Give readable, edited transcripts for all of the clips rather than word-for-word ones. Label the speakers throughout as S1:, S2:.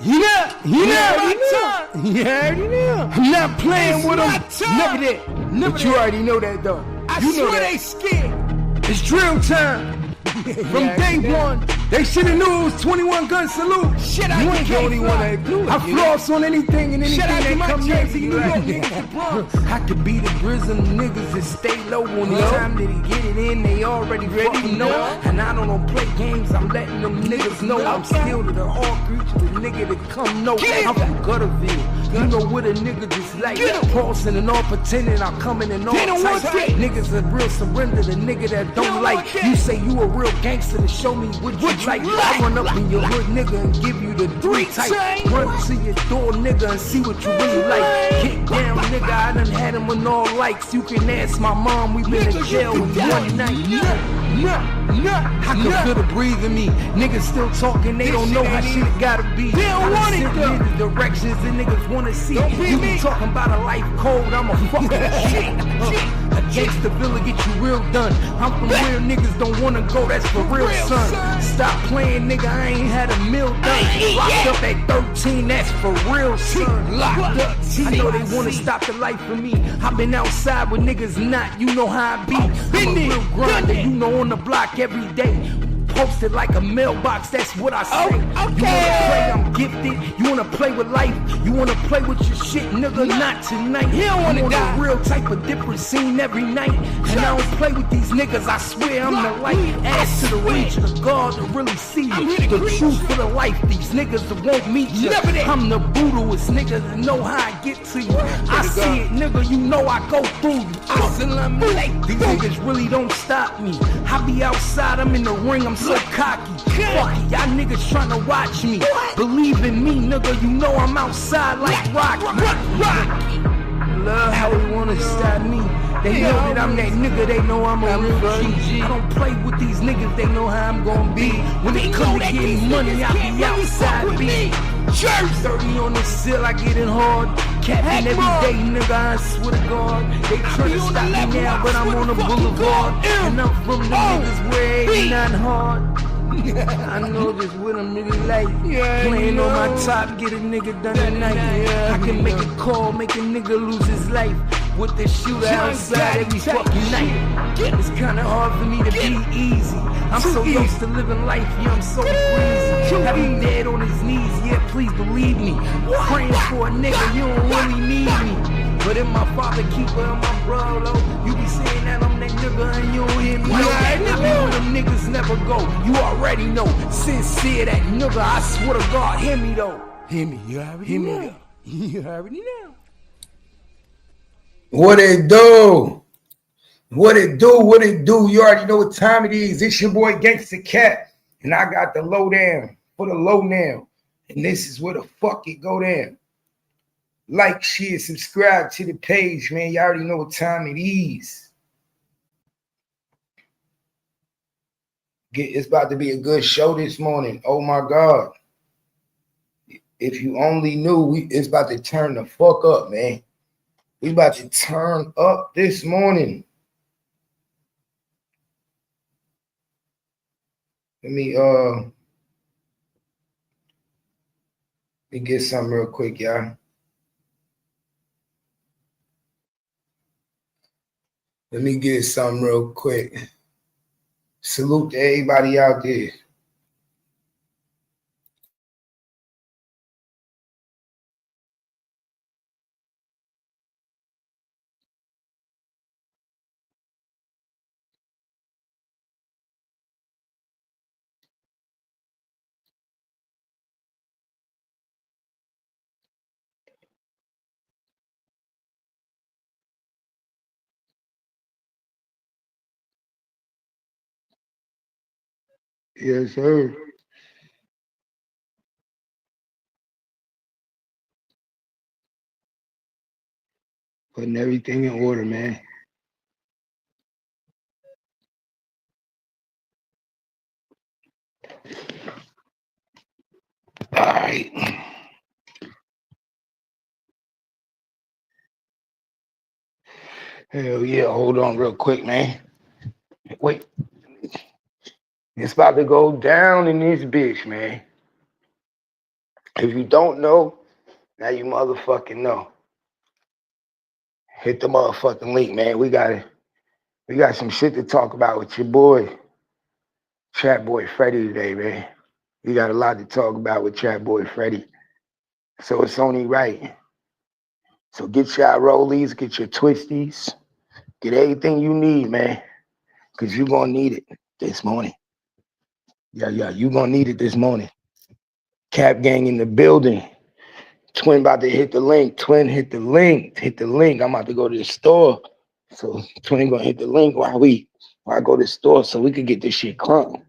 S1: Yeah. You already know. I'm not playing with them. Never that. But you already know that though.
S2: I
S1: you know
S2: swear
S1: that.
S2: they scared.
S1: It's drill time. From day one, they should have knew it was 21 gun salute.
S2: Shit,
S1: You ain't the only one that do it. I floss on anything and anything that come near
S2: Jersey, New York niggas.
S1: I could be the grizzle niggas that stay low on the time that he get it in. They already ready to know. And I don't play games. I'm letting them niggas know. I'm still to the hard creature, the nigga that come know. I'm from Gutterville. You know what a nigga just like. Crossing and all pretending I'm coming in all types. Niggas are real surrender. The nigga that don't like. You say you a real gangster to show me what you like. I run up in your hood, nigga, and give you the 3 type. Run to your door, nigga, and see what you really like. Get down, nigga, I done had him with all likes. You can ask my mom, we been in jail in one night. I can feel the breathe in me. Niggas still talking, they don't know how shit gotta be. They don't want it though. The directions the niggas wanna see. You be talking about a life code, I'm a fucking shit. A gangsta villa get you real done. I'm from where niggas don't wanna go, that's for real, son. Stop playing, nigga, I ain't had a meal done. Locked up at 13, that's for real, son. Locked up. I know they wanna stop the life for me. I've been outside with niggas not, you know how I be. I'm a real grinder, you know, on the block every day. Posted like a mailbox, that's what I say. You wanna play, I'm gifted. You wanna play with life, you wanna play with your shit, nigga, not tonight. He don't wanna die. A real type of different scene every night. And I don't play with these niggas, I swear I'm the light. Ass to the reach of the God to really see you. The truth for the life, these niggas that won't meet you. I'm the brutalest nigga that know how I get to you. I see it, nigga, you know I go through you. These niggas really don't stop me. I be outside, I'm in the ring, I'm so cocky. Fuck it, y'all niggas tryna watch me. Believe in me, nigga, you know I'm outside like Rocky. Love how they wanna stop me. They know that I'm that nigga, they know I'm a real G. I don't play with these niggas, they know how I'm gonna be. When it come to getting money, I be outside B. 30 on the sill, I get it hard. Capping every day, nigga, I swear to God. They try to stop me now, but I'm on the boulevard. And I'm from the niggas where it ain't not hard. I know just what I'm really like. Playing on my top, get a nigga done tonight. I can make a call, make a nigga lose his life. With the shooter outside every fucking night. It's kinda hard for me to be easy. I'm so used to living life, yeah, I'm so breezy. Have him dead on his knees, yeah, please believe me. Praying for a nigga, you don't really need me. But if my father keeper and my brother, you be saying that I'm that nigga and you don't hear me. I be where them niggas never go. You already know. Sincere that nigga, I swear to God, hear me though. Hear me, you already know. You already know.
S3: What it do? What it do? What it do? You already know what time it is. It's your boy Gangsta Cat, and I got the lowdown for the low now. And this is where the fuck it go down. Like, share, subscribe to the page, man. You already know what time it is. It's about to be a good show this morning. Oh my God. If you only knew, it's about to turn the fuck up, man. We about to turn up this morning. Let me get something real quick, y'all. Let me get something real quick. Salute to everybody out there. Yes, sir. Putting everything in order, man. All right. Hell yeah. Hold on real quick, man. Wait. It's about to go down in this bitch, man. If you don't know, now you motherfucking know. Hit the motherfucking link, man. We got some shit to talk about with your boy, Trapboy Freddy today, man. We got a lot to talk about with Trapboy Freddy. So it's only right. So get your rollies, get your twisties, get everything you need, man. Cause you're gonna need it this morning. Yeah, you're gonna need it this morning. Cap gang in the building. Twin about to hit the link. Twin hit the link. Hit the link. I'm about to go to the store. So Twin gonna hit the link while I go to the store so we could get this shit crunk.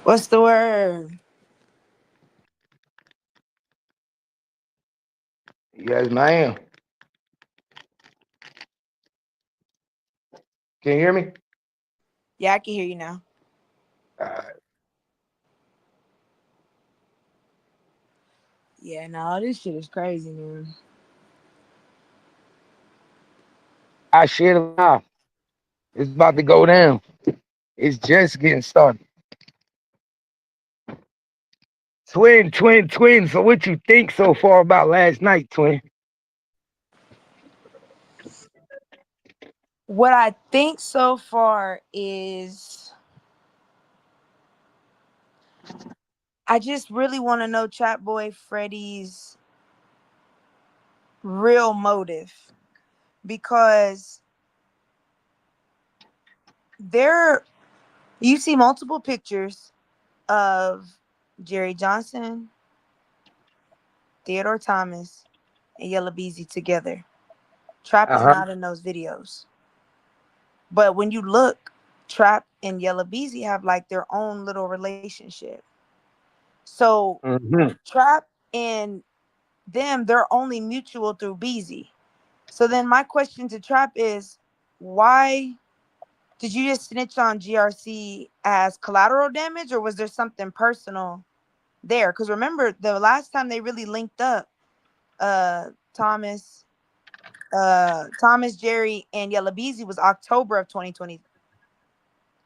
S2: What's the word?
S3: Yes, ma'am. Can you hear me?
S2: Yeah, I can hear you now.
S3: Uh,
S2: Yeah, no, this shit is crazy, man.
S3: I share it now. It's about to go down. It's just getting started. Twin. So what you think so far about last night, Twin?
S2: What I think so far is I just really want to know Trapboy Freddy's real motive because there you see multiple pictures of Jerry Johnson, Theodore Thomas, and Yella Beezy together. Trap is
S3: Uh-huh.
S2: not in those videos. But when you look, Trap and Yella Beezy have like their own little relationship. So
S3: Mm-hmm.
S2: Trap and them, they're only mutual through Beezy. So then my question to Trap is, why did you just snitch on GRC as collateral damage, or was there something personal there? Because remember, the last time they really linked up, uh, Thomas, Jerry, and Yella Beezy was October of 2020.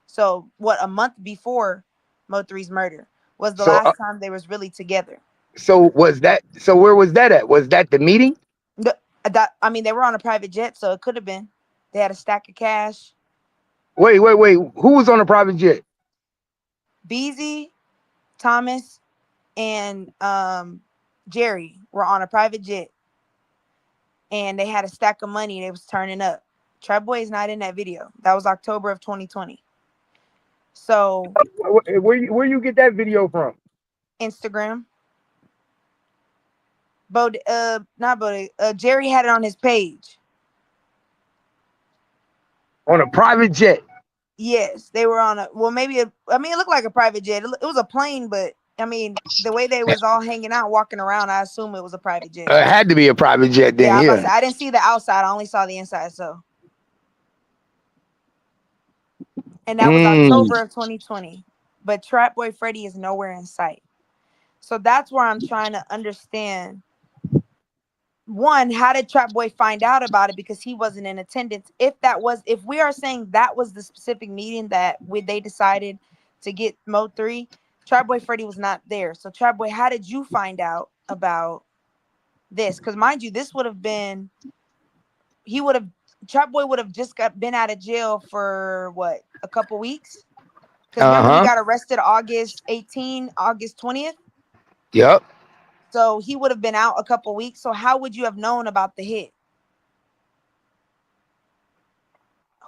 S2: So what, a month before Mo3's murder was the
S3: So
S2: last time they was really together.
S3: so where was that at? Was that the meeting?
S2: That, I mean, they were on a private jet, so it could have been. They had a stack of cash.
S3: Wait. Who was on a private jet?
S2: Beezy, Thomas, and Jerry were on a private jet, and they had a stack of money. They was turning up. Trap Boy is not in that video. That was October of 2020. So
S3: Where you get that video from?
S2: Instagram, not Bode, Jerry had it on his page.
S3: On a private jet.
S2: Yes, they were on a, well, maybe I mean, it looked like a private jet. It was a plane, but I mean, the way they was all hanging out, walking around, I assume it was a private jet.
S3: It had to be a private jet then,
S2: Yeah, I'm about to say,
S3: yeah.
S2: I didn't see the outside. I only saw the inside. So, and that was
S3: Mm.
S2: October of 2020. But Trapboy Freddy is nowhere in sight. So that's where I'm trying to understand. One, how did Trapboy find out about it? Because he wasn't in attendance. If we are saying that was the specific meeting that they decided to get Mo 3, Trapboy Freddy was not there. So Trapboy, how did you find out about this? Because mind you, this would have been, he would have, Trapboy would have just been out of jail for what, a couple weeks? Because remember, he
S3: Uh-huh.
S2: got arrested August 18, August 20th.
S3: Yep.
S2: So he would have been out a couple weeks. So how would you have known about the hit?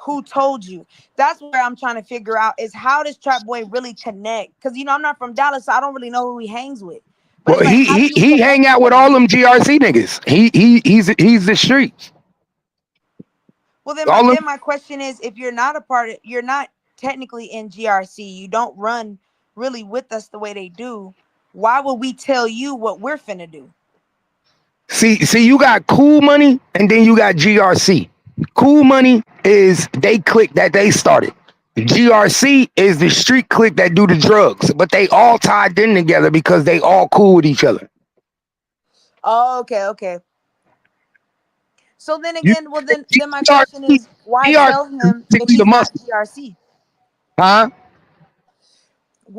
S2: Who told you? That's where I'm trying to figure out is how does Trap Boy really connect? Because I'm not from Dallas, so I don't really know who he hangs with. But
S3: Well,
S2: it's like, how do you
S3: he hang
S2: connect
S3: out
S2: with
S3: with all
S2: him?
S3: them GRC niggas. He's the streets.
S2: Well, then
S3: All them
S2: my question is, if you're not a part of, you're not technically in GRC. You don't run really with us the way they do. Why would we tell you what we're finna do?
S3: See, you got Cool Money and then you got GRC. Cool Money is they clique that they started. GRC is the street clique that do the drugs, but they all tied in together because they all cool with each other.
S2: Oh, okay. So then
S3: You,
S2: again, well then my question
S3: GRC,
S2: is, why
S3: GRC
S2: tell
S3: is
S2: him if
S3: basically the
S2: he's not
S3: muscle.
S2: GRC?
S3: Huh?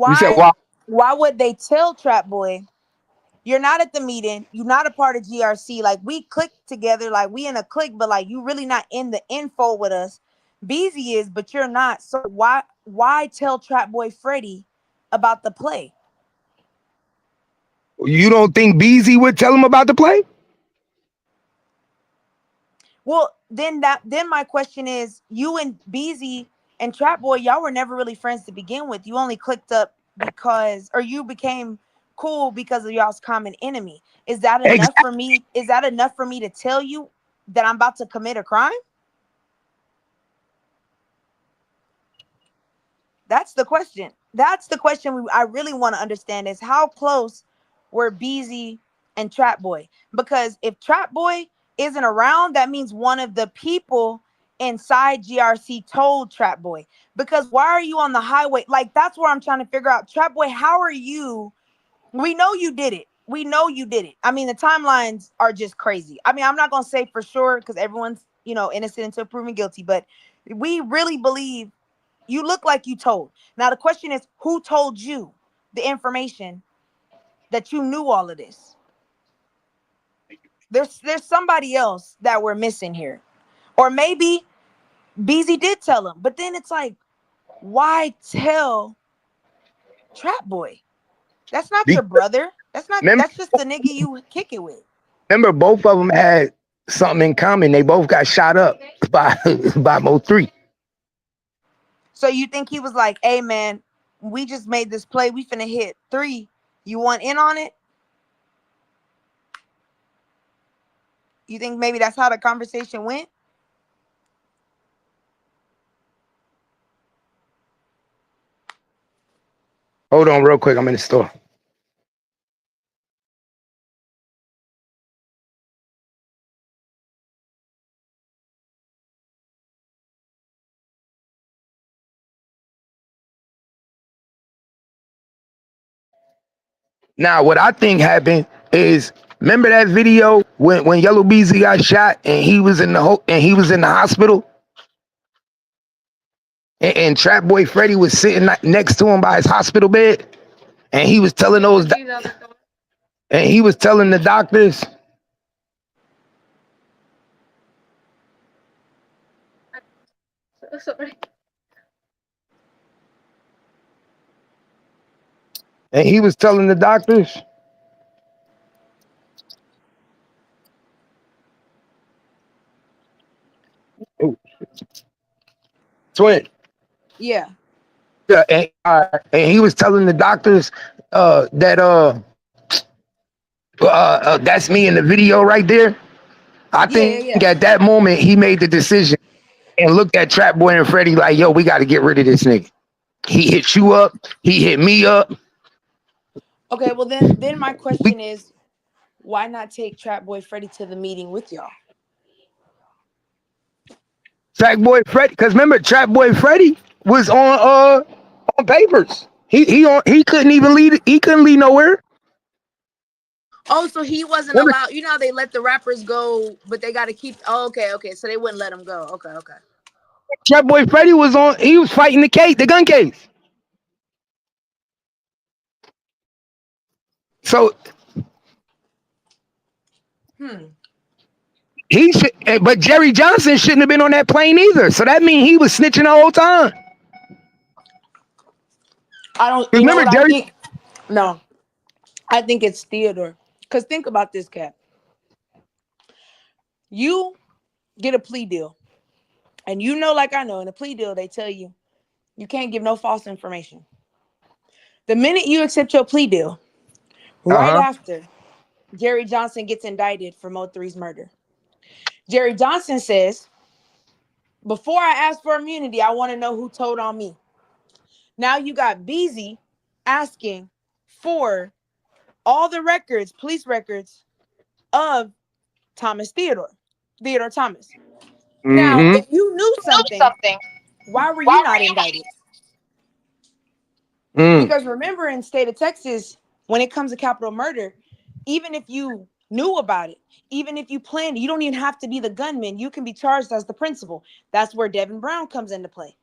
S3: You said
S2: Why
S3: why?
S2: why would they tell Trap Boy, you're not at the meeting, you're not a part of GRC? Like, we click together, like we in a clique, but like you really not in the info with us. Beezy is, but you're not. So why tell Trap Boy Freddy about the play?
S3: You don't think Beezy would tell him about the play?
S2: Well, then my question is, you and Beezy and Trap Boy, y'all were never really friends to begin with. You only clicked up because, or you became cool because of y'all's common enemy. Is that enough
S3: Exactly.
S2: for me? Is that enough for me to tell you that I'm about to commit a crime? That's the question. That's the question I really want to understand, is how close were Beezy and Trap Boy? Because if Trap Boy isn't around, that means one of the people inside GRC told Trap Boy. Because why are you on the highway? Like, that's where I'm trying to figure out. Trap Boy, how are you? We know you did it. We know you did it. I mean, the timelines are just crazy. I mean, I'm not going to say for sure because everyone's, innocent until proven guilty, but we really believe you look like you told. Now the question is, who told you the information that you knew all of this? There's somebody else that we're missing here. Or maybe Beezy did tell him. But then it's like, why tell Trap Boy? That's not your brother.
S3: Remember,
S2: That's just the nigga you kick it with.
S3: remember, both of them had something in common. They both got shot up by by Mo3.
S2: So you think he was like, hey man, we just made this play. We finna hit 3. You want in on it? You think maybe that's how the conversation went?
S3: Hold on, real quick. I'm in the store. Now, what I think happened is, remember that video when Yellow Beezy got shot and he was in the hospital, and Trap Boy Freddy was sitting next to him by his hospital bed, and he was telling the doctors. And he was telling the doctors. Oh, twin.
S2: Yeah.
S3: Yeah, and he was telling the doctors that that's me in the video right there. I think
S2: Yeah.
S3: at that moment he made the decision and looked at Trap Boy and Freddy like, yo, we got to get rid of this nigga. He hit you up. He hit me up.
S2: Okay, well then my
S3: We
S2: question is, why not take Trap Boy Freddy to the meeting with y'all?
S3: Trap Boy Freddy, because remember Trap Boy Freddy was on papers. He couldn't even lead. He couldn't lead nowhere.
S2: Oh, so he wasn't
S3: Remember
S2: allowed. You know how they let the rappers go, but they got to keep. Oh, okay. So they wouldn't let him go. Okay.
S3: Trap Boy Freddy was on. He was fighting the gun case. So he should, but Jerry Johnson shouldn't have been on that plane either. So that means he was snitching the whole time.
S2: I don't. You know
S3: Remember
S2: what I
S3: Jerry?
S2: think? No, I think it's Theodore. Cause think about this, Cat. You get a plea deal, and you know, like I know, in a plea deal, they tell you you can't give no false information. The minute you accept your plea deal, right
S3: Uh-huh.
S2: after, Jerry Johnson gets indicted for Mo3's murder. Jerry Johnson says, before I ask for immunity, I want to know who told on me. Now you got Beezy asking for all the records, police records of Theodore Thomas. Now,
S3: Mm-hmm.
S2: if you knew something, why were you not indicted?
S3: Mm.
S2: Because remember, in state of Texas, when it comes to capital murder, even if you knew about it, even if you planned it, you don't even have to be the gunman. You can be charged as the principal. That's where Devin Brown comes into play.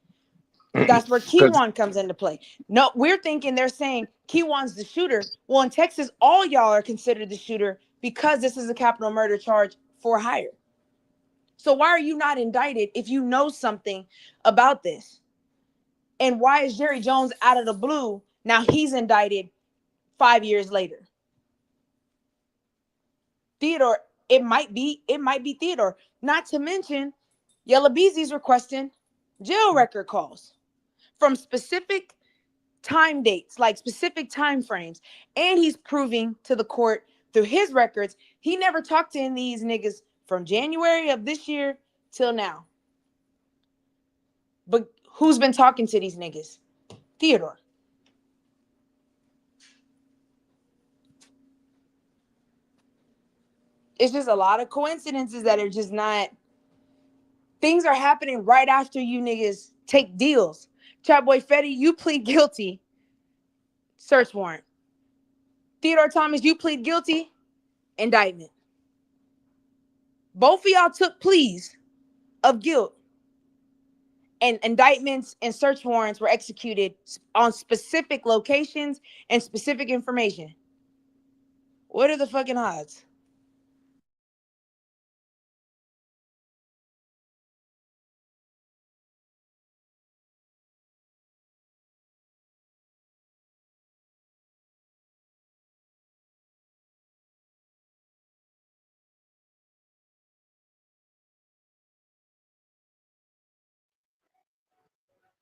S2: That's where
S3: Cause
S2: Kewon comes into play. No, we're thinking they're saying Kewon's the shooter. Well, in Texas, all y'all are considered the shooter because this is a capital murder charge for hire. So why are you not indicted if you know something about this? And why is Jerry Jones out of the blue? Now he's indicted 5 years later. Theodore, it might be Theodore. Not to mention, Yella Beezy's requesting jail record calls from specific time dates, like specific time frames. And he's proving to the court through his records, he never talked to any of these niggas from January of this year till now. But who's been talking to these niggas? Theodore. It's just a lot of coincidences that are just not. Things are happening right after you niggas take deals. Trapboy Freddy, you plead guilty. Search warrant. Theodore Thomas, you plead guilty. Indictment. Both of y'all took pleas of guilt, and indictments and search warrants were executed on specific locations and specific information. What are the fucking odds?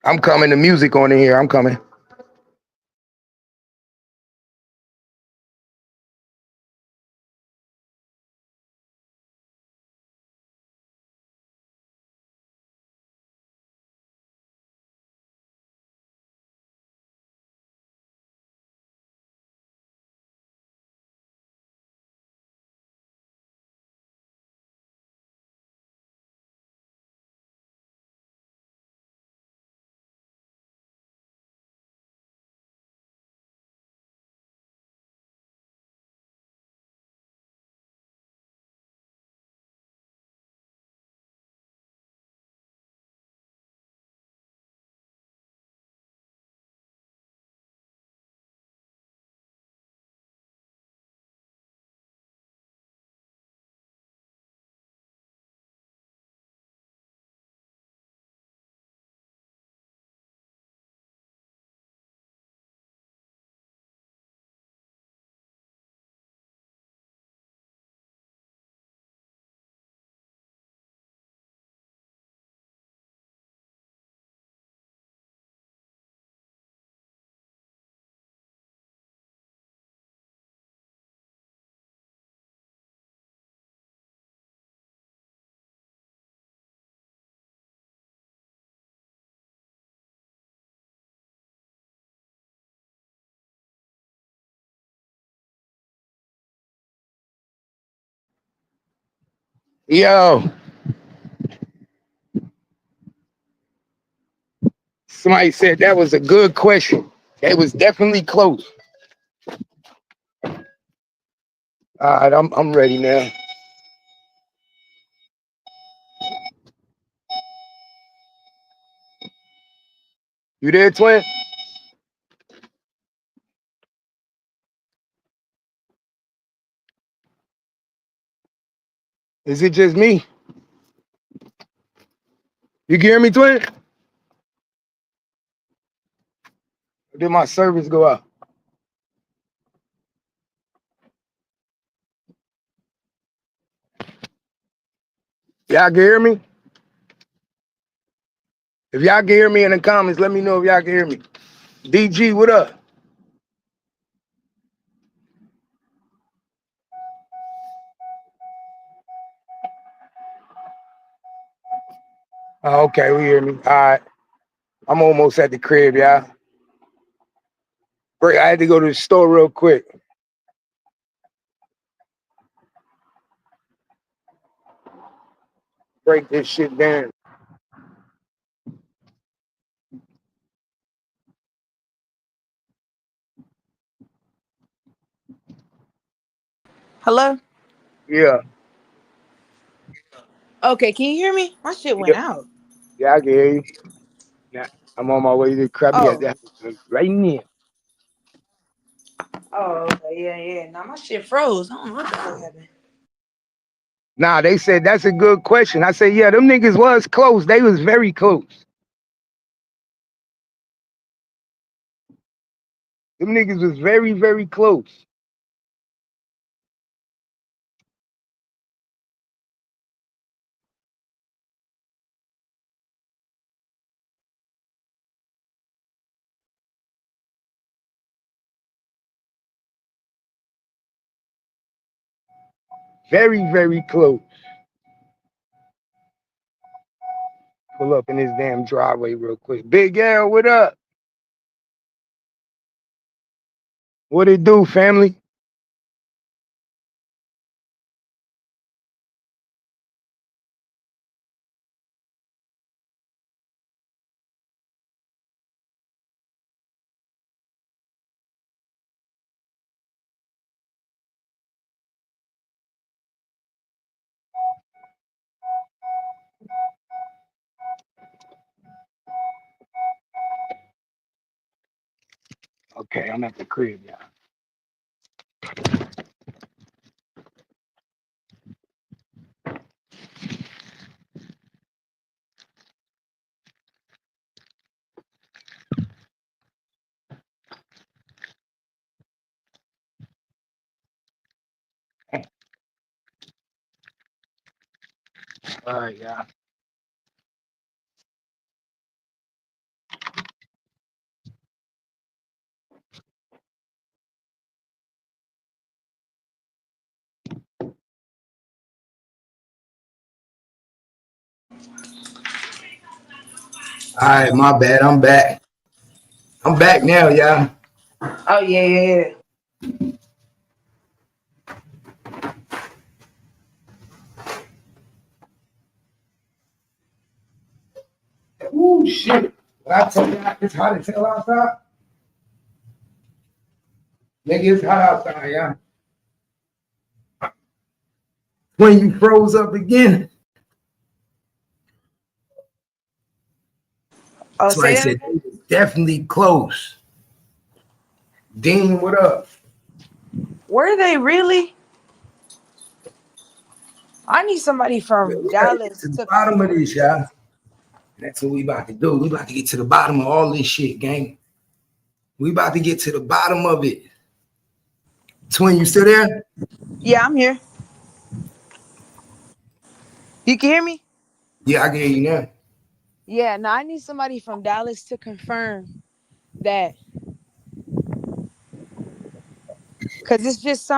S3: I'm coming. The music on in here. I'm coming. Yo, somebody said that was a good question. It was definitely close. All right, I'm ready now. You there, twin? Is it just me? You can hear me, twin? Or did my service go out? Y'all can hear me? If y'all can hear me in the comments, let me know if y'all can hear me. DG, what up? Oh, okay, we hear me. All right. I'm almost at the crib, y'all. Break. I had to go to the store real quick. Break this shit down.
S2: Hello?
S3: Yeah.
S2: Okay, can you hear me? My shit went out.
S3: Yeah, I can hear you. Now, I'm on my way to the crabby at
S2: Oh.
S3: that right now.
S2: Oh, okay, yeah. Now my shit froze. I don't know what the fuck happened.
S3: Nah, they said that's a good question. I said, yeah, them niggas was close. They was very close. Them niggas was very, very close. Very, very close. Pull up in this damn driveway real quick. Big L, what up? What it do, family? Okay, I'm at the crib now. All right, yeah. All right, my bad. I'm back. I'm back now, y'all.
S2: Oh, yeah.
S3: Ooh, shit. When I tell you it's hot as hell outside, nigga, it's hot outside, y'all. When you froze up again.
S2: Oh,
S3: So I
S2: say that
S3: said,
S2: again?
S3: definitely close. Dean, what up?
S2: Were they really? I need somebody from
S3: We gotta get
S2: Dallas
S3: to the
S2: to
S3: bottom of
S2: confirm.
S3: this, y'all. That's what we about to do. We about to get to the bottom of all this shit, gang. We about to get to the bottom of it. Twin, you still there?
S2: Yeah, I'm here. You can hear me?
S3: Yeah, I can hear you now.
S2: Yeah, no, I need somebody from Dallas to confirm that. Cause it's just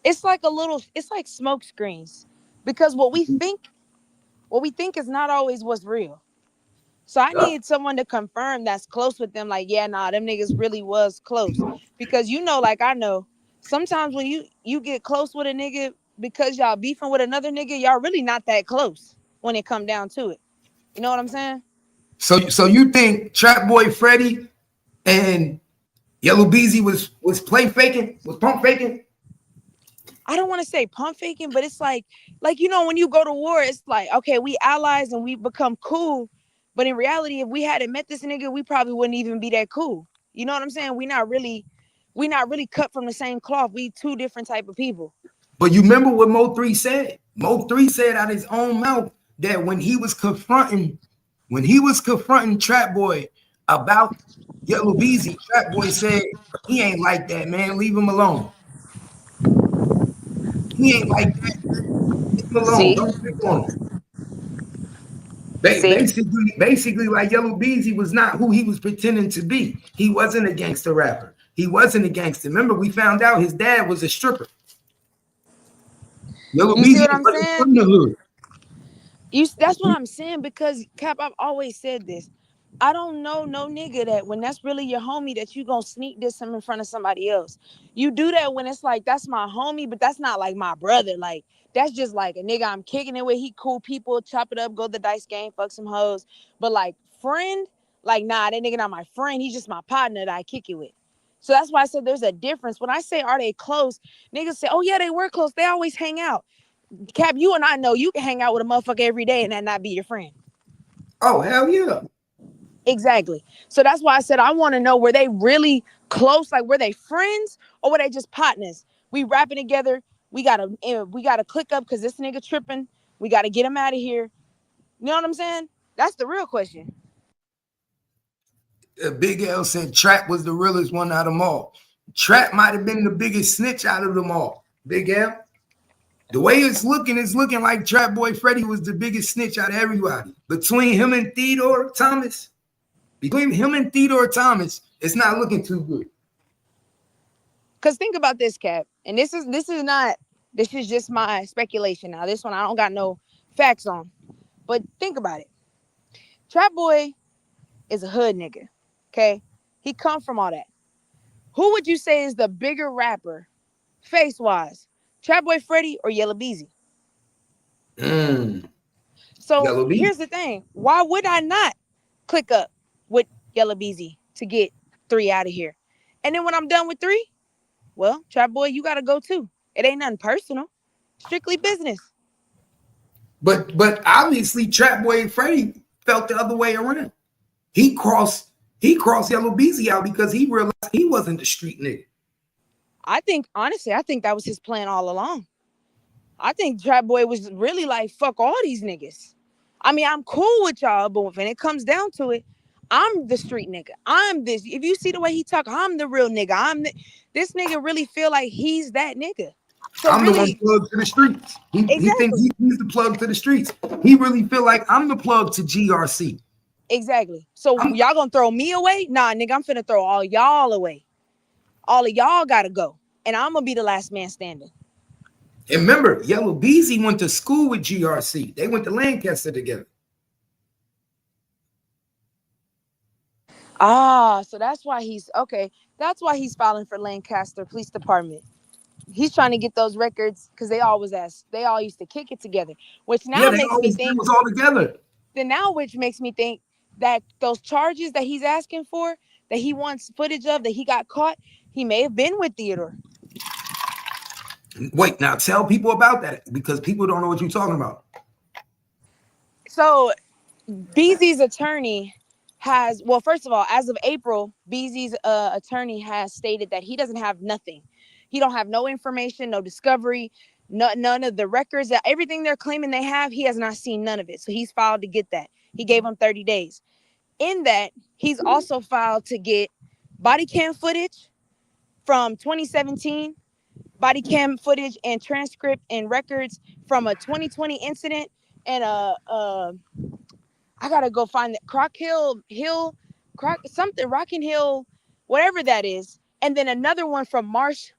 S2: it's like a little, it's like smoke screens. Because what we think is not always what's real. So I
S3: Yeah.
S2: need someone to confirm that's close with them. Like, yeah, nah, them niggas really was close. Because like I know, sometimes when you get close with a nigga because y'all beefing with another nigga, y'all really not that close when it come down to it. You know what I'm saying?
S3: So you think Trapboy Freddy and Yellow Beezy was play faking, was pump faking?
S2: I don't want to say pump faking, but it's like when you go to war, it's like, okay, we allies and we become cool. But in reality, if we hadn't met this nigga, we probably wouldn't even be that cool. You know what I'm saying? We not really cut from the same cloth. We two different type of people.
S3: But you remember what Mo3 said? Mo3 said out his own mouth that when he was confronting Trapboy about Yellow Beezy, Trapboy said, he ain't like that, man. Leave him alone. He ain't like that. Leave him alone.
S2: See,
S3: Don't pick on him.
S2: see,
S3: Basically, like Yellow Beezy was not who he was pretending to be. He wasn't a gangster rapper. He wasn't a gangster. Remember, we found out his dad was a stripper. Yellow
S2: you see
S3: Beezy
S2: what I'm
S3: wasn't
S2: saying?
S3: from the hood.
S2: That's what I'm saying because Cap, I've always said this. I don't know no nigga that when that's really your homie that you gonna sneak this him in front of somebody else. You do that when it's like that's my homie, but that's not like my brother. Like that's just like a nigga I'm kicking it with. He cool people, chop it up, go to the dice game, fuck some hoes. But like friend, like nah, that nigga not my friend. He's just my partner that I kick it with. So that's why I said there's a difference. When I say are they close, niggas say, oh yeah, they were close. They always hang out. Cap, you and I know you can hang out with a motherfucker every day and that not be your friend.
S3: Oh, hell yeah.
S2: Exactly. So that's why I said I want to know, were they really close? Like were they friends or were they just partners? We rapping together. We gotta click up because this nigga tripping. We gotta get him out of here. You know what I'm saying? That's the real question.
S3: Big L said Trap was the realest one out of them all. Trap might have been the biggest snitch out of them all. Big L. The way it's looking like Trapboy Freddy was the biggest snitch out of everybody. Between him and Theodore Thomas, it's not looking too good.
S2: Cause think about this, Cap. And this is just my speculation. Now, this one I don't got no facts on. But think about it. Trap Boy is a hood nigga. Okay? He come from all that. Who would you say is the bigger rapper, face-wise? Trapboy Freddy or Yella Beezy? So
S3: Yellow Beat.
S2: here's the thing. Why would I not click up with Yella Beezy to get 3 out of here? And then when I'm done with 3, well, Trap Boy, you gotta go too. It ain't nothing personal. Strictly business.
S3: But obviously Trapboy Freddy felt the other way around. He crossed Yellow Beezy out because he realized he wasn't the street nigga.
S2: Honestly, I think that was his plan all along. I think Trap Boy was really like, fuck all these niggas. I mean, I'm cool with y'all, but when it comes down to it, I'm the street nigga. I'm this. If you see the way he talk, I'm the real nigga. This nigga really feel like he's that nigga. So
S3: I'm
S2: really,
S3: the one plugged to the streets. He thinks
S2: exactly,
S3: he's the plug to the streets. He really feel like I'm the plug to GRC.
S2: exactly. So y'all gonna throw me away? Nah, nigga, I'm finna throw all y'all away. All of y'all gotta go, and I'm gonna be the last man standing.
S3: And remember, Yellow Beezy went to school with GRC. They went to Lancaster together.
S2: Ah, so that's why he's okay. That's why he's filing for Lancaster Police Department. He's trying to get those records because they all used to kick it together, which now
S3: Yeah, they
S2: makes me
S3: always
S2: think.
S3: was all together.
S2: Then now, which makes me think that those charges that he's asking for, that he wants footage of, that he got caught, he may have been with Theodore.
S3: Wait, now tell people about that because people don't know what you're talking about.
S2: So, Beezy's attorney has, well, first of all, as of April, Beezy's attorney has stated that he doesn't have nothing. He don't have no information, no discovery, none of the records, that everything they're claiming they have, he has not seen none of it. So he's filed to get that. He gave him 30 days. In that, he's also filed to get body cam footage from 2017, body cam footage and transcript and records from a 2020 incident, and I gotta go find that Rockin' Hill, whatever that is, and then another one from Marsh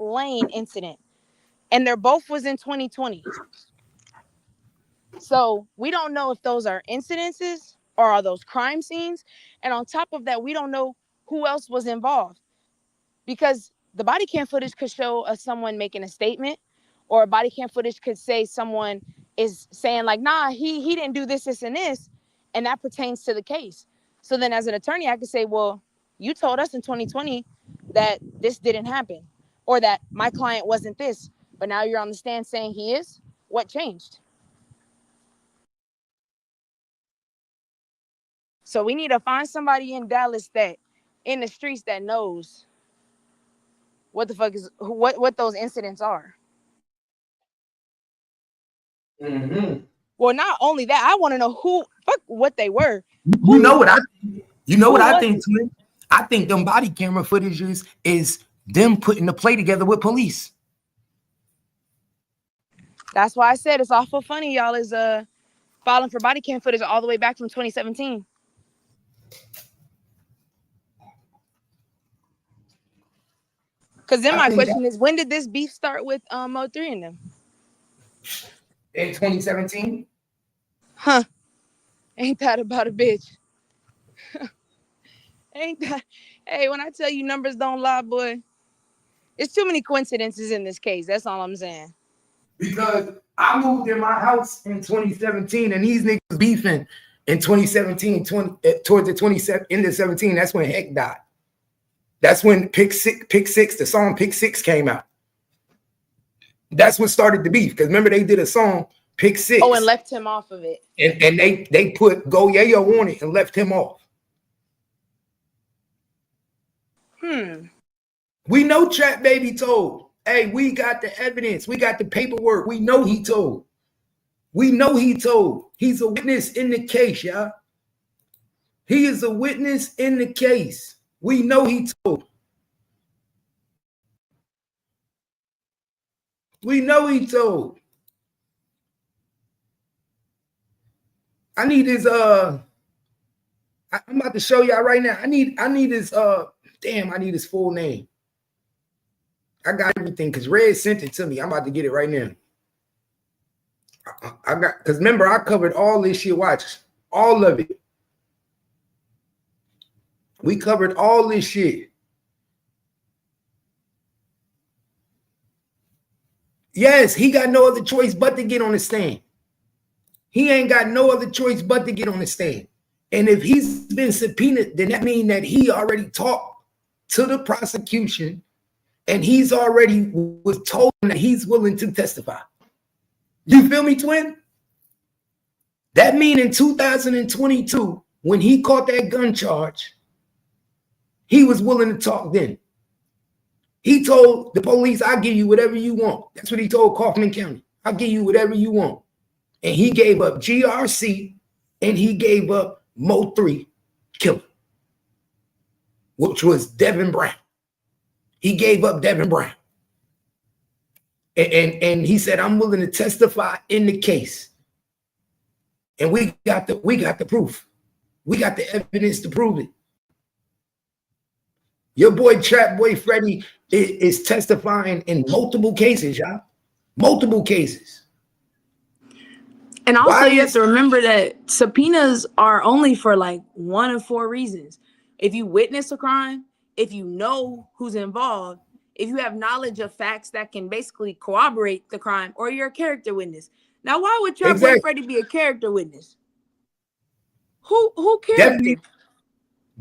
S2: Lane incident, and they're both was in 2020. So we don't know if those are incidences or are those crime scenes, and on top of that, we don't know who else was involved, because the body cam footage could show someone making a statement, or a body cam footage could say someone is saying like, nah, he didn't do this, and this, and that pertains to the case. So then as an attorney, I could say, well, you told us in 2020 that this didn't happen, or that my client wasn't this, but now you're on the stand saying he is. What changed? So we need to find somebody in Dallas that in the streets that knows what the fuck is what those incidents are.
S3: Mm-hmm.
S2: Well, not only that, I want to know what they were.
S3: You know what I think,
S2: it?
S3: Twin? I think them body camera footages is them putting the play together with police.
S2: That's why I said it's awful funny y'all is filing for body cam footage all the way back from 2017. Because then my question is, when did this beef start with Mo3 and them?
S3: In 2017?
S2: Huh. Ain't that about a bitch? Ain't that? Hey, when I tell you numbers don't lie, boy, it's too many coincidences in this case. That's all I'm saying.
S3: Because I moved in my house in 2017, and these niggas beefing in 2017, towards the 27 end of 17. That's when Heck died. That's when Pick Six, the song Pick Six came out. That's what started the beef. Because remember, they did a song, Pick Six.
S2: Oh, and left him off of it.
S3: And they put Go Yayo on it and left him off. We know Trap Baby told. Hey, we got the evidence. We got the paperwork. We know he told. We know he told. He's a witness in the case, y'all. He is a witness in the case. We know he told. We know he told. I need his I'm about to show y'all right now. I need his damn, I need his full name. I got everything because Red sent it to me. I'm about to get it right now. I got, because remember, I covered all this shit. Watch all of it. We covered all this shit. Yes, he got no other choice but to get on the stand. He ain't got no other choice but to get on the stand. And if he's been subpoenaed, then that means that he already talked to the prosecution and he's already was told that he's willing to testify. You feel me, twin? That means in 2022, when he caught that gun charge, he was willing to talk then. He told the police, I'll give you whatever you want. That's what he told Kaufman County. I'll give you whatever you want. And he gave up GRC and he gave up Mo 3 killer, which was Devin Brown. He gave up Devin Brown. And he said, I'm willing to testify in the case. And we got the proof. We got the evidence to prove it. Your boy Trapboy Freddy is testifying in multiple cases, y'all. Multiple cases.
S4: And also, you have to remember that subpoenas are only for like one of four reasons. If you witness a crime, if you know who's involved, if you have knowledge of facts that can basically corroborate the crime, or you're a character witness. Now, why would Trapboy Freddy be a character witness? Who cares?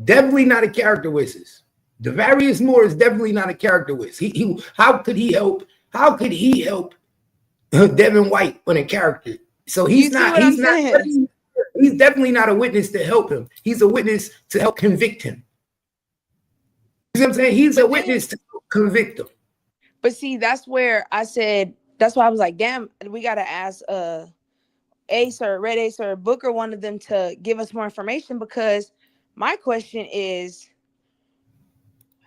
S3: Definitely not a character witness. Devarius Moore is definitely not a character witness. How could he help? How could he help Devin White on a character? So he's definitely not a witness to help him. He's a witness to help convict him. You know what I'm saying? He's a witness to convict him.
S2: But see, that's where I said, that's why I was like, damn, we got to ask Ace or Red Ace or Booker, one of them, to give us more information, because my question is,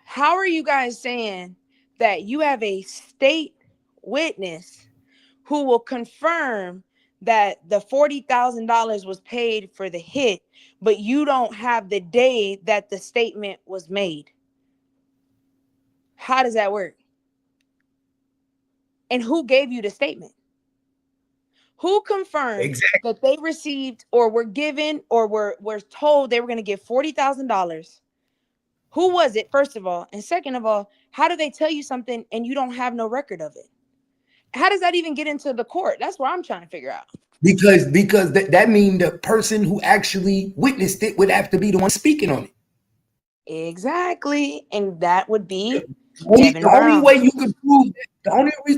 S2: how are you guys saying that you have a state witness who will confirm that the $40,000 was paid for the hit, but you don't have the day that the statement was made? How does that work? And who gave you the statement? Who confirmed that they received or were given or were told they were going to give $40,000? Who was it, first of all? And second of all, how do they tell you something and you don't have no record of it? How does that even get into the court? That's what I'm trying to figure out.
S3: Because that means the person who actually witnessed it would have to be the one speaking on it.
S2: Exactly. And that would be
S3: the only way you could prove that, the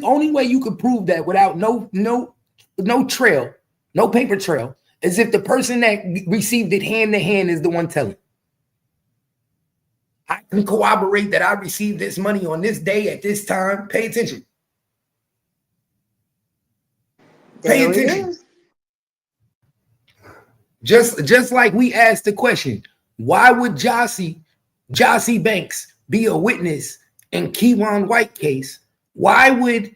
S3: only way you could prove that without no trail, no paper trail, is if the person that received it hand to hand is the one telling. I can corroborate that I received this money on this day at this time. Pay attention. Pay attention. Just like we asked the question, why would jocy Banks be a witness in Kewon White case? Why would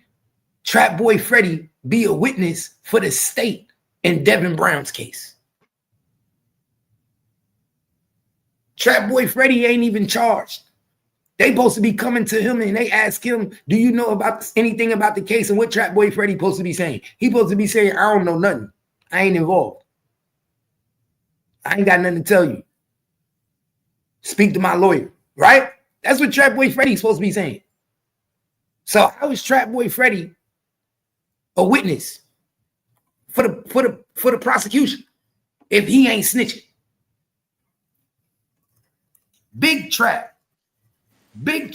S3: Trapboy Freddy be a witness for the state in Devin Brown's case? Trapboy Freddy ain't even charged. They supposed to be coming to him and they ask him, do you know about anything about the case? And what Trapboy Freddy supposed to be saying? He supposed to be saying, I don't know nothing. I ain't involved. I ain't got nothing to tell you. Speak to my lawyer, right? That's what Trapboy Freddy's supposed to be saying. So how is Trapboy Freddy a witness for the prosecution if he ain't snitching? Big trap, big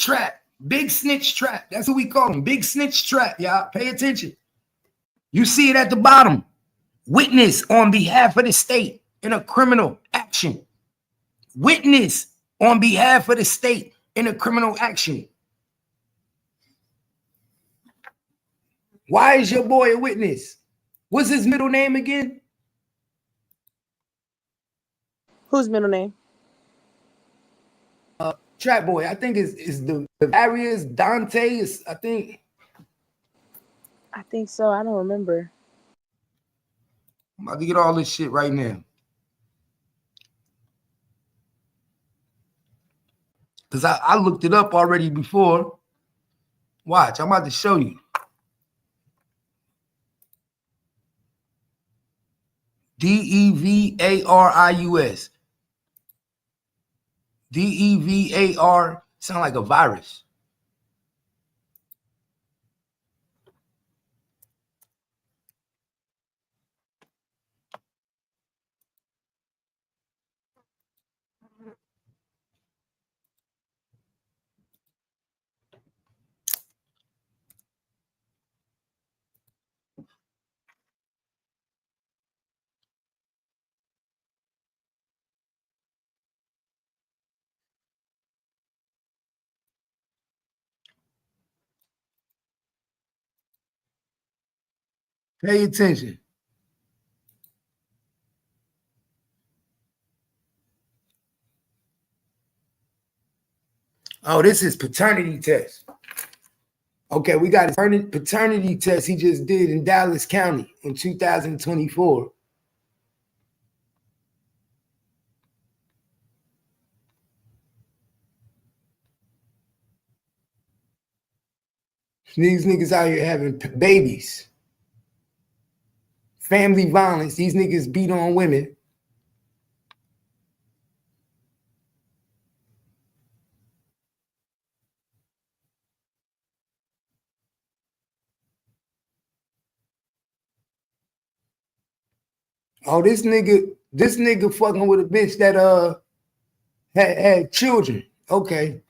S3: snitch trap. That's what we call him. Big snitch trap, y'all. Pay attention. You see it at the bottom. Witness on behalf of the state in a criminal action. Witness on behalf of the state in a criminal action. Why is your boy a witness? What's his middle name again?
S4: Whose middle name?
S3: Trapboy. I think is the Arias Dante. I think
S4: so. I don't remember.
S3: I'm about to get all this shit right now. Because I looked it up already before. Watch, I'm about to show you. Devarius. Devar sound like a virus. Pay attention. Oh, this is paternity test. Okay, we got a paternity test he just did in Dallas County in 2024. These niggas out here having babies. Family violence. These niggas beat on women. Oh, this nigga fucking with a bitch that had children. Okay.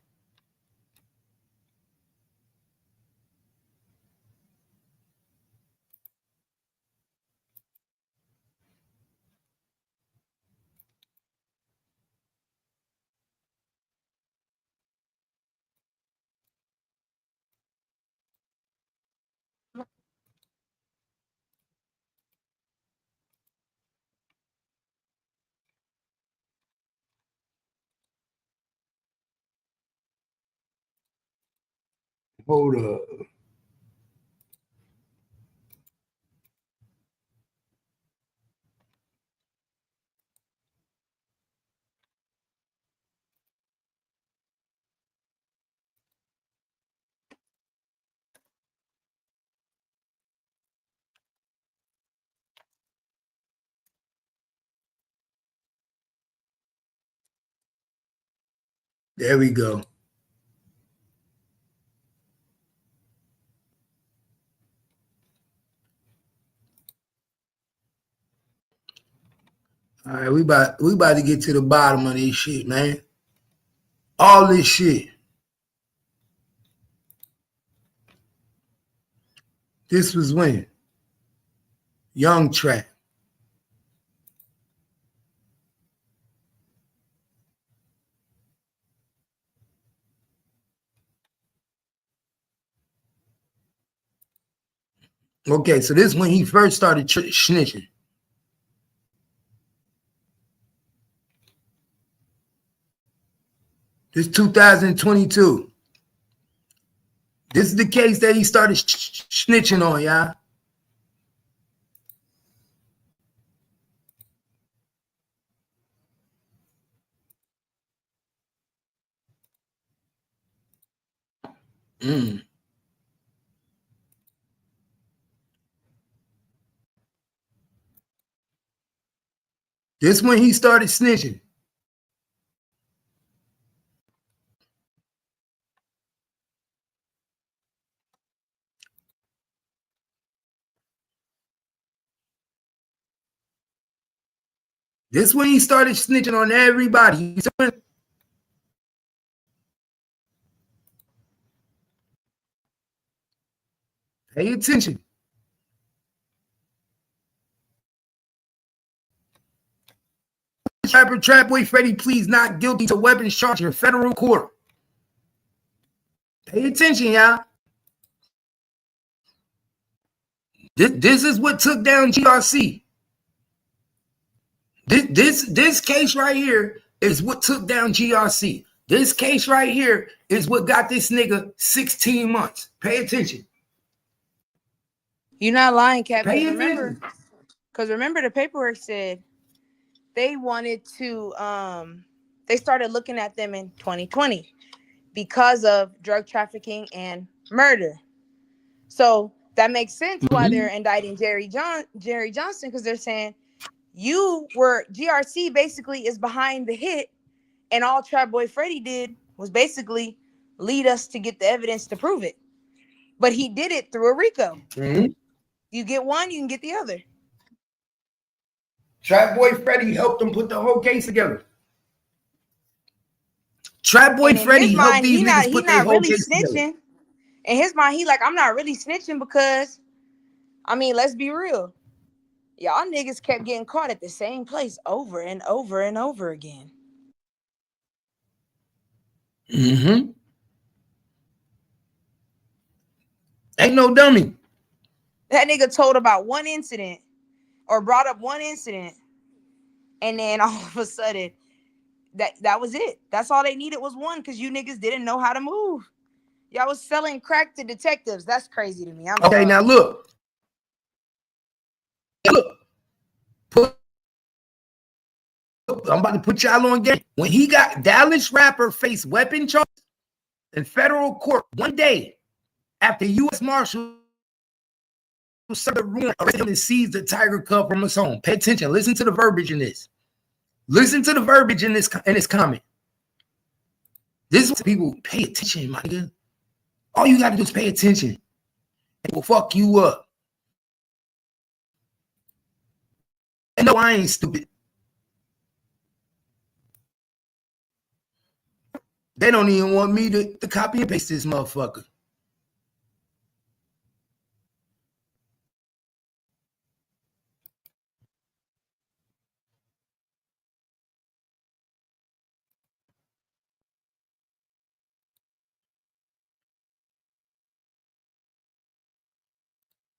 S3: Hold up. There we go. All right, we about to get to the bottom of this shit, man. All this shit. This was when? Young Trap. Okay, so this is when he first started snitching. This 2022. This is the case that he started snitching on, y'all. This when he started snitching. This when he started snitching on everybody. Pay attention. Trapboy Freddy pleads not guilty to weapons charge in federal court. Pay attention, y'all. This is what took down GRC. This case right here is what took down GRC. This case right here is what got this nigga 16 months. Pay attention.
S2: You're not lying, Cap.
S3: Pay
S2: Remember,
S3: attention.
S2: because remember the paperwork said they wanted to they started looking at them in 2020 because of drug trafficking and murder. So that makes sense why they're indicting Jerry Johnson, because they're saying you were GRC basically is behind the hit, and all Trapboy Freddy did was basically lead us to get the evidence to prove it. But he did it through a RICO. You get one, you can get the other.
S3: Trapboy Freddy helped them put the whole case together. Trapboy Freddy helped these niggas put their whole case together.
S2: In his mind, he like, I'm not really snitching because, I mean, let's be real. Y'all niggas kept getting caught at the same place over and over and over again.
S3: Ain't no dummy.
S2: That nigga told about one incident or brought up one incident, and then all of a sudden, that was it. That's all they needed was one, because you niggas didn't know how to move. Y'all was selling crack to detectives. That's crazy to me.
S3: Okay, now look. I'm about to put y'all on game. When he got Dallas rapper faced weapon charges in federal court one day after U.S. Marshals served a warrant arrested him and seized the tiger cub from his home. Pay attention. Listen to the verbiage in this. Listen to the verbiage in this comment. This is what people pay attention, my nigga. All you got to do is pay attention. It will fuck you up. And no, I ain't stupid. They don't even want me to copy and paste this motherfucker.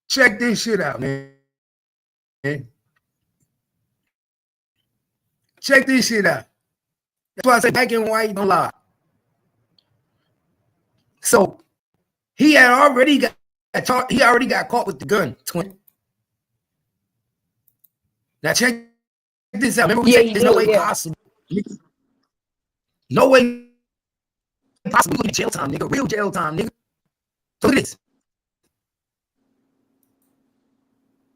S3: Check this shit out, man. Check this shit out. That's why I say black and white don't lie. So he already got caught with the gun, twin. Now check this out. Remember we said there's no way possible. No way possible. Jail time, nigga. Real jail time, nigga. So look at this.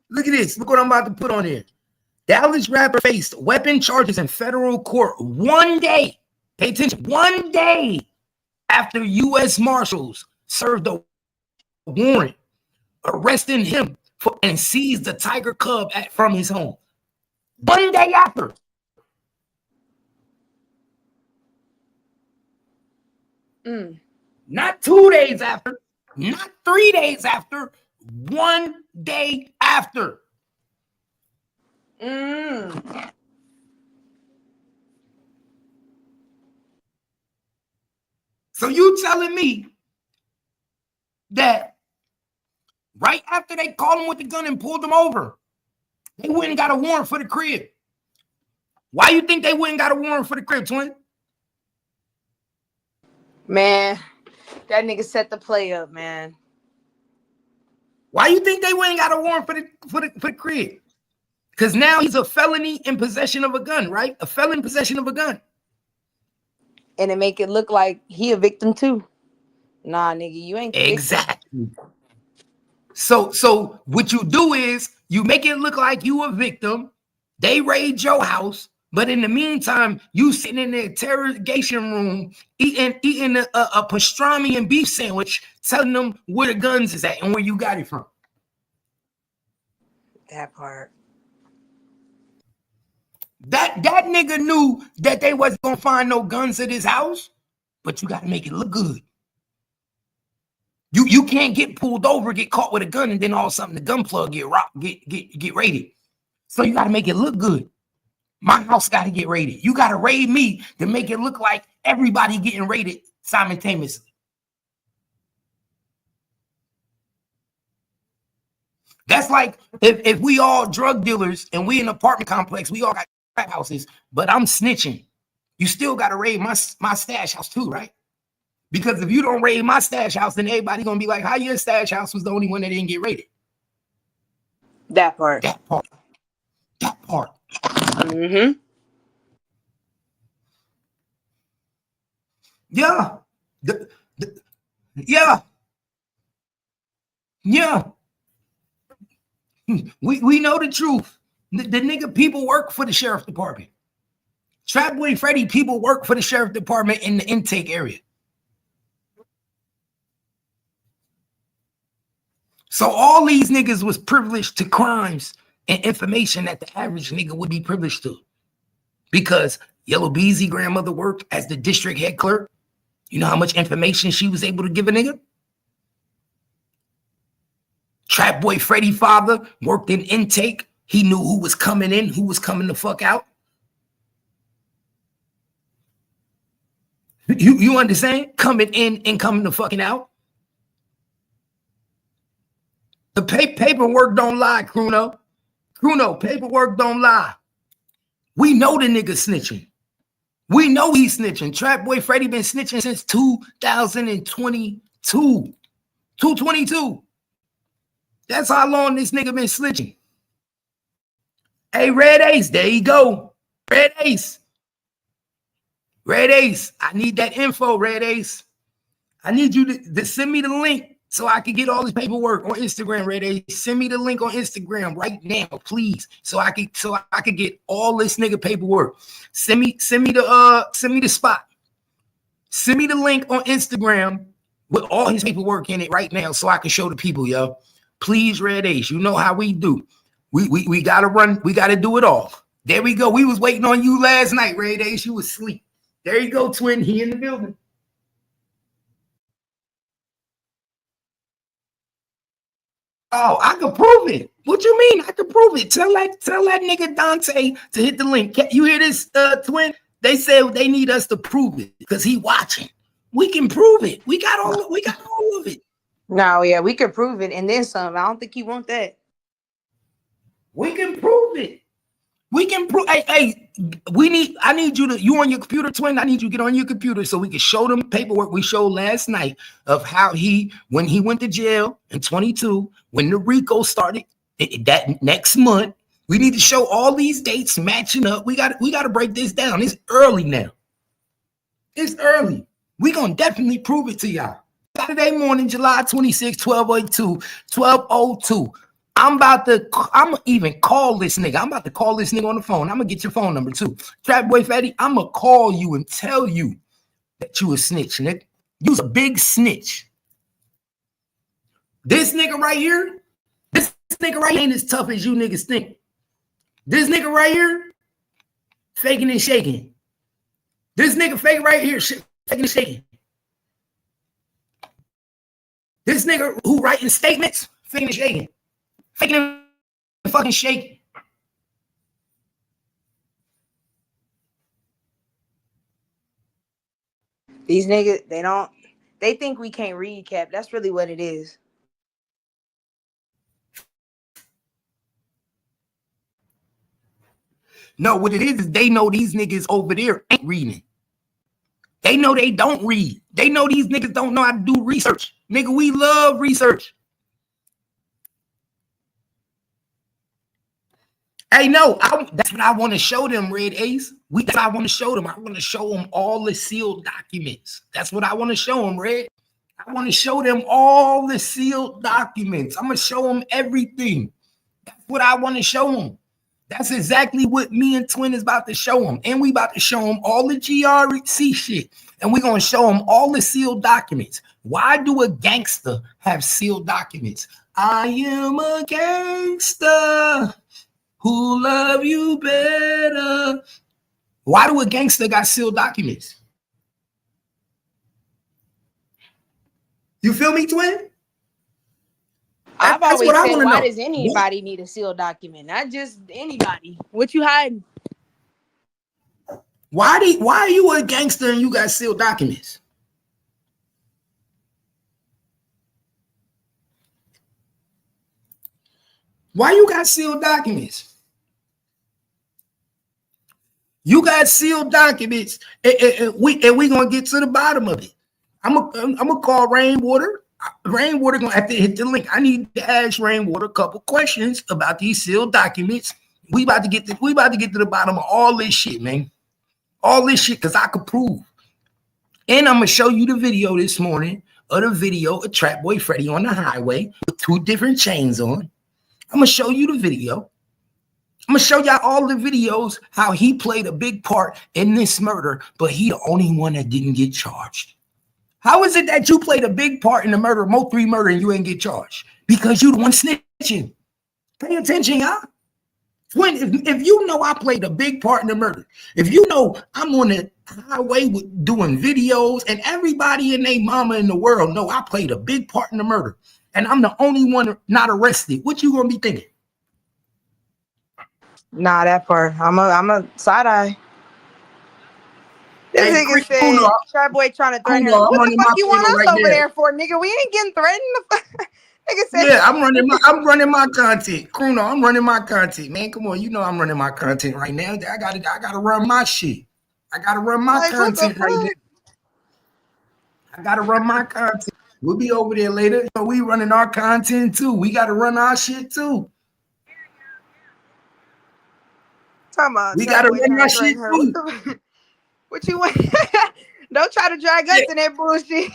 S3: Look at this. Look what I'm about to put on here. Dallas rapper faced weapon charges in federal court one day. Pay attention. One day after U.S. Marshals served a warrant arresting him and seized the tiger cub from his home. One day after. Not 2 days after. Not 3 days after. 1 day after. So you telling me that right after they caught him with the gun and pulled him over, they went and got a warrant for the crib? Why you think they went and got a warrant for the crib, twin?
S2: Man, that nigga set the play up, man.
S3: Why you think they went and got a warrant for the crib? Because now he's a felony in possession of a gun, right? A felon in possession of a gun.
S2: And it make it look like he a victim too. Nah, nigga, you ain't
S3: exactly. So what you do is you make it look like you a victim. They raid your house, but in the meantime, you sitting in the interrogation room eating a pastrami and beef sandwich, telling them where the guns is at and where you got it from.
S2: That part.
S3: That nigga knew that they wasn't gonna find no guns at his house, but you gotta make it look good. You can't get pulled over, get caught with a gun, and then all of a sudden the gun plug get raided. So you gotta make it look good. My house gotta get raided. You gotta raid me to make it look like everybody getting raided simultaneously. That's like if we all drug dealers and we in an apartment complex, we all got crack houses, but I'm snitching. You still got to raid my stash house too, right? Because if you don't raid my stash house, then everybody gonna be like, how your stash house was the only one that didn't get raided?
S2: That part.
S3: That part.
S2: Mm-hmm.
S3: Yeah. Yeah. We know the truth. The nigga people work for the sheriff department. Trapboy Freddy people work for the sheriff department in the intake area. So all these niggas was privileged to crimes and information that the average nigga would be privileged to. Because Yellow Beezy grandmother worked as the district head clerk. You know how much information she was able to give a nigga? Trapboy Freddy father worked in intake. He knew who was coming in, who was coming the fuck out. You understand? Coming in and coming the fucking out. The paperwork don't lie, Kruno. Kruno, paperwork don't lie. We know the nigga snitching. We know he's snitching. Trapboy Freddy been snitching since 2022. 222. That's how long this nigga been snitching. Hey, Red Ace, there you go. Red Ace. Red Ace, I need that info, Red Ace. I need you to send me the link so I can get all this paperwork on Instagram, Red Ace. Send me the link on Instagram right now, please, so I can get all this nigga paperwork. Send me the spot. Send me the link on Instagram with all his paperwork in it right now so I can show the people, yo. Please, Red Ace, you know how we do. We gotta run, we gotta do it all. There we go. We was waiting on you last night, Red Ace. You was asleep. There you go, twin. He in the building. Oh, I can prove it. What you mean? I can prove it. Tell that nigga Dante to hit the link. You hear this, twin? They said they need us to prove it because he watching. We can prove it. We got all of it.
S2: No, yeah, we can prove it and then some. I don't think you want that.
S3: We can prove it. We can prove. Hey, I need you on your computer, twin. I need you to get on your computer so we can show them paperwork we showed last night of how when he went to jail in 22, when the RICO started that next month. We need to show all these dates matching up. We got to break this down. It's early now. It's early. We're gonna definitely prove it to y'all. Saturday morning, July 26, 12:02. I'm gonna even call this nigga. I'm about to call this nigga on the phone. I'm gonna get your phone number too. Trapboy Freddy, I'm gonna call you and tell you that you a snitch, nigga. You's a big snitch. This nigga right here ain't as tough as you niggas think. This nigga right here, faking and shaking. This nigga fake right here, faking and shaking. This nigga who writing statements, faking and shaking. Faking and fucking shaking.
S2: These niggas, they think we can't read, Cap. That's really what it is.
S3: No, what it is they know these niggas over there ain't reading. They know they don't read. They know these niggas don't know how to do research. Nigga, we love research. Hey, no, that's what I want to show them, Red Ace. That's what I want to show them. I want to show them all the sealed documents. That's what I want to show them, Red. I want to show them all the sealed documents. I'm going to show them everything. That's what I want to show them. That's exactly what me and Twin is about to show them. And we about to show them all the GRC shit. And we're going to show them all the sealed documents. Why do a gangster have sealed documents? I am a gangster who love you better Why do a gangster got sealed documents? You feel me, twin?
S4: I've
S3: That's
S4: always
S3: what I
S4: said,
S3: want to
S4: why
S3: know.
S4: does anybody need a sealed document? Not just anybody. What you hiding?
S3: Why are you a gangster and you got sealed documents? Why you got sealed documents? You got sealed documents, and we gonna get to the bottom of it. I'm gonna call Rainwater. Rainwater gonna have to hit the link. I need to ask Rainwater a couple questions about these sealed documents. We about to get to the bottom of all this shit, man. All this shit, because I could prove. And I'm gonna show you the video this morning of the video of Trapboy Freddy on the highway with 2 different chains on. I'm gonna show you the video. I'm gonna show y'all all the videos how he played a big part in this murder, but he the only one that didn't get charged. How is it that you played a big part in the murder, Mo3 murder, and you ain't get charged? Because you the one snitching. Pay attention, y'all. If you know I played a big part in the murder, if you know I'm on the highway doing videos, and everybody and their mama in the world know I played a big part in the murder, and I'm the only one not arrested, what you gonna be thinking?
S2: Nah, that part. I'm a side eye. This
S3: Hey,
S2: nigga said, Trapboy trying to threaten her.
S3: I'm
S2: What the
S3: running
S2: fuck
S3: my
S2: you want
S3: channel
S2: us
S3: right
S2: over
S3: there.
S2: there for, nigga? We ain't getting threatened. Nigga said,
S3: Yeah, I'm running my content. Kruno, I'm running my content, man. Come on, you know I'm running my content right now. I gotta run my shit. I gotta run my
S2: like, what the
S3: content right
S2: fuck?
S3: now. I gotta run my content. We'll be over there later. You know, we running our content too. We gotta run our shit too.
S2: Talking about
S3: We gotta
S2: Trapboy
S3: run
S2: trying
S3: our
S2: to threaten
S3: shit
S2: her.
S3: too.
S2: What you want? Don't try to drag us in that bullshit.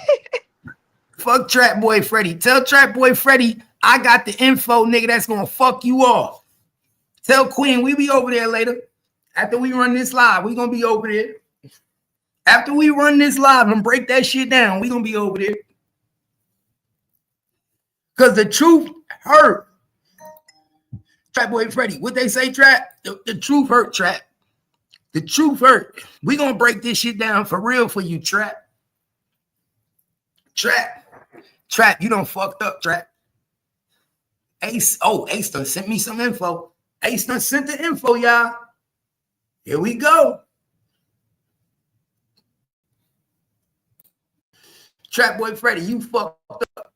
S3: Fuck Trapboy Freddy. Tell Trapboy Freddy I got the info, nigga, that's gonna fuck you off. Tell Queen we be over there later. After we run this live, we gonna be over there. After we run this live and break that shit down, we gonna be over there. Cause the truth hurt. Trapboy Freddy, what they say, Trap? The truth hurt, Trap. The truth hurt. We gonna break this shit down for real for you, Trap. Trap, you done fucked up, Trap. Ace done sent me some info. Ace done sent the info, y'all. Here we go. Trapboy Freddy, you fucked up.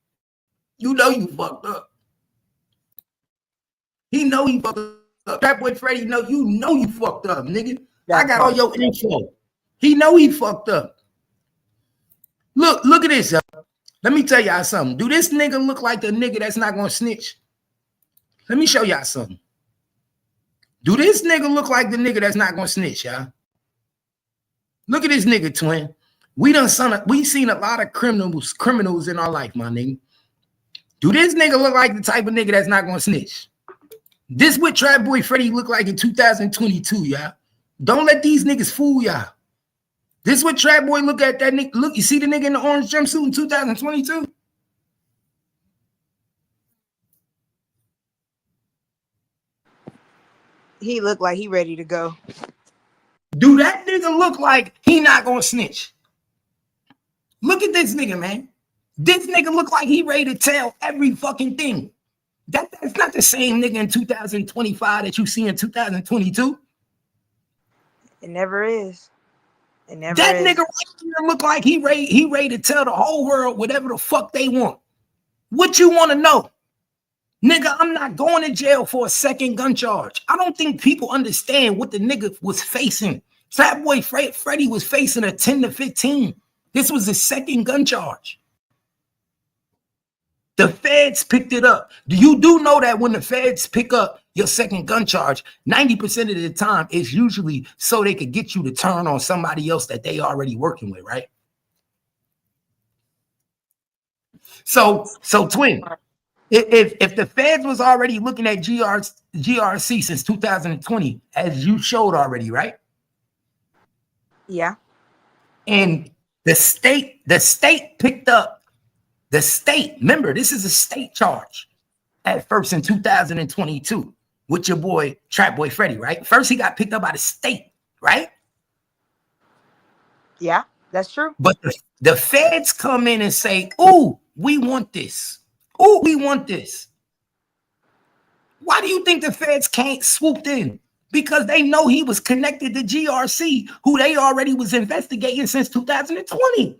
S3: You know you fucked up. He know he fucked up. Trapboy Freddy, you know you fucked up, nigga. I got all your info. He know he fucked up. Look at this, y'all. Let me tell y'all something. Do this nigga look like the nigga that's not gonna snitch? Let me show y'all something. Do this nigga look like the nigga that's not gonna snitch, y'all? Look at this nigga, twin. We seen a lot of criminals in our life, my nigga. Do this nigga look like the type of nigga that's not gonna snitch? This what Trapboy Freddy look like in 2022, y'all. Don't let these niggas fool y'all. This what Trapboy look at that nigga. Look, you see the nigga in the orange jumpsuit in 2022?
S2: He looked like he ready to go.
S3: Do that nigga look like he not gonna snitch? Look at this nigga, man. This nigga look like he ready to tell every fucking thing. That's not the same nigga in 2025 that you see in 2022.
S2: It never is. It never
S3: that
S2: is.
S3: nigga right here look like he ready to tell the whole world whatever the fuck they want. What you want to know? Nigga, I'm not going to jail for a second gun charge. I don't think people understand what the nigga was facing. Trapboy Freddy was facing a 10 to 15. This was his second gun charge. The feds picked it up. Do you know that when the feds pick up your second gun charge, 90% of the time it's usually so they could get you to turn on somebody else that they already working with, right? So twin, if the feds was already looking at GRC since 2020, as you showed already, right?
S2: Yeah.
S3: And the state picked up the state. Remember, this is a state charge at first in 2022 with your boy Trapboy Freddy, right? First, he got picked up by the state, right?
S2: Yeah, that's true.
S3: But the feds come in and say, "Oh, we want this. Oh, we want this." Why do you think the feds can't swoop in? Because they know he was connected to GRC, who they already was investigating since 2020.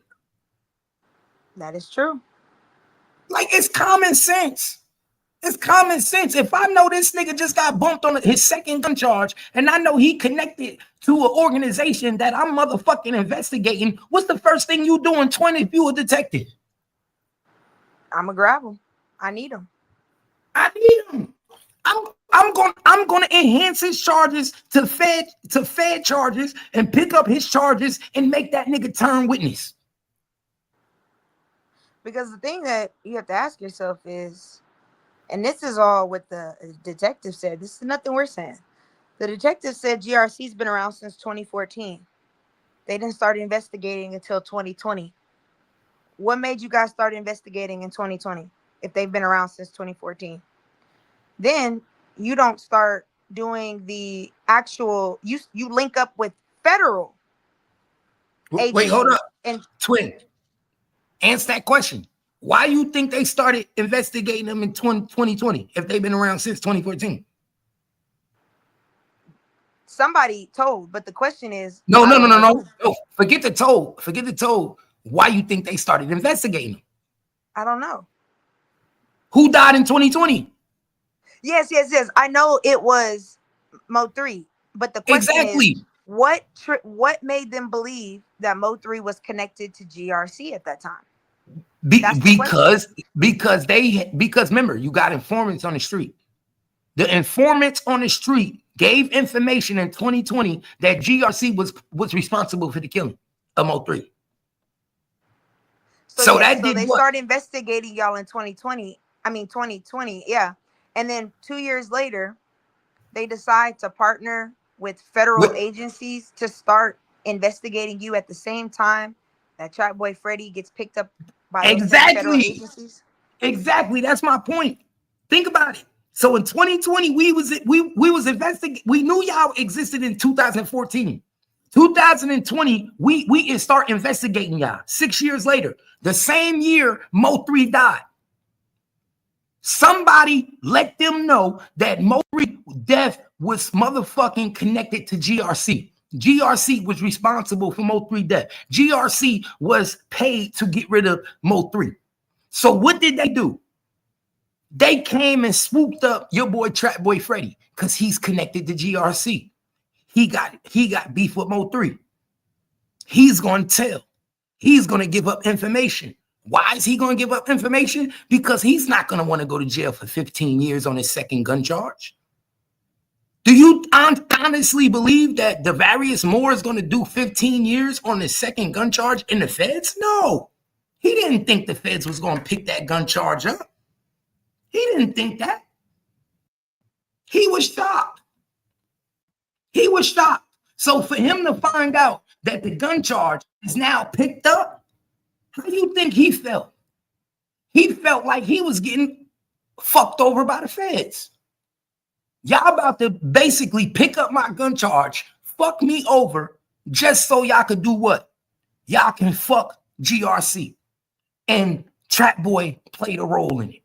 S2: That is true.
S3: Like, it's common sense. It's common sense. If I know this nigga just got bumped on his second gun charge, and I know he connected to an organization that I'm motherfucking investigating, what's the first thing you do in 20 if you a detective?
S2: I'm gonna grab him. I need him.
S3: I need him. I'm gonna enhance his charges to fed charges and pick up his charges and make that nigga turn witness.
S2: Because the thing that you have to ask yourself is, and this is all what the detective said. This is nothing we're saying. The detective said GRC's been around since 2014. They didn't start investigating until 2020. What made you guys start investigating in 2020 if they've been around since 2014? Then you don't start doing the actual, you link up with federal agencies.
S3: Wait, hold up.
S2: And
S3: Twin, answer that question. Why you think they started investigating them in 2020 if they've been around since 2014?
S2: somebody told, but the question is,
S3: No. Forget the told. Forget the told. Why you think they started investigating them?
S2: I don't know.
S3: Who died in 2020?
S2: Yes. I know it was Mo 3, but the question is, what made them believe that Mo 3 was connected to GRC at that time?
S3: Because remember, you got informants on the street. The informants on the street gave information in 2020 that GRC was responsible for the killing of Mo 3. So they
S2: started investigating y'all in 2020. I mean 2020, yeah. And then 2 years later, they decide to partner with federal agencies to start investigating you at the same time that Trapboy Freddy gets picked up by those same federal agencies.
S3: Exactly. That's my point. Think about it. So in 2020, we was investigating. We knew y'all existed in 2014. 2020, we start investigating y'all. 6 years later, the same year Mo 3 died. Somebody let them know that Mo 3 death was motherfucking connected to GRC. GRC was responsible for Mo 3 death. GRC was paid to get rid of Mo 3. So what did they do? They came and swooped up your boy Trapboy Freddy because he's connected to GRC. He got beef with Mo 3. He's going to tell. He's going to give up information. Why is he going to give up information? Because he's not going to want to go to jail for 15 years on his second gun charge. Do you honestly believe that Devarius Moore is going to do 15 years on his second gun charge in the feds? No. He didn't think the feds was going to pick that gun charge up. He didn't think that. He was shocked. He was shocked. So for him to find out that the gun charge is now picked up, how do you think he felt? He felt like he was getting fucked over by the feds. Y'all about to basically pick up my gun charge, fuck me over, just so y'all could do what? Y'all can fuck GRC. And Trapboy played a role in it.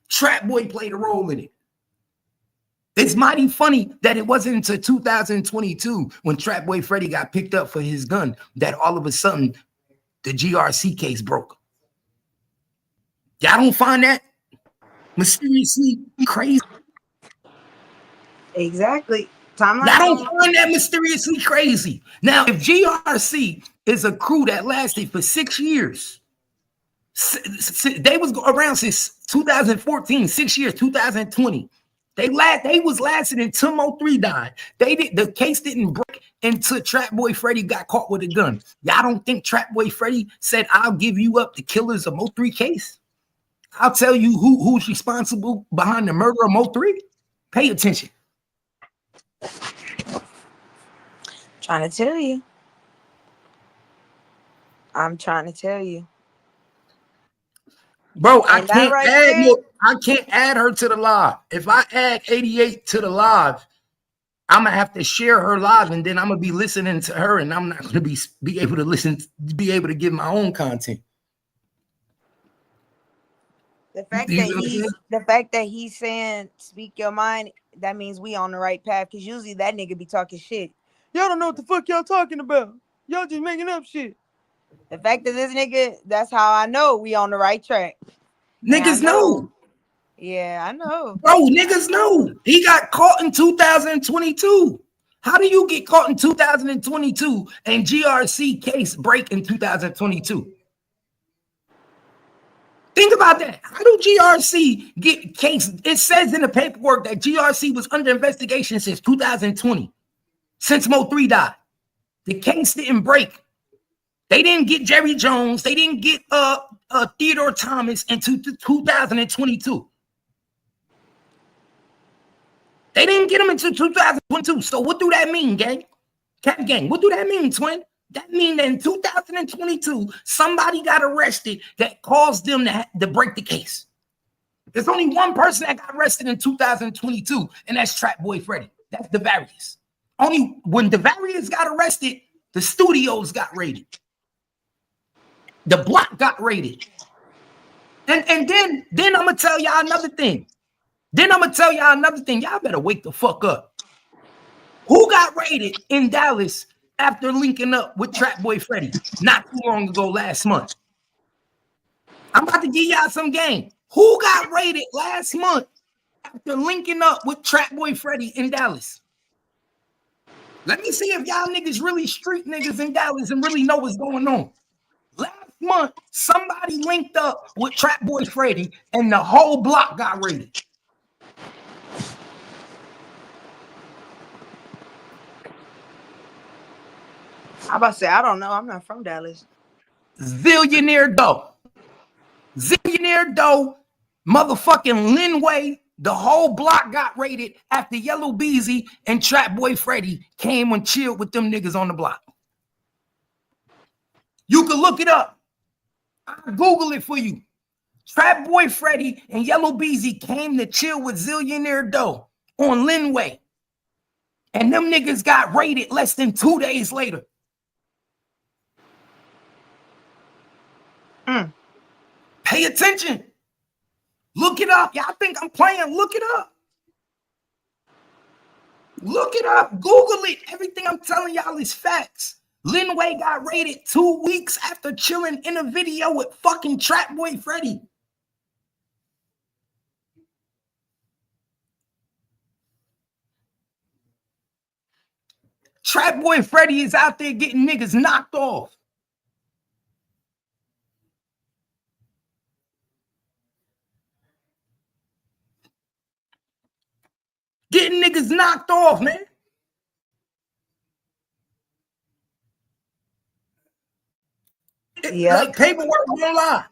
S3: Trapboy played a role in it. It's mighty funny that it wasn't until 2022 when Trapboy Freddy got picked up for his gun that all of a sudden the GRC case broke. Y'all don't find that mysteriously crazy?
S2: Exactly. Timeline.
S3: Y'all don't find that mysteriously crazy? Now, if GRC is a crew that lasted for 6 years, they was around since 2014, 6 years, 2020. They was lasting until Mo 3 died. The case didn't break until Trapboy Freddy got caught with a gun. Y'all don't think Trapboy Freddy said, "I'll give you up the killers of Mo 3 case"? I'll tell you who's responsible behind the murder of Mo 3. Pay attention.
S2: Trying to tell you. I'm trying to tell you.
S3: Bro, I can't, I, can't I can't add her to the live. If I add 88 to the live, I'm gonna have to share her live, and then I'm gonna be listening to her, and I'm not gonna be able to give my own content.
S2: The fact that he's saying speak your mind, that means we on the right path. Because usually that nigga be talking shit. Y'all don't know what the fuck y'all talking about. Y'all just making up shit. The fact that this nigga, that's how I know we on the right track.
S3: Niggas know.
S2: Yeah, I know.
S3: Bro, niggas know. He got caught in 2022. How do you get caught in 2022 and GRC case break in 2022? Think about that. How do GRC get case? It says in the paperwork that GRC was under investigation since 2020, since Mo3 died. The case didn't break. They didn't get Jerry Jones. They didn't get Theodore Thomas into 2022. They didn't get him into 2022. So what do that mean, gang? Cap gang, what do that mean, twin? That means that in 2022, somebody got arrested that caused them to break the case. There's only one person that got arrested in 2022, and that's Trapboy Freddy. That's Devarius. Only when Devarius got arrested, the studios got raided. The block got raided. And then I'm going to tell y'all another thing. Y'all better wake the fuck up. Who got raided in Dallas after linking up with Trapboy Freddy not too long ago last month? I'm about to give y'all some game. Who got raided last month after linking up with Trapboy Freddy in Dallas? Let me see if y'all niggas really street niggas in Dallas and really know what's going on. Last month, somebody linked up with Trapboy Freddy and the whole block got raided.
S2: I'm about to say, I don't know. I'm not from Dallas.
S3: Zillionaire dough, motherfucking Linway. The whole block got raided after Yellow Beezy and Trapboy Freddy came and chilled with them niggas on the block. You can look it up. I'll Google it for you. Trapboy Freddy and Yellow Beezy came to chill with Zillionaire Doe on Linway. And them niggas got raided less than 2 days later. Pay attention. Look it up. Y'all think I'm playing? Look it up. Look it up. Google it. Everything I'm telling y'all is facts. Linway got raided 2 weeks after chilling in a video with fucking Trapboy Freddy. Trapboy Freddy is out there getting niggas knocked off. Getting niggas knocked off, man. Yeah, like paperwork don't lie.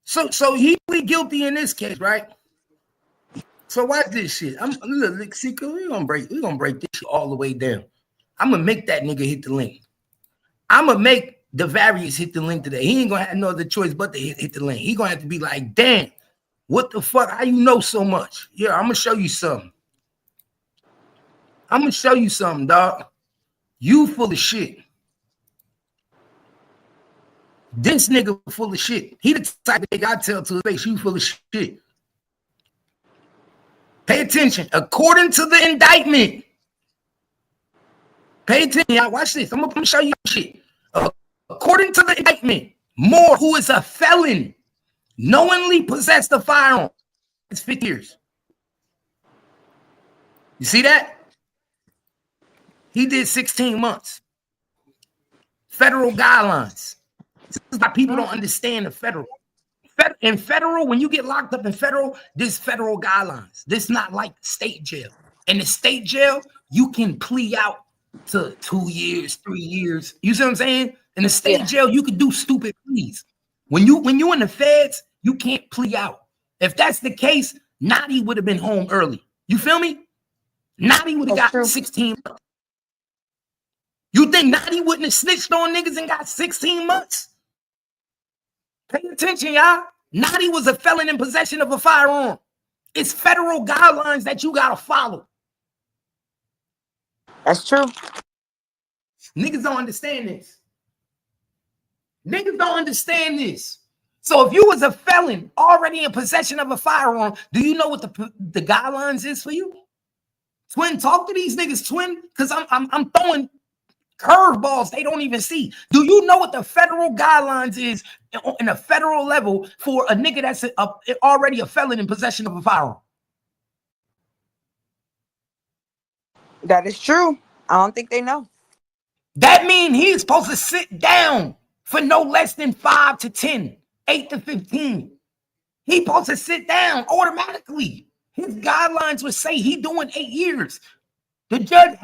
S3: So he plead guilty in this case, right? So watch this shit. Look, see, we're gonna break this shit all the way down. I'm gonna make that nigga hit the link. I'm gonna make Devarius hit the link today. He ain't gonna have no other choice but to hit the link. He gonna have to be like, damn, what the fuck? How you know so much? Yeah, I'm gonna show you something. I'm gonna show you something, dog. You full of shit. This nigga full of shit. He the type of nigga I tell to his face, you full of shit. Pay attention. According to the indictment. Pay attention, y'all. Watch this. I'm gonna show you shit. According to the indictment, Moore, who is a felon, knowingly possessed a firearm. It's 50 years. You see that? He did 16 months. Federal guidelines. This is why people don't understand the federal. In federal, when you get locked up in federal, this federal guidelines. This not like state jail. In the state jail, you can plea out to 2 years, 3 years. You see what I'm saying? In the state jail, you could do stupid pleas. When you in the feds, you can't plea out. If that's the case, Naughty would have been home early. You feel me? Naughty would have got 16 months. You think Naughty wouldn't have snitched on niggas and got 16 months? Pay attention, y'all. Naughty was a felon in possession of a firearm. It's federal guidelines that you gotta follow.
S2: That's true.
S3: Niggas don't understand this. Niggas don't understand this. So if you was a felon already in possession of a firearm, do you know what the guidelines is for you? Twin, talk to these niggas, Twin, because I'm throwing curveballs they don't even see. Do you know what the federal guidelines is in a federal level for a nigga that's already a felon in possession of a firearm?
S2: That is true. I don't think they know.
S3: That means he's supposed to sit down for no less than 5 to 10, 8 to 15. He's supposed to sit down automatically. His guidelines would say he doing 8 years. The judge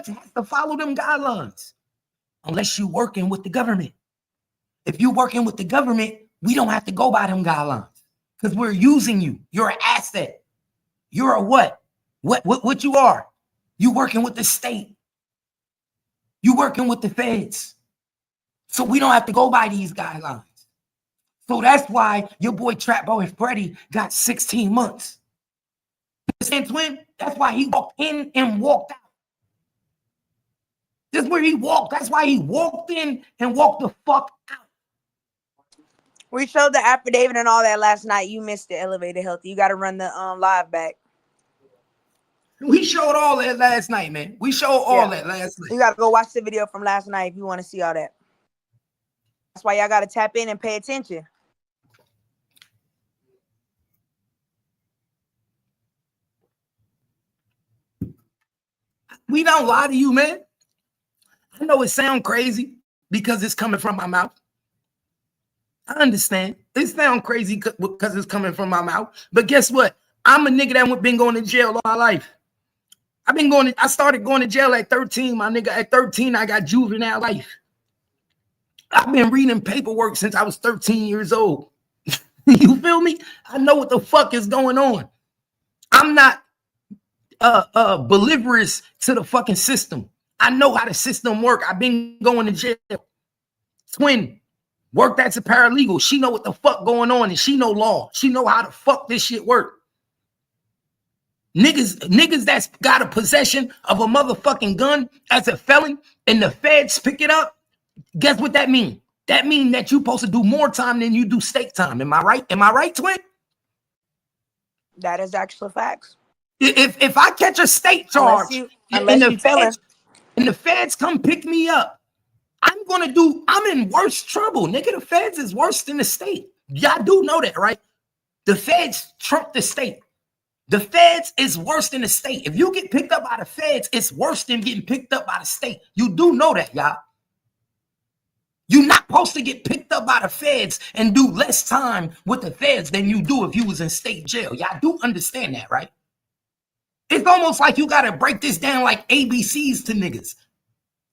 S3: has to follow them guidelines unless you're working with the government. If you're working with the government, we don't have to go by them guidelines because we're using you. You're an asset. You're a what? What you are? You working with the state. You working with the feds. So we don't have to go by these guidelines. So that's why your boy Trapboy Freddy got 16 months. Understand, Twin? That's why he walked in and walked out. This is where he walked. That's why he walked in and walked the fuck out.
S2: We showed the affidavit and all that last night. You missed the elevated healthy. You got to run the live back.
S3: We showed all that last night, man. We showed all that last night.
S2: You got to go watch the video from last night if you want to see all that. That's why y'all got to tap in and pay attention.
S3: We don't lie to you, man. I know it sounds crazy because it's coming from my mouth. I understand. It sounds crazy because it's coming from my mouth. But guess what? I'm a nigga that been going to jail all my life. I started going to jail at 13, my nigga. At 13, I got juvenile life. I've been reading paperwork since I was 13 years old. You feel me? I know what the fuck is going on. I'm not belligerent to the fucking system. I know how the system work. I've been going to jail. Twin worked as a paralegal. She know what the fuck going on and she know law. She know how the fuck this shit work. Niggas that's got a possession of a motherfucking gun as a felon and the feds pick it up. Guess what that mean? That mean that you're supposed to do more time than you do state time. Am I right? Am I right, Twin?
S2: That is actual facts.
S3: If I catch a state charge and the feds come pick me up, I'm in worse trouble. Nigga, the feds is worse than the state. Y'all do know that, right? The feds trump the state. The feds is worse than the state. If you get picked up by the feds, it's worse than getting picked up by the state. You do know that, y'all. You're not supposed to get picked up by the feds and do less time with the feds than you do if you was in state jail. Y'all do understand that, right? It's almost like you got to break this down like ABCs to niggas.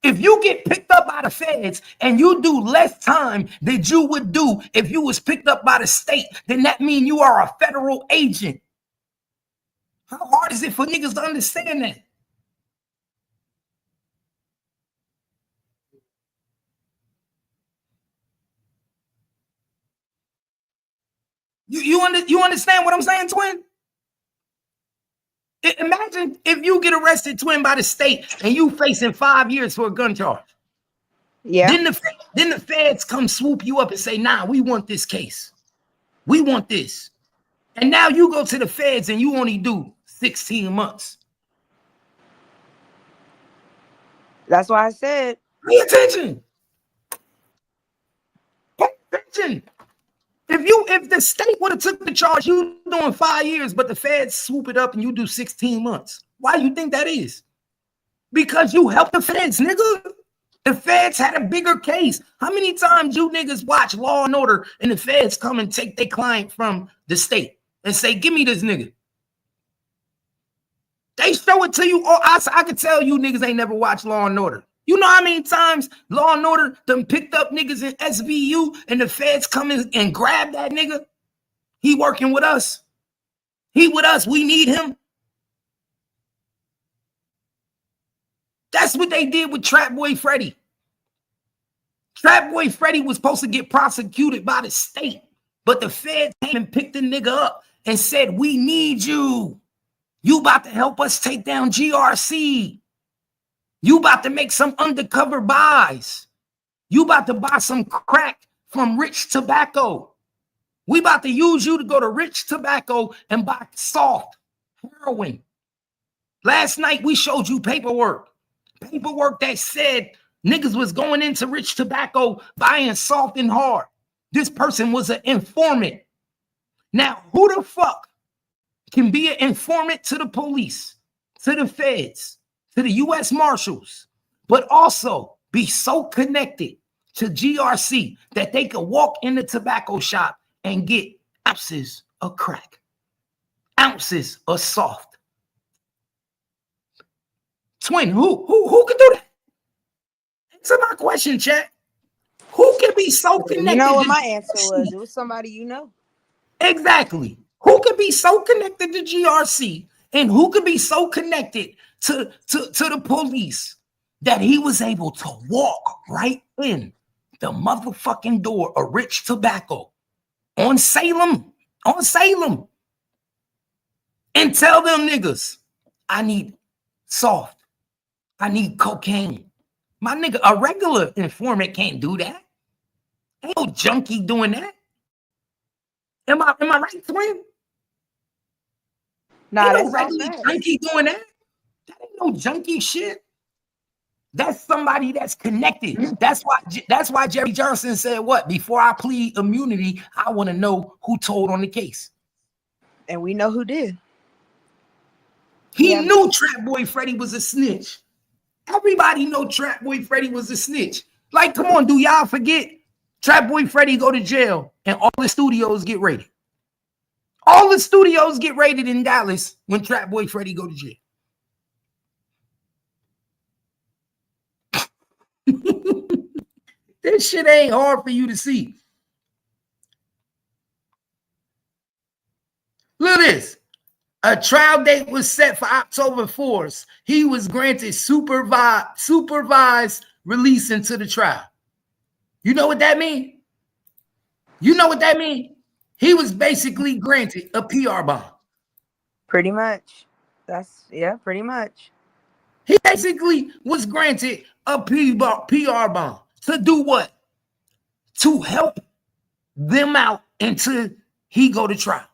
S3: If you get picked up by the feds and you do less time than you would do if you was picked up by the state, then that means you are a federal agent. How hard is it for niggas to understand that? You understand what I'm saying, Twin? Imagine if you get arrested, Twin, by the state and you facing 5 years for a gun charge.
S2: Yeah.
S3: Then the feds come swoop you up and say, nah, we want this case. We want this. And now you go to the feds and you only do 16 months.
S2: That's why I said.
S3: Pay attention. Pay attention. If the state would have took the charge, you doing 5 years, but the feds swoop it up and you do 16 months. Why do you think that is? Because you helped the feds, nigga. The feds had a bigger case. How many times you niggas watch Law and Order and the feds come and take their client from the state and say, give me this nigga? They show it to you. I could tell you niggas ain't never watched Law and Order. You know how many times Law and Order done picked up niggas in SVU and the feds come in and grab that nigga? He working with us. He with us. We need him. That's what they did with Trapboy Freddy. Trapboy Freddy was supposed to get prosecuted by the state, but the feds came and picked the nigga up and said, we need you. You about to help us take down GRC. You about to make some undercover buys. You about to buy some crack from Rich Tobacco. We about to use you to go to Rich Tobacco and buy soft heroin. Last night we showed you paperwork that said niggas was going into Rich Tobacco buying soft and hard. This person was an informant. Now, who the fuck can be an informant to the police, to the feds, to the U.S. Marshals, but also be so connected to GRC that they could walk in the tobacco shop and get ounces of crack, ounces of soft? Twin, who can do that? Answer my question, chat. Who can be so connected?
S2: You know what my answer was? It was somebody you know.
S3: Exactly. Who can be so connected to GRC and who could be so connected to the police that he was able to walk right in the motherfucking door of Rich Tobacco on Salem, and tell them niggas, I need soft, I need cocaine. My nigga, a regular informant can't do that. Ain't no junkie doing that. Am I right, Twin?
S2: Nah,
S3: ain't no regular junkie doing that. That ain't no junkie shit. That's somebody that's connected. That's why Jerry Johnson said what? Before I plead immunity, I want to know who told on the case.
S2: And we know who did.
S3: He knew Trapboy Freddy was a snitch. Everybody know Trapboy Freddy was a snitch. Like, come on, do y'all forget Trapboy Freddy go to jail and all the studios get raided? All the studios get raided in Dallas when Trapboy Freddy go to jail. This shit ain't hard for you to see. Look at this. A trial date was set for October 4th. He was granted supervised release into the trial. You know what that means? You know what that means? He was basically granted a PR bond.
S2: Pretty much. Pretty much.
S3: He basically was granted a PR bond. To do what? To help them out until he go to trial.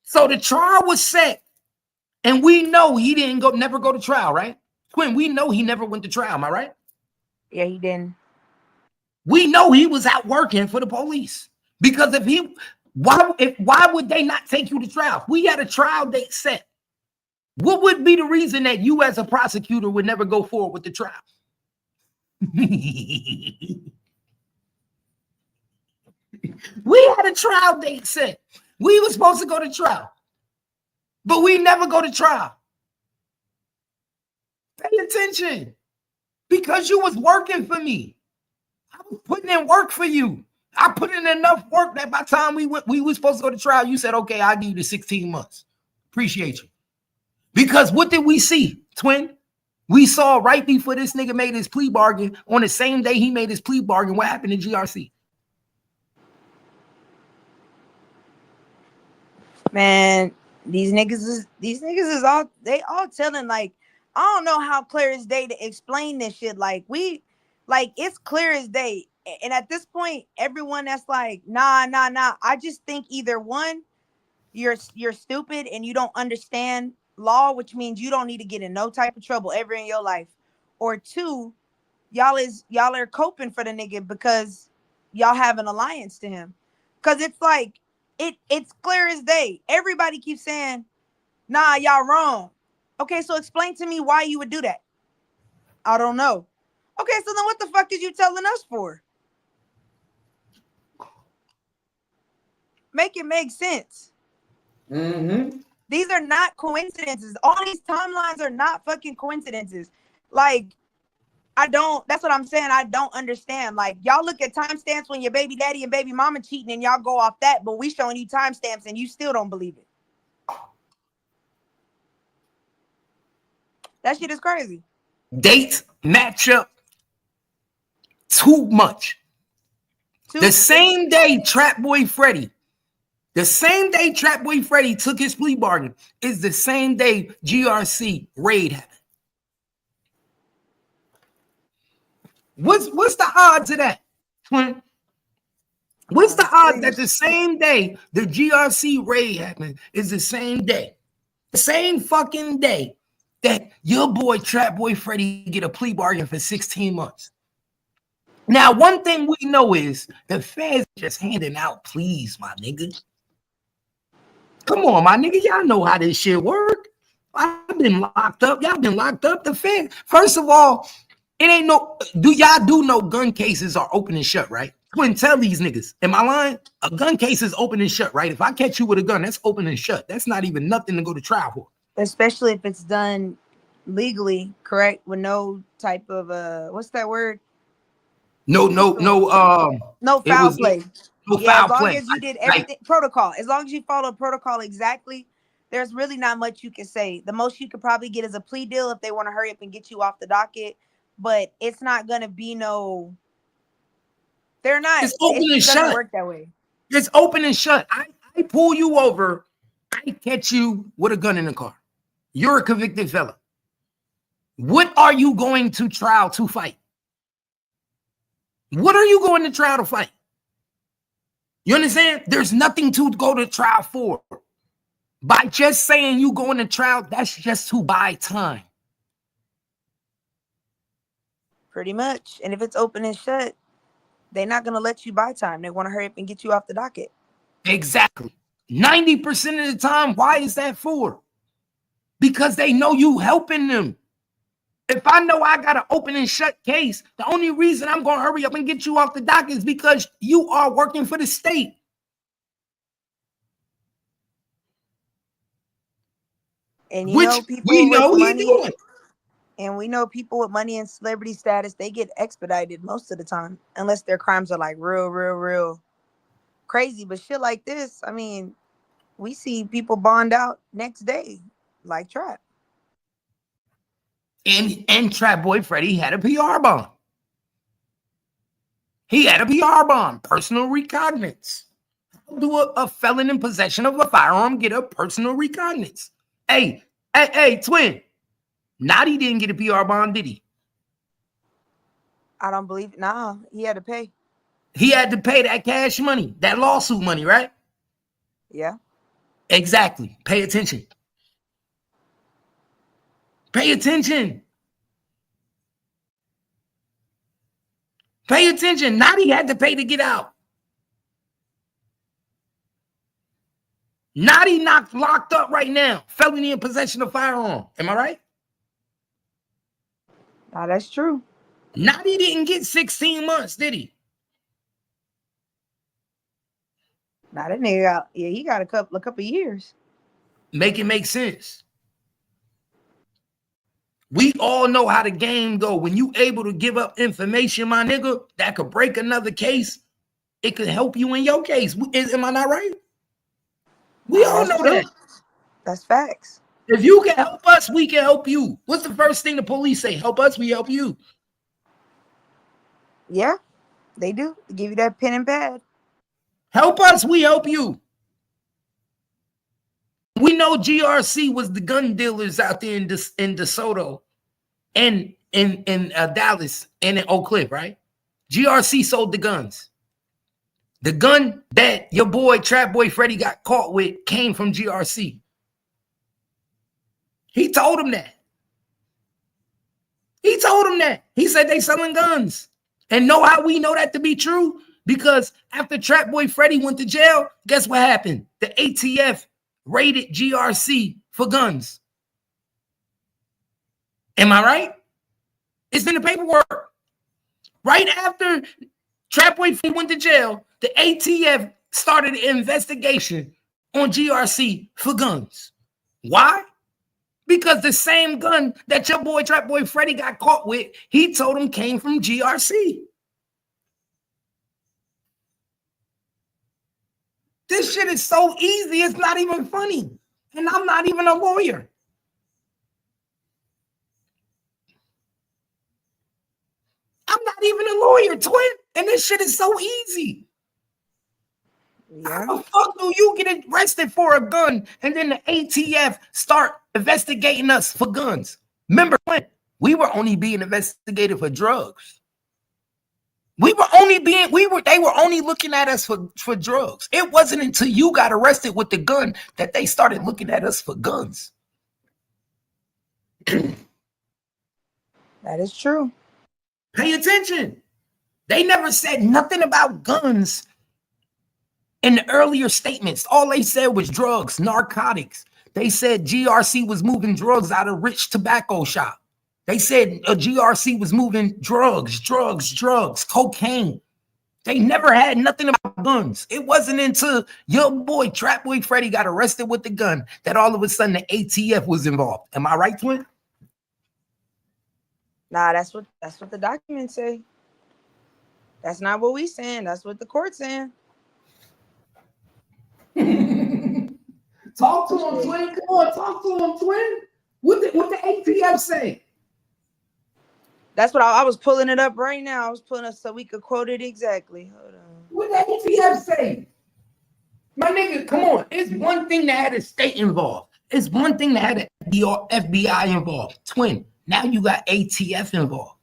S3: So the trial was set, and we know he never go to trial, right? Quinn, we know he never went to trial, am I right?
S2: Yeah, he didn't.
S3: We know he was out working for the police. Because why would they not take you to trial? If we had a trial date set, what would be the reason that you as a prosecutor would never go forward with the trial? We had a trial date set. We were supposed to go to trial, but we never go to trial. Pay attention, because you was working for me. I was putting in work for you. I put in enough work that by the time we were supposed to go to trial, you said, okay, I'll give you the 16 months. Appreciate you. Because what did we see, Twin? We saw right before this nigga made his plea bargain, on the same day he made his plea bargain, what happened in GRC?
S2: Man, these niggas is all telling, like, I don't know how clear as day to explain this shit. Like, it's clear as day. And at this point, everyone that's like, nah. I just think either one, you're stupid and you don't understand law, which means you don't need to get in no type of trouble ever in your life. Or two, y'all are coping for the nigga because y'all have an alliance to him. Cause it's like, it's clear as day. Everybody keeps saying, nah, y'all wrong. Okay, so explain to me why you would do that. I don't know. Okay, so then what the fuck is you telling us for? Make it make sense.
S3: Mm-hmm.
S2: These are not coincidences. All these timelines are not fucking coincidences. Like, that's what I'm saying. I don't understand. Like, y'all look at timestamps when your baby daddy and baby mama cheating and y'all go off that, but we showing you timestamps and you still don't believe it. That shit is crazy.
S3: Date matchup too much. The same day Trapboy Freddy took his plea bargain is the same day GRC raid happened. What's the odds of that? What's the odds that the same day the GRC raid happened is the same day, the same fucking day that your boy Trapboy Freddy get a plea bargain for 16 months? Now, one thing we know is the feds just handing out pleas, my nigga. Come on, my nigga. Y'all know how this shit work. I've been locked up. Y'all been locked up. The feds. First of all, it ain't no. Do y'all do know gun cases are open and shut, right? Couldn't tell these niggas. Am I lying? A gun case is open and shut, right? If I catch you with a gun, that's open and shut. That's not even nothing to go to trial for.
S2: Especially if it's done legally, correct? With no type of what's that word?
S3: No foul
S2: play.
S3: No
S2: yeah,
S3: foul
S2: as long
S3: play.
S2: as you did everything protocol, as long as you follow protocol exactly, there's really not much you can say. The most you could probably get is a plea deal if they want to hurry up and get you off the docket, but it's not gonna be no. They're not.
S3: It's open and shut.
S2: Work that way.
S3: It's open and shut. I pull you over. I catch you with a gun in the car. You're a convicted felon. What are you going to trial to fight? What are you going to trial to fight? You understand? There's nothing to go to trial for. By just saying you going to trial, that's just to buy time.
S2: Pretty much. And if it's open and shut, they're not going to let you buy time. They want to hurry up and get you off the docket.
S3: Exactly. 90% of the time, why is that for? Because they know you helping them. If I know I got an open and shut case, the only reason I'm going to hurry up and get you off the docket is because you are working for the state.
S2: And you know, people
S3: we know
S2: with
S3: he
S2: money,
S3: doing.
S2: and we know people with money and celebrity status, they get expedited most of the time, unless their crimes are like real crazy. But shit like this, I mean, we see people bond out next day, like Trap.
S3: And Trapboy Freddy had a PR bond. He had a PR bond, personal recognizance. Do a felon in possession of a firearm get a personal recognizance? Hey, twin. Naughty didn't get a PR bond, did he?
S2: I don't believe. Nah, he had to pay.
S3: He had to pay that cash money, that lawsuit money, right?
S2: Yeah.
S3: Exactly. Pay attention. Pay attention. Pay attention. Naughty had to pay to get out. Naughty not locked up right now. Felony in possession of firearm. Am I right?
S2: Nah, that's true.
S3: Naughty didn't get 16 months, did he?
S2: Nah, that nigga got, he got a couple years.
S3: Make it make sense. We all know how the game go. When you able to give up information, my nigga, that could break another case. It could help you in your case. Am I not right? We all know that.
S2: That's facts.
S3: If you can help us, we can help you. What's the first thing the police say? Help us, we help you.
S2: Yeah, they do. They give you that pen and pad.
S3: Help us, we help you. We know GRC was the gun dealers out there in DeSoto and in Dallas and in Oak Cliff, right? GRC sold the guns. The gun that your boy Trapboy Freddy got caught with came from GRC. He told him that. He told him that. He said they selling guns. And know how we know that to be true? Because after Trapboy Freddy went to jail, guess what happened? The ATF raided GRC for guns. Am I right? It's in the paperwork. Right after Trapboy Freddy went to jail, the ATF started an investigation on GRC for guns. Why? Because the same gun that your boy Trapboy Freddy got caught with, he told him came from GRC. This shit is so easy, it's not even funny. And I'm not even a lawyer. I'm not even a lawyer, twin. And this shit is so easy. Yeah. How the fuck do you get arrested for a gun and then the ATF start investigating us for guns? Remember when we were only being investigated for drugs? They were only looking at us for drugs. It wasn't until you got arrested with the gun that they started looking at us for guns.
S2: That is true.
S3: Pay attention. They never said nothing about guns in the earlier statements. All they said was drugs, narcotics. They said GRC was moving drugs out of Rich Tobacco Shop. They said a GRC was moving drugs, cocaine. They never had nothing about guns. It wasn't until your boy Trapboy Freddy got arrested with the gun that all of a sudden the ATF was involved. Am I right, twin?
S2: Nah, that's what the documents say. That's not what we saying. That's what the court's saying.
S3: Talk to him, twin. Come on, talk to him, twin. What the ATF say?
S2: That's what I was pulling it up right now. I was pulling up so we could quote it exactly. Hold on.
S3: What the ATF say? My nigga, come on. It's one thing that had a state involved. It's one thing that had an FBI involved. Twin, now you got ATF involved.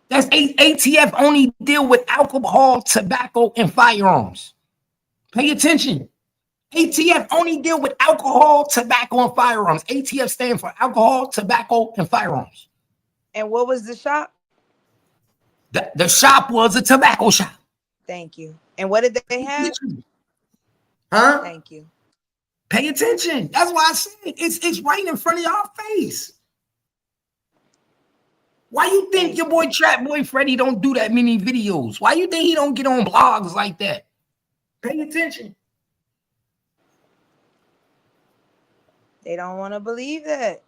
S3: That's ATF only deal with alcohol, tobacco, and firearms. Pay attention. ATF only deal with alcohol, tobacco, and firearms. ATF stand for alcohol, tobacco, and firearms.
S2: And what was the shop?
S3: The shop was a tobacco shop.
S2: Thank you. And what did they have?
S3: Huh?
S2: Thank you.
S3: Pay attention. That's why I said it's right in front of y'all face. Why you think your boy Trapboy Freddy don't do that many videos? Why you think he don't get on blogs like that? Pay attention.
S2: They don't want to believe that.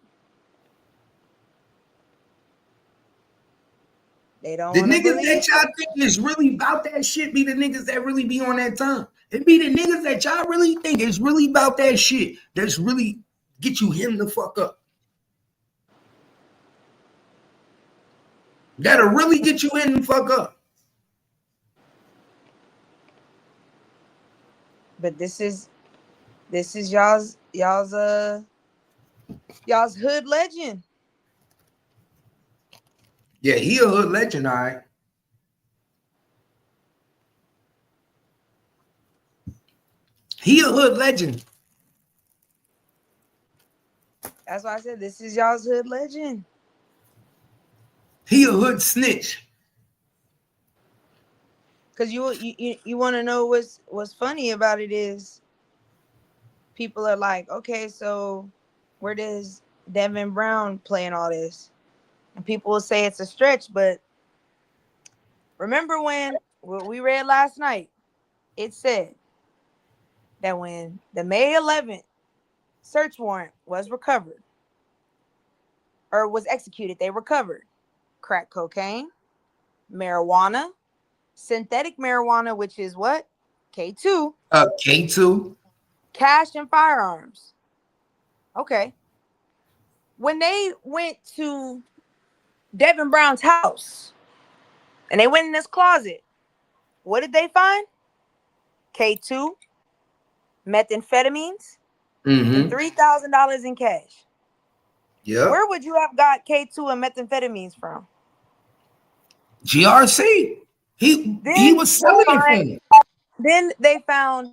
S2: They don't.
S3: The niggas that y'all think is really about that shit be the niggas that really be on that time. It be the niggas that y'all really think is really about that shit that's really get you him the fuck up. That'll really get you in the fuck up.
S2: But this is y'all's hood legend.
S3: Yeah, he a hood legend, all right. He a hood legend.
S2: That's why I said this is y'all's hood legend.
S3: He a hood snitch.
S2: Cause you want to know what's funny about it is people are like, okay, so where does Devin Brown play in all this? And people will say it's a stretch, but remember when what we read last night? It said that when the May 11th search warrant was recovered or was executed, they recovered crack cocaine, marijuana, synthetic marijuana, which is what? K2.
S3: K2.
S2: Cash and firearms. Okay. When they went to Devin Brown's house and they went in his closet, what did they find? K2, methamphetamines, and $3,000 in cash.
S3: Yeah.
S2: Where would you have got K2 and methamphetamines from?
S3: GRC. He was selling it for me.
S2: Then they found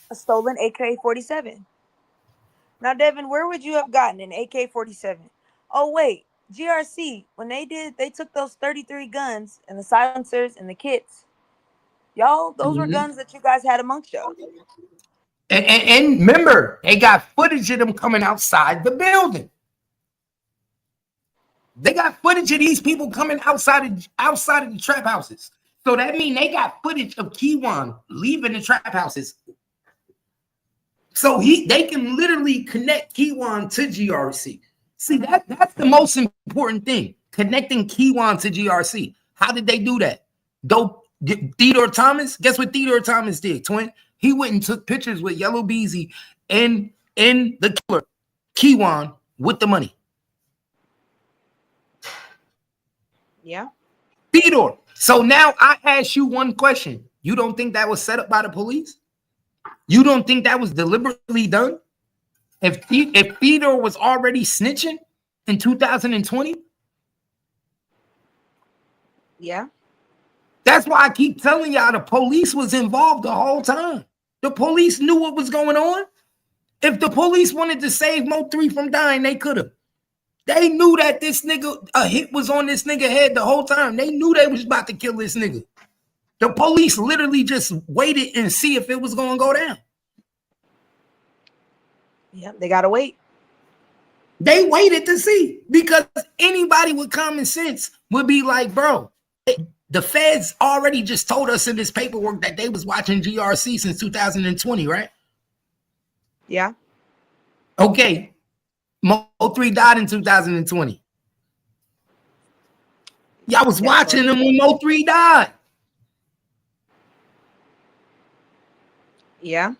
S2: a stolen AK-47. Now, Devin, where would you have gotten an AK-47? Oh, wait. GRC, when they took those 33 guns and the silencers and the kits. Y'all, those were guns that you guys had amongst y'all.
S3: And remember, they got footage of them coming outside the building. They got footage of these people coming outside of the trap houses. So that means they got footage of Kewon leaving the trap houses. So they can literally connect Kewon to GRC. See, that's the most important thing, connecting Kewon to GRC. How did they do that? Theodore Thomas, guess what Theodore Thomas did, twin? He went and took pictures with Yellow Beezy and the killer, Kewon, with the money.
S2: Yeah.
S3: Theodore. So now I ask you one question. You don't think that was set up by the police? You don't think that was deliberately done? If Theodore was already snitching in 2020,
S2: Yeah.
S3: That's why I keep telling y'all the police was involved the whole time. The police knew what was going on. If the police wanted to save Mo3 from dying, they could have. They knew that this nigga, a hit was on this nigga head the whole time. They knew they was about to kill this nigga. The police literally just waited and see if it was going to go down.
S2: Yep, they gotta wait.
S3: They waited to see, because anybody with common sense would be like, bro, the feds already just told us in this paperwork that they was watching GRC since 2020, right?
S2: Yeah.
S3: Okay. Mo3 died in 2020. Y'all was watching him when Mo3 died.
S2: Yeah.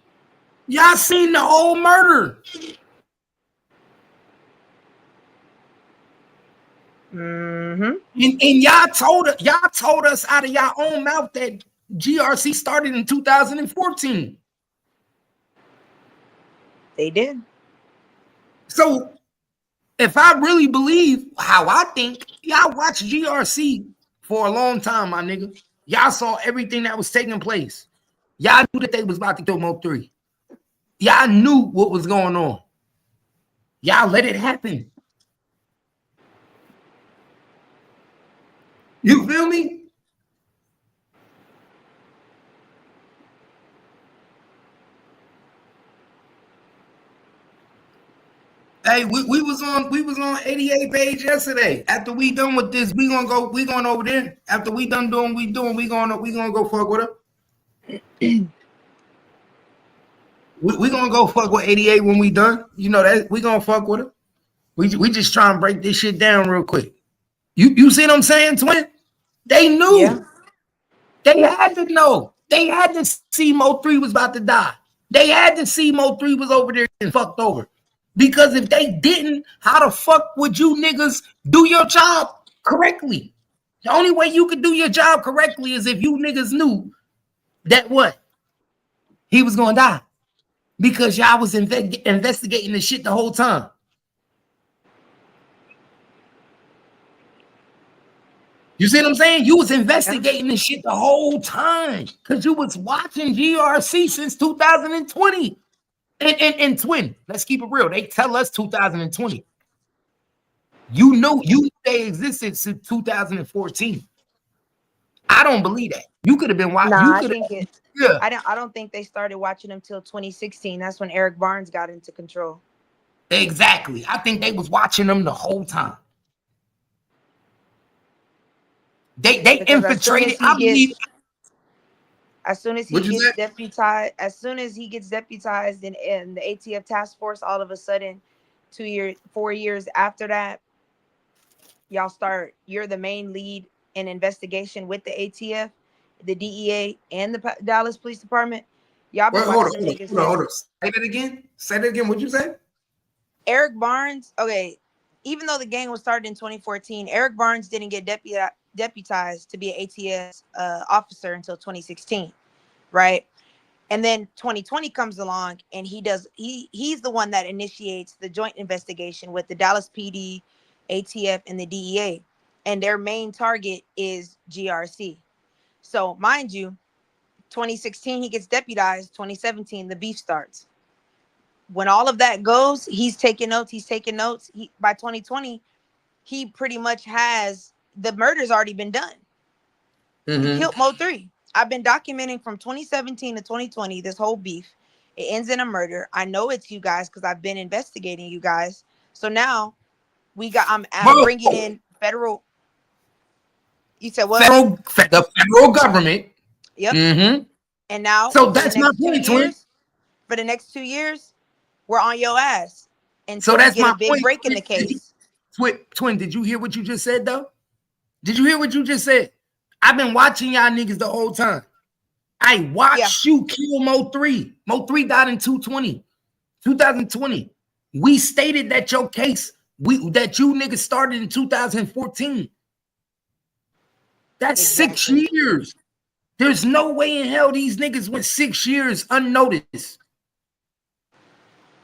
S3: Y'all seen the whole murder.
S2: Mm-hmm.
S3: And y'all told us out of your own mouth that GRC started in 2014.
S2: They did.
S3: So if I really believe how I think, y'all watched GRC for a long time, my nigga. Y'all saw everything that was taking place. Y'all knew that they was about to kill Mo3. Y'all knew what was going on. Y'all let it happen. You feel me? Hey, we was on 88 page yesterday. After we done with this, we going over there. After we done doing we gonna go fuck with her. we gonna go fuck with 88 when we done. You know that we gonna fuck with her. We just try and break this shit down real quick. You see what I'm saying, twin? They knew.
S2: Yeah.
S3: They had to know. They had to see Mo3 was about to die. They had to see Mo3 was over there and fucked over. Because if they didn't, how the fuck would you niggas do your job correctly? The only way you could do your job correctly is if you niggas knew that what? He was going to die. Because y'all was investigating this shit the whole time. You see what I'm saying? You was investigating this shit the whole time because you was watching GRC since 2020. And twin, let's keep it real. They tell us 2020. You knew they existed since 2014. I don't believe that. You could have been watching.
S2: Nah,
S3: Yeah.
S2: I don't think they started watching them till 2016. That's when Eric Barnes got into control.
S3: Exactly. I think they was watching them the whole time. They infiltrated.
S2: As soon as he gets deputized in the ATF task force, all of a sudden, 4 years after that, you're the main lead in investigation with the ATF, the DEA, and the Dallas Police Department. Y'all been watching the niggas.
S3: Hold on. Say that again. Say that again. What'd you say?
S2: Eric Barnes. Okay, even though the gang was started in 2014, Eric Barnes didn't get deputized to be an ATF officer until 2016, right? And then 2020 comes along, and he's the one that initiates the joint investigation with the Dallas PD, ATF, and the DEA, and their main target is GRC. So mind you, 2016 he gets deputized, 2017 the beef starts. When all of that goes, he's taking notes. By 2020, he pretty much has the murder's already been done.
S3: Mm-hmm.
S2: He killed Mo3. I've been documenting from 2017 to 2020 this whole beef. It ends in a murder. I know it's you guys because I've been investigating you guys. So now I'm bringing in federal. You said what?
S3: The federal government.
S2: Yep.
S3: Mm-hmm.
S2: And now,
S3: so that's my point, twin.
S2: For the next 2 years, we're on your ass until
S3: so that's
S2: we get
S3: my
S2: a big
S3: point.
S2: break in the case.
S3: Twin, did you hear what you just said, though? Did you hear what you just said? I've been watching y'all niggas the whole time. I watched you kill Mo3. Mo3 died in 2020. We stated that your case, that you niggas started in 2014. That's exactly. 6 years. There's no way in hell these niggas went 6 years unnoticed.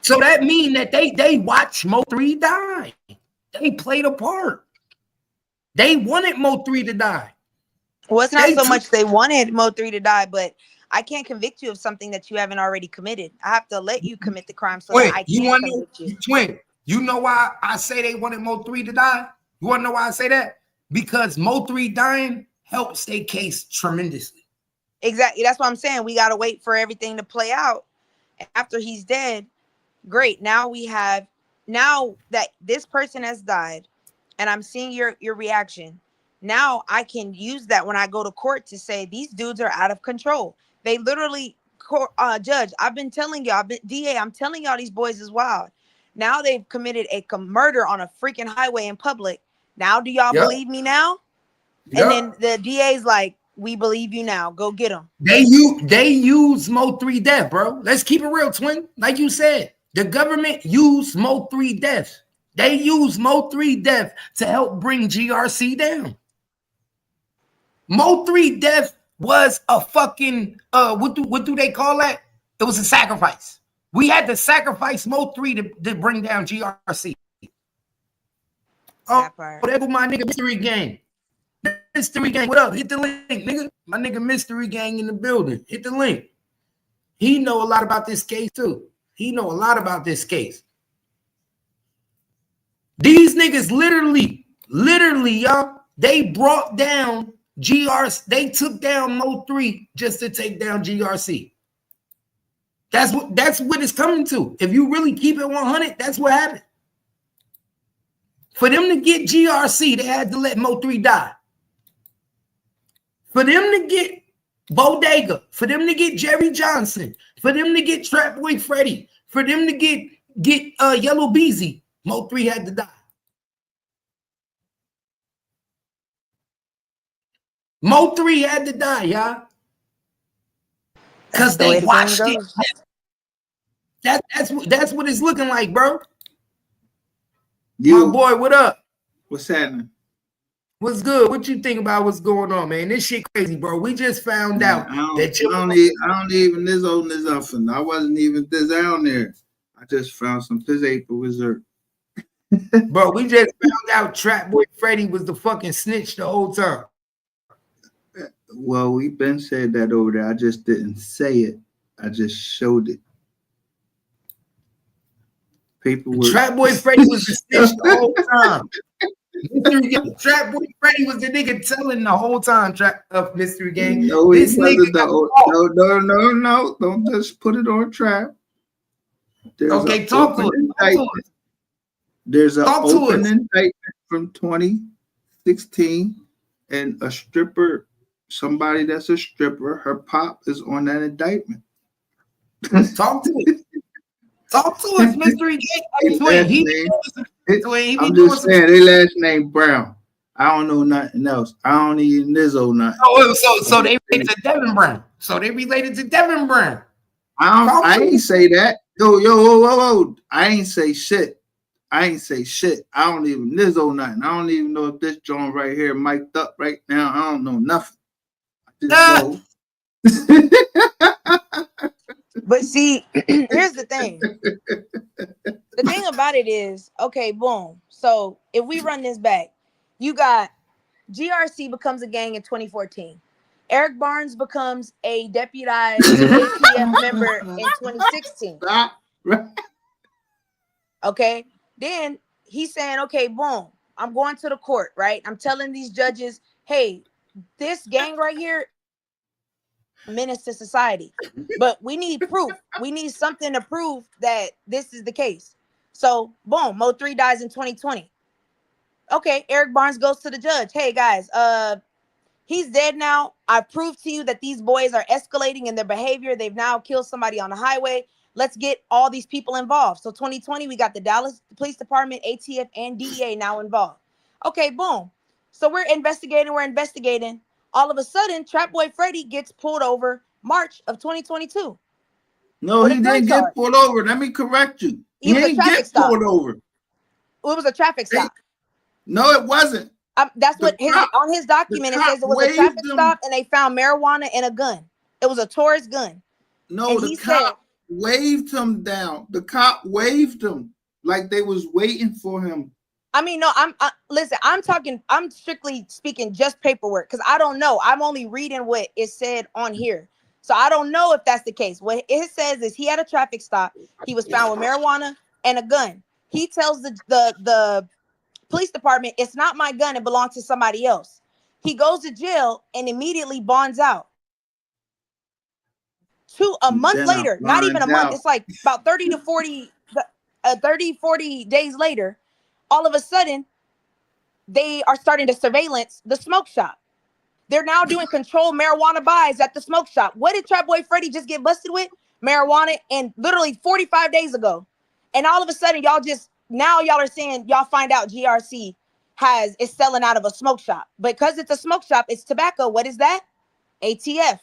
S3: So that means that they watched Mo3 die. They played a part. They wanted Mo3 to die.
S2: Well, it's not
S3: They
S2: so
S3: took,
S2: much they wanted Mo3 to die, but I can't convict you of something that you haven't already committed. I have to let you commit the crime so that
S3: Twin,
S2: I
S3: you
S2: can
S3: want to know,
S2: convict you.
S3: Twin, you know why I say they wanted Mo3 to die? You want to know why I say that? Because Mo3 dying helps their case tremendously.
S2: Exactly. That's what I'm saying. We got to wait for everything to play out. After he's dead, great. Now that this person has died and I'm seeing your reaction. Now I can use that when I go to court to say these dudes are out of control. They literally, judge, I've been telling y'all, DA, I'm telling y'all these boys is wild. Now they've committed a murder on a freaking highway in public. Now do y'all believe me now? And then the DA's like, we believe you now. Go get them.
S3: They use Mo3 death, bro. Let's keep it real, Twin. Like you said, the government used Mo3 death. They use Mo3 death to help bring GRC down. Mo3 death was a fucking what do they call that? It was a sacrifice. We had to sacrifice Mo3 to bring down GRC. Oh, whatever, my nigga Mystery Gang. Mystery Gang, what up? Hit the link, nigga. My nigga Mystery Gang in the building. Hit the link. He know a lot about this case too. He know a lot about this case. These niggas literally, y'all, they brought down GRC. They took down Mo3 just to take down GRC. That's what it's coming to. If you really keep it 100, that's what happened. For them to get GRC, they had to let Mo3 die. For them to get Bodega, for them to get Jerry Johnson, for them to get Trapboy Freddy, for them to get Yellow Beezy, Mo3 had to die. Mo3 had to die, y'all. Because they watched it. That's what it's looking like, bro. My boy, what up?
S5: What's happening?
S3: What's good? What you think about what's going on, man? This shit crazy, bro. We just found out that
S5: I don't even this old this nothing. I wasn't even this down there. I just found some piss paper wizard.
S3: Bro, we just found out Trapboy Freddy was the fucking snitch the whole time.
S5: Well, we've been said that over there. I just didn't say it. I just showed it. Paperwork.
S3: Trapboy Freddy was the snitch the whole time. Trapboy Freddy was the nigga telling the whole time. Mystery Gang.
S5: No, this nigga. No. Don't just put it on Trap.
S3: Okay, talk to it.
S5: There's an open indictment from 2016, and a stripper, somebody that's a stripper, her pop is on that indictment.
S3: Talk to it. Talk to us, Mystery Gang.
S5: I'm just saying, their last name Brown. I don't know nothing else. I don't even Nizzo nothing.
S3: So they related to Devin Brown.
S5: I ain't say that. Whoa. I ain't say shit. I don't even Nizzo nothing. I don't even know if this joint right here mic'd up right now. I don't know nothing. I just know.
S2: But see, here's the thing. The thing about it is, okay, boom. So if we run this back, you got GRC becomes a gang in 2014. Eric Barnes becomes a deputized ATF member in 2016. Okay. Then he's saying, okay, boom, I'm going to the court, right? I'm telling these judges, hey, this gang right here, menace to society. But we need proof. We need something to prove that this is the case. So, boom, Mo3 dies in 2020. Okay, Eric Barnes goes to the judge. Hey, guys, he's dead now. I proved to you that these boys are escalating in their behavior. They've now killed somebody on the highway. Let's get all these people involved. So 2020, we got the Dallas Police Department, ATF, and DEA now involved. Okay, boom. So we're investigating. All of a sudden, Trapboy Freddy gets pulled over March of 2022.
S5: No, he didn't get pulled over. Let me correct you. He didn't get pulled over.
S2: It was a traffic stop.
S5: No, it wasn't.
S2: That's what on his document it says it was a traffic stop, and they found marijuana and a gun. It was a Taurus gun.
S5: No, the cop waved him down. The cop waved him like they was waiting for him.
S2: I mean, no, listen, I'm strictly speaking just paperwork because I don't know. I'm only reading what is said on here. So I don't know if that's the case. What it says is he had a traffic stop. He was found with marijuana and a gun. He tells the police department, it's not my gun, it belongs to somebody else. He goes to jail and immediately bonds out. A month later, not even a month, it's like about 30 to 40 days later, all of a sudden they are starting to surveillance the smoke shop. They're now doing controlled marijuana buys at the smoke shop. What did Trapboy Freddy just get busted with? Marijuana, and literally 45 days ago. And all of a sudden, y'all are saying y'all find out GRC is selling out of a smoke shop. Because it's a smoke shop, it's tobacco. What is that? ATF.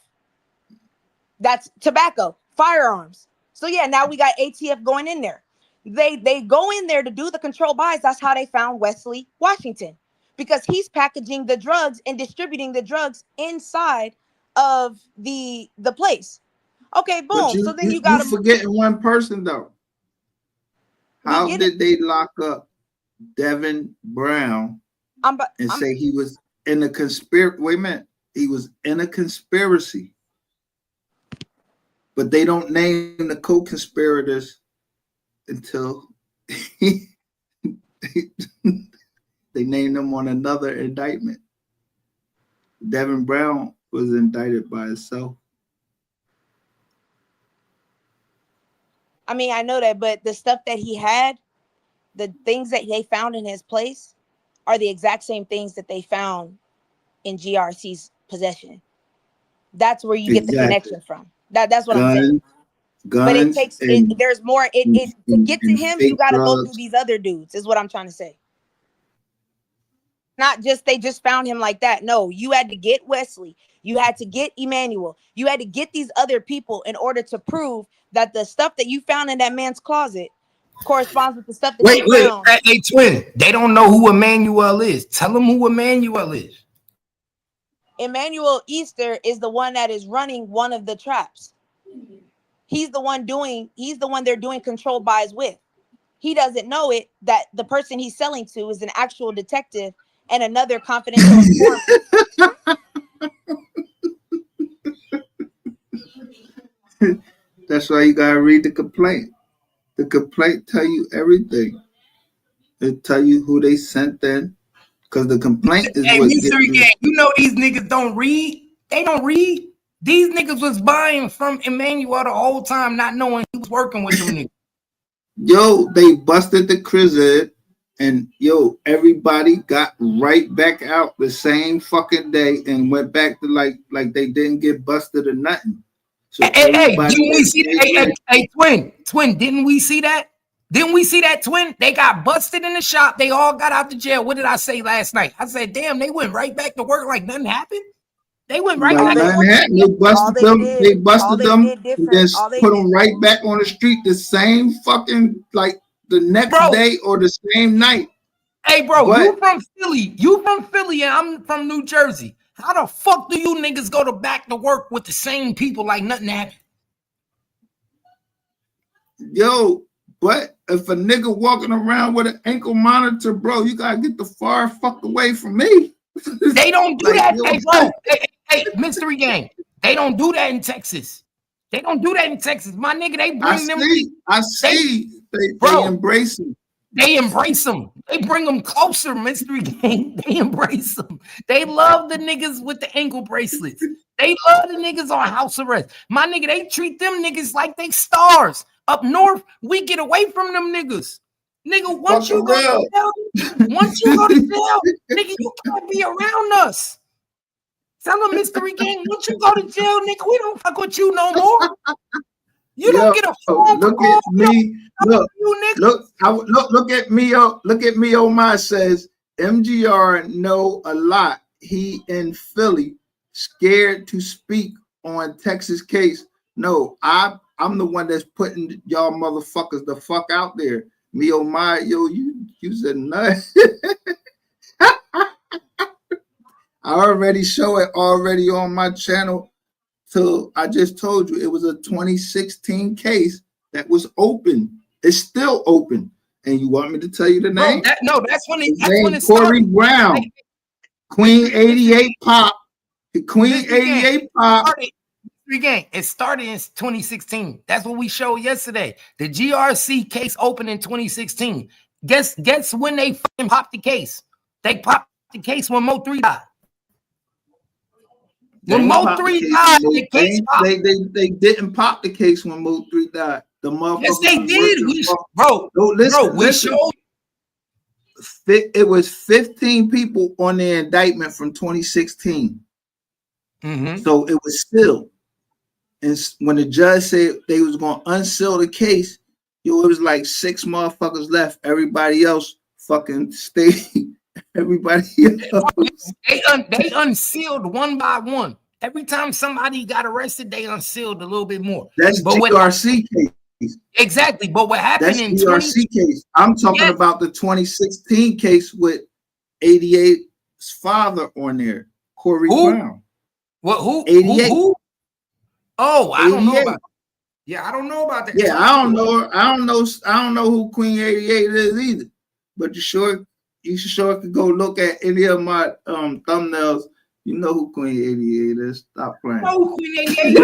S2: That's tobacco, firearms. So yeah, now we got ATF going in there. They go in there to do the control buys. That's how they found Wesley Washington, because he's packaging the drugs and distributing the drugs inside of the place. Okay, boom. So then you got
S5: forgetting one person though. How did they lock up Devin Brown and say he was in a conspiracy? Wait a minute, he was in a conspiracy, but they don't name the co-conspirators until they named them on another indictment. Devin Brown was indicted by himself.
S2: I mean, I know that, but the stuff that he had, the things that they found in his place are the exact same things that they found in GRC's possession. That's where you get the connection from. That's what I'm saying. But it takes there's more. To get to him, you got to go through these other dudes. Is what I'm trying to say. Not just they just found him like that. No, you had to get Wesley. You had to get Emmanuel. You had to get these other people in order to prove that the stuff that you found in that man's closet corresponds with the stuff that you found.
S3: Hey, twin, they don't know who Emmanuel is. Tell them who Emmanuel is.
S2: Emmanuel Easter is the one that is running one of the traps. He's the one they're doing controlled buys with. He doesn't know it, that the person he's selling to is an actual detective and another confidential informant.
S5: That's why you gotta read the complaint. The complaint tell you everything. It tell you who they sent in, because the complaint is what
S3: mystery gang. You know these niggas don't read. They don't read. These niggas was buying from Emmanuel the whole time, not knowing he was working with them niggas.
S5: Yo, they busted the crib, and yo, everybody got right back out the same fucking day and went back to like they didn't get busted or nothing. So
S3: hey, didn't we see that? Hey, twin, didn't we see that? Didn't we see that, twin? They got busted in the shop. They all got out the jail. What did I say last night? I said, damn, they went right back to work like nothing happened. They went right back to work.
S5: They busted them. They busted them and then put them right back on the street the same fucking, like the next day or the same night.
S3: Hey, bro, you from Philly. You from Philly and I'm from New Jersey. How the fuck do you niggas go back to work with the same people like nothing happened?
S5: Yo, but if a nigga walking around with an ankle monitor, bro, you gotta get the far fuck away from me.
S3: They don't do that, hey, bro. Hey, mystery gang. They don't do that in Texas. They don't do that in Texas. My nigga, they bring them.
S5: I see. They embrace them.
S3: They embrace them. They bring them closer, mystery gang. They embrace them. They love the niggas with the ankle bracelets. They love the niggas on house arrest. My nigga, they treat them niggas like they stars. Up north, we get away from them niggas. Nigga, once you go to jail, nigga, you can't be around us. Tell them, mystery gang, once you go to jail, nigga, we don't fuck with you no more. You don't get a phone
S5: look
S3: call.
S5: At me. Look at me. Look at me. Omar says MGR know a lot. He in Philly, scared to speak on Texas case. No, I'm the one that's putting y'all motherfuckers the fuck out there. Me, Omar, yo, you said nuts. I already show it already on my channel. So I just told you it was a 2016 case that was open. It's still open. And you want me to tell you the name?
S3: Bro, that's when it
S5: Corey
S3: started.
S5: Brown. Queen 88 Pop. Queen 88 Pop.
S3: It started in 2016. That's what we showed yesterday. The GRC case opened in 2016. Guess when they fucking popped the case? They popped the case when Mo 3 died. When Mo 3 died, the case popped.
S5: They didn't pop the case when Mo 3 died. The motherfuckers.
S3: Yes, they did. We showed.
S5: It was 15 people on the indictment from 2016. So it was still. And when the judge said they was going to unseal the case, it was like 6 motherfuckers left. Everybody else fucking stayed. Everybody else.
S3: They unsealed one by one. Every time somebody got arrested, they unsealed a little bit more.
S5: That's GRC case.
S3: Exactly. But what happened in
S5: GRC case? I'm talking about the 2016 case with 88's father on there, Corey Brown.
S3: What? Who?
S5: 88.
S3: Who? Oh, I don't know about. Yeah, I don't know about that.
S5: Yeah, I don't know who Queen 88 is either. But you sure could go look at any of my thumbnails. You know who Queen 88 is. Stop playing.
S3: No, Queen 88.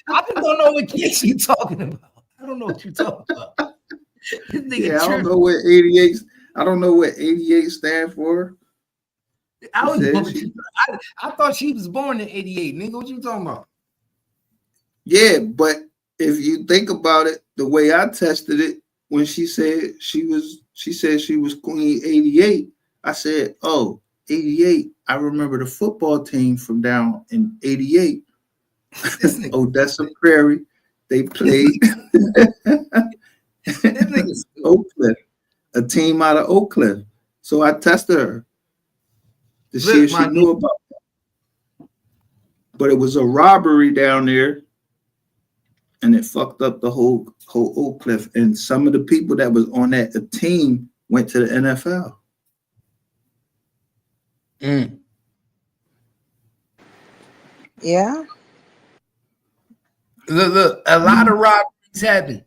S3: I just don't know what case you talking about. I don't know what you're talking about.
S5: Yeah, I don't know what 88. I don't know what 88 stand for.
S3: I thought she was born in 88. Nigga, what you talking about?
S5: Yeah, but if you think about it, the way I tested it, when she said she was Queen 88, I said, oh, 88. I remember the football team from down in 88. Odessa Prairie. They played Oak Cliff, a team out of Oak Cliff. So I tested her to see if she knew about that. But it was a robbery down there. And it fucked up the whole Oak Cliff. And some of the people that was on that team went to the NFL.
S2: Yeah.
S3: Look, a lot of robberies happen.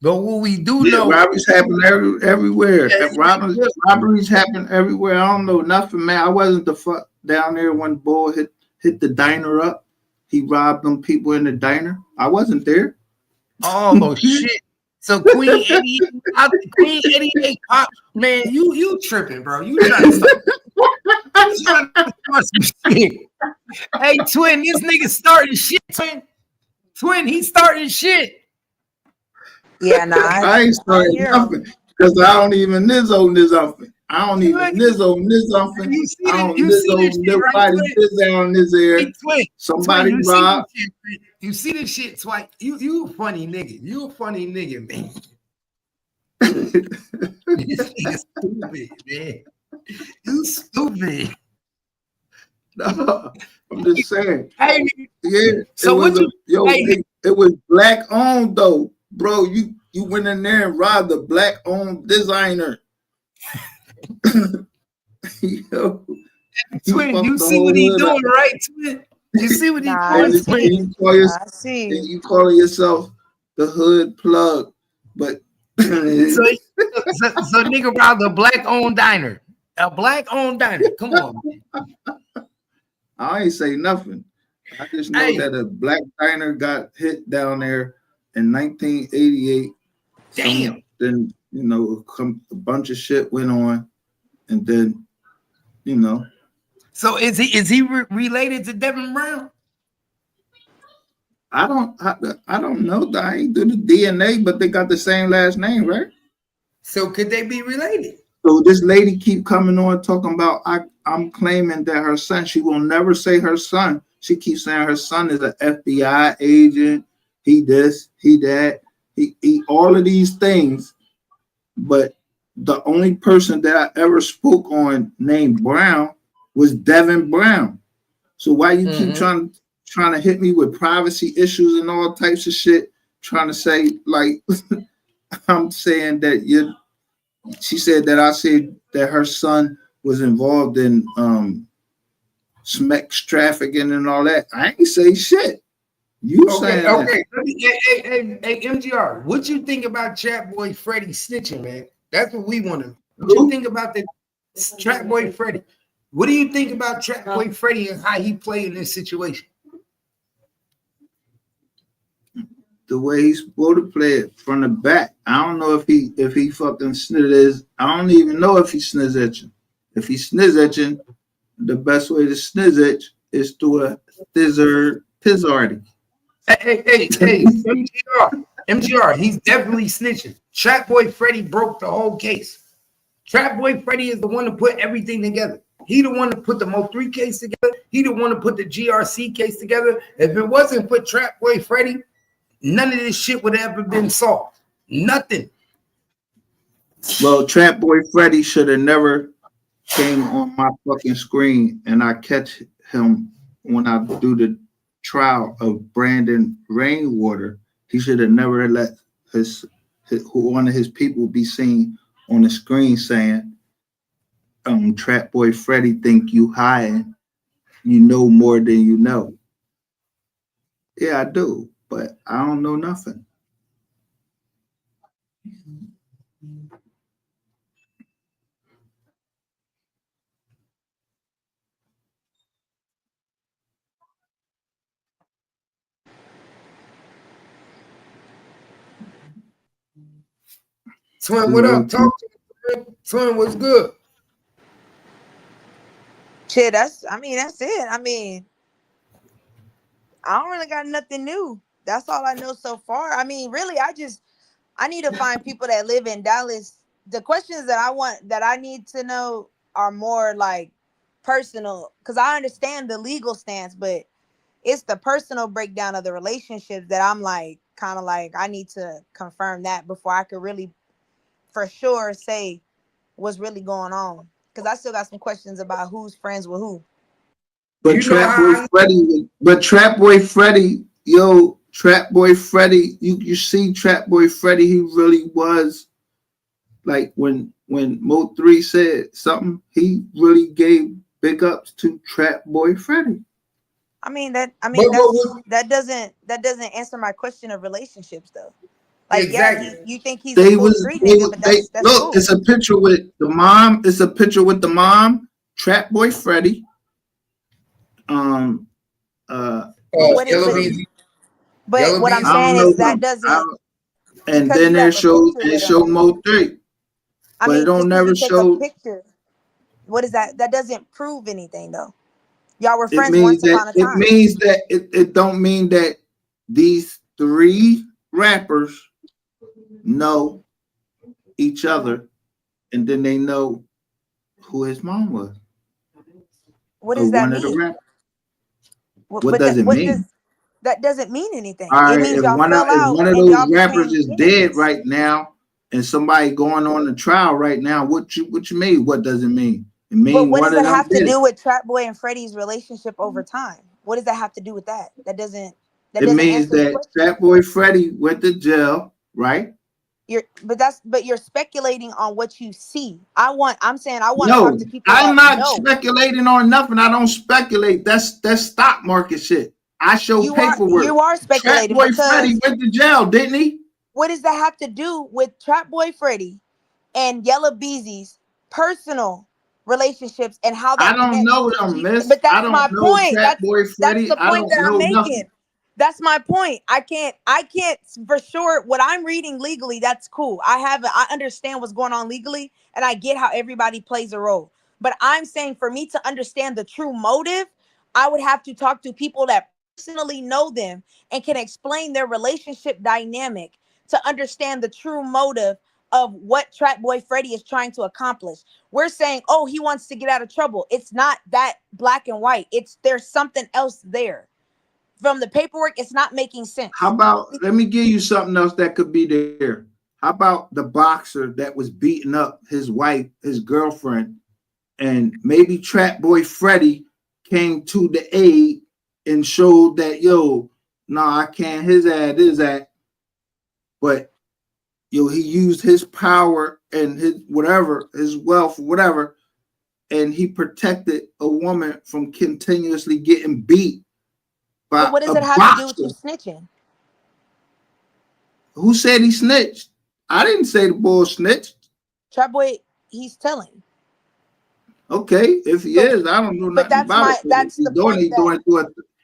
S3: But what we do know,
S5: robberies happen everywhere. Robberies happen everywhere. I don't know nothing, man. I wasn't the fuck down there when Bull hit the diner up. He robbed them people in the diner. I wasn't there.
S3: Oh shit! So Queen 88 Pop, man, you tripping, bro? You trying to start some shit? Hey, twin, this nigga starting shit. Twin, he starting shit.
S2: Yeah, nah,
S5: I ain't starting nothing because I don't even nizzo nothing. I don't even nizzo nothing. I don't nizzo nobody nizzo on this air. Somebody robbed.
S3: You see this shit, Twice? You a funny nigga. You a funny nigga, man. This nigga stupid, man. You stupid.
S5: No, I'm just saying.
S3: Hey,
S5: yeah. So it was black owned though, bro. You went in there and robbed a black owned designer. Yo,
S3: twin, you see what he doing, right, twin? You see what he doing?
S5: You calling yourself the hood plug, but
S3: so nigga robbed a black owned diner. A black owned diner. Come on, man.
S5: I ain't say nothing. I just know that a black diner got hit down there in 1988.
S3: Damn.
S5: Then a bunch of shit went on, and then
S3: So is he related to Devin Brown?
S5: I don't know. I ain't do the DNA, but they got the same last name, right?
S3: So could they be related?
S5: So this lady keep coming on talking about I'm claiming that her son. She will never say her son. She keeps saying her son is an FBI agent. He this, he that, he all of these things. But the only person that I ever spoke on named Brown was Devin Brown. So why you keep trying to hit me with privacy issues and all types of shit, trying to say like I'm saying that she said that I said that her son was involved in sex trafficking and all that. I ain't say shit. You
S3: Okay,
S5: saying
S3: okay. Hey, MGR, what you think about Trapboy Freddy snitching, man? That's what we want to know. What you think about the Trapboy Freddy? What do you think about Trapboy Freddy and how he played in this situation?
S5: the way he's supposed to play it from the back. I don't know if he fucking snizzes. I don't even know if he sniz etching. If he sniz etching, the best way to sniz etch is through a pizzardy.
S3: Hey, MGR, he's definitely snitching. Trapboy Freddy broke the whole case. Trapboy Freddy is the one to put everything together. He the one to put the Mo3 case together. He the one to put the GRC case together. If it wasn't for Trapboy Freddy, none of this shit would have ever been solved. Nothing.
S5: Well, Trapboy Freddy should have never came on my fucking screen, and I catch him when I do the trial of Brandon Rainwater. He should have never let one of his people be seen on the screen saying, Trapboy Freddy think you high, you know more than you know. Yeah, I do, but I don't know nothing.
S3: Twin, what up? Talk to me. Twin, what's good?
S2: Shit, that's it. I mean, I don't really got nothing new. That's all I know so far. I mean, really, I need to find people that live in Dallas. The questions that I need to know are more like personal, because I understand the legal stance, but it's the personal breakdown of the relationships that I'm like, kind of like, I need to confirm that before I could really for sure say what's really going on. Because I still got some questions about who's friends with who.
S5: But Trapboy Freddy, Trapboy Freddy, you see Trapboy Freddy, he really was like when Mo3 said something, he really gave big ups to Trapboy Freddy.
S2: That doesn't answer my question of relationships though. Like,
S3: exactly.
S2: Yeah, you think he's a cool street nigga, but that's
S5: look,
S2: cool.
S5: It's a picture with the mom. It's a picture with the mom, Trapboy Freddy.
S2: What I'm saying is that doesn't.
S5: And then it showed Mo3, but it don't never show.
S2: Picture. What is that? That doesn't prove anything though. Y'all were friends once upon a time.
S5: It means that it don't mean that these three rappers know each other, and then they know who his mom was.
S2: What does that mean?
S5: What does it mean?
S2: That doesn't mean anything.
S5: All right,
S2: it means
S5: if one of those rappers is dead right now, and somebody going on the trial right now, what you mean? What does it mean? It means
S2: but what does that have to do with Trapboy and Freddy's relationship over time? What does that have to do with that? That doesn't.
S5: It means that Trapboy Freddy went to jail, right?
S2: But you're speculating on what you see. I'm saying I want to talk to people.
S5: I'm not speculating on nothing. I don't speculate. That's stock market shit. I show paperwork.
S2: You are speculating.
S5: Trapboy Freddy went to jail, didn't he?
S2: What does that have to do with Trapboy Freddy and Yella Beezy's personal relationships and how that?
S5: I don't know them, miss.
S2: But that's my point. That's the point that I'm making.
S5: Nothing.
S2: That's my point. I can't for sure. What I'm reading legally, that's cool. I understand what's going on legally, and I get how everybody plays a role. But I'm saying for me to understand the true motive, I would have to talk to people that personally know them and can explain their relationship dynamic to understand the true motive of what Trapboy Freddy is trying to accomplish. We're saying, oh, he wants to get out of trouble. It's not that black and white. There's something else there. From the paperwork, it's not making sense.
S5: How about, let me give you something else that could be there. How about the boxer that was beating up his wife, his girlfriend, and maybe Trapboy Freddy came to the aid and showed that, I can't, his ass is that. But, he used his power and his whatever, his wealth, whatever, and he protected a woman from continuously getting beat by
S2: But what does
S5: a
S2: it have
S5: boxer.
S2: to do with you snitching?
S5: Who said he snitched? I didn't say the boy snitched.
S2: Trapboy, he's telling.
S5: Okay, if he is, I don't know
S2: But
S5: nothing about it.
S2: that's the point.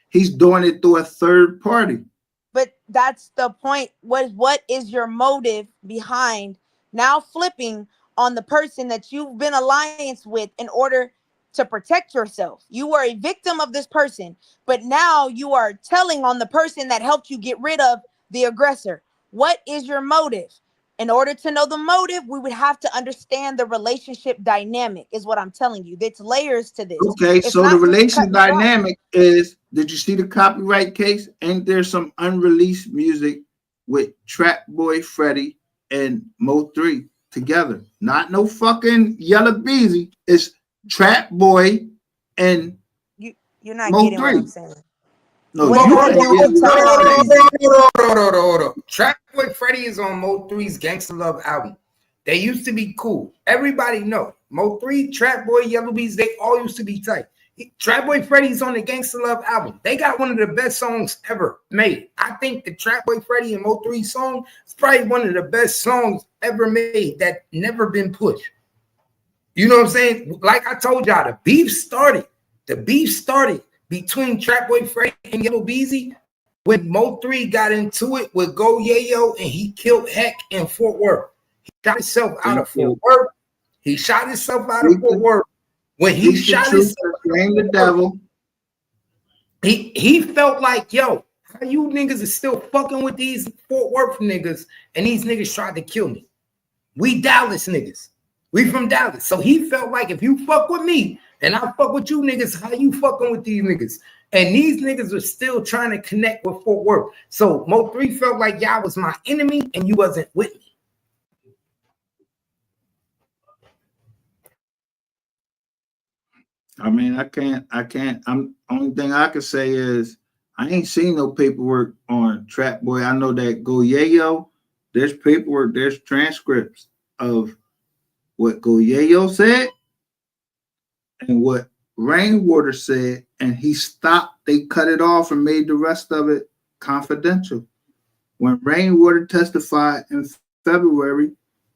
S5: He's doing it through a third party.
S2: But that's the point. What is your motive behind now flipping on the person that you've been alliance with in order to protect yourself? You were a victim of this person, but now you are telling on the person that helped you get rid of the aggressor. What is your motive? In order to know the motive, we would have to understand the relationship dynamic, is what I'm telling you. There's layers to this.
S5: Okay,
S2: It's
S5: so
S2: not
S5: the
S2: just
S5: relation
S2: cut and dry.
S5: dynamic is, did you see the copyright case? Ain't there some unreleased music with Trapboy Freddy and Mo3 together? Not no fucking Yella Beezy. It's Trapboy and
S2: You're not
S5: Mo3.
S2: getting what I'm saying.
S5: No,
S2: What
S5: you
S2: does
S5: ain't
S2: that
S5: getting what I'm saying.
S3: Hold on. Trapboy Freddy is on Mo3's Gangsta Love album. They used to be cool. Everybody know. Mo3, Trapboy, Yellow Bees, they all used to be tight. Trapboy Freddy's on the Gangsta Love album. They got one of the best songs ever made. I think the Trapboy Freddy and Mo3 song is probably one of the best songs ever made that never been pushed. You know what I'm saying? Like I told y'all, the beef started between Trapboy Freddy and Yellow Beezy when Mo3 got into it with Go Yayo and he killed Heck in Fort Worth. He shot himself out of Fort Worth. When he shot himself,
S5: the devil.
S3: He felt like, yo, how you niggas is still fucking with these Fort Worth niggas, and these niggas tried to kill me. We Dallas niggas. We from Dallas. So he felt like if you fuck with me and I fuck with you niggas, how you fucking with these niggas? And these niggas are still trying to connect with Fort Worth. So Mo3 felt like y'all was my enemy and you wasn't with me.
S5: I mean, I can't. Only thing I can say is I ain't seen no paperwork on Trapboy. I know that Go Yayo, there's paperwork, there's transcripts of what Go Yayo said and what Rainwater said, and he stopped. They cut it off and made the rest of it confidential. When Rainwater testified in February,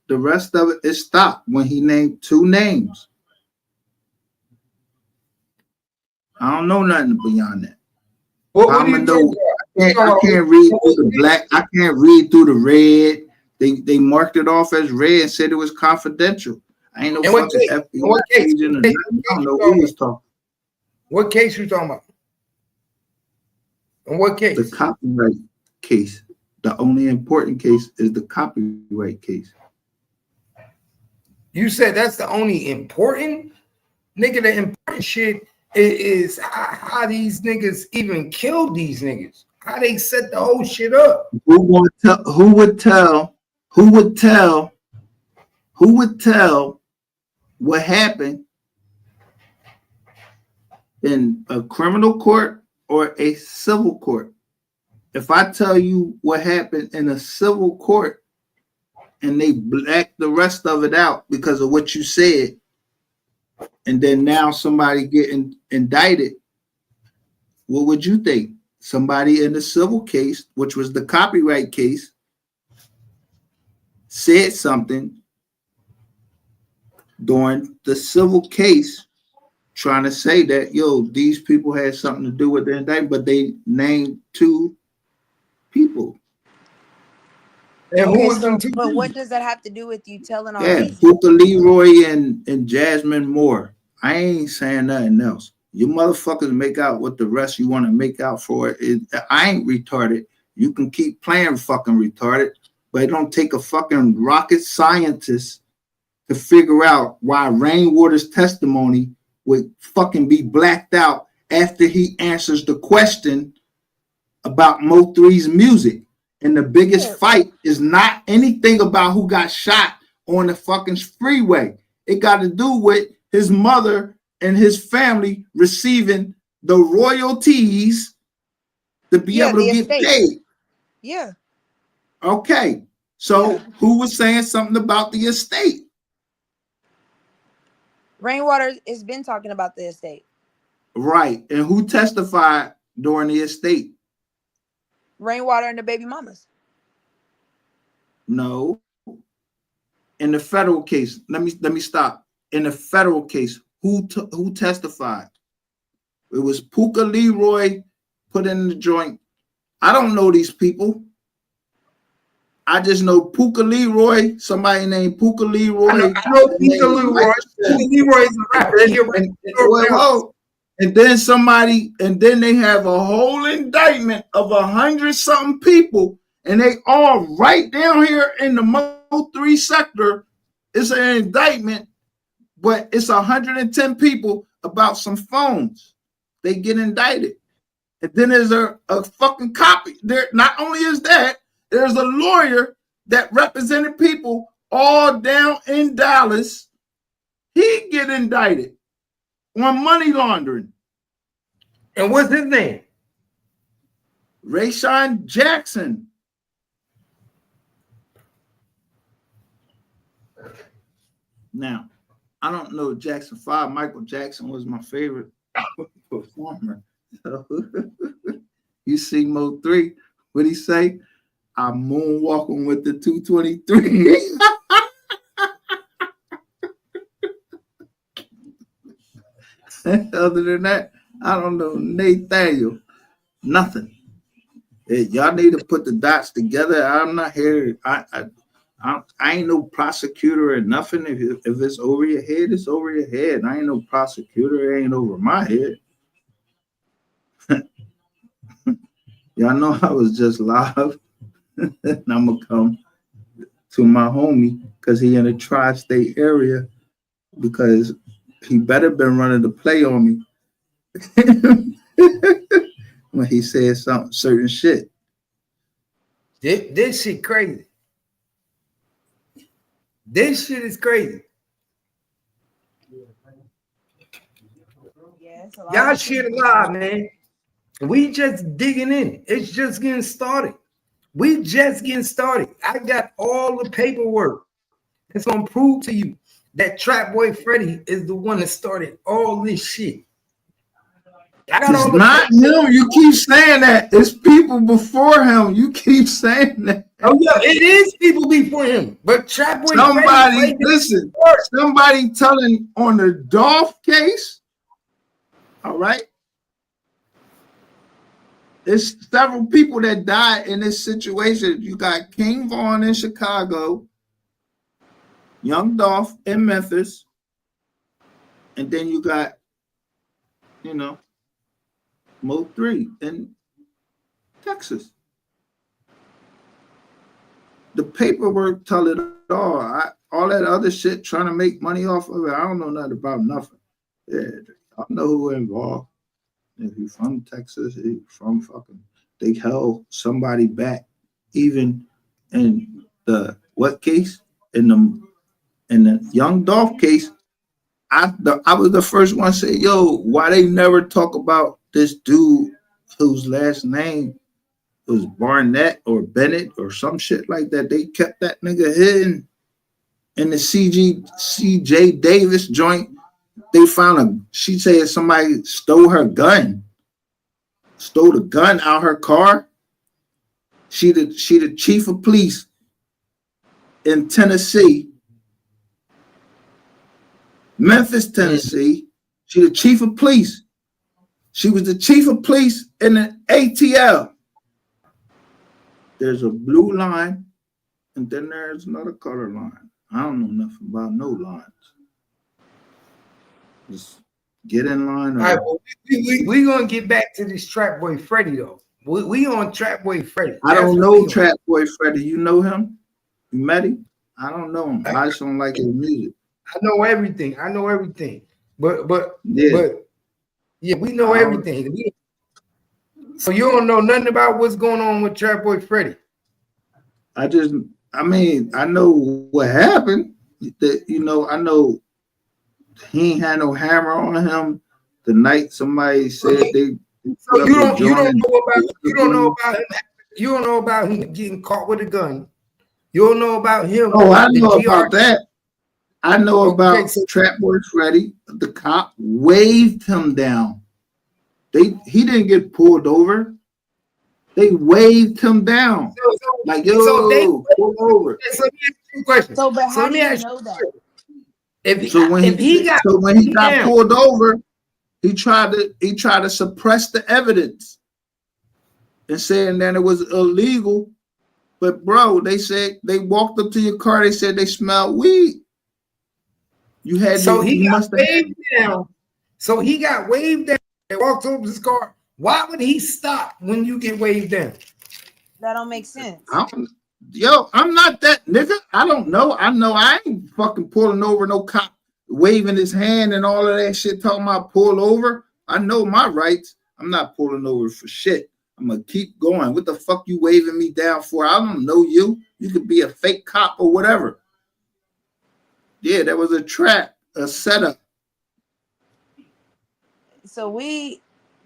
S5: the rest of it is stopped when he named two names. I don't know nothing beyond that. I can't read through the black. I can't read through the red. They marked it off as red and said it was confidential. I ain't no fucking FBI agent. I don't know who was talking.
S3: What case you talking about? And what case?
S5: The copyright case. The only important case is the copyright case.
S3: You said that's the only important? Nigga, the important shit is how these niggas even killed these niggas. How they set the whole shit up.
S5: Who would tell what happened in a criminal court or a civil court? If I tell you what happened in a civil court and they black the rest of it out because of what you said, and then now somebody getting indicted, what would you think? Somebody in the civil case, which was the copyright case, said something during the civil case trying to say that, yo, these people had something to do with the indictment, but they named two people.
S3: And
S2: okay,
S3: who was them two?
S2: But what does that have to do with you telling on
S5: Yeah,
S2: me?
S5: Booker Leroy and Jasmine Moore. I ain't saying nothing else. You motherfuckers make out what the rest you want to make out for it. I ain't retarded. You can keep playing fucking retarded, but it don't take a fucking rocket scientist to figure out why Rainwater's testimony would fucking be blacked out after he answers the question about Mo3's music. And the biggest fight is not anything about who got shot on the fucking freeway. It got to do with his mother and his family receiving the royalties to be able to get paid.
S2: Yeah.
S5: Okay. So who was saying something about the estate?
S2: Rainwater has been talking about the estate.
S5: Right. And who testified during the estate?
S2: Rainwater and the baby mamas.
S5: No. In the federal case, let me stop. In the federal case, who testified? It was Puka Leroy put in the joint. I don't know these people. I just know Puka Leroy, somebody named Puka Leroy.
S3: I know Puka Leroy. Puka Leroy is a rapper.
S5: And then somebody, and then they have a whole indictment of 100-something people, and they all right down here in the Mo 3 sector. It's an indictment, but it's 110 people about some phones. They get indicted. And then there's a fucking copy. There, not only is that, there's a lawyer that represented people all down in Dallas. He get indicted on money laundering.
S3: And what's his name?
S5: Rayshawn Jackson. Now, I don't know Jackson 5. Michael Jackson was my favorite performer. So, you see Mo 3, what'd he say? I'm moonwalking with the 223. Other than that, I don't know Nathaniel. Nothing. Hey, y'all need to put the dots together. I'm not here. I ain't no prosecutor or nothing. If it's over your head, it's over your head. I ain't no prosecutor. It ain't over my head. Y'all know I was just live. And I'm going to come to my homie because he in a tri-state area because he better been running the play on me when he said something, certain shit.
S3: This shit crazy. This shit is crazy. Y'all shit alive, man. We just digging in. It's just getting started. We just getting started. I got all the paperwork. It's gonna prove to you that Trapboy Freddy is the one that started all this shit.
S5: It's not him. You keep saying that. It's people before him. You keep saying that.
S3: Oh yeah, it is people before him. But Trapboy
S5: Freddy, listen. Somebody telling on the Dolph case. All right. There's several people that died in this situation. You got King Vaughn in Chicago, Young Dolph in Memphis, and then you got, Mo 3 in Texas. The paperwork tell it all. All that other shit trying to make money off of it, I don't know nothing about nothing. Yeah, I know who involved. If you're from Texas, if you're from they held somebody back, even in the what case? In the Young Dolph case, I was the first one to say, yo, why they never talk about this dude whose last name was Barnett or Bennett or some shit like that. They kept that nigga hidden in the CJ Davis joint. They found she said somebody stole her gun, stole the gun out her car. She the chief of police in Tennessee, Memphis, Tennessee. She the chief of police. She was the chief of police in the ATL. There's a blue line, and then there's another color line. I don't know nothing about no lines. Just get in line.
S3: All right, well, we're going to get back to this Trapboy Freddy, though. We on Trapboy Freddy.
S5: I don't know Trapboy Freddy. You know him? You met him? I don't know him. I just don't like his music.
S3: I know everything. But yeah, we know everything. So you don't know nothing about what's going on with Trapboy Freddy?
S5: I know what happened. I know he ain't had no hammer on him the night somebody said they. So you
S3: don't know about him getting caught with a gun. You don't know about him.
S5: Oh, I know about that. I know about Trapboy Freddy. The cop waved him down. He didn't get pulled over. They waved him down. Like, yo, pull over.
S3: So let me ask you a question.
S2: So, but how
S3: let
S2: do
S3: me
S2: you
S3: ask
S2: know
S3: you
S2: that?
S3: when he got
S5: pulled over, he tried to suppress the evidence and saying that it was illegal. But bro, they said they walked up to your car. They said they smelled weed. You had
S3: so
S5: to,
S3: he
S5: you
S3: got
S5: must have
S3: waved down. So he got waved down and walked over his car. Why would he stop when you get waved down?
S2: That don't make sense.
S5: I'm not that nigga. I don't know. I know I ain't fucking pulling over no cop waving his hand and all of that shit talking about pull over. I know my rights. I'm not pulling over for shit. I'm gonna keep going. What the fuck you waving me down for? I don't know you. You could be a fake cop or whatever. Yeah, that was a trap, a setup.
S2: So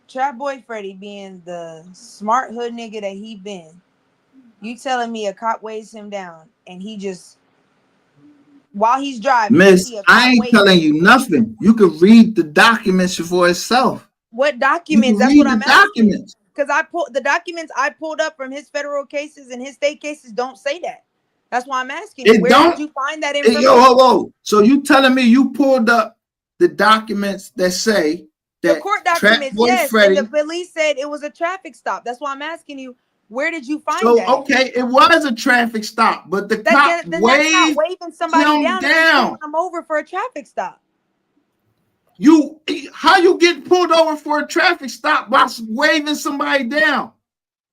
S2: Trapboy Freddy being the smart hood nigga that he been, you telling me a cop waves him down and he just, while he's driving,
S5: Miss, I ain't telling you nothing. You can read the documents for itself.
S2: What documents? That's what I'm asking. Because the documents I pulled up from his federal cases and his state cases don't say that. That's why I'm asking you. Where did you find that information?
S5: Whoa. So you telling me you pulled up the documents that say that
S2: the court documents, yes,
S5: Freddy,
S2: and the police said it was a traffic stop. That's why I'm asking you. Where did you find that?
S5: Okay, it was a traffic stop, but the cop
S2: that's not waving somebody down. Pulling them over for a traffic stop.
S5: How you get pulled over for a traffic stop by waving somebody down?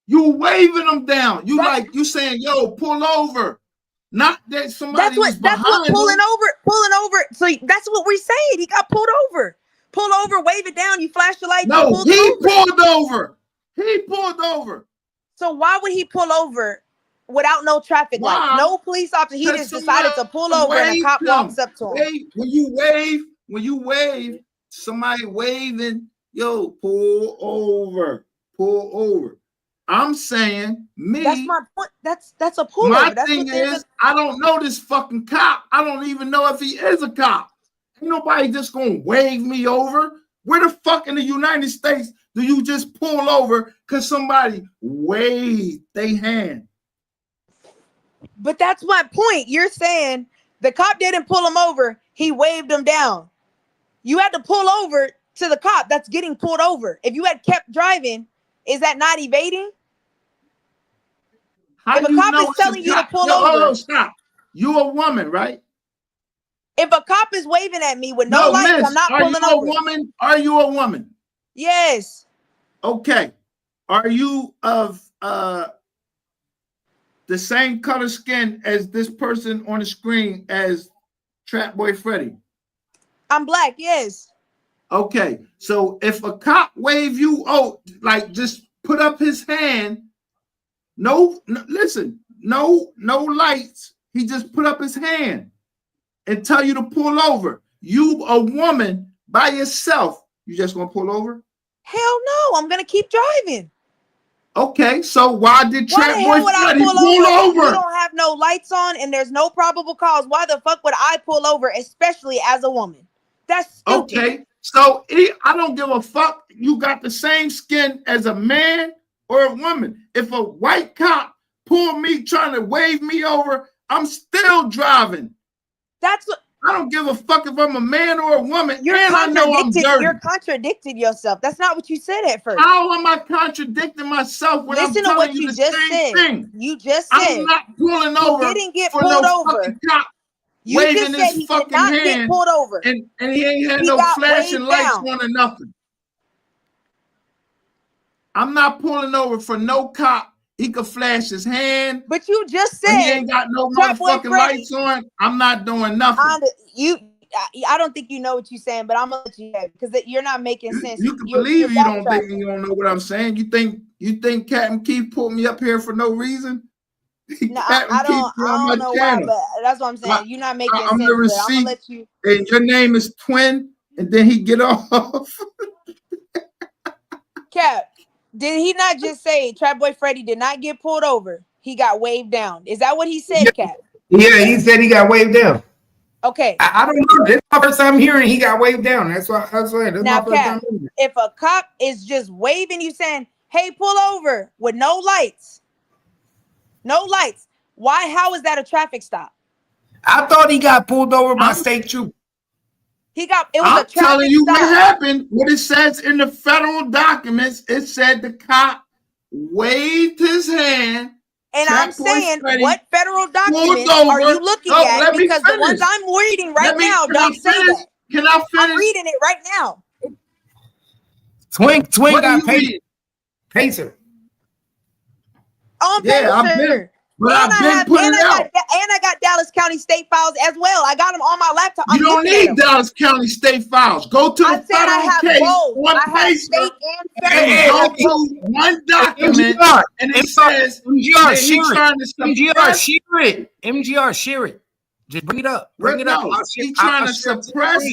S5: You waving them down. You saying, yo, pull over. Not that somebody was behind
S2: That's what pulling over. So that's what we're saying. He got pulled over. Pull over, wave it down. You flash the lights.
S5: No, he pulled over. He pulled over.
S2: So why would he pull over without no traffic lights? No police officer. He just decided to pull over and a cop walks up to him.
S5: When you wave, somebody waving, yo, pull over. I'm saying
S2: That's my point. That's a pull over.
S5: My thing is, I don't know this fucking cop. I don't even know if he is a cop. Ain't nobody just gonna wave me over. Where the fuck in the United States do you just pull over because somebody waved their hand?
S2: But that's my point. You're saying the cop didn't pull him over. He waved him down. You had to pull over to the cop that's getting pulled over. If you had kept driving, is that not evading? If a cop is telling you to pull over.
S5: Stop. You a woman, right?
S2: If a cop is waving at me with no lights, miss, I'm not pulling over.
S5: Are you a woman?
S2: Yes.
S5: Okay. Are you of the same color skin as this person on the screen as Trapboy Freddy?
S2: I'm black, yes.
S5: Okay. So if a cop wave you, just put up his hand, no lights. He just put up his hand and tell you to pull over. You a woman by yourself. You just gonna pull over?
S2: Hell no, I'm gonna keep driving.
S5: Okay, so why did Trapboy Freddy pull over?
S2: You don't have no lights on and there's no probable cause. Why the fuck would I pull over, especially as a woman? That's stupid.
S5: Okay, so I don't give a fuck. You got the same skin as a man or a woman. If a white cop pull me trying to wave me over, I'm still driving.
S2: That's what
S5: I don't give a fuck if I'm a man or a woman. I know I'm dirty.
S2: You're contradicting yourself. That's not what you said at first.
S5: How am I contradicting myself when I'm telling you the same thing?
S2: You just said
S5: I'm not pulling over.
S2: He didn't get pulled over.
S5: Cop
S2: you just said he did not get pulled over.
S5: And he ain't had no flashing lights on or nothing. I'm not pulling over for no cop. He could flash his hand.
S2: But you just said
S5: he ain't got no motherfucking lights on. I'm not doing nothing.
S2: I don't think you know what you're saying, but I'm gonna let you have it because you're not making sense.
S5: You can believe you don't think you don't know what I'm saying. You think Captain Keith pulled me up here for no reason?
S2: No, I don't know why, but that's what I'm saying. You're not making sense.
S5: The receipt,
S2: I'm gonna let you.
S5: And your name is Twin, and then he get off.
S2: Cap. Did he not just say Trapboy Freddy did not get pulled over? He got waved down. Is that what he said, Cap?
S3: Yeah, he said he got waved down.
S2: Okay.
S3: I don't know. This is my first time hearing he got waved down. That's why I was saying. This is
S2: Now,
S3: my first
S2: Cap,
S3: time hearing it.
S2: if a cop is just waving you saying, hey, pull over with no lights, how is that a traffic stop?
S3: I thought he got pulled over by state troop.
S2: It was
S5: I'm
S2: a traffic
S5: telling you
S2: stop.
S5: what happened. What it says in the federal documents, it said the cop waved his hand.
S2: And I'm saying, what federal documents
S5: over.
S2: are you looking at? Because the ones I'm reading right now don't say that.
S5: Can I finish?
S2: I'm reading it right now.
S3: Twink got Pacer.
S2: On
S5: Yeah,
S2: Pacer. I got Dallas County state files as well. I got them on my laptop.
S5: You don't need Dallas County state files. Go to the federal case on Pacer and go to one document, and it says
S3: MGR, share it. Just bring it up.
S5: He's trying to suppress.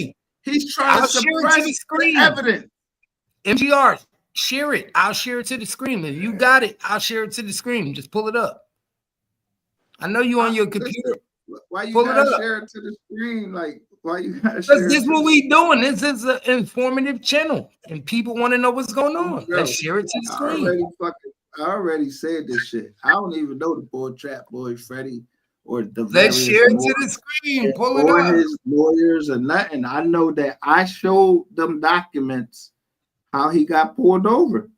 S5: He's trying to suppress the evidence.
S3: MGR, share it. I'll share it to the screen. If you got it, I'll share it to the screen. Just pull it up. I know you on your computer.
S5: Why you gotta share it to the screen? Like, why you gotta share it?
S3: Because this is what we doing. This is an informative channel, and people want to know what's going on. Let's share it to the screen.
S5: I already said this shit. I don't even know the boy Trapboy Freddy or the.
S3: Let's share it to the screen. Pull it up.
S5: Or his lawyers or nothing. I know that I showed them documents how he got pulled over.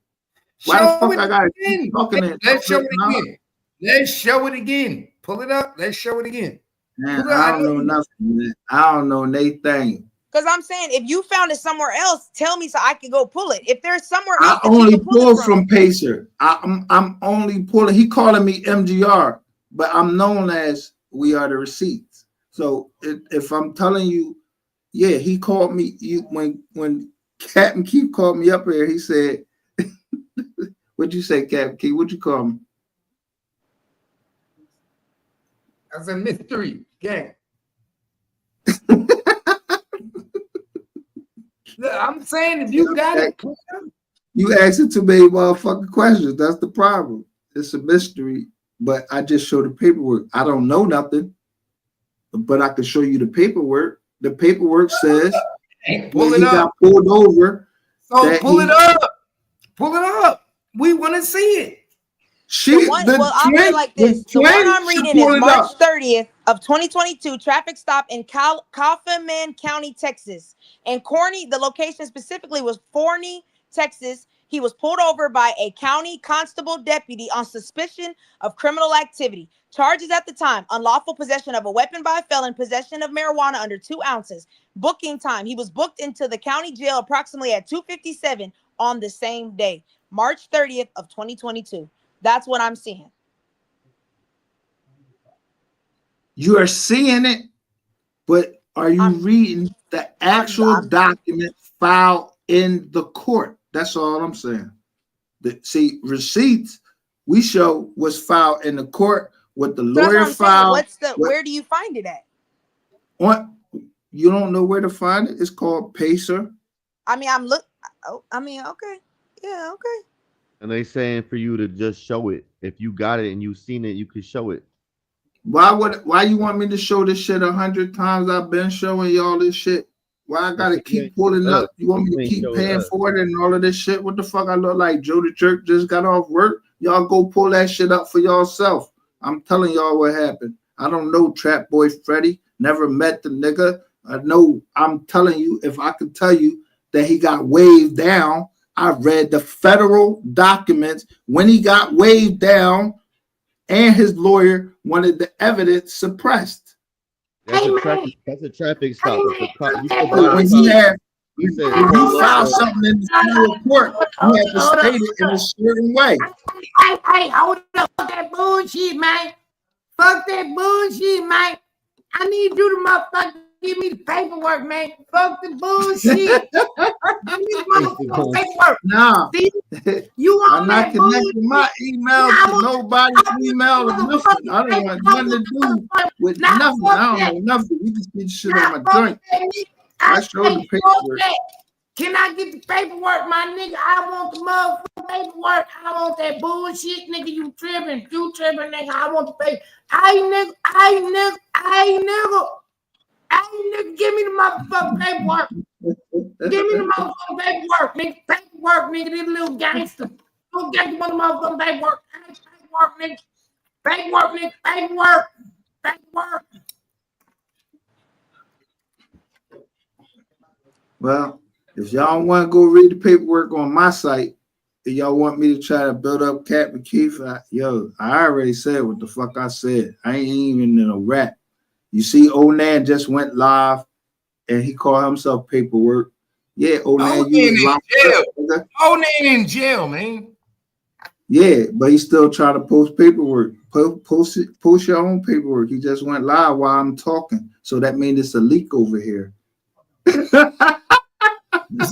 S5: Why the fuck I gotta keep talking it?
S3: Let's show it again. Let's show it again. Pull it up. Let's show it again.
S5: Man, I don't know nothing, man. I don't know anything.
S2: Because I'm saying, if you found it somewhere else, tell me so I can go pull it. If there's somewhere else,
S5: I only pull from Pacer. I'm only pulling. He calling me MGR, but I'm known as We Are the Receipts. So if I'm telling you, yeah, he called me. When Captain Keith called me up here, he said, "What'd you say, Captain Keith? What'd you call me?"
S3: That's a mystery gang. I'm saying if you got it,
S5: you asking too many motherfucking questions. That's the problem. It's a mystery, but I just show the paperwork. I don't know nothing, but I can show you the paperwork. The paperwork says when he got pulled over.
S2: So
S3: pull it up. Pull it up. We want to see it.
S2: I'll put it like this. The one I'm reading is March 30th of 2022, traffic stop in Kaufman County, Texas. And Corny, the location specifically was Forney, Texas. He was pulled over by a county constable deputy on suspicion of criminal activity. Charges at the time: unlawful possession of a weapon by a felon, possession of marijuana under 2 ounces. Booking time: he was booked into the county jail approximately at 2:57 on the same day, March 30th of 2022. That's what I'm seeing.
S5: You are seeing it, but are you reading the actual document filed in the court? That's all I'm saying. See, receipts we show was filed in the court with the lawyer filed.
S2: Where do you find it at?
S5: What? You don't know where to find it? It's called Pacer.
S2: Okay. Yeah, okay.
S6: And they saying for you to just show it. If you got it and you seen it, you could show it.
S5: Why you want me to show this shit 100 times? I've been showing y'all this shit. Why I gotta keep pulling up? You want me to keep paying for it and all of this shit? What the fuck? I look like Joe the Jerk just got off work. Y'all go pull that shit up for yourself. I'm telling y'all what happened. I don't know Trapboy Freddy. Never met the nigga. I know. I'm telling you, if I could tell you that he got waved down, I read the federal documents when he got waved down, and his lawyer wanted the evidence suppressed.
S6: That's a traffic stop.
S5: When you file something in the federal court, you have to state it in a certain way.
S7: Hey, hold up. Fuck that bullshit, man. Fuck that bullshit, man. I need you to motherfucker give me the paperwork, man. Fuck the bullshit. Give me the paperwork.
S5: Nah.
S7: See, you
S5: I'm not connecting my email to nobody's email or nothing. I don't want nothing to do with nothing. I don't know nothing. You just get shit on my joint. I showed the paperwork.
S7: Can I get the paperwork, my nigga? I want the motherfucking paperwork. I want that bullshit, nigga. You tripping, nigga. I want the paper. I nigga. Hey, nigga, give me the motherfucking paperwork. Give me the motherfucking paperwork, nigga. Paperwork, nigga. This little gangster. Don't get the motherfucking paperwork. Paperwork, nigga. Paperwork, nigga. Paperwork. Paperwork.
S5: Well, if y'all want to go read the paperwork on my site, if y'all want me to try to build up Cat McKeith, I already said what the fuck I said. I ain't even in a rap. You see, Onan just went live and he called himself paperwork. Yeah, Onan, you was locked
S3: jail.
S5: up.
S3: Onan in jail, man.
S5: Yeah, but he's still trying to post paperwork. Post your own paperwork. He just went live while I'm talking. So that means it's a leak over here.
S3: It's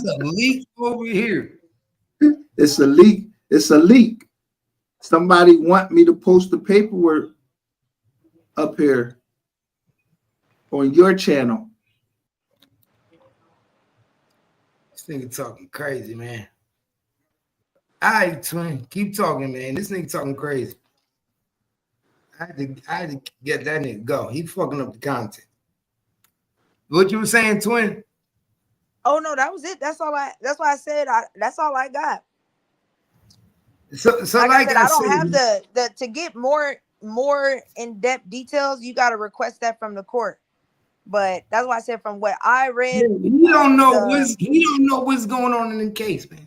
S3: a leak over here.
S5: It's a leak. It's a leak. Somebody want me to post the paperwork up here on your channel.
S3: This nigga talking crazy, man. All right, twin. Keep talking, man. This nigga talking crazy. I had to get that nigga go. He fucking up the content. What you were saying, twin?
S2: Oh no, that was it. That's why I said that's all I got.
S3: So
S2: like I don't have the to get more in-depth details, you gotta request that from the court. But that's why I said from what I read.
S3: He don't know what's going on in the case, man.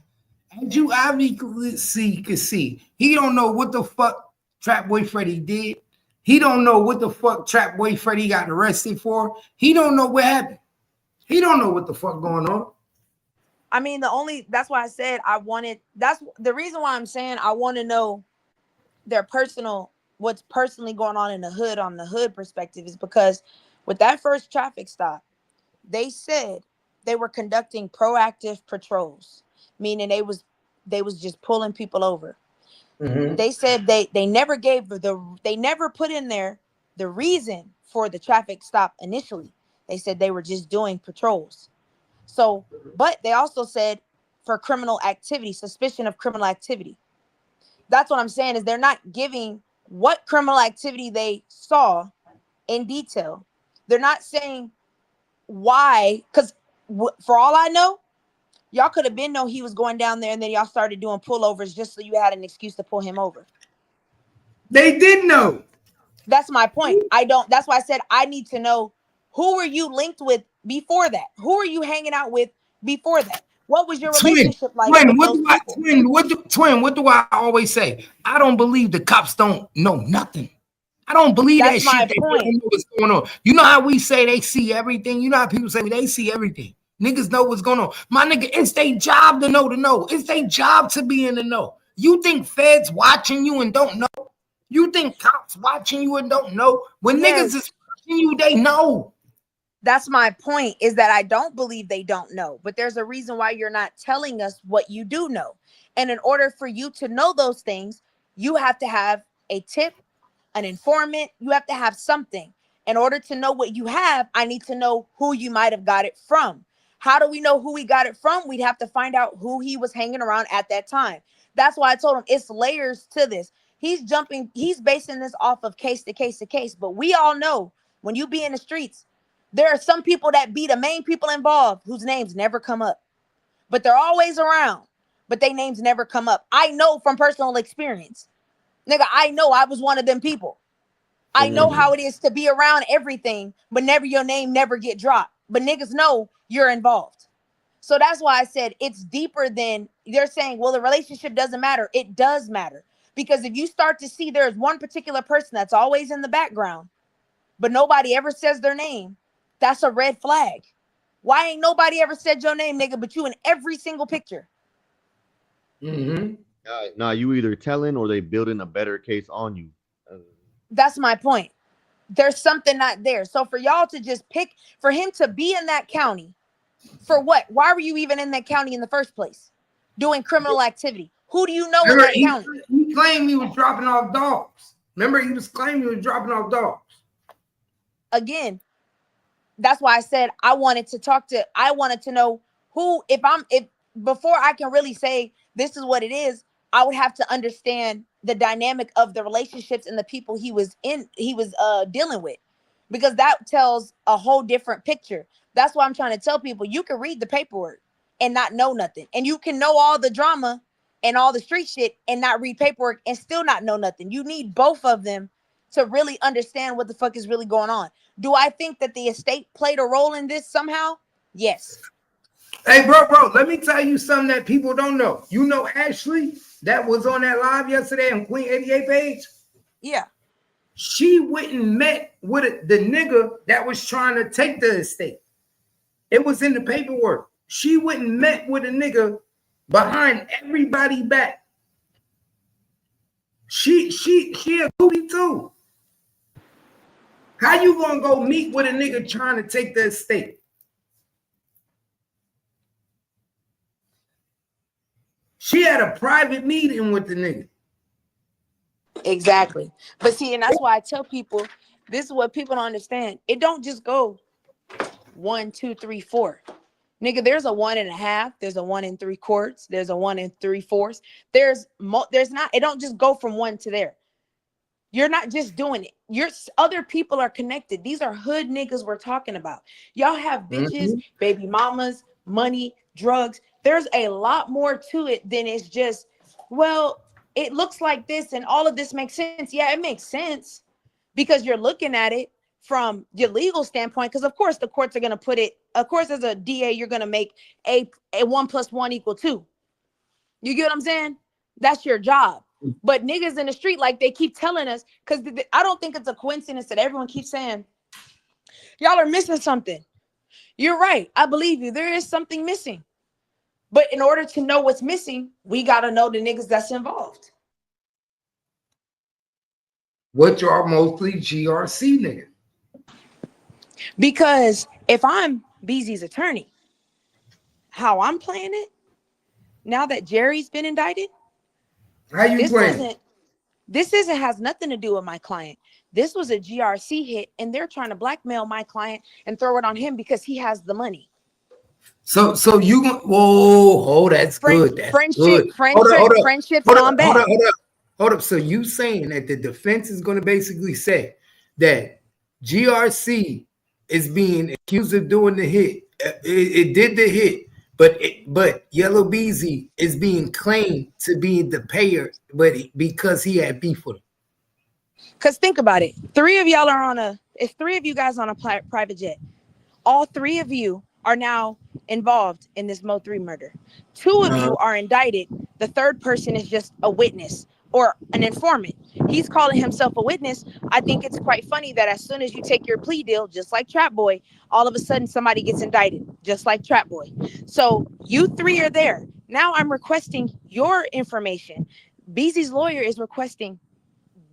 S3: As you obviously can see, he don't know what the fuck Trapboy Freddy did. He don't know what the fuck Trapboy Freddy got arrested for. He don't know what happened. He don't know what the fuck going on.
S2: I mean, that's why I said that's the reason why I'm saying I want to know what's personally going on in the hood on the hood perspective is because with that first traffic stop, they said they were conducting proactive patrols, meaning they was just pulling people over. Mm-hmm. They said they never they never put in there the reason for the traffic stop initially. They said they were just doing patrols. So, but they also said for criminal activity, suspicion of criminal activity. That's what I'm saying is they're not giving what criminal activity they saw in detail. They're not saying why, because for all I know, y'all could have been know he was going down there and then y'all started doing pullovers just so you had an excuse to pull him over.
S3: They did know.
S2: That's my point. That's why I said I need to know who were you linked with before that? Who are you hanging out with before that? What was your relationship like?
S3: Twin, what do I always say? I don't believe the cops don't know nothing. I don't believe that shit. They don't know what's going on. You know how we say they see everything? You know how people say they see everything. Niggas know what's going on. My nigga, it's their job to know. It's their job to be in the know. You think feds watching you and don't know? You think cops watching you and don't know? When niggas is watching you, they know.
S2: That's my point, is that I don't believe they don't know, but there's a reason why you're not telling us what you do know. And in order for you to know those things, you have to have a tip, an informant, you have to have something. In order to know what you have, I need to know who you might have got it from. How do we know who we got it from? We'd have to find out who he was hanging around at that time. That's why I told him it's layers to this. He's basing this off of case to case to case, but we all know when you be in the streets, there are some people that be the main people involved whose names never come up, but they're always around, but their names never come up. I know from personal experience. Nigga, I know I was one of them people. I know how it is to be around everything, but never your name never get dropped. But niggas know you're involved. So that's why I said it's deeper than they're saying, well, the relationship doesn't matter. It does matter. Because if you start to see there's one particular person that's always in the background, but nobody ever says their name, that's a red flag. Why ain't nobody ever said your name, nigga, but you in every single picture?
S6: Mm-hmm. Nah, you either telling or they building a better case on you.
S2: That's my point. There's something not there. So for y'all to just pick, for him to be in that county, for what? Why were you even in that county in the first place? Doing criminal activity. Who do you know in that county?
S3: He claimed he was dropping off dogs. Remember, he was claiming he was dropping off dogs.
S2: Again, that's why I said I wanted to know who, if before I can really say this is what it is, I would have to understand the dynamic of the relationships and the people he was dealing with. because that tells a whole different picture. That's why I'm trying to tell people you can read the paperwork and not know nothing. And you can know all the drama and all the street shit and not read paperwork and still not know nothing. You need both of them to really understand what the fuck is really going on. Do I think that the estate played a role in this somehow? Yes.
S3: Hey, bro, let me tell you something that people don't know. You know Ashley that was on that live yesterday on Queen 88 page?
S2: Yeah.
S3: She went and met with the nigga that was trying to take the estate. It was in the paperwork. She went and met with a nigga behind everybody's back. She a booty too. How you gonna go meet with a nigga trying to take the estate? She had a private meeting with the nigga.
S2: Exactly. But see, and that's why I tell people, this is what people don't understand. It don't just go 1, 2, 3, 4. Nigga, there's a 1.5, there's a 1 3/4, there's a 1 3/4. There's not, it don't just go from 1 to there. You're not just doing it. Other people are connected. These are hood niggas we're talking about. Y'all have bitches, baby mamas, money, drugs. There's a lot more to it than it's just, well, it looks like this and all of this makes sense. Yeah, it makes sense because you're looking at it from your legal standpoint. Because of course the courts are going to put it, of course, as a DA, you're going to make a 1 + 1 = 2. You get what I'm saying? That's your job. But niggas in the street, like they keep telling us, because I don't think it's a coincidence that everyone keeps saying, y'all are missing something. You're right. I believe you. There is something missing. But in order to know what's missing, we got to know the niggas that's involved.
S3: Which are mostly GRC niggas.
S2: Because if I'm BZ's attorney, how I'm playing it, now that Jerry's been indicted,
S3: how you playing?
S2: This has nothing to do with my client. This was a GRC hit, and they're trying to blackmail my client and throw it on him because he has the money.
S3: So you whoa, that's good. That's good.
S2: Friendship's gone bad.
S3: Hold up. So you saying that the defense is going to basically say that GRC is being accused of doing the hit. It did the hit, but Yellow BZ is being claimed to be the payer, but because he had beef with him.
S2: Because think about it. 3 of y'all are it's 3 of you guys on a private jet. All 3 of you are now involved in this Mo 3 murder. 2 of you are indicted. The 3rd person is just a witness or an informant. He's calling himself a witness. I think it's quite funny that as soon as you take your plea deal, just like Trapboy, all of a sudden somebody gets indicted, just like Trapboy. So you 3 are there. Now I'm requesting your information. BZ's lawyer is requesting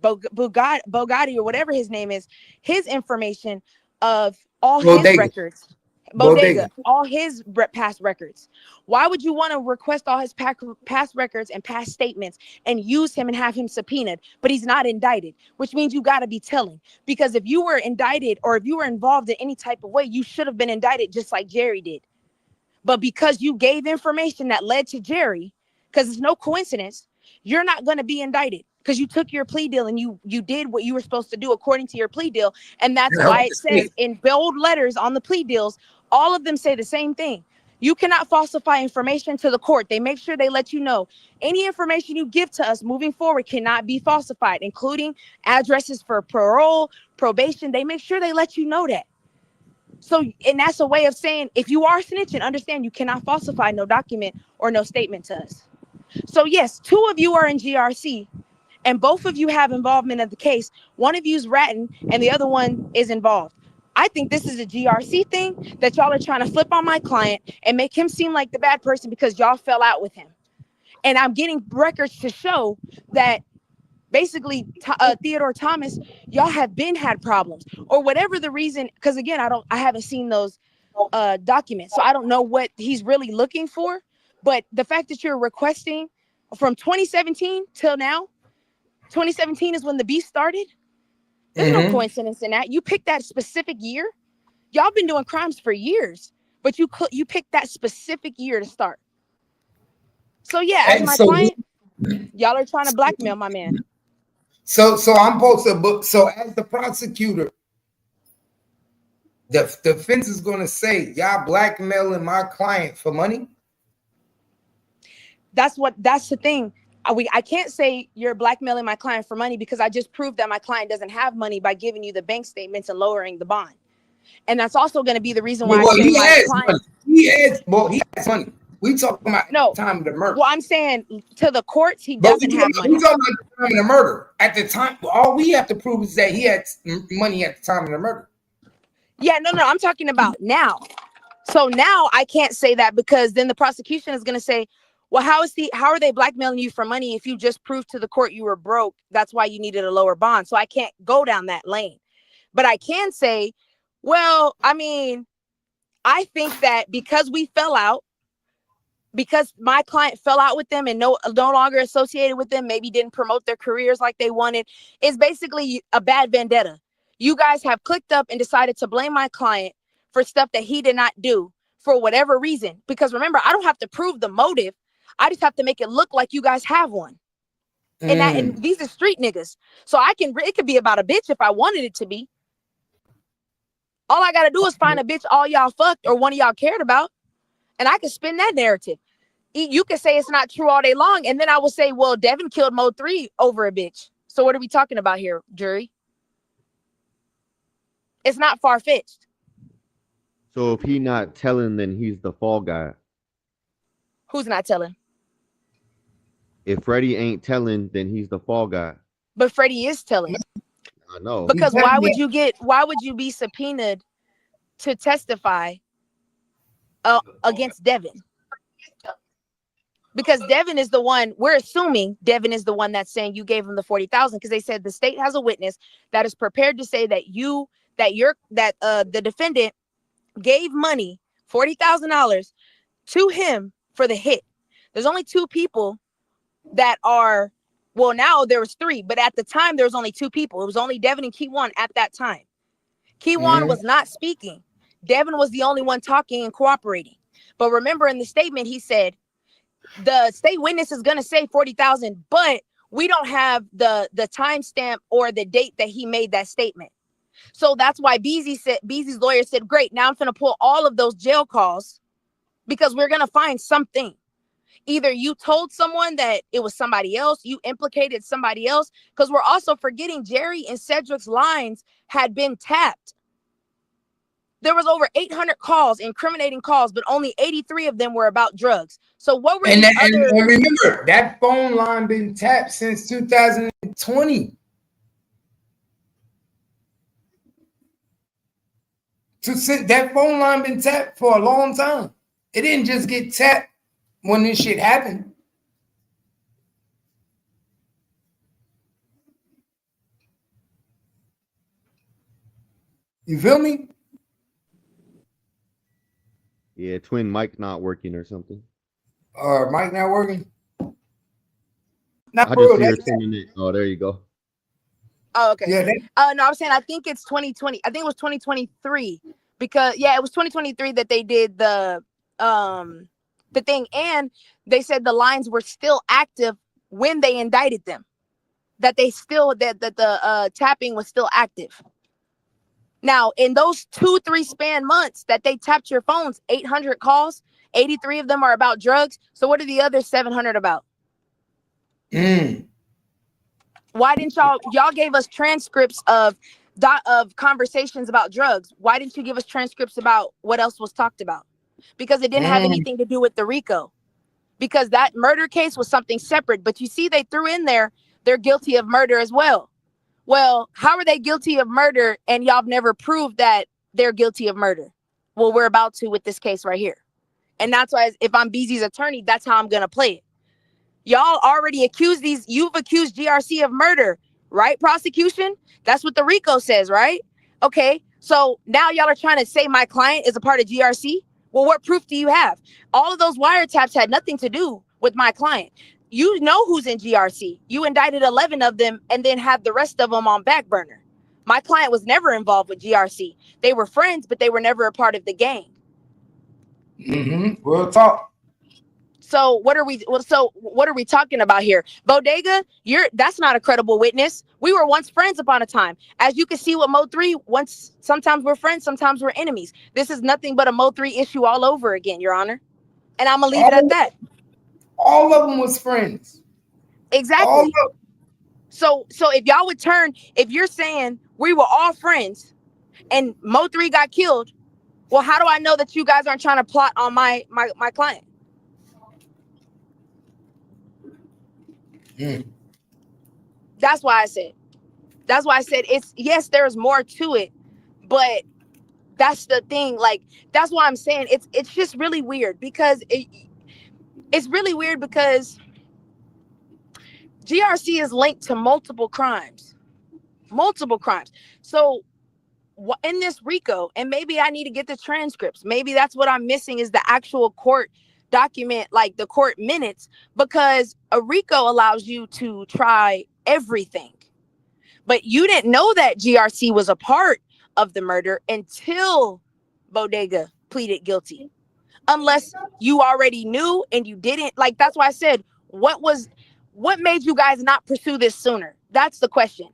S2: Bogatti or whatever his name is, his information of all his records. Bodega, all his past records. Why would you want to request all his past records and past statements and use him and have him subpoenaed, but he's not indicted, which means you got to be telling. Because if you were indicted or if you were involved in any type of way, you should have been indicted just like Jerry did. But because you gave information that led to Jerry, because it's no coincidence, you're not going to be indicted because you took your plea deal and you did what you were supposed to do according to your plea deal. And that's why it says in bold letters on the plea deals, all of them say the same thing. You cannot falsify information to the court. They make sure they let you know any information you give to us moving forward cannot be falsified, including addresses for parole, probation. They make sure they let you know that. So, and that's a way of saying, if you are snitching, understand you cannot falsify no document or no statement to us. So yes, 2 of you are in GRC and both of you have involvement of the case. One of you is ratting and the other one is involved. I think this is a GRC thing that y'all are trying to flip on my client and make him seem like the bad person because y'all fell out with him. And I'm getting records to show that basically Theodore Thomas, y'all have had problems or whatever the reason. Because again, I haven't seen those documents, so I don't know what he's really looking for. But the fact that you're requesting from 2017 till now, 2017 is when the beef started. There's no coincidence in that. You picked that specific year. Y'all been doing crimes for years, but you picked that specific year to start. So yeah, as my client, y'all are trying to blackmail my man.
S3: So I'm supposed to book. So as the prosecutor, The defense is going to say, y'all blackmailing my client for money.
S2: That's the thing. I can't say you're blackmailing my client for money because I just proved that my client doesn't have money by giving you the bank statements and lowering the bond. And that's also going to be the reason why I say my client.
S3: He has money. We talking about the time of the murder.
S2: Well, I'm saying to the courts, he doesn't have money.
S3: We talking about the time of the murder. At the time, all we have to prove is that he had money at the time of the murder.
S2: Yeah, no, I'm talking about now. So now I can't say that because then the prosecution is going to say, well, how are they blackmailing you for money if you just proved to the court you were broke? That's why you needed a lower bond. So I can't go down that lane. But I can say, well, I mean, I think that because we fell out, because my client fell out with them and no longer associated with them, maybe didn't promote their careers like they wanted, is basically a bad vendetta. You guys have clicked up and decided to blame my client for stuff that he did not do for whatever reason. Because remember, I don't have to prove the motive. I just have to make it look like you guys have one. And these are street niggas. So it could be about a bitch if I wanted it to be. All I got to do is find a bitch all y'all fucked or one of y'all cared about. And I can spin that narrative. You can say it's not true all day long. And then I will say, well, Devin killed Mo 3 over a bitch. So what are we talking about here, jury? It's not far-fetched.
S6: So if he not telling, then he's the fall guy.
S2: Who's not telling?
S6: If Freddy ain't telling, then he's the fall guy.
S2: But Freddy is telling.
S6: I know.
S2: Because why would you be subpoenaed to testify against Devin? Because Devin is the one, we're assuming Devin is the one that's saying you gave him the 40,000 because they said the state has a witness that is prepared to say that the defendant gave money, $40,000 to him for the hit. There's only 2 people that are, well, now there was 3, but at the time there was only 2 people. It was only Devin and Kewon at that time. Kewon was not speaking. Devin was the only one talking and cooperating. But remember in the statement, he said, the state witness is going to say 40,000, but we don't have the timestamp or the date that he made that statement. So that's why Beezy's lawyer said, great, now I'm going to pull all of those jail calls because we're going to find something. Either you told someone that it was somebody else, you implicated somebody else, because we're also forgetting Jerry and Cedric's lines had been tapped. There was over 800 calls, incriminating calls, but only 83 of them were about drugs. So what were
S3: and remember, that phone line been tapped since 2020. That phone line been tapped for a long time. It didn't just get tapped when this shit happened. You feel me?
S6: Yeah, twin mic not working or something.
S3: Mic not working?
S6: I just see her turning it. Oh, there you go.
S2: Oh, okay.
S3: Yeah.
S2: No, I'm saying I think it's 2020. I think it was 2023 because it was 2023 that they did the thing, and they said the lines were still active when they indicted them. That the tapping was still active. Now, in those 2-3 span months that they tapped your phones, 800 calls, 83 of them are about drugs. So what are the other 700 about? Why didn't y'all gave us transcripts of conversations about drugs? Why didn't you give us transcripts about what else was talked about? Because it didn't have anything to do with the RICO. Because that murder case was something separate. But you see, they threw in there, they're guilty of murder as well. Well, how are they guilty of murder and y'all have never proved that they're guilty of murder? Well, we're about to with this case right here. And that's why if I'm BZ's attorney, that's how I'm going to play it. Y'all already you've accused GRC of murder, right, prosecution? That's what the RICO says, right? Okay, so now y'all are trying to say my client is a part of GRC? Well, what proof do you have? All of those wiretaps had nothing to do with my client. You know who's in GRC. You indicted 11 of them and then had the rest of them on back burner. My client was never involved with GRC. They were friends, but they were never a part of the gang.
S3: We'll talk.
S4: So what are we talking about here? Bodega, that's not a credible witness. We were once friends upon a time. As you can see with Mo 3, sometimes we're friends, sometimes we're enemies. This is nothing but a Mo 3 issue all over again, Your Honor. And I'm gonna leave it at that.
S3: All of them was friends.
S4: Exactly. So if y'all would if you're saying we were all friends and Mo 3 got killed, well, how do I know that you guys aren't trying to plot on my client? That's why I said it's, yes, there's more to it, but that's the thing. Like, that's why I'm saying it's just really weird, because it's really weird because GRC is linked to multiple crimes. So in this RICO, and maybe I need to get the transcripts. Maybe that's what I'm missing, is the actual court document, like the court minutes, because a RICO allows you to try everything. But you didn't know that GRC was a part of the murder until Bodega pleaded guilty. Unless you already knew and you didn't. Like, that's why I said, what made you guys not pursue this sooner? That's the question.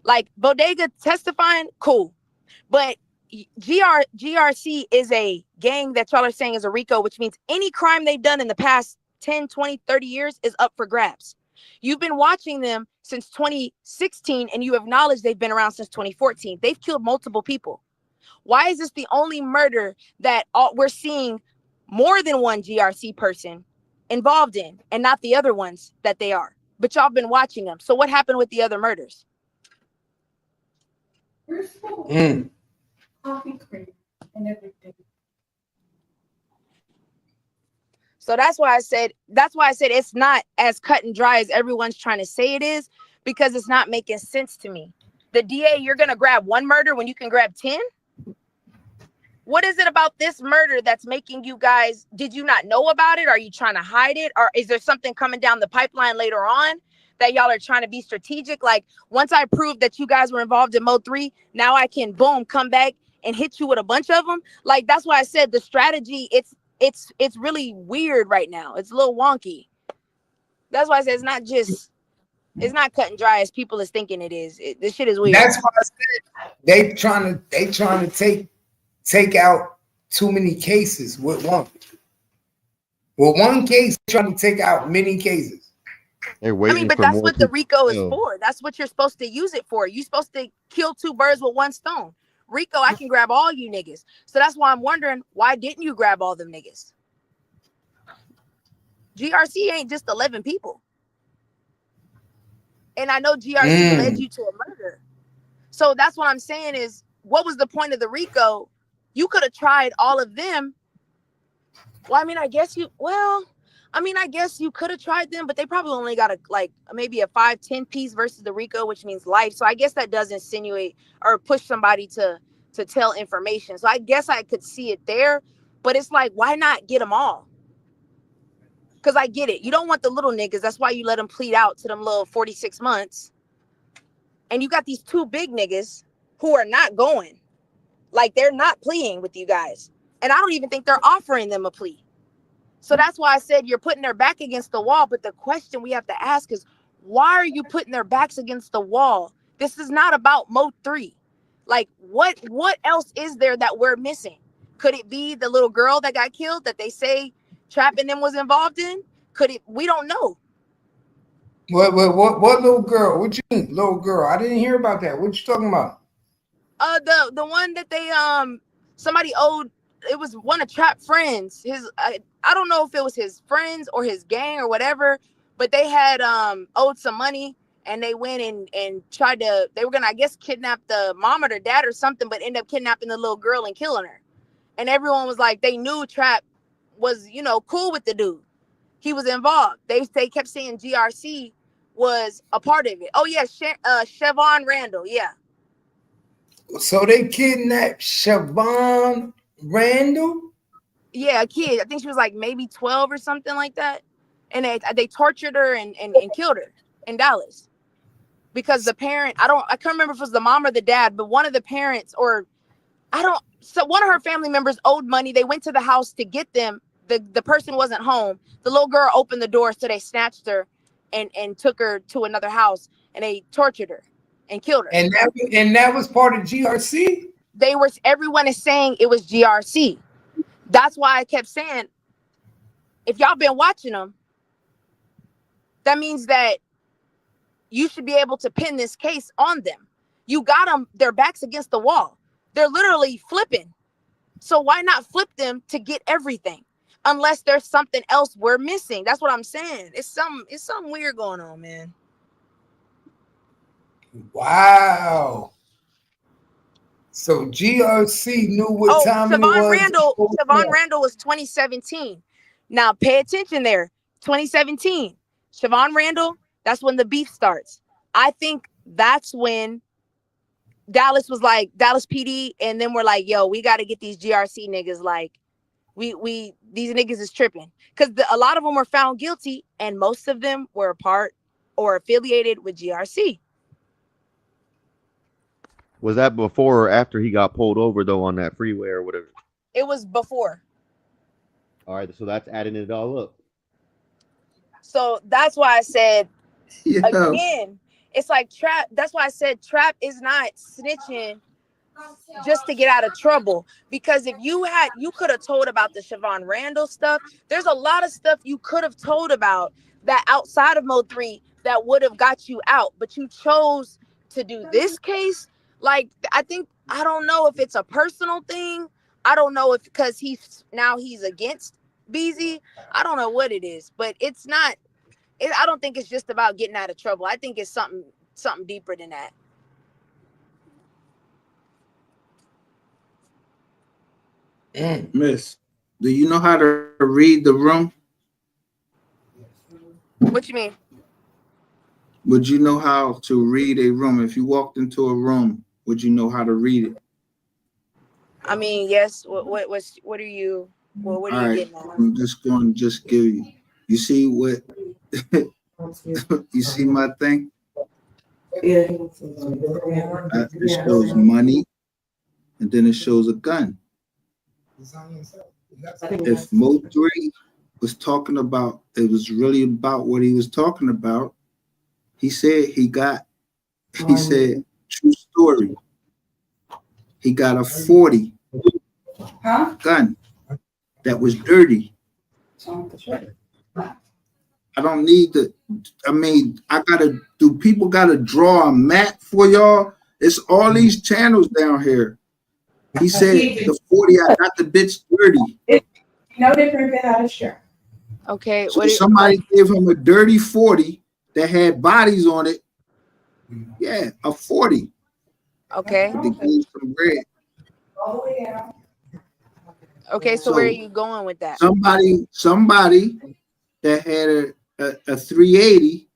S4: Like, Bodega testifying, cool. But GRC is a gang that y'all are saying is a RICO, which means any crime they've done in the past 10, 20, 30 years is up for grabs. You've been watching them since 2016, and you acknowledge they've been around since 2014. They've killed multiple people. Why is this the only murder that we're seeing more than one GRC person involved in, and not the other ones that they are? But y'all been watching them. So what happened with the other murders?
S8: Coffee cream and everything.
S4: So that's why I said it's not as cut and dry as everyone's trying to say it is, because it's not making sense to me. The DA, you're going to grab one murder when you can grab 10? What is it about this murder that's making you guys, did you not know about it? Are you trying to hide it? Or is there something coming down the pipeline later on that y'all are trying to be strategic? Like, once I proved that you guys were involved in Mo 3, now I can, boom, come back and hit you with a bunch of them. Like, that's why I said the strategy, it's really weird right now. It's a little wonky. That's why I said it's not cut and dry as people is thinking it is. This shit is weird.
S3: That's why I said they trying to take out too many cases with one. With one case, trying to take out many cases.
S6: They're waiting
S4: but
S6: for
S4: that's
S6: more
S4: what the RICO is
S6: kill.
S4: for. That's what you're supposed to use it for. You're supposed to kill two birds with one stone. RICO, I can grab all you niggas. So that's why I'm wondering, why didn't you grab all them niggas? GRC ain't just 11 people. And I know GRC led you to a murder. So that's what I'm saying is, what was the point of the RICO? You could have tried all of them. Well, I guess you could have tried them, but they probably only got maybe a 5-10 piece versus the RICO, which means life. So I guess that does insinuate or push somebody to tell information. So I guess I could see it there, but it's like, why not get them all? Because I get it. You don't want the little niggas. That's why you let them plead out to them little 46 months. And you got these two big niggas who are not going. Like, they're not pleading with you guys. And I don't even think they're offering them a plea. So that's why I said you're putting their back against the wall. But the question we have to ask is, why are you putting their backs against the wall? This is not about Mo 3. Like, what else is there that we're missing? Could it be the little girl that got killed that they say Trapping them was involved in? We don't know.
S3: What little girl? What you mean, little girl? I didn't hear about that. What you talking about?
S4: The one that they somebody owed. It was one of Trap friends. I don't know if it was his friends or his gang or whatever, but they had owed some money, and they went and tried to. They were gonna, I guess, kidnap the mom or the dad or something, but end up kidnapping the little girl and killing her. And everyone was like, they knew Trap was, cool with the dude. He was involved. They kept saying GRC was a part of it. Oh yeah, Siobhan Randall. Yeah.
S3: So they kidnapped Siobhan Randall?
S4: Yeah, a kid. I think she was like maybe 12 or something like that. And they tortured her and killed her in Dallas. Because the parent, I can't remember if it was the mom or the dad, but one of the parents, so one of her family members owed money. They went to the house to get them
S2: the person wasn't home. The little girl opened the door, so they snatched her and took her to another house, and they tortured her and killed her.
S3: And that was part of GRC?
S2: Everyone is saying it was GRC. That's why I kept saying, if y'all been watching them, that means that you should be able to pin this case on them. You got them, their backs against the wall. They're literally flipping. So why not flip them to get everything? Unless there's something else we're missing. That's what I'm saying. It's something weird going on, man.
S3: Wow. So GRC knew what time it was.
S2: Siobhan Randall was 2017. Now pay attention there. 2017. Siobhan Randall, that's when the beef starts. I think that's when Dallas was like, Dallas PD, and then we're like, yo, we got to get these GRC niggas, like, these niggas is tripping. Because a lot of them were found guilty, and most of them were a part or affiliated with GRC.
S6: Was that before or after he got pulled over, though, on that freeway or whatever?
S2: It was before.
S6: All right, so that's adding it all up.
S2: So that's why I said, again, it's like Trap. That's why I said Trap is not snitching just to get out of trouble. Because if you could have told about the Siobhan Randall stuff. There's a lot of stuff you could have told about that outside of Mode 3 that would have got you out. But you chose to do this case. Like, I don't know if it's a personal thing. I don't know if because he's against BZ. I don't know what it is, but it's not. I don't think it's just about getting out of trouble. I think it's something deeper than that.
S5: Miss, do you know how to read the room?
S2: What you mean?
S5: Would you know how to read a room? If you walked into a room, would you know how to read it?
S2: I mean, yes. What are you getting at?
S5: I'm just going to give you. You see what? You see my thing?
S8: Yeah.
S5: It shows money, and then it shows a gun. If Mode 3 was talking about, it was really about what he was talking about. He said true story. He got a 40 gun that was dirty. I don't need people gotta draw a map for y'all? It's all these channels down here. He said the 40, I got the bitch dirty.
S8: It's no different than how to share.
S2: Okay.
S5: So somebody gave him a dirty 40 that had bodies on it. Yeah, a 40.
S2: Okay.
S5: They gave some red.
S8: All the way down.
S2: Okay, so where are you going with that?
S5: Somebody that had a 380,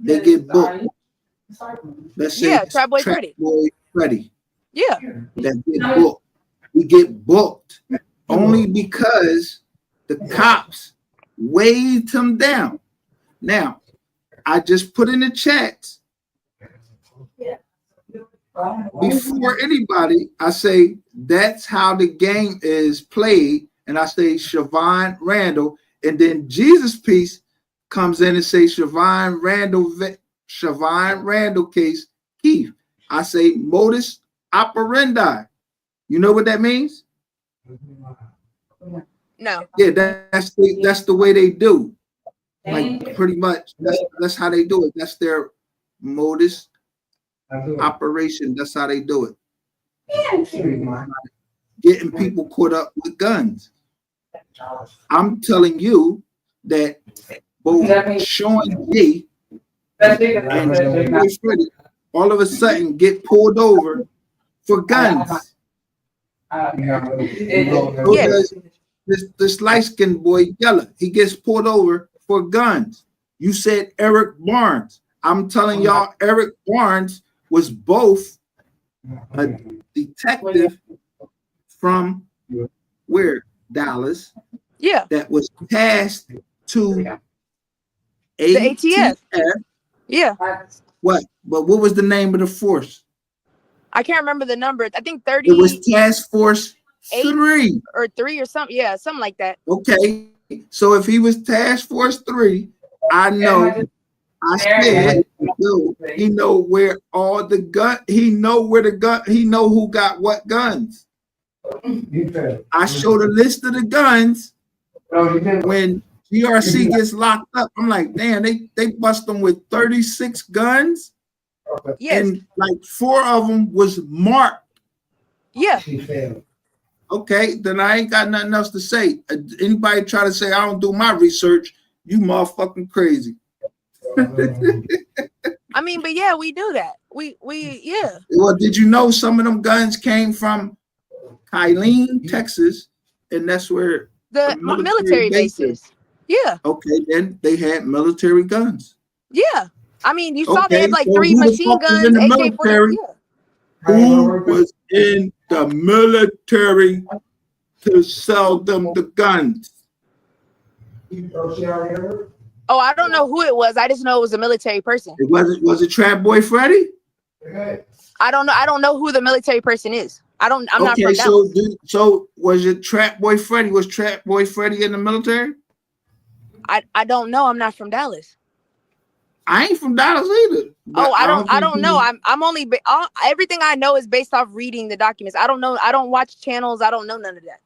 S5: they get booked. Let's say
S2: Trapboy Freddy.
S5: Trapboy Freddy.
S2: Yeah.
S5: That get booked. We get booked only because the cops waved him down. Now, I just put in the chats before anybody, I say that's how the game is played, and I say Siobhan Randall, and then Jesus Piece comes in and say Siobhan Randall case Keith. I say modus operandi. You know what that means?
S2: No.
S5: Yeah, that's the way they do. Like pretty much that's how they do it. That's their modus operation. That's how they do it. Getting people caught up with guns. I'm telling you that both Sean G and Boy Freddy all of a sudden get pulled over for guns. This light-skinned boy, Yella, he gets pulled over for guns. You said Eric Barnes. I'm telling y'all, Eric Barnes was both a detective from where? Dallas.
S2: Yeah.
S5: That was tasked to
S2: the ATF. Yeah.
S5: What? But what was the name of the force?
S2: I can't remember the number. I think 30.
S5: It was Task Force
S2: 8
S5: 3
S2: or 3 or something. Yeah, something like that.
S5: Okay, so if he was Task Force 3, I know. I said, yo, he know where all the gun. He know where the gun. He know who got what guns. I showed a list of the guns. When GRC gets locked up, I'm like, damn, they bust them with 36 guns.
S2: Yes.
S5: And like 4 of them was marked.
S2: Yeah.
S5: Okay, then I ain't got nothing else to say. Anybody try to say I don't do my research, you motherfucking crazy.
S2: I mean, but yeah, we do that. We yeah.
S5: Well, did you know some of them guns came from Kylene, Texas, and that's where
S2: the military bases. Yeah.
S5: Okay, then they had military guns.
S2: Yeah. I mean, you saw they had like
S5: so
S2: 3 machine guns, AK-47.
S5: Yeah. Who was in the military to sell them the guns?
S2: Oh, I don't know who it was. I just know it was a military person.
S5: Was it Trapboy Freddy?
S2: I don't know. I don't know who the military person is. I'm not from
S5: Dallas. So was it Trapboy Freddy? Was Trapboy Freddy in the military?
S2: I don't know. I'm not from Dallas.
S5: I ain't from Dallas either.
S2: Oh, I don't know. I'm only everything I know is based off reading the documents. I don't know. I don't watch channels. I don't know none of that.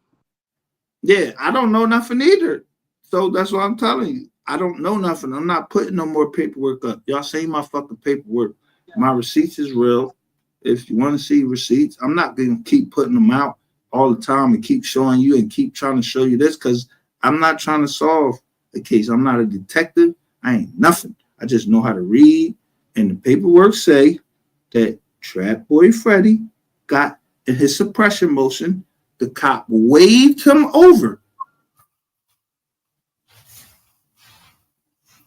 S5: Yeah, I don't know nothing either. So that's what I'm telling you. I don't know nothing. I'm not putting no more paperwork up. Y'all see my fucking paperwork. My receipts is real. If you want to see receipts, I'm not going to keep putting them out all the time and keep showing you and keep trying to show you this because I'm not trying to solve the case. I'm not a detective. I ain't nothing. I just know how to read. And the paperwork say that Trapboy Freddy got in his suppression motion. The cop waved him over.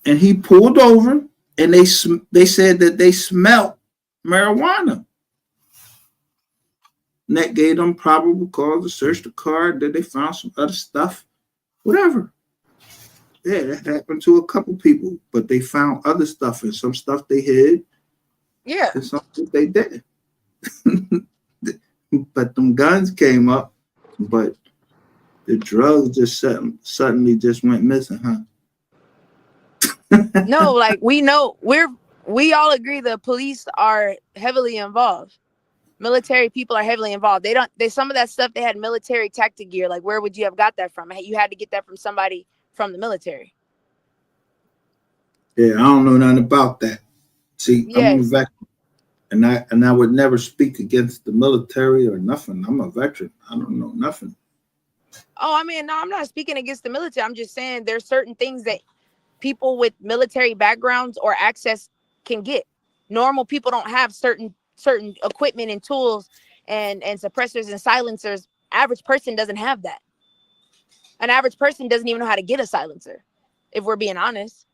S5: And he pulled over, and they said that they smelled marijuana. And that gave them probable cause to search the car. That they found some other stuff, whatever. Yeah, that happened to a couple people, but they found other stuff and some stuff they hid.
S2: Yeah,
S5: and something they did. But them guns came up, but the drugs just suddenly just went missing, huh?
S2: No, like we know we all agree the police are heavily involved. Military people are heavily involved. Some of that stuff they had military tactic gear. Like where would you have got that from? You had to get that from somebody from the military.
S5: Yeah, I don't know nothing about that. See, yes. I'm a veteran, and I would never speak against the military or nothing. I'm a veteran. I don't know nothing.
S2: Oh, I mean, no, I'm not speaking against the military. I'm just saying there's certain things that people with military backgrounds or access can get. Normal people don't have certain equipment and tools and suppressors and silencers. Average person doesn't have that. An average person doesn't even know how to get a silencer, if we're being honest.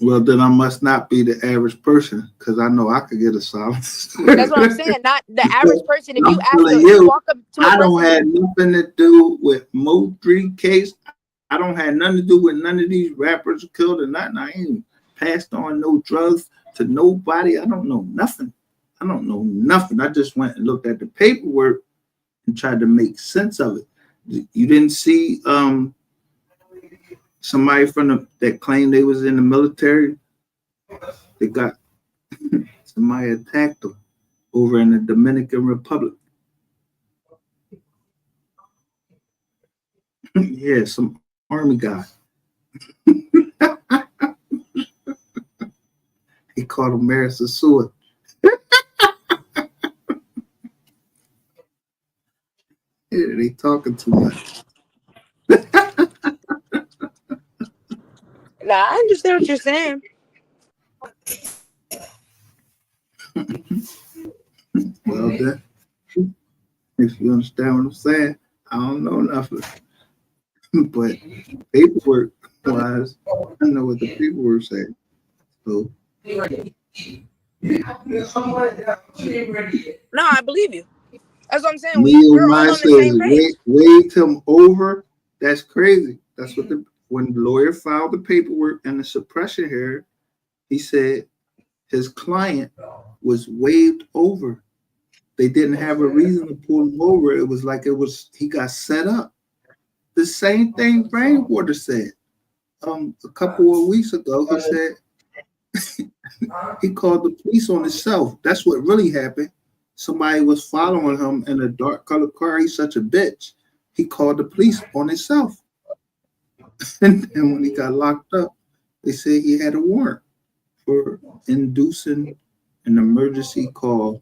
S5: Well, then I must not be the average person because I know I could get a silencer.
S2: That's what I'm saying. Not the average person. If you ask them,
S5: you
S2: walk up to
S5: I don't have nothing to do with Mo3 case. I don't have nothing to do with none of these rappers killed or nothing. I ain't passed on no drugs to nobody. I don't know nothing. I just went and looked at the paperwork and tried to make sense of it. You didn't see somebody that claimed they was in the military? They got somebody attacked them over in the Dominican Republic. Yeah, some army guy. He called him Marissa Seward. Yeah, they talking too much.
S2: Nah, I understand what you're saying.
S5: Well, then, if you understand what I'm saying, I don't know nothing. But paperwork wise, I know what the paperwork say. So
S2: no, I believe you. That's what I'm saying.
S5: We're all on the same page. Waved him over. That's crazy. That's what when the lawyer filed the paperwork and the suppression hearing, he said his client was waved over. they didn't have a reason to pull him over. It was like he got set up. The same thing Rainwater said. A couple of weeks ago, he said he called the police on himself. That's what really happened. Somebody was following him in a dark colored car. He's such a bitch. He called the police on himself. And then when he got locked up, they said he had a warrant for inducing an emergency call.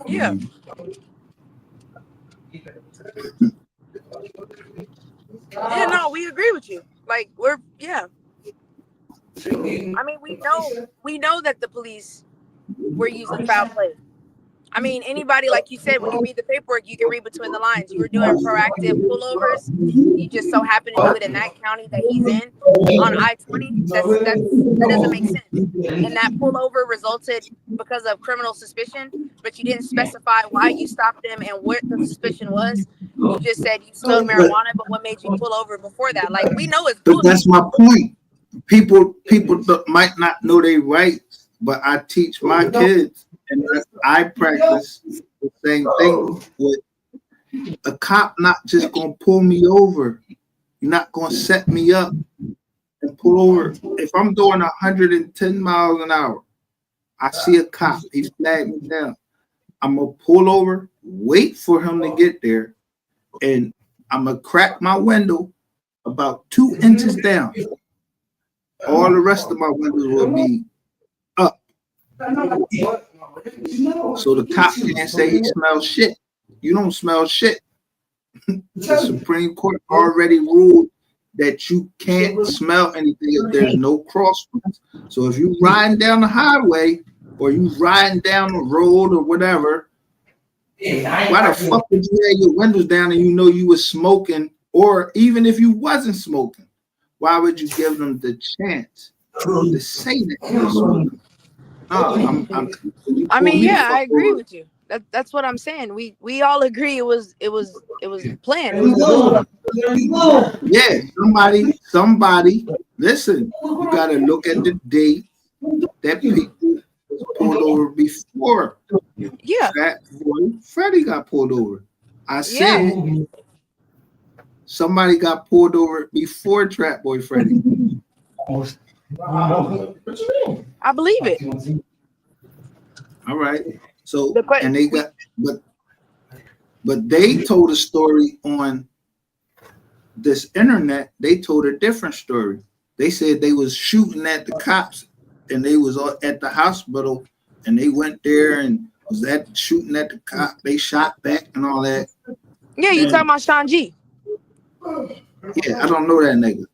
S2: Yeah. Yeah, no, we agree with you. Like I mean, we know that the police were using foul play. I mean, anybody, like you said, when you read the paperwork, you can read between the lines. You were doing proactive pullovers. You just so happen to do it in that county that he's in on I-20. That doesn't make sense. And that pullover resulted because of criminal suspicion, but you didn't specify why you stopped him and what the suspicion was. You just said you smelled marijuana, but what made you pull over before that? Like, we know it's bullshit.
S5: But that's my point. People might not know their rights, but I teach my kids. And I practice the same thing with a cop not just gonna pull me over. You're not gonna set me up and pull over. If I'm doing 110 miles an hour, I see a cop, he flagged me down. I'm gonna pull over, wait for him to get there, and I'm gonna crack my window about 2 inches down. All the rest of my windows will be up. So the cop can't say he smells shit. You don't smell shit. The Supreme Court already ruled that you can't smell anything if there's no crosswalks. So if you riding down the highway or you riding down the road or whatever, why the fuck would you have your windows down and you know you was smoking? Or even if you wasn't smoking, why would you give them the chance to say that you're smoking?
S2: I mean, yeah, I agree with you. That's what I'm saying. We all agree it was planned. It was
S5: yeah, somebody. Listen, you gotta look at the date that people was pulled over before.
S2: Yeah,
S5: that Boy Freddy got pulled over. I said somebody got pulled over before Trapboy Freddy.
S2: I believe it.
S5: All right. So and they got but they told a story on this internet. They told a different story. They said they was shooting at the cops and they was at the hospital and they went there and was shooting at the cop. They shot back and all that.
S2: Yeah, you talking about Sean G?
S5: Yeah, I don't know that nigga.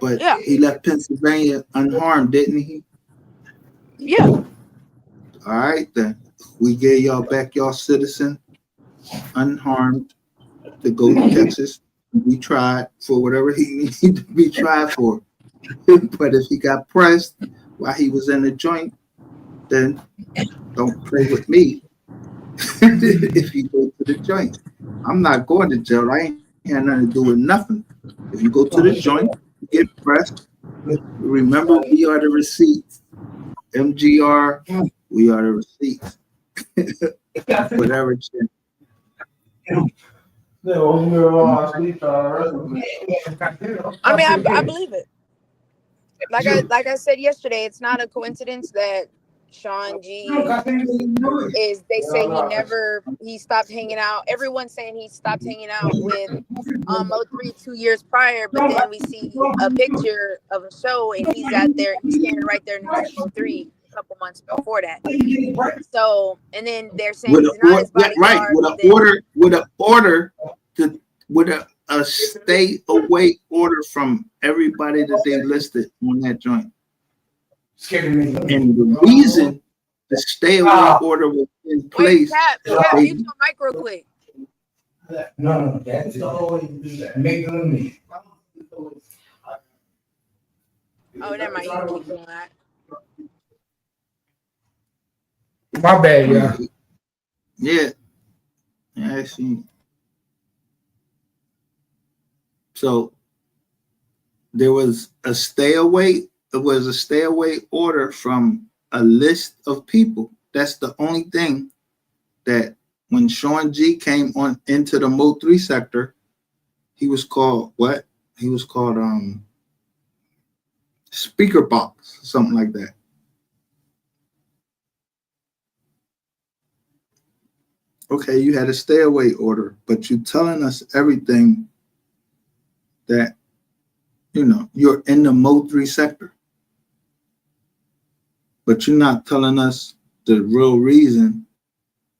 S5: But he left Pennsylvania unharmed, didn't he?
S2: Yeah.
S5: All right, then. We gave y'all back y'all citizen unharmed to go to Texas. We tried for whatever he needed to be tried for. But if he got pressed while he was in the joint, then don't play with me. If you go to the joint, I'm not going to jail. I ain't had nothing to do with nothing. If you go to the joint, get pressed. Remember, we are the receipts. MGR, we are the receipts. Whatever.
S2: I mean, I believe it. Like I said yesterday, it's not a coincidence that Sean G is. They say he stopped hanging out. Everyone's saying he stopped hanging out with O3 2 years prior, but then we see a picture of a show and he's standing right there next to O3 a couple months before that. So, and then they're saying he's not his bodyguard.
S5: With a stay away order from everybody that they listed on that joint. And the reason the stay away order was in place.
S2: Mute your mic real quick.
S3: No, that's the whole make me.
S2: Oh, never mind. You can keep doing that.
S3: My bad,
S5: yeah. Yeah, I see. So there was a stay away. It was a stay away order from a list of people. That's the only thing that when Sean G came on into the Mo 3 sector, he was called what? He was called speaker box, something like that. Okay, you had a stay away order, but you telling us everything that, you know, you're in the Mo 3 sector. But you're not telling us the real reason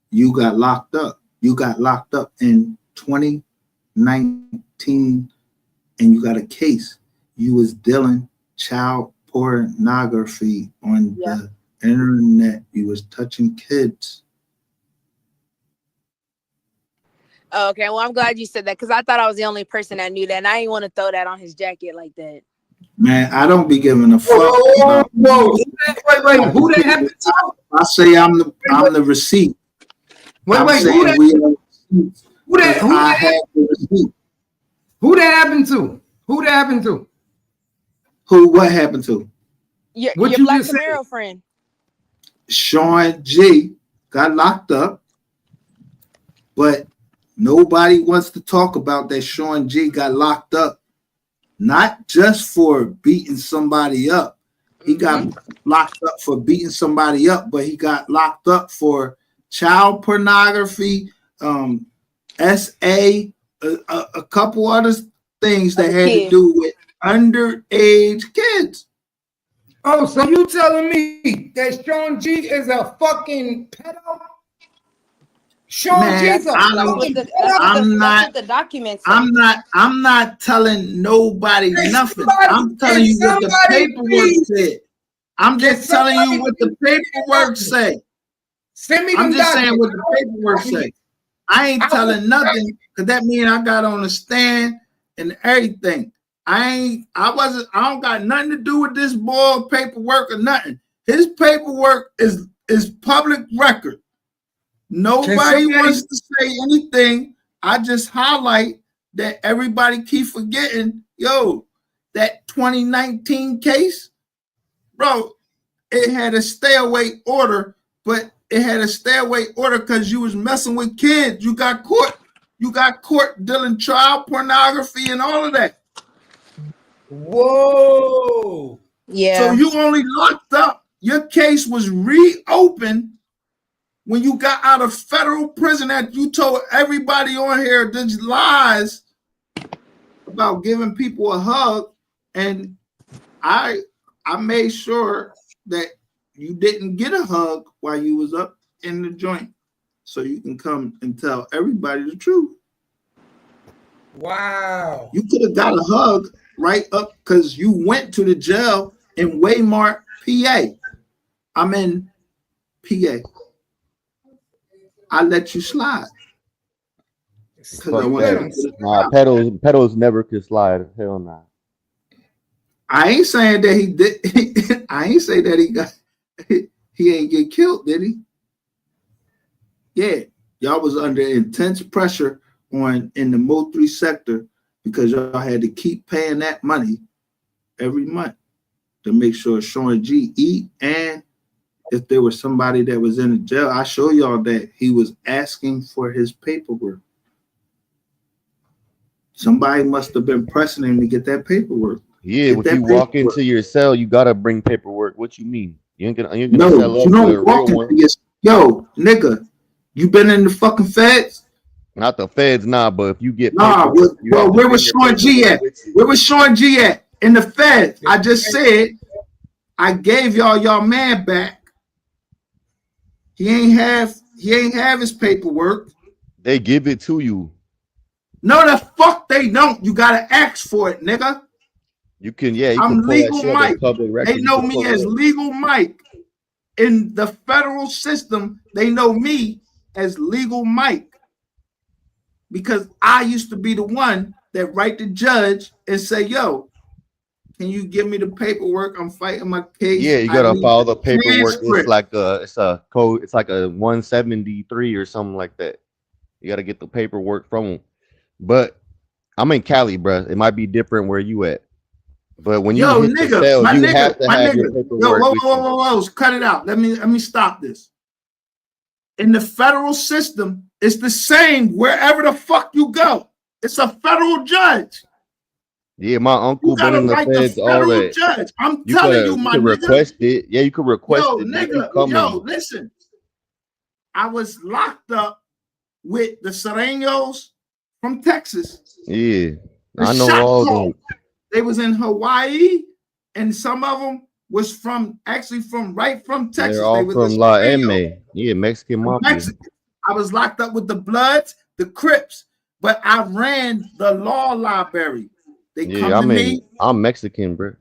S5: you got locked up. You got locked up in 2019 and you got a case. You was dealing child pornography on the internet. You was touching kids.
S4: Oh, okay, well, I'm glad you said that because I thought I was the only person that knew that, and I didn't want to throw that on his jacket like that.
S5: Man, I don't be giving a fuck.
S3: Whoa. Wait, who that happened to?
S5: I say I'm the receipt.
S3: Who that happened to? Who that happened to?
S5: What happened to?
S4: Your Black Camaro friend.
S5: Sean G got locked up, but nobody wants to talk about that Sean G got locked up. Not just for beating somebody up. He got locked up for beating somebody up, but he got locked up for child pornography, SA, a couple other things that had to do with underage kids.
S3: Oh, so you telling me that Sean G is a fucking pedo? Sean G's a fucking pedo?
S5: I'm not telling nobody nothing. I'm telling you what the paperwork said. I'm just telling you what the paperwork say.
S3: Send me
S5: I'm just saying what the paperwork say. I ain't telling nothing because that means I got on the stand and everything. I don't got nothing to do with this boy paperwork or nothing. His paperwork is public record. Nobody wants to say anything. I just highlight that everybody keep forgetting, that 2019 case, bro, it had a stay away order, but it had a stay away order because you was messing with kids. You got caught dealing child pornography and all of that.
S3: Whoa.
S4: Yeah.
S5: So you only locked up. Your case was reopened when you got out of federal prison that you told everybody on here these lies about giving people a hug. And I made sure that you didn't get a hug while you was up in the joint. So you can come and tell everybody the truth.
S3: Wow.
S5: You could have got a hug right up because you went to the jail in Waymart, PA. I'm in PA. I let you slide.
S6: Pedos never could slide. Hell nah.
S5: I ain't saying that he did. I ain't say that he ain't get killed, did he? Yeah, y'all was under intense pressure in the Mo 3 sector because y'all had to keep paying that money every month to make sure Sean G eat. And if there was somebody that was in the jail, I show y'all that he was asking for his paperwork. Somebody must have been pressing him to get that paperwork.
S6: Yeah, if you walk into your cell, you gotta bring paperwork. What you mean? You ain't gonna
S5: no,
S6: sell up
S5: you don't
S6: to a
S5: walk
S6: real
S5: into your, yo, nigga, you been in the fucking feds?
S6: Not the feds, nah, but if you get
S5: well, where was Sean G at? Where was Sean G at? In the feds. I just said I gave y'all man back. He ain't have his paperwork.
S6: They give it to you.
S5: No, the fuck they don't. You gotta ask for it, nigga.
S6: You can, yeah. You
S5: I'm
S6: can pull
S5: legal
S6: that shit
S5: Mike.
S6: public record.
S5: They know me as legal Mike. In the federal system, they know me as legal Mike. Because I used to be the one that write the judge and say, yo, can you give me the paperwork? I'm fighting my case.
S6: Yeah, you gotta file the paperwork. It's like a code, it's like a 173 or something like that. You gotta get the paperwork from them. But I'm in Cali, bro. It might be different where you at. But when you hit the cell, you have to have your paperwork.
S5: Whoa, cut it out. Let me stop this. In the federal system, it's the same wherever the fuck you go. It's a federal judge.
S6: Yeah, my uncle been in the feds, all that.
S5: Judge. I'm telling you, my nigga.
S6: Request it. Yeah, you could request it.
S5: Nigga, listen. I was locked up with the Sereños from Texas.
S6: Yeah, I know all of them.
S5: They was in Hawaii, and some of them was from Texas.
S6: They're all from La M. Yeah, Mexican mafia.
S5: I was locked up with the Bloods, the Crips, but I ran the law library.
S6: I'm Mexican, bro.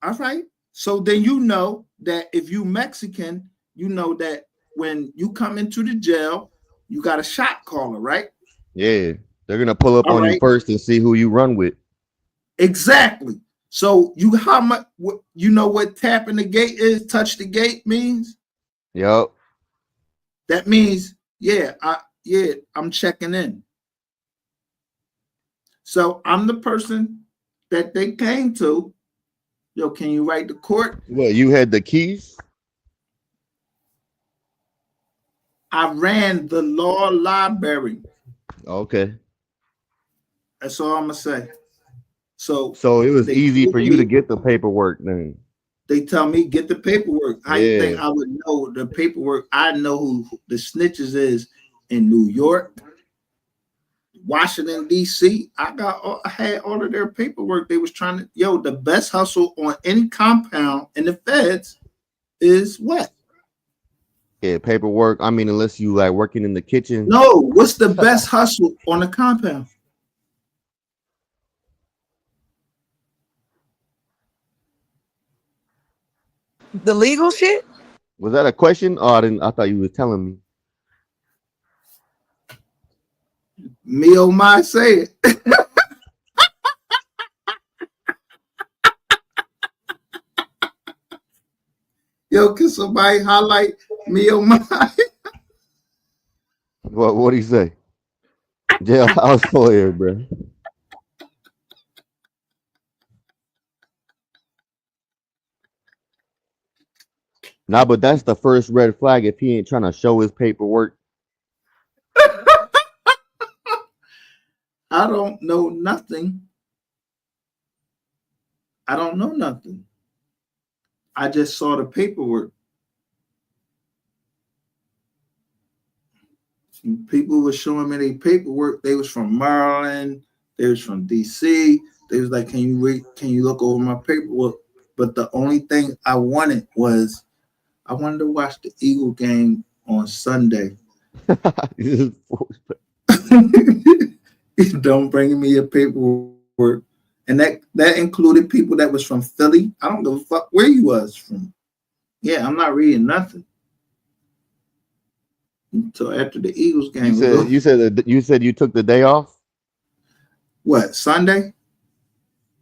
S5: All right. So then you know that if you Mexican, you know that when you come into the jail, you got a shot caller, right?
S6: Yeah, they're gonna pull up on you first and see who you run with.
S5: Exactly. So you know what tapping the gate is? Touch the gate means.
S6: Yep.
S5: That means I'm checking in. So I'm the person that they came to. Yo, can you write the court?
S6: Well, you had the keys.
S5: I ran the law library.
S6: Okay.
S5: That's all I'm gonna say. So
S6: it was easy for you to get the paperwork then.
S5: They tell me get the paperwork. I think I would know the paperwork. I know who the snitches is in New York, Washington, D.C. I had all of their paperwork. They was trying to, the best hustle on any compound in the feds is what?
S6: Yeah, paperwork. I mean, unless you like working in the kitchen.
S5: No, what's the best hustle on the compound?
S2: The legal shit?
S6: Was that a question? Oh, I thought you were telling me.
S5: Me oh my, say it. Yo, can somebody highlight me oh my?
S6: What do you say? Jailhouse lawyer, bro. Nah, but that's the first red flag if he ain't trying to show his paperwork.
S5: I don't know nothing. I don't know nothing. I just saw the paperwork. People were showing me their paperwork. They was from Maryland. They was from DC. They was like, can you look over my paperwork? But the only thing I wanted was I wanted to watch the Eagle game on Sunday. Don't bring me your paperwork. And that included people that was from Philly. I don't give a fuck where you was from. Yeah, I'm not reading nothing. Until after the Eagles game.
S6: You said you took the day off?
S5: What, Sunday?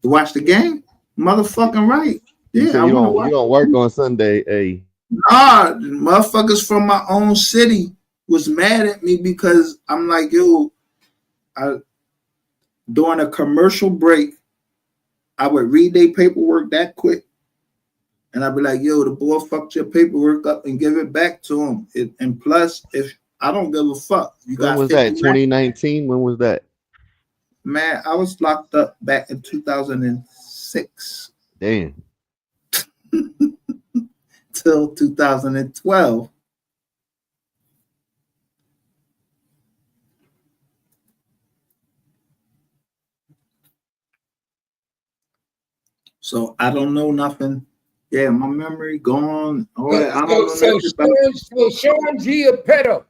S5: To watch the game? Motherfucking right. Yeah,
S6: you don't work on Sunday, hey.
S5: Nah, motherfuckers from my own city was mad at me because I'm like, during a commercial break, I would read their paperwork that quick. And I'd be like, the boy fucked your paperwork up and give it back to him. And plus, if I don't give a fuck.
S6: When was that? 2019? When was that?
S5: Man, I was locked up back in 2006.
S6: Damn.
S5: Till 2012. So I don't know nothing. Yeah, my memory gone. All that. I don't know
S3: Sean G a pedo.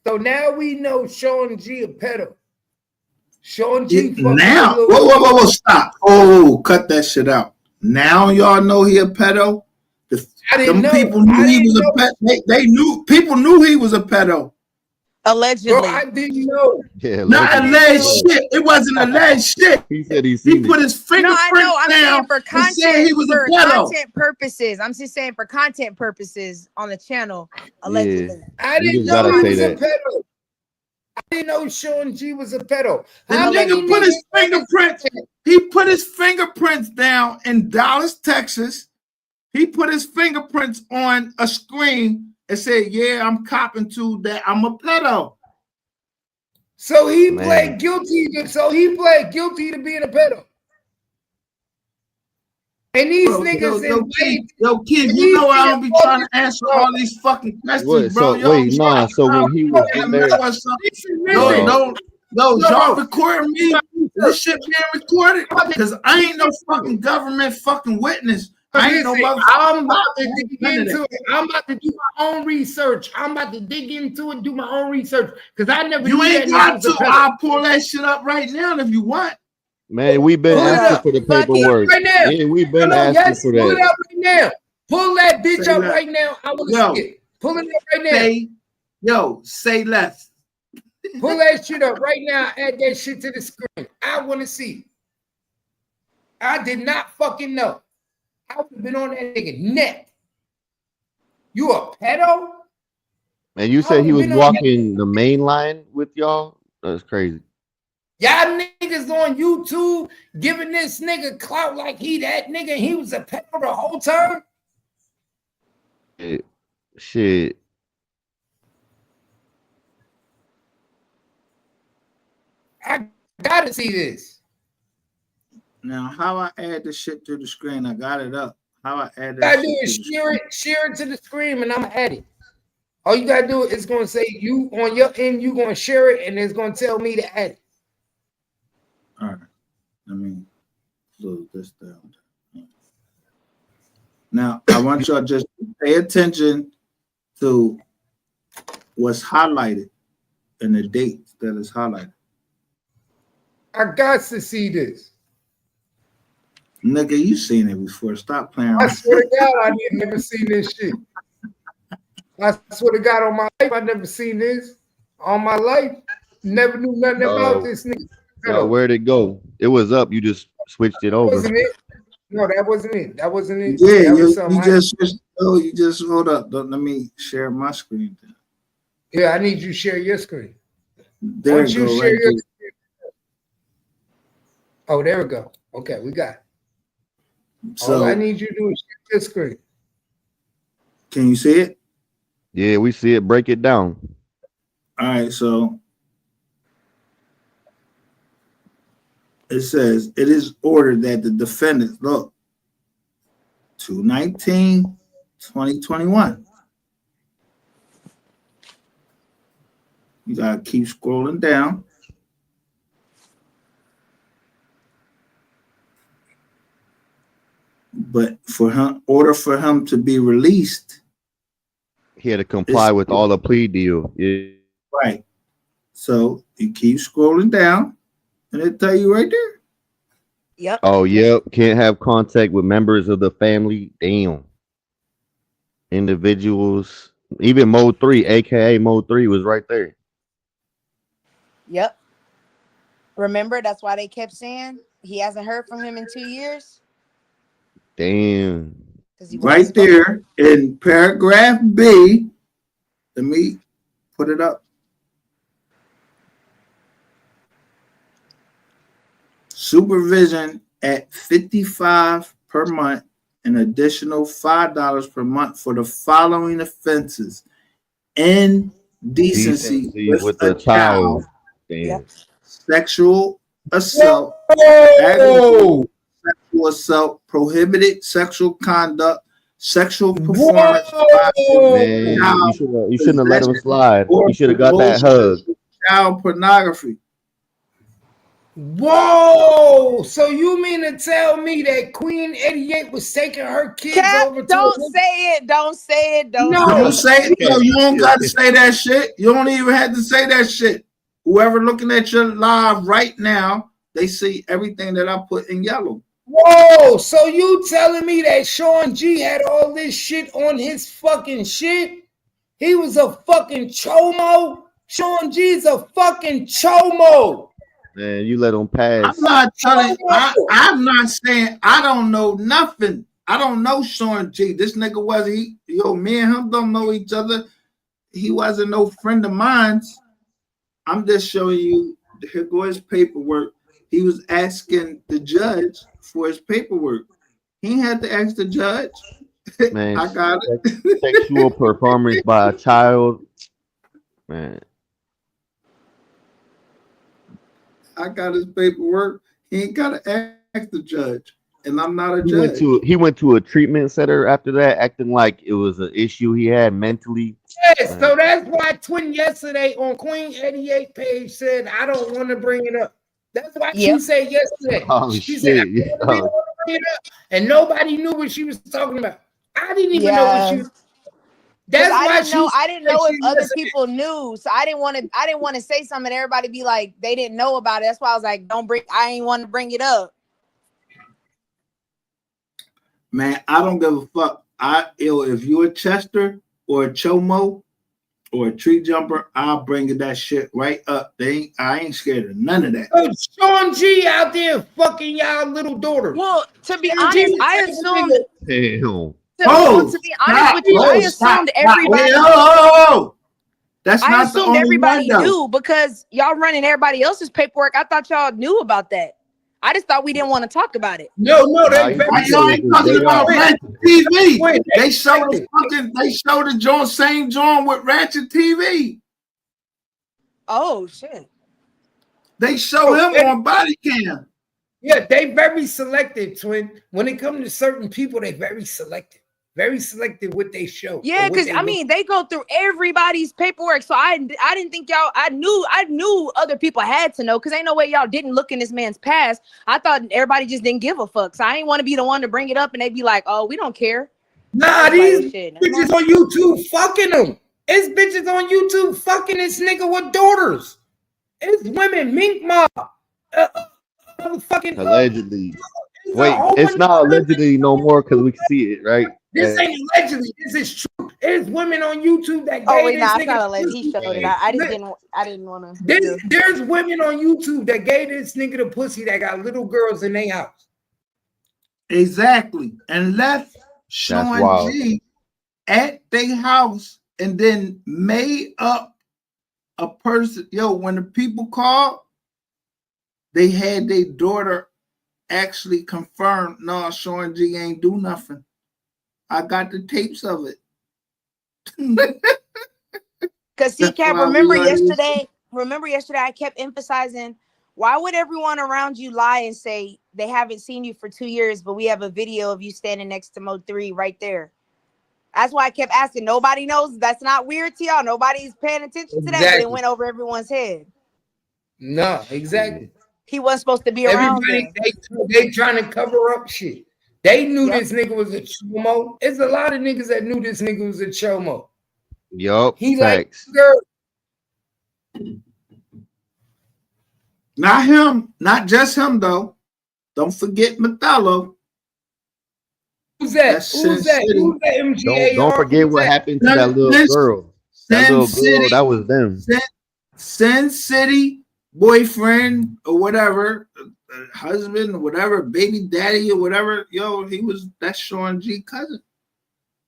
S3: So now we know Sean G a pedo. Sean G.
S5: Now, whoa, stop. Oh, cut that shit out. Now y'all know he a pedo. People knew he was a pedo. They knew. People knew he was a pedo.
S2: Allegedly.
S3: Bro, I didn't know.
S6: Yeah,
S5: not alleged shit. It wasn't alleged shit.
S6: He said he
S5: put his fingerprint down
S2: for
S5: and said he was a pedo.
S2: Content purposes. I'm just saying for content purposes on the channel. Allegedly.
S3: I didn't know he was a pedo. I didn't know Sean G was a pedo.
S5: The nigga put his fingerprints. He put his fingerprints down in Dallas, Texas. He put his fingerprints on a screen and said, "Yeah, I'm copping to that. I'm a pedo."
S3: So he pled guilty. So he pled guilty to being a pedo. And these niggas
S5: Kid, you know I don't be trying to answer all these fucking questions, bro.
S6: So wait, nah. So when he was in there,
S5: no, y'all recording me. This shit being recorded because I ain't no fucking government fucking witness. I ain't no motherfucker.
S3: I'm about to dig into it. I'm about to do my own research. I'm about to dig into it, do my own research because I never.
S5: You ain't got to. I'll pull that shit up right now if you want.
S6: Man, we've been asking for the paperwork.
S3: Right now.
S6: Yeah, we've been asking for that.
S3: Pull it up right now. Pull that bitch up right now. I want to see it. Pull it up right now.
S5: Say less.
S3: Pull that shit up right now. Add that shit to the screen. I want to see. I did not fucking know. I would have been on that nigga neck. You a pedo?
S6: Man, you said he was walking the main line with y'all? That's crazy.
S3: Y'all niggas on YouTube giving this nigga clout like he that nigga. He was a pedo the whole time.
S6: Shit.
S3: I gotta see this.
S5: Now, how I add this shit to the screen? I got it up. How I add
S3: that?
S5: All you gotta
S3: do is share it to the screen, and I'm gonna add it. All you gotta do is gonna say you on your end, you gonna share it, and it's gonna tell me to add it.
S5: All right. Let me close this down. Now, I want y'all just to pay attention to what's highlighted and the dates that is highlighted.
S3: I got to see this.
S5: Nigga, you seen it before. Stop playing around.
S3: I swear to God, I didn't never seen this shit. I swear to God, on my life, I never seen this. On my life, never knew nothing about this nigga.
S6: Yo, where'd it go? It was up. You just switched it over.
S3: Wasn't it? No, that wasn't it. That wasn't it.
S5: Yeah,
S3: that
S5: you just switched. Oh, you just hold up. Let me share my screen.
S3: Yeah, I need you to share your screen.
S5: There you go. Right there.
S3: Oh, there we go. Okay, we got it.
S5: So
S3: all I need you to do is share your screen.
S5: Can you see it?
S6: Yeah, we see it. Break it down.
S5: All right, so it says it is ordered that the defendants look 2/19/2021. You gotta keep scrolling down. But for him, order for him to be released,
S6: he had to comply with all the plea deal. Yeah.
S5: Right. So you keep scrolling down, and it tell you right there.
S2: Yep.
S6: Oh, yep. Can't have contact with members of the family. Damn. Individuals. Even Mode 3, aka Mode 3, was right there.
S2: Yep. Remember, that's why they kept saying he hasn't heard from him in 2 years.
S6: Damn.
S5: Right there in paragraph B. Let me put it up. Supervision at $55 per month, an additional $5 per month for the following offenses: indecency with a child, sexual assault, sexual assault, prohibited sexual conduct, sexual performance.
S6: Man, you shouldn't have let him slide. You should have got that hug.
S5: Child pornography.
S3: Whoa! So you mean to tell me that Queen 88 was taking her kids over to?
S2: Don't say it. Don't say it. Don't.
S5: Don't say it. No, you don't got to say that shit. You don't even have to say that shit. Whoever looking at your live right now, they see everything that I put in yellow.
S3: Whoa! So you telling me that Sean G had all this shit on his fucking shit? He was a fucking chomo. Sean G's a fucking chomo.
S6: Man, you let him pass.
S5: I'm not telling. I'm not saying I don't know nothing. I don't know Sean G. This nigga me and him don't know each other. He wasn't no friend of mine. I'm just showing you. Here go his paperwork. He was asking the judge for his paperwork. He had to ask the judge.
S6: Man,
S5: I got it.
S6: sexual performance by a child. Man,
S5: I got his paperwork. He ain't got to ask the judge, and I'm not a
S6: he
S5: judge.
S6: went to a treatment center after that, acting like it was an issue he had mentally.
S3: Yes, so that's why Twin yesterday on Queen 88 page said, I don't want to bring it up. That's why she said yesterday.
S6: Oh
S3: She
S6: shit!
S3: said, I don't want to bring it up. And nobody knew what she was talking about. I didn't even know what she was. That's why
S2: I didn't know if other people knew. So I didn't want to say something and everybody be like, they didn't know about it. That's why I was like, I ain't want to bring it up.
S5: Man, I don't give a fuck. If you're a Chester or a Chomo or a tree jumper, I'll bring that shit right up. I ain't scared of none of that.
S3: Oh, Sean G out there fucking y'all little daughter.
S2: Well, to be honest, I assumed.
S6: Damn.
S2: To be honest with you, I assumed everybody.
S5: That's
S2: I
S5: not the
S2: assumed
S5: only
S2: everybody
S5: one,
S2: knew because y'all running everybody else's paperwork. I thought y'all knew about that. I just thought we didn't want to talk about it.
S3: No,
S5: they talking about Ratchet TV. They showed the joint, same joint with Ratchet TV.
S2: Oh shit!
S5: They show him on body cam.
S3: Yeah, they very selective, Twin. When it comes to certain people, they very selective. Very selective what they show.
S2: Yeah, because I mean, they go through everybody's paperwork. So I didn't think y'all. I knew other people had to know because ain't no way y'all didn't look in this man's past. I thought everybody just didn't give a fuck. So I ain't want to be the one to bring it up and they be like, "Oh, we don't care."
S3: Nah, these bitches on YouTube fucking them. It's bitches on YouTube fucking this nigga with daughters. It's women, mink mob. Fucking
S6: Allegedly. Wait, it's not allegedly no more because we can see it, right?
S3: This ain't allegedly. This is true. There's women on YouTube that gave this nigga.
S2: Not alleged. He showed it. I didn't want to.
S3: There's women on YouTube that gave this nigga the pussy that got little girls in their house.
S5: Exactly, and left Sean G at their house, and then made up a person. Yo, when the people called, they had their daughter actually confirmed. No, Sean G ain't do nothing. I got the tapes of it.
S2: Because he kept remember yesterday I kept emphasizing, why would everyone around you lie and say they haven't seen you for 2 years, but we have a video of you standing next to Mo 3 right there? That's why I kept asking. Nobody knows. That's not weird to y'all. Nobody's paying attention to that, but it went over everyone's head.
S3: No, exactly.
S2: He wasn't supposed to be around.
S3: They trying to cover up shit. They knew this nigga was a chomo. There's a lot of niggas that knew this nigga was a chomo.
S6: Yup.
S3: He likes girl.
S5: Not him. Not just him though. Don't forget Mathallo.
S3: Who's that? Who's that MGA?
S6: Don't forget what happened to that little girl. That little girl, that was them.
S5: Sin City boyfriend or whatever, husband or whatever, baby daddy or whatever. Yo, that's Sean G cousin.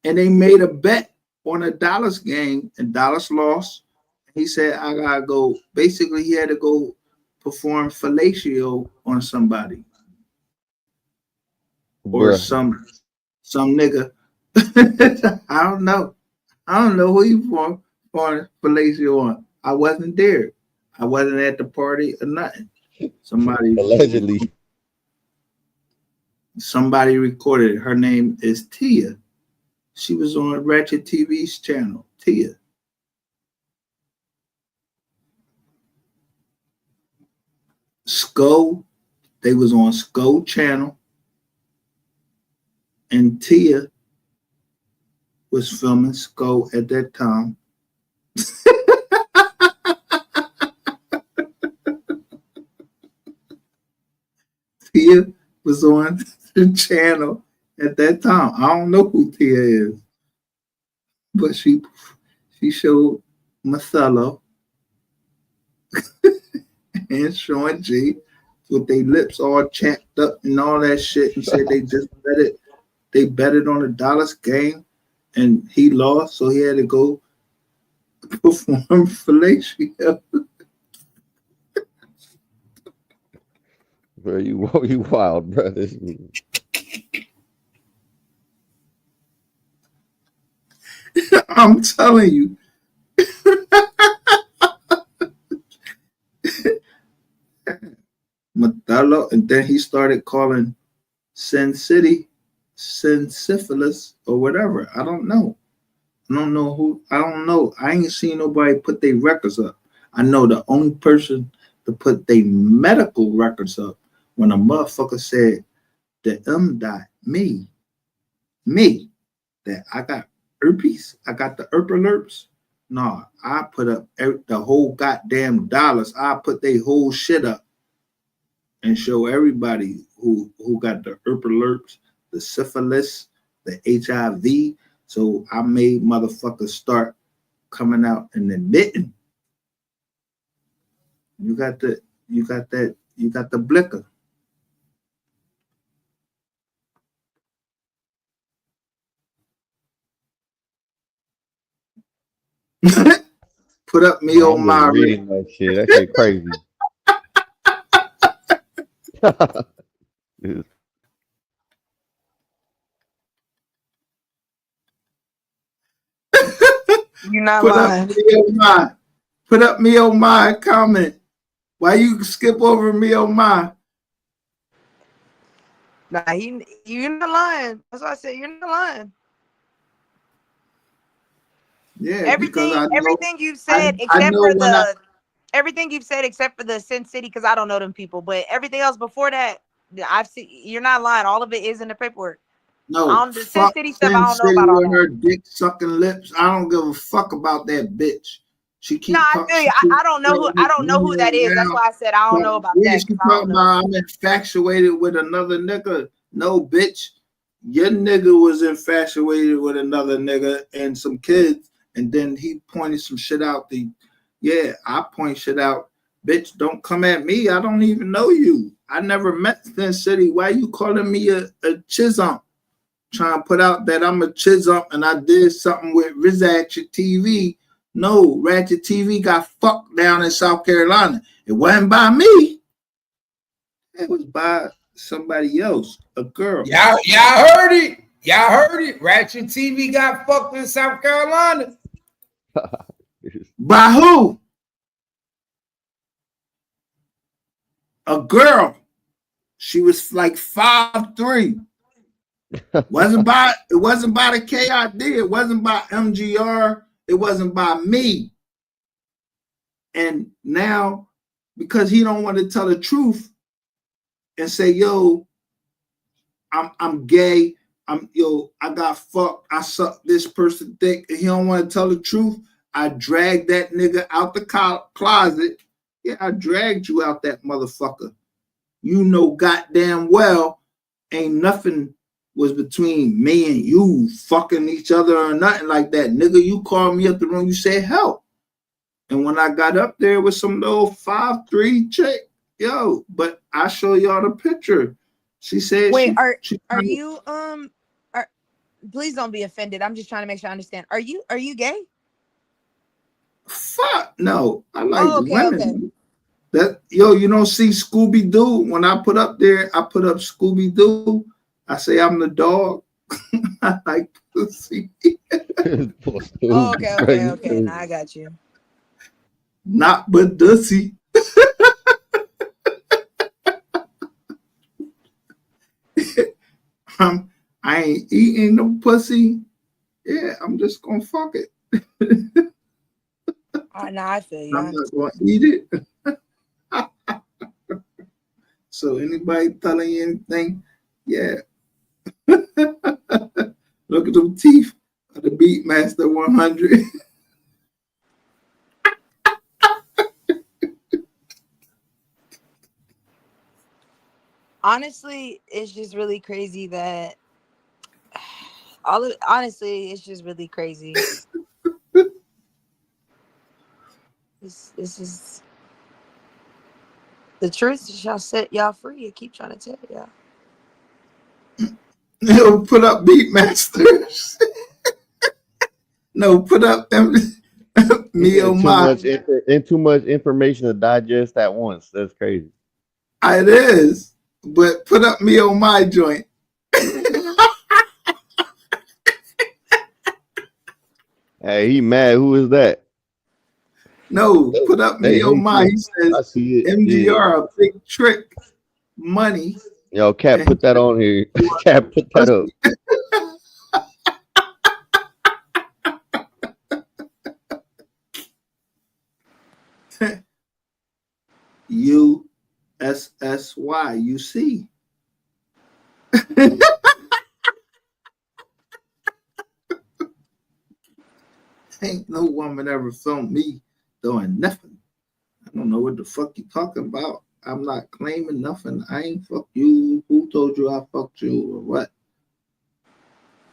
S5: And they made a bet on a Dallas game and Dallas lost. He said, I gotta go. Basically, he had to go perform fellatio on somebody. Or some nigga. I don't know. I don't know who you performed fellatio on. I wasn't there. I wasn't at the party or nothing.
S6: Allegedly.
S5: Somebody recorded it. Her name is Tia. She was on Ratchet TV's channel. Tia. Sko. They was on Sko channel. And Tia was filming Sko at that time. Tia was on the channel at that time. I don't know who Tia is, but she showed Mathallo and Sean G with their lips all chapped up and all that shit, and said they just betted on a Dallas game, and he lost, so he had to go perform fellatio.
S6: Bro, you wild, bro.
S5: I'm telling you. Modelo, and then he started calling Sin City Sin Syphilis or whatever. I don't know. I don't know who. I don't know. I ain't seen nobody put their records up. I know the only person to put their medical records up when a motherfucker said the dot me, that I got herpes, I got the herpes. No, I put up the whole goddamn dollars. I put their whole shit up and show everybody who got the herpes, the syphilis, the HIV. So I made motherfuckers start coming out and admitting. You got the blicker. Put up me on my
S6: reading that shit. That shit crazy.
S2: You're not lying.
S5: Put up me on my comment. Why you skip over me on my?
S2: Nah, you're not lying. That's why I said you're not lying.
S5: Yeah,
S2: everything you've said everything you've said except for the Sin City, because I don't know them people, but everything else before that, I've seen. You're not lying. All of it is in the paperwork.
S5: No,
S2: the Sin City stuff, I don't know about all that.
S5: Her dick sucking lips. I don't give a fuck about that bitch. She keep.
S2: No, I feel you. I don't know who. I don't know who that is. That's why I said I don't know about that.
S5: She talking about I'm infatuated with another nigga. No, bitch. Your nigga was infatuated with another nigga and some kids, and then he pointed some shit out. I point shit out. Bitch, don't come at me. I don't even know you. I never met Sin City. Why you calling me a chisum? Trying to put out that I'm a chisum and I did something with Ratchet TV. No, Ratchet TV got fucked down in South Carolina. It wasn't by me. It was by somebody else, a girl.
S3: Y'all heard it. Y'all heard it. Ratchet TV got fucked in South Carolina.
S5: By who? A girl. She was like 5'3". It wasn't by the KID. It wasn't by MGR. It wasn't by me. And now, because he don't want to tell the truth and say, yo, I'm gay. I got fucked. I sucked this person dick. And he don't want to tell the truth. I dragged that nigga out the closet. Yeah, I dragged you out that motherfucker. You know goddamn well ain't nothing was between me and you fucking each other or nothing like that. Nigga, you called me up the room, you said help. And when I got up there with some little 5'3" chick, but I show y'all the picture. She said,
S2: wait, are you please don't be offended. I'm just trying to make sure I understand. Are you gay?
S5: Fuck no. I like women. Okay. That you don't see Scooby-Doo. When I put up there, I put up Scooby-Doo. I say I'm the dog. I like pussy.
S2: Okay. Now I got you.
S5: Not but dussy. I ain't eating no pussy. Yeah, I'm just gonna fuck it.
S2: Nah, I feel you.
S5: I'm not gonna eat it. So anybody telling you anything, yeah. Look at them teeth of the Beatmaster 100.
S2: Honestly, it's just really crazy that it's just really crazy. This is the truth shall set y'all free. I keep trying to tell y'all.
S5: No, put up Beatmasters. No, put up them. Me on my.
S6: Too much information to digest at once. That's crazy.
S5: It is. but put up me on my joint.
S6: Hey, he mad. Who is that?
S5: No, put up me on my. He says,
S6: I see it.
S5: MGR, a big trick, money.
S6: Yo, Cat, put that on here. Cat, put that up.
S5: USSY, you see. Ain't no woman ever filmed me doing nothing. I don't know what the fuck you talking about. I'm not claiming nothing. I ain't fuck you. Who told you I fucked you or what?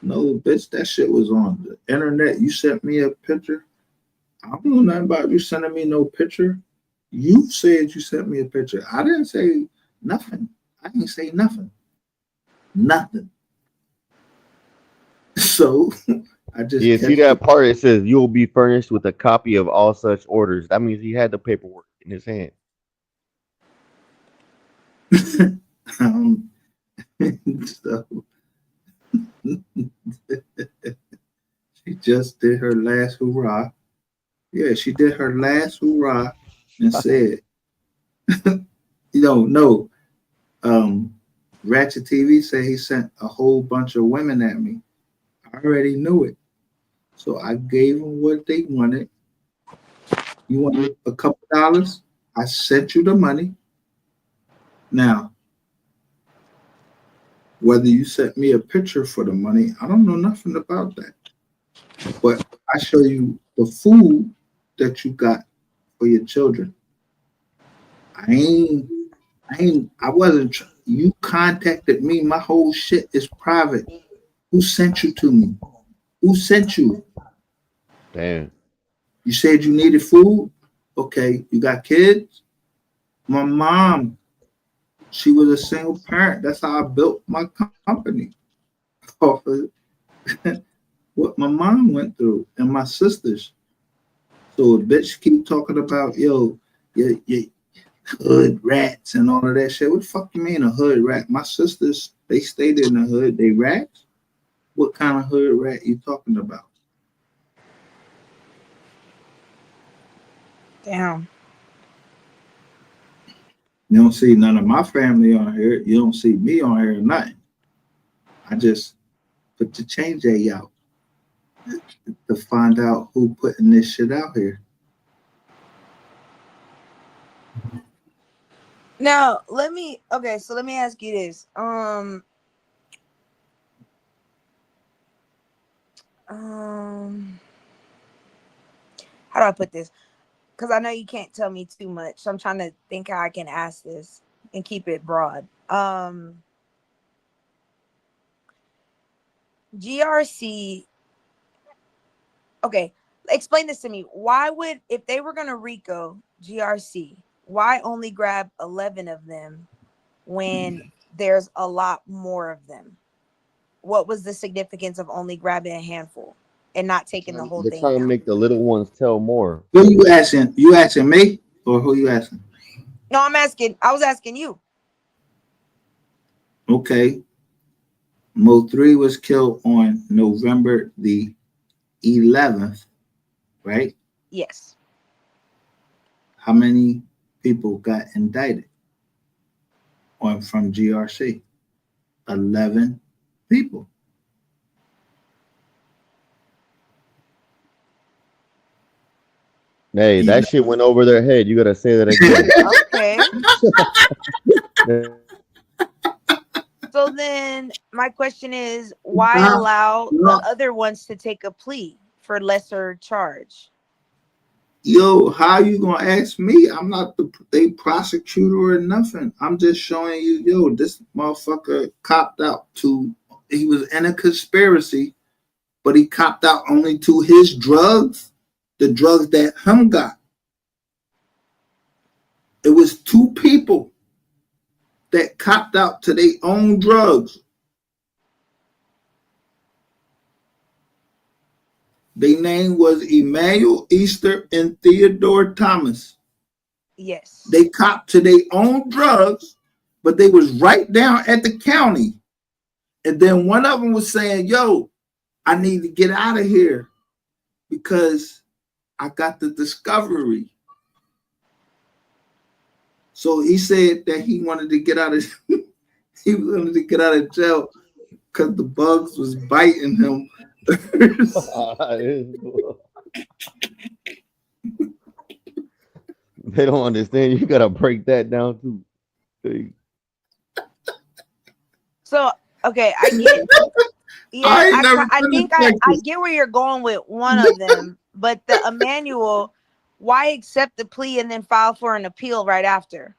S5: No, bitch, that shit was on the internet. You sent me a picture. I don't know nothing about you sending me no picture. You said you sent me a picture. I didn't say nothing. I didn't say nothing. Nothing. So I just
S6: see that part. It says you'll be furnished with a copy of all such orders. That means he had the paperwork in his hand.
S5: So she just did her last hoorah. Yeah, she did her last hoorah and said, no. Ratchet TV said he sent a whole bunch of women at me. I already knew it. So I gave them what they wanted. You wanted a couple dollars? I sent you the money. Now, whether you sent me a picture for the money, I don't know nothing about that. But I show you the food that you got for your children. You contacted me. My whole shit is private. Who sent you to me? Who sent you?
S6: Damn.
S5: You said you needed food? Okay, you got kids? My mom, she was a single parent. That's how I built my company. What my mom went through and my sisters. So a bitch keep talking about, your hood rats and all of that shit. What the fuck you mean a hood rat? My sisters, they stayed in the hood. They rats? What kind of hood rat you talking about?
S2: Damn.
S5: You don't see none of my family on here. You don't see me on here or nothing. I just put the change A out to find out who putting this shit out here.
S2: Now, let me ask you this. How do I put this? Because I know you can't tell me too much. So I'm trying to think how I can ask this and keep it broad. GRC. Okay, explain this to me. Why would, if they were going to RICO GRC, why only grab 11 of them when there's a lot more of them? What was the significance of only grabbing a handful and not taking the whole thing?
S6: They're trying to make the little ones tell more.
S5: Who you asking? You asking me or who you asking?
S2: No, I was asking you.
S5: Okay. Mo 3 was killed on November the 11th, right?
S2: Yes.
S5: How many people got indicted from GRC? 11 people.
S6: Hey, that shit went over their head. You gotta say that
S2: again. Okay. So then my question is, why allow the other ones to take a plea for lesser charge?
S5: Yo, how you gonna ask me? I'm not the prosecutor or nothing. I'm just showing you, yo, this motherfucker copped out to, he was in a conspiracy, but he copped out only to his drugs, the drugs that him got. It was 2 people that copped out to their own drugs. Their name was Emmanuel Easter and Theodore Thomas.
S2: Yes.
S5: They copped to their own drugs but they was right down at the county. And then one of them was saying, yo, I need to get out of here because I got the discovery. So he said that he wanted to get out of jail because the bugs was biting him.
S6: They don't understand. You gotta break that down too.
S2: So okay, I get. Yeah, I think I get where you're going with one of them, but the Emmanuel, why accept the plea and then file for an appeal right after?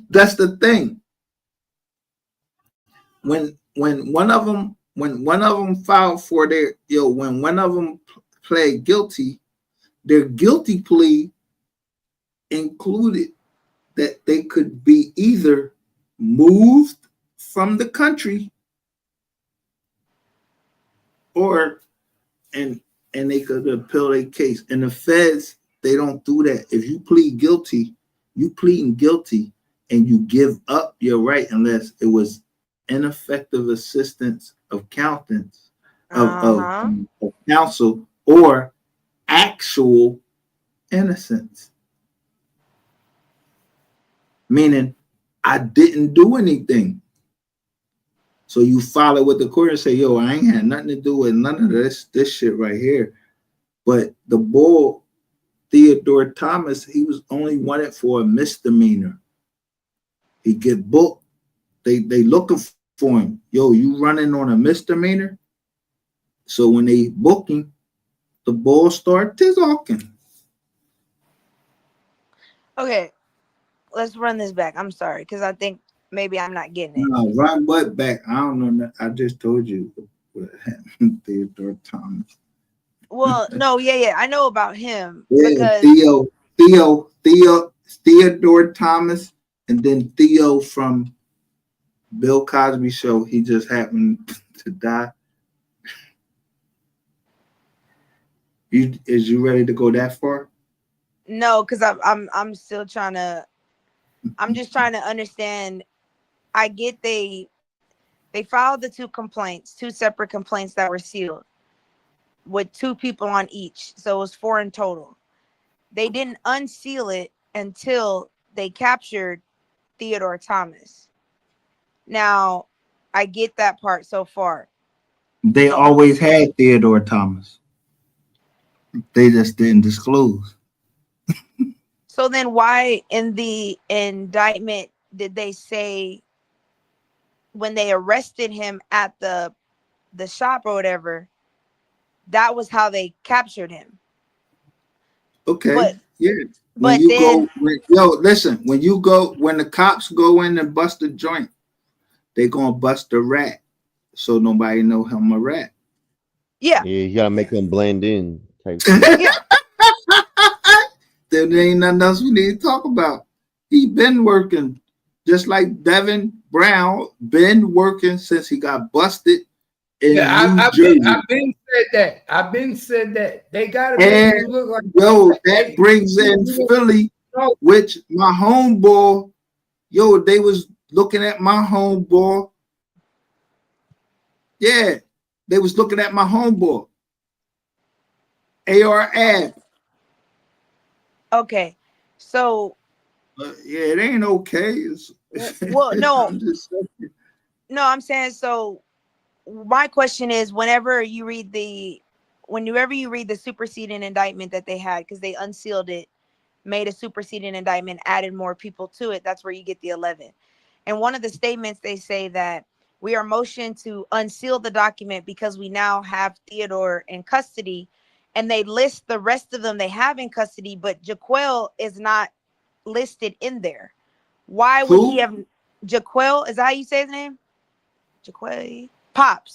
S5: That's the thing. When one of them filed for when one of them pled guilty, their guilty plea included that they could be either moved from the country or and they could appeal their case. And the feds, they don't do that. If you plead guilty, you pleading guilty and you give up your right unless it was ineffective assistance of accountants of counsel or actual innocence. Meaning I didn't do anything. So you file it with the court and say, yo, I ain't had nothing to do with none of this shit right here. But the boy, Theodore Thomas, he was only wanted for a misdemeanor. He get booked. They looking for him. Yo, you running on a misdemeanor? So when they book him, the ball start talking.
S2: Okay, let's run this back. I'm sorry, because I think maybe I'm not getting it.
S5: No, run butt back. I don't know. I just told you what happened. Theodore Thomas.
S2: Well, no, yeah, I know about him.
S5: Yeah,
S2: because
S5: Theodore Thomas, and then Theo from Bill Cosby show. He just happened to die. Is you ready to go that far?
S2: No, because I'm still trying to. I'm just trying to understand. I get they filed the two separate complaints that were sealed with 2 people on each. So it was 4 in total. They didn't unseal it until they captured Theodore Thomas. Now, I get that part so far.
S5: They always had Theodore Thomas. They just didn't disclose.
S2: So then why in the indictment did they say when they arrested him at the shop or whatever, that was how they captured him?
S5: Okay. Yeah.
S2: When
S5: the cops go in and bust a joint, they gonna bust a rat so nobody know him a rat.
S2: Yeah.
S6: Yeah, you gotta make them blend in.
S2: Yeah.
S5: There ain't nothing else we need to talk about. He been working just like Devin Brown been working since he got busted in New Jersey.
S3: I've been said that. They gotta
S5: make you look like that brings in Philly, which my homeboy, they was looking at my homeboy. Yeah, they was looking at my homeboy. AR Ab.
S2: Okay, so
S5: yeah, it ain't okay.
S2: Well, no, I'm saying, so my question is, whenever you read the superseding indictment that they had, because they unsealed it, made a superseding indictment, added more people to it, that's where you get the 11. And one of the statements, they say that we are motioned to unseal the document because we now have Theodore in custody, and they list the rest of them they have in custody, but Jaquel is not listed in there. Why would he have Jaquel? Is that how you say his name? Jaquel? Pop.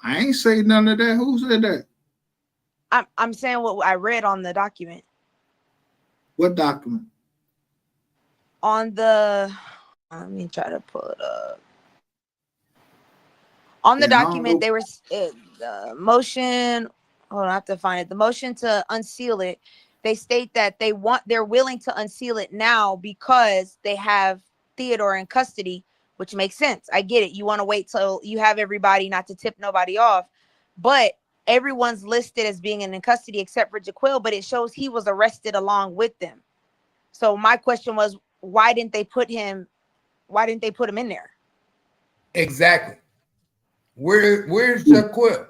S5: I ain't say none of that. Who said that?
S2: I'm saying what I read on the document.
S5: What document?
S2: On the, let me try to pull it up. On the document, they were the motion. Hold on, I have to find it. The motion to unseal it they state that they're willing to unseal it now because they have Theodore in custody, which makes sense. I get it. You want to wait till you have everybody, not to tip nobody off, but everyone's listed as being in custody except for Jaquil, but it shows he was arrested along with them. So my question was, why didn't they put him in there?
S3: Exactly. Where's Jaquil?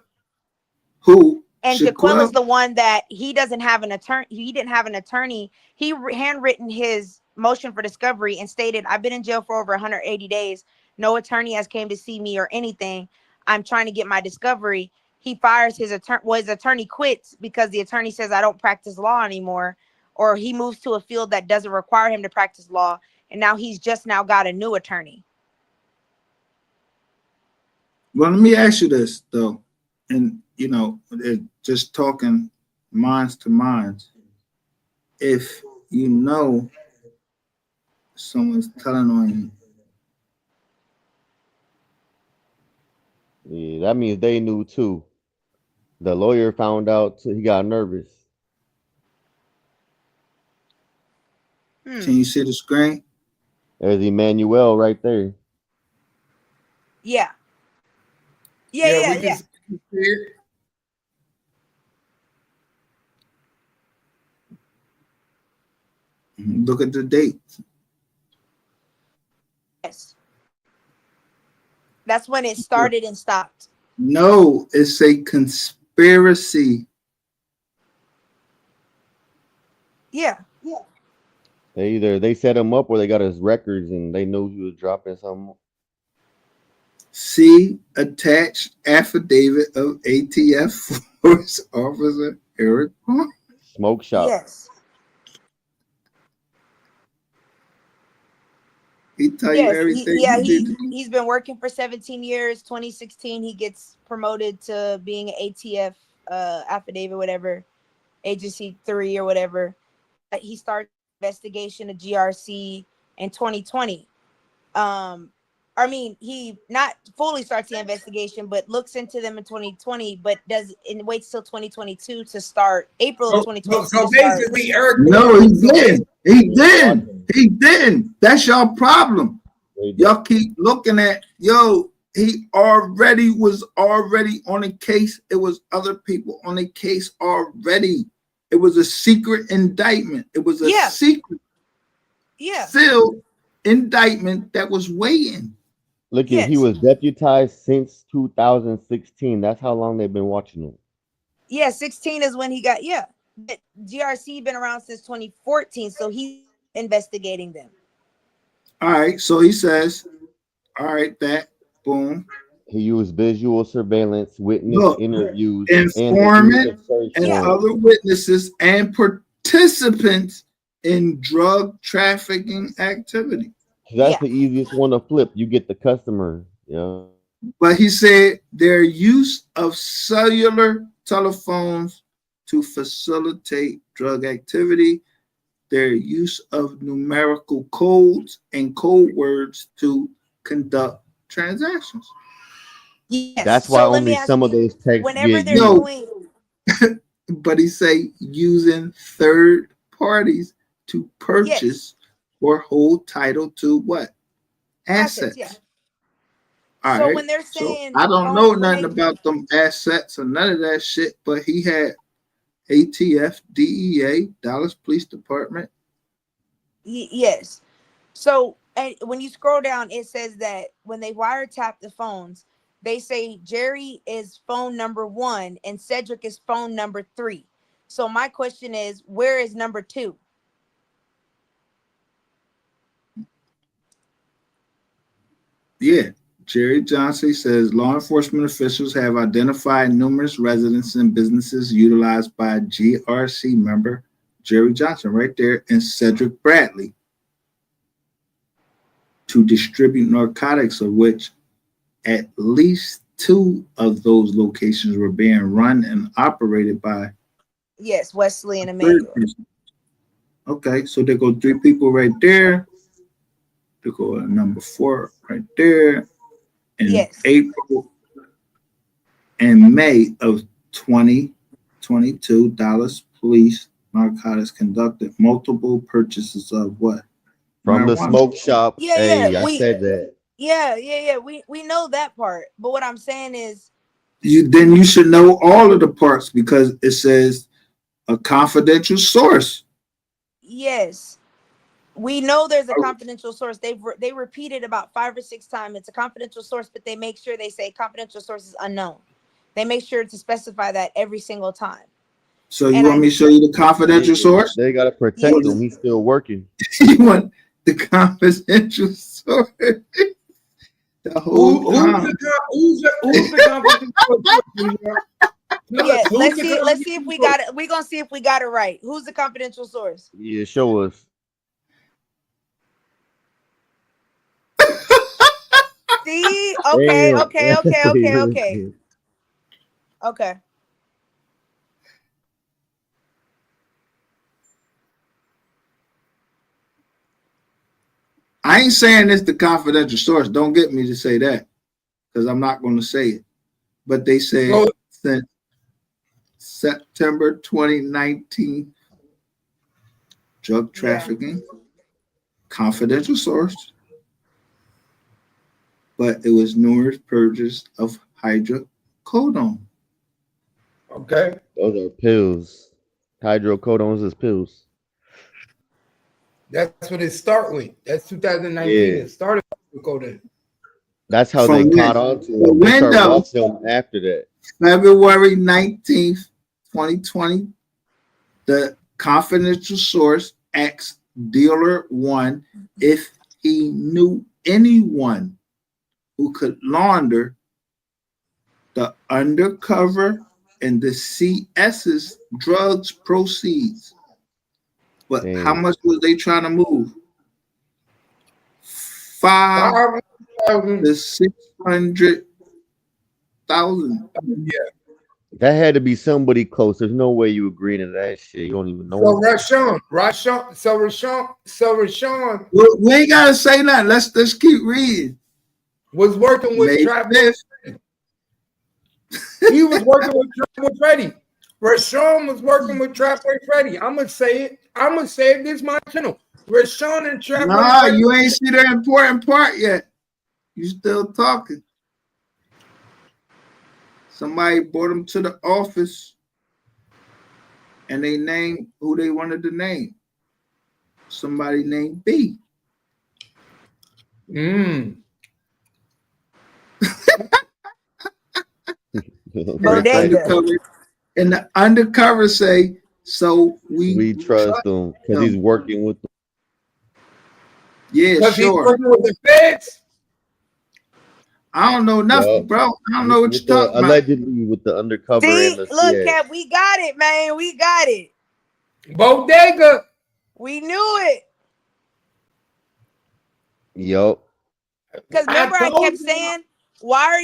S5: Who?
S2: And Jaquil is the one that he doesn't have an attorney. He didn't have an attorney. He handwritten his motion for discovery and stated, I've been in jail for over 180 days. No attorney has came to see me or anything. I'm trying to get my discovery. He fires his attorney. Well, his attorney quits because the attorney says, I don't practice law anymore. Or he moves to a field that doesn't require him to practice law. And now he's just now got a new attorney.
S5: Well, let me ask you this, though. And, you know, just talking minds to minds. If you know someone's telling on
S6: you. Yeah, that means they knew too. The lawyer found out, he got nervous.
S5: Can you see the screen?
S6: There's Emmanuel right there.
S2: Yeah.
S3: We can see it.
S5: Look at the date.
S2: Yes. That's when it started and stopped.
S5: No, it's a conspiracy.
S2: Yeah.
S6: They set him up or they got his records and they knew he was dropping something.
S5: See attached affidavit of ATF Force Officer Eric Horn.
S6: Smoke shop.
S2: Yes.
S5: He tell you everything.
S2: He's been working for 17 years. 2016, he gets promoted to being an ATF affidavit, whatever, agency 3 or whatever. He started investigation of GRC in 2020. I mean, he not fully starts the investigation, but looks into them in 2020, but waits till 2022 to start. April of 2022.
S3: So basically, Eric.
S5: No, he didn't. He didn't. That's your problem. Y'all keep looking at, he already was on a case. It was other people on a case already. It was a secret indictment. It was a secret sealed indictment that was waiting.
S6: Look, he was deputized since 2016. That's how long they've been watching him.
S2: Yeah, 16 is when he got, But GRC been around since 2014, so he's investigating them.
S5: All right, so he says, all right, that, boom.
S6: He used visual surveillance, witness interviews,
S5: informant and other witnesses and participants in drug trafficking activity.
S6: That's the easiest one to flip. You get the customer. Yeah.
S5: But he said their use of cellular telephones to facilitate drug activity, their use of numerical codes and code words to conduct transactions.
S2: Yes.
S6: That's why only some of those texts
S2: whenever they're doing.
S5: But he say using third parties to purchase or hold title to what? Assets. All right.
S2: When they're saying,
S5: I don't know nothing about them assets or none of that shit, but he had ATF, DEA, Dallas Police Department.
S2: Yes. So when you scroll down, it says that when they wiretap the phones, they say Jerry is phone number 1 and Cedric is phone number 3. So my question is, where is number 2?
S5: Yeah. Jerry Johnson says law enforcement officials have identified numerous residences and businesses utilized by GRC member Jerry Johnson right there and Cedric Bradley to distribute narcotics, of which at least 2 of those locations were being run and operated by
S2: Wesley and Emmanuel.
S5: Okay, so there go 3 people right there. There go number 4 right there. In April and May of 2022, Dallas Police narcotics conducted multiple purchases of what?
S6: From the
S5: Marijuana.
S6: smoke shop.
S2: Yeah,
S6: Hey,
S2: yeah,
S6: I said that.
S2: yeah. We know that part. But what I'm saying is,
S5: Then you should know all of the parts because it says a confidential source.
S2: yes, we know there's a confidential source. They repeat it about 5 or 6 times. It's a confidential source, but they make sure they say confidential source is unknown. They make sure to specify that every single time.
S5: So you want me to show you the confidential source?
S6: They gotta protect him. He's still working.
S5: You want the confidential source? The whole time.
S3: Who's the confidential source?
S2: Yes, let's see if we got it. We're gonna see if we got it right. Who's the confidential source?
S6: Yeah, show us.
S2: See? Okay.
S5: I ain't saying it's the confidential source. Don't get me to say that because I'm not going to say it. But they say since September 2019, drug trafficking, confidential source, but it was numerous purges of hydrocodone.
S3: Okay.
S6: Those are pills. Hydrocodones is pills.
S3: That's what it started with. That's 2019.
S6: Yeah.
S3: It started with codeine.
S6: That's how
S5: From
S6: they
S5: when?
S6: caught on to him. They started watching him after that.
S5: February 19th, 2020, the confidential source asked dealer 1 if he knew anyone who could launder the undercover and the CS's drugs proceeds. But how much was they trying to move? 5 to 600,000.
S3: Yeah.
S5: That
S6: had to be somebody close. There's no way you agree to that shit. You don't even know.
S3: So Rashawn.
S5: We ain't gotta say nothing. Let's keep reading.
S3: Was working with Trapboy. He was working with Trapboy Freddy. Rashawn was working with Trapboy Freddy. I'm gonna say it. This is my channel. Rashawn and Trapboy.
S5: Nah, you ain't see the important part yet. You still talking. Somebody brought him to the office and they named who they wanted to name. Somebody named B.
S2: Bodega.
S5: And the undercover say, so we
S6: trust him because he's working with them.
S5: Yeah, sure.
S3: He's working with the feds.
S5: I don't know nothing, bro. I don't know what you're talking about.
S6: Allegedly with the undercover.
S2: See,
S6: and the
S2: look,
S6: CS.
S2: Cap, we got it, man. We got it.
S3: Bodega.
S2: We knew it.
S6: Yup.
S2: Because remember, I kept saying, why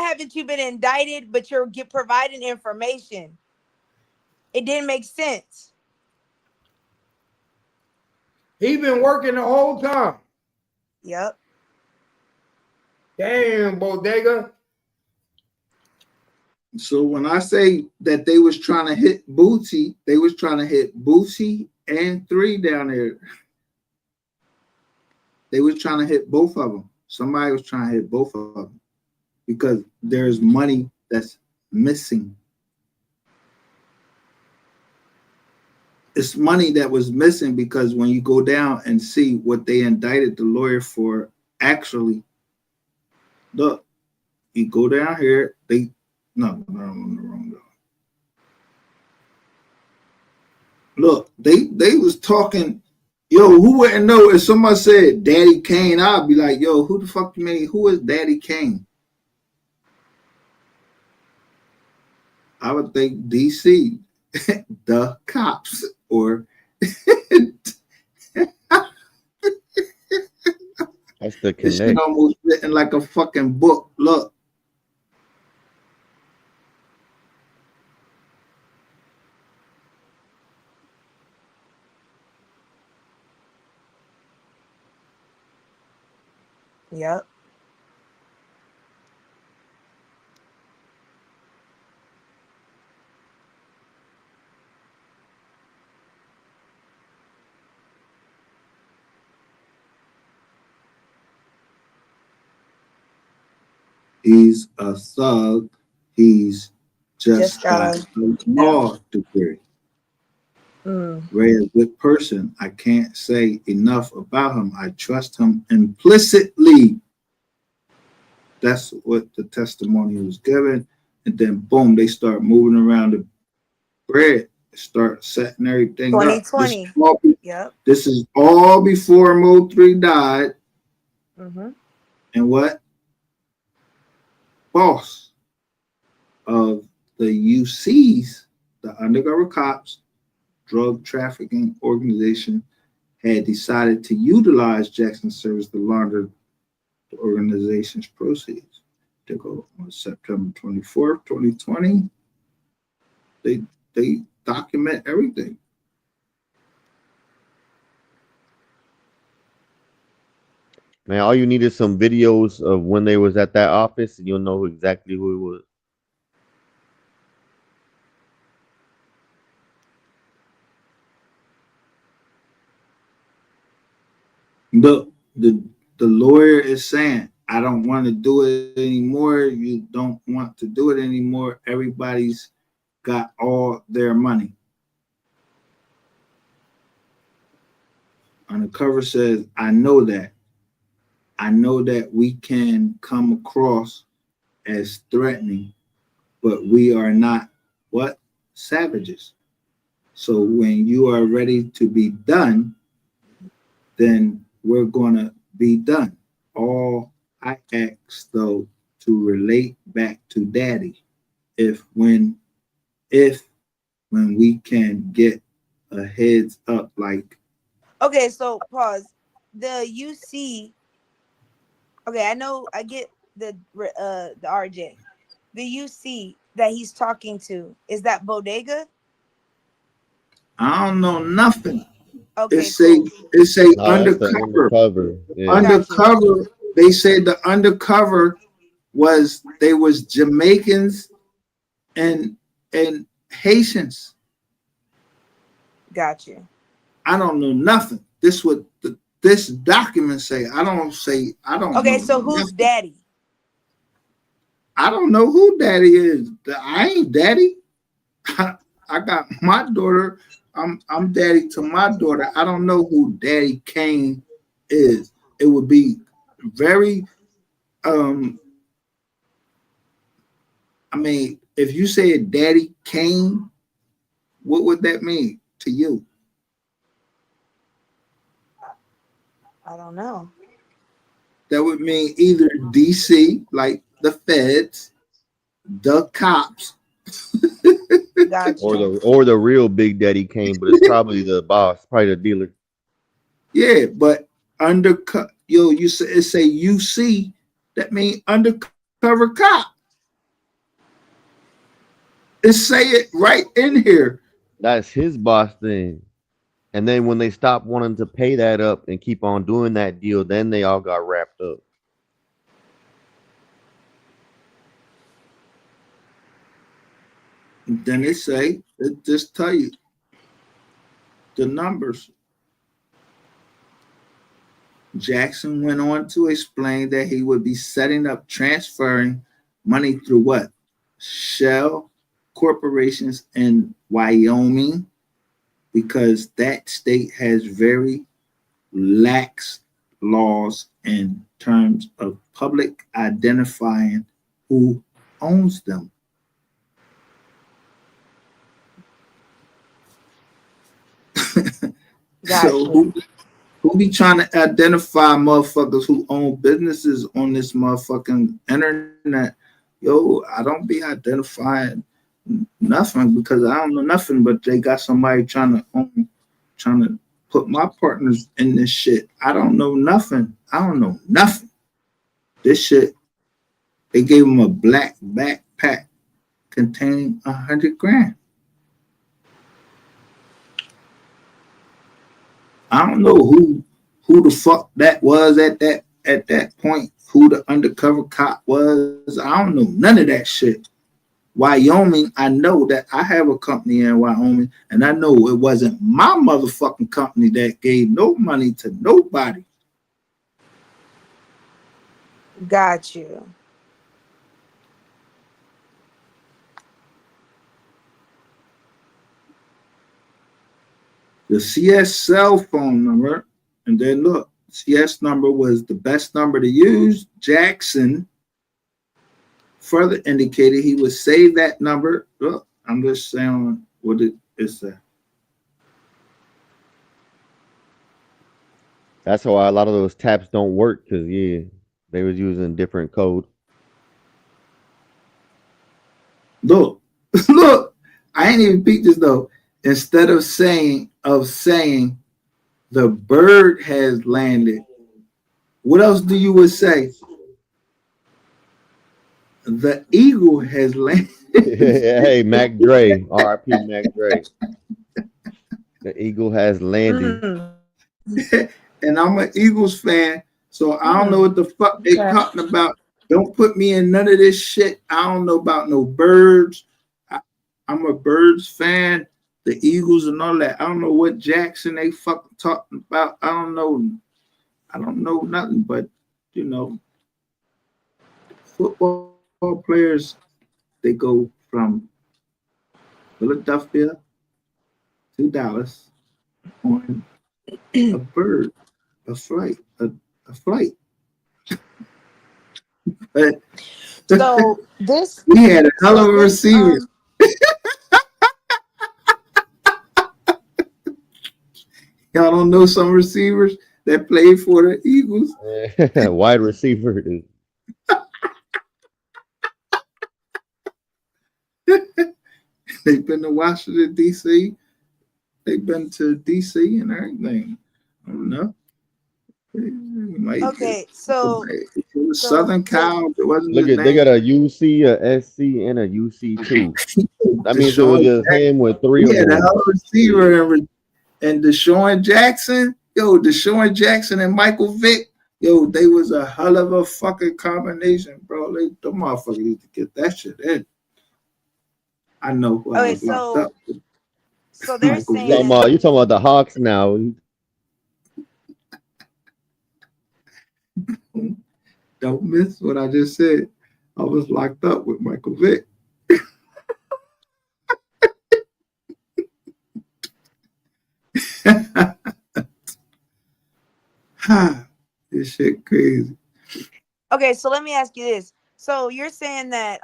S2: haven't you been indicted, but you're providing information? It didn't make sense.
S3: He been working the whole time.
S2: Yep.
S3: Damn, Bodega.
S5: So when I say that they was trying to hit Bootsy, they was trying to hit Bootsy and 3 down there. They was trying to hit both of them. Somebody was trying to hit both of them because there's money that's missing. It's money that was missing because when you go down and see what they indicted the lawyer for, actually, look, you go down here, no, I'm on the wrong one. Look, they was talking. Yo, who wouldn't know if somebody said Daddy Kane? I'd be like, yo, who the fuck you mean? Who is Daddy Kane? I would think DC, the cops, or
S6: that's the
S5: this shit almost written like a fucking book. Look.
S2: Yep.
S5: He's a thug. He's just got
S2: got
S5: a law degree. Ray is a good person. I can't say enough about him. I trust him implicitly. That's what the testimony was given. And then boom, they start moving around the bread, start setting everything
S2: 2020.
S5: up.
S2: Yep.
S5: This is all before Mo3 died. And what? Boss of the UCs, the undercover cops, drug trafficking organization, had decided to utilize Jackson's service to launder the organization's proceeds. To go on September 24th, 2020, they document everything.
S6: Man, all you need is some videos of when they was at that office, and you'll know exactly who it was.
S5: The lawyer is saying, I don't want to do it anymore. You don't want to do it anymore. Everybody's got all their money. Undercover says, I know that. I know that we can come across as threatening, but we are not what? Savages. So when you are ready to be done, then we're going to be done. All I ask, though, to relate back to Daddy, if when we can get a heads up, like.
S2: Okay, so pause. The UC. Okay, I get the RJ. The UC that he's talking to, is that Bodega?
S5: I don't know nothing.
S2: Okay,
S5: it say
S6: No,
S5: undercover.
S6: Yeah.
S5: Undercover. They said the undercover was Jamaicans and Haitians.
S2: Got you.
S5: I don't know nothing. This what this document say. I don't.
S2: Okay, so who's
S5: nothing.
S2: Daddy?
S5: I don't know who Daddy is. I ain't Daddy. I got my daughter. I'm Daddy to my daughter. I don't know who Daddy Kane is. It would be very. I mean, if you said Daddy Kane, what would that mean to you?
S2: I don't know.
S5: That would mean either DC, like the feds, the cops.
S2: Gotcha.
S6: Or the real Big Daddy Kane, but it's probably the boss, probably the dealer.
S5: Yeah, but undercut. You say UC. That means undercover cop. It say it right in here.
S6: That's his boss thing. And then when they stopped wanting to pay that up and keep on doing that deal, then they all got wrapped up.
S5: Then they say, it just tell you the numbers. Jackson went on to explain that he would be setting up transferring money through what? Shell corporations in Wyoming, because that state has very lax laws in terms of public identifying who owns them. So who be trying to identify motherfuckers who own businesses on this motherfucking internet? Yo, I don't be identifying nothing because I don't know nothing, but they got somebody trying to put my partners in this shit. I don't know nothing. This shit, they gave him a black backpack containing 100 grand. I don't know who the fuck that was at that point, who the undercover cop was. I don't know none of that shit. Wyoming, I know that I have a company in Wyoming, and I know it wasn't my motherfucking company that gave no money to nobody.
S2: Got you.
S5: the CS cell phone number, and then look, CS number was the best number to use. Jackson further indicated he would save that number. Look, I'm just saying what it is.
S6: That's why a lot of those taps don't work, because they was using different code.
S5: Look, look, I ain't even peeked this though. Instead of saying the bird has landed, what else do you would say? The eagle has landed.
S6: Hey, Mac Dre, R.I.P. Mac Dre. The eagle has landed.
S5: And I'm an Eagles fan, so I don't know what the fuck they talking about. Don't put me in none of this shit. I don't know about no birds. I'm a Birds fan, the Eagles and all that. I don't know what Jackson they fucking talking about. I don't know nothing, but you know, football players, they go from Philadelphia to Dallas on a bird, a flight. But
S2: So this
S5: we had a hell of a receiver. Y'all don't know some receivers that played for the Eagles?
S6: Wide receiver. Dude.
S5: They've been to Washington, D.C. They've been to D.C. and everything. I don't know.
S2: okay, so
S5: Southern Cal. It wasn't
S6: Look
S5: his
S6: at they
S5: name.
S6: got a UC, a SC, and a UC2. That means it
S5: Deshaun
S6: was just him with three
S5: He
S6: of
S5: had a
S6: them.
S5: hell of a receiver and Deshaun Jackson. Deshaun Jackson and Michael Vick. They was a hell of a fucking combination, bro. The motherfuckers need to get that shit in. I know who I was locked up.
S2: So they're
S5: Michael
S2: saying
S6: You talking about the Hawks now?
S5: Don't miss what I just said. I was locked up with Michael Vick. This shit crazy.
S2: okay, so let me ask you this. So you're saying that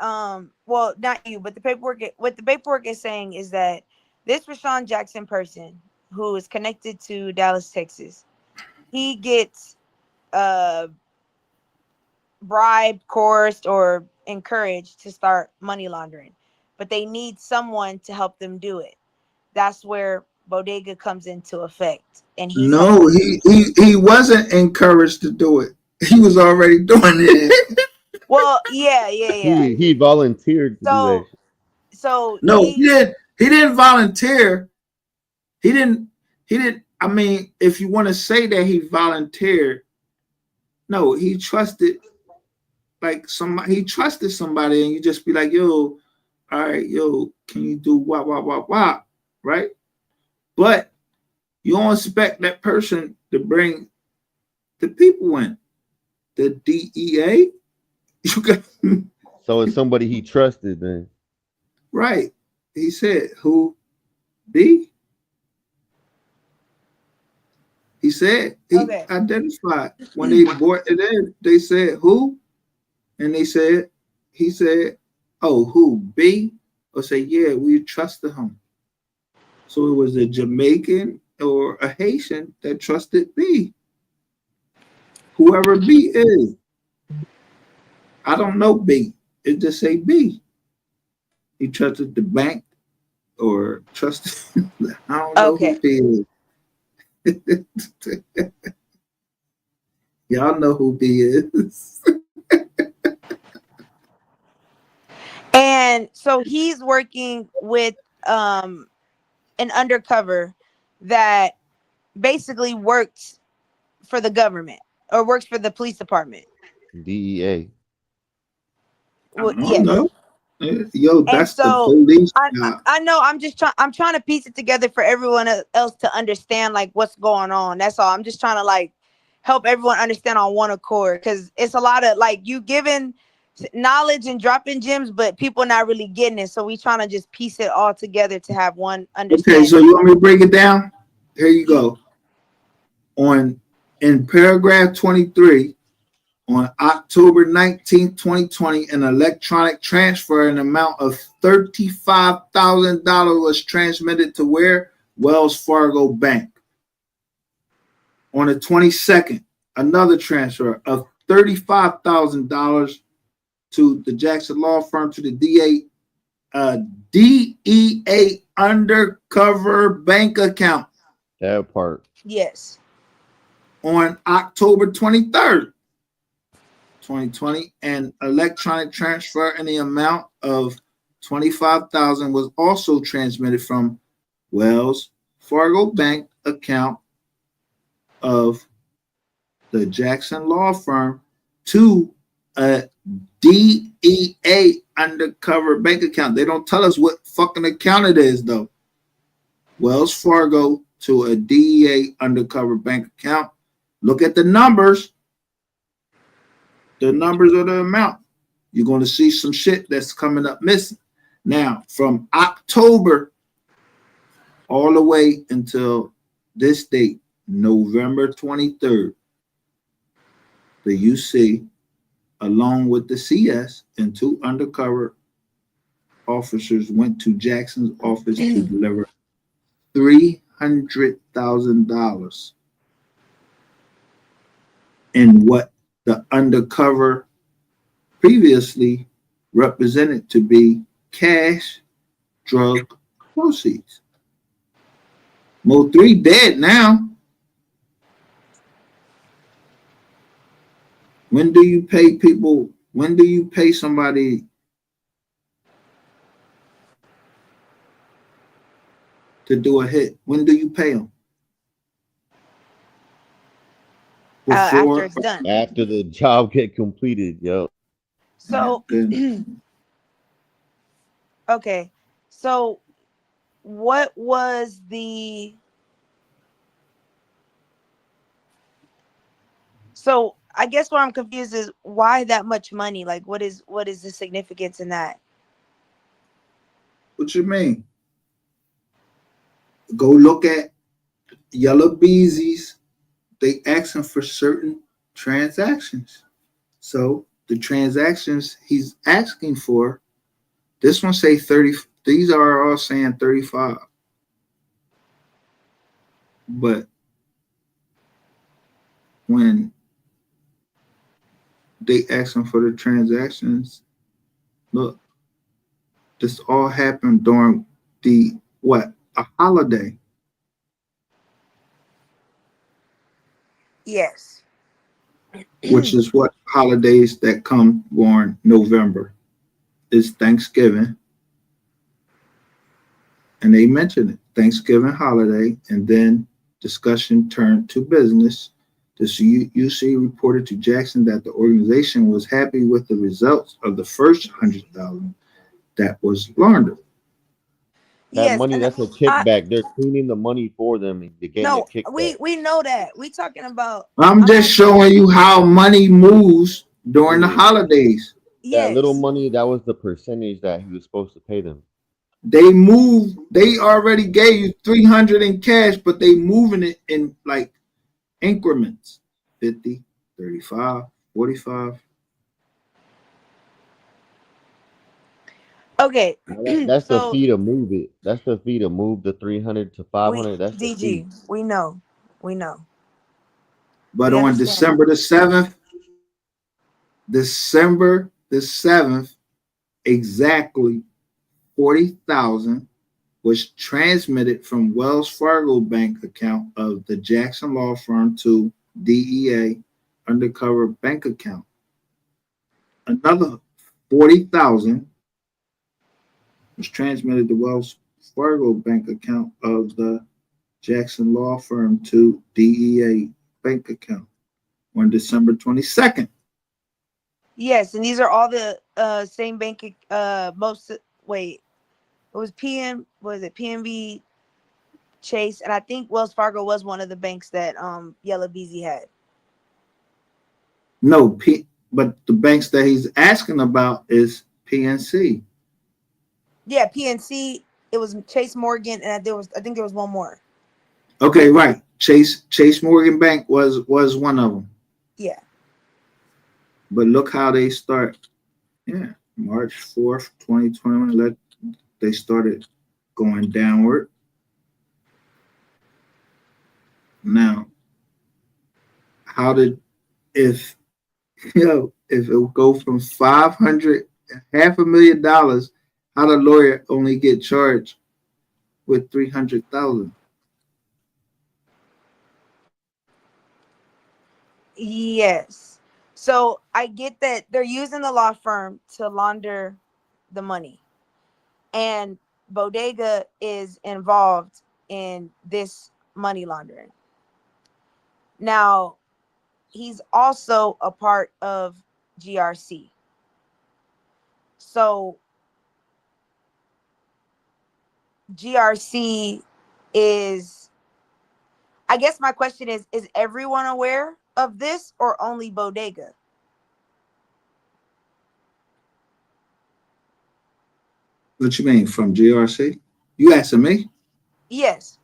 S2: well, not you, but the paperwork is saying is that this Rashawn Jackson person who is connected to Dallas, Texas, he gets bribed, coerced, or encouraged to start money laundering, but they need someone to help them do it. That's where Bodega comes into effect, and he's
S5: No, he wasn't encouraged to do it. He was already doing it.
S2: well, yeah.
S6: He volunteered to do that.
S2: So
S5: No, he didn't volunteer. He didn't. I mean, if you want to say that he volunteered, no, he trusted. Like he trusted somebody, and you just be like, "Yo, all right, can you do what, right?" But you don't expect that person to bring the people in. The DEA, you got.
S6: So it's somebody he trusted then.
S5: Right. He said, "Who? B?" He said he identified when they brought it in. They said, "Who?" And he said, "Oh, who? B?" Or say, "Yeah, we trusted him." So it was a Jamaican or a Haitian that trusted B. Whoever B is. I don't know B. It just say B. He trusted the bank or trusted, I don't know who B is. Y'all know who B is.
S2: And so he's working with an undercover that basically works for the government or works for the police department.
S6: DEA.
S2: Well, yes.
S5: Know. Yo, that's
S2: and so
S5: the police.
S2: I know. I'm trying to piece it together for everyone else to understand like what's going on. That's all. I'm just trying to like help everyone understand on one accord, because it's a lot of like you giving knowledge and dropping gems, but people not really getting it. So we trying to just piece it all together to have one understanding.
S5: Okay, so you want me to break it down? here you go. In paragraph 23, on October 19, 2020, an electronic transfer in an amount of $35,000 was transmitted to where? Wells Fargo Bank. On the 22nd, another transfer of $35,000 to the Jackson law firm to the DEA undercover bank account.
S6: That part.
S2: Yes.
S5: On October 23rd, 2020, an electronic transfer in the amount of $25,000 was also transmitted from Wells Fargo Bank account of the Jackson law firm to a DEA undercover bank account. They don't tell us what fucking account it is, though. Wells Fargo to a DEA undercover bank account. Look at the numbers. The numbers of the amount. You're going to see some shit that's coming up missing. Now, from October all the way until this date, November 23rd, the UC, along with the CS and two undercover officers, went to Jackson's office to deliver $300,000 in what the undercover previously represented to be cash drug proceeds. Mo 3 dead now. When do you pay people? When do you pay somebody to do a hit? When do you pay them?
S2: After it's done.
S6: After the job get completed, yo.
S2: So, okay. So, what was the? So, I guess what I'm confused is why that much money? Like, what is the significance in that?
S5: What you mean? Go look at Yellow Beezy's. They asking for certain transactions. So the transactions he's asking for, this one say 30. These are all saying 35. But when they asking for the transactions, look, this all happened during a holiday.
S2: Yes.
S5: Which is what holidays that come during November is Thanksgiving. And they mentioned it, Thanksgiving holiday, and then discussion turned to business. The UC reported to Jackson that the organization was happy with the results of the first $100,000 that was laundered.
S6: That money, that's a kickback. They're cleaning the money for them and they getting a kickback.
S2: We know that. We talking about.
S5: I'm just showing you how money moves during the holidays.
S6: That little money, that was the percentage that he was supposed to pay them.
S5: They already gave you 300 in cash, but they moving it in like increments. 50, 35, 45.
S2: Okay.
S6: That's the fee to move it. That's the fee to move the 300 to 500. That's the fee.
S2: We know.
S5: But on December the 7th, exactly 40,000 was transmitted from Wells Fargo bank account of the Jackson law firm to DEA undercover bank account. Another 40,000 was transmitted to Wells Fargo bank account of the Jackson law firm to DEA bank account on December 22nd.
S2: Yes, and these are all the same bank. It was PNB, Chase, and I think Wells Fargo was one of the banks that Yellow Beezy had.
S5: No, but the banks that he's asking about is PNC.
S2: Yeah, PNC. It was Chase Morgan, and I think there was one more.
S5: Okay, right. Chase Morgan Bank was one of them.
S2: Yeah.
S5: But look how they start. Yeah, March 4th, 2021. They started going downward. Now, how did if if it would go from 500 $500,000, how the lawyer only get charged with 300,000?
S2: Yes. So I get that they're using the law firm to launder the money. And Bodega is involved in this money laundering. Now, he's also a part of GRC. So GRC is, I guess my question is everyone aware of this or only Bodega?
S5: What you mean from GRC? You asking me?
S2: Yes.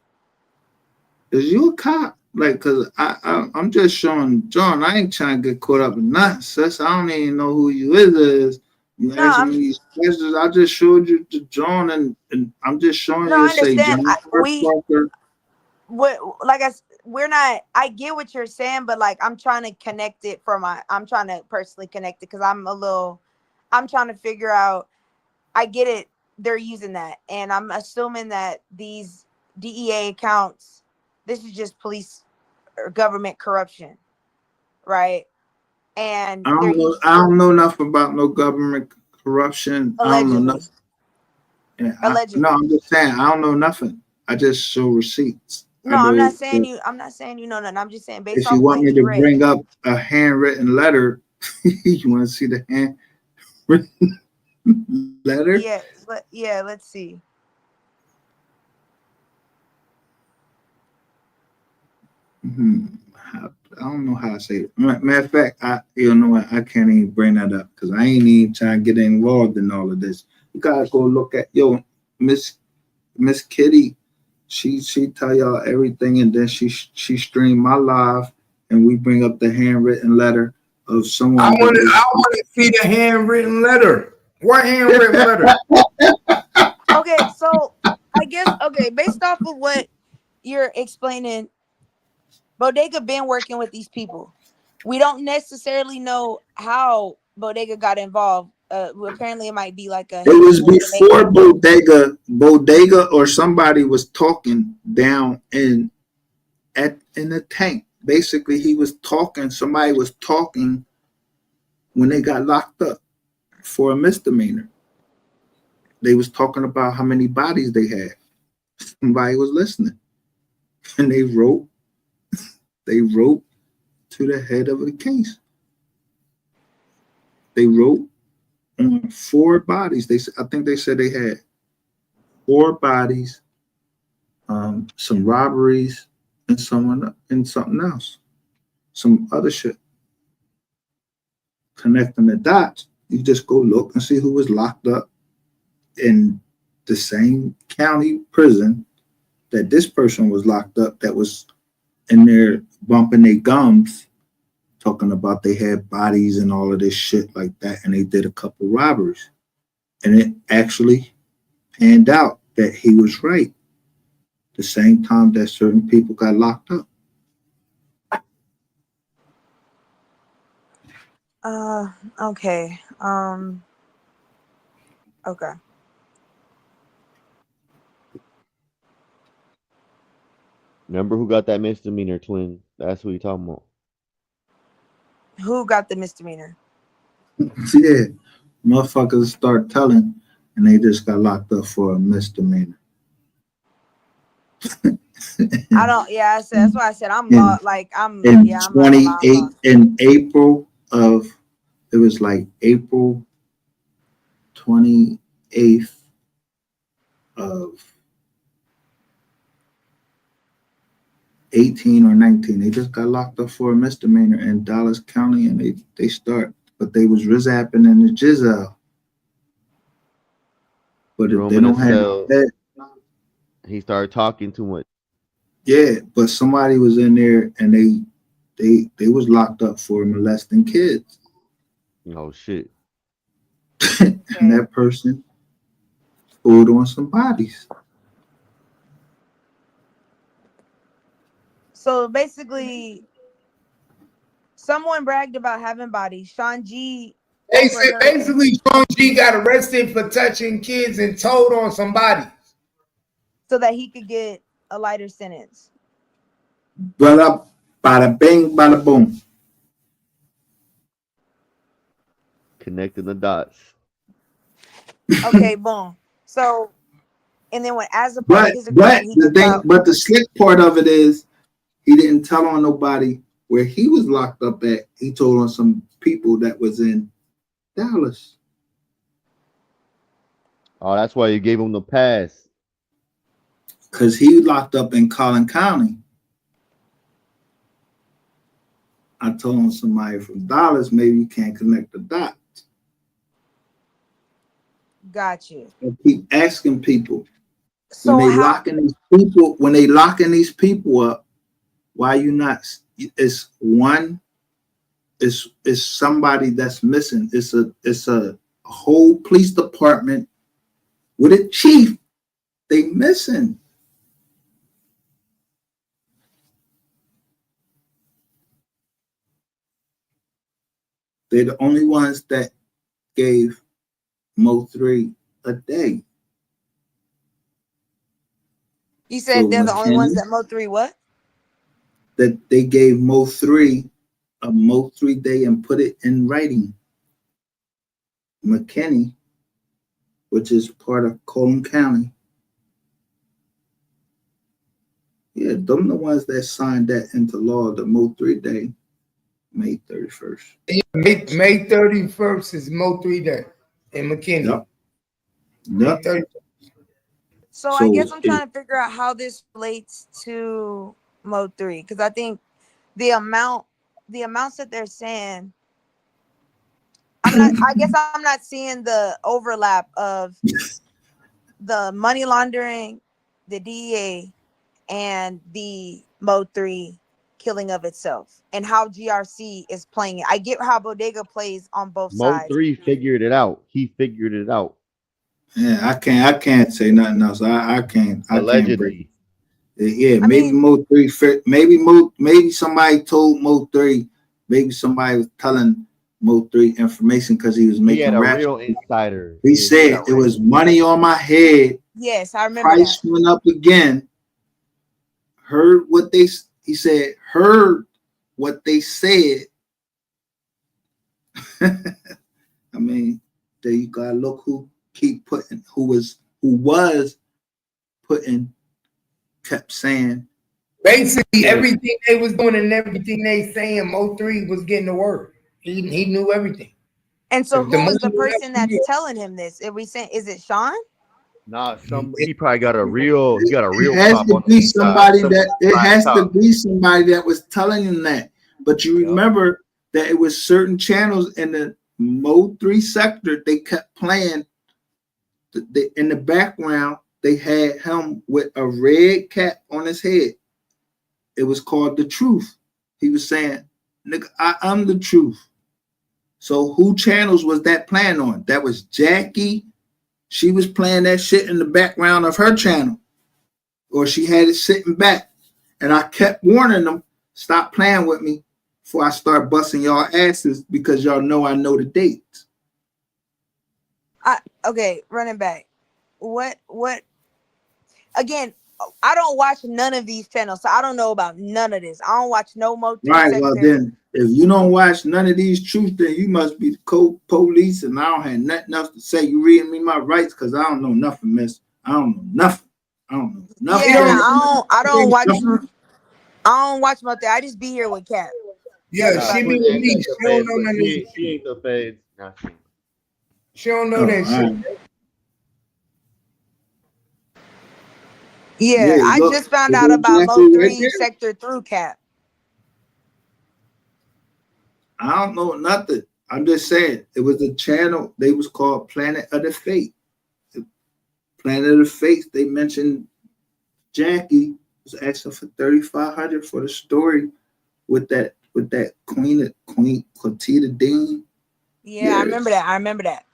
S5: Is you a cop? Like, cause I'm just showing John. I ain't trying to get caught up in nonsense. I don't even know who you is. You
S2: No,
S5: asking me these questions. I just showed you to John, and I'm just showing
S2: no,
S5: you
S2: I
S5: to say
S2: understand.
S5: John Parker.
S2: We're not, I get what you're saying, but like I'm trying to connect it I'm trying to personally connect it because I'm trying to figure out, I get it, they're using that, and I'm assuming that these DEA accounts, this is just police or government corruption, right? And they're using,
S5: I don't know nothing about no government corruption. I don't know
S2: allegedly.
S5: nothing. Yeah, no,
S2: Allegedly.
S5: I'm just saying I don't know nothing. I just show receipts. I
S2: No, I'm
S5: know
S2: not saying you know nothing. I'm just saying based
S5: if
S2: off
S5: you want
S2: what
S5: me
S2: you
S5: to
S2: read.
S5: bring up a handwritten letter, you want to see the handwritten letter?
S2: Yeah, let's see.
S5: I don't know how to say it. Matter of fact, you know what? I can't even bring that up because I ain't even trying to get involved in all of this. You gotta go look at Miss Kitty. She tell y'all everything, and then she stream my live, and we bring up the handwritten letter of someone.
S3: I want to see the handwritten letter. What handwritten letter?
S2: Okay, so I guess based off of what you're explaining, Bodega been working with these people. We don't necessarily know how Bodega got involved. Apparently it might be like a
S5: It was
S2: hidden
S5: before
S2: information.
S5: Bodega or somebody was talking down in the tank. Basically, he was talking. Somebody was talking when they got locked up for a misdemeanor. They was talking about how many bodies they had. Somebody was listening, and they wrote to the head of the case. They wrote on 4 bodies. I think they said they had 4 bodies, some robberies, and something else, some other shit. Connecting the dots, you just go look and see who was locked up in the same county prison that this person was locked up, that was in there bumping their gums, talking about they had bodies and all of this shit like that, and they did a couple robberies. And it actually panned out that he was right. The same time that certain people got locked up.
S2: Okay. Okay.
S6: Remember who got that misdemeanor, twin? That's who you talking about.
S2: Who got the misdemeanor?
S5: Yeah, motherfuckers start telling, and they just got locked up for a misdemeanor.
S2: I don't. Yeah, that's why I said I'm
S5: in,
S2: like I'm.
S5: in
S2: Yeah, I'm not gonna lie, I'm
S5: 28
S2: lost.
S5: in April of, it was like April 28th of 18 or 19. They just got locked up for a misdemeanor in Dallas County, and they start, but they was rizapping in the jizzle. But if they don't have that,
S6: he started talking too much.
S5: Yeah, but somebody was in there and they was locked up for molesting kids.
S6: Oh shit.
S5: And that person pulled on some bodies.
S2: So basically, someone bragged about having bodies. Sean G overheard them
S3: Basically, Sean G got arrested for touching kids and told on somebody.
S2: so that he could get a lighter sentence.
S5: Bada, bada bing, bada boom.
S6: Connecting the dots.
S2: Okay, boom. So, and then when, as a part of his
S5: But
S2: agreement, he
S5: the
S2: gets
S5: thing,
S2: out.
S5: but the slick part of it is he didn't tell on nobody where he was locked up at. He told on some people that was in Dallas.
S6: Oh, that's why you gave him the pass.
S5: Because he locked up in Collin County. I told him somebody from Dallas, maybe you can't connect the dots.
S2: Got you.
S5: I keep asking people
S2: So
S5: when they
S2: how?
S5: locking these people up, why you not? It's one. It's somebody that's missing. It's a whole police department with a chief. They missing. They're the only ones that gave Mo 3 a day.
S2: You said
S5: So
S2: they're the only ones
S5: McKinney,
S2: that Mo 3 what?
S5: that they gave Mo 3 a Mo 3 day and put it in writing. McKinney, which is part of Collin County. Yeah, them the ones that signed that into law, the Mo 3 day, May 31st.
S3: May 31st is Mo 3 Day in McKinney.
S5: Yep.
S3: May
S5: Yep.
S3: 31st.
S2: So I guess I'm trying to figure out how this relates to Mo 3 because I think the amounts that they're saying, I guess I'm not seeing the overlap of the money laundering, the DEA, and the Mo 3 killing of itself and how GRC is playing it. I get how Bodega plays on both
S6: Mo
S2: sides.
S6: 3 figured it out. He figured it out.
S5: Yeah, I can't say nothing else. I can't
S6: Allegedly.
S5: Yeah, maybe Mo 3, maybe somebody told Mo 3, maybe somebody was telling Mo 3 information because he was making
S6: He had a
S5: rap.
S6: real insider.
S5: He said it was money on my head.
S2: Yes, I remember
S5: Price
S2: that.
S5: went up again. Heard what he said, heard what they said. I mean, there you gotta look who was putting, kept saying.
S3: Basically, everything they was doing and everything they saying, Mo 3 was getting the word. He knew everything.
S2: And so who was the person that's telling him this? Are we saying, is it Sean?
S6: Nah, he probably got a real
S5: It has
S6: cop
S5: to
S6: on
S5: be
S6: the
S5: somebody
S6: side.
S5: that it has to be somebody that was telling him that. But you remember that it was certain channels in the Mo 3 sector, they kept playing in the background. They had him with a red cap on his head. It was called The Truth. He was saying, nigga, I'm the truth. So who channels was that playing on? That was Jackie. She was playing that shit in the background of her channel. Or she had it sitting back. And I kept warning them, stop playing with me before I start busting y'all asses because y'all know I know the dates.
S2: Okay, running back. What again, I don't watch none of these channels, so I don't know about none of this. I don't watch no Mo 3
S5: Right,
S2: sector.
S5: well then, if you don't watch none of these truths, then you must be the police, and I don't have nothing else to say. You reading me my rights because I don't know nothing, miss. I don't know nothing. I don't know nothing.
S2: Yeah, I don't watch Mo 3. I just be here with Cap.
S3: Yeah, she be with me. She don't know none of this.
S6: She ain't the feds.
S3: She don't know that shit.
S2: Yeah, I just found out about Mo 3 sector through Cap.
S5: I don't know nothing. I'm just saying it was a channel. They was called Planet of the Fate. Planet of the Fates. They mentioned Jackie was asking for $3,500 for the story with that Queen Clotilda Dean.
S2: Yeah, I remember that.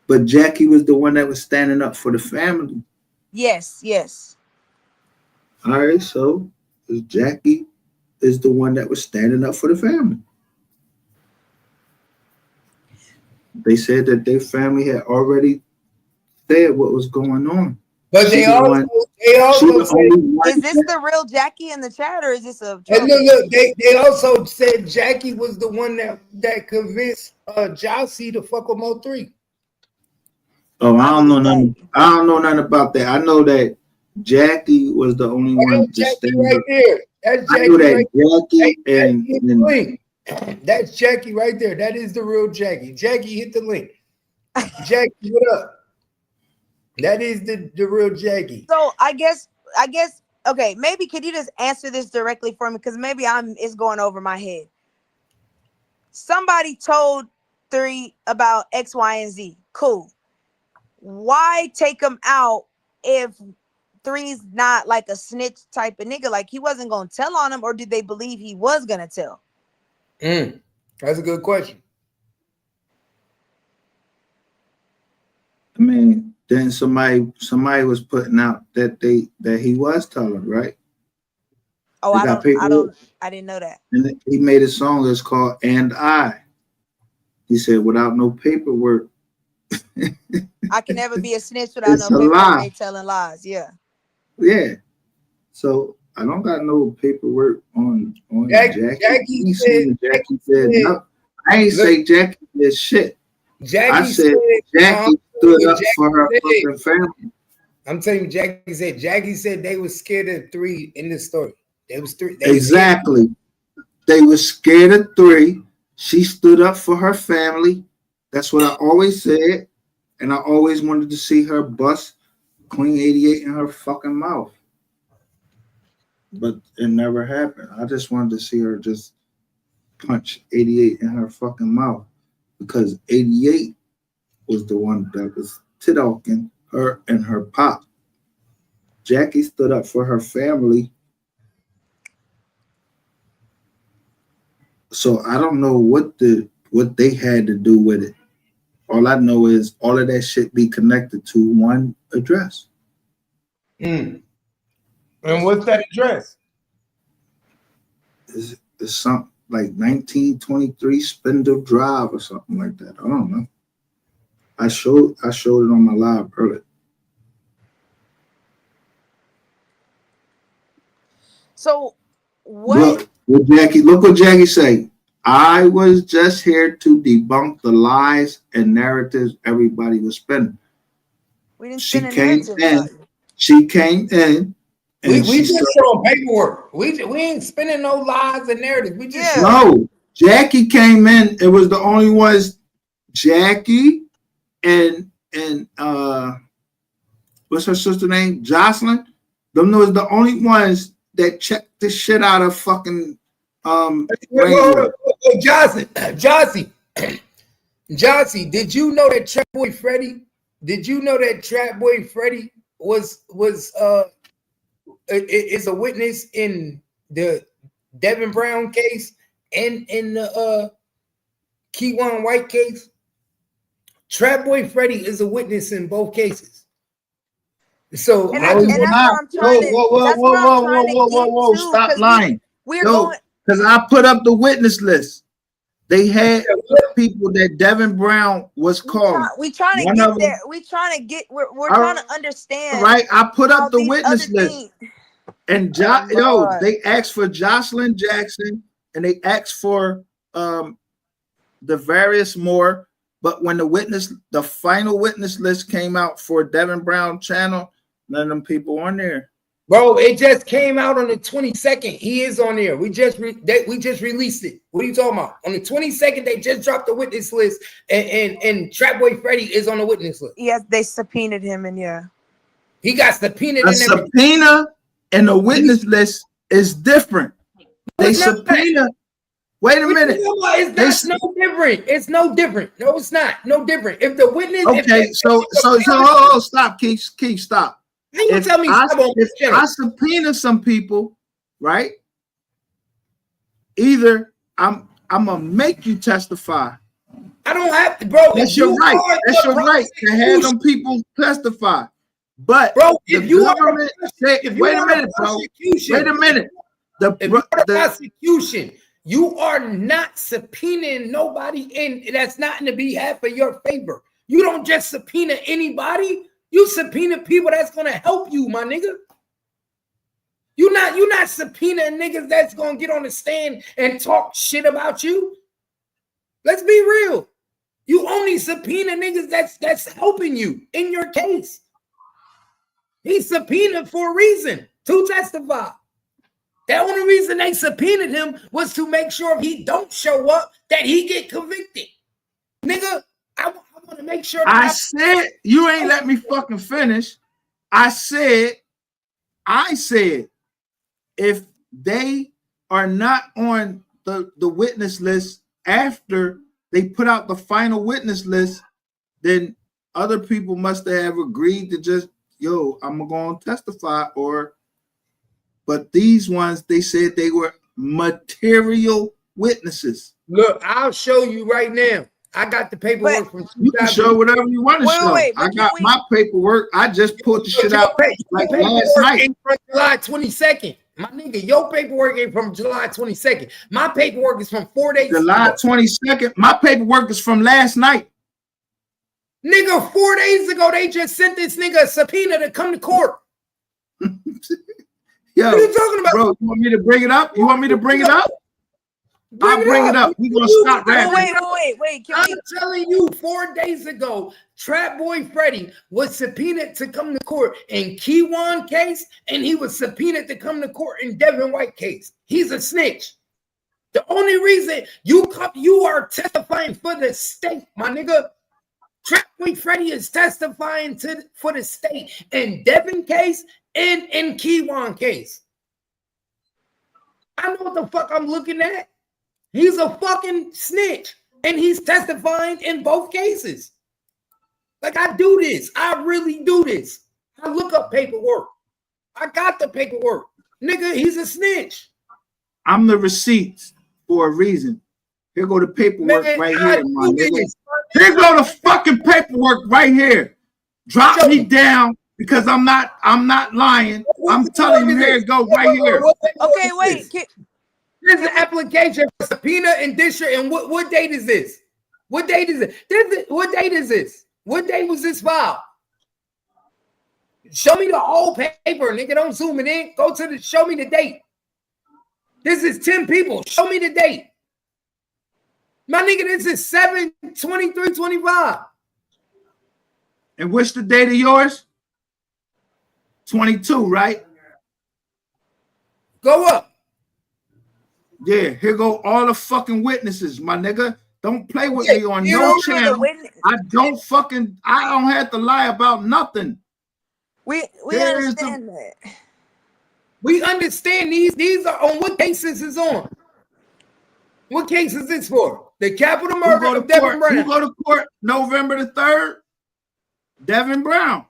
S5: But Jackie was the one that was standing up for the family.
S2: Yes.
S5: All right, so Jackie is the one that was standing up for the family. They said that their family had already said what was going on.
S3: But they also said,
S2: is this the real Jackie in the chat, or is this a
S3: look, they also said Jackie was the one that convinced jocy to fuck with Mo3.
S5: Oh, I don't know nothing about that. I know that Jackie was the only one.
S3: Jackie right there. That's Jackie.
S5: I know that
S3: Jackie that's Jackie right there. That is the real Jackie. Jackie, hit the link. Jackie, what up? That is the real Jackie.
S2: So I guess okay, maybe could you just answer this directly for me? Because maybe it's going over my head. Somebody told 3 about X, Y, and Z. Cool. Why take him out if 3's not like a snitch type of nigga? Like he wasn't gonna tell on him, or did they believe he was gonna tell?
S3: That's a good question.
S5: I mean, then somebody was putting out that he was telling, right?
S2: Oh, I didn't know that.
S5: And he made a song that's called "And I." He said, "Without no paperwork,
S2: I can never be a snitch without no paperwork telling lies." Yeah.
S5: So I don't got no paperwork on
S3: Jackie.
S5: Jackie said no. I ain't say Jackie did shit. I said Jackie stood up for her fucking family.
S3: I'm telling you, Jackie said they was scared of 3 in this story. They was 3.
S5: Exactly. They were scared of 3. She stood up for her family. That's what I always said. And I always wanted to see her bust Queen 88 in her fucking mouth. But it never happened. I just wanted to see her just punch 88 in her fucking mouth. Because 88 was the one that was tit-talking her and her pop. Jackie stood up for her family. So I don't know what they had to do with it. All I know is all of that shit be connected to one address.
S3: And what's that address?
S5: It's something like 1923 Spindle Drive or something like that. I don't know. I showed it on my live earlier.
S2: So what?
S5: Look what Jackie say. I was just here to debunk the lies and narratives everybody was spinning.
S2: We didn't spin a narrative.
S5: She came in.
S3: We just showing paperwork. We ain't spinning no lies and narratives. We just
S5: no. Jackie came in. It was the only ones. Jackie and what's her sister name? Jocelyn. Them was the only ones that checked the shit out of fucking
S3: Jocy, did you know that Trapboy Freddy? Did you know that Trapboy Freddy was is a witness in the Devin Brown case and in the Kewon White case? Trapboy Freddy is a witness in both cases. So
S5: whoa, stop lying. Because I put up the witness list. They had people that Devin Brown was calling.
S2: We're trying to get there. We're trying to understand.
S5: Right. I put up the witness list. And they asked for Jocelyn Jackson and they asked for the various more. But when the final witness list came out for Devin Brown channel, none of them people on there.
S3: Bro, it just came out on the 22nd. He is on there. We just released it. What are you talking about? On the 22nd, they just dropped the witness list, and Trapboy Freddy is on the witness list.
S2: Yes, they subpoenaed him, and
S3: he got subpoenaed.
S5: A subpoena and the witness list is different. They subpoena. Wait a minute.
S3: It's no different. It's no different. No, it's not. No different. If the witness.
S5: Okay, so stop, Keith, stop. If I subpoena some people, right? Either I'm gonna make you testify.
S3: I don't have to, bro.
S5: That's your right. That's your right to have them people testify. But
S3: bro, if you
S5: government wait a minute, bro. Wait a minute.
S3: The prosecution, you are not subpoenaing nobody in that's not in the behalf of your favor. You don't just subpoena anybody. You subpoena people that's gonna help you, my nigga. You're not subpoenaing niggas that's gonna get on the stand and talk shit about you. Let's be real. You only subpoena niggas that's helping you in your case. He's subpoenaed for a reason, to testify. The only reason they subpoenaed him was to make sure if he don't show up, that he get convicted. Nigga, I want to make sure.
S5: I said, you ain't let me fucking finish. I said, if they are not on the witness list after they put out the final witness list, then other people must have agreed to just, yo, I'm going to testify, but these ones, they said they were material witnesses.
S3: Look, I'll show you right now. I got the paperwork from 2000.
S5: You can show whatever you want to show. I got my paperwork. I just pulled the shit out like last night.
S3: From July 22nd. My nigga, your paperwork ain't from July 22nd. My paperwork is from 4 days
S5: July 22nd. My paperwork is from last night.
S3: Nigga, 4 days ago, they just sent this nigga a subpoena to come to court.
S5: Yo,
S3: what are you talking about?
S5: Bro, you want me to bring it up? I'll bring it up. We're going to stop rapping.
S2: Wait.
S3: I'm telling you, 4 days ago, Trapboy Freddy was subpoenaed to come to court in Kewon case, and he was subpoenaed to come to court in Devin White case. He's a snitch. The only reason you are testifying for the state, my nigga. Trapboy Freddy is testifying for the state in Devin case and in Kewon case. I know what the fuck I'm looking at. He's a fucking snitch, and he's testifying in both cases. Like, I do this. I really do this. I look up paperwork. I got the paperwork. Nigga, he's a snitch.
S5: I'm the receipts for a reason. Here go the paperwork right here, my nigga. Here go the fucking paperwork right here. Drop me down because I'm not lying. I'm telling you, here it go right here.
S2: Okay, wait.
S3: This is an application for subpoena and district. And what date is this? What date is it? What date is this? What date was this filed? Show me the whole paper, nigga. Don't zoom it in. Go to show me the date. This is 10 people. Show me the date. My nigga, this is 7/23/25.
S5: And what's the date of yours? 22, right?
S3: Go up.
S5: Yeah, here go all the fucking witnesses, my nigga. Don't play with me on no channel. I don't have to lie about nothing.
S2: We understand that.
S3: We understand these are on what cases is on. What case is this for? The capital murder of Devin Brown.
S5: You go to court November the 3rd, Devin Brown.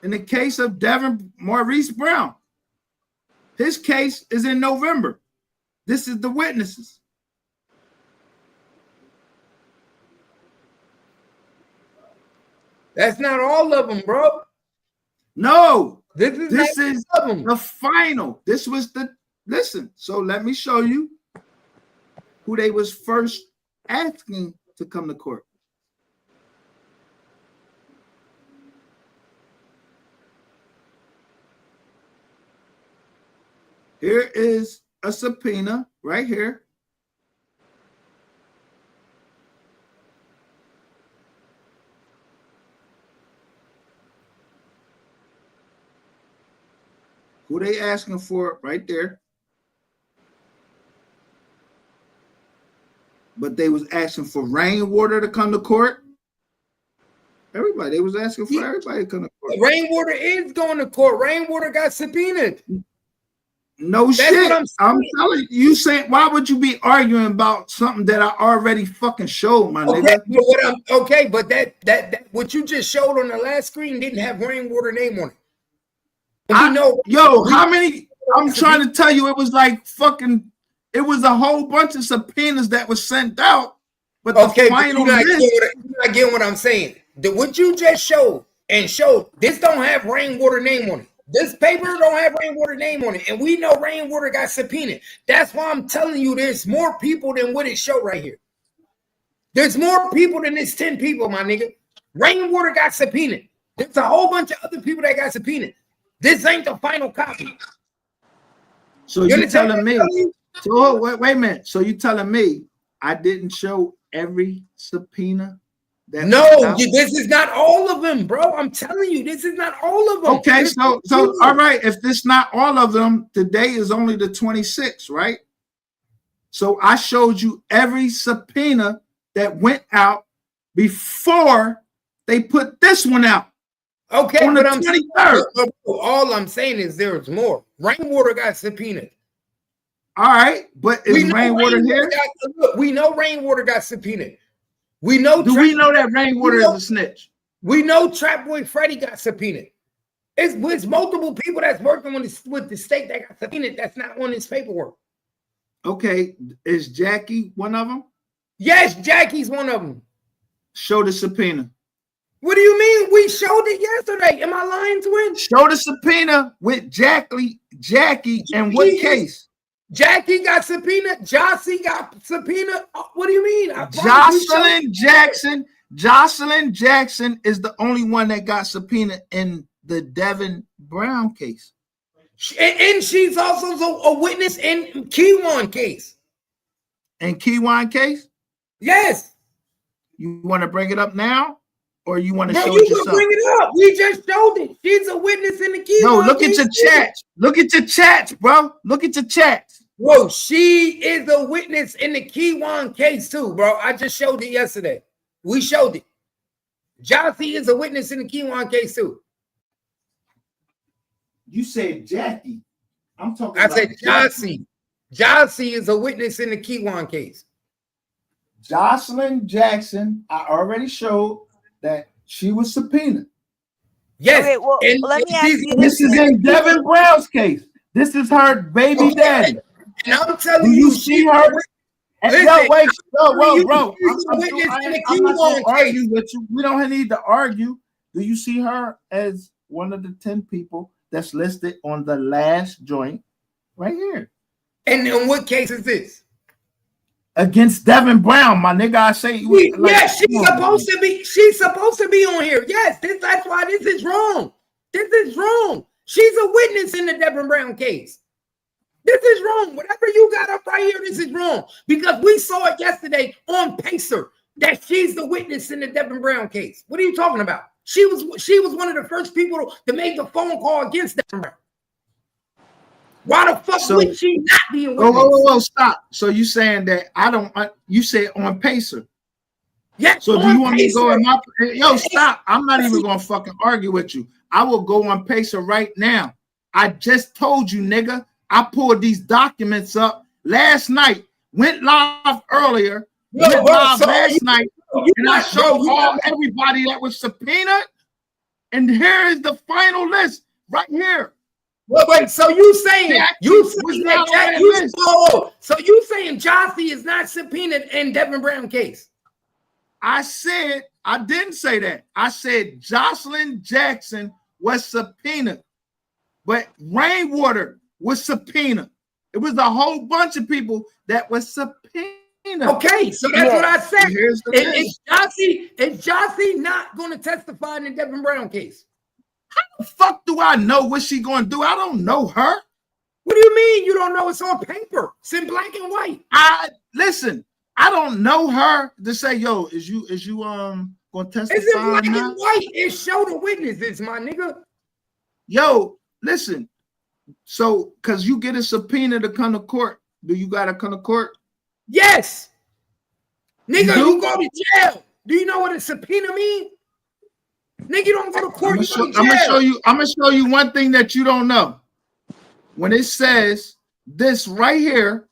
S5: In the case of Devin Maurice Brown, his case is in November. This is the witnesses.
S3: That's not all of them, bro.
S5: No,
S3: this is
S5: the final. This was listen. So let me show you who they was first asking to come to court. Here is a subpoena right here. Who they asking for right there. But they was asking for rainwater to come to court. Everybody, they was asking for everybody to come to court.
S3: Rainwater is going to court. Rainwater got subpoenaed.
S5: No
S3: That's
S5: shit.
S3: what
S5: I'm telling you, saying, why would you be arguing about something that I already fucking showed, my nigga?
S3: But that what you just showed on the last screen didn't have Rainwater name on it.
S5: How many? I'm trying to tell you, it was like fucking. It was a whole bunch of subpoenas that was sent out, but the final list.
S3: You're not getting what I'm saying. What you just showed this don't have Rainwater name on it. This paper don't have Rainwater name on it, and we know Rainwater got subpoenaed. That's why I'm telling you, there's more people than what it showed right here. There's more people than this 10 people, my nigga. Rainwater got subpoenaed. There's a whole bunch of other people that got subpoenaed. This ain't the final copy.
S5: So you're telling me? So wait a minute. So you telling me I didn't show every subpoena?
S3: No, this is not all of them, bro. I'm telling you, this is not all of them.
S5: Okay, so all right. If this not all of them, today is only the 26th, right? So I showed you every subpoena that went out before they put this one out.
S3: Okay,
S5: on the 23rd.
S3: All I'm saying is there's more. Rainwater got subpoenaed.
S5: All right, but is Rainwater here?
S3: We know Rainwater got subpoenaed. We know.
S5: Do we know that Rainwater is a snitch?
S3: We know Trapboy Freddy got subpoenaed. It's multiple people that's working with the state that got subpoenaed. That's not on his paperwork.
S5: Okay, is Jackie one of them?
S3: Yes, Jackie's one of them.
S5: Show the subpoena.
S3: What do you mean? We showed it yesterday. Am I lying, twin?
S5: Show the subpoena with Jackie, and what case?
S3: Jackie got subpoenaed. Jocy got subpoenaed. What do you mean?
S5: Jocelyn Jackson is the only one that got subpoenaed in the Devin Brown case.
S3: And she's also a witness in Kewon case.
S5: In Kewon case?
S3: Yes.
S5: You want to bring it up now? Or you want to show
S3: it
S5: it yourself?
S3: Bring it up. We just showed it. She's a witness in the Kewon case.
S5: No, look at your chats. Look at your chats, bro. Look at your chats.
S3: Whoa, she is a witness in the Kewon case too, bro. I just showed it yesterday. We showed it. Jocy is a witness in the Kewon case too.
S5: You said Jackie. I'm talking
S3: I said Jocy. Jocy is a witness in the Kewon case.
S5: Jocelyn Jackson, I already showed that she was subpoenaed.
S3: Yes.
S2: Okay, well, let me ask you
S5: this is in Devin Brown's case. This is her baby daddy.
S3: And I'm telling you,
S5: see her? Yo, wait, bro. I'm not going to argue with you. We don't need to argue. Do you see her as one of the 10 people that's listed on the last joint right here?
S3: And in what case is this?
S5: Against Devin Brown, my nigga. I say,
S3: yes, she's supposed to be. She's supposed to be on here. Yes, that's why this is wrong. This is wrong. She's a witness in the Devin Brown case. This is wrong. Whatever you got up right here, this is wrong. Because we saw it yesterday on Pacer that she's the witness in the Devin Brown case. What are you talking about? She was one of the first people to make the phone call against Devin Brown. Why the fuck would she not be a witness?
S5: Whoa, stop. So you saying that you said on Pacer.
S3: Yeah.
S5: So do you want me to go in my stop. I'm not even gonna fucking argue with you. I will go on Pacer right now. I just told you, nigga. I pulled these documents up last night, went live earlier, last night, and I showed everybody that was subpoenaed. And here is the final list right here.
S3: Wait, so you saying Jocy is not subpoenaed in Devin Brown case?
S5: I didn't say that. I said Jocelyn Jackson was subpoenaed, but Rainwater was subpoenaed. It was a whole bunch of people that was subpoenaed.
S3: Okay, so that's what I said. Is Jocy not going to testify in the Devin Brown case?
S5: How the fuck do I know what she going to do? I don't know her.
S3: What do you mean you don't know? It's on paper. It's in black and white.
S5: Listen. I don't know her to say, yo, is you going to testify?
S3: It's in black and white. It show the witnesses, my nigga.
S5: Yo, listen. So, because you get a subpoena to come to court, do you got to come to court?
S3: Yes. Nigga, you go to jail. Do you know what a subpoena mean? Nigga, you don't go to court.
S5: I'm gonna show you one thing that you don't know. when it says this right here,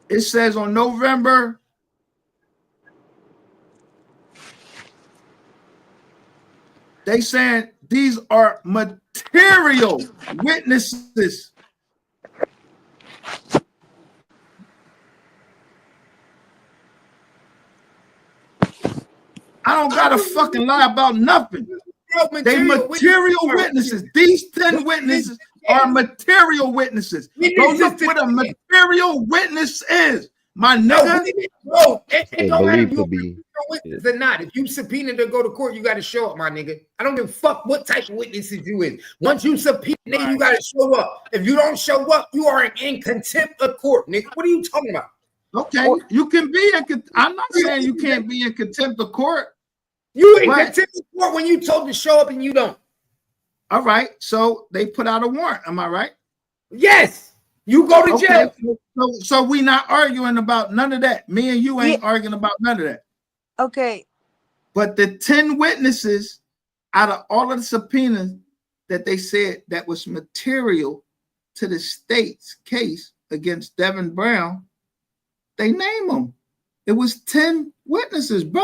S5: it says on November, they saying these are material witnesses. I don't gotta fucking lie about nothing. They material witnesses. These 10 witnesses are material witnesses. Go look what a material witness is, my nigga.
S3: Bro, it don't matter if
S6: Believed
S3: you're
S6: to be.
S3: a witness or not. If you subpoenaed to go to court, you got to show up, my nigga. I don't give a fuck what type of witnesses you is. Once you subpoena, nigga, you got to show up. If you don't show up, you are in contempt of court, nigga. What are you talking about?
S5: Okay, you can be in. I'm not saying you can't be in contempt of court.
S3: You in contempt of court when you told to show up and you don't.
S5: All right, so they put out a warrant. Am I right?
S3: Yes. You go to jail.
S5: So we not arguing about none of that. Me and you ain't arguing about none of that.
S2: Okay.
S5: But the 10 witnesses out of all of the subpoenas that they said that was material to the state's case against Devin Brown, they name them. It was 10 witnesses, bro.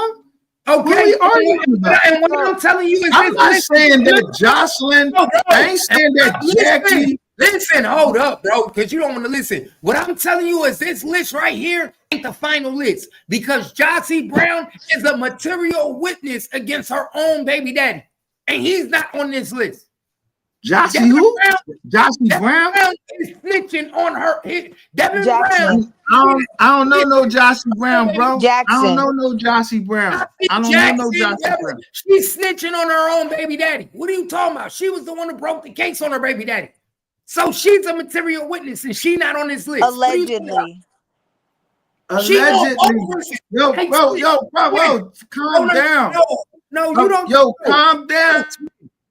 S3: Okay, and what I'm telling you is,
S5: I'm not saying that Jocelyn. I ain't saying that Jackie.
S3: Listen, hold up, bro, because you don't want to listen. What I'm telling you is this list right here ain't the final list, because Jocy Brown is a material witness against her own baby daddy, and he's not on this list.
S5: Jocy who? Jocy Brown
S3: is snitching on her. Devin Brown.
S5: I don't know no Jocy Brown, bro.
S2: Jackson.
S5: I don't know no Jocy Brown. I don't know no Jocy Brown.
S3: She's snitching on her own baby daddy. What are you talking about? She was the one who broke the case on her baby daddy. So she's a material witness, and she's not on this list.
S2: Allegedly.
S5: Yo, bro, calm down.
S3: No, you don't.
S5: Yo, calm down.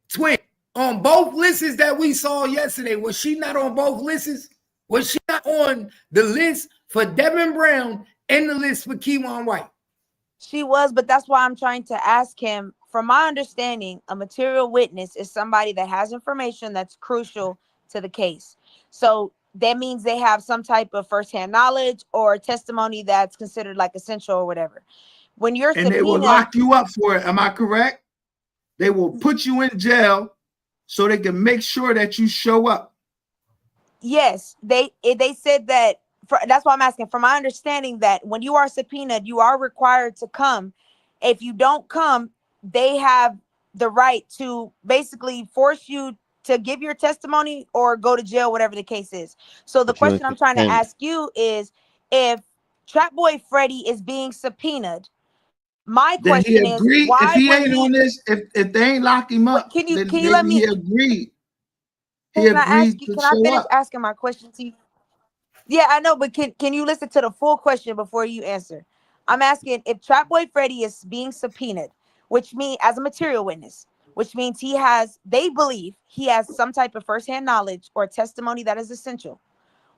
S3: Twin. On both lists that we saw yesterday, was she not on both lists? Was she not on the list for Devin Brown and the list for Kewon White?
S2: She was, but that's why I'm trying to ask him. From my understanding, a material witness is somebody that has information that's crucial to the case. So that means they have some type of firsthand knowledge or testimony that's considered like essential or whatever. When you're
S5: and they will lock you up for it. Am I correct? They will put you in jail so they can make sure that you show up.
S2: Yes, they said that. That's why I'm asking. From my understanding, that when you are subpoenaed, you are required to come. If you don't come, they have the right to basically force you to give your testimony or go to jail, whatever the case is. So the question I'm trying to ask you is, if Trapboy Freddy is being subpoenaed, my question is, why
S5: if he ain't on this, if they ain't lock him up,
S2: can you let me?
S5: He agreed.
S2: Can I finish asking my question to you? Yeah, I know, but can you listen to the full question before you answer? I'm asking if Trapboy Freddy is being subpoenaed, which means as a material witness, which means they believe he has some type of firsthand knowledge or testimony that is essential.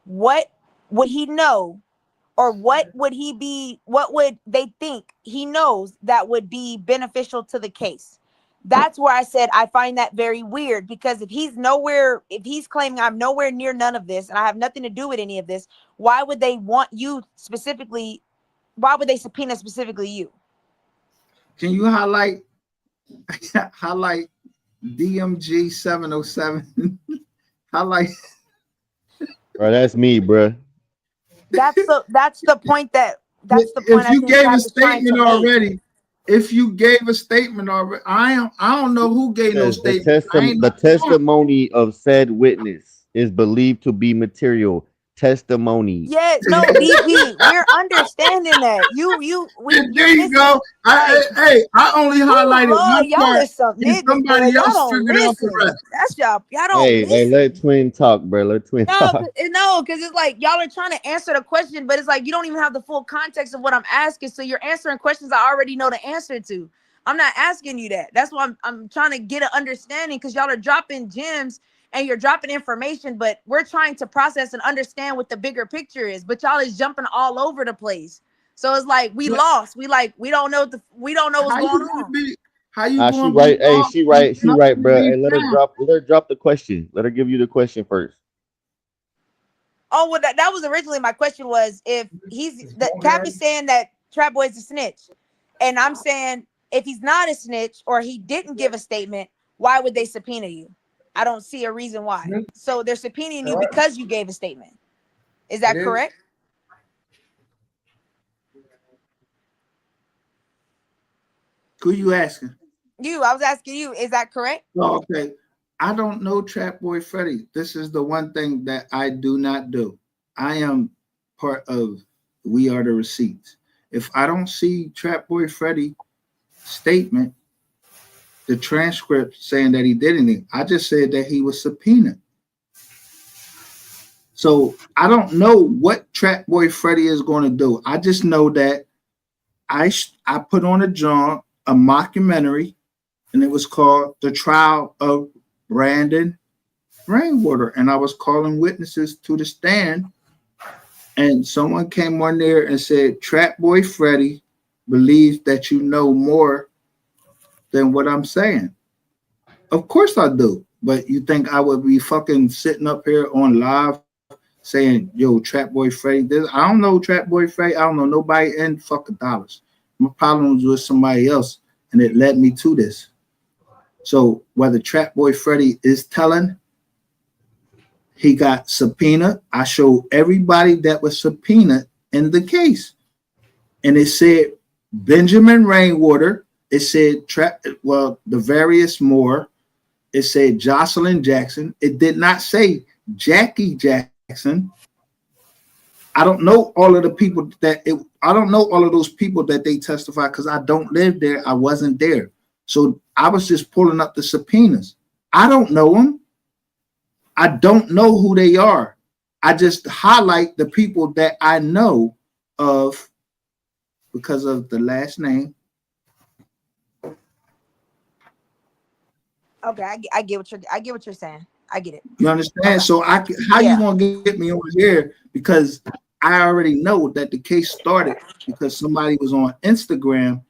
S2: What would he know, or what would they think he knows that would be beneficial to the case? That's where I said I find that very weird, because if he's claiming I'm nowhere near none of this and I have nothing to do with any of this, why would they want you specifically? Why would they subpoena specifically you?
S5: Can you highlight DMG 707? Highlight.
S6: Bro, that's me, bro.
S2: That's the point. If you gave a statement already.
S5: If you gave a statement already, I don't know who gave no statement.
S6: The testimony of said witness is believed to be material testimony.
S2: Yeah, no, DG, we're understanding that. There
S5: you go. I only highlighted one part. Somebody else figured out the rest.
S2: That's y'all. Y'all don't.
S6: Hey, let Twin talk, bro. Let Twin talk.
S2: No, because it's like y'all are trying to answer the question, but it's like you don't even have the full context of what I'm asking. So you're answering questions I already know the answer to. I'm not asking you that. That's why I'm trying to get an understanding, because y'all are dropping gems and you're dropping information, but we're trying to process and understand what the bigger picture is. But y'all is jumping all over the place. So it's like we lost. We don't know what's going on.
S5: How you
S6: She
S5: gonna be
S6: right. Hey,
S5: wrong?
S6: she right. She right, bro. Hey,
S5: Nothing.
S6: let her drop the question. Let her give you the question first.
S2: Oh, well, that was originally my question was if the Cap is saying that Trapboy is a snitch, and I'm saying if he's not a snitch or he didn't give a statement, why would they subpoena you? I don't see a reason why. So they're subpoenaing you because you gave a statement. Is that correct?
S5: Who you asking?
S2: You. I was asking you. Is that correct?
S5: Oh, okay. I don't know Trapboy Freddy. This is the one thing that I do not do. I am part of We Are the Receipts. If I don't see Trapboy Freddy statement, the transcript saying that he did anything, I just said that he was subpoenaed. So I don't know what Trapboy Freddy is going to do. I just know that I put on a mockumentary, and it was called The Trial of Brandon Rainwater, and I was calling witnesses to the stand, and someone came on there and said, Trapboy Freddy believes that you know more than what I'm saying. Of course I do, but you think I would be fucking sitting up here on live saying, yo, Trapboy Freddy, I don't know Trapboy Freddy, I don't know nobody in fucking dollars. My problem was with somebody else, and it led me to this. So whether Trapboy Freddy is telling, he got subpoenaed. I showed everybody that was subpoenaed in the case. And it said Benjamin Rainwater. It said, the various more. It said Jocelyn Jackson. It did not say Jackie Jackson. I don't know all of the people I don't know all of those people that they testified because I don't live there. I wasn't there. So I was just pulling up the subpoenas. I don't know them. I don't know who they are. I just highlight the people that I know of because of the last name.
S2: Okay, I get what you're saying. I get it.
S5: You understand?
S2: Okay.
S5: So how you gonna get me over here? Because I already know that the case started because somebody was on Instagram.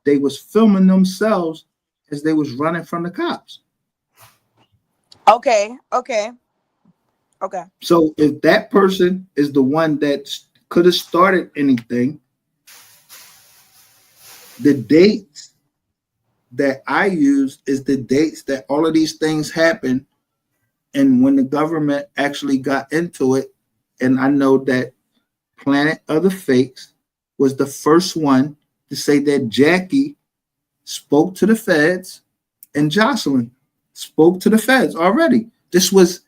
S5: They was filming themselves as they was running from the cops.
S2: Okay.
S5: So if that person is the one that could have started anything, the dates that I use is the dates that all of these things happened, and when the government actually got into it. And I know that Planet of the Fakes was the first one to say that Jackie spoke to the feds and Jocelyn spoke to the feds already. This was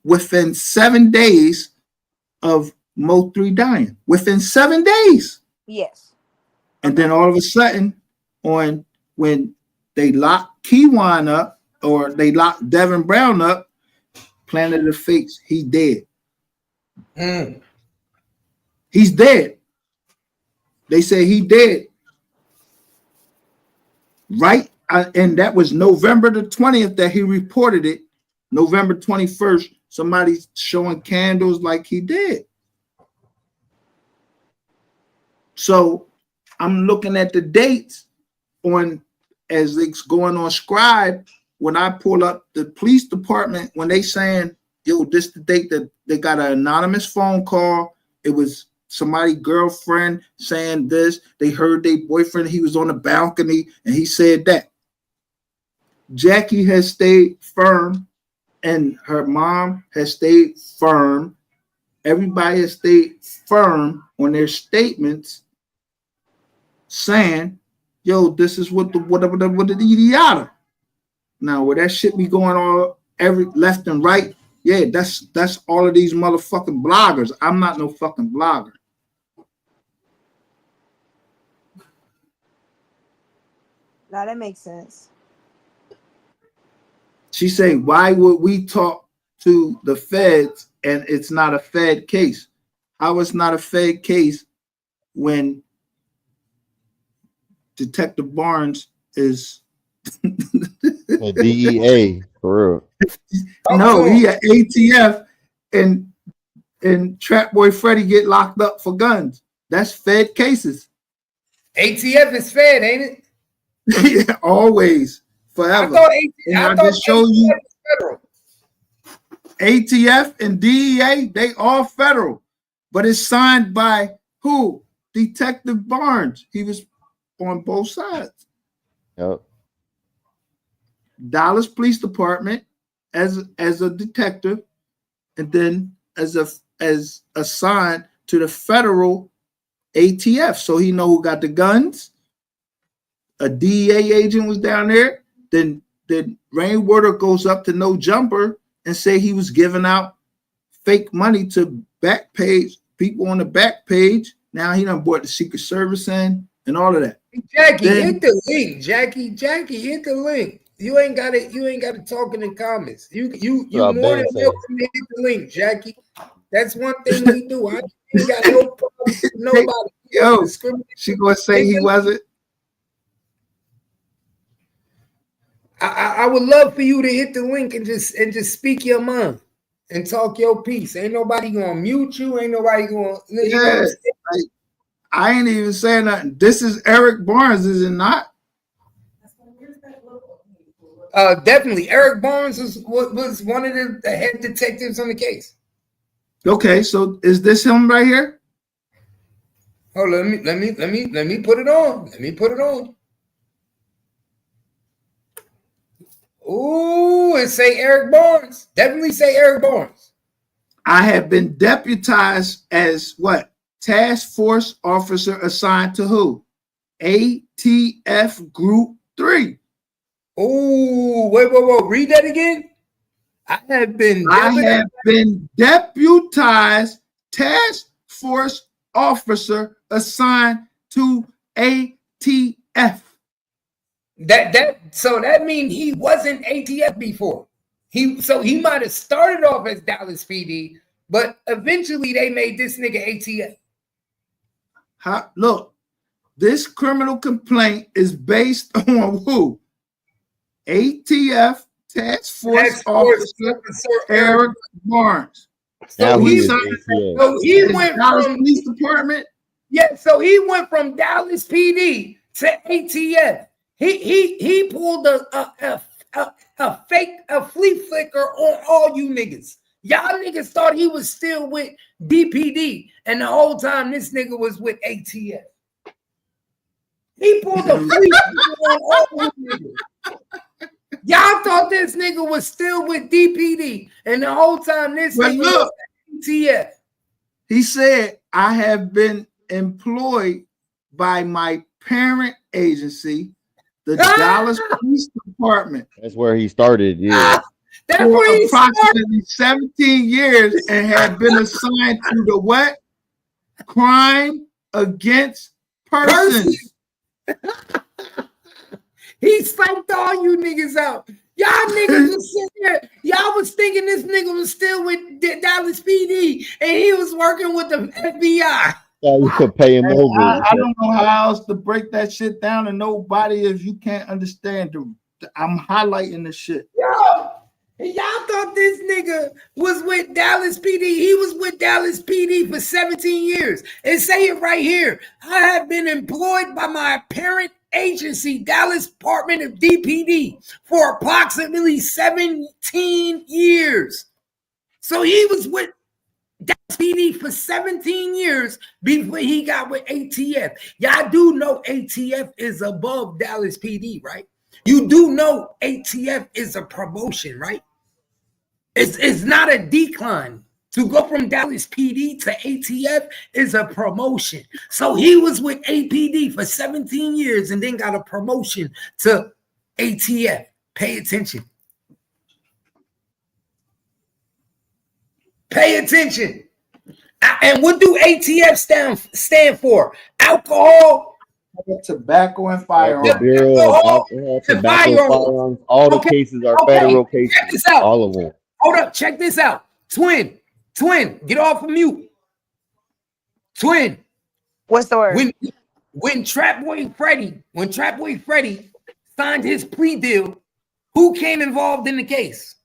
S5: within 7 days of Mo 3 dying. Within 7 days.
S2: Yes.
S5: And then all of a sudden, when they locked Kewon up, or they locked Devin Brown up, Planet of the Fakes, he dead. He's dead. They say he dead. Right? And that was November the 20th that he reported it. November 21st, somebody's showing candles like he did. So I'm looking at the dates as it's going on Scribe. When I pull up the police department, when they saying, yo, this the date that they got an anonymous phone call. It was somebody's girlfriend saying this. They heard their boyfriend, he was on the balcony, and he said that. Jackie has stayed firm, and her mom has stayed firm. Everybody has stayed firm on their statements saying, yo, this is what the yada. Now, where that shit be going on every left and right, yeah, that's all of these motherfucking bloggers. I'm not no fucking blogger.
S2: Now that makes sense.
S5: She say, why would we talk to the feds and it's not a Fed case? How it's not a Fed case when Detective Barnes is
S6: A DEA for real.
S5: No, he at ATF and Trapboy Freddy get locked up for guns. That's Fed cases.
S3: ATF is Fed, ain't it?
S5: Yeah, always, forever. I just show you
S3: federal.
S5: ATF and DEA, they all federal, but it's signed by who? Detective Barnes. He was on both sides.
S6: Yep.
S5: Dallas Police Department as a detective, and then as assigned to the federal ATF. So he know who got the guns. A DEA agent was down there. Then Rainwater goes up to No Jumper and say he was giving out fake money to back page people on the back page. Now he done brought the Secret Service in and all of that.
S3: Jackie, hit the link. Jackie, hit the link. You ain't got it. You ain't got to talk in the comments. You more than welcome to hit the link, Jackie. That's one thing we do. I ain't got no problem with nobody.
S5: Yo, she gonna say he wasn't.
S3: I would love for you to hit the link and just speak your mind and talk your piece. Ain't nobody gonna mute you. Ain't nobody gonna. You know
S5: I ain't even saying nothing. This is Eric Barnes, is it not?
S3: Definitely. Eric Barnes was one of the head detectives on the case.
S5: Okay, so is this him right here?
S3: Oh, let me put it on. Let me put it on. Ooh, it say Eric Barnes. Definitely say Eric Barnes.
S5: I have been deputized as what? Task force officer assigned to who? ATF Group 3.
S3: Ooh, wait. Read that again. I have been
S5: deputized task force officer assigned to ATF.
S3: So that means he wasn't ATF before. He might have started off as Dallas PD, but eventually they made this nigga ATF.
S5: Look, this criminal complaint is based on who? ATF Task Force Officer Eric Barnes.
S3: So he went
S5: Dallas
S3: from
S5: Police Department.
S3: Yeah, so he went from Dallas PD to ATF. He pulled a flea flicker on all you niggas. Y'all niggas thought he was still with DPD, and the whole time this nigga was with ATF. He pulled a flea flicker on all you niggas. Y'all thought this nigga was still with DPD, and the whole time this nigga was ATF.
S5: He said, I have been employed by my parent agency, the Dallas Police Department.
S6: That's where he started, yeah.
S3: That's
S5: for
S3: where he
S5: approximately 17 years and have been assigned to the what? Crime against persons.
S3: He spiked all you niggas out. Y'all niggas was sitting there. Y'all was thinking this nigga was still with Dallas PD and he was working with the FBI.
S6: Yeah, you could pay him over.
S5: I don't know how else to break that shit down to nobody if you can't understand. I'm highlighting the shit.
S3: Yo, y'all thought this nigga was with Dallas PD. He was with Dallas PD for 17 years. And say it right here. I have been employed by my parent agency, Dallas Department of DPD, for approximately 17 years. So he was with Dallas PD for 17 years before he got with ATF. Y'all do know ATF is above Dallas PD, right? You do know ATF is a promotion, right? It's not a decline. To go from Dallas PD to ATF is a promotion. So he was with APD for 17 years and then got a promotion to ATF. Pay attention. Pay attention. And what do ATF stand for? Alcohol,
S5: tobacco, and firearms.
S6: Alcohol, tobacco, firearms. All the cases are federal cases.
S3: Check this out.
S6: All of them.
S3: Hold up. Check this out. Twin, get off of mute. Twin.
S2: What's the word?
S3: When Trapboy Freddy signed his plea deal, who came involved in the case?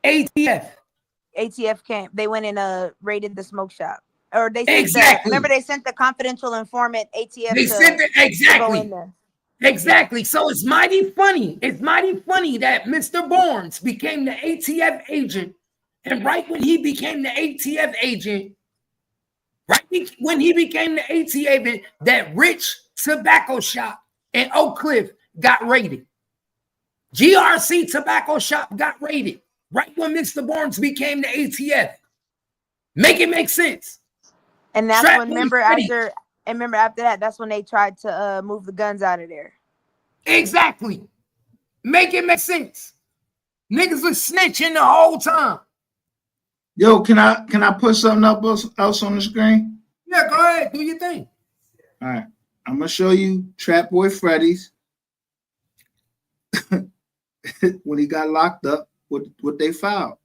S3: ATF.
S2: ATF came. They went and raided the smoke shop. Or they sent
S3: exactly.
S2: Remember they sent the confidential informant ATF.
S3: They sent it exactly.
S2: To go in there.
S3: Exactly. So it's mighty funny. It's mighty funny that Mr. Barnes became the ATF agent. And right when he became the ATF agent, that rich tobacco shop in Oak Cliff got raided. GRC tobacco shop got raided right when Mr. Barnes became the ATF. Make it make sense.
S2: And that's when, remember after that, that's when they tried to move the guns out of there.
S3: Exactly. Make it make sense. Niggas was snitching the whole time.
S5: Yo, can I put something else on the screen?
S3: Yeah, go ahead. Do your thing.
S5: All right. I'm gonna show you Trapboy Freddy's when he got locked up, what they filed.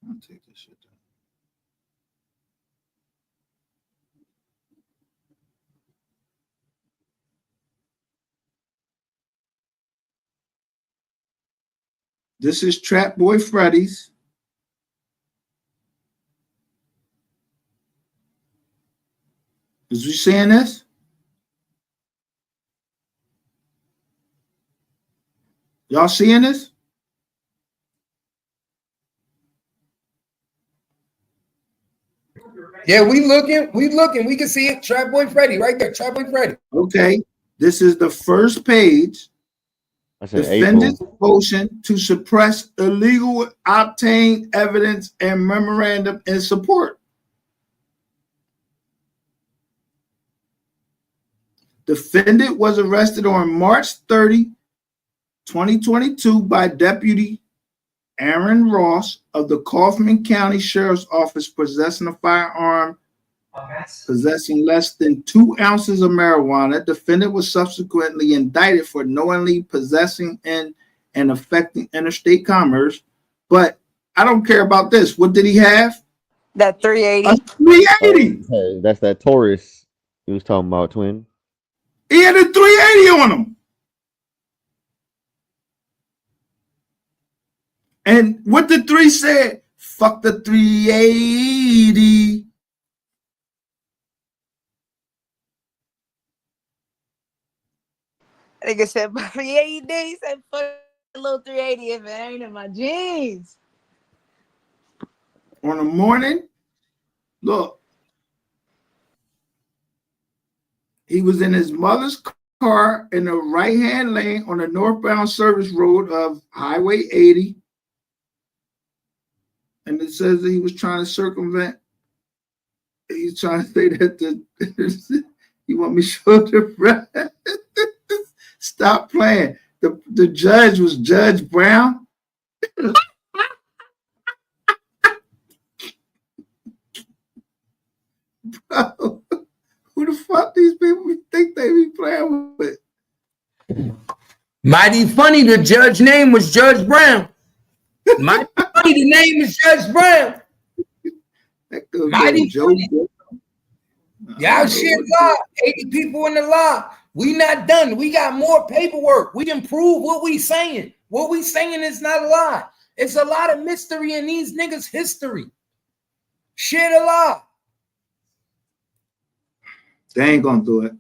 S5: I'll take this shit down. This is Trapboy Freddy's. Is you seeing this? Y'all seeing this?
S3: Yeah, we looking. We can see it. Trapboy Freddy right there. Trapboy Freddy.
S5: Okay. This is the first page. Defendant's motion to suppress illegal obtained evidence and memorandum in support. Defendant was arrested on March 30, 2022 by Deputy Aaron Ross of the Kaufman County Sheriff's Office, possessing a firearm, possessing less than 2 ounces of marijuana. Defendant was subsequently indicted for knowingly possessing and affecting interstate commerce. But I don't care about this. What did he have?
S2: That 380.
S5: A 380.
S6: Oh, that's that Taurus he was talking about, twin.
S5: He had a 380 on him. And what the 3 said, fuck the 380.
S2: I think I said 380 days. Said fuck a little 380 if it ain't in my jeans.
S5: On the morning, look, he was in his mother's car in the right-hand lane on the northbound service road of Highway 80. And it says that he was trying to circumvent. He's trying to say that you want me to show the stop playing. The judge was Judge Brown. Bro, who the fuck these people think they be playing with?
S3: Mighty funny. The judge name was Judge Brown. Mighty funny. The name is Judge Brown. Mighty funny. Y'all shit lie. 80 people in the lie. We not done. We got more paperwork. We can prove what we saying. What we saying is not a lie. It's a lot of mystery in these niggas' history. Shit a lie.
S5: They ain't gonna do it.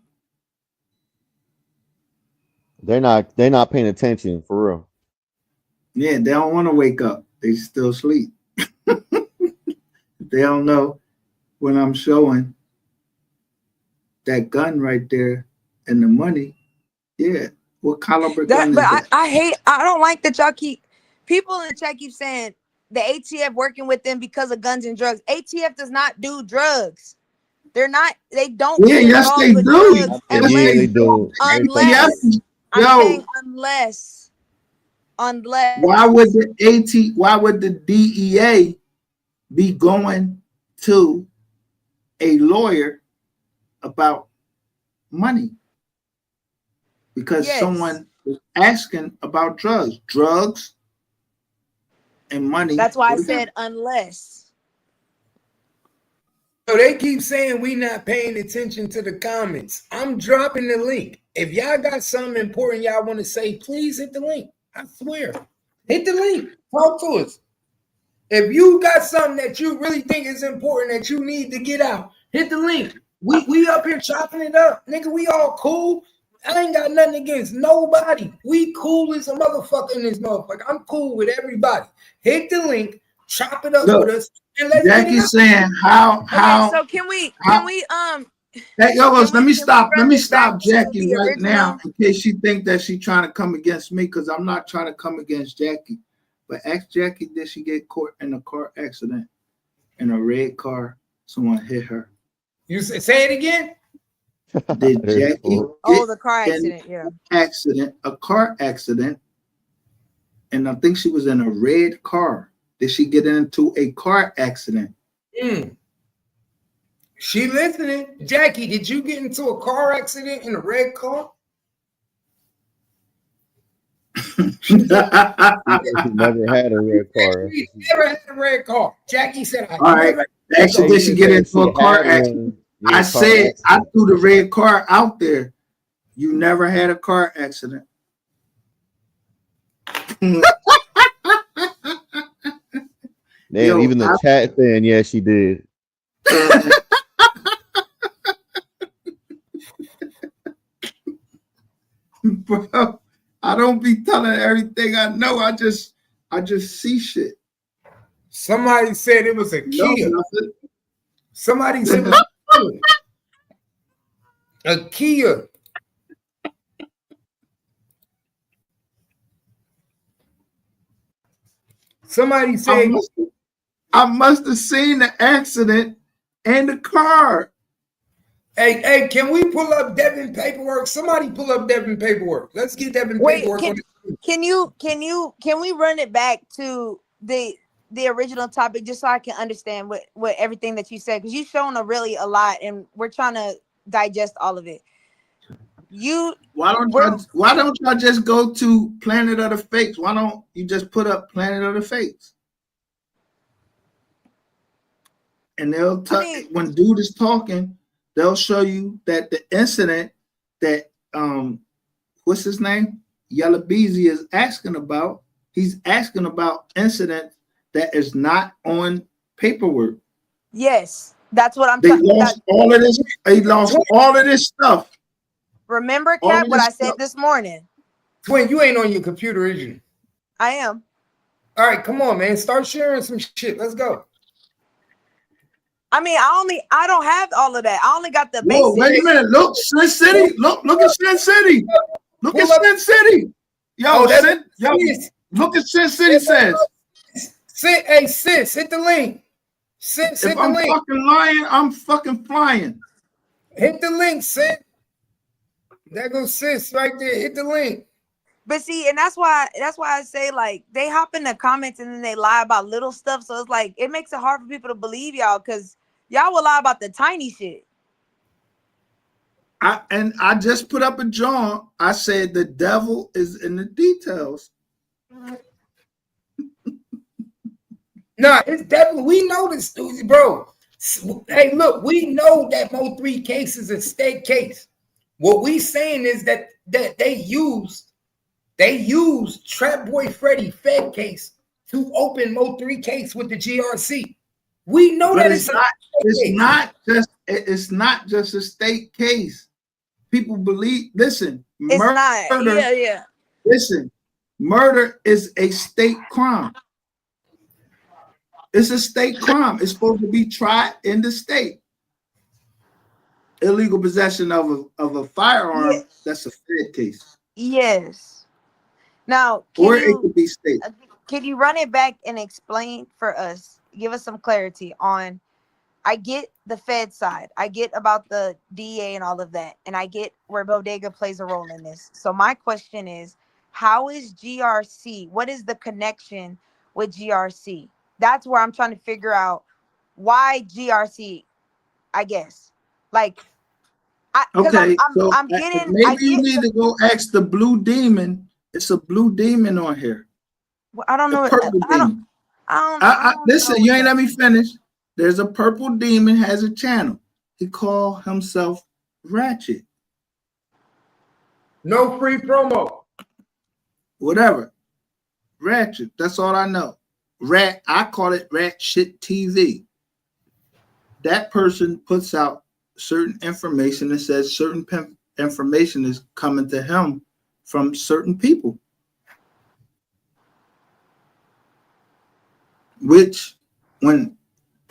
S6: They're not paying attention for real.
S5: Yeah, they don't want to wake up. They still sleep. They don't know when I'm showing that gun right there and the money. Yeah, what caliber gun is that?
S2: I don't like that y'all people in the chat keep saying the ATF working with them because of guns and drugs. ATF does not do drugs. They don't.
S5: Yeah, yes, they do.
S2: Unless,
S6: they do.
S2: Unless.
S5: Why would the DEA be going to a lawyer about money? Because someone was asking about drugs and money.
S2: That's why I said unless.
S3: So they keep saying we not paying attention to the comments. I'm dropping the link. If y'all got something important y'all want to say, please hit the link. I swear. Hit the link. Talk to us. If you got something that you really think is important that you need to get out, hit the link. We up here chopping it up. Nigga, we all cool. I ain't got nothing against nobody. We cool as a motherfucker in this motherfucker. I'm cool with everybody. Hit the link, chop it up with us, and let's get it
S5: Jackie's
S3: out.
S5: saying how
S2: So can we
S5: Hey, yo, let me stop
S2: run it back to
S5: Jackie
S2: the
S5: right now
S2: original?
S5: in case she think that she trying to come against me, because I'm not trying to come against Jackie. But ask Jackie, did she get caught in a car accident in a red car? Someone hit her.
S3: You say it again?
S5: Did Jackie
S2: Oh, the car accident, yeah.
S5: A car accident, and I think she was in a red car. Did she get into a car accident?
S3: She listening. Jackie, did you get into a car accident in a red car?
S6: She never had a red car.
S3: She never had a red car. Jackie said,
S5: All right. Actually, did she get into a car accident? I said, I threw the red car out there. You never had a car accident.
S6: Damn, even the chat saying, yeah, she did.
S5: Bro, I don't be telling everything I know. I just see shit.
S3: Somebody said it was a Kia. Somebody said it was a Kia. Somebody said
S5: I must have seen the accident and the car.
S3: Hey, can we pull up Devin paperwork? Somebody pull up Devin paperwork. Let's get Devin paperwork.
S2: Can we run it back to the original topic just so I can understand what everything that you said, because you've shown a lot and we're trying to digest all of it.
S5: Why don't y'all just go to Planet of the Fakes? Why don't you just put up Planet of the Fakes? And they'll when dude is talking, they'll show you that the incident that what's his name? Yellow Beezy is asking about. He's asking about incident that is not on paperwork.
S2: Yes, that's what I'm
S5: talking about. They lost all of this. They lost all of this stuff.
S2: Remember, Kat, what I said this morning?
S3: Twin, you ain't on your computer, is you?
S2: I am.
S3: All right, come on, man. Start sharing some shit. Let's go.
S2: I mean, I don't have all of that. I only got the basics.
S5: Whoa, wait a minute. Look, Sin City. Look at Sin City. Look at Sin City. Yo, look at Sin City says.
S3: Hey, sis, hit the link. Sis, hit the link.
S5: If I'm fucking lying, I'm fucking flying.
S3: Hit the link, sis. There goes sis right there. Hit the link.
S2: But see, and that's why I say, like, they hop in the comments and then they lie about little stuff. So it's like it makes it hard for people to believe y'all, because y'all will lie about the tiny shit.
S5: I just put up a John. I said the devil is in the details.
S3: Nah, it's definitely, we know this, bro. Hey, look, we know that Mo 3 case is a state case. What we saying is that they used Trapboy Freddy Fed case to open Mo 3 case with the GRC. We know that it's
S5: not just a state case. People believe. Listen,
S2: it's
S5: murder.
S2: Yeah.
S5: Listen, murder is a state crime. It's a state crime. It's supposed to be tried in the state. Illegal possession of a firearm. Yes. That's a Fed case.
S2: Yes. Now,
S5: it could be state.
S2: Can you run it back and explain for us? Give us some clarity on. I get the Fed side. I get about the DEA and all of that. And I get where Bodega plays a role in this. So my question is, how is GRC? What is the connection with GRC? That's where I'm trying to figure out why GRC, I guess. Like,
S5: okay,
S2: I'm getting.
S5: You need to go ask the Blue Demon. It's a Blue Demon on here.
S2: Well, I don't know.
S5: Listen, you ain't let me finish. There's a purple demon, has a channel. He call himself Ratchet.
S3: No free promo.
S5: Whatever. Ratchet. That's all I know. I call it rat shit TV. That person puts out certain information that says certain information is coming to him from certain people. Which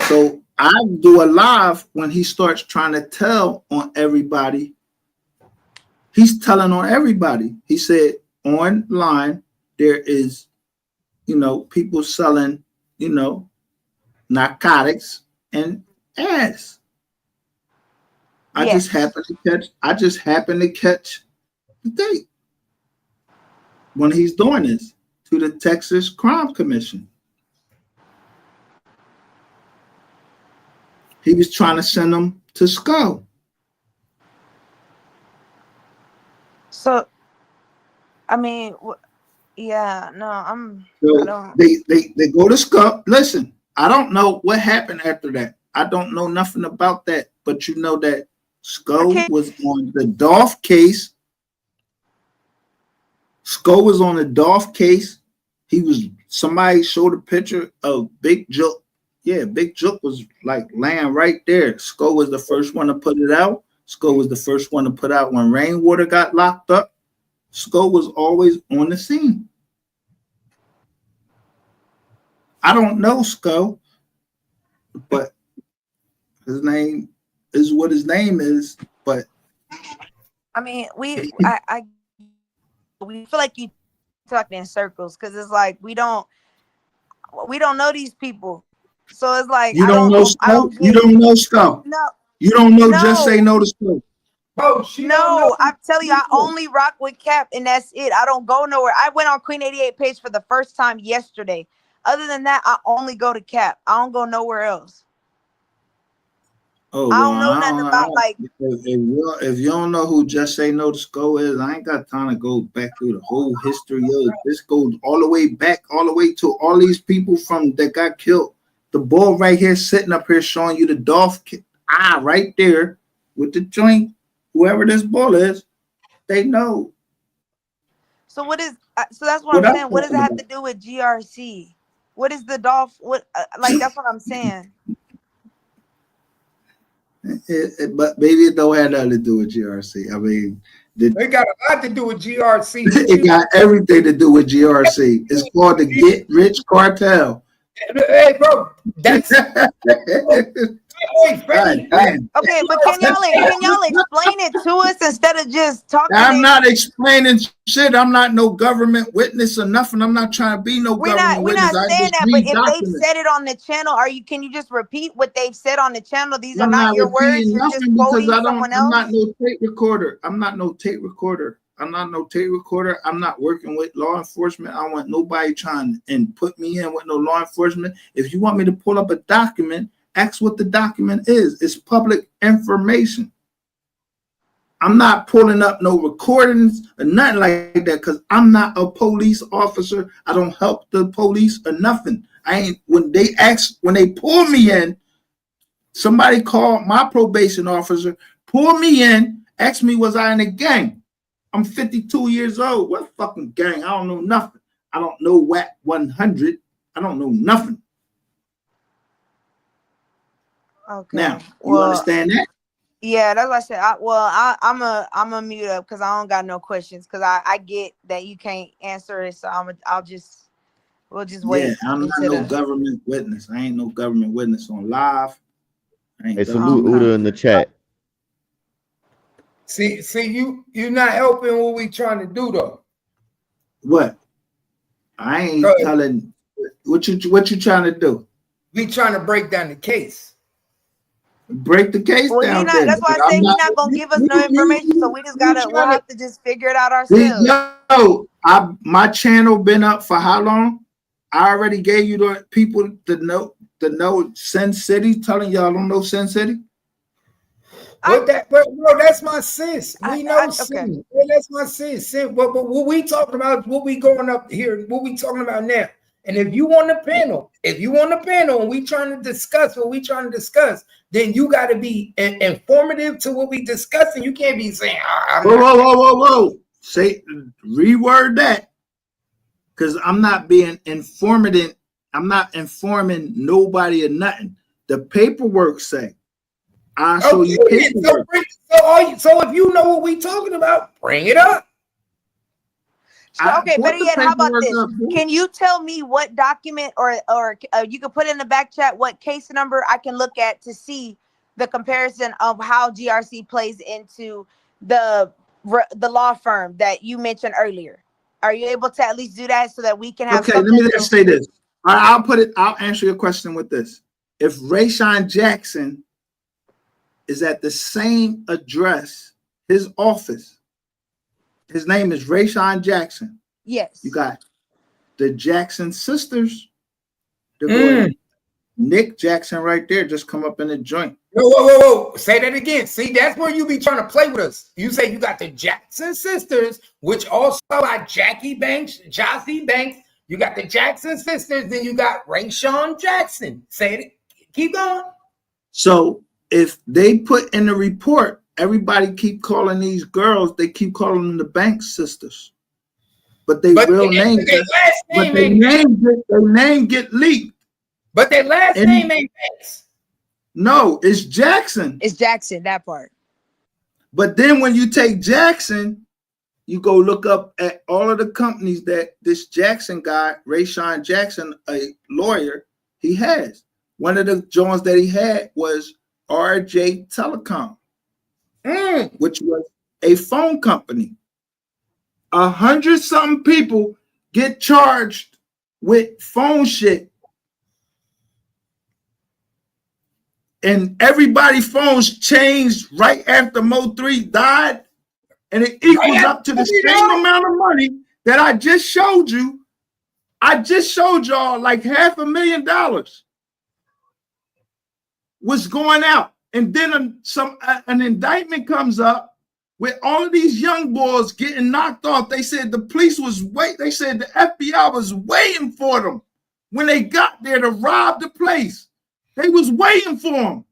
S5: so I do a live when he starts trying to tell on everybody. He's telling on everybody. He said online there is, people selling, narcotics and ass. I just happened to catch the date when he's doing this to the Texas Crime Commission. He was trying to send them to Skull.
S2: So, I mean, yeah, no,
S5: They go to Skull. Listen, I don't know what happened after that. I don't know nothing about that, but you know that Skull was on the Dolph case. Skull was on the Dolph case. Somebody showed a picture of Big Jook. Yeah, Big Jook was like laying right there. Skull was the first one to put it out. Skull was the first one to put out when Rainwater got locked up. Skull was always on the scene. I don't know Skull, but his name is what his name is. But
S2: I mean, we feel like you talking in circles because it's like we don't know these people. So it's like
S5: you don't know Skull. You don't know Skull.
S2: No,
S5: you don't know. Just say no to Skull.
S3: Bro,
S2: no, I'm telling you, I only rock with Cap, and that's it. I don't go nowhere. I went on Queen 88 page for the first time yesterday. Other than that, I only go to Cap. I don't go nowhere else.
S5: Oh,
S2: I don't know nothing about like.
S5: If you don't know who Just Say No to Skull is, I ain't got time to go back through the whole history of this. Goes all the way back, all the way to all these people that got killed. The ball right here, sitting up here, showing you the Dolph eye right there with the joint. Whoever this ball is, they know.
S2: So what is? So that's what I'm saying. What does it have to do with GRC? What is the Dolph? What like that's what I'm saying.
S5: But maybe it don't have nothing to do with GRC. I mean,
S3: they got a lot to do with GRC.
S5: It got everything to do with GRC. It's called the Get Rich Cartel.
S3: Hey, bro, that's
S2: Okay, but can y'all explain it to us instead of just talking?
S5: I'm not explaining shit. I'm not no government witness or nothing. I'm not trying to be no government witness.
S2: We're not saying that, but if they've said it on the channel, can you just repeat what they've said on the channel? These are not your words. You're just quoting someone else.
S5: I'm not no tape recorder. I'm not no tape recorder. I'm not working with law enforcement. I don't want nobody trying and put me in with no law enforcement. If you want me to pull up a document, ask what the document is. It's public information. I'm not pulling up no recordings or nothing like that because I'm not a police officer. I don't help the police or nothing. When they pull me in, somebody called my probation officer, pull me in, asked me was I in a gang. I'm 52 years old. What fucking gang? I don't know nothing. I don't know WAC 100. I don't know nothing.
S2: Okay.
S5: Now, you understand that?
S2: Yeah, that's what I said. I'm a mute up because I don't got no questions because I get that you can't answer it. So we'll just wait.
S5: Yeah, I'm not no government witness. I ain't no government witness on live.
S6: Hey, salute Uda in the chat.
S3: See, you're not helping what we trying to do though.
S5: What? I ain't telling what you trying to do.
S3: We trying to break down the case.
S5: Break the case down.
S2: That's why I say he's not gonna give us no information, so we'll have to just figure it out ourselves.
S5: Yo, my channel been up for how long? I already gave you the people to know Sin City, telling y'all don't know Sin City.
S3: Bro, that's my sis. We know Sin. Okay. That's my sis. Sin. But what we talking about is what we going up here, what we talking about now. And if you on the panel and we trying to discuss what we trying to discuss, then you got to be informative to what we discussing. You can't be saying,
S5: whoa. Say, reword that. Because I'm not being informative. I'm not informing nobody or nothing. The paperwork say. I'll show you paperwork.
S3: So if you know what we talking about, bring it up.
S2: So, okay, better yet, how about this? Can you tell me what document or you can put in the back chat what case number I can look at to see the comparison of how GRC plays into the law firm that you mentioned earlier? Are you able to at least do that so that we can have?
S5: Okay, let me just say this. I'll answer your question with this. If Rayshawn Jackson is at the same address, his office, his name is Rayshawn Jackson.
S2: Yes.
S5: You got the Jackson sisters. Nick Jackson right there just come up in the joint.
S3: Whoa. Say that again. See, that's where you be trying to play with us. You say you got the Jackson sisters, which also are Jackie Banks, Jocy Banks. You got the Jackson sisters, then you got Rayshawn Jackson. Say it. Keep going.
S5: So if they put in the report, everybody keep calling these girls, they keep calling them the Banks sisters. But their name get leaked.
S3: But their last name ain't Banks.
S5: No, it's Jackson.
S2: It's Jackson, that part.
S5: But then when you take Jackson, you go look up at all of the companies that this Jackson guy, Rayshawn Jackson, a lawyer, he has. One of the joints that he had was RJ Telecom, which was a phone company. 100-something people get charged with phone shit. And everybody's phones changed right after Mo3 died. And it equals up to the same amount of money that I just showed you. I just showed y'all like $500,000 was going out. And then an indictment comes up with all of these young boys getting knocked off. They said the police they said the FBI was waiting for them when they got there to rob the place. They was waiting for them.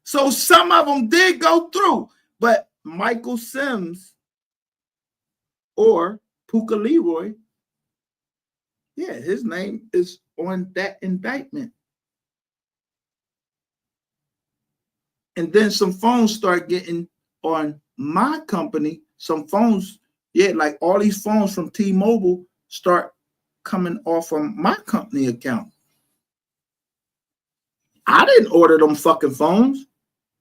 S5: So some of them did go through, but Michael Sims or Puka Leroy, yeah, his name is on that indictment. And then some phones start getting on my company. Some phones, yeah, like all these phones from T-Mobile start coming off from my company account. I didn't order them fucking phones.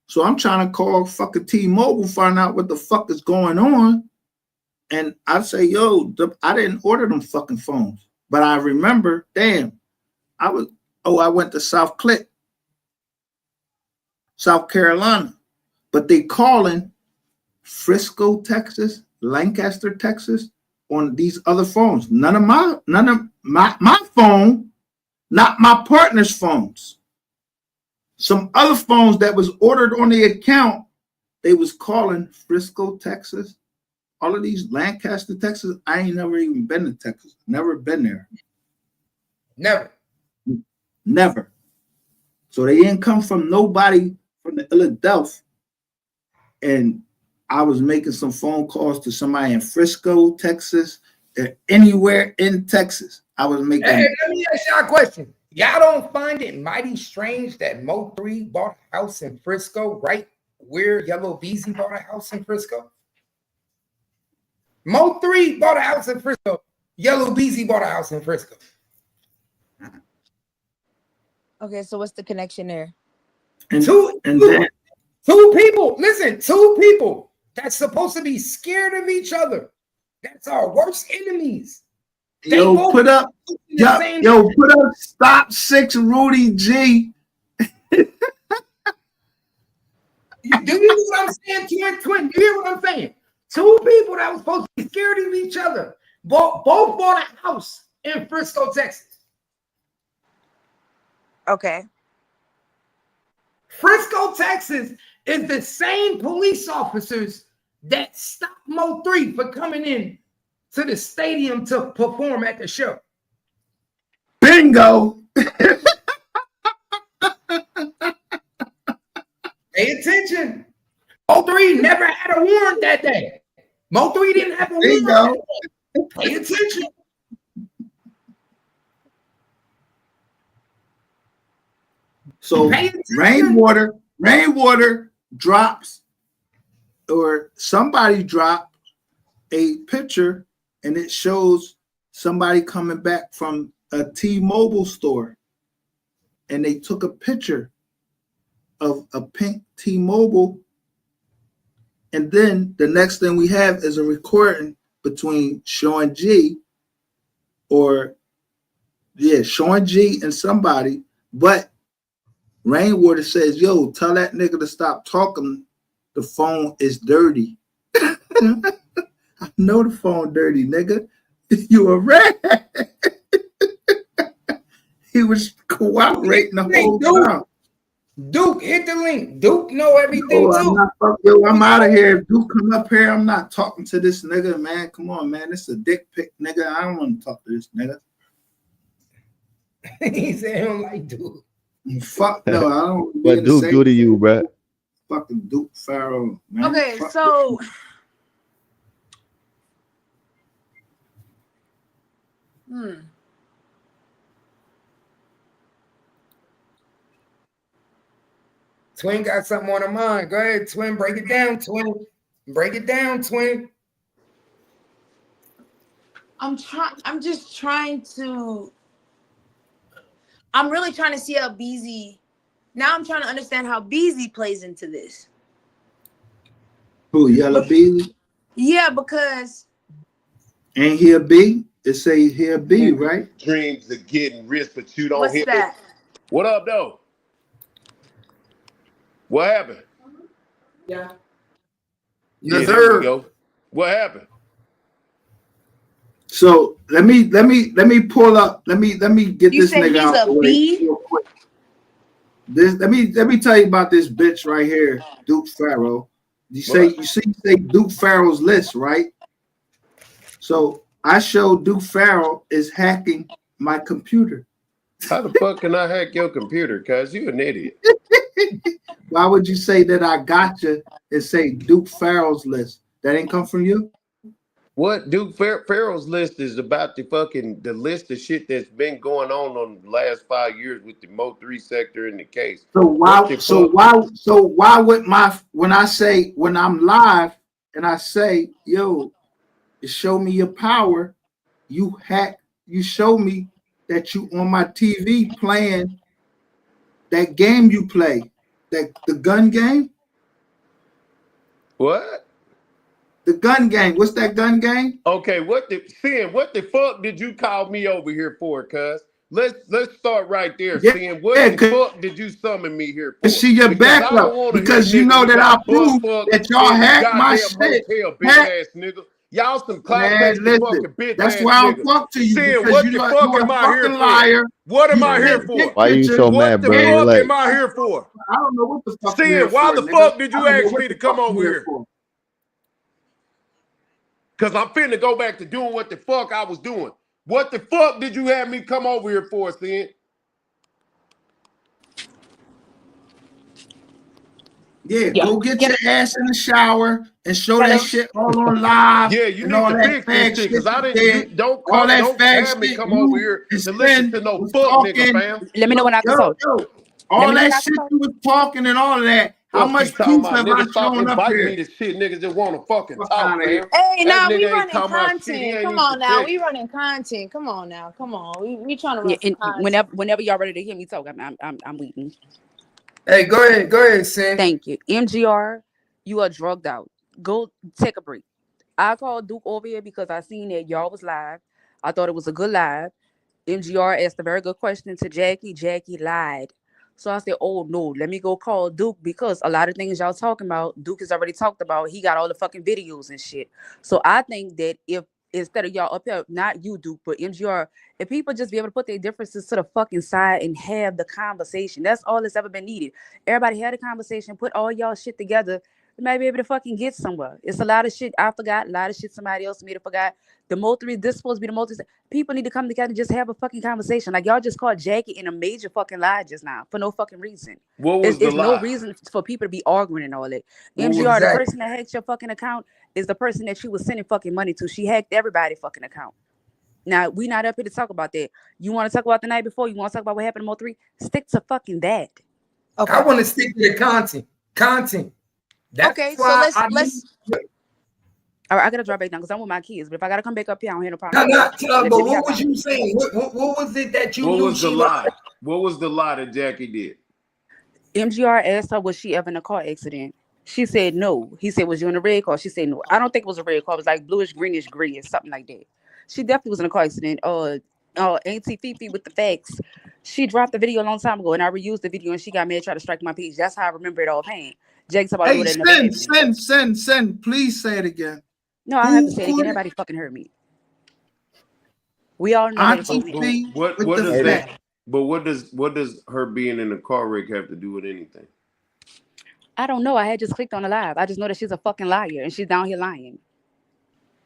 S5: So I'm trying to call fucking T-Mobile, find out what the fuck is going on. And I say, yo, I didn't order them fucking phones. But I remember, damn, I went to South Carolina. But they calling Frisco, Texas, Lancaster, Texas, on these other phones. None of my phone, not my partner's phones. Some other phones that was ordered on the account, they was calling Frisco, Texas. All of these Lancaster, Texas. I ain't never even been to Texas. Never been there. Never. So they didn't come from nobody from the Philadelphia. And I was making some phone calls to somebody in Frisco, Texas, anywhere in Texas. I was making.
S3: Hey, let me ask y'all a question. Y'all don't find it mighty strange that Mo3 bought a house in Frisco, right where Yellow Beezy bought a house in Frisco? Mo3 bought a house in Frisco. Yellow Beezy bought a house in Frisco.
S2: Okay, so what's the connection there?
S3: Two people that's supposed to be scared of each other. That's our worst enemies.
S5: Put up Stop 6 Rudy G.
S3: Do you hear what I'm saying, Twin? You hear what I'm saying? Two people that were supposed to be scared of each other both bought a house in Frisco, Texas.
S2: Okay.
S3: Frisco, Texas is the same police officers that stopped Mo3 for coming in to the stadium to perform at the show.
S5: Bingo.
S3: Pay attention. Mo3 never had a warrant that day. Mo3 didn't have a warrant. Pay attention.
S5: So rainwater drops, or somebody dropped a picture, and it shows somebody coming back from a T-Mobile store, and they took a picture of a pink T-Mobile, and then the next thing we have is a recording between Sean G, Sean G and somebody, but Rainwater says, yo, tell that nigga to stop talking. The phone is dirty. I know the phone dirty, nigga. You a rat. He was cooperating the whole time.
S3: Duke, hit the link. Duke know everything too.
S5: I'm out of here. If Duke come up here, I'm not talking to this nigga, man. Come on, man. This is a dick pic, nigga. I don't want to talk to this nigga.
S3: He said he don't like Duke.
S5: Fuck no, I don't.
S6: What Duke do to you, bro?
S5: Fucking Duke Farrell, man.
S4: Okay,
S5: fuck
S4: so
S3: Twin got something on her mind. Go ahead, Twin. Break it down, Twin. Break it down, Twin.
S4: I'm really trying to see how Beezy. Now I'm trying to understand how Beezy plays into this.
S5: Who, Yellow Beezy?
S4: Yeah, because
S5: ain't he a B? It say he a B, right?
S9: Dreams of getting rich, but you don't
S4: what's
S9: hit
S4: that?
S9: What up, though? What happened?
S8: Yeah.
S3: Yes,
S9: there we
S3: sir.
S9: go. What happened?
S5: So let me pull up. Let me get
S4: You
S5: this
S4: said
S5: nigga
S4: he's
S5: out
S4: a
S5: the way
S4: B?
S5: real quick. Let me tell you about this bitch right here, Duke Farrell. You say Duke Farrell's list, right? So I showed Duke Farrell is hacking my computer.
S9: How the fuck can I hack your computer? Cause you an idiot.
S5: Why would you say that I got you and say Duke Farrell's list? That ain't come from you?
S9: What Duke Farrell's list is about the list of shit that's been going on the last 5 years with the Mo3 sector in the case.
S5: So why would when I'm live and I say, yo, show me your power, you show me that you on my TV playing that game you play, the gun game?
S9: What?
S5: The gun game. What's that gun game?
S9: Okay, what the fuck did you call me over here for, cuz? Let's start right there. Seeing what the fuck did you summon me here for?
S5: See your backup, because you know that I proved that y'all hacked my shit.
S9: Hotel, bitch ass nigga. Y'all some clout fucking bitch
S5: that's
S9: ass
S5: why I don't
S9: niggas.
S5: talk to you.
S9: Seeing
S5: Because
S9: what
S5: you
S9: the
S5: know,
S9: fuck
S5: you
S9: am
S5: a
S9: I here
S5: fucking
S9: for?
S5: liar.
S9: What am I here for?
S6: Why you so mad, bro?
S9: What the fuck
S6: Relax.
S9: am I here for?
S5: I don't know what the fuck.
S9: Seeing why the fuck did you ask me to come over here? Because I'm finna go back to doing what the fuck I was doing. What the fuck did you have me come over here for, Sin?
S5: Yeah, go get your ass in the shower and show that shit all on live.
S9: Yeah, you
S5: and
S9: need
S5: all
S9: to
S5: that
S9: fix this shit, because I didn't. Don't have me come over here to listen to no fuck nigga, fam.
S10: Let me know when I can talk.
S5: All that shit you was talking and all of that. How much proof have I shown up here?
S9: Me to shit, niggas that want to fucking talk, man.
S4: Hey,
S9: that
S4: now we
S9: nigga ain't
S4: running
S9: talking about shit. He
S4: content.
S9: ain't
S4: Come
S9: even
S4: on now,
S9: protect.
S4: we running content. Come on now, come on. We trying to run some content.
S10: Whenever y'all ready to hear me talk, I'm waiting.
S3: Hey, go ahead, Sin.
S10: Thank you. MGR, you are drugged out. Go take a break. I called Duke over here because I seen that y'all was live. I thought it was a good live. MGR asked a very good question to Jackie. Jackie lied. So I said, oh no, let me go call Duke, because a lot of things y'all talking about, Duke has already talked about. He got all the fucking videos and shit. So I think that if instead of y'all up here, not you, Duke, but MGR, if people just be able to put their differences to the fucking side and have the conversation, that's all that's ever been needed. Everybody had a conversation, put all y'all shit together, you might be able to fucking get somewhere. It's a lot of shit I forgot, a lot of shit somebody else may have forgot. The Mo3, this supposed to be the Mo3. People need to come together and just have a fucking conversation. Like, y'all just called Jackie in a major fucking lie just now for no fucking reason.
S9: What was the lie?
S10: No reason for people to be arguing and all that. MGR, the person that hacked your fucking account is the person that you was sending fucking money to. She hacked everybody's fucking account. Now, we not up here to talk about that. You want to talk about the night before? You want to talk about what happened in Mo3? Stick to fucking that.
S2: Okay.
S3: I want to stick to the content. Content. That's
S2: okay,
S3: why
S2: so let's
S10: All right, I gotta drop back down because I'm with my kids. But if I gotta come back up here, I don't have no
S3: No,
S10: problem.
S3: no, but what was you saying? What was it that you
S9: What
S3: knew
S9: was the
S3: she
S9: lie?
S3: lied?
S9: What was the lie that Jackie did?
S10: MGR asked her, was she ever in a car accident? She said no. He said, was you in a red car? She said no. I don't think it was a red car. It was like bluish, greenish, gray, or something like that. She definitely was in a car accident. Auntie Fifi with the facts. She dropped the video a long time ago, and I reused the video, and she got mad, tried to strike my page. That's how I remember it all pain. Jake's about to do
S5: Hey,
S10: that in the
S5: send. Please say it again.
S10: No, I don't have to say it again. Everybody fucking heard me. We all know that it fucking
S5: Auntie
S9: What does that? But what does her being in a car wreck have to do with anything?
S10: I don't know. I had just clicked on the live. I just know that she's a fucking liar and she's down here lying.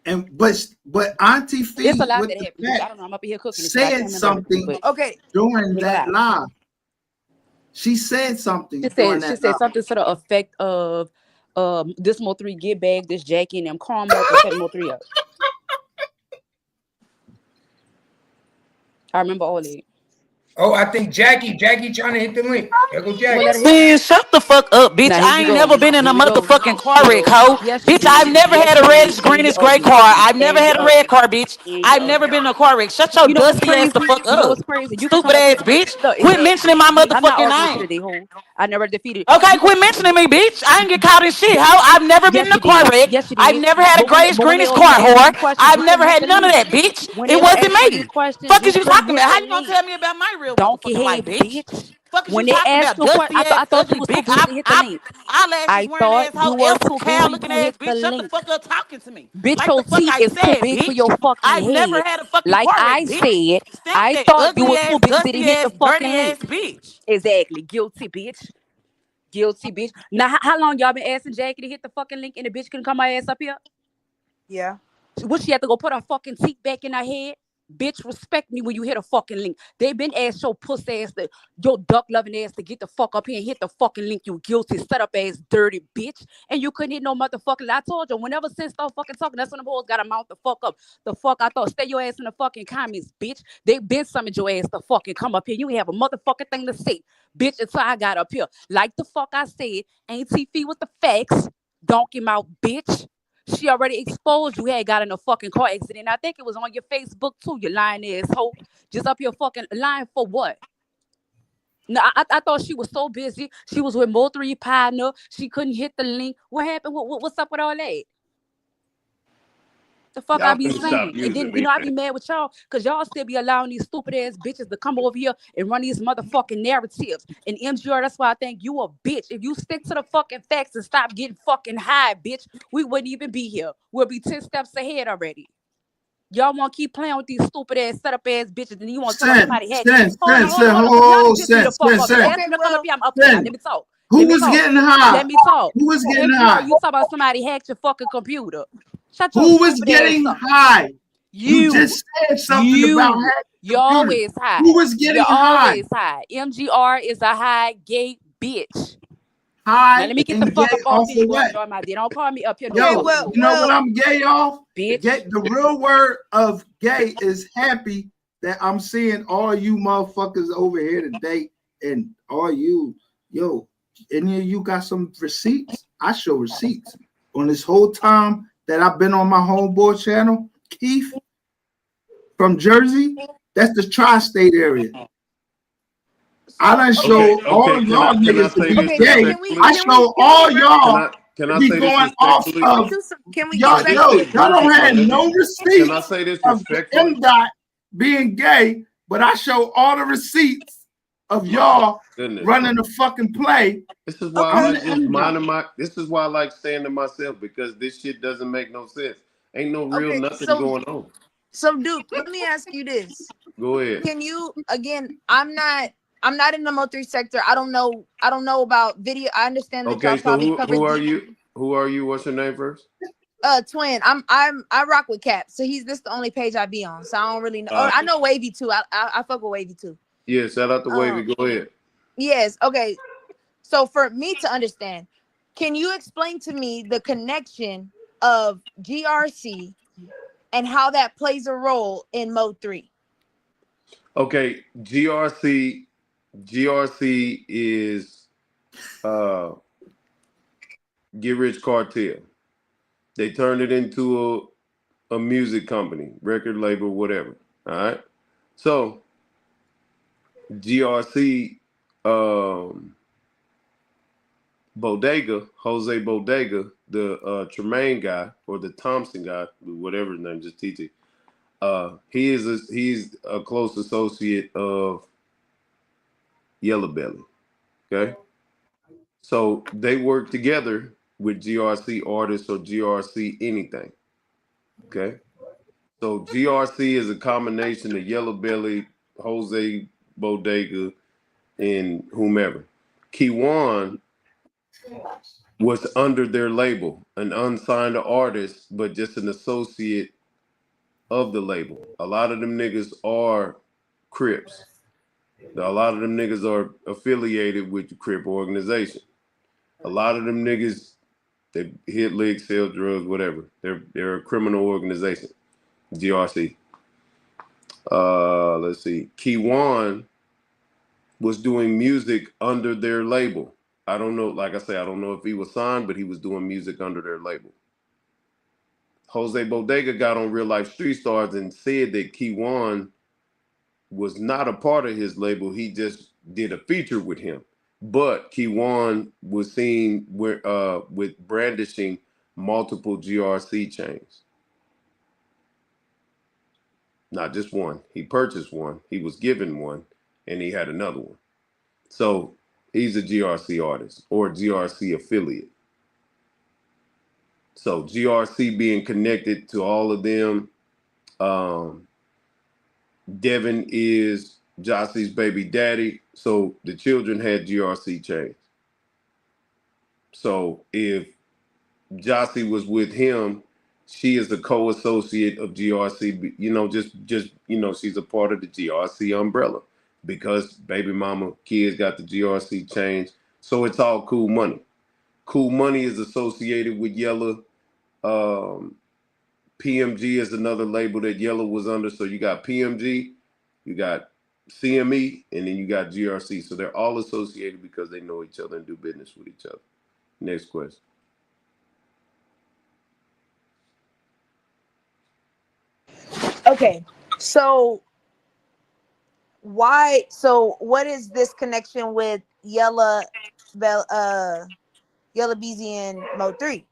S5: And but Auntie Fee,
S10: it's a lot that happened. I don't know. I'm up here cooking.
S5: Said something during that live. She said something.
S10: She said something to the effect of this Mo 3 get back, this Jackie and them calm up and set Mo 3 up. I remember all that.
S3: Oh, I think Jackie trying to hit the link. There go Jackie.
S11: Man, shut the fuck up, bitch. I ain't never been in a motherfucking car wreck, hoe. Bitch, I've never had a reddish, greenish, gray car. I've never had a red car, bitch. I've never been in a car wreck. Shut your dusty ass the fuck up.
S10: You know what's crazy?
S11: Stupid ass bitch. Quit mentioning my motherfucking name.
S10: I never defeated.
S11: Okay, quit mentioning me, bitch. I ain't get caught in shit, hoe. I've never been in a car wreck. I've never had a grayish, greenish car, whore. I've never had none of that, bitch. It wasn't me. Fuck is you talking about? How you gonna tell me about my real motherfucking life, bitch? Fuck is
S10: When
S11: you
S10: they
S11: talking
S10: asked
S11: about?
S10: you,
S11: Dusty
S10: I
S11: ass,
S10: thought you
S11: ugly,
S10: was
S11: big
S10: too busy to hit the link.
S11: eyelashes wearing asshole, elf cow looking ass bitch. Shut the fuck up talking to me.
S10: Bitch,
S11: Like
S10: your
S11: the fuck
S10: teeth
S11: I
S10: is too
S11: said,
S10: big for
S11: bitch.
S10: your fucking
S11: I've never
S10: head.
S11: had a fucking
S10: Like
S11: car wreck,
S10: I
S11: bitch.
S10: said,
S11: Stamp
S10: I
S11: that
S10: thought you
S11: ugly
S10: was
S11: ass,
S10: too busy to
S11: dusty
S10: hit the
S11: ass,
S10: fucking
S11: dirty ass
S10: link.
S11: bitch.
S10: Exactly. Guilty bitch. Guilty bitch. Now, how long y'all been asking Jackie to hit the fucking link and the bitch couldn't come my ass up here?
S2: Yeah.
S10: What, she had to go put her fucking teeth back in her head? Bitch, respect me when you hit a fucking link. They been asked your puss ass, your duck loving ass to get the fuck up here and hit the fucking link, you guilty, set up ass, dirty bitch. And you couldn't hit no motherfucking. I told you, whenever Sin start fucking talking, that's when the boys gotta mount the fuck up. The fuck I thought, stay your ass in the fucking comments, bitch. They been summoned your ass to fucking come up here. You ain't have a motherfucking thing to say, bitch, until I got up here. Like the fuck I said, Auntie Fee with the facts, donkey mouth, bitch. She already exposed you had got in a fucking car accident. I think it was on your Facebook too, you lying asshole. Just up here fucking lying for what? No, I thought she was so busy. She was with Mo 3 partner. She couldn't hit the link. What happened? What's up with all that? The fuck I be saying. And then, I be mad with y'all because y'all still be allowing these stupid ass bitches to come over here and run these motherfucking narratives. And MGR, that's why I think you a bitch. If you stick to the fucking facts and stop getting fucking high, bitch, we wouldn't even be here. We'll be 10 steps ahead already. Y'all want to keep playing with these stupid ass, set up ass bitches, and you want to tell somebody, hey, hold on. Let me talk.
S5: Who was getting high?
S10: Let me talk.
S5: Who was getting high?
S10: You talk about somebody hacked your fucking computer. Shut your
S5: Who was getting high? You just said something about hacking.
S10: You're always high.
S5: Who was getting high?
S10: Always high. MGR is a high gay bitch.
S5: High.
S10: Now let me get the fuck up off here. Don't call me up here.
S5: Yo, you know what I'm gay off?
S10: Bitch.
S5: The real word of gay is happy that I'm seeing all you motherfuckers over here today, and all you, any of you got some receipts? I show receipts on this whole time that I've been on my homeboy channel, Keith from Jersey. That's the tri-state area. I done show all y'all niggas to be gay. I show all y'all to be going off of y'all. Y'all don't have no receipts.
S9: Can I say this
S5: of
S9: respectfully?
S5: MDOT being gay, but I show all the receipts of y'all running the fucking play.
S9: This is why I like just minding my. This is why I like saying to myself, because this shit doesn't make no sense. Ain't no real nothing going on.
S2: So, Duke, let me ask you this.
S9: Go ahead.
S2: Can you again? I'm not in the Mo 3 sector. I don't know about video. I understand that y'all probably cover.
S9: Who are you? Who are you? What's your name first?
S2: Twin. I rock with Cap. So this the only page I be on. So I don't really know. I know Wavy too. I fuck with Wavy too.
S9: Yeah, shout out to Wavy. Go ahead.
S2: Yes. Okay. So for me to understand, can you explain to me the connection of GRC and how that plays a role in Mo 3?
S9: Okay, GRC is Get Rich Cartel. They turned it into a music company, record label, whatever. All right. So GRC Bodega, Jose Bodega, the Tremaine guy or the Thompson guy, whatever his name, just TT. He's a close associate of Yellow Belly. Okay. So they work together with GRC artists or GRC anything. Okay. So GRC is a combination of Yellow Belly, Jose Bodega, and whomever. Kewon was under their label, an unsigned artist, but just an associate of the label. A lot of them niggas are Crips. A lot of them niggas are affiliated with the Crip organization. A lot of them niggas, they hit licks, sell drugs, whatever. They're a criminal organization. GRC. Let's see. Kewon was doing music under their label. I don't know, like I say, I don't know if he was signed, but he was doing music under their label. Jose Bodega got on Real Life Street Stars and said that Kewon was not a part of his label. He just did a feature with him. But Kewon was seen with brandishing multiple GRC chains. Not just one. He purchased one. He was given one, and he had another one. So he's a GRC artist or a GRC affiliate. So GRC being connected to all of them. Devin is Jocy's baby daddy. So the children had GRC chains. So if Jocy was with him, she is a co-associate of GRC, just she's a part of the GRC umbrella because baby mama kids got the GRC chains. So it's all Cool Money. Cool Money is associated with Yella. PMG is another label that Yella was under. So you got PMG, you got CME, and then you got GRC. So they're all associated because they know each other and do business with each other. Next question.
S2: Okay, so what is this connection with Yella Beezy and Mo 3?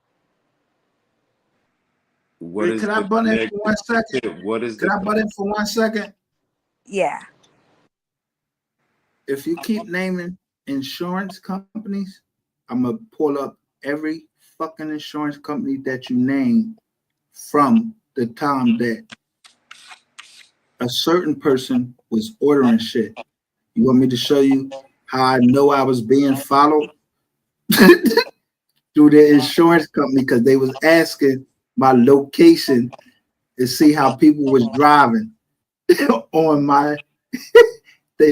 S5: Can I butt in for 1 second? Can I butt in for 1 second?
S2: Yeah.
S5: If you keep naming insurance companies, I'm gonna pull up every fucking insurance company that you name from the time that a certain person was ordering shit. You want me to show you how I know I was being followed? Through the insurance company, because they was asking my location to see how people was driving on my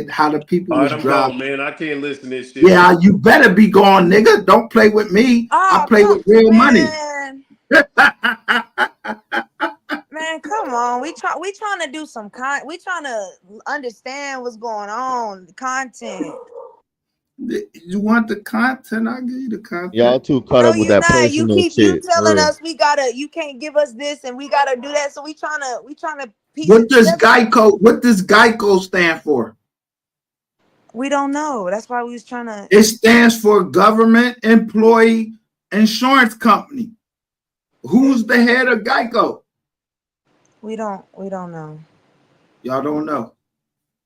S5: how the people was driving.
S9: Man, I can't listen to this shit.
S5: Yeah, you better be gone, nigga. Don't play with me. I play with real money.
S2: Man, come on. We trying to do some we trying to understand what's going on. Content.
S5: You want the content? I'll give you the content.
S6: Y'all too caught up with that personal shit.
S2: You telling us you can't give us this and we gotta do that. So we trying to piece
S5: what does GEICO stand for?
S2: We don't know. That's why we was trying to.
S5: It stands for Government Employee Insurance Company. Who's the head of GEICO? We don't
S2: know.
S5: Y'all don't know.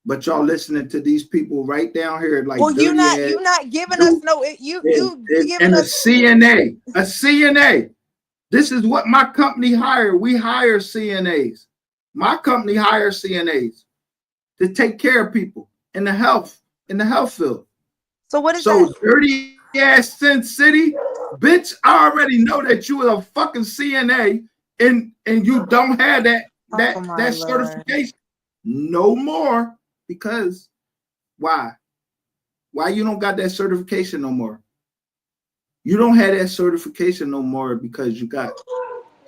S5: But y'all listening to these people right down here like
S2: you're not giving us no you giving us
S5: a CNA. This is what my company hired. We hire CNAs. My company hires CNAs to take care of people in the health field.
S2: So what is that?
S5: Dirty ass Sin City, bitch, I already know that you are a fucking CNA and you don't have that certification no more. Because why you don't got that certification no more? You don't have that certification no more because you got.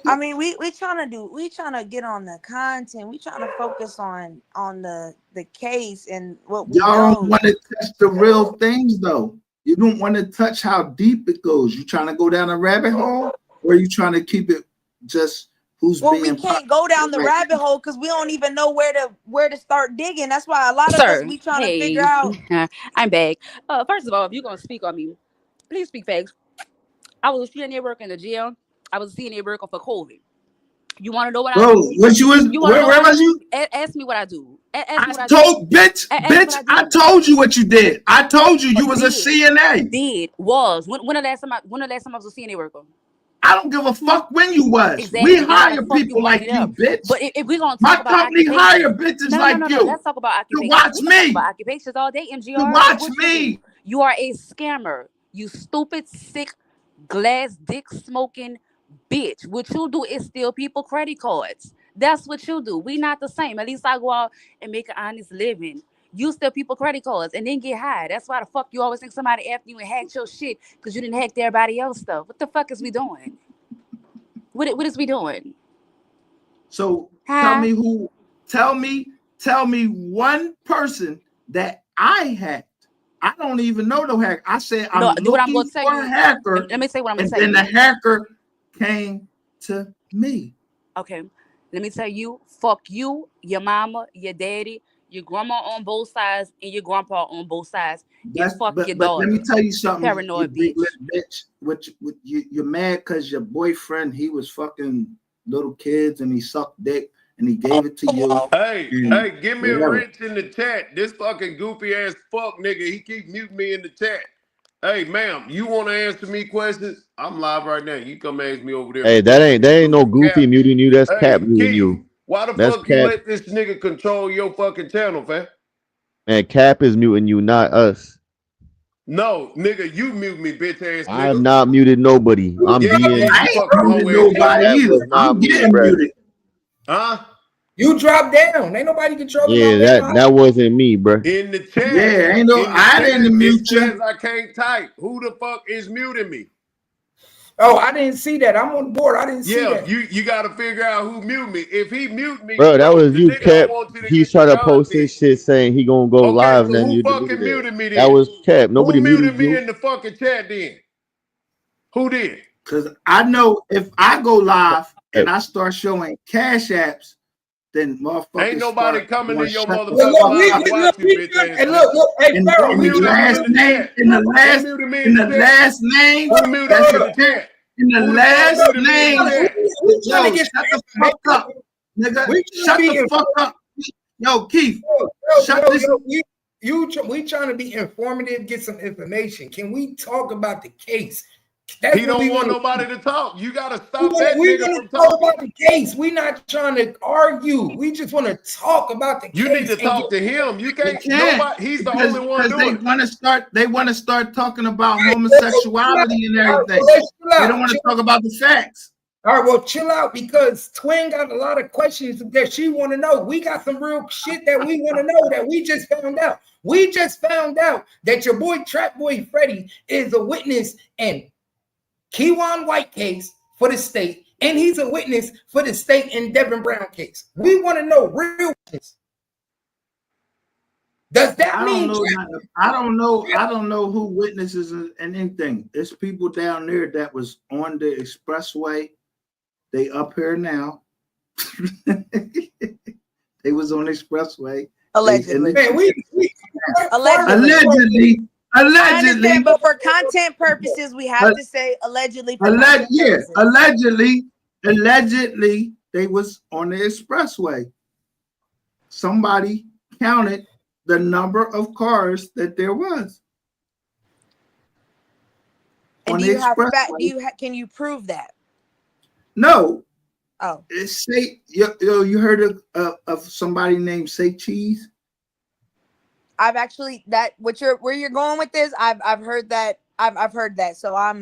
S2: I mean, we trying to get on the content. We trying to focus on the case and what we
S5: y'all
S2: know.
S5: want to test the real things though. You don't want to touch how deep it goes. You trying to go down a rabbit hole, or you trying to keep it just who's
S2: well,
S5: being?
S2: we can't go down the rabbit hole because we don't even know where to start digging. That's why a lot of us we trying to figure out.
S10: I'm back. First of all, if you're gonna speak on me, please speak facts. I was a CNA worker in the jail. I was a CNA worker for COVID. You want to know what I do?
S5: What you was? Where was you?
S10: Ask me what I do.
S5: I told you what you did. I told you was a CNA.
S10: When the last time I was a CNA worker?
S5: I don't give a fuck when you was. Exactly. We hire people like you, bitch.
S10: But if we're gonna talk about
S5: company hire bitches like you.
S10: Let's talk about occupation.
S5: Watch me.
S10: About occupations all day, MGR.
S5: Watch me.
S10: You are a scammer. You stupid, sick, glass dick smoking bitch. What you do is steal people credit cards. That's what you do. We not the same. At least I go out and make an honest living. You steal people credit cards and then get high. That's why the fuck you always think somebody after you and hacked your shit because you didn't hack everybody else stuff. What the fuck is we doing? What is we doing?
S5: So tell me one person that I hacked. I don't even know the hacker. I said I'm looking for a hacker.
S10: Let me say what I'm gonna say.
S5: And the hacker came to me.
S10: Okay. Let me tell you, fuck you, your mama, your daddy, your grandma on both sides, and your grandpa on both sides. And fuck your daughter.
S5: Let me tell you something.
S10: Paranoid
S5: you bitch. You're mad because your boyfriend, he was fucking little kids and he sucked dick and he gave it to you.
S9: Hey, give me a wrench in the chat. This fucking goofy ass fuck nigga, he keep muting me in the chat. Hey, ma'am, you want to answer me questions? I'm live right now. You come ask me over there.
S6: Hey, that ain't no goofy muting you. That's Cap muting you.
S9: Why the fuck you let this nigga control your fucking channel, fam?
S6: Man, Cap is muting you, not us.
S9: No, nigga, you mute me, bitch ass nigga.
S6: I'm not muted nobody.
S5: I ain't nobody either. I'm getting muted.
S9: Huh?
S3: You drop down. Ain't nobody controlling.
S6: Yeah, that wasn't me, bro.
S9: In the chat.
S5: Yeah, ain't no. I didn't mute you.
S9: I can't type. Who the fuck is muting me?
S3: Oh, I didn't see that. I'm on board. I didn't see that.
S9: You got to figure out who mute me. If he mute me,
S6: bro, that was you, Cap. He started to post his shit saying he gonna go live.
S9: So
S6: then
S9: who
S6: you
S9: fucking muted me then?
S6: That was Cap. Nobody
S9: who muted me
S6: you.
S9: in the fucking chat then? Who did?
S5: Because I know if I go live and I start showing cash apps, then motherfuckers
S9: ain't nobody coming to your motherfucking
S3: live to watch you, bitch ass. And look, hey,
S5: in the last name, in the last name, that's a chat. In the last name, yo, shut the fuck up, nigga. Shut the fuck up. Yo, Keith, shut this up.
S3: We trying to be informative, get some information. Can we talk about the case?
S9: He don't want nobody to talk. You gotta stop that nigga from
S3: talking about the case. We not trying to argue. We just want to talk about the case.
S9: You need to talk to him. You can't. Nobody, he's the only one doing it.
S5: They want to start talking about homosexuality and everything. They don't want to talk about the facts.
S3: All right, well, chill out because Twin got a lot of questions that she want to know. We got some real shit that we want to know that we just found out. We just found out that your boy Trapboy Freddy is a witness and kewon White case for the state, and he's a witness for the state in Devin Brown case. We want to know real witness. Does that mean?
S5: I don't know who witnesses anything. It's people down there that was on the expressway. They up here now. They was on the expressway.
S2: Allegedly.
S5: Allegedly,
S2: but for content purposes, we have to say allegedly.
S5: Allegedly, they was on the expressway. Somebody counted the number of cars that there was.
S2: And do you have fact? Can you prove that?
S5: No.
S2: Oh.
S5: You heard of somebody named Say Cheese?
S2: I've actually where you're going with this. I've heard that. I've heard that. So I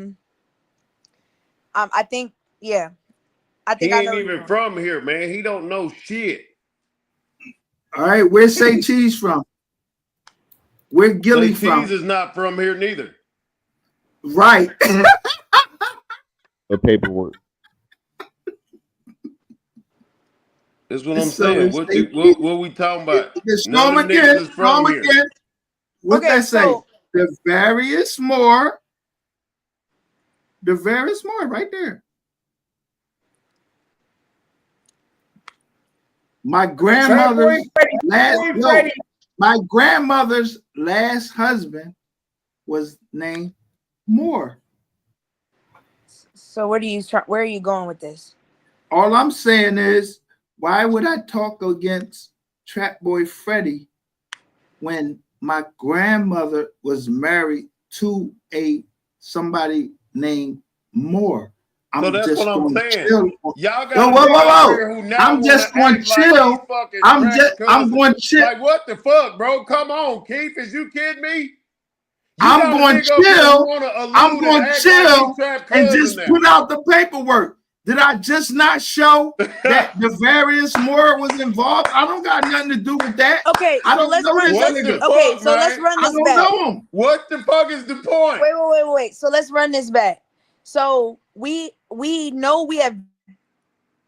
S2: think
S9: he ain't even from here, man. He don't know shit.
S5: All right, where's Say Cheese from? Where Gilly from?
S9: Cheese is not from here neither.
S5: Right.
S6: The paperwork.
S9: That's what I'm saying. What we talking about?
S5: None of the niggas is from here. What's that say? The various more right there. My grandmother's last husband was named Moore.
S2: So where are you going with this?
S5: All I'm saying is, why would I talk against Trapboy Freddy when my grandmother was married to somebody named Moore?
S9: So that's what I'm saying. Y'all got
S5: whoa. I'm just going to chill. I'm going to chill.
S9: Like, what the fuck, bro? Come on, Keith. Is you kidding me?
S5: I'm going to chill. I'm going to chill and just put out the paperwork. Did I just not show that the various more was involved? I don't got nothing to do with that.
S2: Okay,
S5: I don't know this nigga.
S2: Let's run this back.
S5: I don't know him.
S9: What the fuck is the point?
S2: Wait. So let's run this back. So we know we have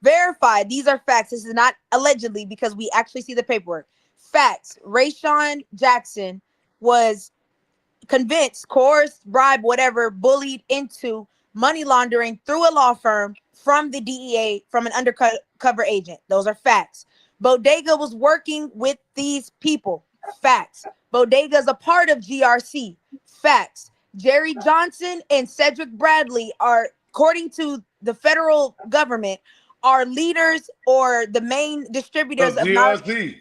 S2: verified these are facts. This is not allegedly because we actually see the paperwork. Facts. Rayshawn Jackson was convinced, coerced, bribed, whatever, bullied into money laundering through a law firm from the DEA, from an undercover agent. Those are facts. Bodega was working with these people. Facts. Bodega is a part of GRC. Facts. Jerry Johnson and Cedric Bradley are, according to the federal government, are leaders or the main distributors of GRC.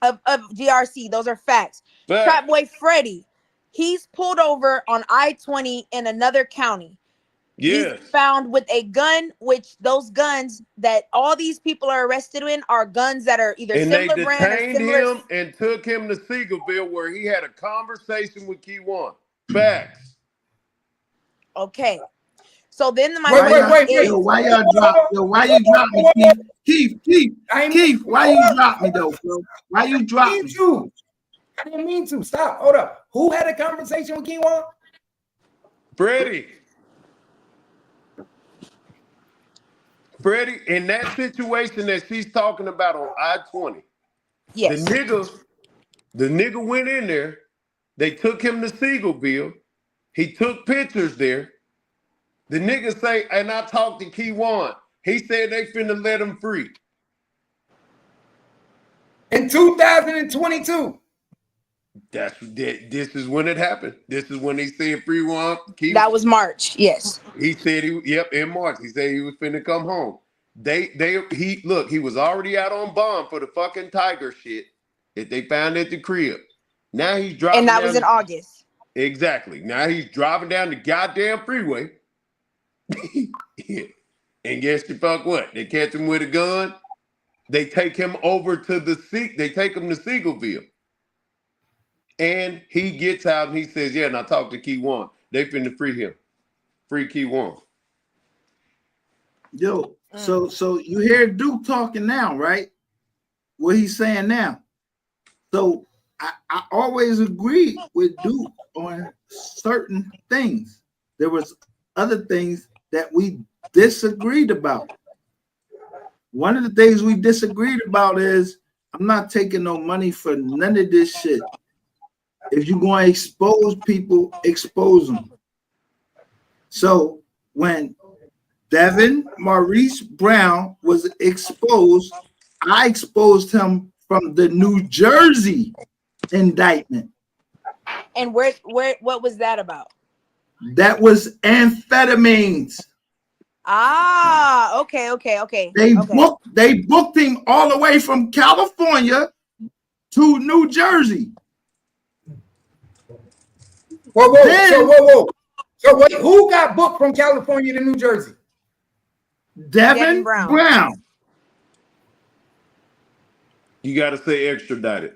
S2: Of GRC. Those are facts. Trapboy Freddy, he's pulled over on I-20 in another county. Yes. He's found with a gun, which those guns that all these people are arrested in are guns that are either similar brand or similar. And they detained him
S9: and took him to Seagoville where he had a conversation with Kewon. Facts.
S2: Okay. So then
S5: wait. Yo, why you drop me, Keith? Why you drop me though, bro? Why you drop me?
S3: I didn't mean to. Stop. Hold up. Who had a conversation with Kewon?
S9: Freddy, in that situation that she's talking about on I-20, yes. The nigga went in there. They took him to Seagoville. He took pictures there. The nigga say, and I talked to Kewon. He said they finna let him free.
S3: In 2022.
S9: This is when it happened. This is when he said free one.
S2: That was March, yes.
S9: He said in March. He said he was finna come home. He was already out on bond for the fucking Tiger shit that they found at the crib. Now he's driving.
S2: And that was in August.
S9: Exactly. Now he's driving down the goddamn freeway. And guess the fuck what? They catch him with a gun. They take him over to they take him to Seagoville. And he gets out and he says, yeah, and I talked to Kewon. They finna free him. Free Kewon.
S5: Yo, so you hear Duke talking now, right? What he's saying now. So I always agreed with Duke on certain things. There was other things that we disagreed about. One of the things we disagreed about is I'm not taking no money for none of this shit. If you're going to expose people, expose them. So when Devin Maurice Brown was exposed, I exposed him from the New Jersey indictment.
S2: And what was that about?
S5: That was amphetamines.
S2: Ah, okay.
S5: They booked him all the way from California to New Jersey.
S3: Whoa. So wait, who got booked from California to New Jersey?
S5: Devin Brown.
S9: You got to say extradited.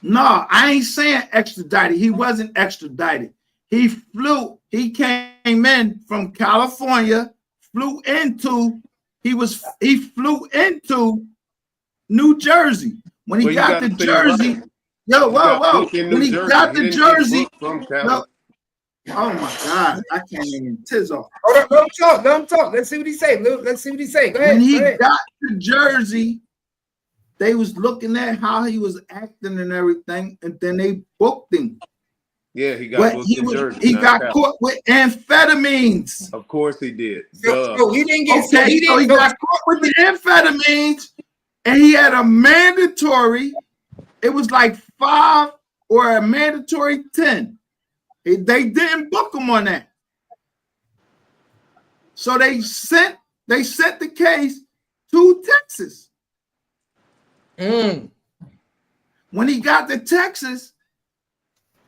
S5: No, I ain't saying extradited. He wasn't extradited. He came in from California, flew into New Jersey. When he got to Jersey, whoa. When he got to Jersey, oh my God, I can't even tiz off.
S3: Hold on, let him talk. Let's see what he say. Go ahead.
S5: When he got to Jersey, they was looking at how he was acting and everything, and then they booked him.
S9: Yeah, he got
S5: But
S9: booked in Jersey.
S5: he
S9: not
S5: got
S9: Cali.
S5: caught with amphetamines.
S9: Of course he did.
S3: So he didn't get
S5: so he got caught with the amphetamines, and he had a mandatory. It was like 5 or a mandatory 10. They didn't book him on that. So they sent the case to Texas. When he got to Texas,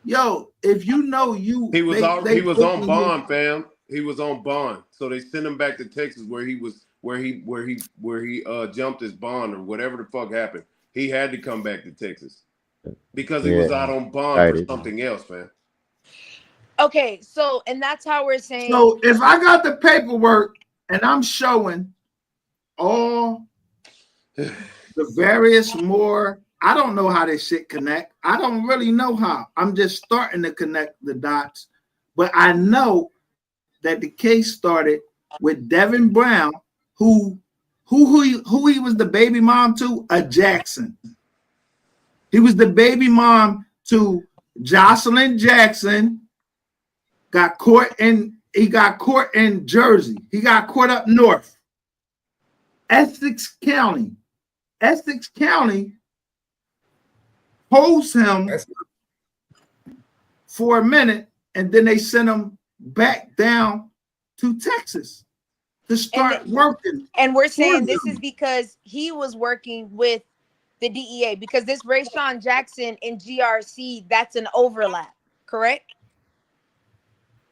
S5: yo, if you know you,
S9: he was on bond, fam. He was on bond, so they sent him back to Texas where he jumped his bond or whatever the fuck happened. He had to come back to Texas because he was out on bond for something else, man.
S2: Okay, so and that's how we're saying.
S5: So if I got the paperwork and I'm showing all the various more, I don't know how this shit connect. I don't really know how. I'm just starting to connect the dots, but I know that the case started with Devin Brown, who he was the baby mom to, a Jackson. He was the baby mom to Jocelyn Jackson. He got caught in Jersey. He got caught up north. Essex County holds him for a minute, and then they sent him back down to Texas to start working.
S2: And we're saying this is because he was working with the DEA, because this Rayshawn Jackson in GRC, that's an overlap, correct?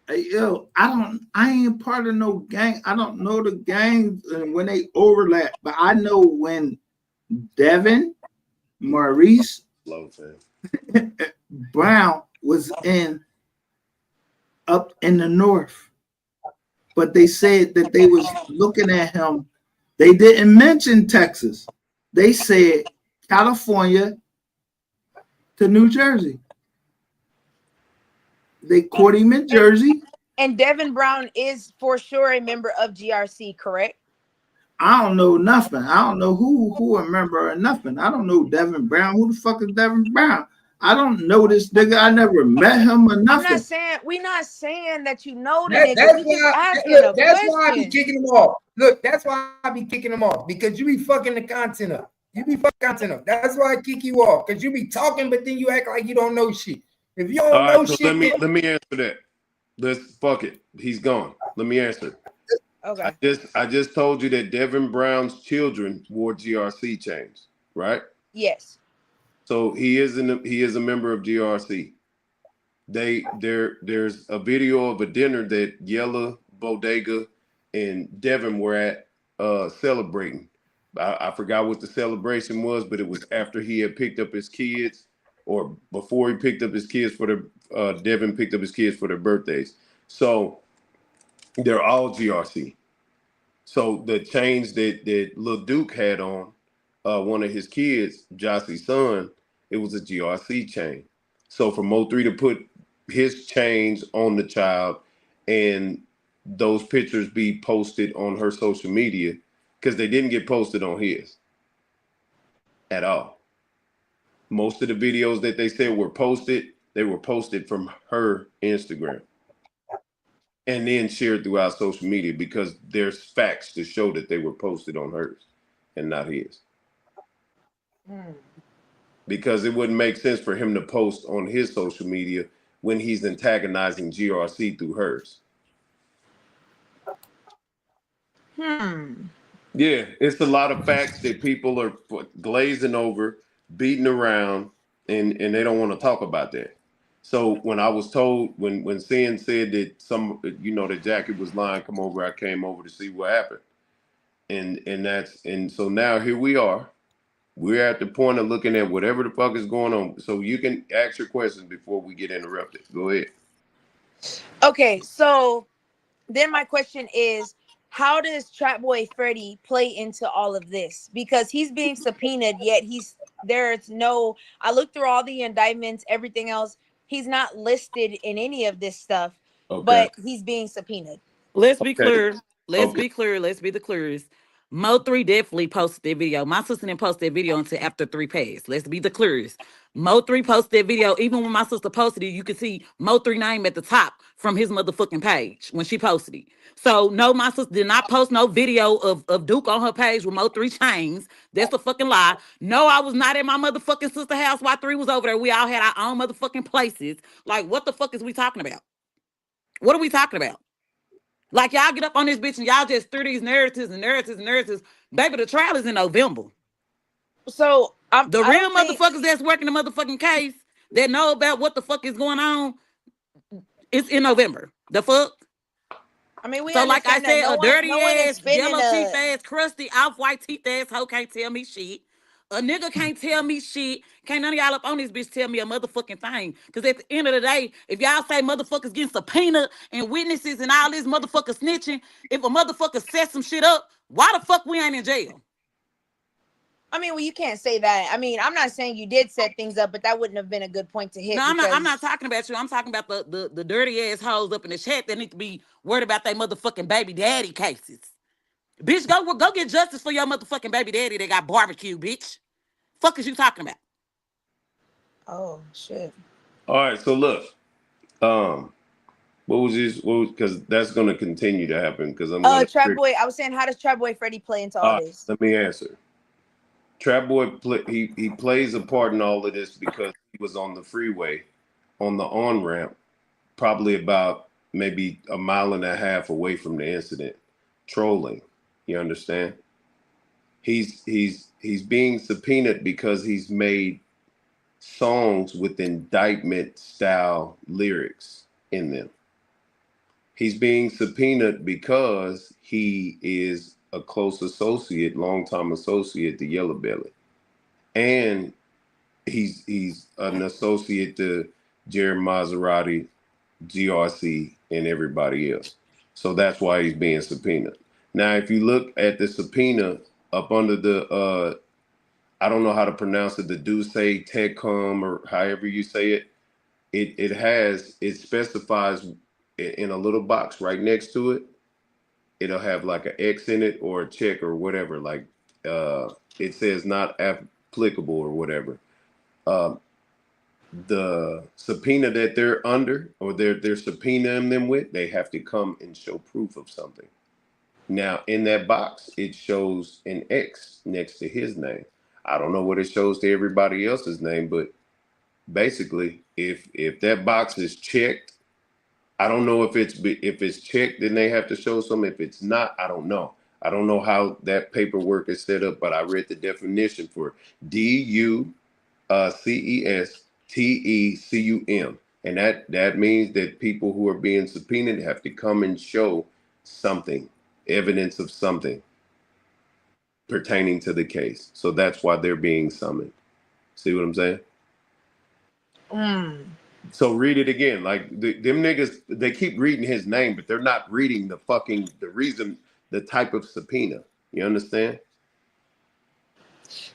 S5: Hey, yo, I ain't part of no gang. I don't know the gangs and when they overlap, but I know when Devin, Maurice, Brown was up in the north, but they said that they was looking at him. They didn't mention Texas. They said California to New Jersey. They caught him in Jersey.
S2: And Devin Brown is for sure a member of GRC, correct?
S5: I don't know nothing. I don't know who a member or nothing. I don't know Devin Brown. Who the fuck is Devin Brown? I don't know this nigga. I never met him or nothing.
S2: We're not saying that you know the
S3: That's
S2: nigga.
S3: why I be kicking him off. Look, that's why I be kicking him off, because you be fucking the content up. That's why I kick you off, because you be talking, but then you act like you don't know shit. If you don't know shit,
S9: let me answer that. Let's fuck it. He's gone. Let me answer.
S2: Okay.
S9: I just told you that Devin Brown's children wore GRC chains, right?
S2: Yes.
S9: So he is a member of GRC. There's a video of a dinner that Yella, Bodega, and Devin were at celebrating. I forgot what the celebration was, but it was after he had picked up his kids, or before he picked up his kids for their Devin picked up his kids for their birthdays. So they're all GRC. So the chains that Lil Duke had on one of his kids, Jossy's son, it was a GRC chain. So for Mo3 to put his chains on the child and those pictures be posted on her social media, because they didn't get posted on his at all. Most of the videos that they said were posted, they were posted from her Instagram and then shared throughout social media, because there's facts to show that they were posted on hers and not his. Because it wouldn't make sense for him to post on his social media when he's antagonizing GRC through hers. Yeah, it's a lot of facts that people are glazing over, beating around, and they don't want to talk about that. So when I was told, when Sin said that that Jackie was lying, come over, I came over to see what happened. And so now here we are. We're at the point of looking at whatever the fuck is going on. So you can ask your questions before we get interrupted. Go ahead.
S2: Okay, so then my question is, how does Trapboy Freddy play into all of this? Because he's being subpoenaed, yet I looked through all the indictments, everything else. He's not listed in any of this stuff, but he's being subpoenaed.
S11: Let's be clear. Let's be the clearest. Mo3 definitely posted that video. My sister didn't post that video until after 3 passed. Let's be the clearest. Mo3 posted that video. Even when my sister posted it, you could see Mo3 name at the top from his motherfucking page when she posted it. So no, my sister did not post no video of Duke on her page with Mo3 chains. That's a fucking lie. No, I was not at my motherfucking sister house while 3 was over there. We all had our own motherfucking places. Like, what the fuck is we talking about? What are we talking about? Like, y'all get up on this bitch and y'all just through these narratives. Baby, the trial is in November.
S2: So
S11: the real motherfuckers that's working the motherfucking case that know about what the fuck is going on, it's in November. The fuck?
S2: I mean, we
S11: so like I said,
S2: no
S11: a dirty
S2: one
S11: ass, yellow teeth ass, crusty, off-white teeth ass hoe can't tell me shit. A nigga can't tell me shit. Can't none of y'all up on this bitch tell me a motherfucking thing. Because at the end of the day, if y'all say motherfuckers getting subpoena and witnesses and all this motherfucker snitching, if a motherfucker set some shit up, why the fuck we ain't in jail?
S2: I mean, well, you can't say that. I mean, I'm not saying you did set things up, but that wouldn't have been a good point to hit.
S11: No, I'm not talking about you. I'm talking about the dirty ass hoes up in the chat that need to be worried about their motherfucking baby daddy cases. Bitch, go get justice for your motherfucking baby daddy that got barbecue, bitch. Fuck is you talking about?
S2: Oh shit.
S9: All right, so look, what was this? Because that's going to continue to happen. Because I'm going to
S2: Trapboy. I was saying, how does Trapboy Freddy play into all this?
S9: Let me answer. Trapboy he plays a part in all of this because he was on the freeway, on the on ramp, probably about maybe a mile and a half away from the incident, trolling. You understand? He's being subpoenaed because he's made songs with indictment style lyrics in them. He's being subpoenaed because he is a close associate, longtime associate to Yellow Belly. And he's an associate to Jerry Maserati, GRC, and everybody else. So that's why he's being subpoenaed. Now, if you look at the subpoena up under the, I don't know how to pronounce it, the Duce Techcom or however you say it, it specifies in a little box right next to it. It'll have like an X in it or a check or whatever. Like it says not applicable or whatever. The subpoena that they're under or they're subpoenaing them with, they have to come and show proof of something. Now, in that box, it shows an X next to his name. I don't know what it shows to everybody else's name, but basically, if that box is checked, I don't know if it's checked, then they have to show something. If it's not, I don't know. I don't know how that paperwork is set up, but I read the definition for DUCESTECUM, and that means that people who are being subpoenaed have to come and show something, evidence of something pertaining to the case. So that's why they're being summoned. See what I'm saying? So read it again. Like them niggas, they keep reading his name, but they're not reading the reason, the type of subpoena. You understand?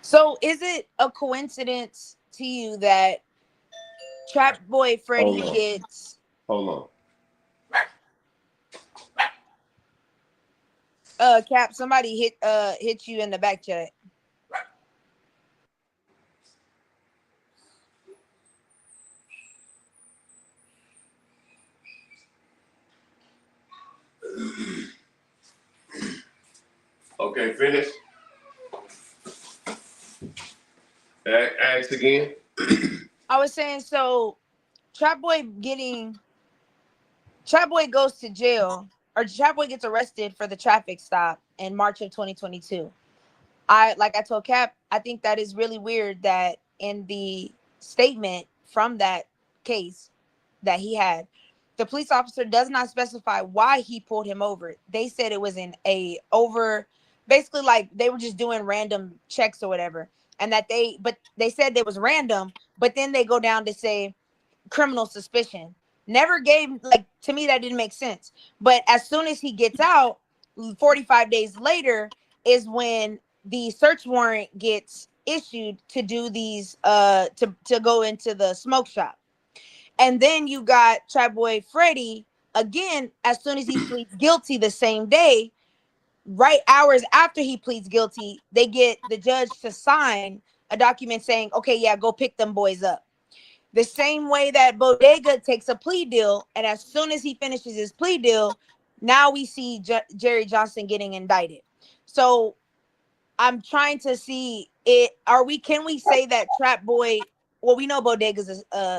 S2: So is it a coincidence to you that Trapboy Freddy gets...
S9: Hold on.
S2: Cap, somebody hit you in the back chat.
S9: Okay, finish. Ask again.
S2: I was saying, so Trapboy goes to jail, or Trapboy gets arrested for the traffic stop in March of 2022. I told Cap, I think that is really weird that in the statement from that case that he had, the police officer does not specify why he pulled him over. They said it was basically like they were just doing random checks or whatever. And that they said it was random, but then they go down to say criminal suspicion. Never gave, to me, that didn't make sense. But as soon as he gets out, 45 days later is when the search warrant gets issued to do these, to go into the smoke shop. And then you got Trapboy Freddy, again, as soon as he pleads guilty the same day, right hours after he pleads guilty, they get the judge to sign a document saying, okay, yeah, go pick them boys up. The same way that Bodega takes a plea deal, and as soon as he finishes his plea deal, now we see Jerry Johnson getting indicted. So I'm trying to see it. Can we say that Trap Boy? Well, we know Bodega's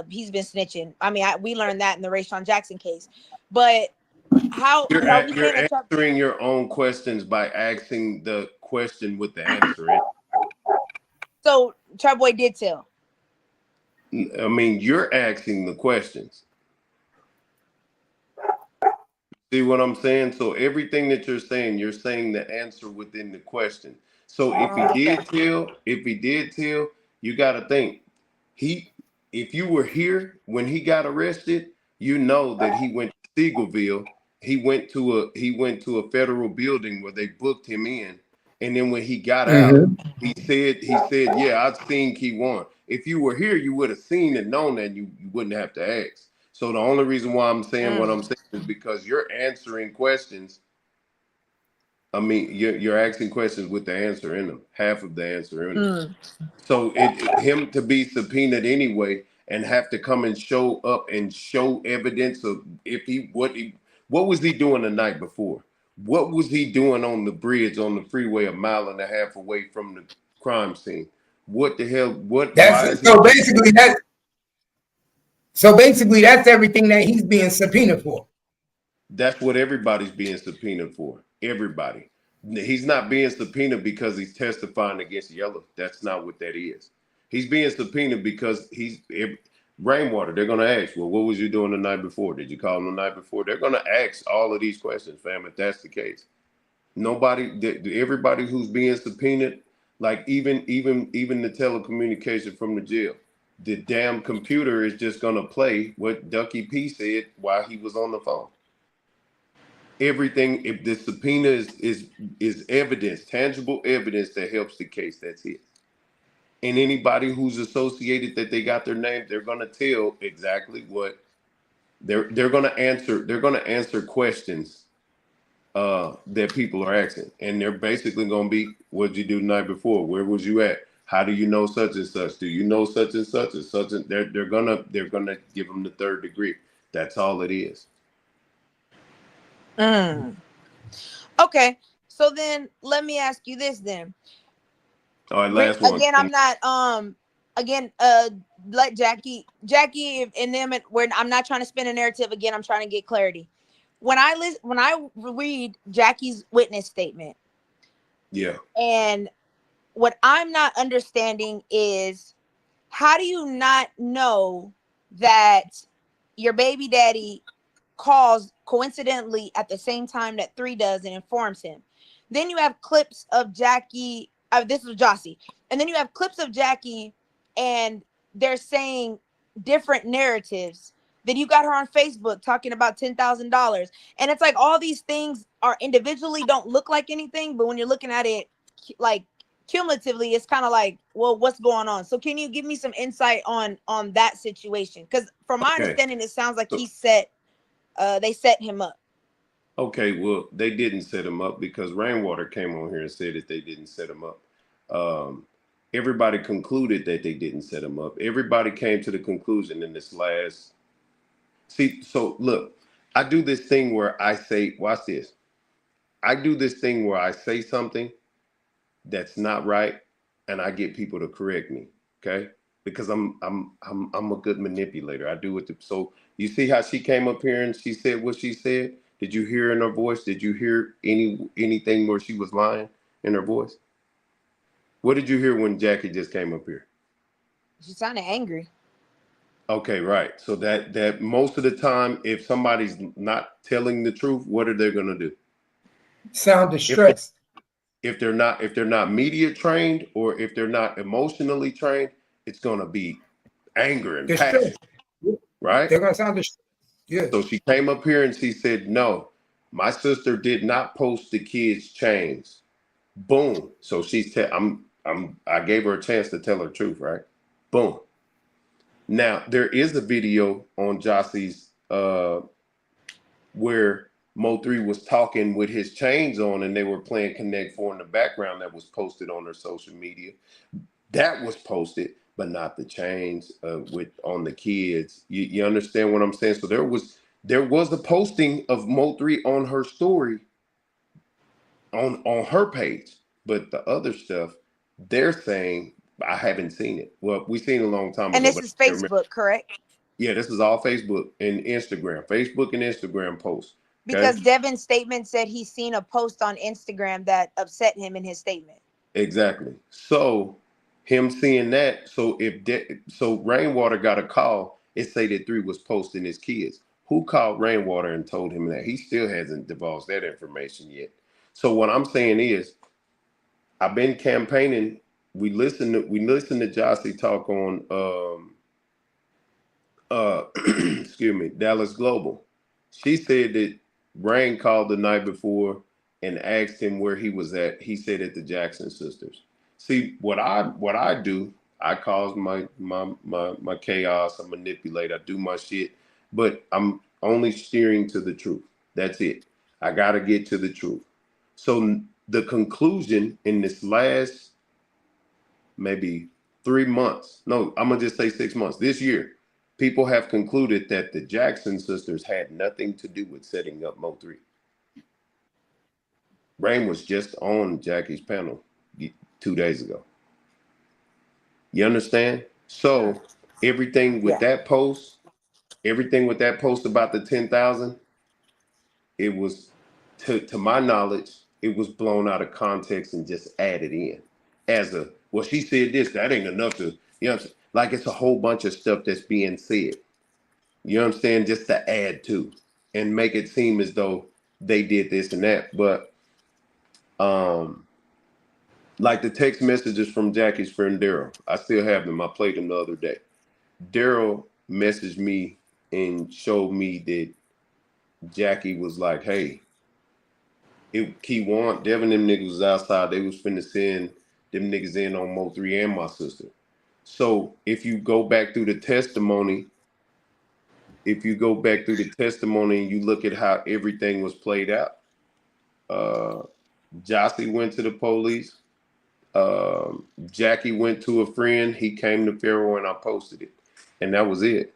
S2: he's been snitching. I mean, we learned that in the Rayshawn Jackson case. But how are we saying that
S9: answering your own questions by asking the question with the answer in?
S2: So Trap Boy did tell.
S9: I mean, you're asking the questions. See what I'm saying? So everything that you're saying the answer within the question. So if he did tell, you got to think. If you were here when he got arrested, you know that he went to Seagoville. He went to a federal building where they booked him in, and then when he got out, he said, yeah, I've seen Kewon. If you were here, you would have seen and known that, and you wouldn't have to ask. So the only reason why I'm saying what I'm saying is because you're answering questions. I mean, you're asking questions with the answer in them, half of the answer in them. So him to be subpoenaed anyway and have to come and show up and show evidence of what was he doing the night before? What was he doing on the bridge on the freeway a mile and a half away from the crime scene? What the hell?
S3: So basically that's everything that he's being subpoenaed for.
S9: That's what everybody's being subpoenaed for. Everybody. He's not being subpoenaed because he's testifying against Yellow. That's not what that is. He's being subpoenaed because Rainwater. They're going to ask, well, what was you doing the night before? Did you call him the night before? They're going to ask all of these questions, fam, if that's the case. Everybody who's being subpoenaed, like even the telecommunication from the jail, the damn computer is just going to play what Ducky P said while he was on the phone. Everything, if the subpoena is evidence, tangible evidence that helps the case, that's it. And anybody who's associated that they got their name, they're gonna tell exactly what they're gonna answer. They're gonna answer questions that people are asking, and they're basically gonna be, "What'd you do the night before? Where was you at? How do you know such and such? Do you know such and such and such?" And they're gonna give them the third degree. That's all it is.
S2: Okay, so then let me ask you this then.
S9: All right, last one.
S2: Again, I'm not let Jackie and them, where I'm not trying to spin a narrative. Again, I'm trying to get clarity. When I read Jackie's witness statement,
S9: yeah,
S2: and what I'm not understanding is, how do you not know that your baby daddy calls coincidentally at the same time that 3 does and informs him? Then you have clips of Jackie. This is Jocy. And then you have clips of Jackie, and they're saying different narratives. Then you got her on Facebook talking about $10,000. And it's like all these things are individually don't look like anything, but when you're looking at it like cumulatively, it's kind of like, well, what's going on? So can you give me some insight on that situation? Because from my understanding, it sounds like they set him up.
S9: Okay, well, they didn't set him up because Rainwater came on here and said that they didn't set him up. Everybody concluded that they didn't set him up. Everybody came to the conclusion in this last. See, so look, I do this thing where I say, watch this. I do this thing where I say something that's not right, and I get people to correct me. Okay, because I'm a good manipulator. I do it. So you see how she came up here and she said what she said. Did you hear in her voice? Did you hear anything where she was lying in her voice? What did you hear when Jackie just came up here?
S2: She sounded angry. Okay,
S9: right. So that most of the time, if somebody's not telling the truth, what are they gonna do?
S3: Sound distressed.
S9: If they're not media trained, or if they're not emotionally trained, it's gonna be anger and passion. Right?
S3: They're gonna sound distressed. Yeah.
S9: So she came up here and she said, "No, my sister did not post the kids' chains." Boom. So she's I gave her a chance to tell her truth, right? Boom. Now there is a video on Jocy's where Mo3 was talking with his chains on and they were playing Connect 4 in the background that was posted on their social media. That was posted, but not the chains on the kids. You understand what I'm saying? So there was a posting of Mo3 on her story on her page, but the other stuff they're saying I haven't seen it. Well, we've seen it a long time
S2: And
S9: ago.
S2: this is Facebook, correct?
S9: Yeah, this is all Facebook and Instagram. Facebook and Instagram posts. Okay?
S2: Because Devin's statement said he's seen a post on Instagram that upset him in his statement.
S9: Exactly. So him seeing that, so Rainwater got a call. It say that 3 was posting his kids. Who called Rainwater and told him that? He still hasn't divulged that information yet. So what I'm saying is, I've been campaigning. We listen to Jocy talk on excuse me, Dallas Global. She said that Rain called the night before and asked him where he was at. He said at the Jackson Sisters. See, what I do, I cause my chaos, I manipulate, I do my shit, but I'm only steering to the truth. That's it. I gotta get to the truth. So the conclusion in this last maybe 3 months, no, I'm gonna just say 6 months, this year, people have concluded that the Jackson sisters had nothing to do with setting up Mo3. Rain was just on Jackie's panel 2 days ago. You understand? So everything with that post about the 10,000, it was, to my knowledge, it was blown out of context and just added in as a, well, she said this, that ain't enough to, you know, like it's a whole bunch of stuff that's being said. You know what I'm saying? Just to add to and make it seem as though they did this and that. But like the text messages from Jackie's friend Daryl, I still have them. I played them the other day. Daryl messaged me and showed me that Jackie was like, hey, kewon, Devin, them niggas was outside. They was finna send them niggas in on Mo3 and my sister. So if you go back through the testimony, and you look at how everything was played out, Jocy went to the police. Jackie went to a friend. He came to Pharaoh and I posted it. And that was it.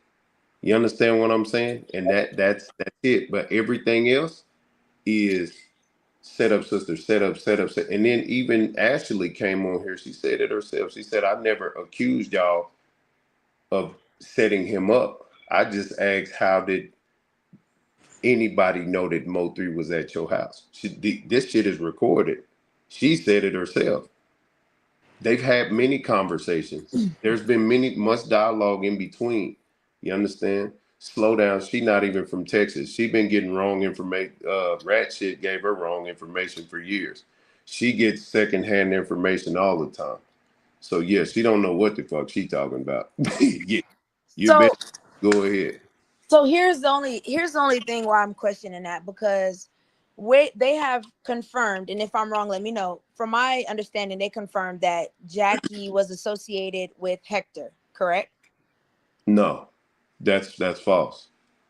S9: You understand what I'm saying? And that's it. But everything else is set up, sister, set up. And then even Ashley came on here. She said it herself. She said, I never accused y'all of setting him up. I just asked, how did anybody know that Mo3 was at your house? This shit is recorded. She said it herself. They've had many conversations. There's been much dialogue in between. You understand? Slow down. She not even from Texas. She been getting wrong information. Rat shit gave her wrong information for years. She gets secondhand information all the time. So yeah, she don't know what the fuck she talking about. Yeah, go ahead.
S2: So here's the only thing why I'm questioning that, because they have confirmed, and if I'm wrong, let me know. From my understanding, they confirmed that Jackie was associated with Hector, correct?
S9: No, that's false.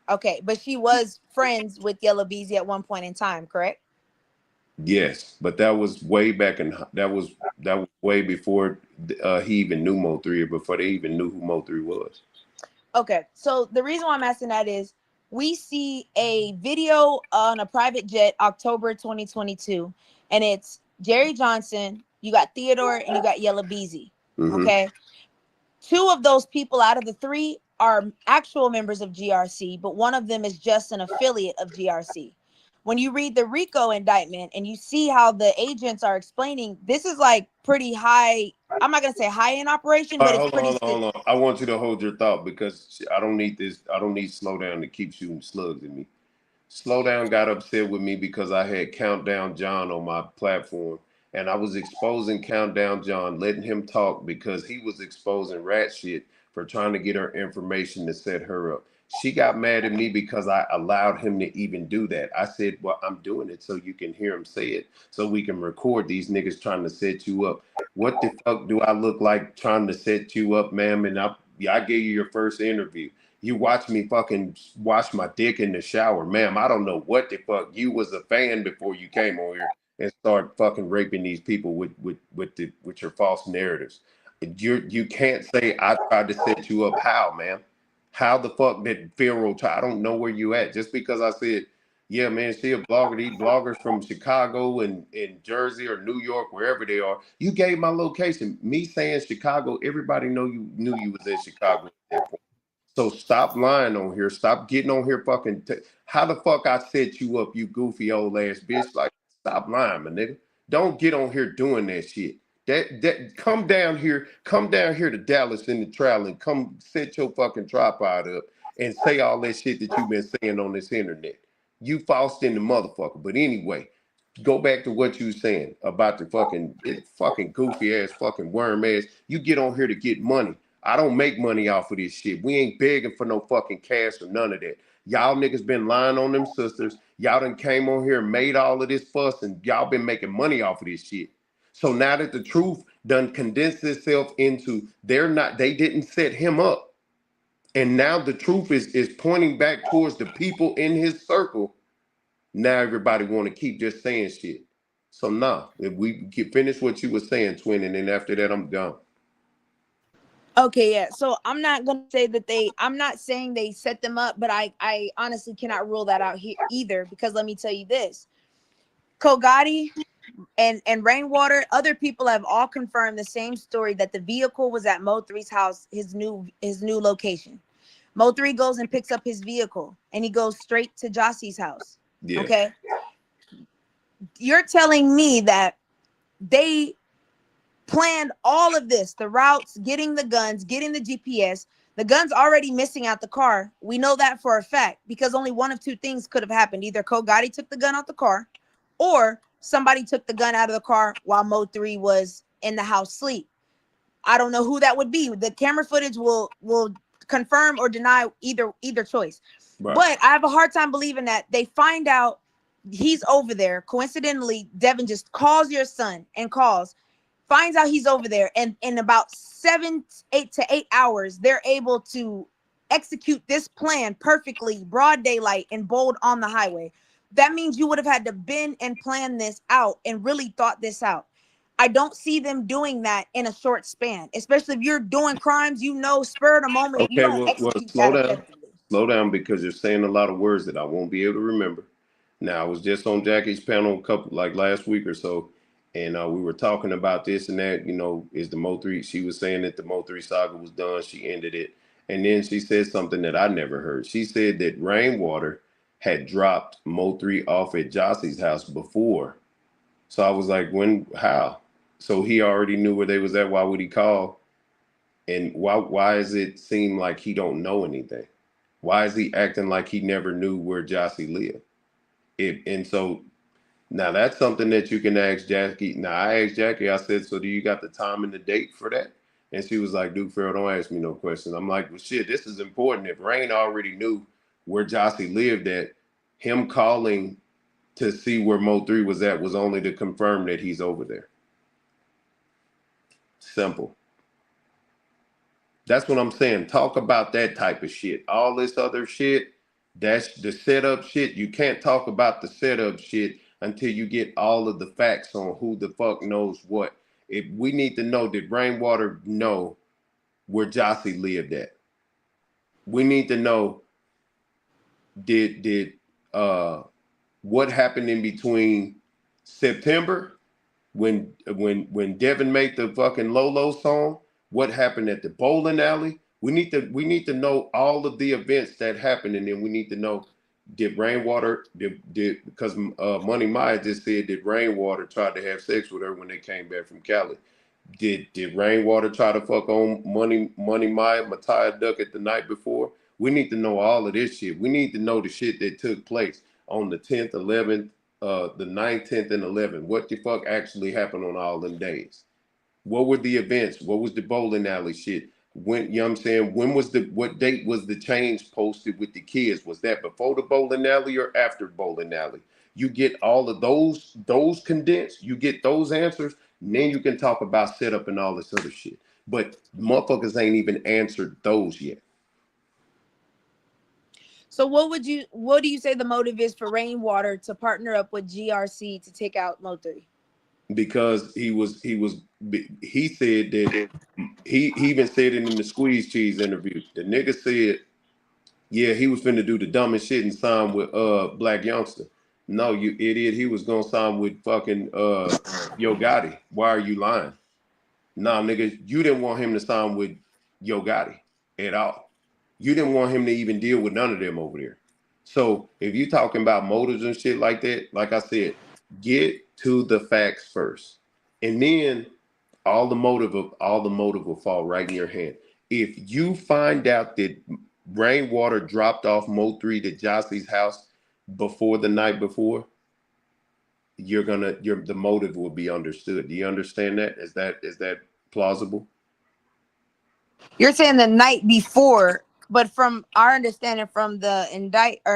S2: Okay, but she was friends with Yella Beezy at one point in time, correct?
S9: Yes, but that was way back that was way before he even knew Mo3, or before they even knew who Mo3 was. Okay,
S2: so the reason why I'm asking that is we see a video on a private jet, October 2022, and it's Jerry Johnson, you got Theodore, and you got Yella Beezy. Mm-hmm. Okay, 2 of those people out of the 3 are actual members of GRC, but one of them is just an affiliate of GRC. When you read the RICO indictment and you see how the agents are explaining, this is like pretty high. I'm not gonna say high end operation, but it's pretty.
S9: Hold on. I want you to hold your thought, because I don't need this. I don't need Slow Down to keep shooting slugs at me. Slow Down got upset with me because I had Countdown John on my platform, and I was exposing Countdown John, letting him talk because he was exposing rat shit for trying to get her information to set her up. She got mad at me because I allowed him to even do that. I said, well, I'm doing it so you can hear him say it, so we can record these niggas trying to set you up. What the fuck do I look like trying to set you up, ma'am? And I gave you your first interview. You watch me fucking wash my dick in the shower. Ma'am, I don't know what the fuck. You was a fan before you came on here and start fucking raping these people with your false narratives. You can't say I tried to set you up. How, man? How the fuck did Pharaoh try? I don't know where you at. Just because I said, yeah, man, she a blogger. These bloggers from Chicago and Jersey or New York, wherever they are. You gave my location. Me saying Chicago, everybody knew you was in Chicago at that point. So stop lying on here. Stop getting on here fucking. How the fuck I set you up, you goofy old ass bitch? Like, stop lying, my nigga. Don't get on here doing that shit. That come down here to Dallas in the trial and come set your fucking tripod up and say all that shit that you've been saying on this internet. You false in the motherfucker. But anyway, go back to what you were saying about the fucking goofy ass fucking worm ass. You get on here to get money. I don't make money off of this shit. We ain't begging for no fucking cash or none of that. Y'all niggas been lying on them sisters. Y'all done came on here and made all of this fuss and y'all been making money off of this shit. So now that the truth done condensed itself into they didn't set him up. And now the truth is pointing back towards the people in his circle. Now everybody want to keep just saying shit. So nah, if we finish what you were saying, Twin, and then after that, I'm done.
S2: Okay, yeah. So I'm not gonna say that I'm not saying they set them up, but I honestly cannot rule that out here either, because let me tell you this. Kogati and Rainwater, other people have all confirmed the same story, that the vehicle was at Mo 3's house, his new location. Mo 3 goes and picks up his vehicle and he goes straight to Jocy's house. Yeah. Okay. You're telling me that they planned all of this, the routes, getting the guns, getting the GPS, the guns already missing out the car. We know that for a fact, because only one of two things could have happened. Either Kogati took the gun out the car, or somebody took the gun out of the car while Mo 3 was in the house sleep. I don't know who that would be. The camera footage will confirm or deny either choice. Right. But I have a hard time believing that they find out he's over there. Coincidentally, Devin just calls your son and finds out he's over there, and in about 8 to 8 hours, they're able to execute this plan perfectly, broad daylight and bold on the highway. That means you would have had to bend and plan this out and really thought this out. I don't see them doing that in a short span, especially if you're doing crimes, spur of the moment. Okay, you don't execute that effectively.
S9: Slow down, because you're saying a lot of words that I won't be able to remember. Now, I was just on Jackie's panel last week or so, and we were talking about this and that, is the Mo 3. She was saying that the Mo 3 saga was done. She ended it. And then she said something that I never heard. She said that Rainwater had dropped Mo 3 off at Jocy's house before. So I was like, how? So he already knew where they was at. Why would he call? And why does it seem like he don't know anything? Why is he acting like he never knew where Jocy lived? And so now that's something that you can ask Jackie. Now I asked Jackie, I said, so do you got the time and the date for that? And she was like, Duke Farrell, don't ask me no questions. I'm like, well, shit, this is important. If Rain already knew where Jocy lived at, him calling to see where Mo 3 was at was only to confirm that he's over there. Simple. That's what I'm saying. Talk about that type of shit. All this other shit, that's the setup shit. You can't talk about the setup shit until you get all of the facts on who the fuck knows what. If we need to know, did Rainwater know where Jocy lived at? We need to know, did what happened in between September when Devin made the fucking Lolo song? What happened at the bowling alley? We need to know all of the events that happened, and then we need to know, did Rainwater because Money Maya just said, did Rainwater try to have sex with her when they came back from Cali? Did Rainwater try to fuck on Money Maya, Mattia Duckett the night before? We need to know all of this shit. We need to know the shit that took place on the 10th, 11th, the 9th, 10th, and 11th. What the fuck actually happened on all them days? What were the events? What was the bowling alley shit? When, you know what I'm saying? What date was the change posted with the kids? Was that before the bowling alley or after bowling alley? You get all of those condensed, you get those answers, and then you can talk about setup and all this other shit. But motherfuckers ain't even answered those yet.
S2: So what do you say the motive is for Rainwater to partner up with GRC to take out Mo3?
S9: Because he said that he even said it in the Squeeze Cheese interview. The nigga said, yeah, he was finna do the dumbest shit and sign with Black Youngster. No, you idiot. He was gonna sign with fucking Yo Gotti. Why are you lying? Nah, nigga, you didn't want him to sign with Yo Gotti at all. You didn't want him to even deal with none of them over there. So if you talking about motives and shit like that, like I said, get to the facts first. And then all the motive will fall right in your hand. If you find out that Rainwater dropped off Mo3 to Jocy's house before the night before, the motive will be understood. Do you understand that? Is that plausible?
S2: You're saying the night before, but from our understanding from the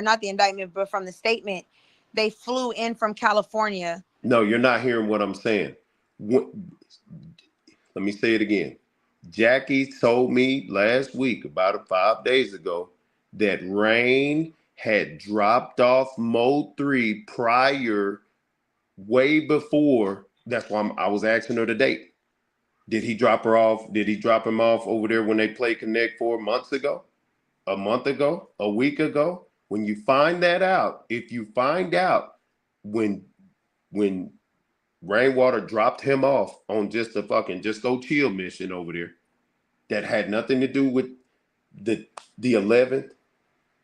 S2: not the indictment, but from the statement, they flew in from California.
S9: No, you're not hearing what I'm saying. Let me say it again. Jackie told me last week, about 5 days ago, that Rain had dropped off Mo3 prior, way before. That's why I was asking her the date. Did he drop her off? Did he drop him off over there when they played Connect 4 months ago? A month ago? A week ago? When you find that out, if you find out when Rainwater dropped him off on just a fucking just go chill mission over there that had nothing to do with the 11th,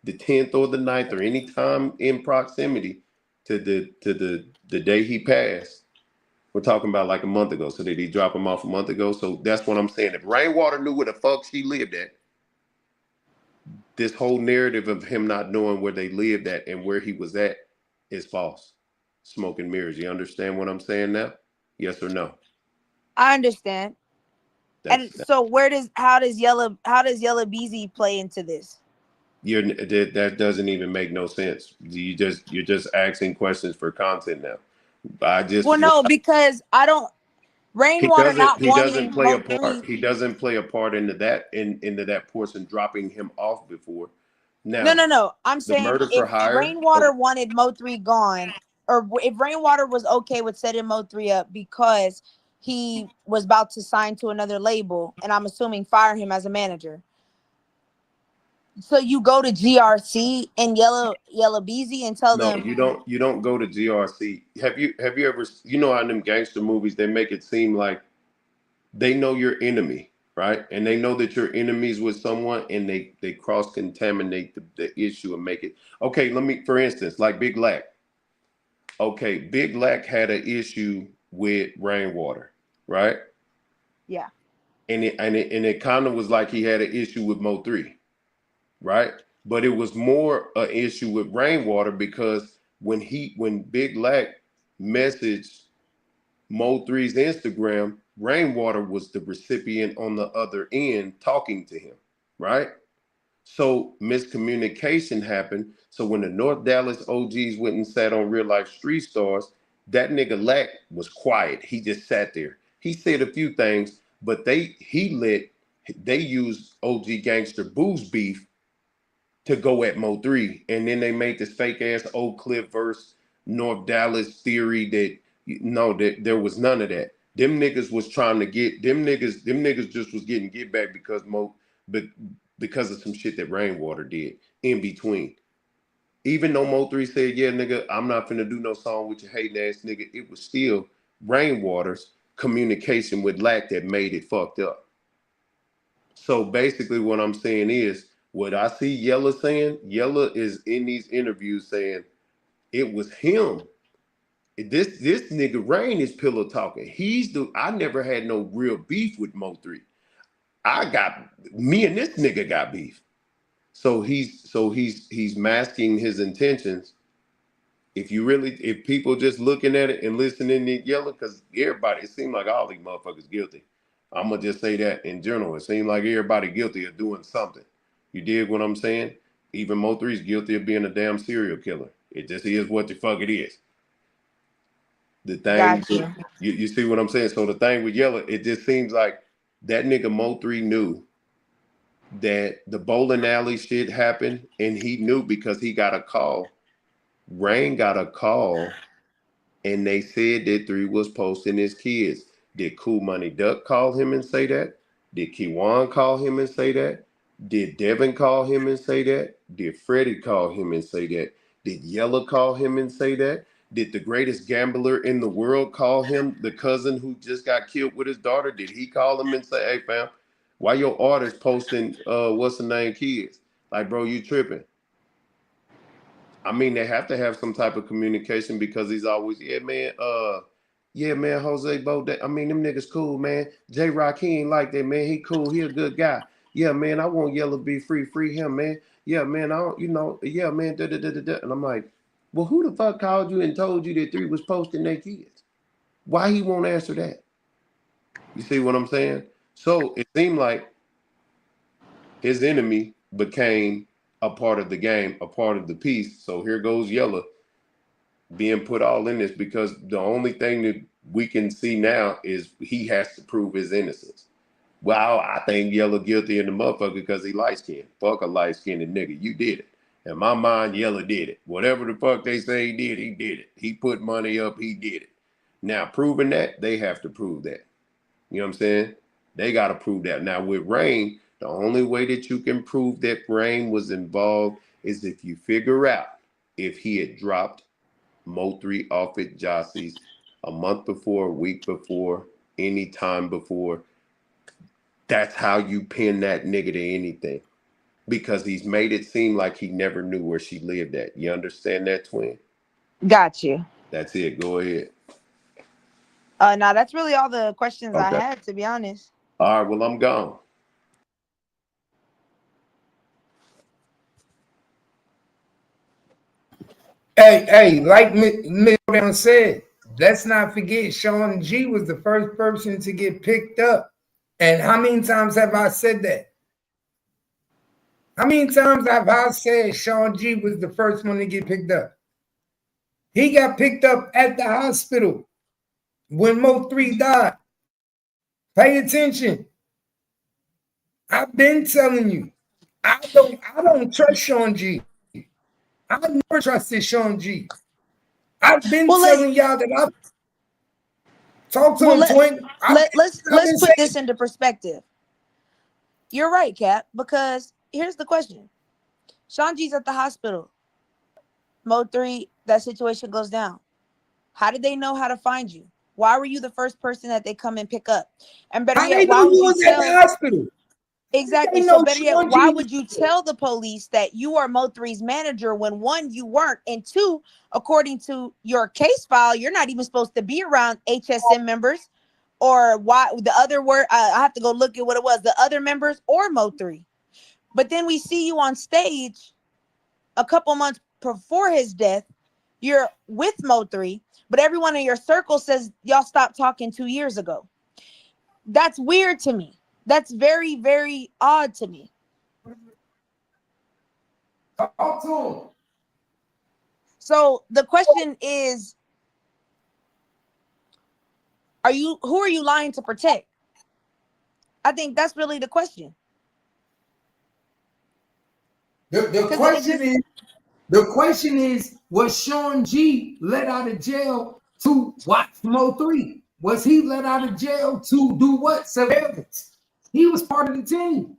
S9: the 10th, or the 9th, or any time in proximity to the day he passed. We're talking about like a month ago. So did he drop him off a month ago? So that's what I'm saying. If Rainwater knew where the fuck she lived at, this whole narrative of him not knowing where they lived at and where he was at is false. Smoke and mirrors. You understand what I'm saying now? Yes or no?
S2: I understand. So how does Yellow Beezy play into this?
S9: That doesn't even make no sense. You're just asking questions for content now.
S2: Because I don't. Rainwater not wanting Mo3.
S9: He doesn't play a part into that portion dropping him off before. Now,
S2: No. I'm saying if Rainwater wanted Mo3 gone, or if Rainwater was okay with setting Mo3 up because he was about to sign to another label, and I'm assuming fire him as a manager. So you go to GRC and Yellow Beezy and tell them.
S9: No, you don't go to GRC. Have you ever, how in them gangster movies they make it seem like they know your enemy, right? And they know that you're enemies with someone, and they cross-contaminate the issue and make it. Okay, for instance, like Big Lack. Okay, Big Lack had an issue with Rainwater, right?
S2: Yeah.
S9: And it kind of was like he had an issue with Mo3. Right, but it was more an issue with Rainwater because when Big Lack messaged Mo3's Instagram, Rainwater was the recipient on the other end talking to him, right? So miscommunication happened. So when the North Dallas OGs went and sat on Real Life Street Stars, that nigga Lack was quiet. He just sat there. He said a few things, but they used OG Gangster Boo's beef to go at Mo3, and then they made this fake ass Oak Cliff versus North Dallas theory that there was none of that. Them niggas was trying to get them niggas just was getting get back because of some shit that Rainwater did in between. Even though Mo3 said, yeah, nigga, I'm not finna do no song with your hating ass nigga, it was still Rainwater's communication with Lack that made it fucked up. So basically what I'm saying is, what I see Yella saying, Yella is in these interviews saying it was him. This nigga Rain is pillow talking. I never had no real beef with Mo3. Me and this nigga got beef. So he's masking his intentions. If people just looking at it and listening to Yella, because it seemed like all these motherfuckers guilty. I'm gonna just say that in general. It seemed like everybody guilty of doing something. You dig what I'm saying? Even Mo3's guilty of being a damn serial killer. It just is what the fuck it is. The thing, you see what I'm saying? So the thing with Yella, it just seems like that nigga Mo3 knew that the bowling alley shit happened, and he knew because he got a call. Rain got a call, and they said that 3 was posting his kids. Did Cool Money Duck call him and say that? Did Kewon call him and say that? Did Devin call him and say that? Did Freddy call him and say that? Did Yella call him and say that? Did the greatest gambler in the world call him, the cousin who just got killed with his daughter? Did he call him and say, hey, fam, why your artist posting what's the name kids? Like, bro, you tripping. I mean, they have to have some type of communication because he's always, yeah, man, Jose Bo. I mean, them niggas cool, man. J-Rock, he ain't like that, man. He cool. He a good guy. Yeah, man, I want Yellow be free. Free him, man. Yeah, man, I don't, yeah, man, da-da-da-da-da. And I'm like, well, who the fuck called you and told you that 3 was posting their kids? Why he won't answer that? You see what I'm saying? So it seemed like his enemy became a part of the game, a part of the piece. So here goes Yella being put all in this because the only thing that we can see now is he has to prove his innocence. Well, I think Yella guilty in the motherfucker because he light-skinned. Fuck a light-skinned nigga. You did it. In my mind, Yella did it. Whatever the fuck they say he did it. He put money up, he did it. Now, proving that, they have to prove that. You know what I'm saying? They got to prove that. Now, with Rain, the only way that you can prove that Rain was involved is if you figure out if he had dropped Mo3 off at Jossy's a month before, a week before, any time before. That's how you pin that nigga to anything. Because he's made it seem like he never knew where she lived at. You understand that, twin?
S2: Got you.
S9: That's it. Go ahead.
S2: No, that's really all the questions I had, to be honest.
S9: All right, well, I'm gone.
S3: Hey, like Miss Brown said, let's not forget Sean G was the first person to get picked up. And how many times have I said that? How many times have I said Sean G was the first one to get picked up? He got picked up at the hospital when Mo3 died. Pay attention. I've been telling you, I don't trust Sean G. I never trusted Sean G. I've been telling y'all that I talk to him, twin.
S2: Let's put this into perspective. You're right, Cap, because here's the question. Sean G's at the hospital. Mo3, that situation goes down. How did they know how to find you? Why were you the first person that they come and pick up? And better yet, why would you tell at the hospital? Exactly. So better yet, why would you tell the police that you are Mo3's manager when 1, you weren't, and 2, according to your case file, you're not even supposed to be around HSM members, or why the other word? I have to go look at what it was, the other members or Mo3. But then we see you on stage a couple months before his death. You're with Mo3, but everyone in your circle says y'all stopped talking 2 years ago. That's weird to me. That's very, very odd to me.
S3: Talk to him.
S2: So the question is, who are you lying to protect? I think that's really the question.
S3: The question is, was Sean G let out of jail to watch Mo3? Was he let out of jail to do what? Surveillance. He was part of the team.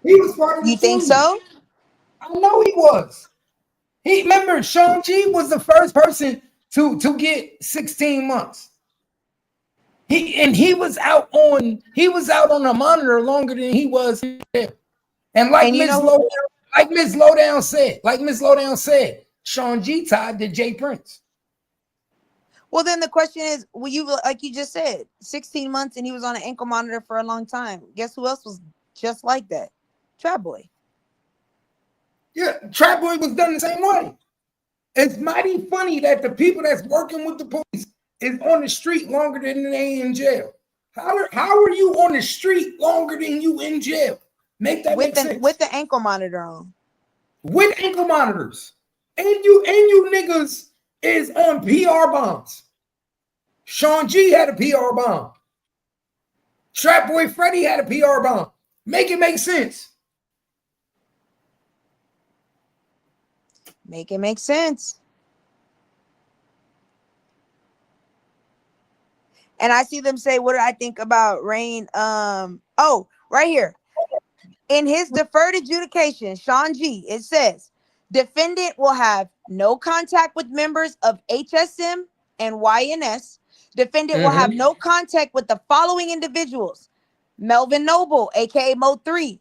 S3: He was part of the team.
S2: You think so?
S3: I know he was. Remember, Sean G was the first person to get 16 months. He was out on a monitor longer than he was there. And like Miss Lowdown said, Sean G tied to Jay Prince.
S2: Well, then the question is, like you just said, 16 months and he was on an ankle monitor for a long time. Guess who else was just like that? Trapboy.
S3: Yeah, Trapboy was done the same way. It's mighty funny that the people that's working with the police is on the street longer than they in jail. How are you on the street longer than you in jail? Make sense.
S2: With the ankle monitor on.
S3: With ankle monitors. And you niggas is on PR bombs. Sean G had a PR bomb. Trapboy Freddy had a PR bomb. Make it make sense.
S2: Make it make sense. And I see them say, what do I think about Rain? Oh, right here. In his deferred adjudication, Sean G, it says, defendant will have no contact with members of HSM and YNS. Defendant will have no contact with the following individuals: Melvin Noble, aka Mo3,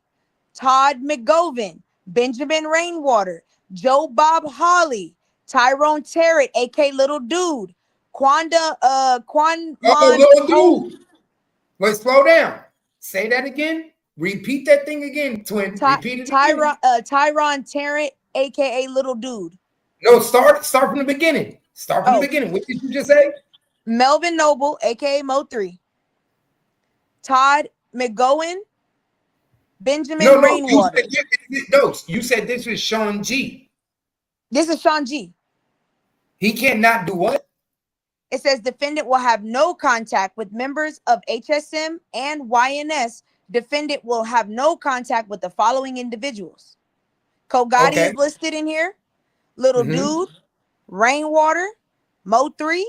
S2: Todd McGovern, Benjamin Rainwater, Joe Bob Hawley, Tyrone Terrett, aka Little Dude,
S3: Little Dude. Wait, slow down. Say that again. Repeat that thing again, twin. Repeat it again.
S2: Tyrone Terrett, aka Little Dude.
S3: No, start from the beginning. Start from the beginning. What did you just say?
S2: Melvin Noble, aka Mo3. Todd McGowan, Benjamin Rainwater.
S3: You said this was Sean G.
S2: This is Sean G.
S3: He cannot do what?
S2: It says defendant will have no contact with members of HSM and YNS. Defendant will have no contact with the following individuals. Kogati is listed in here. Little Dude, Rainwater, Mo3,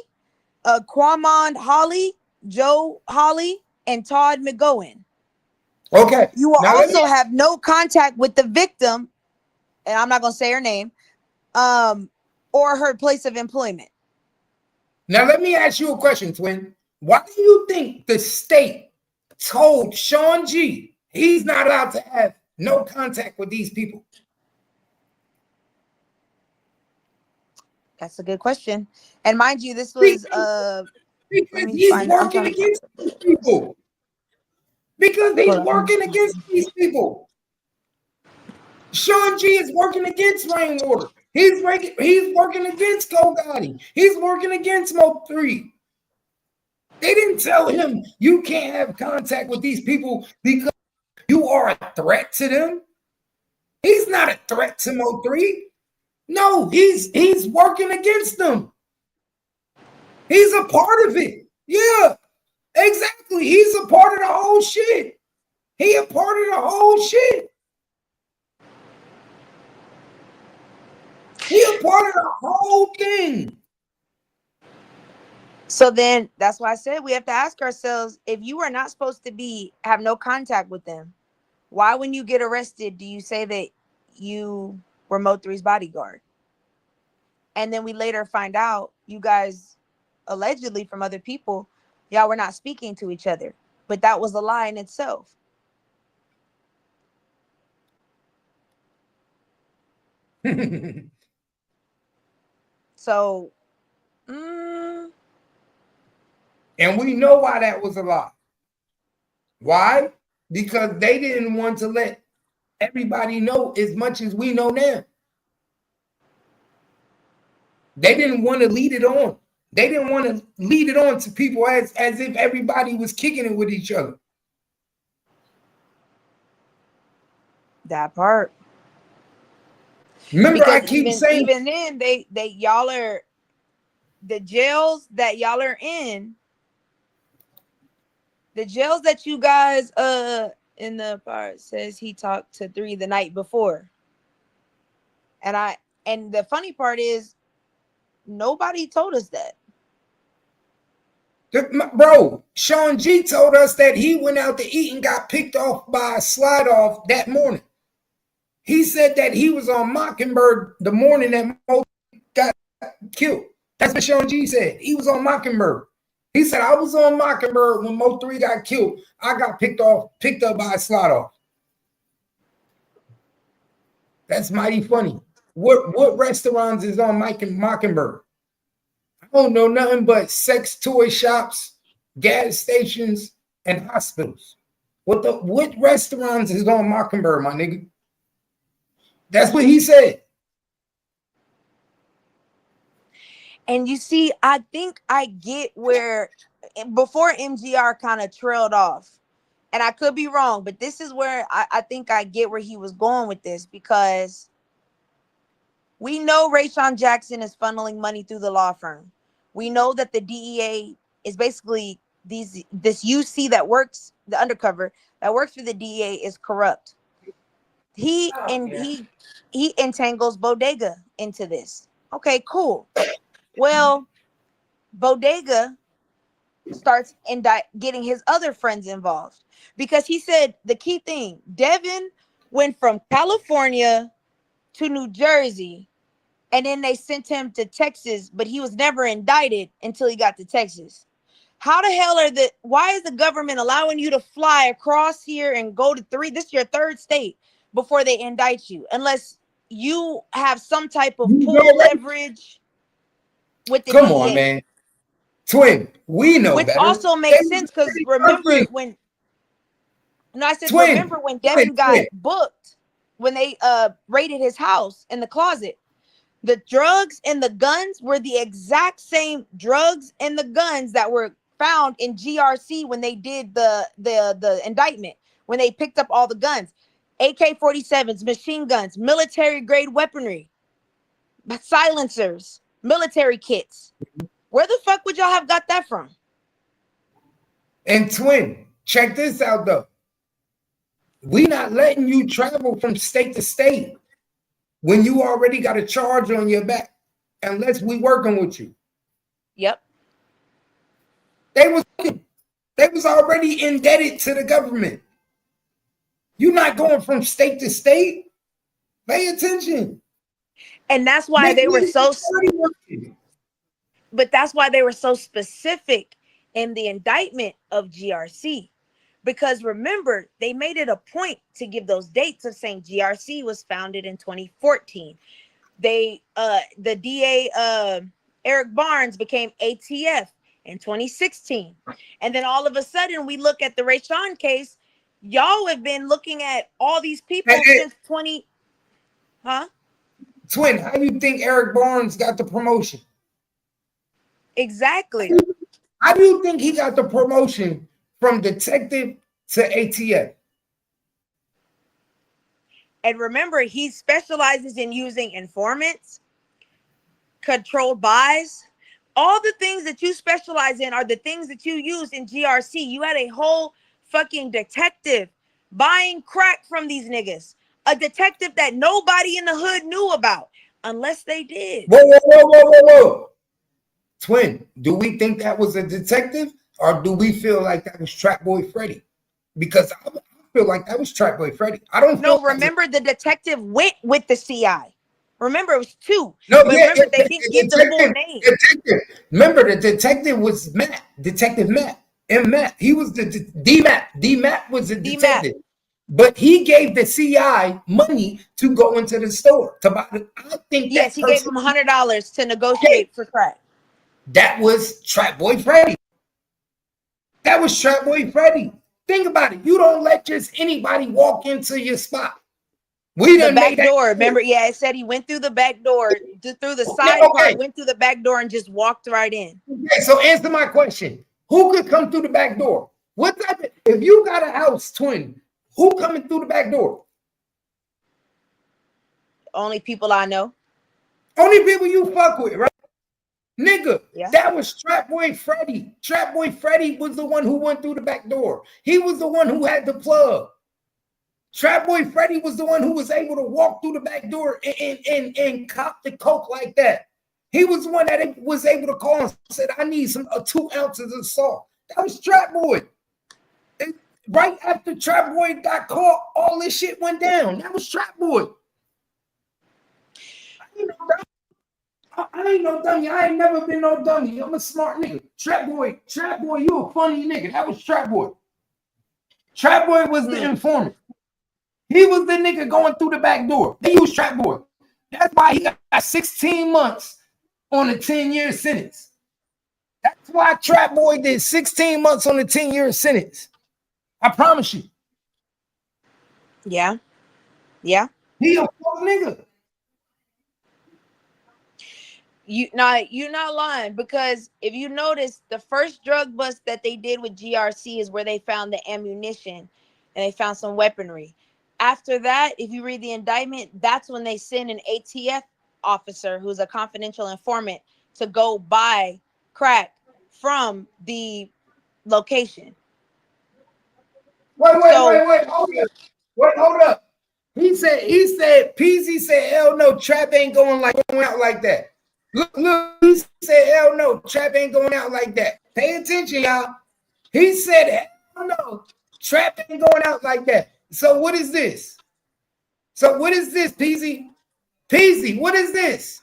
S2: Quamond Holly, Joe Holly, and Todd McGowan.
S3: Okay.
S2: You will also have no contact with the victim, and I'm not going to say her name, or her place of employment.
S3: Now, let me ask you a question, twin. Why do you think the state told Sean G he's not allowed to have no contact with these people?
S2: That's a good question. And mind you, this was
S3: because he's working against these people. Because he's working against these people. Sean G is working against Rainwater. He's working against Kogati. He's working against Mo3. They didn't tell him you can't have contact with these people because you are a threat to them. He's not a threat to Mo3. No, he's working against them. He's a part of it. Yeah, exactly. He's a part of the whole shit. He a part of the whole shit. He a part of the whole thing.
S2: So then that's why I said we have to ask ourselves, if you are not supposed to have no contact with them, why when you get arrested do you say that you were Mo3's bodyguard? And then we later find out you guys allegedly from other people, y'all were not speaking to each other, but that was a lie in itself. So,
S3: and we know why that was a lie. Why? Because they didn't want to let everybody know as much as we know now. They didn't want to lead it on. They didn't want to lead it on to people as if everybody was kicking it with each other.
S2: That part.
S3: Remember,
S2: because
S3: I keep saying,
S2: even then, y'all are the jails that y'all are in. The jails that you guys in the part says he talked to 3 the night before. And the funny part is nobody told us that.
S3: Bro, Sean G told us that he went out to eat and got picked off by a slide off that morning. He said that he was on Mockingbird the morning that Mo got killed. That's what Sean G said. He was on Mockingbird. He said, I was on Mockingbird when Mo3 got killed. I got picked up by a slide off. That's mighty funny. What restaurants is on Mockingbird? I don't know nothing but sex toy shops, gas stations, and hospitals. What restaurants is on Mockingbird, my nigga? That's what he said.
S2: And you see, I think I get where before MGR kind of trailed off, and I could be wrong, but this is where I think I get where he was going with this, because we know Rayshawn Jackson is funneling money through the law firm. We know that the DEA is basically this UC that works the undercover that works for the DEA is corrupt. He entangles Bodega into this. Okay, cool. Well, Bodega starts getting his other friends involved because he said the key thing, Devin went from California to New Jersey and then they sent him to Texas, but he was never indicted until he got to Texas. How the hell why is the government allowing you to fly across here and go to this is your third state before they indict you, unless you have some type of pull leverage with the DEA.
S3: Come on, man. Twin, we know
S2: which
S3: better.
S2: also makes sense because remember when Devin got booked, when they raided his house in the closet, the drugs and the guns were the exact same drugs and the guns that were found in GRC when they did the indictment, when they picked up all the guns, AK-47s, machine guns, military grade weaponry, silencers, military kits. Where the fuck would y'all have got that from?
S3: And Twin, check this out though. We not letting you travel from state to state when you already got a charge on your back, unless we working with you.
S2: Yep.
S3: They was already indebted to the government. You're not going from state to state. Pay attention.
S2: And that's why they were so. But that's why they were so specific in the indictment of GRC. Because remember, they made it a point to give those dates of saying GRC was founded in 2014. The DA, Eric Barnes, became ATF in 2016. And then all of a sudden, we look at the Rayshawn case. Y'all have been looking at all these people since 20. Huh?
S3: Twin, how do you think Eric Barnes got the promotion?
S2: Exactly.
S3: How do you think he got the promotion from detective to ATF?
S2: And remember, he specializes in using informants, controlled buys. All the things that you specialize in are the things that you use in GRC. You had a whole fucking detective buying crack from these niggas. A detective that nobody in the hood knew about, unless they did.
S3: Whoa. Twin, do we think that was a detective, or do we feel like that was Trapboy Freddy? Because I feel like that was Trapboy Freddy. I don't know.
S2: Remember, the detective went with the CI. Remember, it was two.
S3: No,
S2: but remember, they didn't give the full name.
S3: Remember, the detective was Matt. Detective Matt. And Matt. He was the D-Matt. D-Matt was the detective. But he gave the CI money to go into the store to buy the. I think
S2: yes, he gave him $100 to negotiate for crack.
S3: That was Trapboy Freddy. That was Trapboy Freddy. Think about it. You don't let just anybody walk into your spot. We
S2: the back door. Remember, it said he went through the back door, through the side part, went through the back door and just walked right in.
S3: Okay, so answer my question. Who could come through the back door? What type of, if you got a house, Twin, who coming through the back door?
S2: Only people I know.
S3: Only people you fuck with, right? Nigga, that was Trapboy Freddy. Trapboy Freddy was the one who went through the back door. He was the one who had the plug. Trapboy Freddy was the one who was able to walk through the back door and cop the coke like that. He was the one that was able to call and said, I need some 2 ounces of salt. That was Trapboy. Right after Trapboy got caught, all this shit went down. That was Trapboy. I ain't no dummy. I ain't never been no dummy. I'm a smart nigga. Trapboy, you a funny nigga. That was Trapboy. Trapboy was the informant. He was the nigga going through the back door. They used Trapboy. That's why he got 16 months on a 10-year sentence. That's why Trapboy did 16 months on a 10-year sentence. I promise you.
S2: Yeah.
S3: He a fuck nigga.
S2: You're not lying, because if you notice, the first drug bust that they did with GRC is where they found the ammunition and they found some weaponry. After that, if you read the indictment, that's when they send an ATF officer who's a confidential informant to go buy crack from the location.
S3: Wait, hold up. He said, PZ said, hell no, Trap ain't going out like that. Look, he said, hell no, Trap ain't going out like that. Pay attention, y'all. He said, hell no, Trap ain't going out like that. So what is this? PZ? PZ, what is this?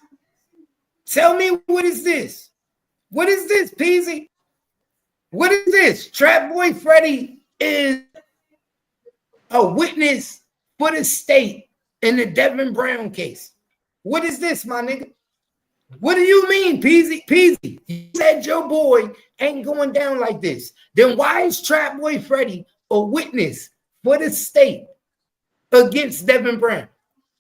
S3: Tell me, what is this? What is this, PZ? What is this? Trapboy Freddy is a witness for the state in the Devin Brown case. What is this, my nigga? What do you mean, Peasy? You said your boy ain't going down like this. Then why is Trapboy Freddy a witness for the state against Devin Brown?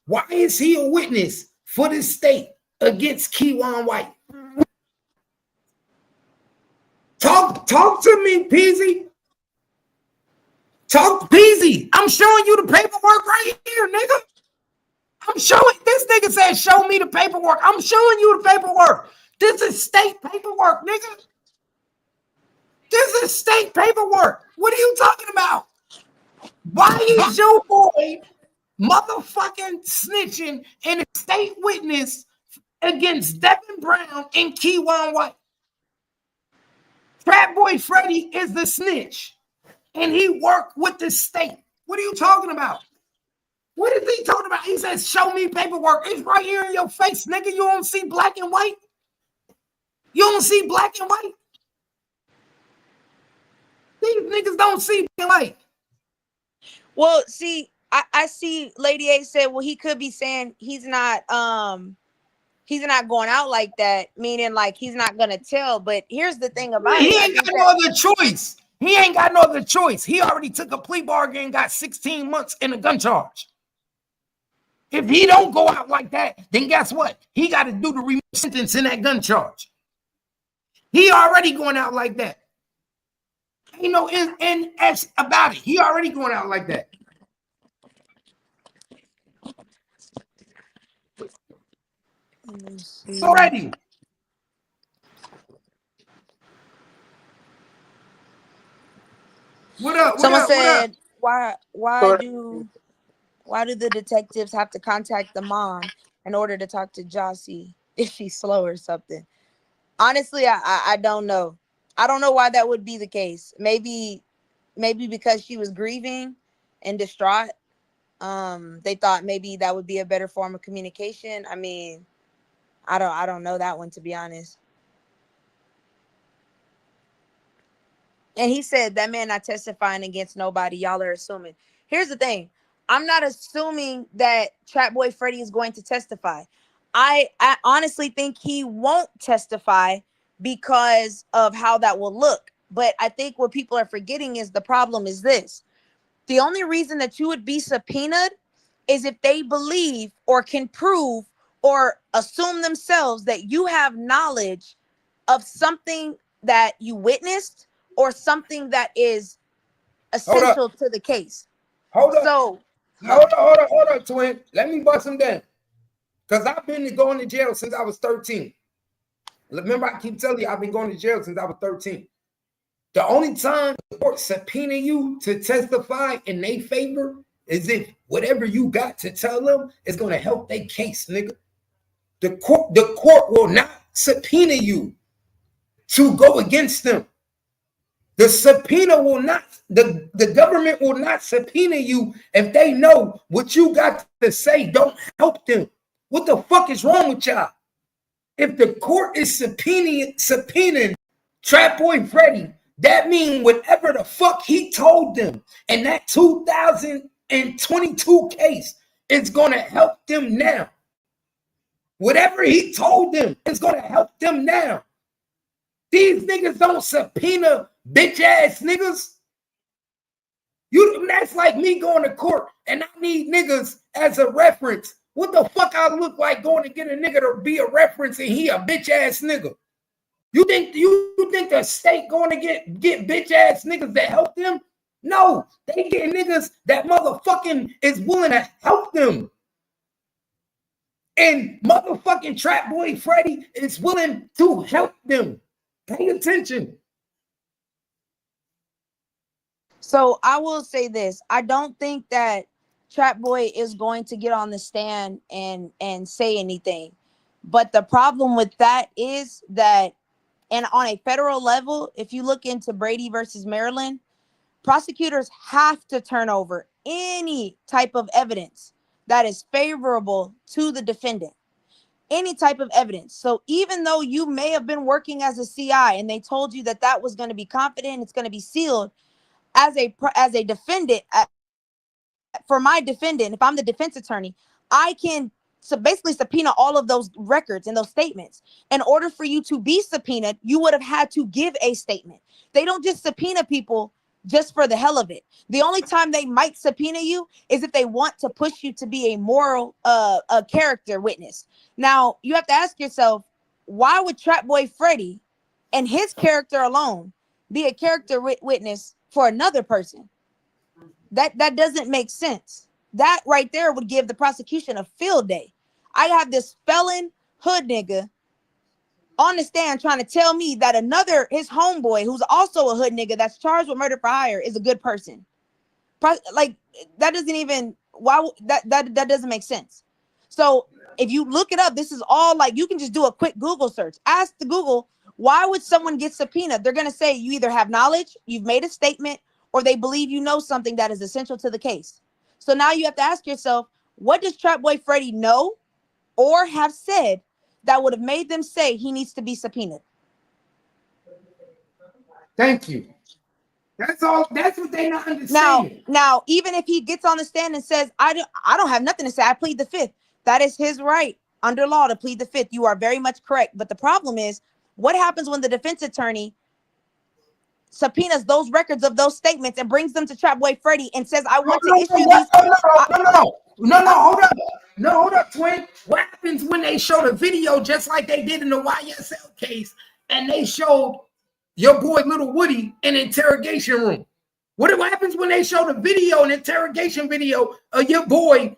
S3: Why is he a witness for the state against Kewon White? Talk to me, Peasy. Talk, Peasy. I'm showing you the paperwork right here, nigga. I'm showing, this nigga said, show me the paperwork. I'm showing you the paperwork. This is state paperwork, nigga. This is state paperwork. What are you talking about? Why is your boy motherfucking snitching in a state witness against Devin Brown and Kewon White? Trapboy Freddy is the snitch, and he worked with the state. What are you talking about? What is he talking about? He says, show me paperwork. It's right here in your face, nigga. You don't see black and white? You don't see black and white? These niggas don't see black and white.
S2: Well, see, I see Lady A said, well, he could be saying he's not going out like that, meaning like he's not gonna tell. But here's the thing about it.
S3: He ain't got no other choice. He ain't got no other choice. He already took a plea bargain and got 16 months in a gun charge. If he don't go out like that, then guess what? He got to do the remote sentence in that gun charge. He already going out like that. Ain't no NS about it. He already going out like that. Already. What up?
S2: Someone said, why do the detectives have to contact the mom in order to talk to Jocy if she's slow or something? Honestly, I don't know. I don't know why that would be the case. Maybe because she was grieving and distraught. They thought maybe that would be a better form of communication. I mean, I don't know that one, to be honest. And he said that man not testifying against nobody. Y'all are assuming. Here's the thing. I'm not assuming that Trapboy Freddy is going to testify. I honestly think he won't testify because of how that will look. But I think what people are forgetting is the problem is this. The only reason that you would be subpoenaed is if they believe or can prove or assume themselves that you have knowledge of something that you witnessed or something that is essential to the case.
S3: Hold on, twin. Let me bust him down. Because I've been going to jail since I was 13. Remember, I keep telling you, I've been going to jail since I was 13. The only time the court subpoena you to testify in their favor is if whatever you got to tell them is going to help their case, nigga. The court will not subpoena you to go against them. The subpoena will not, the government will not subpoena you if they know what you got to say don't help them. What the fuck is wrong with y'all? If the court is subpoenaing Trapboy Freddy, that means whatever the fuck he told them in that 2022 case is going to help them now. Whatever he told them is going to help them now. These niggas don't subpoena bitch ass niggas. That's like me going to court and I need niggas as a reference. What the fuck I look like going to get a nigga to be a reference and he a bitch ass nigga? You think the state going to get bitch ass niggas that help them? No, they get niggas that motherfucking is willing to help them. And motherfucking Trapboy Freddy is willing to help them. Pay attention.
S2: So I will say this. I don't think that Trapboy is going to get on the stand and say anything. But the problem with that is that, and on a federal level, if you look into Brady versus Maryland, prosecutors have to turn over any type of evidence that is favorable to the defendant. Any type of evidence. So even though you may have been working as a CI and they told you that that was going to be confident, it's going to be sealed, as a defendant, for my defendant, if I'm the defense attorney, I can basically subpoena all of those records and those statements. In order for you to be subpoenaed, you would have had to give a statement. They don't just subpoena people just for the hell of it. The only time they might subpoena you is if they want to push you to be a moral a character witness. Now, you have to ask yourself, why would Trapboy Freddy and his character alone be a character witness for another person? That doesn't make sense. That right there would give the prosecution a field day. I have this felon hood nigga on the stand trying to tell me that his homeboy, who's also a hood nigga that's charged with murder for hire, is a good person. Like, that doesn't even, why that doesn't make sense. So if you look it up, this is all, like, you can just do a quick Google search. Ask the Google, why would someone get subpoenaed? They're going to say you either have knowledge, you've made a statement, or they believe you know something that is essential to the case. So now you have to ask yourself, what does Trapboy Freddy know or have said that would have made them say he needs to be subpoenaed?
S3: Thank you. That's all. That's what they not understanding.
S2: Now, even if he gets on the stand and says, I don't have nothing to say, I plead the fifth. That is his right under law to plead the fifth. You are very much correct. But the problem is, what happens when the defense attorney subpoenas those records of those statements and brings them to Trapboy Freddy and says, I want to issue these.
S3: No, hold up, twin. What happens when they show the video just like they did in the YSL case and they showed your boy Little Woody in an interrogation room? What happens when they show the video, an interrogation video of your boy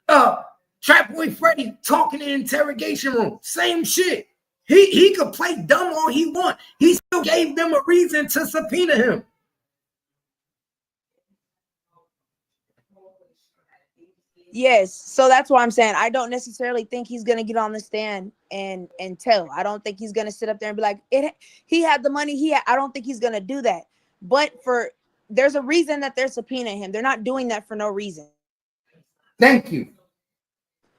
S3: Trapboy Freddy talking in an interrogation room? Same shit. He could play dumb all he want. He still gave them a reason to subpoena him.
S2: Yes, so that's why I'm saying I don't necessarily think he's gonna get on the stand and tell. I don't think he's gonna sit up there and be like, he had the money. I don't think he's gonna do that. But there's a reason that they're subpoenaing him. They're not doing that for no reason.
S3: Thank you.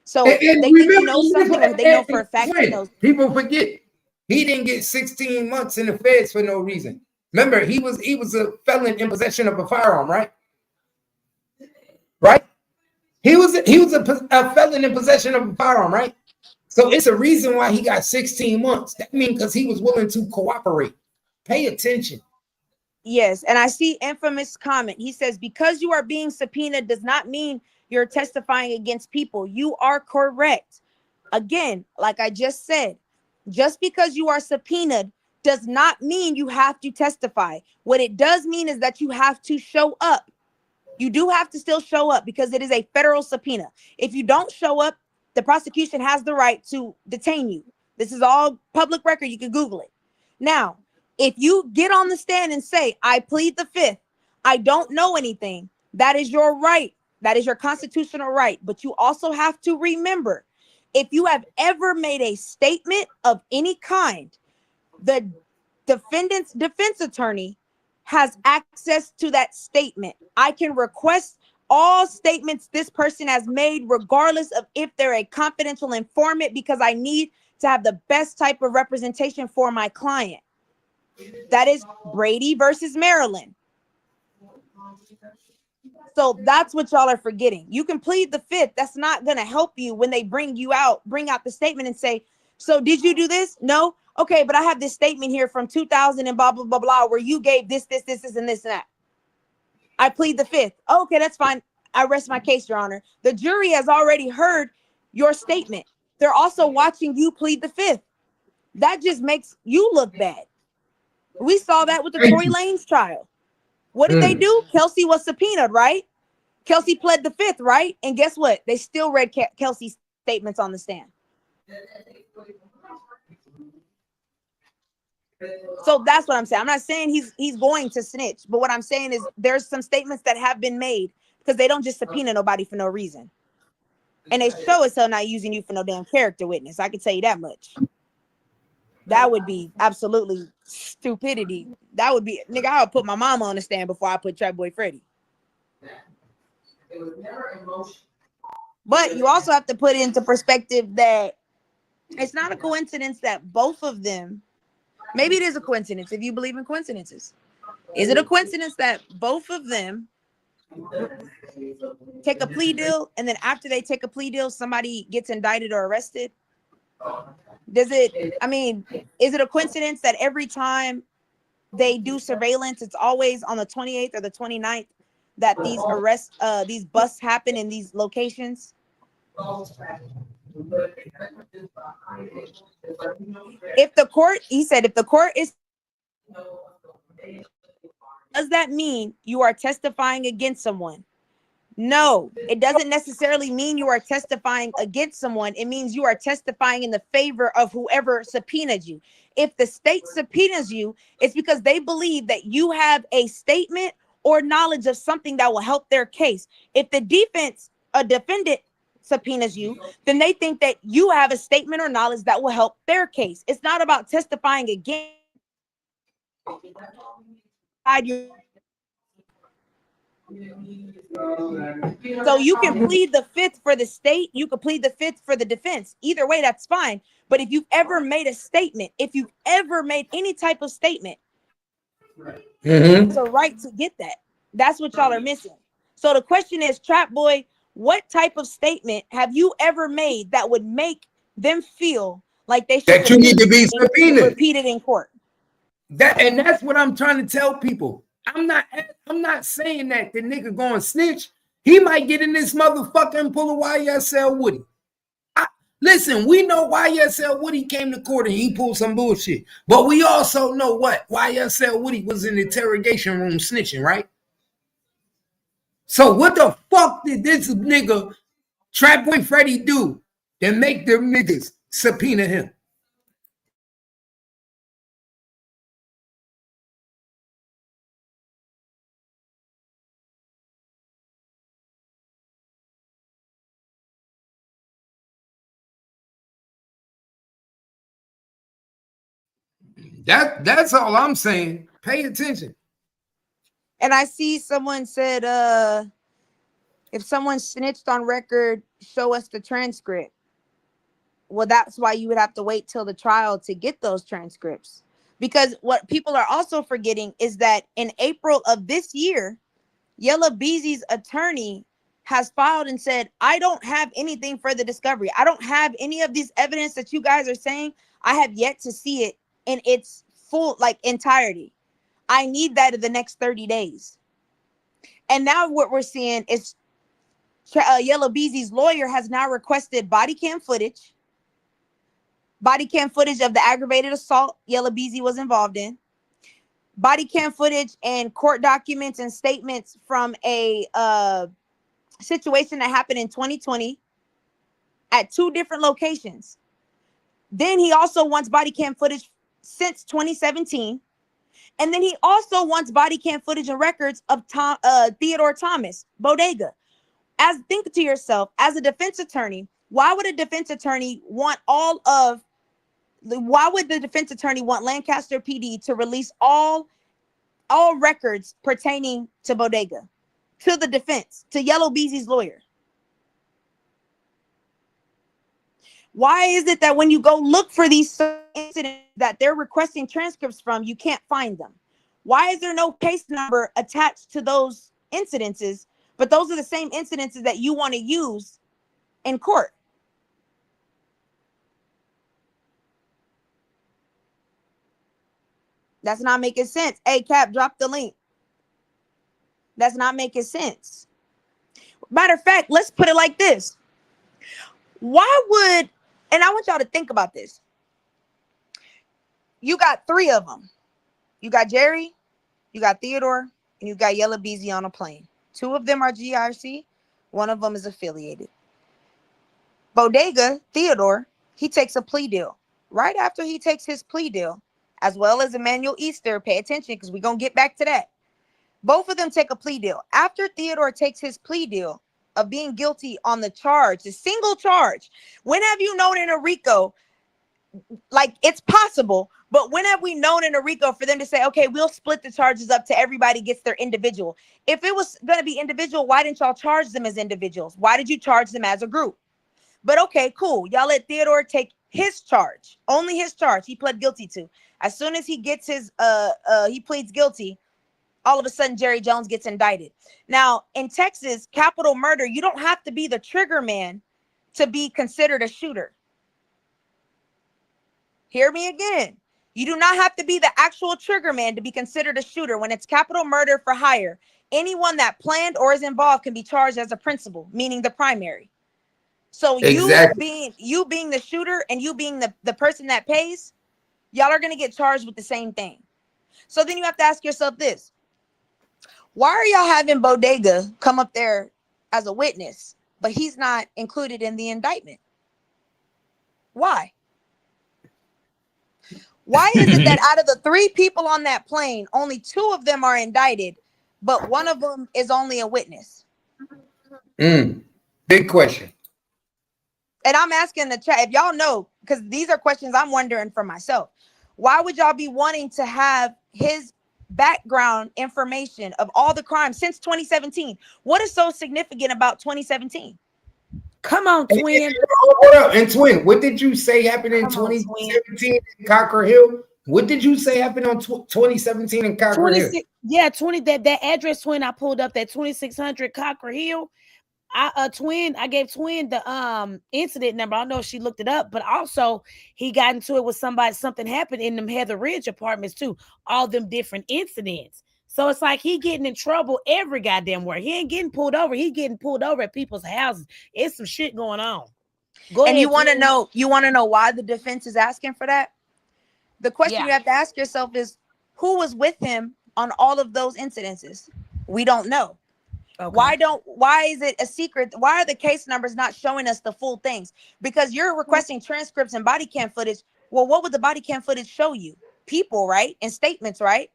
S2: So they think he knows something, or they know for a fact he knows.
S3: People forget he didn't get 16 months in the feds for no reason. Remember, he was a felon in possession of a firearm, right? Right? He was a felon in possession of a firearm, right? So it's a reason why he got 16 months. That means because he was willing to cooperate. Pay attention.
S2: Yes, and I see infamous comment. He says, because you are being subpoenaed does not mean you're testifying against people. You are correct. Again, like I just said, just because you are subpoenaed does not mean you have to testify. What it does mean is that you have to show up. You do have to still show up because it is a federal subpoena. If you don't show up, the prosecution has the right to detain you. This is all public record. You can Google it. Now, if you get on the stand and say, I plead the fifth, I don't know anything, that is your right. That is your constitutional right. But you also have to remember, if you have ever made a statement of any kind, the defendant's defense attorney has access to that statement. I can request all statements this person has made, regardless of if they're a confidential informant, because I need to have the best type of representation for my client. That is Brady versus Maryland. So that's what y'all are forgetting. You can plead the fifth. That's not going to help you when they bring out the statement and say, so did you do this? No. Okay, but I have this statement here from 2000 and blah, blah, blah, blah, where you gave this, and this, and that. I plead the fifth. Okay, that's fine. I rest my case, Your Honor. The jury has already heard your statement. They're also watching you plead the fifth. That just makes you look bad. We saw that with the Tory Lanez trial. What did they do? Kelsey was subpoenaed, right? Kelsey pled the fifth, right? And guess what? They still read Kelsey's statements on the stand. So that's what I'm saying. I'm not saying he's going to snitch, but what I'm saying is there's some statements that have been made because they don't just subpoena nobody for no reason. And they show as hell not using you for no damn character witness. I can tell you that much. That would be absolutely stupidity. That would be, nigga, I would put my mama on the stand before I put Trapboy Freddy.
S7: It was never emotion.
S2: But you also have to put into perspective that it's not a coincidence that both of them, maybe it is a coincidence if you believe in coincidences. Is it a coincidence that both of them take a plea deal and then after they take a plea deal, somebody gets indicted or arrested? Does it, I mean, is it a coincidence that every time they do surveillance, it's always on the 28th or the 29th that these arrests, these busts happen in these locations? If the court, he said, if the court is, does that mean you are testifying against someone? No, it doesn't necessarily mean you are testifying against someone. It means you are testifying in the favor of whoever subpoenaed you. If the state subpoenas you, it's because they believe that you have a statement or knowledge of something that will help their case. If the defense, a defendant subpoenas you, then they think that you have a statement or knowledge that will help their case. It's not about testifying against. So you can plead the fifth for the state, you can plead the fifth for the defense. Either way, that's fine. But if you've ever made a statement, if you've ever made any type of statement, it's a right to get that. That's what y'all are missing. So the question is, Trap Boy, what type of statement have you ever made that would make them feel like they should
S3: that you need to be subpoenaed,
S2: repeated in court?
S3: That's what I'm trying to tell people. I'm not saying that the nigga going snitch. He might get in this motherfucker and pull a YSL Woody. Listen, we know YSL Woody came to court and he pulled some bullshit. But we also know what? YSL Woody was in the interrogation room snitching, right? So what the fuck did this nigga Trapboy Freddy do to make them niggas subpoena him? That's all I'm saying. Pay attention.
S2: And I see someone said, if someone snitched on record, show us the transcript. Well, that's why you would have to wait till the trial to get those transcripts. Because what people are also forgetting is that in April of this year, Yella Beezy's attorney has filed and said, I don't have anything for the discovery. I don't have any of this evidence that you guys are saying. I have yet to see it in its full, like, entirety. I need that in the next 30 days. And now what we're seeing is Yella Beezy's lawyer has now requested body cam footage of the aggravated assault Yella Beezy was involved in, body cam footage and court documents and statements from a situation that happened in 2020 at 2 different locations. Then he also wants body cam footage since 2017. And then he also wants body cam footage and records of Theodore Thomas, Bodega. Think to yourself, as a defense attorney, why would the defense attorney want Lancaster PD to release all records pertaining to Bodega, to the defense, to Yellow Beezy's lawyer? Why is it that when you go look for these incidents that they're requesting transcripts from, you can't find them? Why is there no case number attached to those incidences, but those are the same incidences that you want to use in court? That's not making sense. Hey, Cap, drop the link. That's not making sense. Matter of fact, let's put it like this. Why would, and I want y'all to think about this. You got 3 of them. You got Jerry, you got Theodore, and you got Yella Beezy on a plane. 2 of them are GRC. 1 of them is affiliated. Bodega, Theodore, he takes a plea deal. Right after he takes his plea deal, as well as Emmanuel Easter, pay attention because we're going to get back to that. Both of them take a plea deal. After Theodore takes his plea deal of being guilty on the charge, the single charge, when have you known in a RICO, like it's possible, but when have we known in a RICO for them to say, okay, we'll split the charges up to everybody gets their individual? If it was going to be individual, why didn't y'all charge them as individuals? Why did you charge them as a group? But okay, cool. Y'all let Theodore take his charge, only his charge he pled guilty to. As soon as he gets his, he pleads guilty, all of a sudden Jerry Jones gets indicted. Now, in Texas, capital murder, you don't have to be the trigger man to be considered a shooter. Hear me again. You do not have to be the actual trigger man to be considered a shooter. When it's capital murder for hire, anyone that planned or is involved can be charged as a principal, meaning the primary. So exactly. you being the shooter and you being the person that pays, y'all are going to get charged with the same thing. So then you have to ask yourself this. Why are y'all having Bodega come up there as a witness, but he's not included in the indictment? Why? Why is it that out of the 3 people on that plane, only 2 of them are indicted, but one of them is only a witness?
S3: Big question.
S2: And I'm asking the chat, if y'all know, because these are questions I'm wondering for myself. Why would y'all be wanting to have his background information of all the crimes since 2017? What is so significant about 2017?
S7: Come on, twin.
S3: What up? And twin, what did you say happened in 2017 in Cocker Hill? What did you say happened on 2017 in Cocker Hill?
S7: Yeah, that address, twin. I pulled up that 2600 Cocker Hill. I gave twin the incident number. I don't know if she looked it up, but also he got into it with somebody. Something happened in them Heather Ridge apartments too. All them different incidents. So it's like he getting in trouble every goddamn where. He ain't getting pulled over. He getting pulled over at people's houses. It's some shit going on. Go ahead.
S2: You want to know why the defense is asking for that? The question you have to ask yourself is, who was with him on all of those incidences? We don't know. Okay. Why is it a secret? Why are the case numbers not showing us the full things? Because you're requesting transcripts and body cam footage. Well, what would the body cam footage show you? People, right? And statements, right?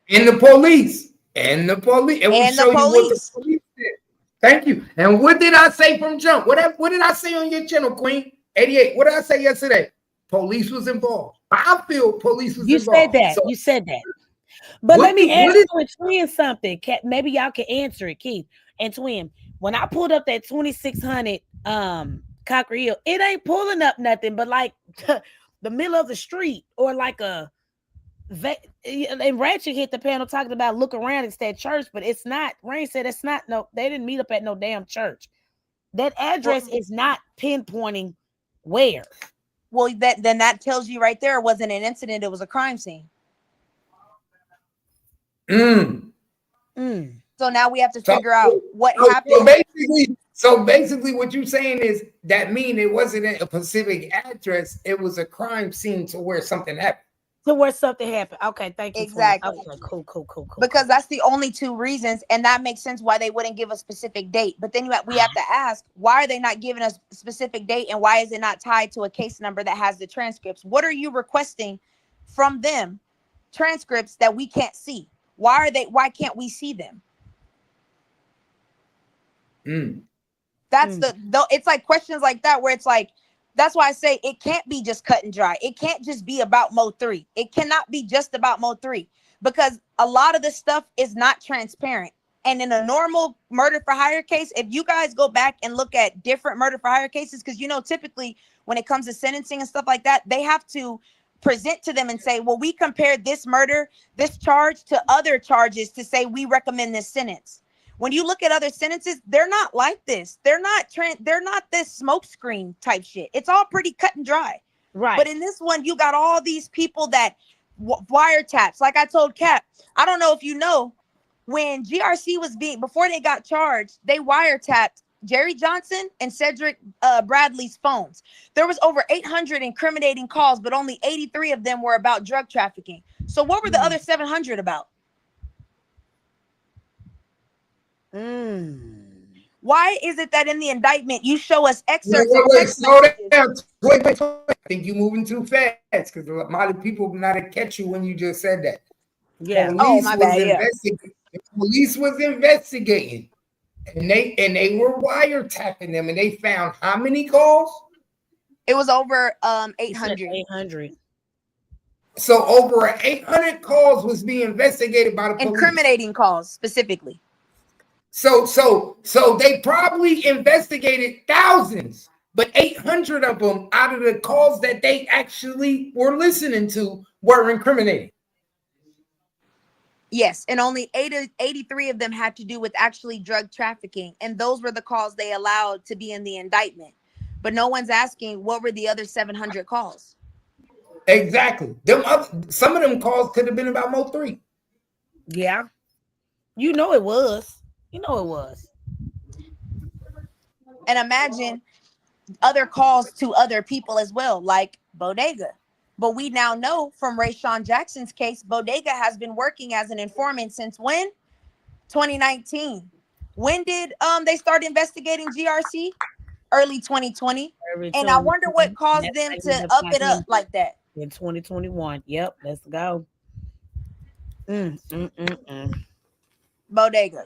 S3: And the police. And the police. It will show you what the police did. Thank you. And what did I say from jump? What did I say on your channel, Queen? 88. What did I say yesterday? Police was involved. I feel police was involved.
S7: You said that. But let me ask you and twin something. Maybe y'all can answer it, Keith and twin. When I pulled up that 2600 Cocker Hill, it ain't pulling up nothing but like the middle of the street or like and Ratchet hit the panel talking about look around, it's that church, but it's not. Rain said it's not. No, they didn't meet up at no damn church. That address is not pinpointing where.
S2: Well, then that tells you right there it wasn't an incident, it was a crime scene. So now we have to figure out what happened.
S3: So basically what you're saying is that it wasn't a specific address, it was a crime scene to where something happened.
S7: Okay, thank you.
S2: Exactly.
S7: Okay, cool.
S2: Because that's the only 2 reasons, and that makes sense why they wouldn't give a specific date. But then we have to ask, why are they not giving us a specific date, and why is it not tied to a case number that has the transcripts? What are you requesting from them? Transcripts that we can't see. Why can't we see them? That's it's like questions like that where it's like, that's why I say it can't be just cut and dry. It can't just be about Mo 3. It cannot be just about Mo 3 because a lot of this stuff is not transparent. And in a normal murder for hire case, if you guys go back and look at different murder for hire cases, because typically when it comes to sentencing and stuff like that, they have to present to them and say, well, we compared this charge to other charges to say we recommend this sentence. When you look at other sentences, they're not like this. They're not this smoke screen type shit. It's all pretty cut and dry.
S7: Right.
S2: But in this one, you got all these people that wiretaps. Like I told Cap, I don't know if you know, when GRC was before they got charged, they wiretapped Jerry Johnson and Cedric Bradley's phones. There was over 800 incriminating calls, but only 83 of them were about drug trafficking. So what were the other 700 about? Why is it that in the indictment you show us excerpts of
S3: Wait,
S2: text
S3: slow
S2: messages?
S3: down. Wait. I think you're moving too fast because a lot of people will not catch you when you just said that.
S7: Yeah.
S2: Oh, my bad. Yeah.
S3: The police was investigating, and they were wiretapping them, and they found how many calls?
S2: It was over 800.
S7: 800.
S3: So over 800 calls was being investigated by the police.
S2: Incriminating calls specifically.
S3: So they probably investigated thousands, but 800 of them out of the calls that they actually were listening to were incriminating.
S2: Yes, and only 83 of them had to do with actually drug trafficking, and those were the calls they allowed to be in the indictment. But no one's asking what were the other 700 calls.
S3: Exactly. Some of them calls could have been about Mo 3.
S7: Yeah. You know it was.
S2: And imagine other calls to other people as well, like Bodega. But we now know from Rayshawn Jackson's case, Bodega has been working as an informant since when? 2019. When did they start investigating GRC? Early 2020. And I wonder what caused them to up it up like that.
S7: In 2021. Yep, let's go.
S2: Bodega.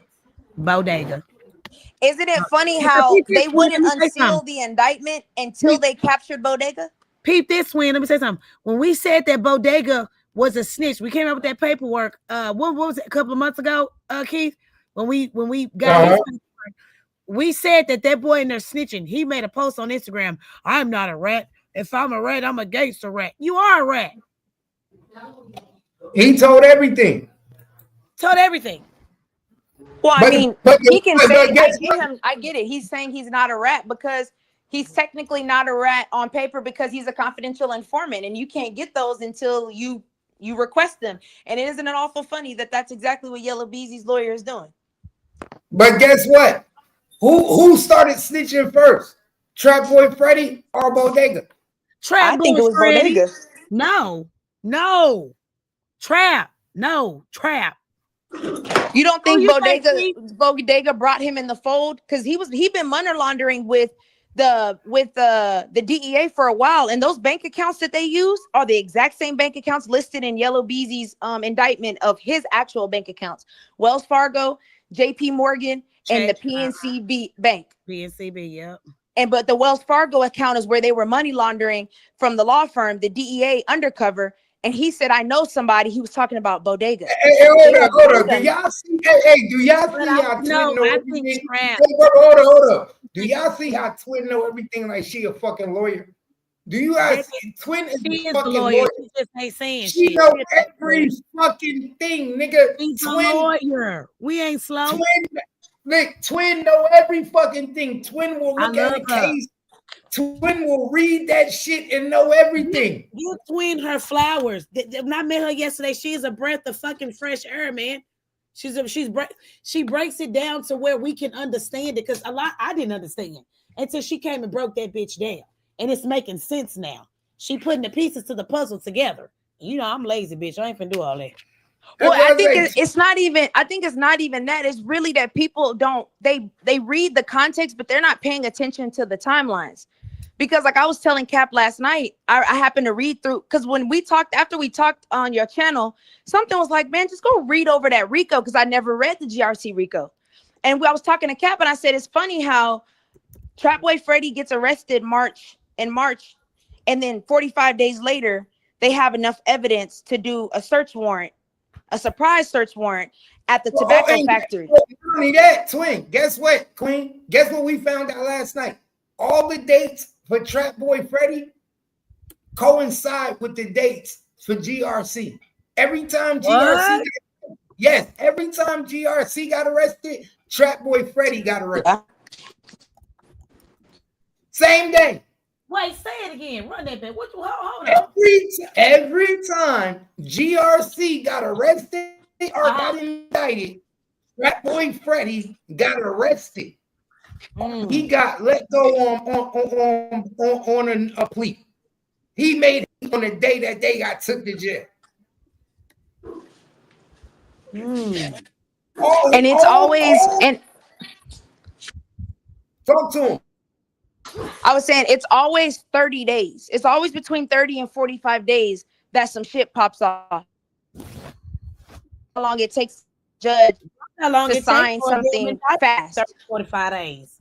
S2: Isn't it funny how they wouldn't unseal the indictment until they captured Bodega?
S7: Peep this, Swin. Let me say something. When we said that Bodega was a snitch, we came up with that paperwork. What was it, a couple of months ago, Keith? When we got his paperwork, we said that boy in there snitching. He made a post on Instagram. I'm not a rat. If I'm a rat, I'm a gangster rat. You are a rat.
S3: He told everything.
S2: Well, I mean, he can say, I get it. He's saying he's not a rat because he's technically not a rat on paper because he's a confidential informant, and you can't get those until you request them. And isn't it awful funny that that's exactly what Yellow Beezy's lawyer is doing?
S3: But guess what? Who started snitching first? Trapboy Freddy or Bodega?
S2: I think it was Bodega.
S7: No. Trap.
S2: You don't think Bodega brought him in the fold? Because he been money laundering with the DEA for a while, and those bank accounts that they use are the exact same bank accounts listed in Yellow Beezy's indictment of his actual bank accounts: Wells Fargo, JP Morgan, and the PNC Bank.
S7: PNCB, yep.
S2: But the Wells Fargo account is where they were money laundering from the law firm, the DEA undercover. And he said, I know somebody. He was talking about Bodega.
S3: Hey, hold up. Do y'all see? Do y'all see how Twin know everything? Hold up. Do y'all see how Twin know everything like she a fucking lawyer? Do you guys see Twin is a fucking lawyer?
S7: She just ain't saying
S3: she
S7: shit.
S3: know every fucking thing, nigga.
S7: She's Twin, a lawyer. We ain't slow.
S3: Twin know every fucking thing. Twin will look at a case. Twin will read that shit and know everything.
S7: You Twin her flowers. When I met her yesterday, she is a breath of fucking fresh air, man. She breaks it down to where we can understand it, because a lot I didn't understand until she came and broke that bitch down, and it's making sense now. She putting the pieces to the puzzle together. You know, I'm lazy, bitch. I ain't finna do all that.
S2: Well, I think it's not even. I think it's not even that. It's really that people don't. They read the context, but they're not paying attention to the timelines. Because like I was telling Cap last night, I happened to read through, because when we talked, after we talked on your channel, something was like, man, just go read over that RICO, because I never read the GRC RICO. And I was talking to Cap and I said, it's funny how Trapboy Freddy gets arrested in March, and then 45 days later, they have enough evidence to do a search warrant, a surprise search warrant at the tobacco factory.
S3: Not only that, Twin, guess what, Queen? Guess what we found out last night? All the dates for Trapboy Freddy coincide with the dates for GRC. Every time every time GRC got arrested, Trapboy Freddy got arrested. Same day.
S7: Wait, say it again. Run that bit. Hold on.
S3: Every time GRC got arrested or got indicted, Trapboy Freddy got arrested. He got let go on a plea. He made it on the day that they got took to jail.
S2: And it's always
S3: Talk to him.
S2: I was saying it's always 30 days. It's always between 30 and 45 days that some shit pops off. How long it takes the judge to sign something fast?
S7: 45 days.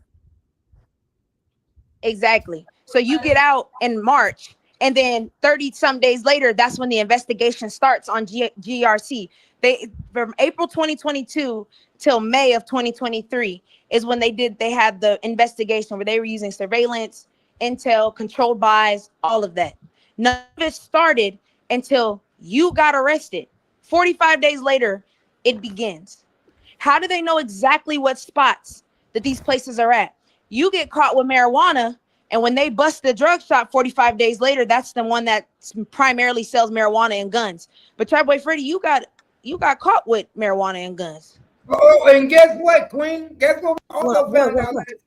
S2: Exactly. So you get out in March, and then 30 some days later, that's when the investigation starts on GRC. They from April 2022 till May of 2023 is when they had the investigation where they were using surveillance, intel, controlled buys, all of that. None of it started until you got arrested. 45 days later, it begins. How do they know exactly what spots that these places are at? You get caught with marijuana, and when they bust the drug shop 45 days later, that's the one that primarily sells marijuana and guns. But Trapboy Freddy, you got caught with marijuana and guns.
S3: Oh, and guess what, Queen? Guess what we also found out last night?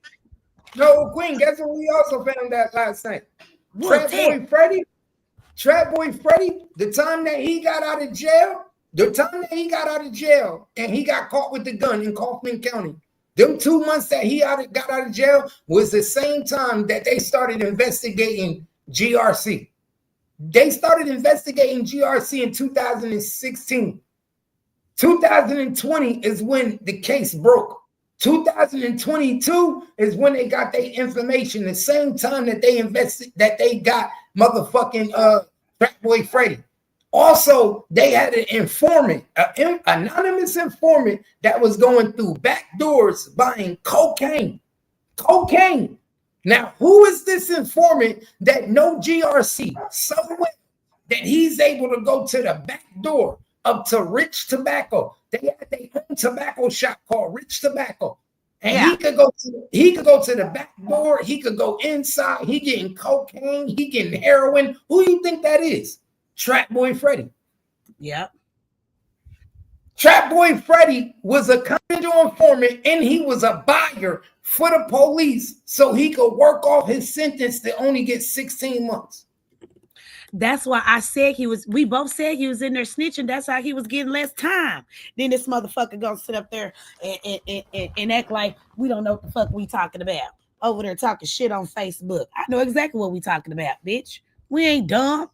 S3: No, Queen, guess what we also found out last night? Trapboy Freddy, the time that he got out of jail, and he got caught with the gun in Kaufman County. Them 2 months that he got out of jail was the same time that they started investigating GRC. They started investigating GRC in 2016. 2020 is when the case broke. 2022 is when they got their information. The same time that they got motherfucking Trapboy Freddy. Also, they had an informant, an anonymous informant that was going through back doors buying cocaine. Now, who is this informant that no GRC somewhere that he's able to go to the back door up to Rich Tobacco? They had their own tobacco shop called Rich Tobacco. And he could go to the back door, he could go inside, he getting cocaine, he getting heroin. Who do you think that is? Trapboy Freddy.
S7: Yep.
S3: Trapboy Freddy was a confidential informant, and he was a buyer for the police so he could work off his sentence to only get 16 months.
S7: That's why I said we both said he was in there snitching. That's how he was getting less time. Then this motherfucker gonna sit up there and act like we don't know what the fuck we talking about. Over there talking shit on Facebook. I know exactly what we talking about, bitch. We ain't dumb.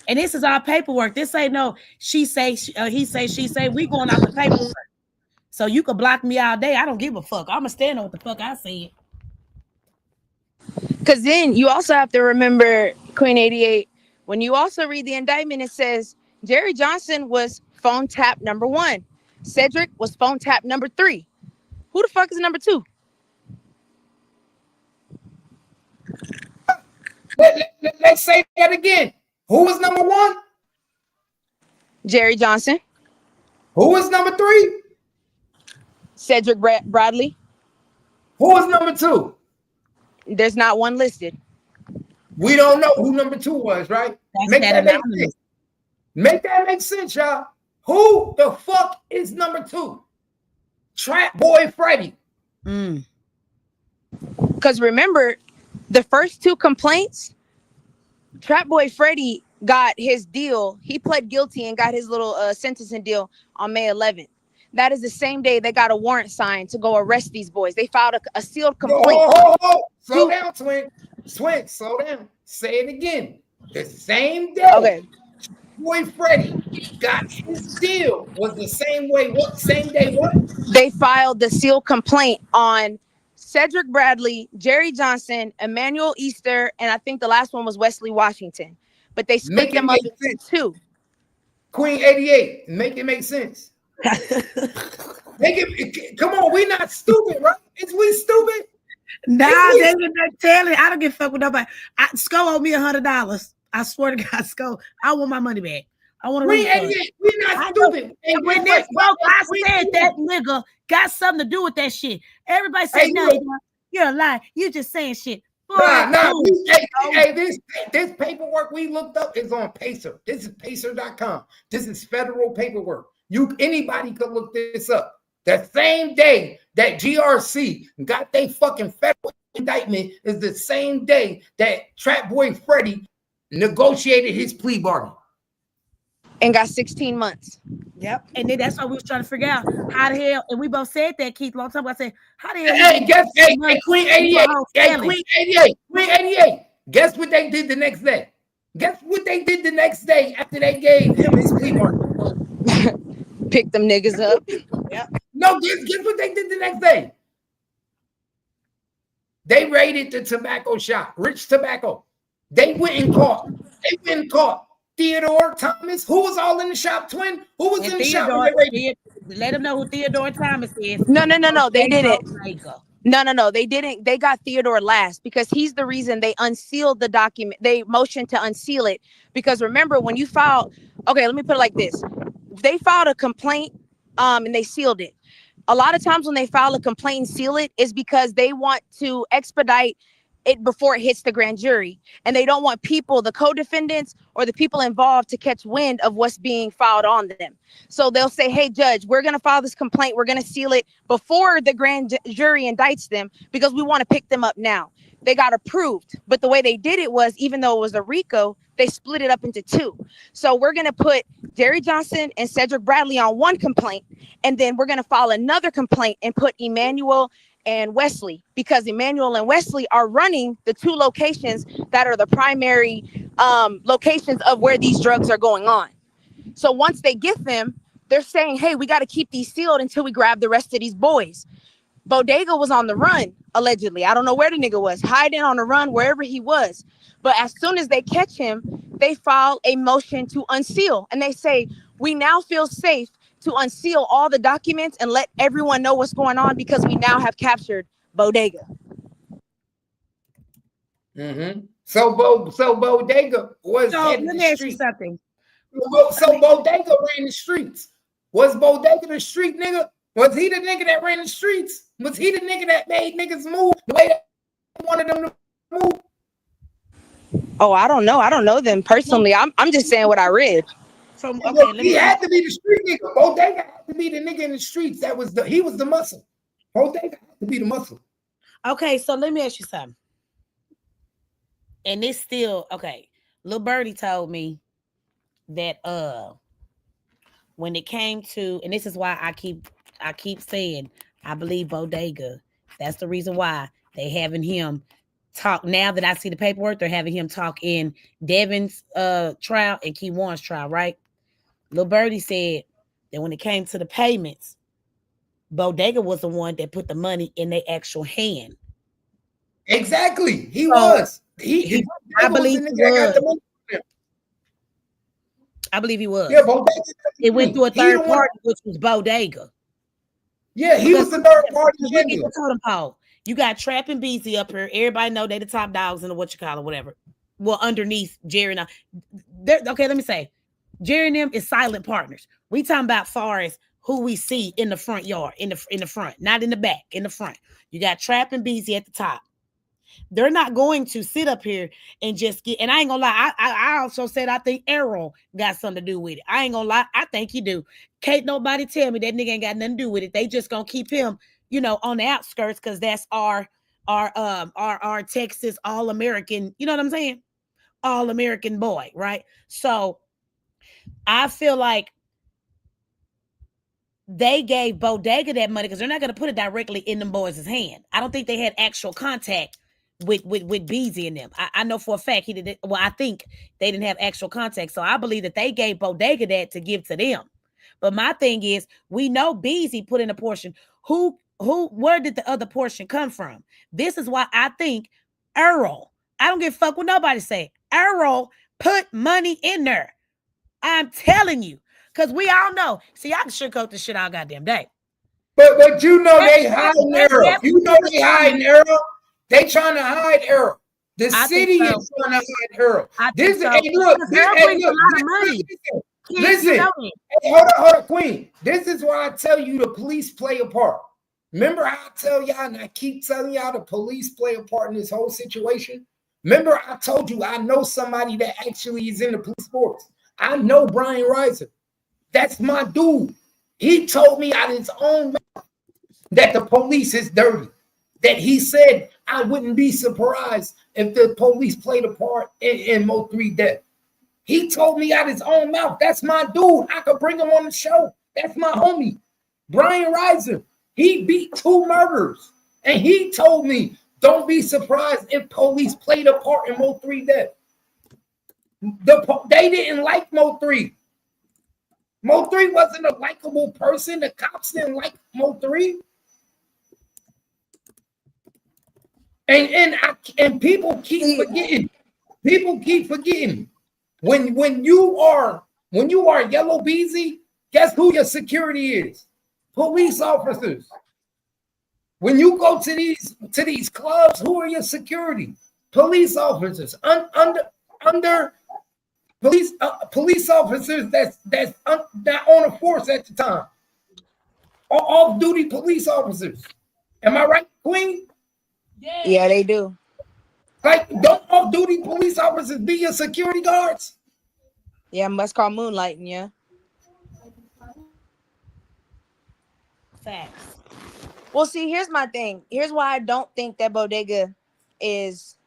S7: And this is our paperwork. This ain't no she say, he say, she say. We going off the paperwork. So you could block me all day. I don't give a fuck. I'm going to stand on what the fuck I said.
S2: Because then you also have to remember, Queen 88, when you also read the indictment, it says Jerry Johnson was phone tap number 1. Cedric was phone tap number 3. Who the fuck is number 2?
S3: Let's say that again. Who was number 1?
S2: Jerry Johnson.
S3: Who was number 3?
S2: Cedric Bradley.
S3: Who was number 2?
S2: There's not one listed.
S3: We don't know who number 2 was, right? Make that make sense, y'all. Who the fuck is number 2? Trapboy Freddy.
S2: Because remember, the first 2 complaints, Trapboy Freddy got his deal. He pled guilty and got his little sentencing deal on May 11th. That is the same day they got a warrant signed to go arrest these boys. They filed a sealed complaint.
S3: Slow down, twin. Twin, slow down. Say it again. The same day.
S2: Okay.
S3: Boy Freddy got his deal was the same way. What same day? What?
S2: They filed the sealed complaint on Cedric Bradley, Jerry Johnson, Emmanuel Easter, and I think the last one was Wesley Washington. But they split them up into 2.
S3: Queen 88, make it make sense. Come on, we not stupid, right? Is we stupid?
S7: Nah, they're telling. I don't give a fuck with nobody. Sco owed me $100. I swear to God, Sco, I want my money back. I want to
S3: we not stupid.
S7: And when this broke, I said that nigga got something to do with that shit. Everybody say, no, you're a lie. You just saying shit.
S3: This paperwork we looked up is on Pacer. This is Pacer.com. This is federal paperwork. Anybody could look this up. The same day that GRC got their fucking federal indictment is the same day that Trapboy Freddy negotiated his plea bargain.
S2: and got 16 months.
S7: Yep. And then that's why we was trying to figure out how the hell, and we both said that, Keith, long time ago. I said, how the hell
S3: Hey, Queen 88. Hey, Queen 88. Queen 88. Guess what they did the next day? Guess what they did the next day after they gave him his plea bargain?
S2: Pick them niggas up.
S7: Yep.
S3: No, guess what they did the next day? They raided the tobacco shop, Rich Tobacco. They went and caught Theodore Thomas. Who was all in the shop, twin? Who was in the shop when they raided?
S7: Let them know who Theodore Thomas is.
S2: No, they didn't. No, they didn't. They got Theodore last because he's the reason they unsealed the document. They motioned to unseal it because remember when you filed, okay, let me put it like this. They filed a complaint and they sealed it. A lot of times when they file a complaint and seal it is because they want to expedite it before it hits the grand jury. And they don't want people, the co-defendants or the people involved to catch wind of what's being filed on them. So they'll say, hey, judge, we're going to file this complaint. We're going to seal it before the grand jury indicts them because we want to pick them up now. They got approved. But the way they did it was, even though it was a RICO, they split it up into two. So we're going to put Jerry Johnson and Cedric Bradley on one complaint. And then we're going to file another complaint and put Emmanuel and Wesley, because Emmanuel and Wesley are running the two locations that are the primary locations of where these drugs are going on. So once they get them, they're saying, hey, we got to keep these sealed until we grab the rest of these boys. Bodega was on the run, allegedly. I don't know where the nigga was, hiding on the run, wherever he was. But as soon as they catch him, they file a motion to unseal. And they say, we now feel safe to unseal all the documents and let everyone know what's going on because we now have captured Bodega.
S3: Mm-hmm. So Bodega was.
S7: So let me ask you something.
S3: So Bodega ran the streets. Was Bodega the street nigga? Was he the nigga that ran the streets? Was he the nigga that made niggas move the way they wanted them to move?
S2: Oh, I don't know. I don't know them personally. I'm just saying what I read.
S3: He had to be the street nigga. Bodega had to be the nigga in the streets. He was the muscle. Bodega had to be the muscle.
S7: Okay, so let me ask you something. And it's still okay. Lil Birdie told me that when it came to, and this is why I keep saying I believe Bodega. That's the reason why they having him talk. Now that I see the paperwork, they're having him talk in Devin's trial and Kewon's trial, right? Lil Birdie said that when it came to the payments, Bodega was the one that put the money in their actual hand.
S3: Exactly. He was.
S7: I believe he was. I believe he was.
S3: Yeah, Bodega.
S7: It went through a third party, which was Bodega.
S3: Yeah, he was the third party.
S7: You got Trap and Beezy up here. Everybody know they the top dogs in the whatever. Well, underneath Jerry and okay, let me say, Jerry and them is silent partners. We talking about far as who we see in the front yard, in the front, not in the back, in the front. You got Trap and Beezy at the top. They're not going to sit up here and just get, and I ain't gonna lie, I also said I think Errol got something to do with it. I ain't gonna lie, I think he do. Can't nobody tell me that nigga ain't got nothing to do with it. They just gonna keep him, on the outskirts because that's our Texas All-American, you know what I'm saying? All-American boy, right? So I feel like they gave Bodega that money because they're not going to put it directly in them boys' hand. I don't think they had actual contact with Beezy and them. I know for a fact he did. Well, I think they didn't have actual contact. So I believe that they gave Bodega that to give to them. But my thing is, we know Beezy put in a portion. Where did the other portion come from? This is why I think Errol, I don't give a fuck what nobody say. Errol put money in there. I'm telling you. Because we all know. See, I can sugarcoat this shit all goddamn day.
S3: But they hiding Errol. They hiding Errol. They trying to hide Errol. The city is trying to hide Errol. Listen. Hey, hold on, Queen. This is why I tell you the police play a part. Remember how I tell y'all, and I keep telling y'all the police play a part in this whole situation? Remember I told you I know somebody that actually is in the police force. I know Brian Reiser. That's my dude. He told me out of his own mouth that the police is dirty. That he said I wouldn't be surprised if the police played a part in Mo3 death. He told me out his own mouth. That's my dude. I could bring him on the show. That's my homie. Brian Reiser. He beat 2 murders. And he told me, don't be surprised if police played a part in Mo 3 death. They didn't like Mo 3. Mo 3 wasn't a likable person. The cops didn't like Mo 3. And people keep forgetting. People keep forgetting. When you are Yellow Beezy, guess who your security is? Police officers. When you go to these clubs, who are your security? Police officers. Under police officers that's not on a force at the time. Off-duty police officers. Am I right, Queen?
S2: Yeah, they do.
S3: Like, don't off-duty police officers be your security guards?
S2: Yeah, must call moonlighting, yeah.
S7: Facts.
S2: Well, see, here's my thing. Here's why I don't think that Bodega is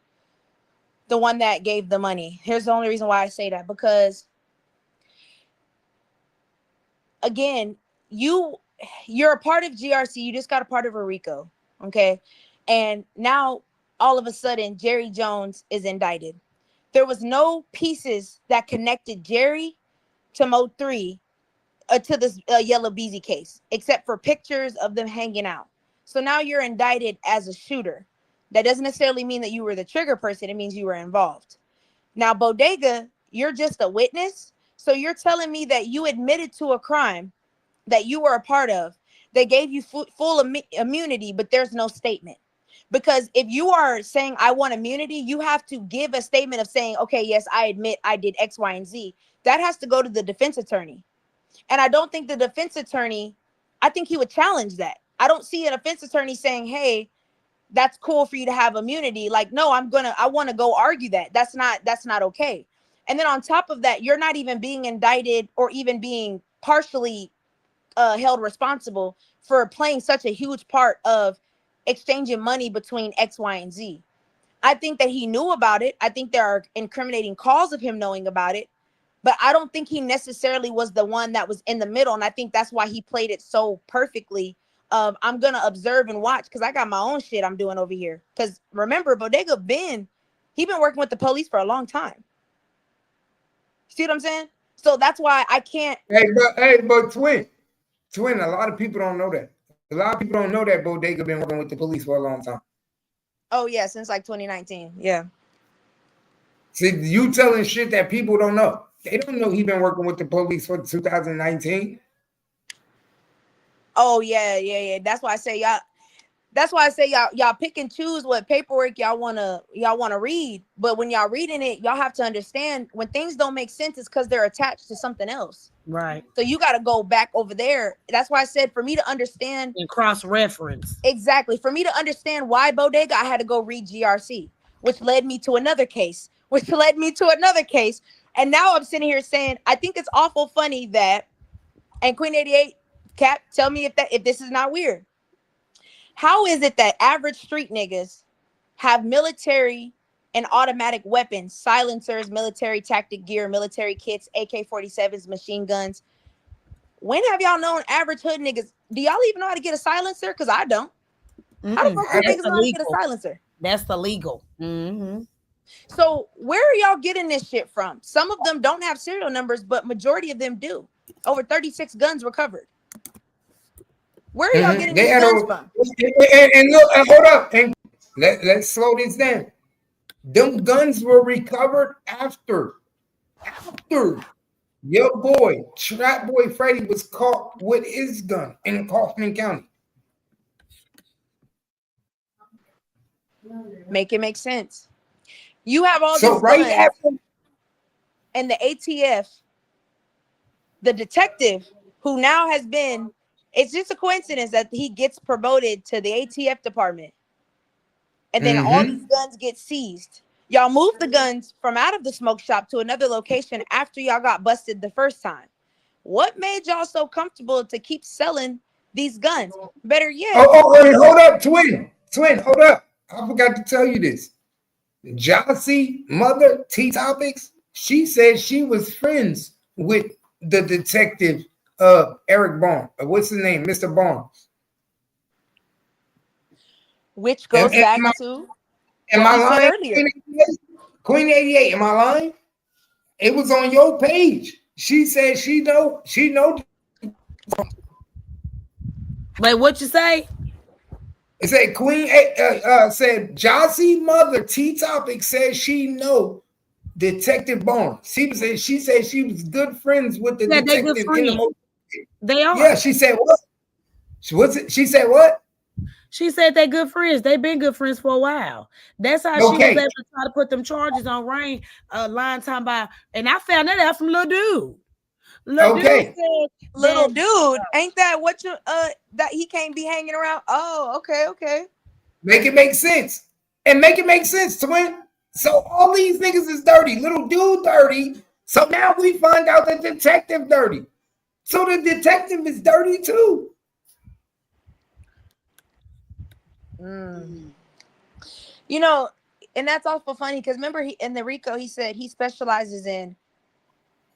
S2: the one that gave the money. Here's the only reason why I say that. Because, again, you're a part of GRC. You just got a part of a RICO, okay? And now, all of a sudden, Jerry Jones is indicted. There was no pieces that connected Jerry to Mo 3 to this Yellow Beezy case, except for pictures of them hanging out. So now you're indicted as a shooter. That doesn't necessarily mean that you were the trigger person. It means you were involved. Now, Bodega, you're just a witness. So you're telling me that you admitted to a crime that you were a part of. They gave you full immunity, but there's no statement. Because if you are saying, I want immunity, you have to give a statement of saying, okay, yes, I admit I did X, Y, and Z. That has to go to the defense attorney. And I don't think the defense attorney, I think he would challenge that. I don't see a defense attorney saying, hey, that's cool for you to have immunity. Like, no, I want to go argue that. That's not okay. And then on top of that, you're not even being indicted or even being partially held responsible for playing such a huge part of exchanging money between X, Y, and Z. I think that he knew about it. I think there are incriminating calls of him knowing about it. But I don't think he necessarily was the one that was in the middle. And I think that's why he played it so perfectly. I'm going to observe and watch because I got my own shit I'm doing over here. Because remember, Bodega he been working with the police for a long time. See what I'm saying? So that's why I can't.
S3: But twin, a lot of people don't know that. A lot of people don't know that Bodega been working with the police for a long time.
S2: Oh, yeah, since like 2019. Yeah.
S3: See, you telling shit that people don't know. They don't know he been working with the police for 2019.
S2: Oh, yeah. That's why I say y'all pick and choose what paperwork y'all wanna read. But when y'all reading it, y'all have to understand when things don't make sense, it's because they're attached to something else.
S7: Right.
S2: So you got to go back over there. That's why I said for me to understand
S7: and cross-reference.
S2: Exactly. For me to understand why Bodega, I had to go read GRC, which led me to another case, And now I'm sitting here saying, I think it's awful funny that, and Queen 88, Cap, tell me if this is not weird. How is it that average street niggas have military and automatic weapons, silencers, military tactic gear, military kits, AK-47s, machine guns? When have y'all known average hood niggas? Do y'all even know how to get a silencer? Because I don't. How the fuck do niggas know how to get a silencer?
S7: That's illegal. Mm-hmm.
S2: So where are y'all getting this shit from? Some of them don't have serial numbers, but majority of them do. Over 36 guns recovered. Where are y'all getting these guns from?
S3: And look, hold up, and let's slow this down. Them guns were recovered after your boy Trapboy Freddy was caught with his gun in Kaufman County.
S2: Make it make sense. You have all
S3: so
S2: these
S3: right
S2: guns,
S3: after,
S2: and the ATF, the detective who now has been, it's just a coincidence that he gets promoted to the ATF department. And then all these guns get seized. Y'all moved the guns from out of the smoke shop to another location after y'all got busted the first time. What made y'all so comfortable to keep selling these guns? Better yet.
S3: Hold up, twin, hold up. I forgot to tell you this. Jocy, mother, T-Topics, she said she was friends with the detective Eric Barnes. What's his name? Mr. Barnes.
S2: Which goes back to
S3: am I
S2: you said
S3: lying?
S2: earlier.
S3: Queen 88, am I lying? It was on your page. She said she know.
S11: Wait, what you say?
S3: It said Queen said Jocy mother T-Topic says she know Detective Barnes. She said she was good friends with the detective in the
S11: They are.
S3: Yeah, she said what? She said what?
S11: She said they good friends. They've been good friends for a while. That's how she was able to try to put them charges on Rain line time by. And I found that out from Little Dude. Little
S2: Dude, ain't that what you that he can't be hanging around? Oh, okay.
S3: Make it make sense. And make it make sense, twin. So all these niggas is dirty. Little Dude dirty. So now we find out the detective dirty. So the detective is dirty too.
S2: You know, and that's also funny because remember in the RICO he said he specializes in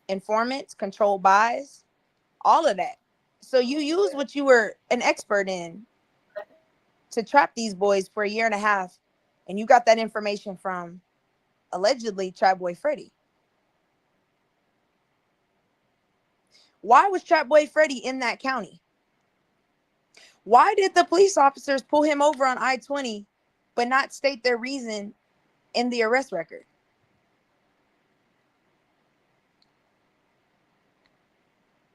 S2: informants, controlled buys, all of that. So you use what you were an expert in to trap these boys for 1.5 years, and you got that information from allegedly Trapboy Freddy. Why was Trapboy Freddy in that county? Why did the police officers pull him over on I-20 but not state their reason in the arrest record?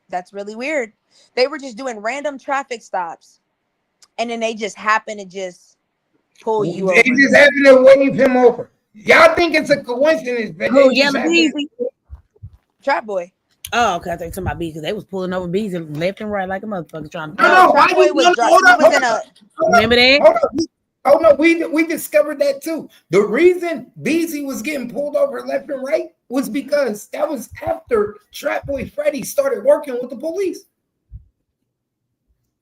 S2: That's really weird. They were just doing random traffic stops, and then they just happen to just pull you over.
S3: They just happen to wave him over. Y'all think it's a coincidence?
S11: Who, Yellow Beezy?
S2: Trapboy.
S11: Oh, okay. I think somebody because they was pulling over Beezy left and right like a motherfucker trying to.
S3: Remember that? Oh no, we discovered that too. The reason Beezy was getting pulled over left and right was because that was after Trapboy Freddy started working with the police.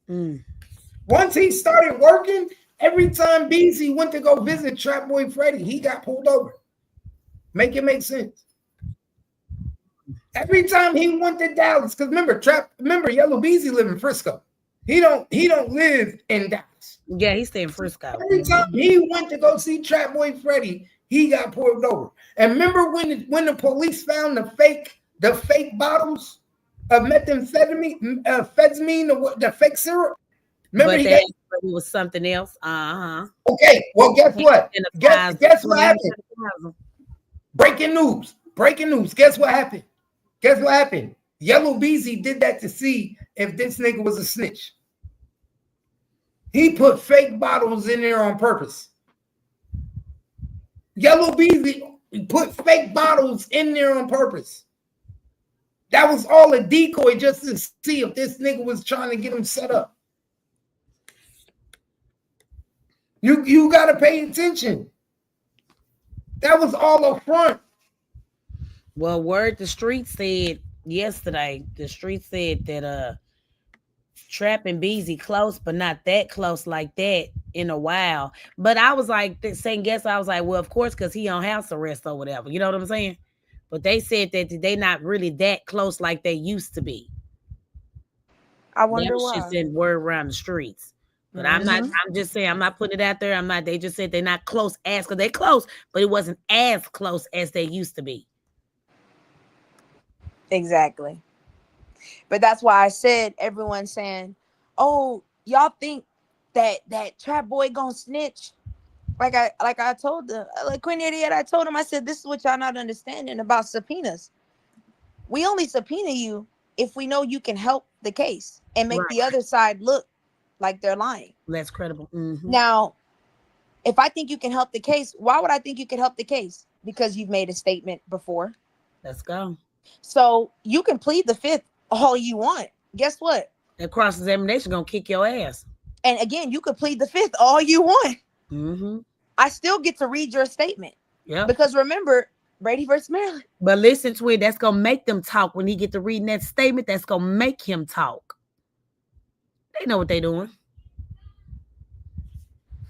S3: Once he started working, every time Beezy went to go visit Trapboy Freddy, he got pulled over. Make it make sense. Every time he went to Dallas, because remember Yellow Beezy live in Frisco. He don't live in Dallas.
S11: Yeah, he stay in Frisco.
S3: Every time he went to go see Trapboy Freddy, he got pulled over. And remember when the police found the fake bottles of methamphetamine, the fake syrup? Remember
S11: it was something else.
S3: Okay, well, guess what? Guess what happened? Breaking news. Guess what happened? Yellow Beezy did that to see if this nigga was a snitch. He put fake bottles in there on purpose. Yellow Beezy put fake bottles in there on purpose. That was all a decoy just to see if this nigga was trying to get him set up. You got to pay attention. That was all a front.
S11: Well, word the street said yesterday, the street said that Trap and Beezy close, but not that close like that in a while. But I was like, saying guess I was like, well, of course, because he on house arrest or whatever. You know what I'm saying? But they said that they not really that close like they used to be.
S2: I wonder why.
S11: She said word around the streets. But I'm not, I'm just saying, I'm not putting it out there. They just said they're not close as, because they close, but it wasn't as close as they used to be.
S2: Exactly. But that's why I said everyone's saying, oh, y'all think that Trap Boy gonna snitch? Like I told them, like Queen Idiot, I told him, I said, this is what y'all not understanding about subpoenas. We only subpoena you if we know you can help the case and make the other side look like they're lying.
S11: Less credible.
S2: Now, if I think you can help the case, why would I think you can help the case? Because you've made a statement before.
S11: Let's go.
S2: So you can plead the fifth all you want. Guess what?
S11: That cross-examination gonna kick your ass.
S2: And again, you could plead the fifth all you want. I still get to read your statement.
S11: Yeah.
S2: Because remember, Brady versus Maryland.
S11: But listen to it, that's gonna make them talk. When he get to reading that statement, that's gonna make him talk. They know what they doing.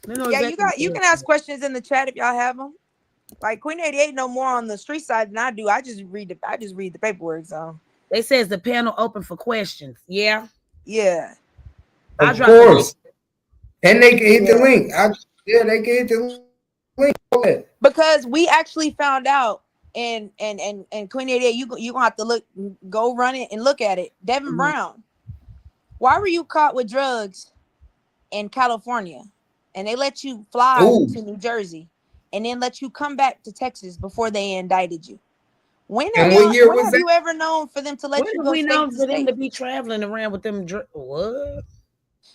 S2: Yeah, you can ask questions in the chat if y'all have them. Like Queen 88 know more on the street side than I do. I just read the paperwork. So
S7: it says the panel open for questions. Yeah.
S2: Yeah.
S3: Of course. And they can hit the link. They can hit the link.
S2: Because we actually found out, and Queen 88, you gonna have to go run it and look at it. Devin Brown, why were you caught with drugs in California, and they let you fly to New Jersey, and then let you come back to Texas before they indicted you? When have you ever known for them to let you go state to state?
S7: To be traveling around with them? What?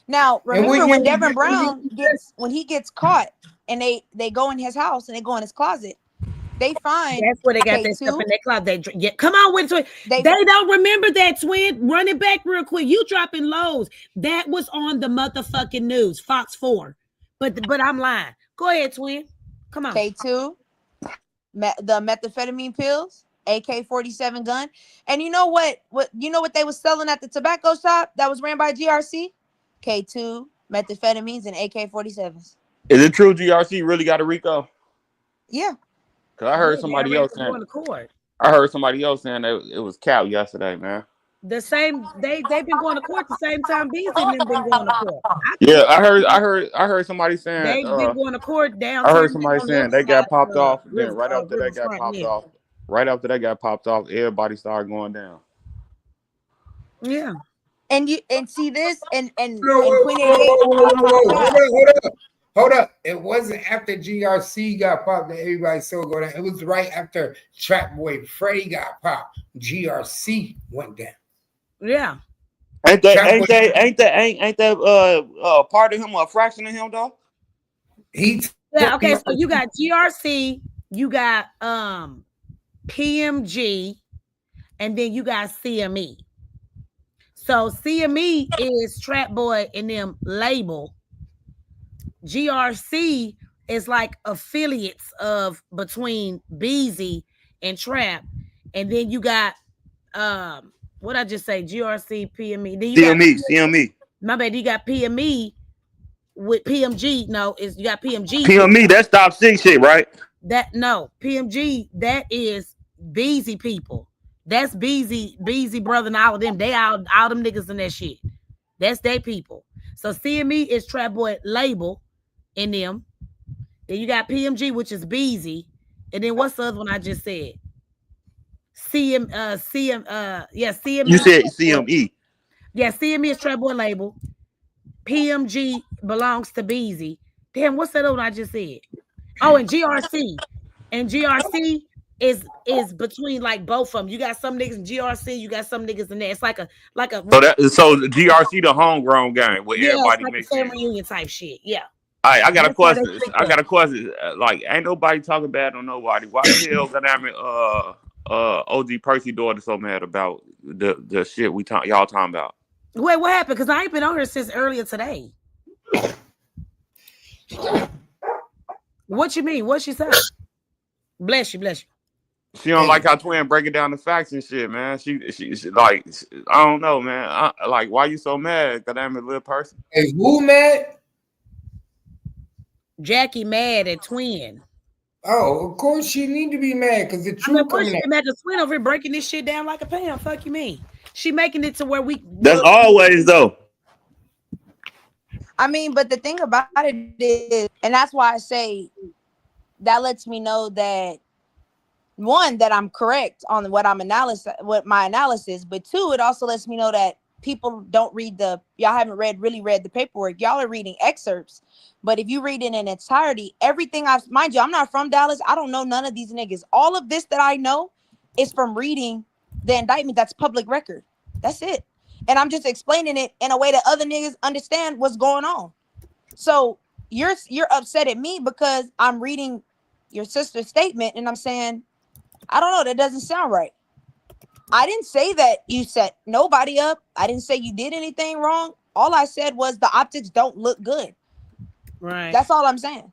S2: Now remember when Devin Brown gets caught and they go in his house and they go in his closet, they find
S7: that's where they got that stuff in their closet. Come on with it. They don't remember that, twin. Run it back real quick. You dropping lows. That was on the motherfucking news, Fox 4. But I'm lying. Go ahead, twin. Come on.
S2: K2, the methamphetamine pills, AK-47 gun, and you know what they was selling at the tobacco shop that was ran by GRC? K2, methamphetamines, and AK-47s.
S12: Is it true GRC really got a RICO?
S2: Yeah.
S12: Cause I heard somebody else saying. I heard somebody else saying that it was Clout yesterday, man.
S7: The same. They've been going to court the same time Beasley and them been going to court.
S12: I heard somebody saying
S7: they've been going to court down.
S12: I heard somebody saying they got popped off. Then right after that got popped off. Right after that got popped off, everybody started going down.
S7: Yeah.
S2: And see this and Queen 88.
S3: Hold up. It wasn't after GRC got popped that everybody saw go down. It was right after Trapboy Freddy got popped. GRC went down.
S7: Yeah.
S12: Ain't that part of him or a fraction of him though?
S7: Okay, so you got GRC, you got PMG, and then you got CME. So CME is Trapboy and them label. GRC is like affiliates of between Beezy and Trap, and then you got what I just say, GRC, PME. Then you
S12: CME.
S7: My bad. You got PME with PMG. No, you got PMG.
S12: PME. That's top 6 shit, right?
S7: PMG. That is Beezy people. That's Beezy brother and all of them. They all them niggas in that shit. That's their people. So CME is Trapboy label in them. Then you got PMG, which is Beezy. And then what's the other one I just said? CME.
S12: You said CME.
S7: Yeah, CME is Trapboy label. PMG belongs to Beezy. Damn, what's that other one I just said? Oh, and GRC. And GRC is between like both of them. You got some niggas in GRC, you got some niggas in there. It's like a
S12: so GRC the homegrown gang with everybody
S7: like
S12: mixed in.
S7: Family reunion type shit. Yeah.
S12: All right, I got a question. Like, ain't nobody talking bad on nobody. Why the hell OG Percy daughter so mad about the shit y'all talking about?
S7: Wait, what happened? Because I ain't been on here since earlier today. What you mean? What she said? Bless you.
S12: She don't like how twin breaking down the facts and shit, man. She like, I don't know, man. Like, why you so mad? Cause I'm a little person.
S3: Hey, who mad?
S7: Jackie mad at twin.
S3: Oh, of course she need to be mad because the truth.
S7: Of course she mad at twin over here breaking this shit down like a pan. Fuck you mean? She making it to where we.
S12: That's always though.
S2: I mean, but the thing about it is, and that's why I say that lets me know that one, that I'm correct on what my analysis, but two, it also lets me know that people don't read y'all haven't really read the paperwork. Y'all are reading excerpts, but if you read it in entirety, everything mind you, I'm not from Dallas. I don't know none of these niggas. All of this that I know is from reading the indictment. That's public record. That's it. And I'm just explaining it in a way that other niggas understand what's going on. So you're upset at me because I'm reading your sister's statement and I'm saying, I don't know, that doesn't sound right. I didn't say that you set nobody up. I didn't say you did anything wrong. All I said was the optics don't look good.
S7: Right.
S2: That's all I'm saying.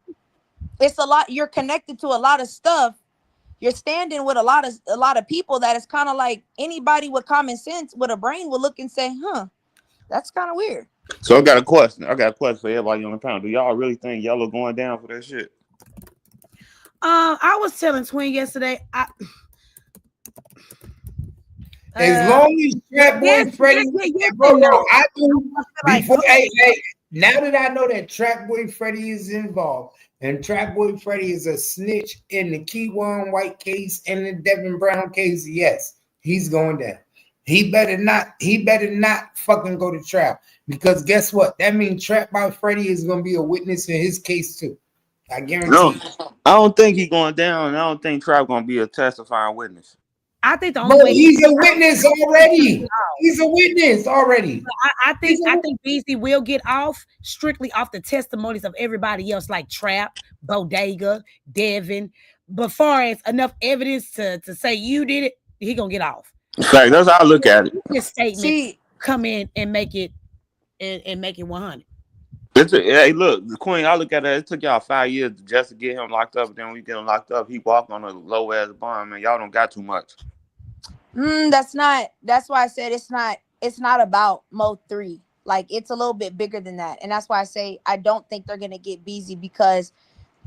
S2: It's a lot. You're connected to a lot of stuff. You're standing with a lot of people that is kind of like anybody with common sense with a brain will look and say, that's kind of weird.
S12: So I got a question for everybody on the panel. Do y'all really think Yellow going down for that shit?
S7: I was telling Twin yesterday.
S3: As long as Trapboy Freddy, I do before. Hey, now that I know that Trapboy Freddy is involved, and Trapboy Freddy is a snitch in the Kewon White case and the Devin Brown case, yes, he's going down. He better not fucking go to trap, because guess what? That means Trapboy Freddy is gonna be a witness in his case too. I guarantee.
S12: I don't think he's going down. I don't think Trap gonna be a testifying witness.
S7: I think the only way
S3: he's a witness already. He's a witness already.
S7: I think BC will get off strictly off the testimonies of everybody else, like Trap, Bodega, Devin. But far as enough evidence to say you did it, he gonna get off.
S12: Fact, that's how I look at it.
S7: His statement come in and make it and make it 100.
S12: Hey, look, the Queen. I look at it. It took y'all 5 years just to get him locked up. Then when you get him locked up, he walk on a low ass bond. Man, y'all don't got too much.
S2: That's why I said it's not about Mo 3. Like, it's a little bit bigger than that. And that's why I say I don't think they're gonna get busy, because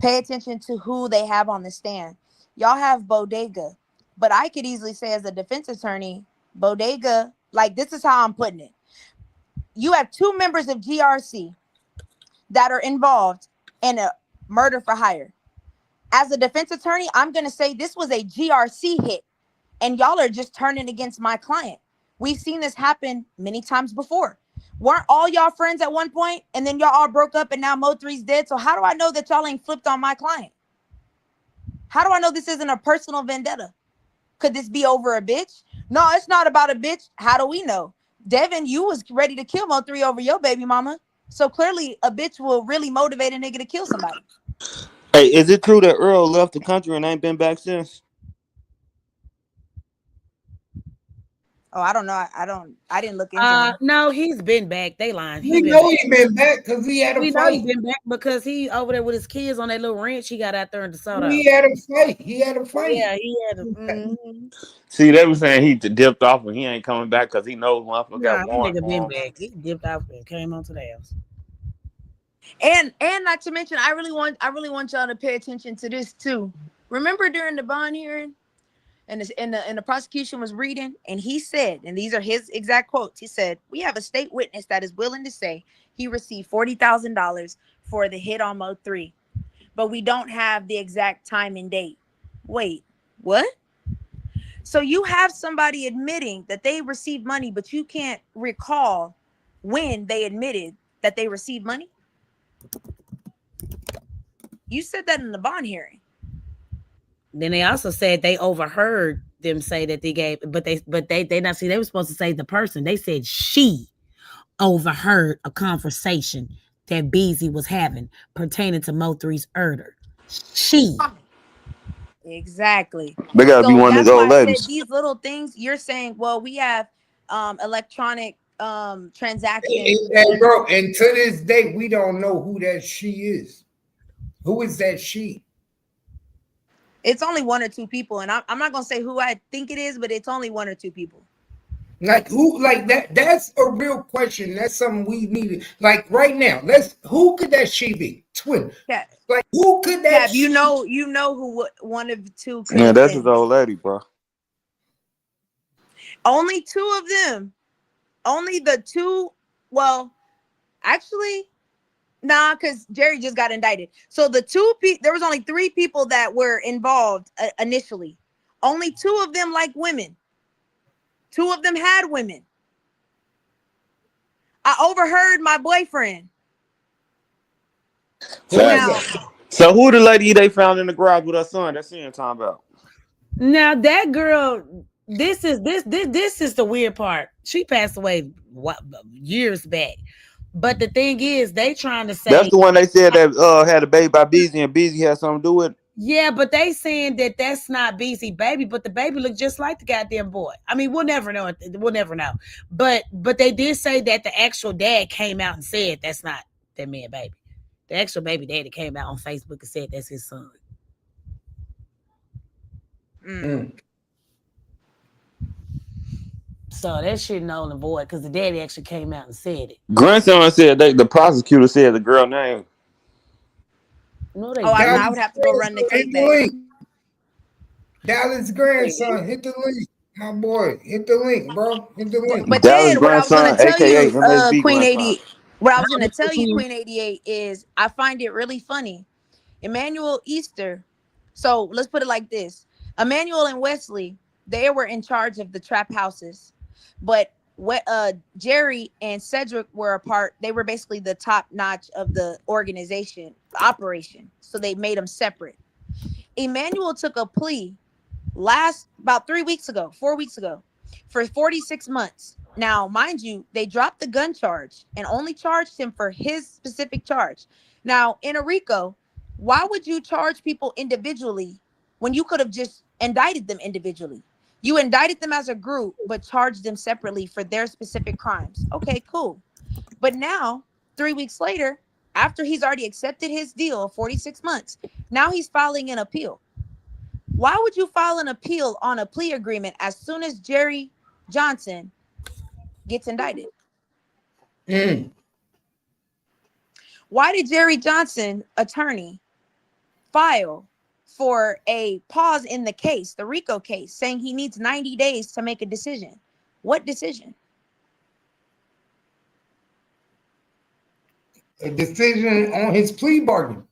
S2: pay attention to who they have on the stand. Y'all have Bodega, but I could easily say as a defense attorney, Bodega, like, this is how I'm putting it. You have 2 members of GRC that are involved in a murder for hire. As a defense attorney, I'm gonna say this was a GRC hit. And y'all are just turning against my client. We've seen this happen many times before. Weren't all y'all friends at one point, and then y'all all broke up, and now Mo 3's dead? So how do I know that y'all ain't flipped on my client? How do I know this isn't a personal vendetta? Could this be over a bitch? No, it's not about a bitch. How do we know? Devin, you was ready to kill Mo 3 over your baby mama. So clearly a bitch will really motivate a nigga to kill somebody.
S12: Hey, is it true that Earl left the country and ain't been back since?
S2: Oh, I don't know. I didn't look into him.
S7: No, he's been back. They lying.
S3: We know he been back because he had a fight.
S7: We know he been back because he over there with his kids on that little ranch he got out there in DeSoto.
S3: He had a fight.
S7: Yeah, he had a
S12: See, they were saying he dipped off and he ain't coming back because he knows motherfucker got
S7: one. Nigga been back. He dipped off and came on to the house.
S2: And not to mention, I really want y'all to pay attention to this too. Remember during the bond hearing, and the prosecution was reading, and he said, and these are his exact quotes, he said, "We have a state witness that is willing to say he received $40,000 for the hit on Mo 3, but we don't have the exact time and date." Wait, what? So you have somebody admitting that they received money, but you can't recall when they admitted that they received money? You said that in the bond hearing.
S7: Then they also said they overheard them say that they gave, but they not see, they were supposed to say the person. They said she overheard a conversation that Beezy was having pertaining to Mo 3's murder. She.
S2: Exactly.
S12: They gotta be one of those ladies.
S2: These little things you're saying, well, we have electronic transactions.
S3: And bro, and to this day, we don't know who that she is. Who is that she?
S2: It's only 1 or 2 people, and I'm not gonna say who I think it is, but it's only 1 or 2 people.
S3: Like who? Like that? That's a real question. That's something we need. Like right now, who could that she be? Twin.
S2: Yeah.
S3: Like who could that?
S2: You know who one of the 2 could
S12: Yeah, that's
S2: been.
S12: his old lady, bro.
S2: Only 2 of them. Only the 2. Well, actually, nah, because Jerry just got indicted. So the 2 people, there was only 3 people that were involved initially. Only 2 of them like women. 2 of them had women. I overheard my boyfriend.
S12: So who the lady they found in the garage with her son? That's what I'm talking about.
S7: Now that girl, this is the weird part. She passed away years back. But the thing is, they trying to say
S12: that's the one they said that had a baby by Beezy and Beezy had something to do with it.
S7: Yeah, but they saying that that's not Beezy baby, but the baby looked just like the goddamn boy. I mean, we'll never know. We'll never know. But they did say that the actual dad came out and said that's not that man baby. The actual baby daddy came out on Facebook and said that's his son. So that shit null and void because the daddy actually came out and said it.
S12: Grandson said the prosecutor said the girl name.
S2: No, they I would have to go run the tape back.
S3: Dallas grandson, hit the link. My boy, hit the link, bro. Hit the link.
S2: But then what I was gonna tell you, Queen
S6: grandson.
S2: 80, what I was gonna tell you, Queen 88, is I find it really funny. Emmanuel Easter. So let's put it like this: Emmanuel and Wesley, they were in charge of the trap houses, but Jerry and Cedric were a part. They were basically the top notch of the organization, the operation. So they made them separate. Emmanuel took a plea about 4 weeks ago, for 46 months. Now, mind you, they dropped the gun charge and only charged him for his specific charge. Now, in a RICO, why would you charge people individually when you could have just indicted them individually? You indicted them as a group, but charged them separately for their specific crimes. Okay, cool. But now, 3 weeks later, after he's already accepted his deal of 46 months, now he's filing an appeal. Why would you file an appeal on a plea agreement as soon as Jerry Johnson gets indicted? Why did Jerry Johnson, attorney, file for a pause in the case, the RICO case, saying he needs 90 days to make a decision? What decision?
S3: A decision on his plea bargain.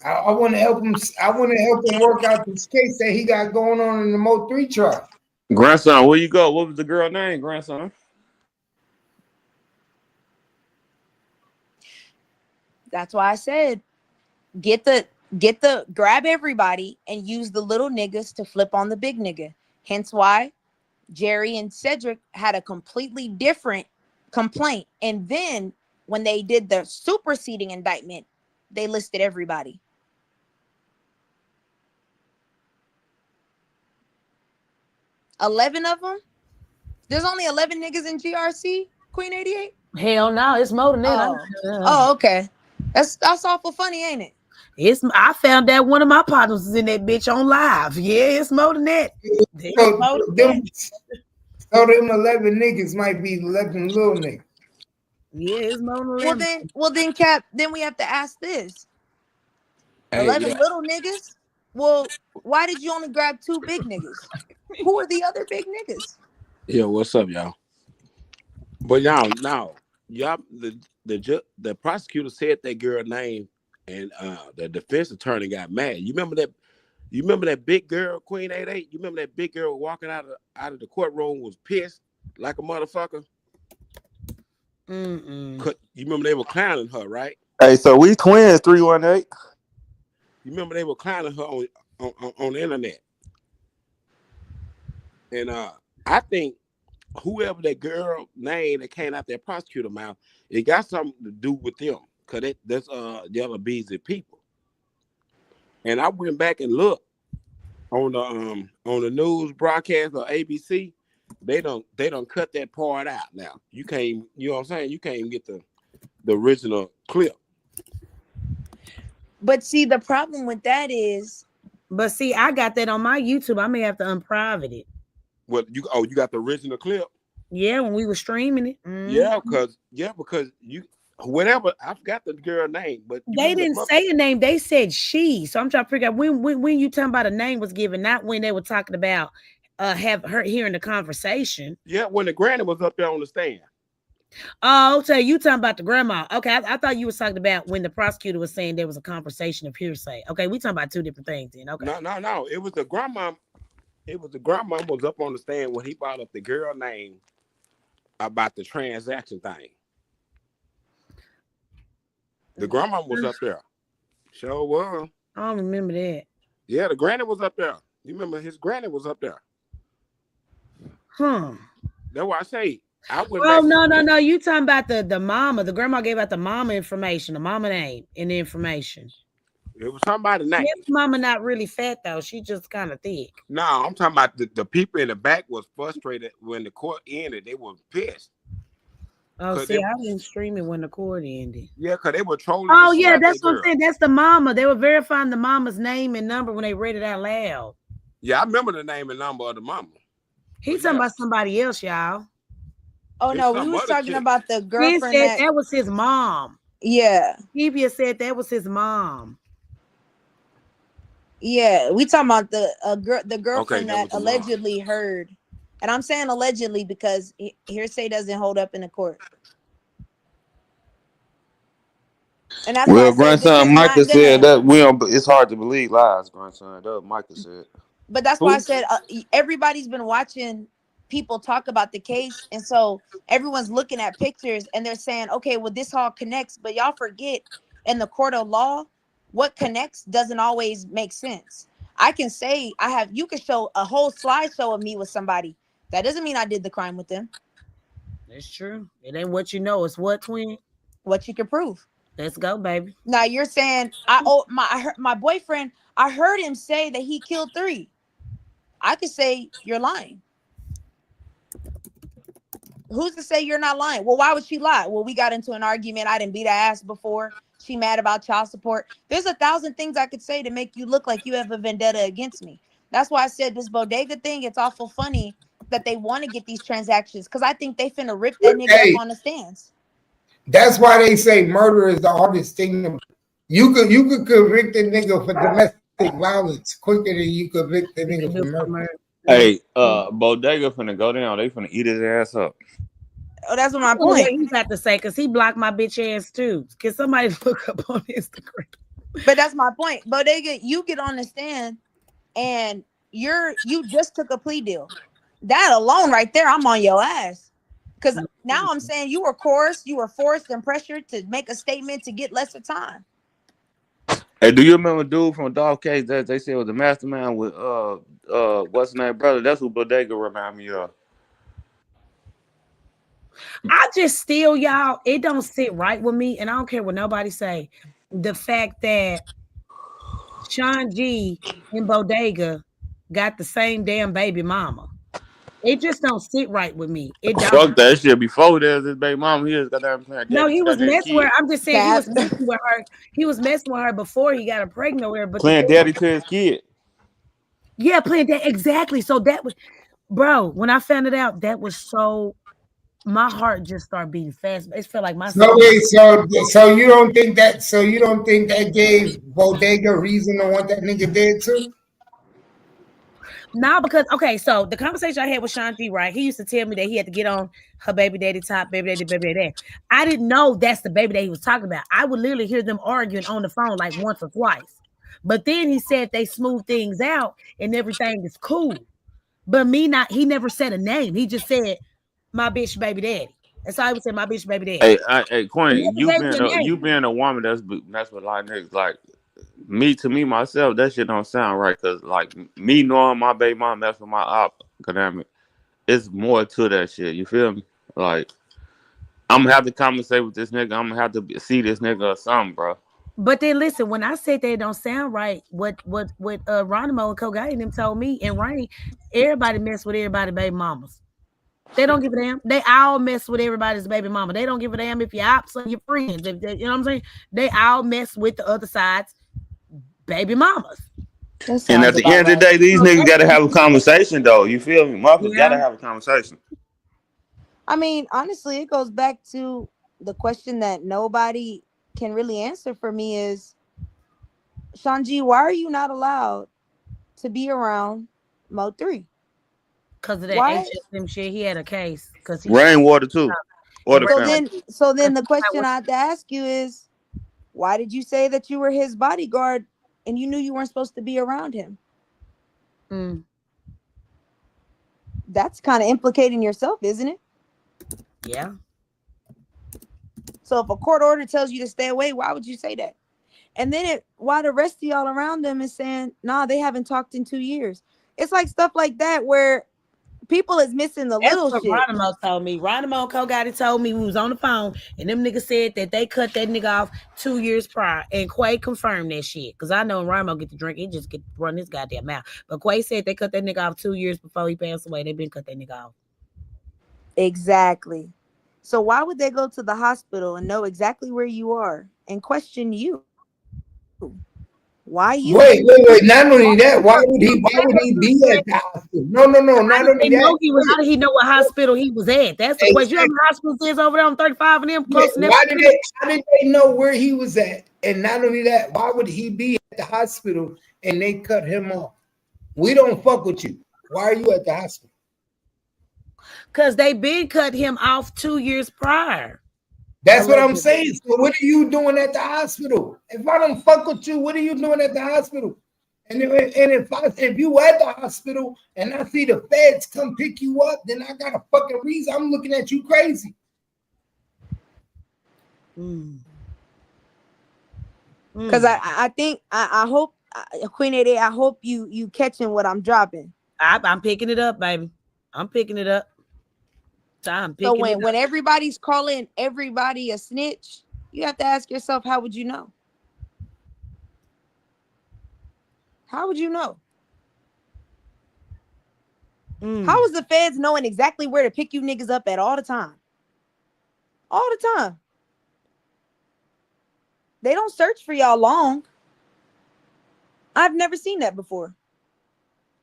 S3: I want to help him. I want to help him work out this case that he got going on in the Mo 3 trial.
S12: Grandson, where you go? What was the girl name, grandson?
S2: That's why I said, grab everybody and use the little niggas to flip on the big nigga. Hence why Jerry and Cedric had a completely different complaint. And then when they did the superseding indictment, they listed everybody. $11 of them? There's only 11 niggas in GRC, Queen 88?
S11: Hell no, it's more than that.
S2: Oh, okay. That's awful funny, ain't it?
S11: I found that one of my partners is in that bitch on live. Yeah, it's more than that.
S3: So them 11 niggas might be 11 little niggas.
S11: Yeah, it's more than 11.
S2: Well then, Cap, then we have to ask this. 11 little niggas? Well, why did you only grab 2 big niggas? Who are the other big niggas?
S13: Yo, what's up, y'all? But now, y'all, the prosecutor said that girl name, and the defense attorney got mad. You remember that? You remember that big girl, Queen 88? You remember that big girl walking out of the courtroom was pissed like a motherfucker? You remember they were clowning her, right?
S14: Hey, so we twins, 318.
S13: You remember they were clowning her on the internet. And I think whoever that girl name that came out that prosecutor mouth, it got something to do with them, because that's Yellow Beezy people. And I went back and looked on the news broadcast of ABC. They don't cut that part out now. You can't, you know what I'm saying? You can't even get the original clip.
S2: But see, the problem with that is,
S11: I got that on my YouTube. I may have to unprivate it.
S13: What you got the original clip?
S11: Yeah, when we were streaming it.
S13: Yeah, because you whatever, I forgot the girl name, but
S11: they didn't say a name. They said she. So I'm trying to figure out when you talking about a name was given, not when they were talking about have her hearing the conversation.
S13: Yeah, when the granny was up there on the stand.
S11: Oh, so you talking about the grandma? Okay, I thought you was talking about when the prosecutor was saying there was a conversation of hearsay. Okay, we talking about 2 different things then. Okay.
S13: No. It was the grandma. It was the grandma was up on the stand when he brought up the girl name about the transaction thing. The grandma was up there. Sure was.
S11: I don't remember that.
S13: Yeah, the granny was up there. You remember his granny was up there. That's why I say
S11: no. You talking about the mama. The grandma gave out the mama information, the mama name and the information.
S13: It was somebody's name.
S11: His mama not really fat though. She just kind of thick.
S13: No, I'm talking about the people in the back was frustrated when the court ended. They were pissed.
S11: Oh, see, I didn't stream it when the court ended.
S13: Yeah, because they were trolling.
S11: Oh, yeah, that's what I'm saying. That's the mama. They were verifying the mama's name and number when they read it out loud.
S13: Yeah, I remember the name and number of the mama.
S11: He's talking about somebody else, y'all.
S2: Oh, no, we was talking about the girlfriend.
S11: That was his mom.
S2: Yeah.
S11: Evia said that was his mom.
S2: Yeah, we talking about the
S13: Okay,
S2: girlfriend
S13: that
S2: that
S13: was the mom.
S2: allegedly heard, and I'm saying allegedly because hearsay doesn't hold up in the court, and that's why I
S14: Well,
S2: said this
S14: grandson
S2: is
S14: Micah
S2: not
S14: said
S2: gonna.
S14: that we don't. It's hard to believe lies, grandson. That was Micah said.
S2: But that's why I
S13: Who?
S2: said everybody's been watching people talk about the case, and so everyone's looking at pictures and they're saying, okay, well, this all connects, but y'all forget in the court of law, what connects doesn't always make sense. I can say you can show a whole slideshow of me with somebody. That doesn't mean I did the crime with them.
S7: That's true. It ain't what you know, it's what, twin?
S2: What you can prove.
S7: Let's go, baby.
S2: Now you're saying my boyfriend, I heard him say that he killed 3. I could say you're lying. Who's to say you're not lying? Well, why would she lie? Well, we got into an argument. I didn't beat her ass before. She mad about child support. There's 1,000 things I could say to make you look like you have a vendetta against me. That's why I said this bodega thing, it's awful funny that they want to get these transactions because I think they finna rip that nigga up on the stands.
S3: That's why they say murder is the hardest thing. You could convict a nigga for domestic violence quicker than you convict a nigga for murder.
S12: Hey, Bodega finna go down. They finna eat his ass up.
S2: Oh, that's what my
S7: What
S2: point.
S7: he's got to say, because he blocked my bitch ass too. Can somebody look up on Instagram?
S2: But that's my point. Bodega, you get on the stand and you just took a plea deal. That alone right there, I'm on your ass. Because now I'm saying you were coerced, you were forced and pressured to make a statement to get lesser time.
S12: Hey, do you remember dude from Dog Case that they said was the mastermind with what's his name, brother? That's who Bodega remind me of.
S7: I just still, y'all, it don't sit right with me, and I don't care what nobody say. The fact that Sean G and Bodega got the same damn baby mama. It just don't sit right with me. It don't.
S12: Fuck that shit. Before there's his baby mama, he was goddamn playing
S7: No,
S12: daddy
S7: he
S12: to
S7: was
S12: that nigga
S7: messing with
S12: kid.
S7: her. I'm just saying he was messing with her. He was messing with her before he got her pregnant with her. But
S12: Playing daddy to his kid.
S7: Yeah, playing that exactly. So that was, bro. When I found it out, that was so. My heart just started beating fast. It felt like my.
S3: So wait, so you don't think that gave Bodega reason to want that nigga dead too?
S7: No, because okay, so the conversation I had with Sean G, right? He used to tell me that he had to get on her baby daddy top, baby daddy. I didn't know that's the baby that he was talking about. I would literally hear them arguing on the phone like once or twice. But then he said they smooth things out and everything is cool. But he never said a name. He just said my bitch baby daddy. That's all he would say, my bitch baby daddy.
S12: Hey, Queen, you being a woman that's with a lot of niggas like. To me myself, that shit don't sound right. Cause like me knowing my baby mom mess with my op, it's more to that shit. You feel me? Like I'm gonna have to conversate with this nigga. I'm gonna have to see this nigga or something, bro.
S7: But then listen, when I said they don't sound right, what Ronimo and Kogai and them told me and Rain, everybody mess with everybody baby mamas. They don't give a damn. They all mess with everybody's baby mama. They don't give a damn if you're ops or your friends. You know what I'm saying? They all mess with the other side's baby mamas.
S12: And at the end of the day, these niggas gotta have a conversation though. You feel me? Motherfuckers gotta have a conversation.
S2: I mean, honestly, it goes back to the question that nobody can really answer for me is, Shanji, why are you not allowed to be around Mo 3?
S7: Because of that HSM shit, he had a case.
S12: Rainwater too.
S2: So then the question I have to ask you is, why did you say that you were his bodyguard and you knew you weren't supposed to be around him? That's kind of implicating yourself, isn't it?
S7: Yeah.
S2: So if a court order tells you to stay away, why would you say that? And then why the rest of y'all around them is saying, nah, they haven't talked in 2 years. It's like stuff like that where people is missing the little shit.
S7: Ronimo told me. Ronimo and Kogotti told me we was on the phone and them niggas said that they cut that nigga off 2 years prior. And Quay confirmed that shit. Because I know when Ronimo get to drink, he just get to run his goddamn mouth. But Quay said they cut that nigga off 2 years before he passed away. They been cut that nigga off.
S2: Exactly. So why would they go to the hospital and know exactly where you are and question you? Why you?
S3: Wait. Not only that, why would he be at the hospital? No. Not only that.
S7: How did he know what hospital he was at? That's the question. You know how hospitals is over there on 35 and them close.
S3: How did they know where he was at? And not only that, why would he be the hospital and they cut him off. We don't fuck with you. Why are you at the hospital?
S7: Because they been cut him off 2 years prior.
S3: That's what I'm saying. So what are you doing at the hospital? If I don't fuck with you, what are you doing at the hospital? And if you at the hospital and I see the feds come pick you up, then I got a fucking reason. I'm looking at you crazy.
S2: Because I think I hope Queen 88, I hope you catching what I'm dropping.
S7: I'm picking it up, baby. I'm picking it up.
S2: So when everybody's calling everybody a snitch, you have to ask yourself, how would you know? How would you know? How is the feds knowing exactly where to pick you niggas up at all the time? All the time. They don't search for y'all long. I've never seen that before.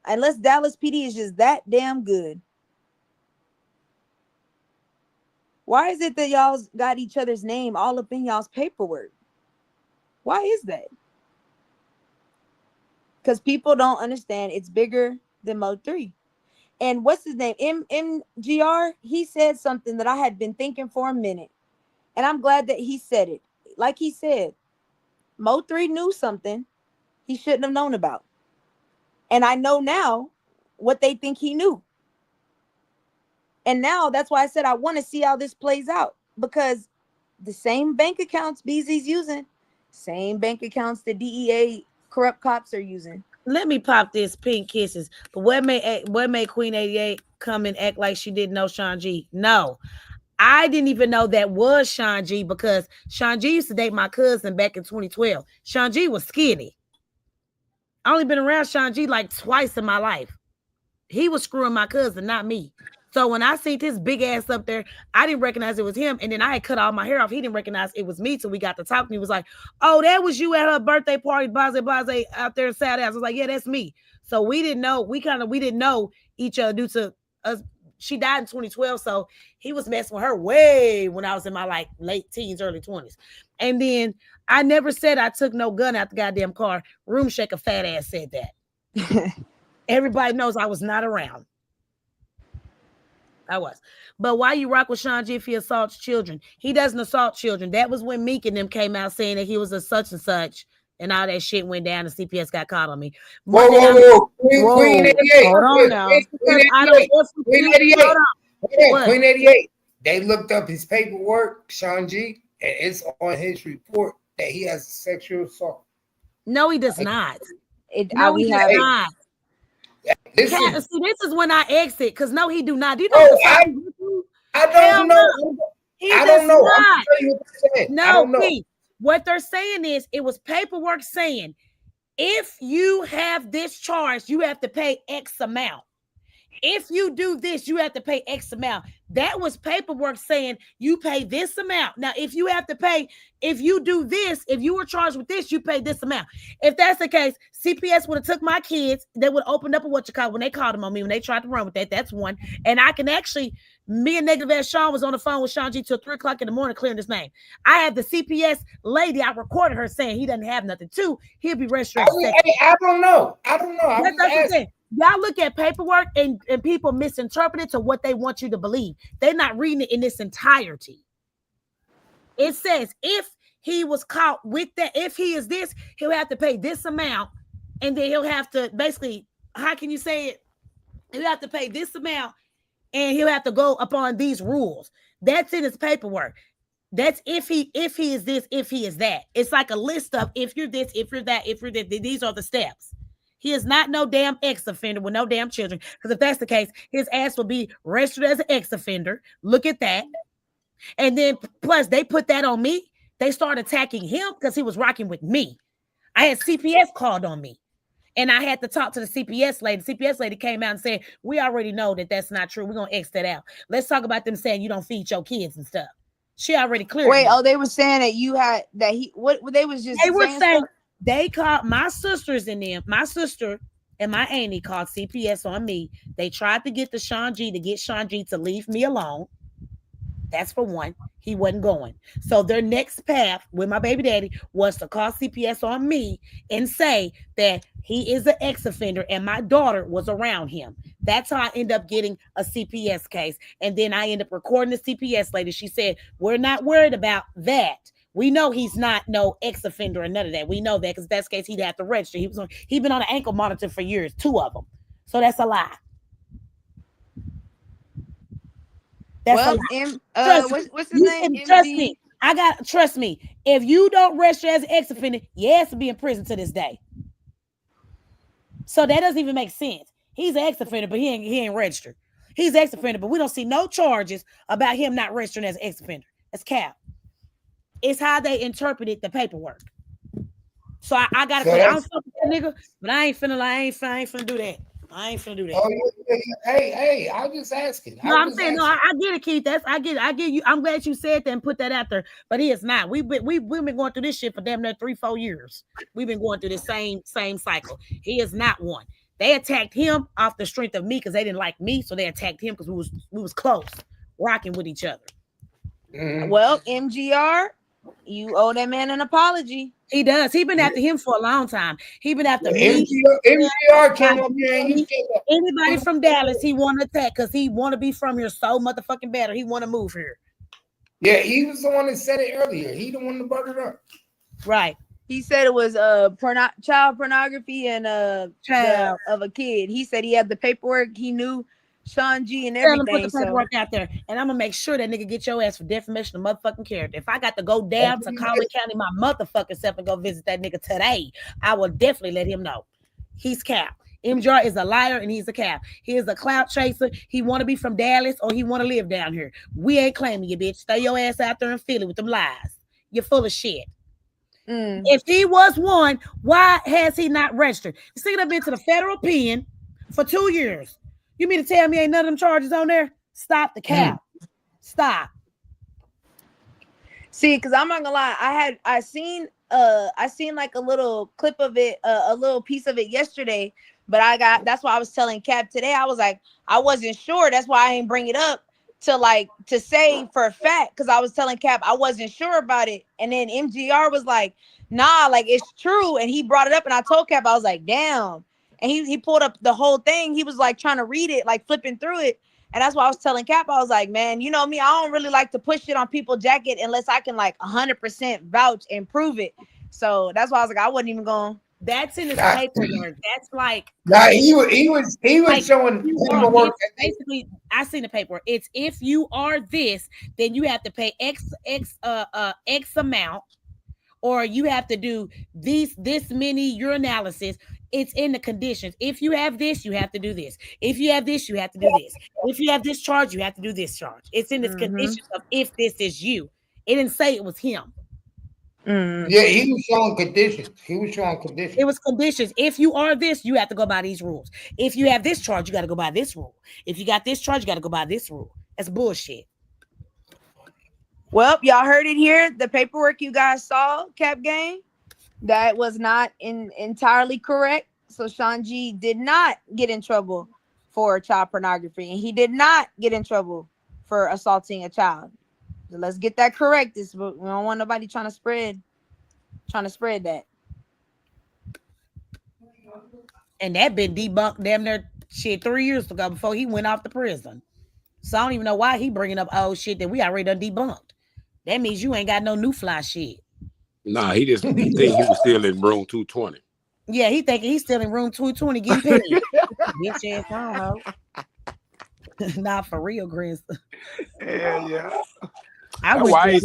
S2: Unless Dallas PD is just that damn good. Why is it that y'all's got each other's name all up in y'all's paperwork? Why is that? Because people don't understand it's bigger than Mode 3. And what's his name? MGR, he said something that I had been thinking for a minute. And I'm glad that he said it. Like he said, Mode 3 knew something he shouldn't have known about. And I know now what they think he knew. And now that's why I said I want to see how this plays out. Because the same bank accounts BZ's using, same bank accounts the DEA corrupt cops are using.
S7: Let me pop this pink kisses. But what made Queen 88 come and act like she didn't know Sean G? No. I didn't even know that was Sean G because Sean G used to date my cousin back in 2012. Sean G was skinny. I only been around Sean G like twice in my life. He was screwing my cousin, not me. So when I seen his big ass up there, I didn't recognize it was him. And then I had cut all my hair off. He didn't recognize it was me till we got to talk. And he was like, oh, that was you at her birthday party, blase out there in Saturday. I was like, yeah, that's me. So we didn't know. We didn't know each other due to us. She died in 2012. So he was messing with her way when I was in my like late teens, early 20s. And then I never said I took no gun out the goddamn car. Room shaker fat ass said that. Everybody knows I was not around. I was. But why you rock with Sean G if he assaults children? He doesn't assault children. That was when Meek and them came out saying that he was a such and such, and all that shit went down and CPS got caught on me.
S3: Whoa. Queen 88.
S7: Hold on now.
S3: Queen 88. They looked up his paperwork, Sean G, and it's on his report that he has a sexual assault.
S7: No, he does not.
S2: He does
S7: not. This is when I exit because no, he do not. Do you know
S3: I don't know.
S7: I don't know. No, Pete, what they're saying is it was paperwork saying if you have this charge, you have to pay X amount. If you do this, you have to pay X amount. That was paperwork saying you pay this amount. Now, if you have to pay, if you do this, if you were charged with this, you pay this amount. If that's the case, CPS would have took my kids. They would have opened up when they called them on me, when they tried to run with that. That's one. And I can actually, me and Negative Ass Sean was on the phone with Sean G till 3 o'clock in the morning clearing his name. I had the CPS lady, I recorded her saying he doesn't have nothing. 2, he'll be registered.
S3: I don't know. That's
S7: what I'm saying. Y'all look at paperwork and people misinterpret it to what they want you to believe. They're not reading it in its entirety. It says if he was caught with that, if he is this, he'll have to pay this amount. And then he'll have to basically, how can you say it? He'll have to pay this amount and he'll have to go upon these rules. That's in his paperwork. That's if he is this, if he is that. It's like a list of if you're this, if you're that, if you're that. These are the steps. He is not no damn ex-offender with no damn children. Because if that's the case, his ass will be registered as an ex-offender. Look at that. And then plus they put that on me. They started attacking him because he was rocking with me. I had CPS called on me. And I had to talk to the CPS lady. The CPS lady came out and said, we already know that that's not true. We're going to X that out. Let's talk about them saying you don't feed your kids and stuff. She already cleared
S2: Wait,
S7: me.
S2: they were saying that you had, that he, what they was just
S7: They were saying
S2: stuff?
S7: They called my sisters and them. My sister and my auntie called CPS on me. They tried to get Sean G to leave me alone. That's for one. He wasn't going. So their next path with my baby daddy was to call CPS on me and say that he is an ex-offender and my daughter was around him. That's how I end up getting a CPS case. And then I end up recording the CPS lady. She said, we're not worried about that. We know he's not no ex-offender or none of that. We know that because if that's the case, he'd have to register. He'd been on an ankle monitor for years, 2 of them. So that's a lie. That's a lie.
S2: What's his name?
S7: Trust me. Trust me. If you don't register as an ex-offender, he has to be in prison to this day. So that doesn't even make sense. He's an ex-offender, but he ain't registered. He's an ex-offender, but we don't see no charges about him not registering as an ex-offender. That's cap. It's how they interpreted the paperwork. So I gotta say, I don't fuck with that nigga, but I ain't finna do that. I ain't finna do that.
S3: Oh, hey, I was just asking.
S7: I get it, Keith. I get you. I'm glad you said that and put that out there. But he is not. We've been going through this shit for damn near 3-4 years. We've been going through the same cycle. He is not one. They attacked him off the strength of me because they didn't like me, so they attacked him because we was close, rocking with each other.
S2: Well, MGR, you owe that man an apology.
S7: He does. He been after him for a long time. He been after me.
S3: MGR came up here and
S7: anybody from Dallas, he want to attack because he want to be from here so motherfucking bad. He want to move here.
S3: Yeah, he was the one that said it earlier. He the one that brought it up.
S7: Right.
S2: He said it was child pornography and of a kid. He said he had the paperwork. He knew Sean G and everything.
S7: Put the paperwork out there, and I'm gonna make sure that nigga get your ass for defamation of motherfucking character. If I got to go down to Collin County my motherfucking self and go visit that nigga today, I will definitely let him know. He's cap. MJR is a liar and he's a cap. He is a clout chaser. He want to be from Dallas or he want to live down here. We ain't claiming you, bitch. Stay your ass out there and Philly with them lies. You're full of shit. If he was one, why has he not registered? This nigga done been to the federal pen for 2 years. You mean to tell me ain't none of them charges on there? Stop the cap. Stop.
S2: See, because I'm not gonna lie, I seen like a little clip of it, a little piece of it yesterday, but that's why I was telling Cap today. I was like, I wasn't sure. That's why I ain't bring it up to say for a fact, because I was telling Cap I wasn't sure about it. And then MGR was like, nah, like it's true. And he brought it up and I told Cap, I was like, damn. And he pulled up the whole thing. He was like trying to read it, like flipping through it. And that's why I was telling Cap, I was like, man, you know me, I don't really like to push it on people's jacket unless I can like 100% vouch and prove it. So that's why I was like, I wasn't even going.
S7: That's in his paperwork. That's like
S3: he was like, showing paperwork.
S7: Basically, I seen the paperwork. It's if you are this, then you have to pay X amount, or you have to do this many urinalysis. It's in the conditions. If you have this, you have to do this. If you have this, you have to do this. If you have this charge, you have to do this charge. It's in this conditions of if this is you. It didn't say it was him.
S3: Yeah, he was showing conditions. It
S7: was conditions. If you are this, you have to go by these rules. If you have this charge, you got to go by this rule. If you got this charge, you got to go by this rule. That's bullshit.
S2: Well, y'all heard it here. The paperwork you guys saw, Cap Gang, that was not entirely correct. So Sean G did not get in trouble for child pornography, and he did not get in trouble for assaulting a child. So let's get that correct. We don't want nobody trying to spread that.
S7: And that been debunked damn near shit 3 years ago before he went off to prison. So I don't even know why he bringing up old shit that we already done debunked. That means you ain't got no new fly shit.
S13: Nah, he think he was still in room 220.
S7: Yeah, he thinking he's still in room 220 getting paid. Bitch ass, I don't know. Nah, for real, Chris.
S13: Yeah.
S7: That's why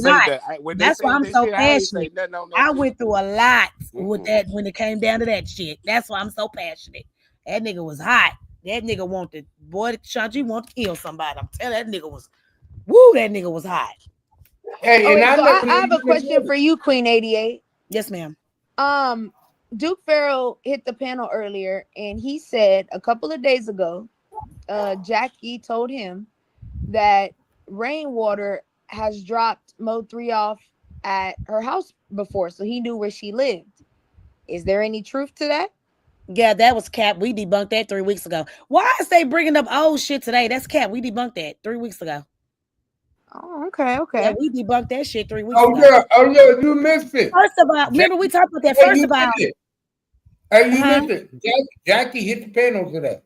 S7: I'm so passionate. I went through a lot with that when it came down to that shit. That's why I'm so passionate. That nigga was hot. That nigga wanted, boy, Shanji wanted to kill somebody. I'm telling that nigga was hot.
S2: Hey, I have a question for you, Queen 88.
S7: Yes, ma'am.
S2: Duke Farrell hit the panel earlier, and he said a couple of days ago, Jackie told him that Rainwater has dropped Mode 3 off at her house before, so he knew where she lived. Is there any truth to that?
S7: Yeah, that was cap. We debunked that 3 weeks ago. Why is they bringing up old shit today? That's cap. We debunked that 3 weeks ago.
S2: Oh, okay,
S15: Yeah,
S2: okay.
S15: we debunked that shit 3 weeks
S3: Oh
S15: ago.
S3: yeah, oh yeah, you missed it.
S15: First of all, remember we talked about that.
S3: Hey,
S15: First
S3: you
S15: of all,
S3: missed it. Hey, you
S15: huh?
S3: missed it. Jackie hit the panel today.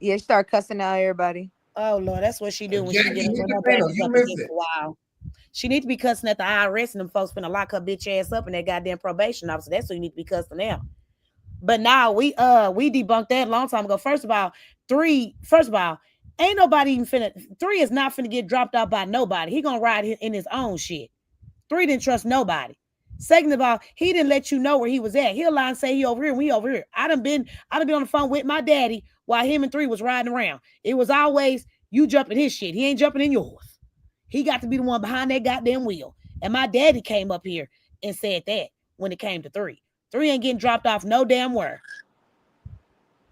S2: Yeah, she started cussing out everybody.
S15: Oh Lord, that's what she do when she
S3: Jackie
S15: get
S3: hit
S15: when
S3: the
S15: her
S3: panel.
S15: baby's
S3: You
S15: up
S3: missed
S15: against
S3: it.
S15: the wall. She need to be cussing at the IRS, and them folks finna lock her bitch ass up in that goddamn probation officer. That's what you need to be cussing out. But now we debunked that a long time ago. First of all, ain't nobody even finna 3 is not finna get dropped out by nobody. He gonna ride in his own shit. 3 didn't trust nobody. Second of all, he didn't let you know where he was at. He'll lie and say he over here and we over here. I done been on the phone with my daddy while him and 3 was riding around. It was always you jumping his shit. He ain't jumping in yours. He got to be the one behind that goddamn wheel. And my daddy came up here and said that when it came to 3. 3 ain't getting dropped off no damn where.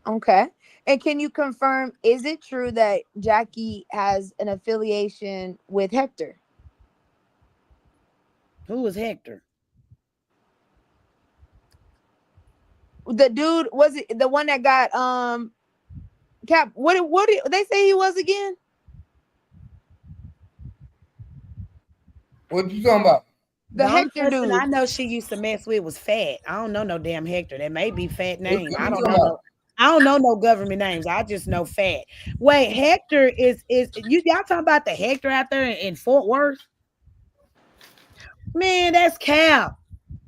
S2: Okay. And can you confirm, is it true that Jackie has an affiliation with Hector?
S15: Who was Hector?
S2: The dude, was it the one that got Cap? What did they say he was again?
S3: What you talking about?
S2: The
S15: only
S2: Hector
S15: person
S2: dude.
S15: I know she used to mess with was Fat. I don't know no damn Hector. That may be Fat
S3: What
S15: name.
S3: you
S15: I don't
S3: talking
S15: know
S3: about?
S15: no. I don't know no government names. I just know Fat. Wait, Hector is y'all talking about the Hector out there in Fort Worth? Man, that's Cal.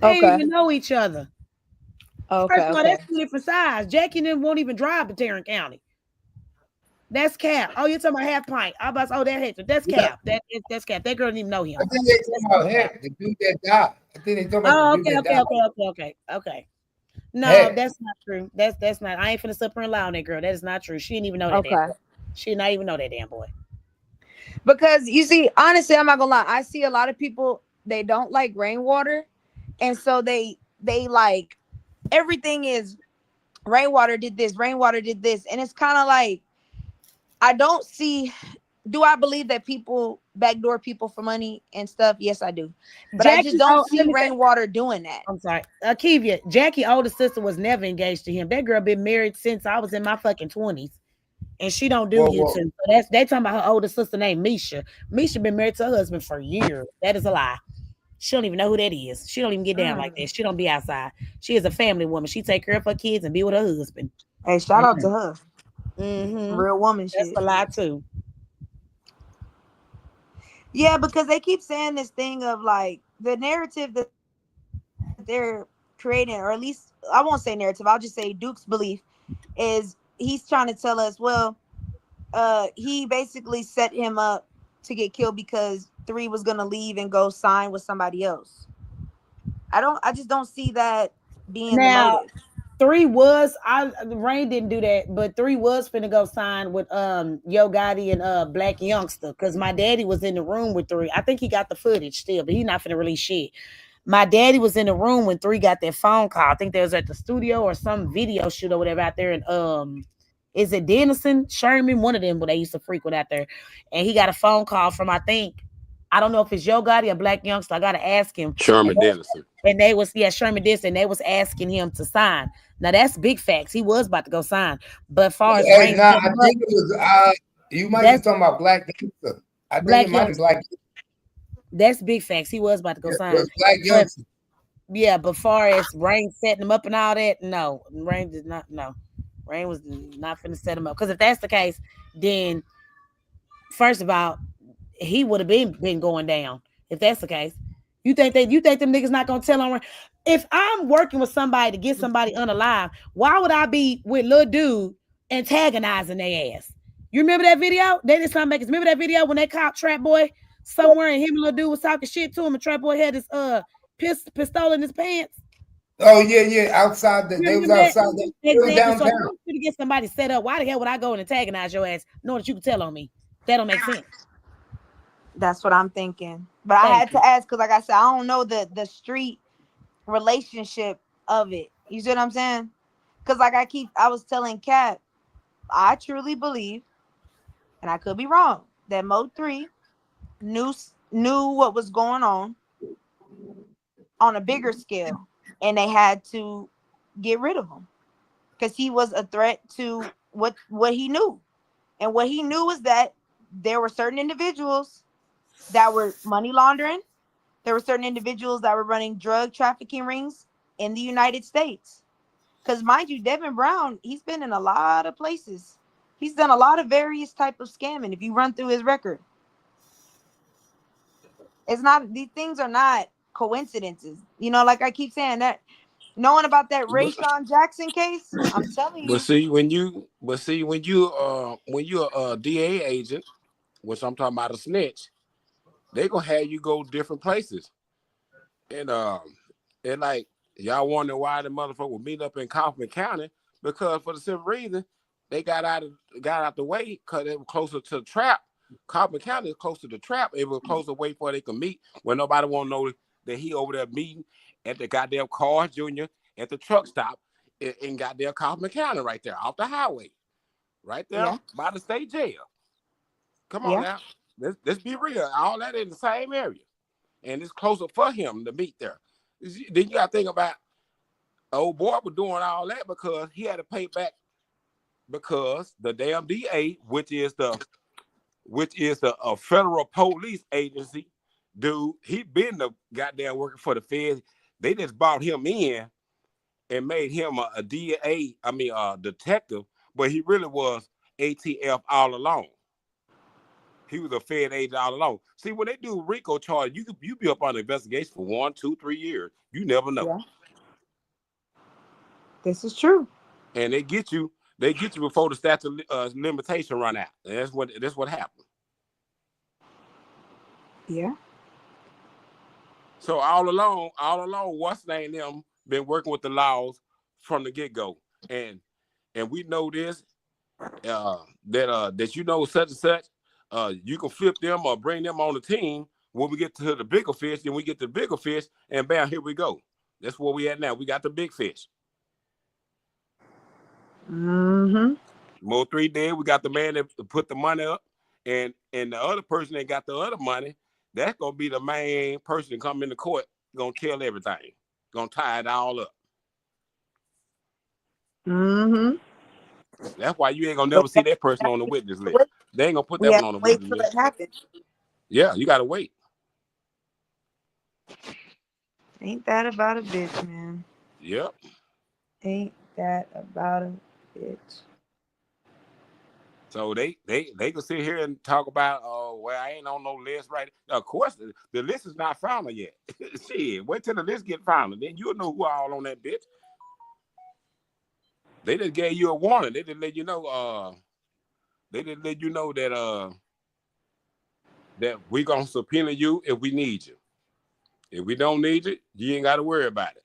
S15: They ain't
S2: Okay.
S15: even know each other. First
S2: Okay.
S15: of all,
S2: Okay.
S15: that's 2 different sides. Jackie and them won't even drive to Tarrant County. That's Cap. Oh, you're talking about Half Pint. I was that Hector. That's
S3: Yeah.
S15: Cap. That's Cap. That girl didn't even know him.
S3: I think they talking about Heck, the dude that died. I think they talking about
S15: Oh,
S3: the dude that
S15: okay. No,
S3: died.
S15: that's not true. That's not. I ain't finna sit here and lie on that girl. That is not true. She didn't even know that damn
S2: Okay.
S15: boy. She did not even know that damn boy.
S2: Because you see, honestly, I'm not gonna lie. I see a lot of people, they don't like rainwater, and so they like everything is rainwater did this, and it's kind of like I don't see. Do I believe that people backdoor people for money and stuff? Yes, I do. But I just
S15: Jackie,
S2: don't
S15: let
S2: see
S15: me say,
S2: rainwater doing that.
S15: I'm sorry, Kevia. Jackie, older sister, was never engaged to him. That girl been married since I was in my fucking 20s. And she don't do
S3: Whoa.
S15: YouTube. So they talking about her older sister named Misha. Misha been married to her husband for years. That is a lie. She don't even know who that is. She don't even get down like that. She don't be outside. She is a family woman. She take care of her kids and be with her husband.
S2: Hey, shout out to her.
S15: Mm-hmm.
S2: Real woman
S15: That's
S2: shit.
S15: a lie too.
S2: Yeah, because they keep saying this thing of like the narrative that they're creating, or at least I won't say narrative, I'll just say Duke's belief is he's trying to tell us, well, he basically set him up to get killed because 3 was gonna leave and go sign with somebody else. I just don't see that being the
S15: Now,
S2: motive.
S15: 3 was Rain didn't do that, but 3 was finna go sign with Yo Gotti and Black Youngster because my daddy was in the room with 3. I think he got the footage still, but he's not finna release shit. My daddy was in the room when 3 got that phone call. I think they was at the studio or some video shoot or whatever out there. And is it Denison, Sherman, one of them, but they used to frequent out there. And he got a phone call from I don't know if it's Yo Gotti or Black Youngster. I gotta ask him.
S13: Sherman Dennison.
S15: And they was Sherman Denison. And they was asking him to sign. Now that's big facts. He was about to go sign, but as far as
S3: Hey,
S15: Rain,
S3: nah, I think it was you might be talking about Black Youngster. I think
S15: Black
S3: it might be Black.
S15: That's big facts. He was about to go
S3: It
S15: sign.
S3: was Black Youngster.
S15: Yeah, but far as Rain setting him up and all that, no. Rain did not. No, Rain was not finna set him up. Because if that's the case, then first of all, he would have been going down. If that's the case, you think them niggas not gonna tell on? If I'm working with somebody to get somebody unalive, why would I be with little dude antagonizing their ass? You remember that video? They did something. Remember that video when they caught Trapboy somewhere and him and little dude was talking shit to him and Trapboy had his pistol in his pants?
S3: Oh yeah. Outside they was outside. They was
S15: Exactly. So if
S3: downtown.
S15: I'm trying to get somebody set up, why the hell would I go and antagonize your ass knowing that you can tell on me? That don't make sense.
S2: That's what I'm thinking. But I had to ask because, like I said, I don't know the street relationship of it. You see what I'm saying? Because like I was telling Kat, I truly believe, and I could be wrong, that Mo 3 knew what was going on a bigger scale, and they had to get rid of him because he was a threat to what he knew, and what he knew was that there were certain individuals that were money laundering. There were certain individuals that were running drug trafficking rings in the United States. Because mind you, Devin Brown, he's been in a lot of places. He's done a lot of various type of scamming. If you run through his record, it's not, these things are not coincidences. You know, like I keep saying, that knowing about that Ray Sean Jackson case, I'm telling you.
S13: when you're a DA agent, which I'm talking about a snitch, they gonna have you go different places. And like y'all wonder why the motherfucker would meet up in Kaufman County, because for the simple reason they got out the way because it was closer to the trap. Kaufman County is close to the trap. It was closer way before they could meet, where nobody won't know that he over there meeting at the goddamn Carr Jr. at the truck stop in goddamn Kaufman County, right there off the highway, right there by the state jail. Come on now, let's be real. All that in the same area. And it's closer for him to meet there. Then you got to think about old boy was doing all that because he had to pay back, because the damn DA, which is the federal police agency, dude, he been the goddamn working for the feds. They just brought him in and made him a DA, a detective, but he really was ATF all along. He was a Fed agent all along. See, when they do RICO charge, you be up on the investigation for 1, 2, 3 years. You never know.
S2: Yeah. This is true.
S13: And they get you before the statute of limitation run out. And that's what happened.
S2: Yeah.
S13: So all along, what's name them been working with the laws from the get-go. And we know this, that you know such and such. You can flip them or bring them on the team. When we get to the bigger fish, then we get the bigger fish, and bam, here we go. That's where we at now. We got the big fish.
S2: Mm-hmm.
S13: More 3 days, we got the man that put the money up, and the other person that got the other money, that's gonna be the main person that come into court, gonna tell everything, gonna tie it all up.
S2: Mm-hmm.
S13: That's why you ain't gonna never see that person on the witness list. They ain't gonna put that one on the witness list. Yeah, you gotta wait.
S2: Ain't that about a bitch, man?
S13: Yep.
S2: Ain't that about a bitch?
S13: So they can sit here and talk about, oh, well, I ain't on no list, right? Of course, the list is not final yet. Shit, wait till the list get final, then you'll know who all on that bitch. They just gave you a warning. They didn't let you know. That we gonna subpoena you if we need you. If we don't need you, you ain't got to worry about it.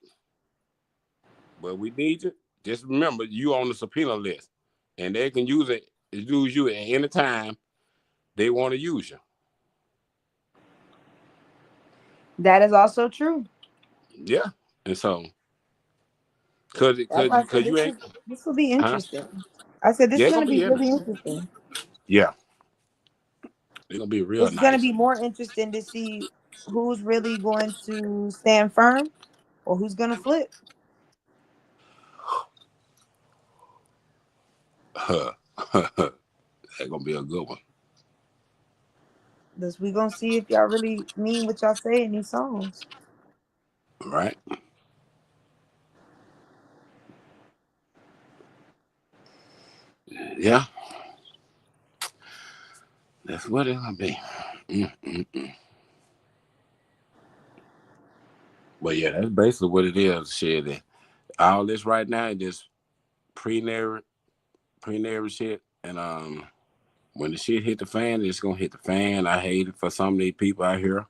S13: But we need you. Just remember, you on the subpoena list, and they can use you at any time they want to use you.
S2: That is also true.
S13: Yeah, and so because you ain't.
S2: This will be interesting. I said this is going to be really interesting.
S13: Yeah, it's gonna be real.
S2: It's going to be more interesting to see who's really going to stand firm or who's going to flip.
S13: That's gonna be a good one.
S2: This we gonna see if y'all really mean what y'all say in these songs.
S13: Right. Yeah. That's what it's gonna be. But yeah, that's basically what it is. Shit. All this right now is just pre-narrative shit. And when the shit hit the fan, it's gonna hit the fan. I hate it for some of these people out here.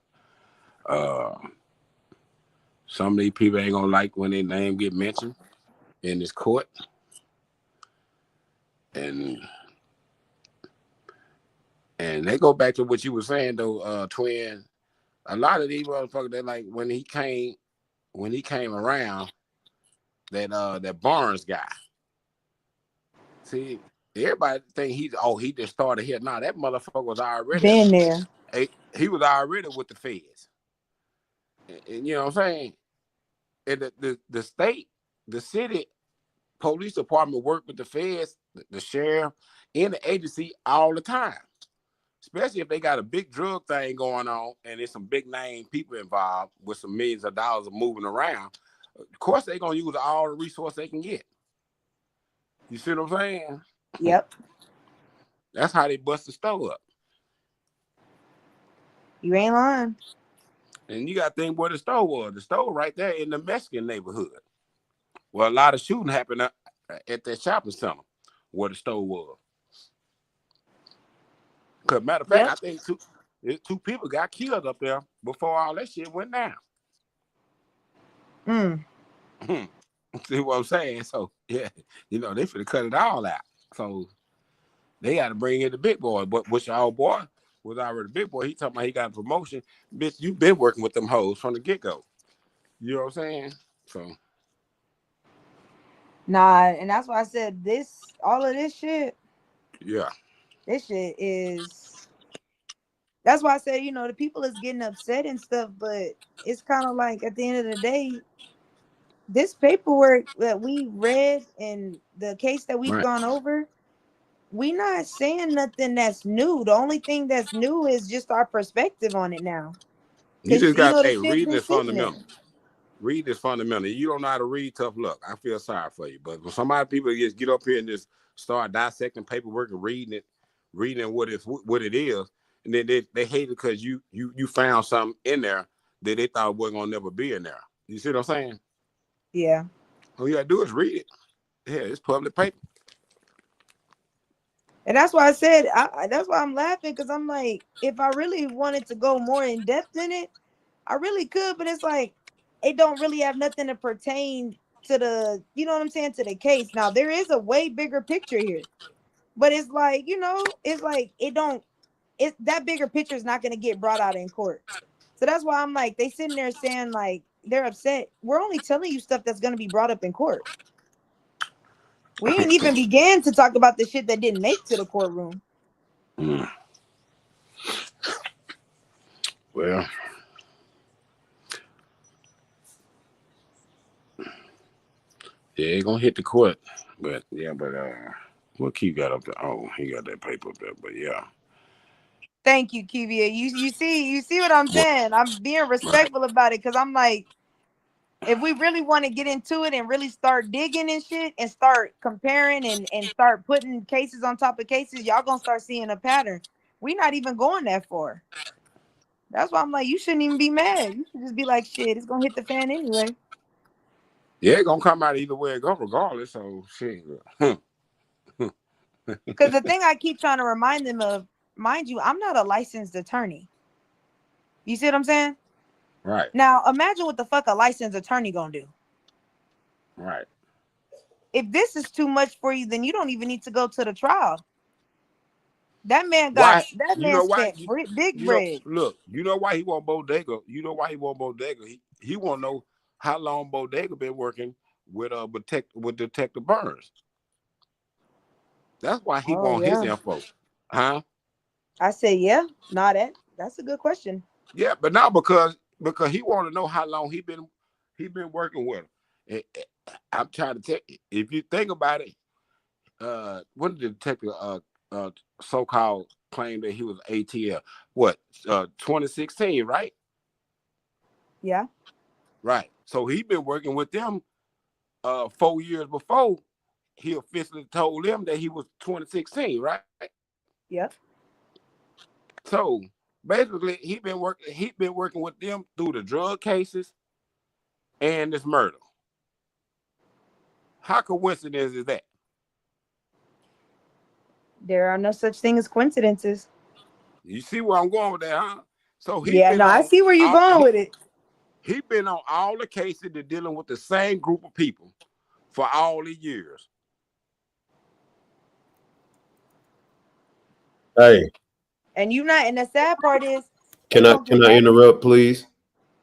S13: Some of these people ain't gonna like when their name get mentioned in this court. And they go back to what you were saying though, Twin. A lot of these motherfuckers, they like when he came around, that Barnes guy. See, everybody think he just started here. Nah, that motherfucker was already
S2: been there.
S13: He was already with the feds. And you know what I'm saying? And the state, the city police department work with the feds, the sheriff, and the agency all the time. especially if they got a big drug thing going on and there's some big name people involved with some millions of dollars moving around. Of course, they're gonna use all the resources they can get. You see what I'm saying?
S2: Yep.
S13: That's how they bust the store up.
S2: You ain't lying.
S13: And you got to think where the store was. The store right there in the Mexican neighborhood. Well, a lot of shooting happened at that shopping center where the store was. Because matter of fact, I think two people got killed up there before all that shit went down. See what I'm saying? So, yeah, they finna cut it all out. So, they got to bring in the big boy. But which our boy was already a big boy. He talking about he got a promotion. Bitch, you been working with them hoes from the get-go. You know what I'm saying? So.
S2: Nah, and that's why I said all of this shit.
S13: Yeah.
S2: This shit is. That's why I said, the people is getting upset and stuff, but it's kind of like at the end of the day, this paperwork that we read and the case that we've gone over, we not saying nothing that's new. The only thing that's new is just our perspective on it now.
S13: You just got,
S2: the
S13: reading is fundamental. Read is fundamental. You don't know how to read, tough luck. I feel sorry for you. But when people just get up here and just start dissecting paperwork and reading what it is, and then they hate it because you found something in there that they thought wasn't gonna never be in there. You see what I'm saying?
S2: Yeah.
S13: All you gotta do is read it. Yeah, it's public paper.
S2: And that's why I said, that's why I'm laughing, because I'm like, if I really wanted to go more in depth in it, I really could, but it's like, it don't really have nothing to pertain to the, you know what I'm saying, to the case. Now, there is a way bigger picture here, but it's like, it's like, that bigger picture is not going to get brought out in court. So that's why I'm like, they sitting there saying like, they're upset. We're only telling you stuff that's going to be brought up in court. We ain't even began to talk about the shit that didn't make to the courtroom.
S13: Well, yeah, it's gonna hit the court, but what Key got up there? Oh, he got that paper up there, but yeah.
S2: Thank you, Kivia. You see what I'm saying? I'm being respectful about it, because I'm like, if we really want to get into it and really start digging and shit and start comparing and start putting cases on top of cases, y'all gonna start seeing a pattern. We're not even going that far. That's why I'm like, you shouldn't even be mad. You should just be like, shit, it's gonna hit the fan anyway.
S13: Yeah, it's gonna come out either way it go, regardless. So shit.
S2: Because the thing I keep trying to remind them of, mind you, I'm not a licensed attorney. You see what I'm saying?
S13: Right.
S2: Now, imagine what the fuck a licensed attorney gonna do.
S13: Right.
S2: If this is too much for you, then you don't even need to go to the trial. That man got spent big bread.
S13: Look, you know why he want Bodega? You know why he want Bodega? He want to know how long Bodega been working with Detective Burns. That's why he want his info. Huh?
S2: I say, yeah, that's a good question.
S13: Yeah, but not because he want to know how long he been working with him. I'm trying to tell you, if you think about it, what did the detective so-called claim that he was ATL? What, 2016, right?
S2: Yeah.
S13: Right. So he been working with them 4 years before he officially told them that he was 2016, right?
S2: Yep.
S13: So basically, he been working with them through the drug cases and this murder. How coincidence is that?
S2: There are no such thing as coincidences.
S13: You see where I'm going with that, huh? So
S2: I see where you're going with it.
S13: He been on all the cases that dealing with the same group of people for all the years.
S16: Hey.
S2: And you not, and the sad part is,
S16: can I interrupt, please?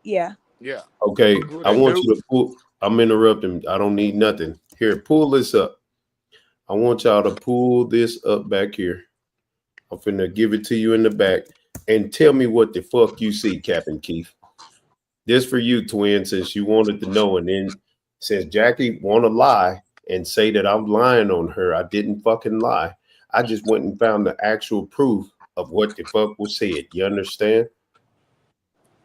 S2: Yeah.
S13: Yeah.
S16: Okay. I want you to pull. I'm interrupting. I don't need nothing. Here, pull this up. I want y'all to pull this up back here. I'm finna give it to you in the back and tell me what the fuck you see, Captain Keith. This for you, twin, since you wanted to know. And then since Jackie want to lie and say that I'm lying on her, I didn't fucking lie. I just went and found the actual proof of what the fuck was said. You understand?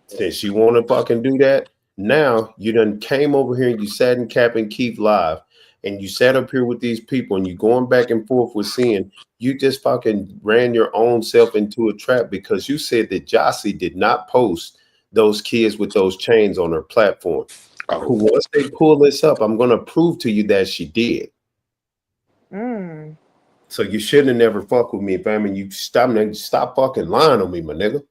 S16: Since you want to fucking do that, now you done came over here and you sat in Cap and Keith live, and you sat up here with these people, and you going back and forth with seeing. You just fucking ran your own self into a trap because you said that Jocy did not post those kids with those chains on her platform. Who once they pull this up, I'm gonna prove to you that she did. So you shouldn't have never fuck with me, fam. And you stop fucking lying on me, my nigga.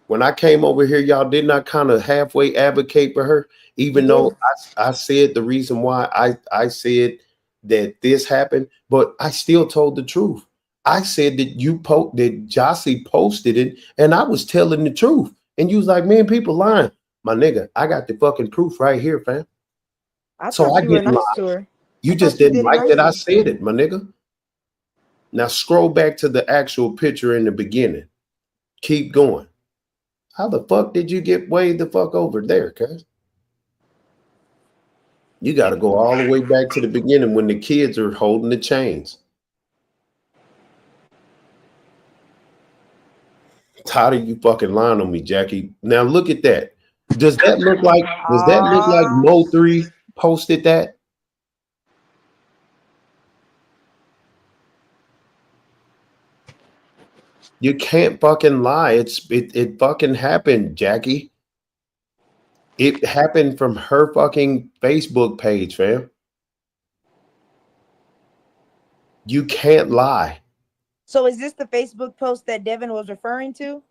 S16: When I came over here, y'all did not kind of halfway advocate for her, even though I said the reason why I said that this happened, but I still told the truth. I said that that Jocy posted it, and I was telling the truth. And you was like, man, people lying. My nigga, I got the fucking proof right here, fam. So I didn't lie. You just didn't like that I said it, my nigga. Now scroll back to the actual picture in the beginning. Keep going. How the fuck did you get way the fuck over there, cuz? You got to go all the way back to the beginning when the kids are holding the chains. Tired of you fucking lying on me, Jackie. Now look at that. Does that look like Mo3 posted that? You can't fucking lie. It fucking happened, Jackie. It happened from her fucking Facebook page, fam. You can't lie.
S2: So is this the Facebook post that Devin was referring to?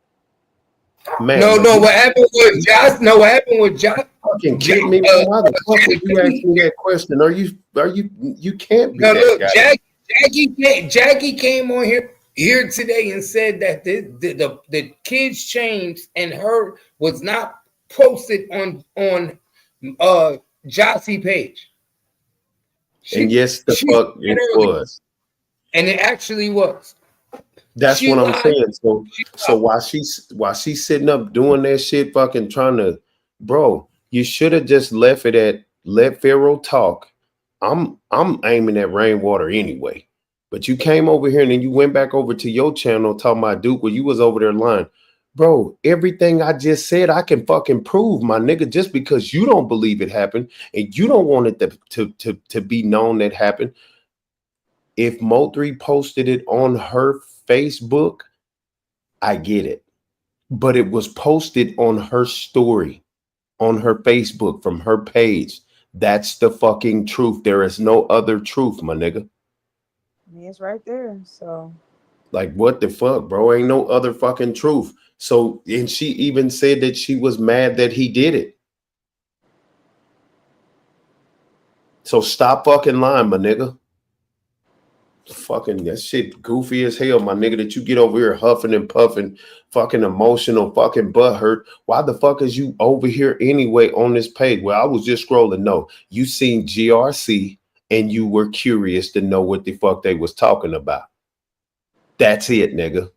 S16: Man,
S3: no. What happened with Josh? No, what happened with Josh?
S16: Fucking kid me, why the fuck would you ask me that question? You can't be that guy.
S3: Jackie came on here today and said that the kids' chains and her was not posted on Jocy page.
S16: And yes, the fuck it was.
S3: And it actually was.
S16: That's what I'm saying. So while she's sitting up doing that shit, fucking trying to, bro, you should have just left it at let Pharaoh talk. I'm aiming at rainwater anyway. But you came over here and then you went back over to your channel talking about Duke where you was over there lying. Bro, everything I just said, I can fucking prove, my nigga, just because you don't believe it happened and you don't want it to be known that happened. If Mo3 posted it on her Facebook, I get it. But it was posted on her story, on her Facebook, from her page. That's the fucking truth. There is no other truth, my nigga.
S2: It's right there. So,
S16: like, what the fuck, bro? Ain't no other fucking truth. So, and she even said that she was mad that he did it. So stop fucking lying, my nigga. Fucking that shit goofy as hell, my nigga, that you get over here huffing and puffing, fucking emotional, fucking butthurt. Why the fuck is you over here anyway on this page? Well, I was just scrolling. No, you seen GRC and you were curious to know what the fuck they was talking about. That's it, nigga.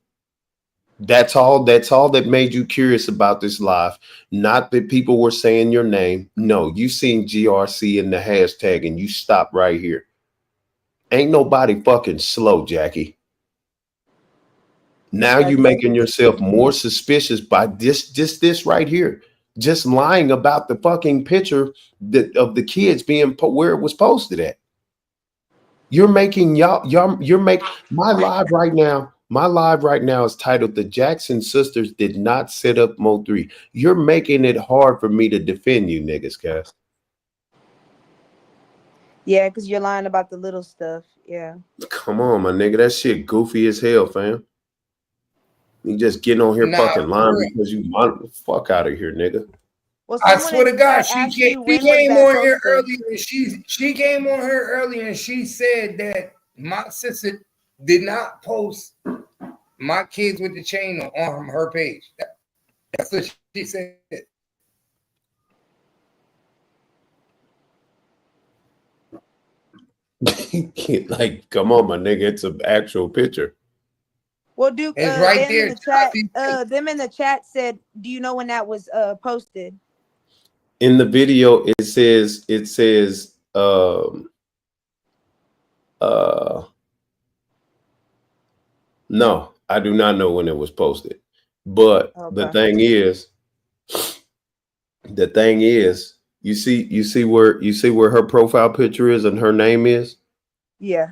S16: That's all that made you curious about this live. Not that people were saying your name. No, you seen GRC in the hashtag and you stopped right here. Ain't nobody fucking slow, Jackie. Now you making yourself more suspicious by this right here. Just lying about the fucking picture of the kids being where it was posted at. You're making you're making my live right now. My live right now is titled "The Jackson Sisters Did Not Set Up Mo3." You're making it hard for me to defend you, niggas, Cass.
S2: Yeah, because you're lying about the little stuff. Yeah.
S16: Come on, my nigga. That shit goofy as hell, fam. You just getting on here fucking lying because you want the fuck out of here, nigga.
S2: Well,
S3: I swear to God, she came on here earlier and she came on here earlier and she said that my sister did not post my kids with the chain on her page. That's what she said.
S16: Like, come on, my nigga. It's an actual picture.
S2: Well, Duke,
S3: it's right
S2: them
S3: there.
S2: In the chat, them in the chat said, "Do you know when that was posted?"
S16: In the video, it says no, I do not know when it was posted. But the thing is, you see where her profile picture is and her name is?
S2: Yeah.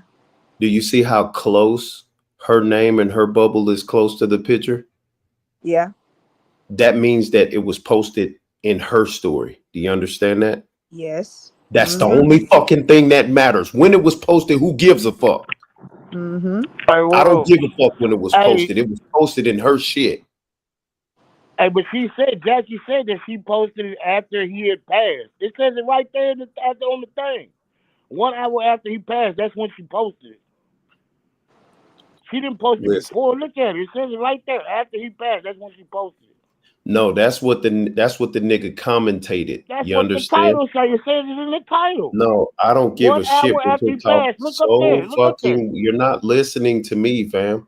S16: Do you see how close her name and her bubble is close to the picture?
S2: Yeah.
S16: That means that it was posted in her story. Do you understand that?
S2: Yes.
S16: That's the only fucking thing that matters. When it was posted, who gives a fuck?
S2: Mm-hmm.
S16: I don't give a fuck when it was posted. It was posted in her shit.
S17: Hey, but Jackie said that she posted it after he had passed. It says it right there on the thing. 1 hour after he passed, that's when she posted it. She didn't post it before. Look at it. It says it right there. After he passed, that's when she posted it.
S16: No, that's what the nigga commentated.
S17: That's
S16: You
S17: what
S16: understand?
S17: the title says. It says it in the title.
S16: No, I don't give a shit.
S17: 1 hour after he
S16: Talk
S17: passed. Look up
S16: so
S17: there. Look up there.
S16: fucking. You're not listening to me, fam.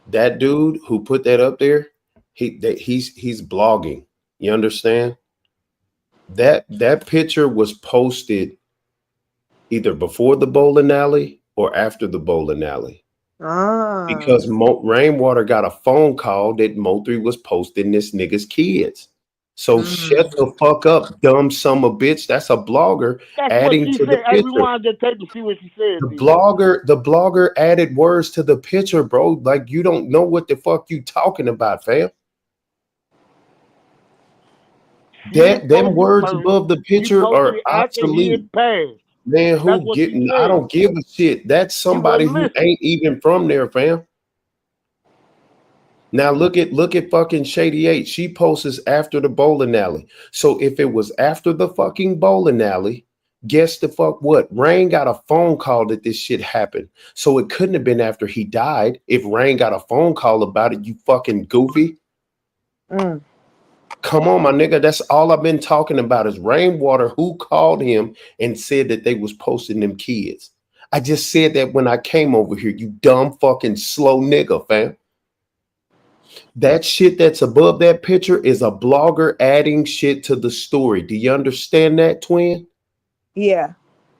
S16: That dude who put that up there, he's blogging. You understand? That picture was posted either before the bowling alley or after the bowling alley. Because Rainwater got a phone call that Mo3 was posting this nigga's kids. So shut the fuck up, dumb son of a bitch. That's a blogger adding to the picture.
S17: Rewind that tape to see what she said.
S16: The blogger added words to the picture, bro. Like you don't know what the fuck you talking about, fam. Them words above the picture are obsolete. Man, I don't give a shit. That's somebody who ain't even from there, fam. Now look at fucking Shady 8. She posts after the bowling alley. So if it was after the fucking bowling alley, guess the fuck what? Rain got a phone call that this shit happened. So it couldn't have been after he died. If Rain got a phone call about it, you fucking goofy. Come on, my nigga. That's all I've been talking about is Rainwater who called him and said that they was posting them kids. I just said that when I came over here, you dumb fucking slow nigga, fam. That shit that's above that picture is a blogger adding shit to the story. Do you understand that, twin?
S2: Yeah.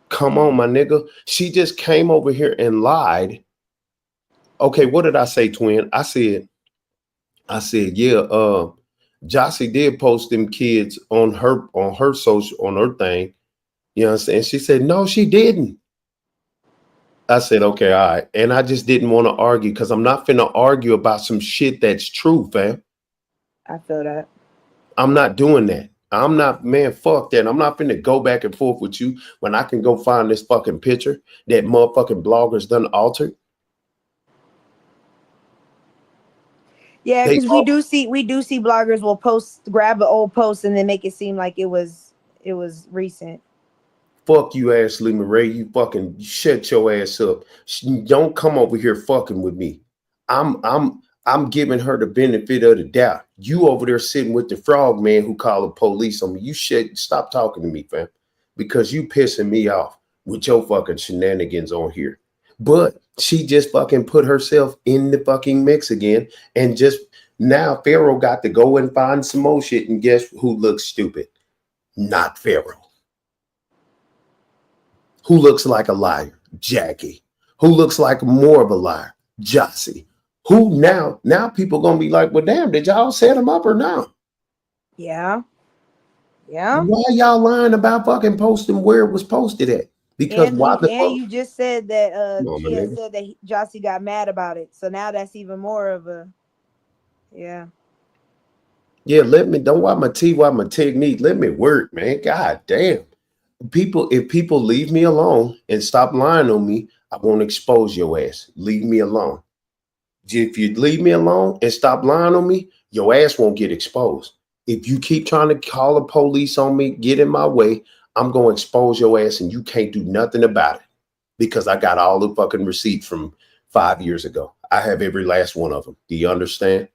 S16: Come on, my nigga. She just came over here and lied. Okay, what did I say, twin? I said, yeah, Jocy did post them kids on her social, on her thing. You know what I'm saying? She said, no, she didn't. I said, okay, all right. And I just didn't want to argue because I'm not finna argue about some shit that's true, fam.
S2: I feel that.
S16: I'm not doing that. I'm not, man, fuck that. I'm not finna go back and forth with you when I can go find this fucking picture that motherfucking bloggers done altered.
S2: Yeah, because we do see bloggers will grab an old post and then make it seem like it was recent.
S16: Fuck you, Ashley Murray. You fucking shut your ass up. Don't come over here fucking with me. I'm giving her the benefit of the doubt. You over there sitting with the frog man who called the police on me. You stop talking to me, fam, because you pissing me off with your fucking shenanigans on here. But she just fucking put herself in the fucking mix again, and just now Pharaoh got to go and find some more shit, and guess who looks stupid? Not Pharaoh. Who looks like a liar? Jackie. Who looks like more of a liar? Jocy. Who now people gonna be like, well, damn, did y'all set him up or not?
S2: Yeah. Yeah.
S16: Why y'all lying about fucking posting where it was posted at? Because
S2: you just said that she had said that Jocy got mad about it. So now that's even more of a yeah.
S16: Yeah, don't wipe my teeth, wipe my technique. Let me work, man. God damn. If people leave me alone and stop lying on me, I won't expose your ass. Leave me alone. If you leave me alone and stop lying on me, your ass won't get exposed. If you keep trying to call the police on me, get in my way, I'm going to expose your ass and you can't do nothing about it because I got all the fucking receipts from 5 years ago. I have every last one of them. Do you understand?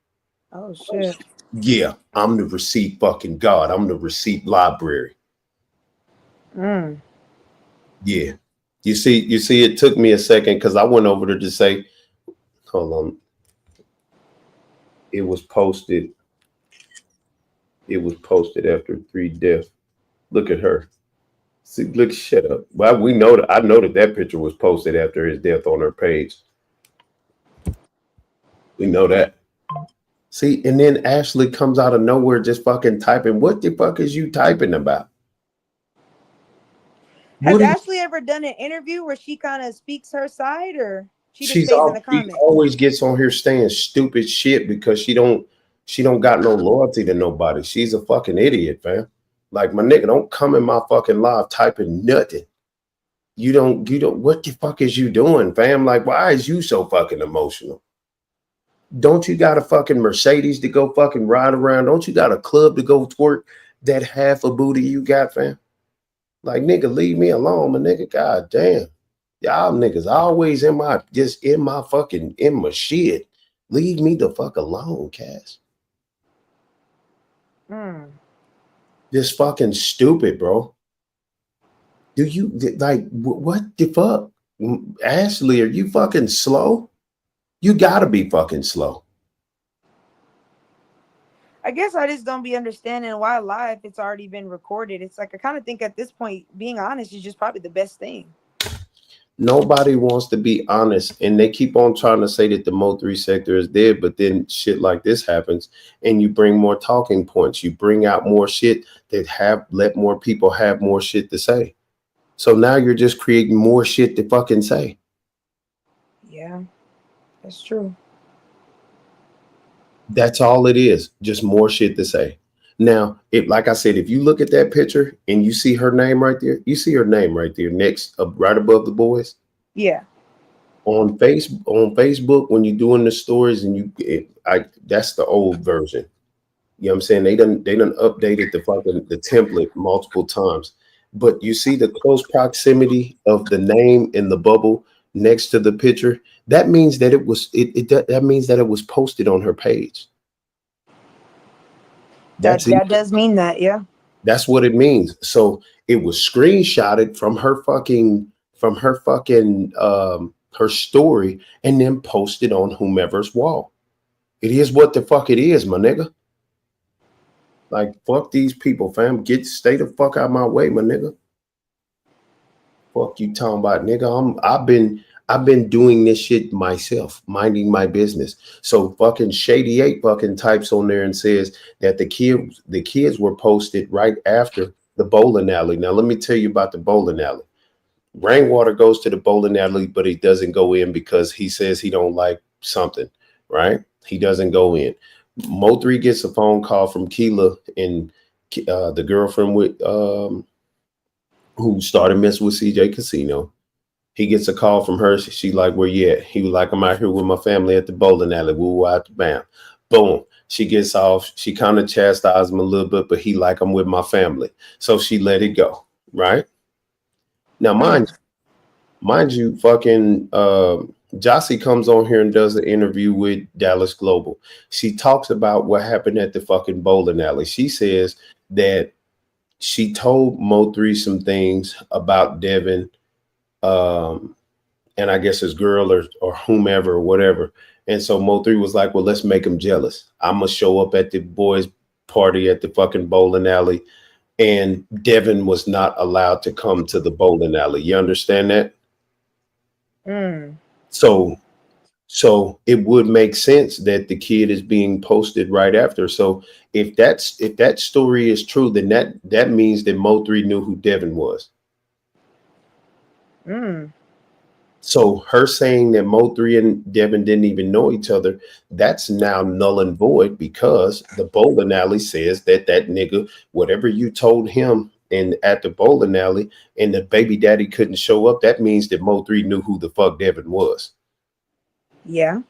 S2: Oh, shit.
S16: Yeah, I'm the receipt fucking God. I'm the receipt library. Yeah. You see, it took me a second because I went over there to say, hold on. It was posted after 3 deaths. Look at her. See, look, shut up. Well, I know that picture was posted after his death on her page. We know that. See, and then Ashley comes out of nowhere just fucking typing. What the fuck is you typing about?
S2: Has Ashley ever done an interview where she kind of speaks her side, or she just
S16: She
S2: stays in the comments?
S16: always gets on here saying stupid shit because she don't got no loyalty to nobody. She's a fucking idiot, fam. Like, my nigga, don't come in my fucking live typing nothing. You don't, what the fuck is you doing, fam? Like, why is you so fucking emotional? Don't you got a fucking Mercedes to go fucking ride around? Don't you got a club to go twerk that half a booty you got, fam? Like, nigga, leave me alone, my nigga. God damn. Y'all niggas always in my shit. Leave me the fuck alone, Cass. Just fucking stupid, bro. Do you, like, what the fuck? Ashley, are you fucking slow? You gotta be fucking slow.
S2: I guess I just don't be understanding why lie if it's already been recorded. It's like, I kind of think at this point, being honest is just probably the best thing.
S16: Nobody wants to be honest, and they keep on trying to say that the Mo3 sector is dead, but then shit like this happens, and you bring more talking points. You bring out more shit that let more people have more shit to say. So now you're just creating more shit to fucking say.
S2: Yeah, that's true.
S16: That's all it is. Just more shit to say. Now, like I said, if you look at that picture and you see her name right there, you see her name right there next, right above the boys.
S2: Yeah.
S16: On Facebook, when you're doing the stories and that's the old version. You know what I'm saying? They done updated the template multiple times. But you see the close proximity of the name in the bubble next to the picture. That means that that means that it was posted on her page.
S2: That does mean that, yeah.
S16: That's what it means. So it was screenshotted from her her story and then posted on whomever's wall. It is what the fuck it is, my nigga. Like, fuck these people, fam. Stay the fuck out of my way, my nigga. Fuck you talking about, nigga. I've been doing this shit myself, minding my business. So fucking Shady 8 fucking types on there and says that the kids were posted right after the bowling alley. Now let me tell you about the bowling alley. Rainwater goes to the bowling alley, but he doesn't go in because he says he don't like something, right? He doesn't go in. Mo3 gets a phone call from Keela and the girlfriend with who started messing with CJ Casino. He gets a call from her. She like, where you at? He was like, I'm out here with my family at the bowling alley. Woo, out the bam. Boom. She gets off. She kind of chastised him a little bit, but he like, I'm with my family. So she let it go, right? Now, mind you, fucking jocy comes on here and does an interview with Dallas Global. She talks about what happened at the fucking bowling alley. She says that she told Mo3 some things about Devin, and I guess his girl or whomever or whatever. And so Mo3 was like, well, let's make him jealous. I'm going to show up at the boys' party at the fucking bowling alley. And Devin was not allowed to come to the bowling alley. You understand that? So it would make sense that the kid is being posted right after. So if that story is true, then that means that Mo3 knew who Devin was. So her saying that Mo3 and Devin didn't even know each other, that's now null and void because the bowling alley says that nigga, whatever you told him and at the bowling alley and the baby daddy couldn't show up, that means that Mo3 knew who the fuck Devin was.
S2: Yeah.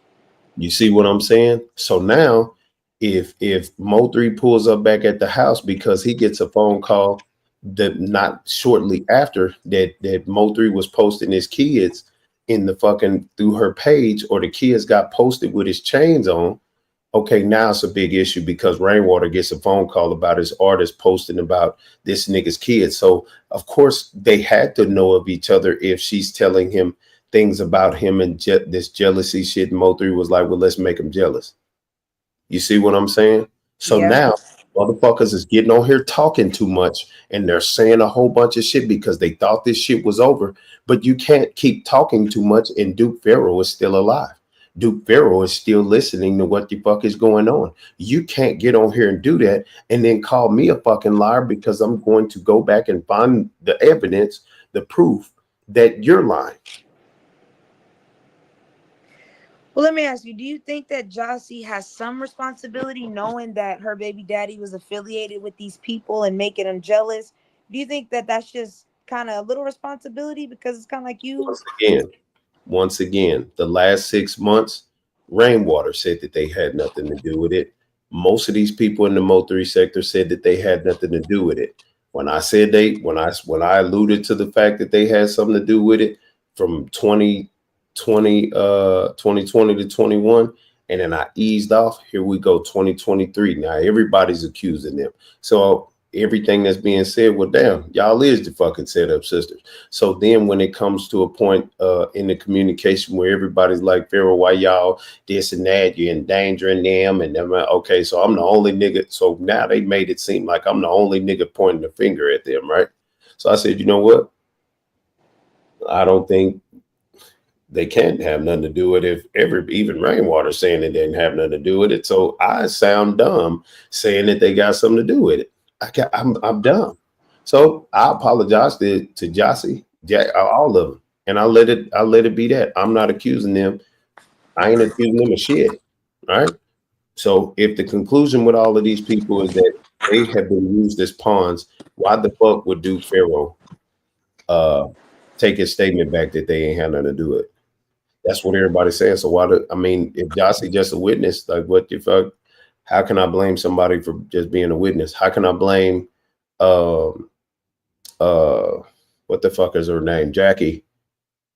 S16: You see what I'm saying? So now if Mo3 pulls up back at the house because he gets a phone call that not shortly after that Mo3 was posting his kids in the fucking through her page, or the kids got posted with his chains on. Okay, now it's a big issue because Rainwater gets a phone call about his artist posting about this nigga's kids. So of course they had to know of each other if she's telling him things about him and this jealousy shit. Mo3 was like, well, let's make him jealous. You see what I'm saying? So now motherfuckers is getting on here talking too much and they're saying a whole bunch of shit because they thought this shit was over. But you can't keep talking too much and Duke Pharaoh is still alive. Duke Pharaoh is still listening to what the fuck is going on. You can't get on here and do that and then call me a fucking liar because I'm going to go back and find the evidence, the proof that you're lying.
S2: Well, let me ask you, do you think that Jocy has some responsibility knowing that her baby daddy was affiliated with these people and making them jealous? Do you think that that's just kind of a little responsibility because it's kind of like you?
S16: Once again, the last 6 months, Rainwater said that they had nothing to do with it. Most of these people in the Mo3 sector said that they had nothing to do with it. When I said when I alluded to the fact that they had something to do with it from 2020 to 21, and then I eased off, here we go, 2023. Now everybody's accusing them. So everything that's being said, well, damn, y'all is the fucking setup sisters. So then when it comes to a point in the communication where everybody's like, Pharaoh, why y'all this and that, you're endangering them, and them, okay, so I'm the only nigga. So now they made it seem like I'm the only nigga pointing the finger at them, right? So I said, you know what? I don't think they can't have nothing to do with it if even Rainwater saying it didn't have nothing to do with it. So I sound dumb saying that they got something to do with it. I'm dumb. So I apologize to Jocy, all of them, and I let it be that. I'm not accusing them. I ain't accusing them of shit. All right. So if the conclusion with all of these people is that they have been used as pawns, why the fuck would Duke Pharaoh take his statement back that they ain't had nothing to do with it? That's what everybody's saying. So if Jocy just a witness, like what the fuck? How can I blame somebody for just being a witness? How can I blame what the fuck is her name? Jackie,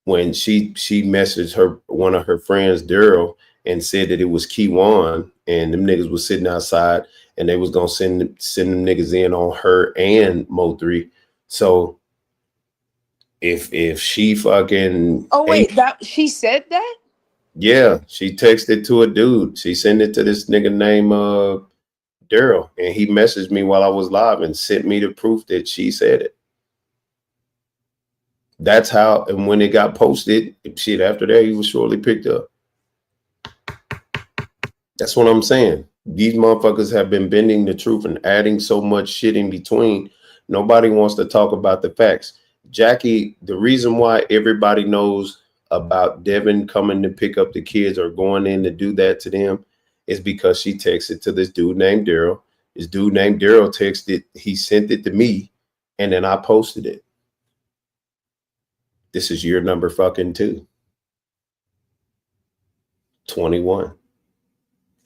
S16: when she messaged one of her friends, Daryl, and said that it was kewon and them niggas was sitting outside and they was gonna send them niggas in on her and Mo3. So if she fucking
S2: She said that?
S16: Yeah, she texted to a dude. She sent it to this nigga named Daryl, and he messaged me while I was live and sent me the proof that she said it. That's how, and when it got posted, shit, after that, he was surely picked up. That's what I'm saying. These motherfuckers have been bending the truth and adding so much shit in between. Nobody wants to talk about the facts. Jackie, the reason why everybody knows about Devin coming to pick up the kids or going in to do that to them is because she texted to this dude named Daryl. This dude named Daryl texted, he sent it to me, and then I posted it. This is year number fucking 2. 21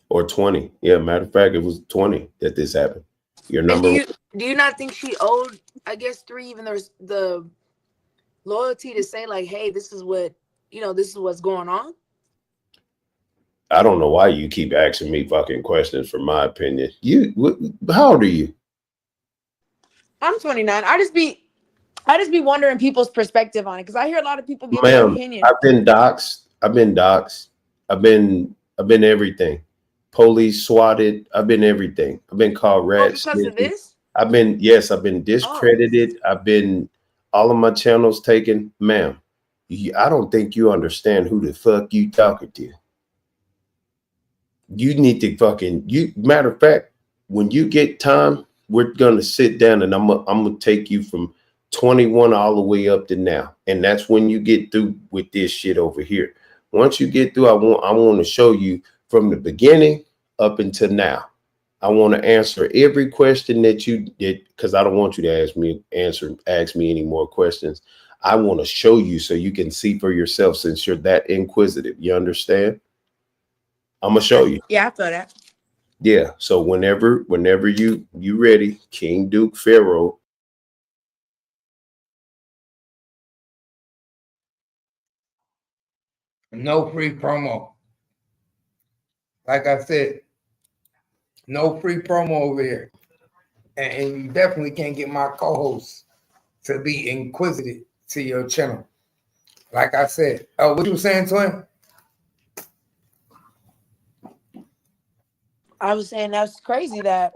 S16: or 20. Yeah, matter of fact, it was 20 that this happened. Your number.
S4: Do you not think she owed, I guess, 3, even there's the loyalty to say like, hey, this is what, this is what's going on?
S16: I don't know why you keep asking me fucking questions for my opinion. How old are you?
S4: I'm 29. I just be wondering people's perspective on it because I hear a lot of people give their opinion.
S16: I've been doxxed. I've been everything. Police swatted. I've been everything. I've been called rats.
S4: Because of this?
S16: I've been discredited. I've been all of my channels taken. Ma'am, I don't think you understand who the fuck you talking to. You need to matter of fact, when you get time, we're gonna sit down and I'm gonna take you from 21 all the way up to now. And that's when you get through with this shit over here. Once you get through, I want to show you from the beginning up until now. I want to answer every question that you did because I don't want you to ask me any more questions. I want to show you so you can see for yourself since you're that inquisitive. You understand? I'm gonna show you.
S4: Yeah, I feel that.
S16: Yeah. So whenever you ready, King Duke Pharaoh.
S3: No free promo. Like I said, no free promo over here. And you definitely can't get my co-host to be inquisitive to your channel. Like I said. Oh, what you were saying, Twin?
S4: I was saying that's crazy that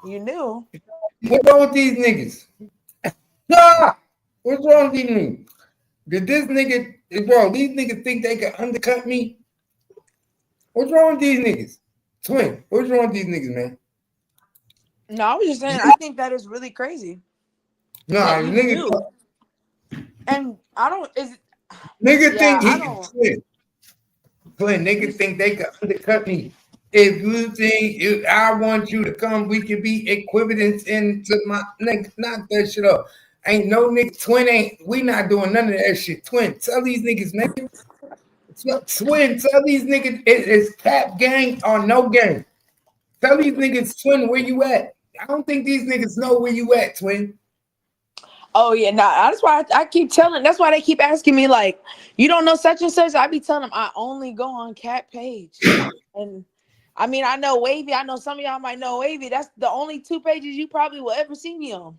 S4: you knew.
S3: What's wrong with these niggas? Nah! What's wrong with these niggas? Did this nigga, bro, these niggas think they can undercut me? What's wrong with these niggas? Twin, what's wrong with these niggas, man?
S4: No, I was just saying, I think that is really crazy.
S3: Nah,
S4: that you
S3: nigga,
S4: knew. And I don't,
S3: nigga
S4: yeah,
S3: think
S4: I
S3: he
S4: don't.
S3: Twin, nigga think they can undercut me. If you think if I want you to come, we can be equivalent into my nigga, knock that shit up. Ain't no nigga, twin we not doing none of that shit. Twin, tell these niggas, man. Twin, tell these niggas it's cap gang or no gang. Tell these niggas, twin, where you at? I don't think these niggas know where you at, twin.
S4: Oh yeah, nah. That's why I keep telling. That's why they keep asking me like, you don't know such and such. I be telling them I only go on Cat page, and I mean I know Wavy. I know some of y'all might know Wavy. That's the only 2 pages you probably will ever see me on.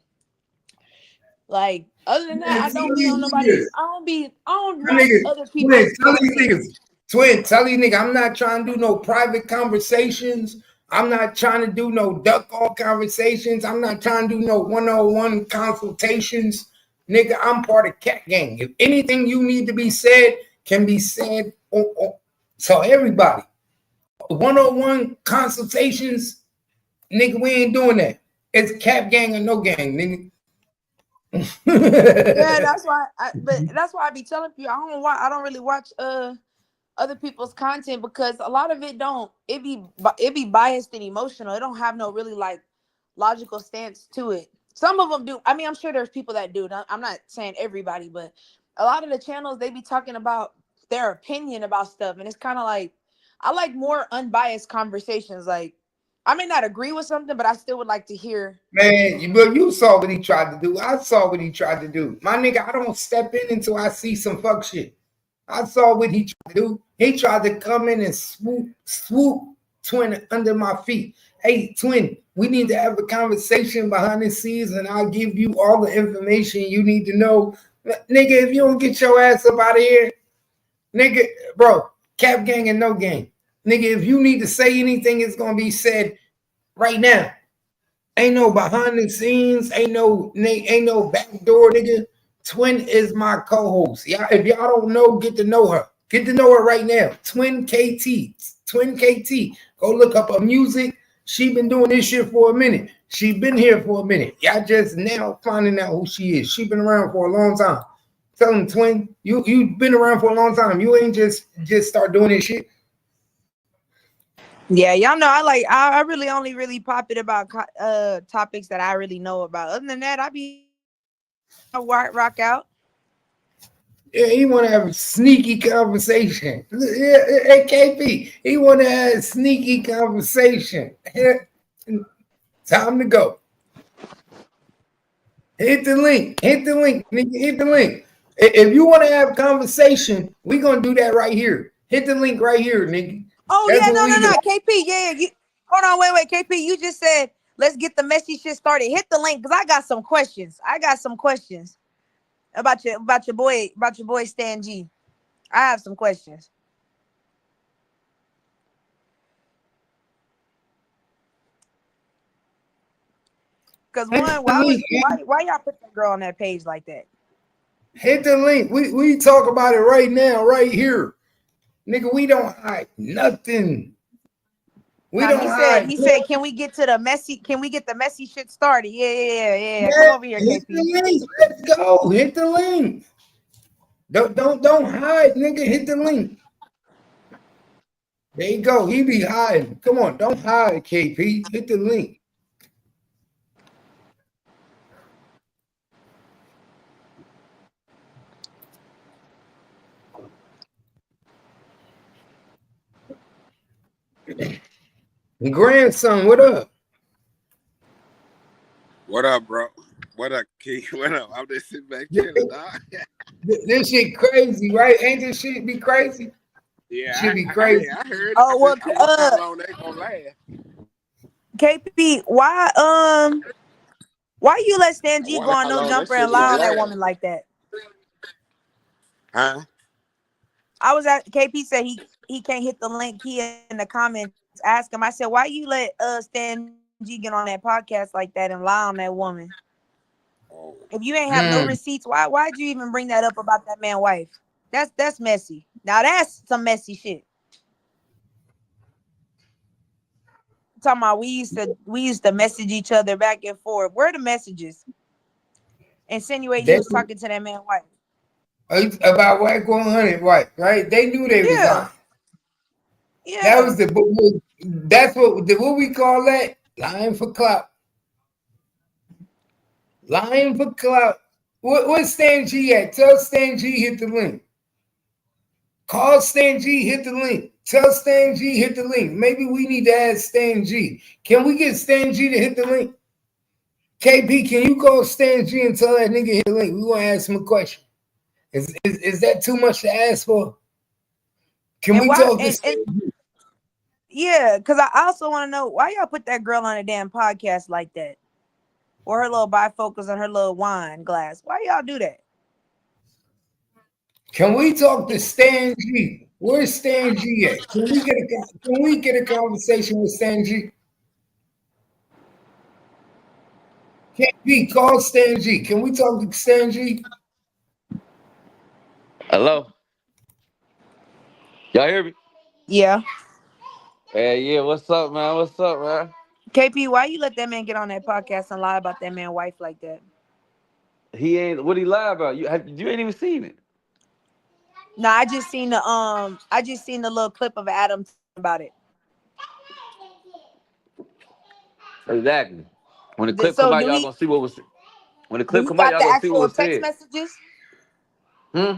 S4: Like other than that, I don't be on nobody's. I don't watch other people's
S3: Tell these
S4: content.
S3: niggas, twin, tell these niggas, I'm not trying to do no private conversations. I'm not trying to do no duck off conversations. I'm not trying to do no one-on-one consultations. Nigga, I'm part of Cat Gang. If anything you need to be said can be said to everybody. One-on-one consultations, nigga, we ain't doing that. It's Cat Gang or no gang, nigga.
S4: Yeah, that's why. But that's why I be telling you I don't really watch other people's content because a lot of it be biased and emotional. It don't have no really like logical stance to it. Some of them do. I mean, I'm sure there's people that do. I'm not saying everybody, but a lot of the channels they be talking about their opinion about stuff, and it's kind of like I like more unbiased conversations. Like I may not agree with something, but I still would like to hear.
S3: Man, you saw what he tried to do. I saw what he tried to do. My nigga, I don't step in until I see some fuck shit. I saw what he tried to do. He tried to come in and swoop twin under my feet. Hey, twin, we need to have a conversation behind the scenes, and I'll give you all the information you need to know. Nigga, if you don't get your ass up out of here, nigga, bro, Cap Gang and no gang. Nigga, if you need to say anything, it's gonna be said right now. Ain't no behind the scenes, ain't no back door, nigga. Twin is my co-host. Y'all, if y'all don't know, get to know her. Get to know her right now. Twin KT. Twin KT. Go look up her music. She been doing this shit for a minute. She been here for a minute. Y'all just now finding out who she is. She been around for a long time. Tell them, twin, you been around for a long time. You ain't just start doing this shit.
S2: Yeah, y'all know I really only really pop it about topics that I really know about. Other than that, I be rock out.
S3: Yeah, he want to have a sneaky conversation. Yeah, KP, he want to have a sneaky conversation. Time to go. Hit the link. Hit the link. Hit the link. If you want to have a conversation, we gonna do that right here. Hit the link right here, nigga.
S2: Oh
S3: That's
S2: yeah,
S3: what
S2: no,
S3: do.
S2: KP, yeah. Hold on, wait, KP. You just said let's get the messy shit started. Hit the link because I got some questions. About your boy Stan G. I have some questions. Cause one, why y'all put that girl on that page like that?
S3: Hit the link. We talk about it right now, right here. Nigga, we don't hide nothing.
S2: He said, can we get the messy shit started? Yeah. Come over here, KP.
S3: Let's go. Hit the link. Don't hide, nigga. Hit the link. There you go. He be hiding. Come on, don't hide, KP. Hit the link. Grandson, what up?
S13: What up, bro? What up, Key? What up? I'm just sitting back chilling, dog.
S3: This shit crazy, right? Ain't this shit be crazy?
S13: Yeah,
S3: should be crazy.
S13: I heard it.
S2: Oh well,
S13: I wonder how long they gonna last.
S2: KP, why you let Stan G go on no jumper and lie on that woman like that?
S13: Huh?
S2: I was at KP said he can't hit the link. He in the comments ask him. I said, why you let Stan G get on that podcast like that and lie on that woman?
S13: Oh
S2: If you ain't have no receipts, why'd you even bring that up about that man's wife? That's messy. Now that's some messy shit. I'm talking about we used to message each other back and forth. Where are the messages? Insinuate you was talking to that man's wife.
S3: About White 100, right? They knew they was on.
S2: Yeah.
S3: That was that's what we call that? Lying for clout. Lying for clout. What's Stan G at? Tell Stan G hit the link. Call Stan G, hit the link. Tell Stan G, hit the link. Maybe we need to add Stan G. Can we get Stan G to hit the link? KP, can you call Stan G and tell that nigga hit the link? We want to ask him a question. Is that too much to ask for? Can we talk to Stan G?
S2: Yeah, because I also want to know why y'all put that girl on a damn podcast like that. Or her little bifocals and her little wine glass. Why y'all do that?
S3: Can we talk to Stan G? Where's Stan G at? Can we get a conversation with Stan G? KP, call Stan G. Can we talk to Stan G?
S18: Hello? Y'all hear me?
S2: Yeah.
S18: Hey, yeah, what's up, man? What's up, man?
S2: KP, why you let that man get on that podcast and lie about that man's wife like that?
S18: He ain't, what he lie about? You ain't even seen it.
S2: No, I just seen the little clip of Adam about it.
S18: Exactly. When the clip come out, y'all gonna see what was. When the clip come out, y'all gonna see what was said.
S2: Messages?
S18: Hmm?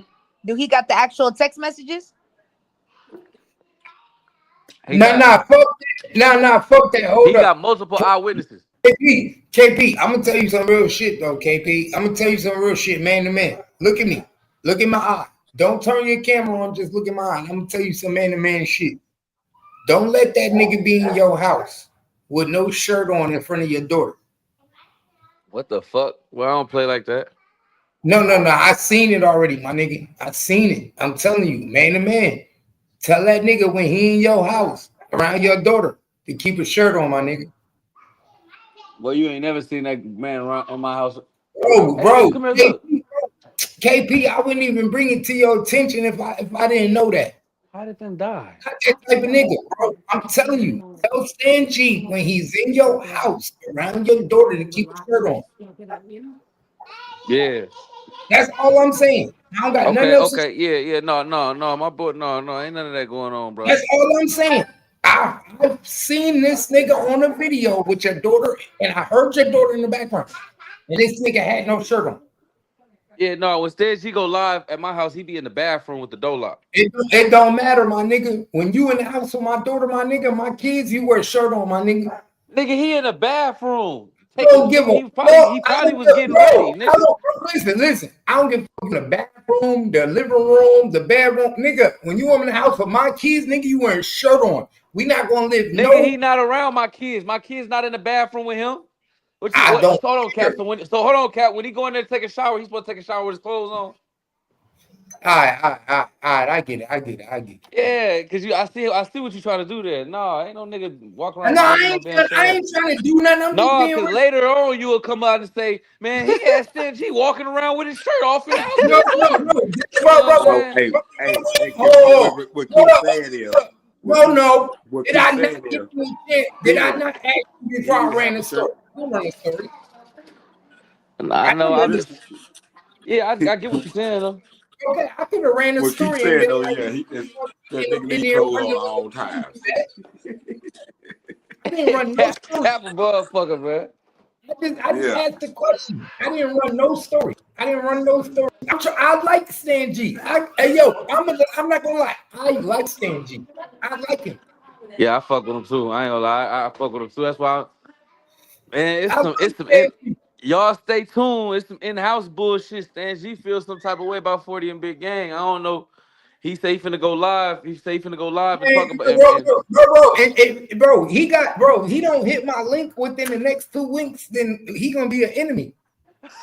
S2: Do he got the actual text messages?
S3: Nah, fuck that. Hold up.
S18: He got multiple eyewitnesses.
S3: KP, I'm gonna tell you some real shit though, KP. I'm gonna tell you some real shit, man to man. Look at me. Look in my eye. Don't turn your camera on, just look in my eye. I'm gonna tell you some man to man shit. Don't let that nigga be in your house with no shirt on in front of your daughter.
S18: What the fuck? Well, I don't play like that.
S3: No. I seen it already, my nigga. I seen it. I'm telling you, man to man. Tell that nigga when he in your house around your daughter to keep a shirt on, my nigga.
S18: Well, you ain't never seen that man around in my house.
S3: Bro,
S18: come here, look.
S3: KP, I wouldn't even bring it to your attention if I didn't know that.
S18: How did them die?
S3: Not that type of nigga, bro. I'm telling you, tell Stan G when he's in your house around your daughter to keep a shirt on.
S18: Yeah.
S3: That's all I'm saying. I don't got nothing else.
S18: Okay, yeah. No, my boy, no, ain't none of that going on, bro.
S3: That's all I'm saying. I've seen this nigga on a video with your daughter, and I heard your daughter in the background, and this nigga had no shirt on.
S18: Yeah, no, instead he go live at my house, he be in the bathroom with the door locked.
S3: It don't matter, my nigga. When you in the house with my daughter, my nigga, my kids, you wear a shirt on, my nigga.
S18: Nigga, he in the bathroom.
S3: He probably
S18: was getting ready, nigga.
S3: Listen. I don't give a fuck in the bathroom, the living room, the bedroom. Nigga, when you in the house with my kids, nigga, you wearing a shirt on. We not gonna live
S18: nigga, he not around my kids. My kids not in the bathroom with him. Hold on, Cap. So hold on, Cap. When he go in there to take a shower, he's supposed to take a shower with his clothes on.
S3: All right. I get it.
S18: Yeah, because I see what you trying to do there. No, ain't no nigga walking around.
S3: No, I ain't trying to do nothing.
S18: No, because later on you will come out and say, man, he had Stan G walking around with his shirt off in the house.
S13: No. Hey, what keep saying is.
S3: No. Did I not ask you before I ran the story?
S18: I know. I get what you're saying though.
S3: Okay, I could have ran the story.
S13: Keep saying though, yeah, that nigga need clothes on all times.
S3: I didn't run no story.
S18: Half a motherfucker, man.
S3: I just asked the question. I didn't run no story. I like Stan G. I'm not gonna lie. I like Stan G. I like him.
S18: Yeah, I fuck with him too. I ain't gonna lie. I fuck with him too. That's why, man. Y'all stay tuned. It's some in-house bullshit. Stan G feels some type of way about 40 and Big Gang. I don't know. He say he finna go live. And talk about.
S3: He don't hit my link within the next 2 weeks, then he gonna be an enemy.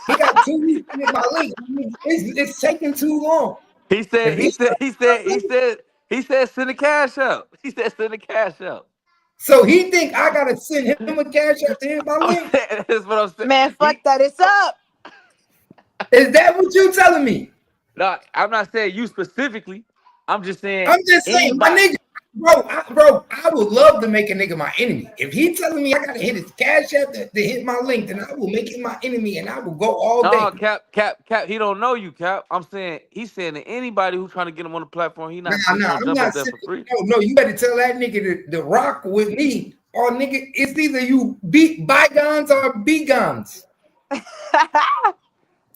S3: He got 2 weeks to hit my link. It's taking too long.
S18: He said send the cash out. He said send the cash out.
S3: So he think I gotta send him a cash out to hit my link?
S18: That's what I'm saying.
S2: Man, fuck that. It's up.
S3: Is that what you telling me?
S18: No, I'm not saying you specifically. I'm just saying
S3: I'm just saying, my
S18: anybody.
S3: nigga, I would love to make a nigga my enemy. If he telling me I gotta hit his cash app to hit my link, then I will make him my enemy and I will go all day.
S18: No, Cap. He don't know you, Cap. I'm saying he's saying that anybody who's trying to get him on the platform, he not just gonna
S3: I'm
S18: jump up
S3: not
S18: there
S3: saying
S18: for free.
S3: no. You better tell that nigga to rock with me, or nigga, it's either you beat bygones or begons.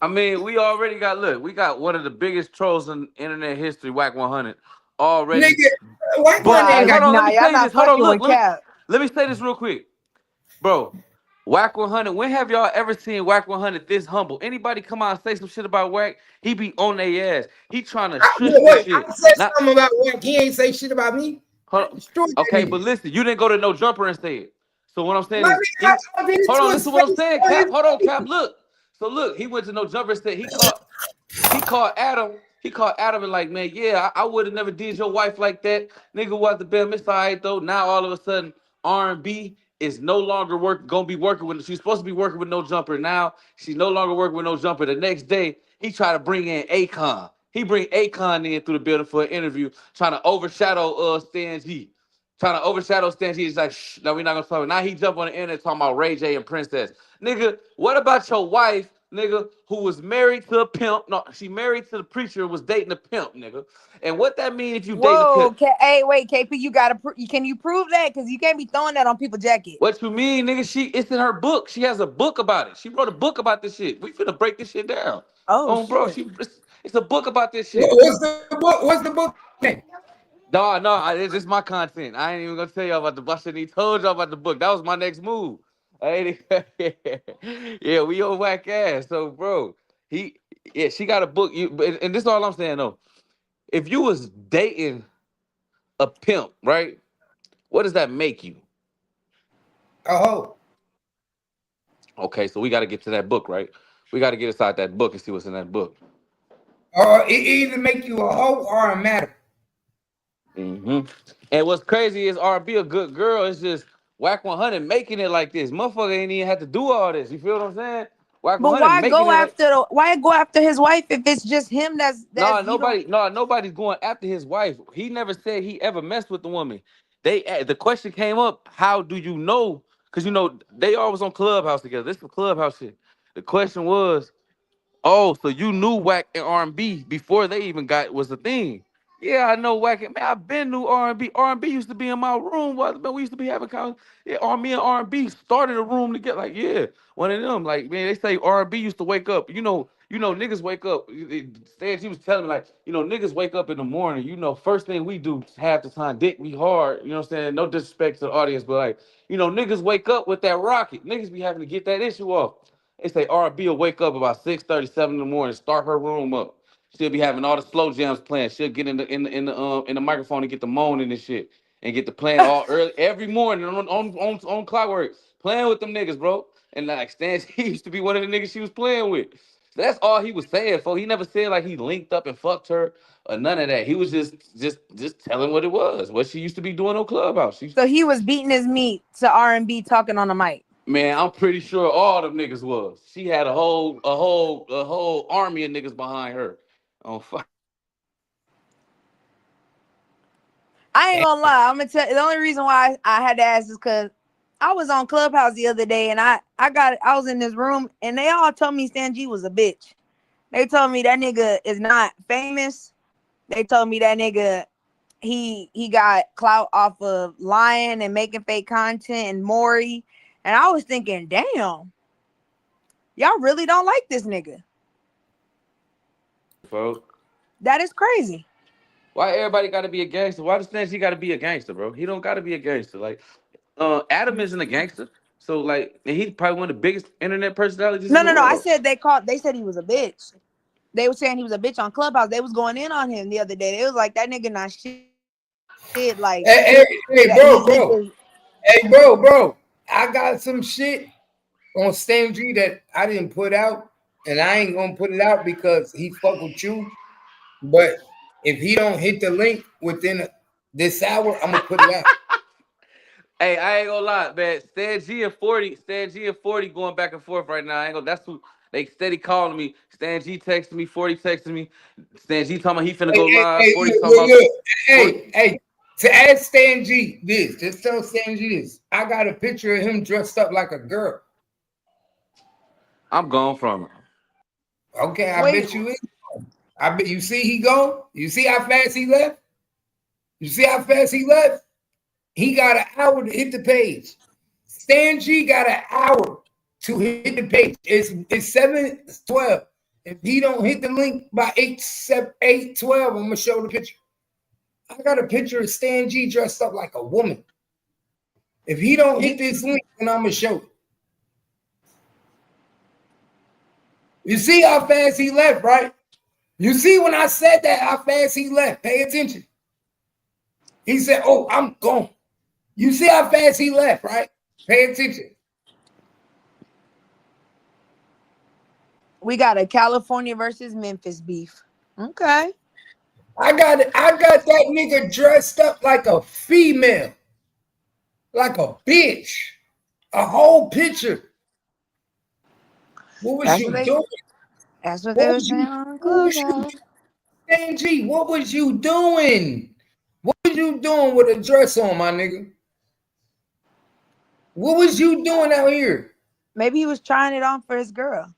S18: I mean, we already got one of the biggest trolls in internet history, Whack 100, already.
S3: Nigga, Whack
S18: But
S3: ain't got
S18: hold on, let me
S2: y'all
S18: say
S2: not
S18: this. Hold on,
S2: fucking
S18: look,
S2: with Cap.
S18: let me say this real quick, bro. Whack 100. When have y'all ever seen Whack 100 this humble? Anybody come out and say some shit about Whack? He be on their ass. He trying to shush this
S3: Wait,
S18: shit.
S3: I said
S18: Not,
S3: something about Whack. He ain't say shit about me.
S18: hold on. Okay, but listen, you didn't go to No Jumper and say it. So what I'm saying
S3: My
S18: is,
S3: nigga, I been
S18: hold on,
S3: into his
S18: listen to what I'm
S3: face
S18: saying,
S3: on
S18: Cap.
S3: his
S18: Hold on, Cap. Look. So look, he went to No Jumper and said he called Adam. He called Adam and like, man, yeah, I would have never did your wife like that. Nigga was the best. Mr. Alright though. Now all of a sudden, R&B is no longer gonna be working with. She's supposed to be working with No Jumper. Now she's no longer working with No Jumper. The next day, he tried to bring in Akon. He bring Akon in through the building for an interview, trying to overshadow Stan G. Trying to overshadow Stan G. He's like, shh, no, we're not gonna talk. Now he jump on the internet talking about Ray J and Princess. Nigga, what about your wife, nigga, who was married to a pimp? No, she married to the preacher, was dating a pimp, nigga. And what that mean if you dating a
S2: Whoa,
S18: pimp?
S2: hey, wait, KP, you gotta can you prove that? Because you can't be throwing that on people's jacket.
S18: What you mean, nigga? It's in her book. She has a book about it. She wrote a book about this shit. We finna break this shit down.
S2: Oh
S18: Bro,
S2: shit.
S18: it's a book about this shit.
S3: What's the book? What's the book name?
S18: No, it's just my content. I ain't even gonna tell y'all about the book. I shouldn't even told y'all about the book. That was my next move. Yeah, we on Whack ass. So, bro, she got a book. And this is all I'm saying though. If you was dating a pimp, right? What does that make you?
S3: Oh.
S18: Okay, so we got to get to that book, right? We got to get inside that book and see what's in that book.
S3: It either make you a hoe or a matter.
S18: Mm-hmm. And what's crazy is R&B a good girl. It's just Whack 100 making it like this. Motherfucker ain't even have to do all this. You feel what I'm saying? Whack
S2: But
S18: 100 making it like.
S2: why go after his wife if it's just him that's
S18: Nobody's going after his wife. He never said he ever messed with the woman. The question came up, how do you know? Because they always on Clubhouse together. This is Clubhouse shit. The question was, oh, so you knew Whack and R&B before they even was a thing. Yeah, I know Whack. Man, I've been knew R&B. R&B used to be in my room. We used to be having me and R&B started a room together. Like, yeah, one of them. Like, man, they say R&B used to wake up. Niggas wake up. She was telling me, like, niggas wake up in the morning. First thing we do half the time, dick be hard. You know what I'm saying? No disrespect to the audience, but like, niggas wake up with that rocket. Niggas be having to get that issue off. They say R&B will wake up about 6:37 in the morning, start her room up. She'll be having all the slow jams playing. She'll get in the microphone and get the moaning and shit, and get the playing all early every morning on clockwork, playing with them niggas, bro. And like Stan, he used to be one of the niggas she was playing with. So that's all he was saying. For he never said like he linked up and fucked her or none of that. He was just telling what it was, what she used to be doing on Clubhouse.
S2: So he was beating his meat to R&B talking on the mic.
S18: Man, I'm pretty sure all them niggas was. She had a whole army of niggas behind her. On fire.
S2: I ain't gonna lie. I'm gonna tell you the only reason why I had to ask is because I was on Clubhouse the other day and I was in this room and they all told me Stan G was a bitch. They told me that nigga is not famous. They told me that nigga he got clout off of lying and making fake content and Maury. And I was thinking, damn, y'all really don't like this nigga.
S18: Folks.
S2: That is crazy.
S18: Why everybody gotta be a gangster? Why does Stan G gotta be a gangster, bro? He don't gotta be a gangster. Like, Adam isn't a gangster. So like, and he's probably one of the biggest internet personalities
S2: No.
S18: in the world.
S2: I said they said he was a bitch. They were saying he was a bitch on Clubhouse. They was going in on him the other day. It was like that nigga not shit. Like,
S3: hey, bro. I got some shit on Stan G that I didn't put out, and I ain't gonna put it out because he fuck with you. But if he don't hit the link within this hour, I'm gonna put it out.
S18: Hey, I ain't gonna lie, man. Stan G and 40 going back and forth right now. That's They steady calling me. Stan G texting me, 40 texting me. Stan G talking about he finna
S3: Hey,
S18: go
S3: hey,
S18: live.
S3: hey,
S18: 40
S3: look,
S18: talking
S3: look,
S18: about
S3: look.
S18: 40.
S3: Hey, to ask Stan G this, just tell Stan G this. I got a picture of him dressed up like a girl.
S18: I'm gone from it.
S3: Okay, I bet you is. I bet you see he go. You see how fast he left? You see how fast he left? He got an hour to hit the page. Stan G got an hour to hit the page. It's 7:12. If he don't hit the link by 8:12, I'm gonna show the picture. I got a picture of Stan G dressed up like a woman. If he don't hit this link, then I'm gonna show it. You see how fast he left, right? You see when I said that, how fast he left. Pay attention. He said, "Oh, I'm gone." You see how fast he left, right? Pay attention.
S2: We got a California versus Memphis beef. Okay.
S3: I got that nigga dressed up like a female, like a bitch. A whole picture. What was you doing?
S2: That's what they were saying on Clubhouse.
S3: Stan G, what was you doing? What was you doing with a dress on, my nigga? What was you doing out here?
S2: Maybe he was trying it on for his girl.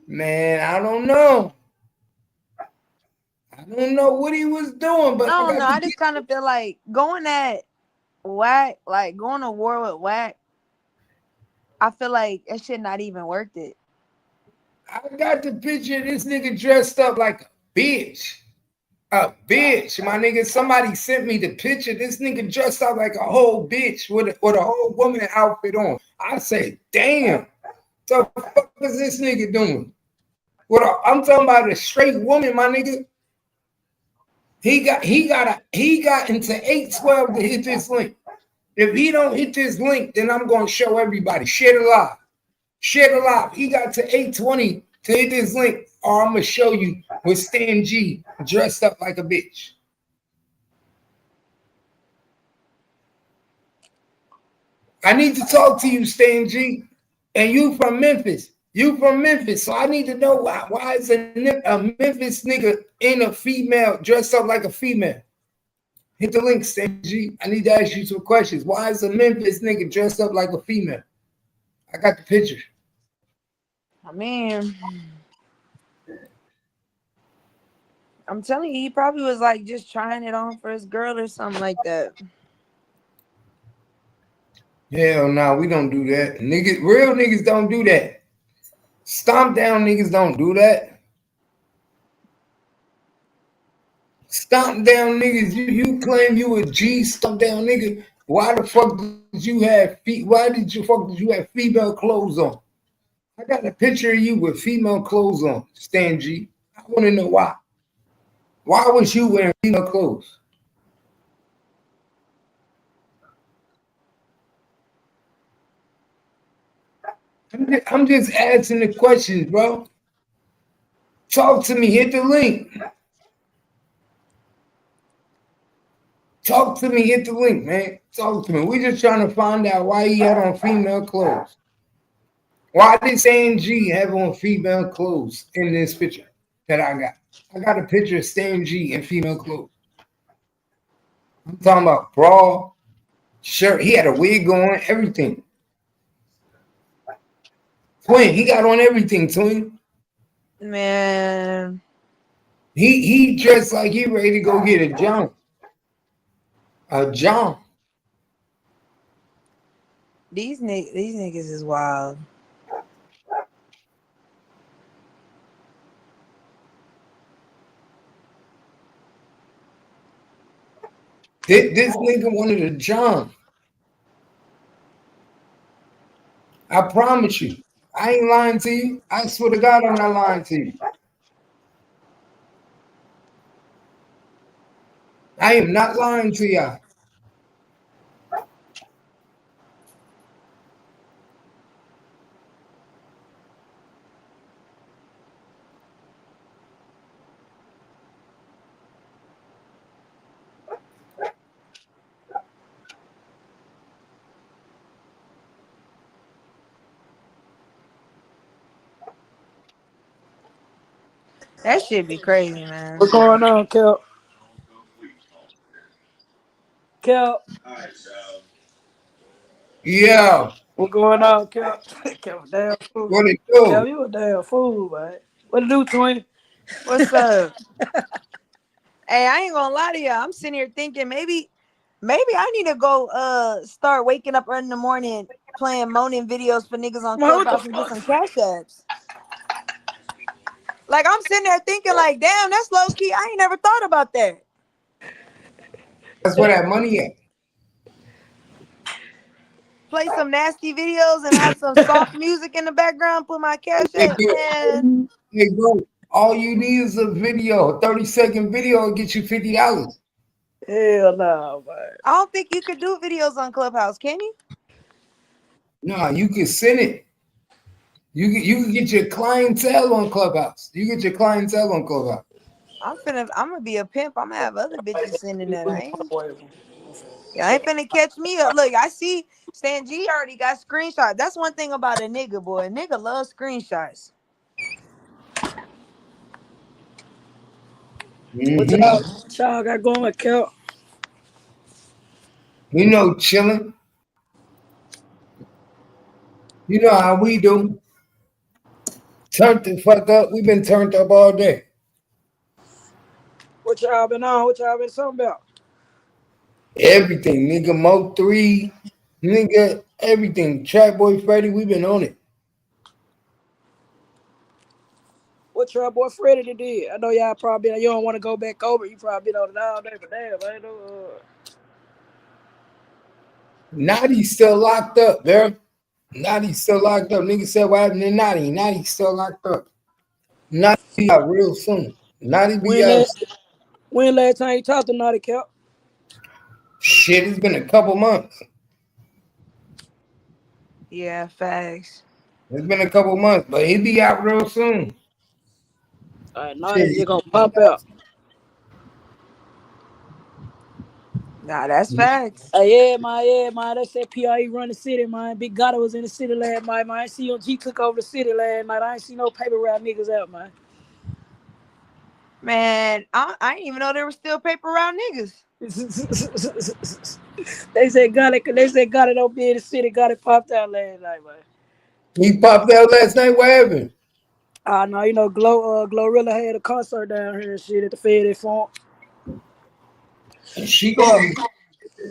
S3: Man, I don't know. I don't know what he was doing, but
S2: I don't know. I just kind of feel like going at Whack, like going to war with Whack, I feel like that shit not even worth it.
S3: I got the picture of this nigga dressed up like a bitch. A bitch, my nigga. Somebody sent me the picture. This nigga dressed up like a whole bitch with a whole woman outfit on. I said, damn. So the fuck is this nigga doing? I'm talking about a straight woman, my nigga. He got into 812 to hit this link. If he don't hit this link, then I'm gonna show everybody. Share the live. Share the live. He got to 820 to hit this link, or I'm gonna show you with Stan G dressed up like a bitch. I need to talk to you, Stan G. And you from Memphis. You from Memphis. So I need to know why is a Memphis nigga in a female dressed up like a female? Hit the link, Stan G. I need to ask you some questions. Why is a Memphis nigga dressed up like a female? I got the picture.
S2: I mean, I'm telling you, he probably was like just trying it on for his girl or something like that.
S3: Hell no, we don't do that. Niggas, real niggas don't do that. Stomp down niggas don't do that. Stomp down niggas, you claim you a G stomp down nigga. Why the fuck did you have female clothes on? I got a picture of you with female clothes on, Stan G. I want to know why. Why was you wearing female clothes? I'm just asking the questions, bro. Talk to me. Hit the link. Talk to me. Hit the link, man. Talk to me. We just trying to find out why he had on female clothes. Why did Stan G have on female clothes in this picture that I got? I got a picture of Stan G in female clothes. I'm talking about bra, shirt. He had a wig on, everything. Twin, he got on everything, twin.
S2: Man.
S3: He dressed like he ready to go get a John. A John.
S2: These niggas is wild.
S3: This nigga wanted a John. I promise you. I ain't lying to you. I swear to God, I'm not lying to you. I am not lying to y'all.
S2: That shit be crazy, man.
S19: What's going on, Kel? Kel.
S3: Yeah.
S19: What going on, Kel? Kel, damn fool.
S3: What it do?
S19: Kel, you a damn fool, man. What it do, twin?
S2: What's up? Hey, I ain't gonna lie to you. I'm sitting here thinking maybe I need to go start waking up early in the morning playing moaning videos for niggas on
S19: Man, what the
S2: Clubhouse and get
S19: fuck?
S2: some cash apps. Like I'm sitting there thinking, like, damn, that's low key. I ain't never thought about that.
S3: That's where that money at.
S2: Play some nasty videos and have some soft music in the background. Put my cash app, man.
S3: Hey, bro, all you need is a video, a 30-second video, and get you $50.
S19: Hell no, man.
S2: I don't think you could do videos on Clubhouse, can you?
S3: Nah, you can send it. You can get your clientele on Clubhouse. You get your clientele on Clubhouse.
S2: I'm gonna be a pimp. I'm gonna have other bitches sending that. I ain't finna catch me up. Look, I see Stan G already got screenshots. That's one thing about a nigga, boy. A nigga loves screenshots.
S19: What y'all got going, Kel?
S3: You know, chilling. You know how we do. Turned the fuck up. We've been turned up all day.
S19: What y'all been on? What y'all been talking about?
S3: Everything, nigga. Mo 3, nigga. Everything. Trapboy Freddy. We've been on it.
S19: What Trapboy Freddy did? I know y'all probably you don't want to go back over. You probably been on it all day, but damn, I know.
S3: Naughty's still locked up, bro. Naughty's still locked up. Nigga said what happened to Naughty. Naughty's still locked up. Naughty be out real soon. Naughty be out.
S19: When last time you talked to Naughty, Kel?
S3: Shit, it's been a couple months.
S2: Yeah, facts.
S3: It's been a couple months, but he be out real soon.
S19: All right, Naughty's just gonna pop out.
S2: Nah, that's facts.
S19: Yeah, man. They said PRE run the city, man. Big Gotta was in the city last night, man. I see COG took over the city last night. I ain't see no paper route niggas out, man.
S2: Man, I didn't even know there were still paper route niggas.
S19: They said Gotta don't be in the city. Gotta popped out last night, man.
S3: He popped out last night. What happened?
S19: No, you know, Glorilla had a concert down here and shit at the Fed Farm.
S3: She going.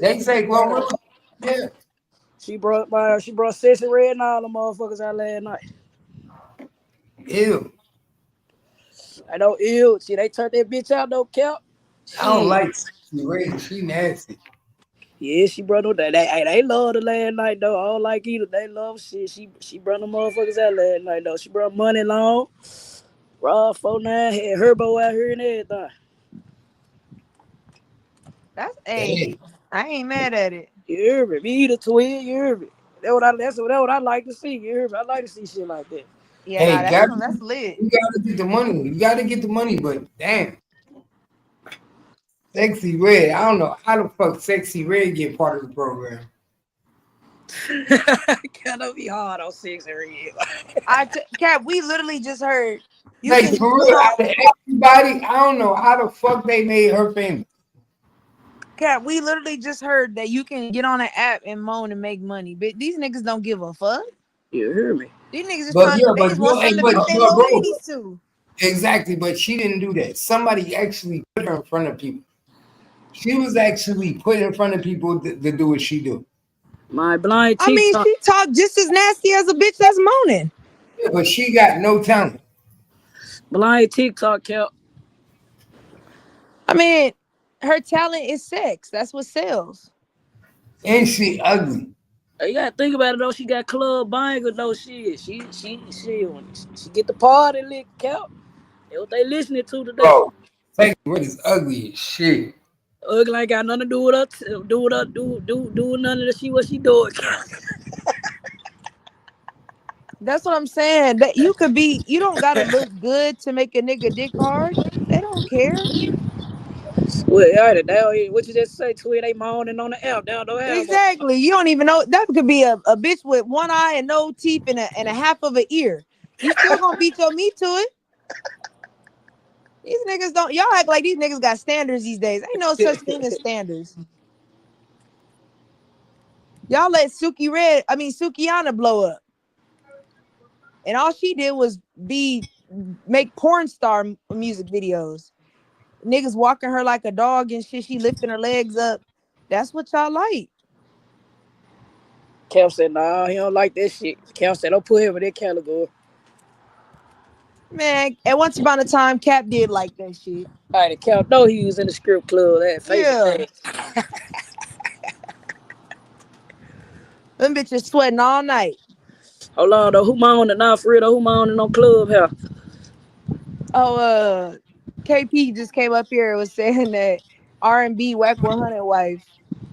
S3: They say Glorilla. Yeah.
S19: She brought Sexy Red and all the motherfuckers out last night.
S3: Ew.
S19: I know, ew. See, they turned that bitch out, no cap.
S3: I don't like Sexy Red. She nasty.
S19: Yeah, she brought no that. They love the last night though. I don't like either. They love shit. She brought the motherfuckers out last night though. She brought Money Long, Raw 49, had Herbo out here and everything.
S2: That's I ain't mad at it.
S19: You hear me? Me either, twin. You hear me? That's what I like to see. You hear me? I like to see shit like that.
S2: Yeah,
S3: hey,
S2: that's lit.
S3: You gotta get the money. You gotta get the money, but damn. Sexy Red. I don't know how the fuck Sexy Red get part of the program.
S19: Gotta be hard on Sexy Red.
S2: Cap, we literally just heard.
S3: Like for real, out of everybody, I don't know how the fuck they made her famous.
S2: Cap, we literally just heard that you can get on an app and moan and make money, but these niggas don't give a fuck.
S19: You hear me?
S2: These niggas is trying. They just want something to beat their little ladies to.
S3: Exactly, but she didn't do that. Somebody actually put her in front of people. She was actually put in front of people to do what she do.
S19: My blind TikTok.
S2: I mean, she talk just as nasty as a bitch that's moaning.
S3: Yeah, but she got no talent.
S19: Blind TikTok, Kel.
S2: I mean, her talent is sex. That's what sells.
S3: And she ugly.
S19: You gotta think about it though. She got club banger though. She get the party lit, Kel. That's what they listening to today.
S3: Bro, Sexy Red is ugly as shit.
S19: Ugly ain't got nothing to do with her. Do none of the shit what she doing.
S2: That's what I'm saying. That you don't gotta look good to make a nigga dick hard. They don't care.
S19: Well, what you just say, Tweet? They moaning on the app. They don't have
S2: exactly. You don't even know. That could be a bitch with one eye and no teeth and a half of an ear. You still gonna beat your meat to it. These niggas don't. Y'all act like these niggas got standards these days. Ain't no such thing as standards. Y'all let Sukiana blow up, and all she did was make porn star music videos. Niggas walking her like a dog and shit. She lifting her legs up. That's what y'all like.
S19: Cal said, nah, he don't like that shit. Cal said, don't put him in that category.
S2: Man, at once upon a time, Cap did like that shit.
S19: All right, Cal know he was in the strip club. That face
S2: Yeah. Them bitches sweating all night.
S19: Hold on though, who moaning now for real though? Who moaning on club here?
S2: Oh, KP just came up here and was saying that R&B Whack 100 wife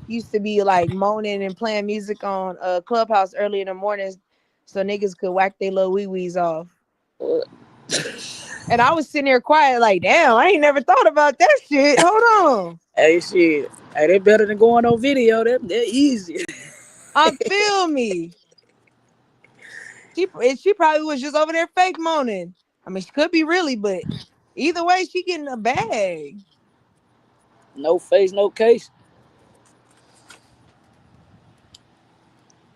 S2: used to be like moaning and playing music on Clubhouse early in the mornings so niggas could whack their little wee-wees off. And I was sitting there quiet like, damn, I ain't never thought about that shit. Hold on.
S19: Hey, shit. Hey, they better than going on video. They're easy.
S2: Feel me. She probably was just over there fake moaning. I mean, she could be really, but either way, she getting a bag.
S19: No face, no case.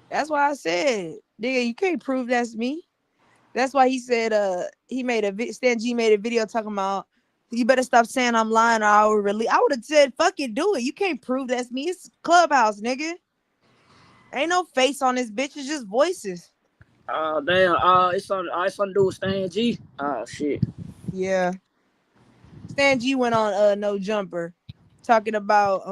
S2: That's why I said, nigga, you can't prove that's me. That's why he said, Stan G made a video talking about, you better stop saying I'm lying or I would have said, fuck it, do it. You can't prove that's me. It's Clubhouse, nigga. Ain't no face on this bitch. It's just voices.
S19: Oh, damn. It's something to do with Stan G. Oh, shit.
S2: Yeah. Stan G went on No Jumper talking about,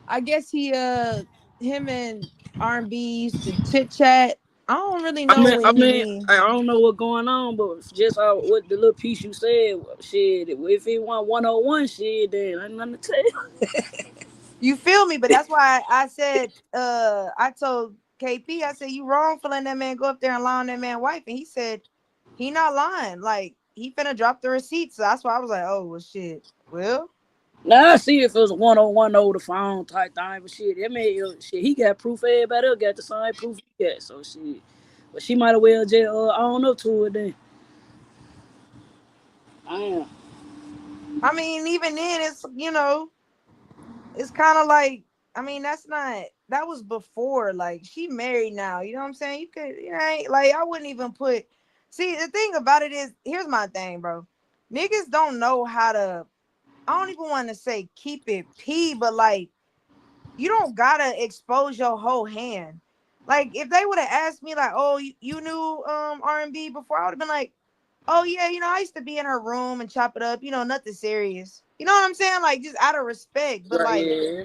S2: I guess him and R&B used to chit chat. I don't really know what he mean.
S19: I don't know what's going on, but just what the little piece you said, shit, if it want 101 shit, then ain't nothing to tell.
S2: You feel me? But that's why I said, I told KP, I said, you wrong for letting that man go up there and lie on that man's wife. And he said, he not lying. Like, he finna drop the receipts. So that's why I was like, oh, well, shit. Well,
S19: now I see if it was a 101 over the phone type thing, but shit, that man, shit, he got proof. Everybody else got the same proof he got. So shit, but she might have well just own up to it then. Damn.
S2: I mean, even then, it's, it's kind of like, I mean, that was before, like, she married now, you know what I'm saying? I wouldn't even see, the thing about it is, here's my thing, bro. Niggas don't know how to, I don't even want to say keep it P, but like, you don't gotta expose your whole hand. Like, if they would have asked me, like, oh, you knew R&B before, I would have been like, oh yeah, I used to be in her room and chop it up, nothing serious. You know what I'm saying? Like, just out of respect. But like,
S19: Yeah.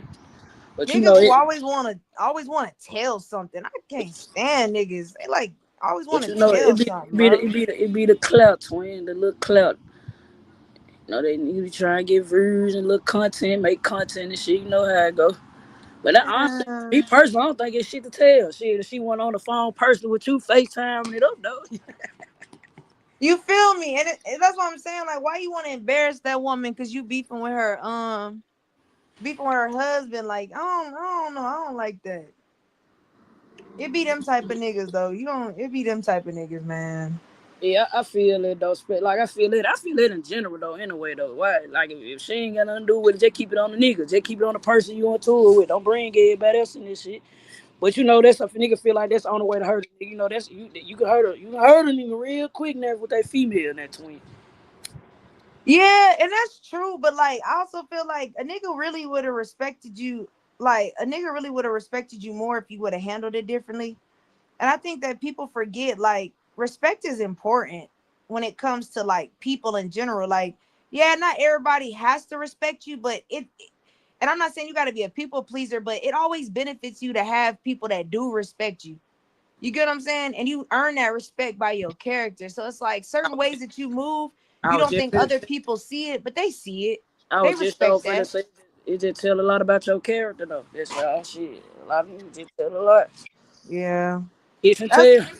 S19: But
S2: niggas who always wanna tell something. I can't stand niggas. They like always want to tell something, bro.
S19: It be the Clout twin, the little Clout. They need to try and get views and little content, make content and shit. You know how it go. But honestly, me personally, I don't think it's shit to tell. Shit, if she went on the phone personally with you, FaceTiming it up, though.
S2: You feel me? And that's what I'm saying. Like, why you want to embarrass that woman because you beefing with her husband? Like, I don't know. I don't like that. It be them type of niggas though. It be them type of niggas, man.
S19: Yeah, I feel it though. Like I feel it in general though. Anyway though, why? Like if she ain't got nothing to do with it, just keep it on the nigga. Just keep it on the person you on tour with. Don't bring everybody else in this shit. But that's if a nigga feel like that's the only way to hurt a nigga. That's you can hurt her. You can hurt a nigga real quick now with that female and that twin.
S2: Yeah, and that's true. But like, I also feel like a nigga really would have respected you. Like, a nigga really would have respected you more if you would have handled it differently. And I think that people forget, like, respect is important when it comes to like people in general. Like, yeah, not everybody has to respect you, but and I'm not saying you got to be a people pleaser, but it always benefits you to have people that do respect you. You get what I'm saying? And you earn that respect by your character. So it's like certain ways that you move, you don't think other people see it, but they see it. They respect that.
S19: Say, it just tell a lot about your character though. That's all shit. A lot of people just tell a lot.
S2: Yeah.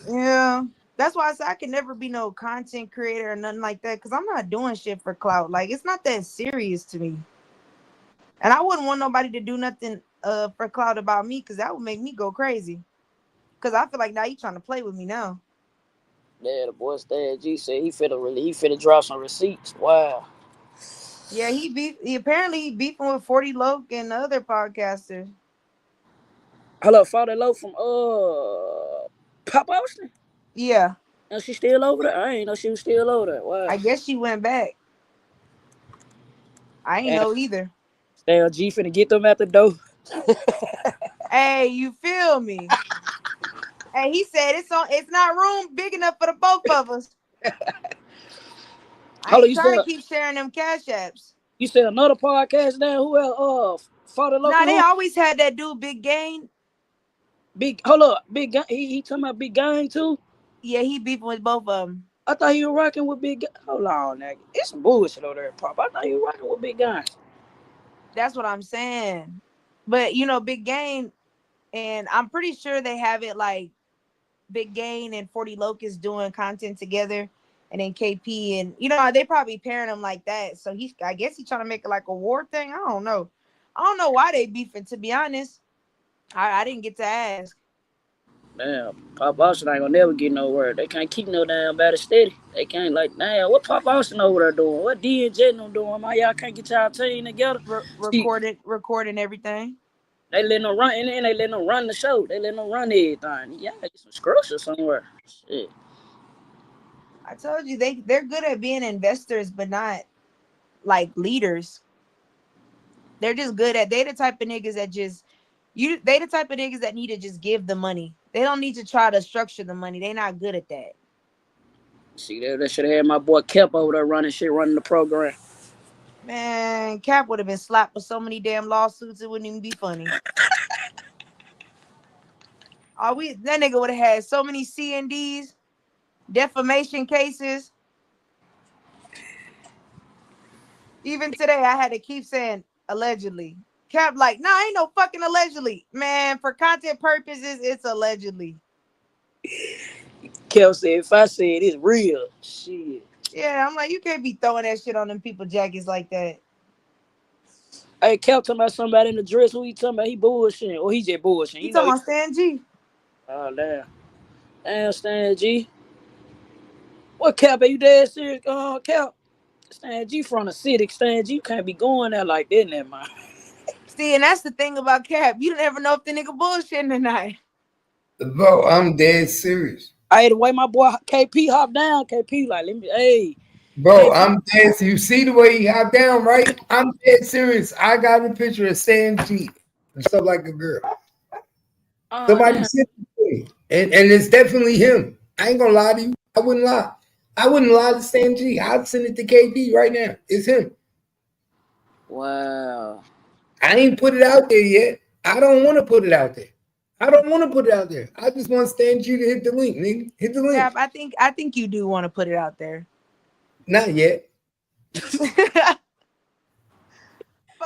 S19: Yeah.
S2: That's why I said I can never be no content creator or nothing like that, because I'm not doing shit for clout. Like, it's not that serious to me. And I wouldn't want nobody to do nothing for clout about me, because that would make me go crazy. Because I feel like now you trying to play with me now.
S19: Yeah, the boy Stan G said he finna drop some receipts. Wow.
S2: Yeah, he apparently beefing with 40 Loke and other podcasters.
S19: Hello, 40 Loke from Pop Ocean?
S2: Yeah.
S19: And she still over there? I ain't know she was still over there. Wow.
S2: I guess she went back. I ain't
S19: And
S2: know either.
S19: Stan G finna get them at the door.
S2: Hey, you feel me? Hey, he said it's not room big enough for the both of us. I
S19: Hello,
S2: ain't
S19: you
S2: trying to
S19: said
S2: keep sharing them cash apps.
S19: you said another podcast now? Who else? 40 Loke
S2: Nah,
S19: and
S2: they
S19: who?
S2: always had that dude Big Gain.
S19: Hold up, Big Gang. He talking about Big Gang too?
S2: Yeah, he beefing with both of them.
S19: I thought he was rocking with Big Gang. Hold on, nigga. It's some bullshit over there, Pop. I thought he was rocking with Big Gang.
S2: That's what I'm saying. But Big Gain, and I'm pretty sure they have it like Big Gain and 40 Locust doing content together, and then KP and they probably pairing them like that. So I guess he's trying to make it like a war thing. I don't know why they beefing, to be honest. I didn't get to ask.
S19: Damn, Pop Austin ain't gonna never get no word. They can't keep no damn battle steady. They can't damn, what Pop Austin over there doing? What D and J doing? Man, y'all can't get y'all team together. See,
S2: Recording everything.
S19: they letting them run, and then they letting them run the show. They letting them run everything. Yeah, get some scrushes somewhere. Shit.
S2: I told you they're good at being investors, but not like leaders. They're just good at they the type of niggas that they the type of niggas that need to just give the money. They don't need to try to structure the money. They're not good at that.
S19: See, they should have had my boy Kep over there running the program.
S2: Man, Cap would have been slapped with so many damn lawsuits, it wouldn't even be funny. That nigga would have had so many C&Ds, defamation cases. Even today, I had to keep saying allegedly. Cap like, nah, ain't no fucking allegedly. Man, for content purposes, it's allegedly.
S19: Kel said, if I said it's real, shit.
S2: Yeah, I'm like, you can't be throwing that shit on them people jackets like that.
S19: Hey, Kel talking about somebody in the dress. Who he talking about? He bullshitting. Or he just bullshitting.
S2: He talking about Stan G.
S19: Oh, damn. Damn, Stan G. What, Cap? Are you dead serious? Cap. Stan G from the city. Stan G, you can't be going there like that, man.
S2: See, and that's the thing about Cap. You never know if the nigga bullshitting or not.
S3: Bro, I'm dead serious.
S19: Hey, the way my boy KP hopped down, KP like, let me, hey.
S3: Bro, KP. I'm dead. You see the way he hopped down, right? I'm dead serious. I got a picture of Stan G and stuff like a girl. Somebody sent it to me. And it's definitely him. I ain't gonna lie to you. I wouldn't lie. I wouldn't lie to Stan G. I'd send it to KP right now. It's him.
S19: Wow.
S3: I ain't put it out there yet. I don't want to put it out there. I don't want to put it out there. I just want Stan G to hit the link, nigga. Hit the link.
S2: Yeah, I think you do want to put it out there.
S3: Not yet.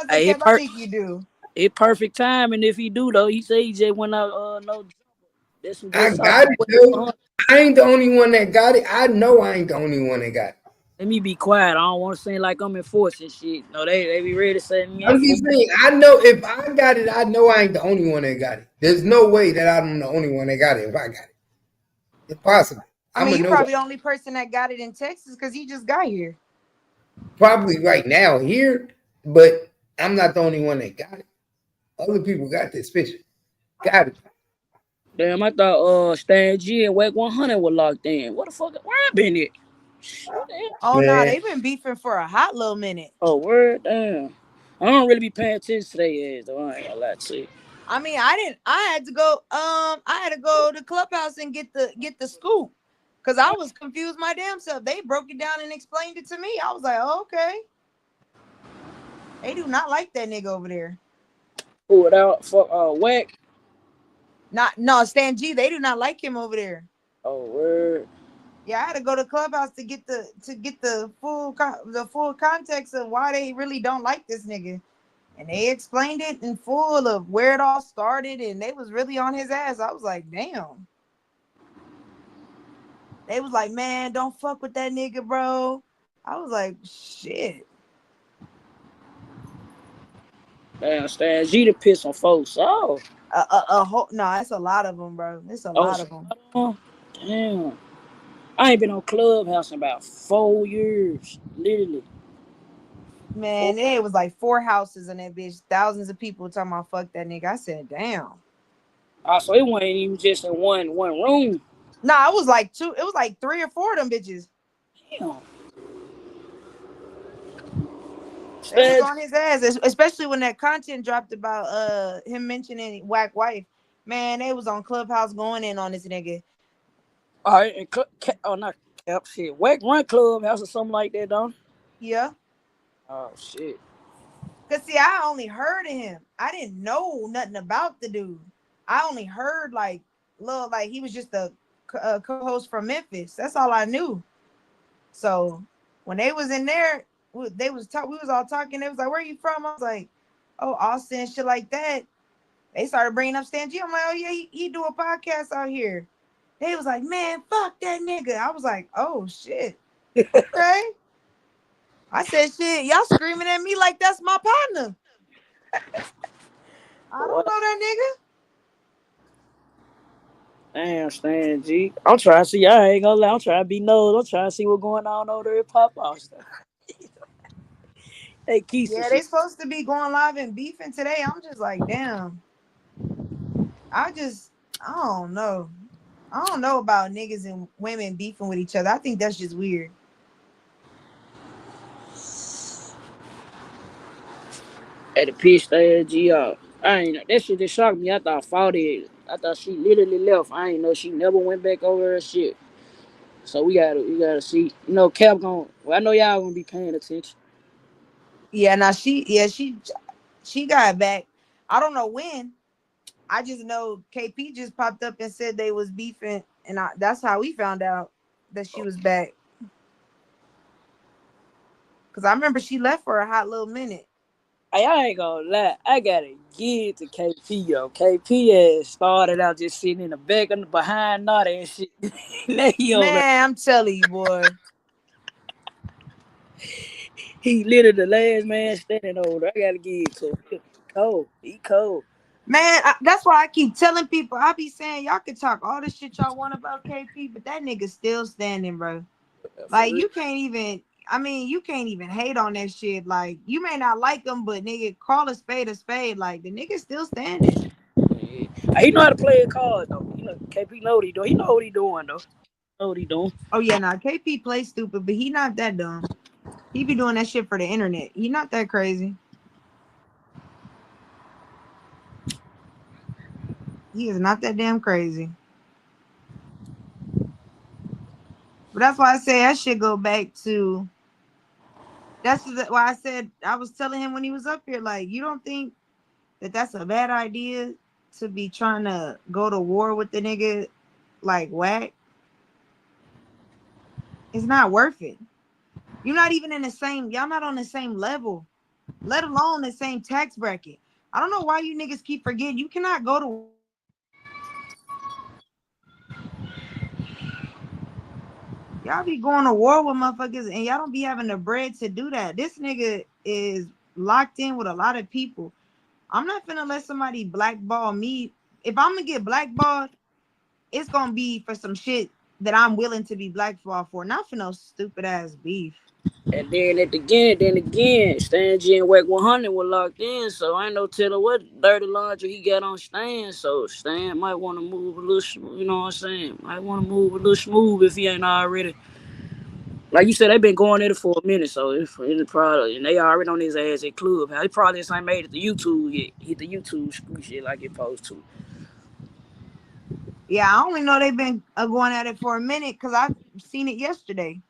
S19: Hey,
S2: I think you do.
S19: It's perfect timing if he do though. He say he just went out no.
S3: That's some good I got it, dude. I ain't the only one that got it. I know I ain't the only one that got it.
S19: Let me be quiet. I don't want to seem like I'm enforcing shit. No, they be ready to say me.
S3: I'm just saying, I know if I got it, I know I ain't the only one that got it. There's no way that I'm the only one that got it if I got it. It's possible.
S2: I mean, you're probably the only person that got it in Texas because he just got here.
S3: Probably right now here, but I'm not the only one that got it. Other people got this picture. Got it.
S19: Damn, I thought Stan G and Wack 100 were locked in. What the fuck? Where I been at?
S2: Oh no, they've been beefing for a hot little minute.
S19: Oh, word? Damn. I don't really be paying attention to their ass though. I ain't gonna lie to you.
S2: I mean, I had to go to Clubhouse and get the scoop. Cause I was confused my damn self. They broke it down and explained it to me. I was like, oh, okay. They do not like that nigga over there.
S19: Who without for Wack?
S2: No, Stan G. They do not like him over there.
S19: Oh, word.
S2: Yeah, I had to go to Clubhouse to get the full context of why they really don't like this nigga, and they explained it in full of where it all started, and they was really on his ass. I was like, damn. They was like, man, don't fuck with that nigga, bro. I was like, shit.
S19: Damn, Stan G to piss on folks off.
S2: No, it's a lot of them, bro. It's a lot of them.
S19: Damn. I ain't been on Clubhouse in about 4 years, literally.
S2: Man, it was like 4 houses in that bitch. Thousands of people talking about fuck that nigga. I said, damn.
S19: So it wasn't even just in one room.
S2: Nah, it was like 2. It was like 3 or 4 of them bitches.
S19: Damn.
S2: They was on his ass, especially when that content dropped about him mentioning whack wife. Man, they was on Clubhouse going in on this nigga.
S19: All right, not cap shit. Whack Run Clubhouse or something like that, don't?
S2: Yeah.
S19: Oh shit.
S2: Cause see, I only heard of him. I didn't know nothing about the dude. I only heard like he was just a co-host from Memphis. That's all I knew. So when they was in there, we was all talking. They was like, "Where you from?" I was like, "Oh, Austin," shit like that. They started bringing up Stan G. I'm like, "Oh yeah, he do a podcast out here." They was like, "Man, fuck that nigga." I was like, "Oh shit, okay." I said, "Shit, y'all screaming at me like that's my partner." I don't know that nigga.
S19: Damn, Stan G. I'm trying to see. I ain't gonna lie. I'm trying to be nosy. I'm trying to see what's going on over there at Pop Off stuff. Hey, Keith.
S2: Yeah, they supposed to be going live and beefing today. I'm just like, damn. I don't know. I don't know about niggas and women beefing with each other. I think that's just weird.
S19: At the pitch Stan G out. I ain't know. That shit just shocked me. I thought 40. I thought she literally left. I ain't know she never went back over her shit. So we gotta see. You know, Cap gon' well, I know y'all gonna be paying attention.
S2: Yeah, now she got back. I don't know when. I just know KP just popped up and said they was beefing, and that's how we found out that she was back. Cause I remember she left for a hot little minute.
S19: Hey, I ain't gonna lie. I gotta give it to KP, yo. KP has started out just sitting in the back and behind not and shit.
S2: Man, I'm telling you, boy.
S19: He literally the last man standing over there. I gotta give it to him. He cold.
S2: Man, that's why I keep telling people. I be saying y'all can talk all the shit y'all want about KP, but that nigga still standing, bro. Like you can't even. I mean, you can't even hate on that shit. Like you may not like him, but nigga, call a spade a spade. Like the nigga still standing.
S19: Yeah. He know how to play a card though. You know, KP know what he doing. He know what he doing though. Know what he doing.
S2: Oh yeah, nah, KP plays stupid, but he not that dumb. He be doing that shit for the internet. He not that crazy. He is not that damn crazy. But that's why I say that shit go back to. That's why I said I was telling him when he was up here, like, you don't think that that's a bad idea to be trying to go to war with the nigga like whack? It's not worth it. You're not even in the same. Y'all not on the same level, let alone the same tax bracket. I don't know why you niggas keep forgetting. You cannot go to. Y'all be going to war with motherfuckers and y'all don't be having the bread to do that. This nigga is locked in with a lot of people. I'm not finna let somebody blackball me. If I'm gonna get blackballed, it's gonna be for some shit that I'm willing to be blackballed for, not for no stupid ass beef.
S19: And then again, Stan G and Wack 100 were locked in, so I ain't no telling what dirty laundry he got on Stan. So Stan might want to move a little, you know what I'm saying? Might want to move a little smooth if he ain't already. Like you said, they been going at it for a minute, so it's probably, and they already on his ass at club. He probably just ain't made it to YouTube yet. Hit the YouTube screw shit like it supposed to.
S2: Yeah, I only know they've been going at it for a minute because I've seen it yesterday.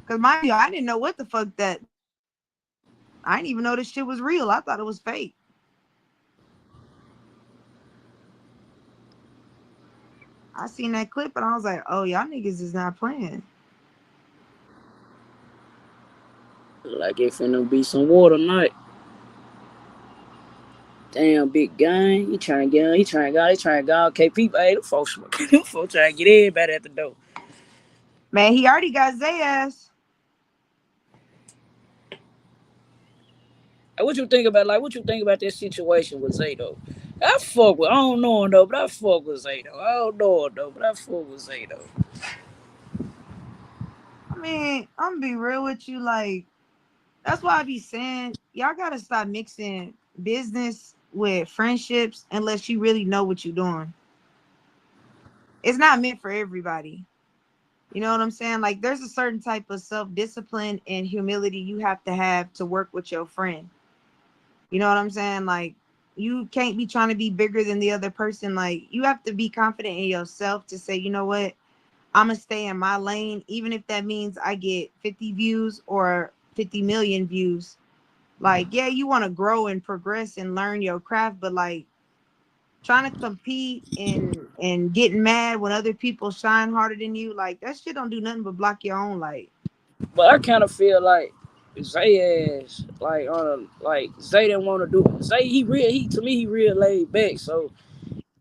S2: Because mind you, I didn't know what the fuck that. I didn't even know this shit was real. I thought it was fake. I seen that clip and I was like, oh, y'all niggas is not playing.
S19: Like it finna be some water night. Damn, big gang. He trying to get, he trying to go. Okay, people, hey, them folks trying to get everybody at the door.
S2: Man, he already got Zay ass.
S19: What you think about? Like, what you think about this situation with Zay though? I fuck with. I don't know him though, but I fuck with Zay though. I don't know him though, but I fuck with Zay though.
S2: I mean, I'm gonna be real with you. Like, that's why I be saying y'all gotta stop mixing business with friendships unless you really know what you're doing. It's not meant for everybody. You know what I'm saying? Like, there's a certain type of self-discipline and humility you have to work with your friend. You know what I'm saying? Like, you can't be trying to be bigger than the other person. Like, you have to be confident in yourself to say, you know what? I'm gonna stay in my lane, even if that means I get 50 views or 50 million views. Like, yeah, you want to grow and progress and learn your craft, but like trying to compete and getting mad when other people shine harder than you, like that shit don't do nothing but block your own light.
S19: But I kind of feel like Zay ass, like on a, like Zay didn't want to do Zay. He to me he real laid back. So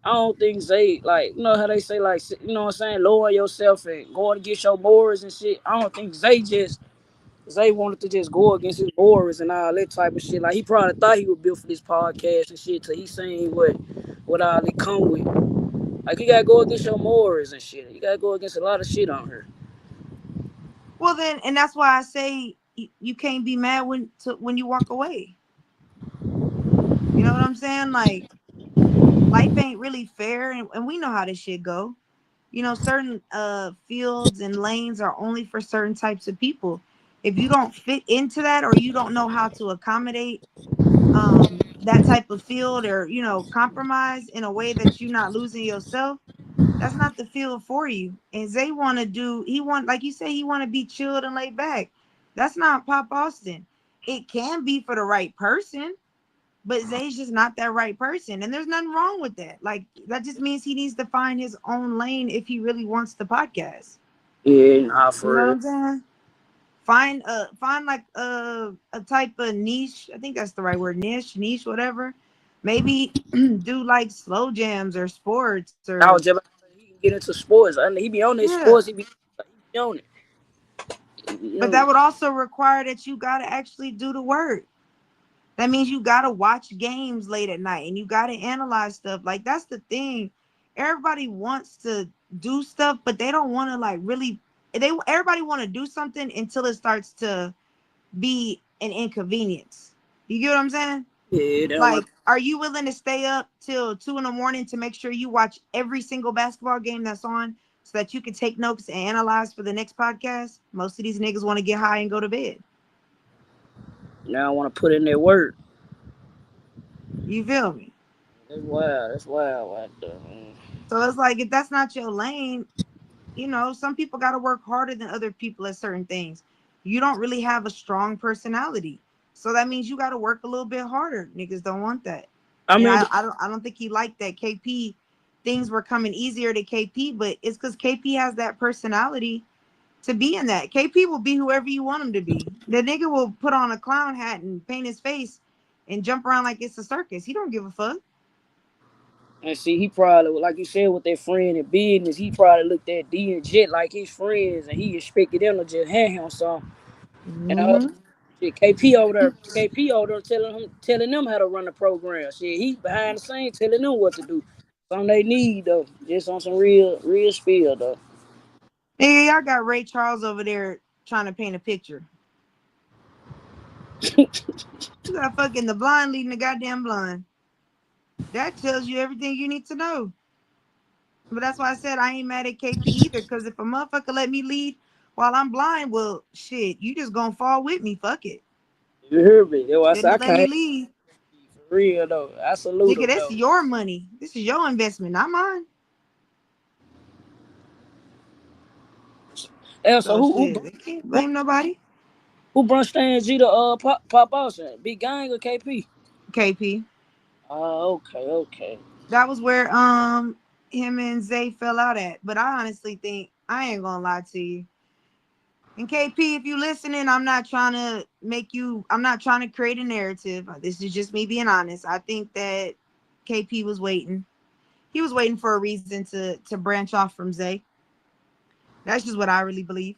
S19: I don't think Zay like how they say like what I'm saying, lower yourself and going against your morals and shit. I don't think Zay wanted to just go against his morals and all that type of shit. Like he probably thought he was built for this podcast and shit till he seen what all it come with. Like you gotta go against your morals and shit. You gotta go against a lot of shit on her.
S2: Well then, and that's why I say you can't be mad when you walk away. You know what I'm saying? Like life ain't really fair, and we know how this shit go. You know, certain fields and lanes are only for certain types of people. If you don't fit into that or you don't know how to accommodate that type of field, or compromise in a way that you're not losing yourself, that's not the field for you. And Zay like you say, he want to be chilled and laid back. That's not Pop Austin. It can be for the right person, but Zay's just not that right person, and there's nothing wrong with that. Like, that just means he needs to find his own lane if he really wants the podcast.
S19: Yeah, nah,
S2: You know
S19: for
S2: what
S19: real.
S2: I'm saying? Find like a type of niche. I think that's the right word. Niche, whatever. Maybe do like slow jams or sports
S19: I
S2: or
S19: was just about to say he can get into sports. I mean, he be on his
S2: yeah.
S19: sports. He be on it.
S2: But that would also require that you gotta actually do the work. That means you gotta watch games late at night and you gotta analyze stuff. Like, that's the thing. Everybody wants to do stuff, but they don't want to like really. Everybody want to do something until it starts to be an inconvenience. You get what I'm saying?
S19: Yeah, they don't
S2: Like,
S19: want.
S2: are you willing to stay up till 2 a.m. to make sure you watch every single basketball game that's on so that you can take notes and analyze for the next podcast? Most of these niggas want to get high and go to bed.
S19: Now I want to put in their word.
S2: You feel me?
S19: That's wild. That's wild. Right there.
S2: So it's like, if that's not your lane, some people got to work harder than other people at certain things. You don't really have a strong personality, so that means you got to work a little bit harder. Niggas don't want that.
S19: I
S2: And
S19: mean,
S2: I don't think he liked that KP things were coming easier to KP, but it's because KP has that personality to be in that. KP will be whoever you want him to be. The nigga will put on a clown hat and paint his face and jump around like it's a circus. He don't give a fuck.
S19: and see, he probably, like you said, with that friend in business, he probably looked at D and Jet like his friends, and he expected them to just hand him some. And
S2: Mm-hmm.
S19: shit, KP over there telling them how to run the program. Shit, he behind the scenes telling them what to do. Something they need though, just on some real spiel though.
S2: Nigga, y'all got Ray Charles over there trying to paint a picture. You got fucking the blind leading the goddamn blind. That tells you everything you need to know. But that's why I said I ain't mad at KP either. Because if a motherfucker let me lead while I'm blind, well, shit, you just gonna fall with me. Fuck it.
S19: You heard me? Yo, I said I
S2: Let me
S19: can't
S2: lead.
S19: for real though. I salute
S2: Nigga,
S19: him
S2: that's
S19: though.
S2: your money. This is your investment, not mine.
S19: And so
S2: So shit, they can't blame nobody.
S19: who brung Stan G to Pop Austin? Big Gang or KP?
S2: KP.
S19: Oh, okay.
S2: That was where him and Zay fell out at. But I honestly think, I ain't gonna lie to you. And KP, if you listening, I'm not trying to create a narrative. This is just me being honest. I think that KP was waiting. He was waiting for a reason to branch off from Zay. That's just what I really believe.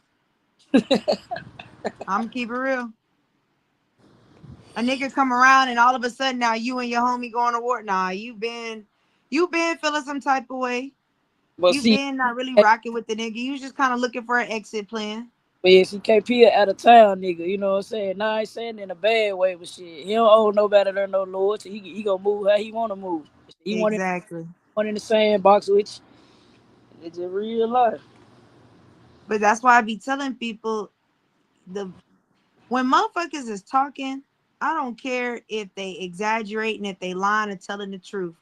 S2: I'm gonna keep it real. A nigga come around and all of a sudden now you and your homie going to war. Nah, you been feeling some type of way.
S19: But
S2: You
S19: see,
S2: been not really rocking with the nigga. You just kind of looking for an exit plan.
S19: but yeah, see, KP out of town, nigga. You know what I'm saying? Nah, I ain't saying in a bad way, but shit, he don't owe nobody there no loyalty. He gonna move how he wanna move. He want
S2: Exactly.
S19: one in the same box, which it's a real life.
S2: But that's why I be telling people when motherfuckers is talking, I don't care if they exaggerating, if they lying or telling the truth.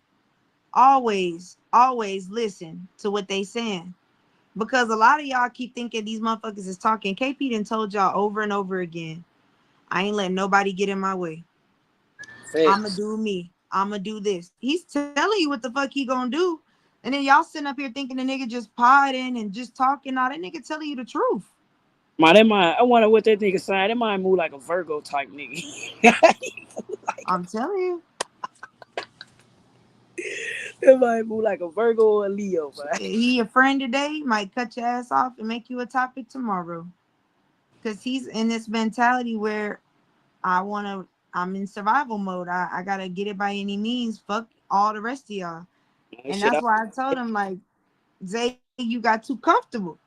S2: Always listen to what they saying. Because a lot of y'all keep thinking these motherfuckers is talking. KP done told y'all over and over again, I ain't letting nobody get in my way. I'ma do me. I'ma do this. He's telling you what the fuck he gonna do. And then y'all sitting up here thinking the nigga just podding and just talking. Now that nigga telling you the truth.
S19: Man, that might, I wonder what that nigga saying. That might move like a Virgo type nigga.
S2: I'm telling you.
S19: It might move like a Virgo or a Leo, man.
S2: He a friend today, might cut your ass off and make you a topic tomorrow. Because he's in this mentality where I'm in survival mode. I gotta get it by any means. Fuck all the rest of y'all. And that's why I told him, like, Zay, you got too comfortable.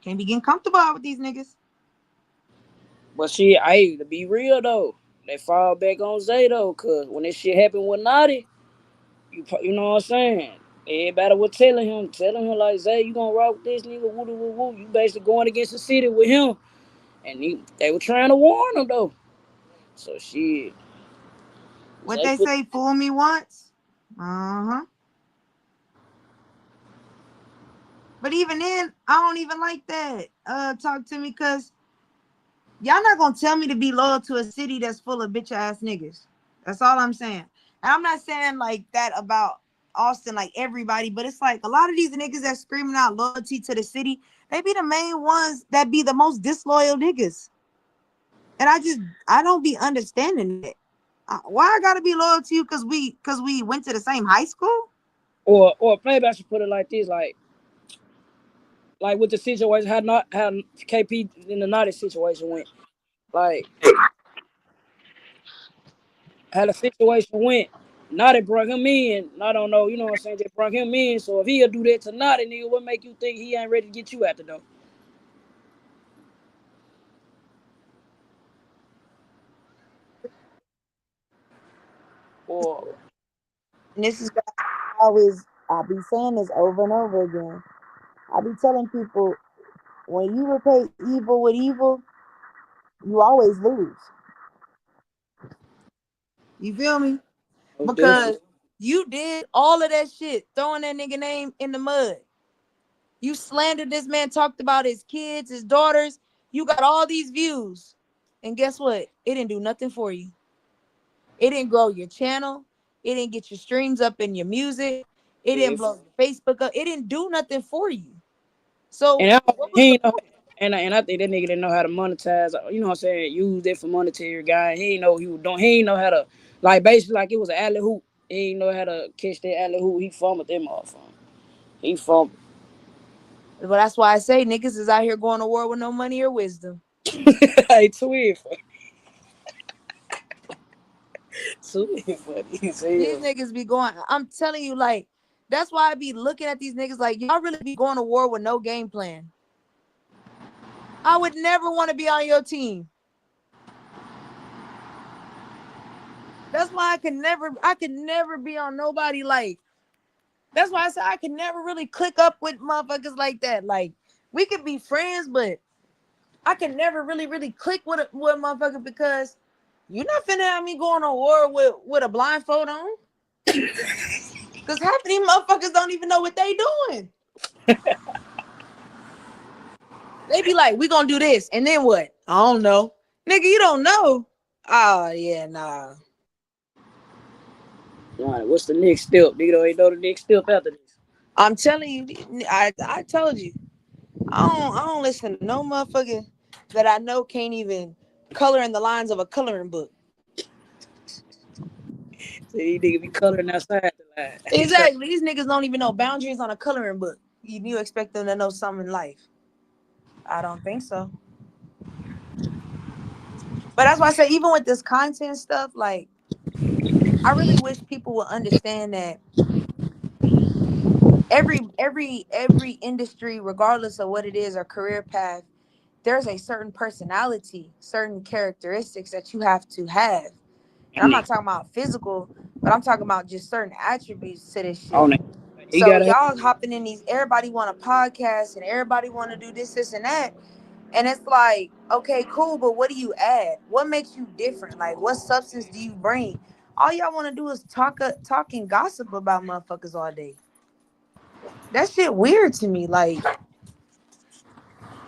S2: Can't be getting comfortable out with these niggas.
S19: But shit, to be real though, they fall back on Zay though, cause when this shit happened with Naughty, you know what I'm saying? Everybody was telling him like, Zay, you gonna rock with this nigga, woo woo woo. You basically going against the city with him. And they were trying to warn him though. So shit.
S2: What they say, fool me once. Uh-huh. But even then, I don't even like that. Talk to me, because y'all not gonna tell me to be loyal to a city that's full of bitch ass niggas. That's all I'm saying. And I'm not saying like that about Austin, like everybody, but it's like a lot of these niggas that screaming out loyalty to the city, they be the main ones that be the most disloyal niggas. And I don't be understanding it. Why I gotta be loyal to you because we went to the same high school?
S19: Or maybe I should put it like this, like with the situation, how KP in the Naughty situation went. Like how the situation went. Naughty brought him in. I don't know, you know what I'm saying? They brought him in. So if he'll do that to Naughty, nigga, what make you think he ain't ready to get you out the door? Or
S2: And this is why I be saying this over and over again. I be telling people, when you repay evil with evil, you always lose. You feel me? Because you did all of that shit, throwing that nigga name in the mud. You slandered this man, talked about his kids, his daughters. You got all these views. And guess what? It didn't do nothing for you. It didn't grow your channel. It didn't get your streams up in your music. It didn't blow your Facebook up. It didn't do nothing for you. So
S19: and I think that nigga didn't know how to monetize, you know what I'm saying, use it for monetary guy. He didn't know he was doing. He didn't know how to, like, basically like it was an alley hoop. He didn't know how to catch that alley hoop. He fumbled them off. He fumbled.
S2: But that's why I say niggas is out here going to war with no money or wisdom.
S19: Hey, twin.
S2: These niggas be going, I'm telling you, like, that's why I be looking at these niggas like, y'all really be going to war with no game plan. I would never want to be on your team. That's why I could never be on nobody. Like, that's why I said I could never really click up with motherfuckers like that. Like, we could be friends, but I could never really click with a motherfucker, because you're not finna have me going to war with a blindfold on. Because half of these motherfuckers don't even know what they doing. They be like, we gonna do this, and then what? I don't know. Nigga, you don't know. Oh, yeah, nah.
S19: All right, what's the next step? Nigga don't even know the next step after this.
S2: I'm telling you, I told you. I don't listen to no motherfucker that I know can't even color in the lines of a coloring book.
S19: So these niggas be coloring outside the line.
S2: Exactly. These niggas don't even know boundaries on a coloring book. You expect them to know something in life? I don't think so. But that's why I say, even with this content stuff, like, I really wish people would understand that every industry, regardless of what it is or career path, there's a certain personality, certain characteristics that you have to have. And I'm not talking about physical, but I'm talking about just certain attributes to this shit.
S19: On it. He
S2: So
S19: got a
S2: y'all hopping in these, everybody want a podcast and everybody want to do this, and that. And it's like, okay, cool, but what do you add? What makes you different? Like, what substance do you bring? All y'all want to do is talk and gossip about motherfuckers all day. That shit weird to me. Like,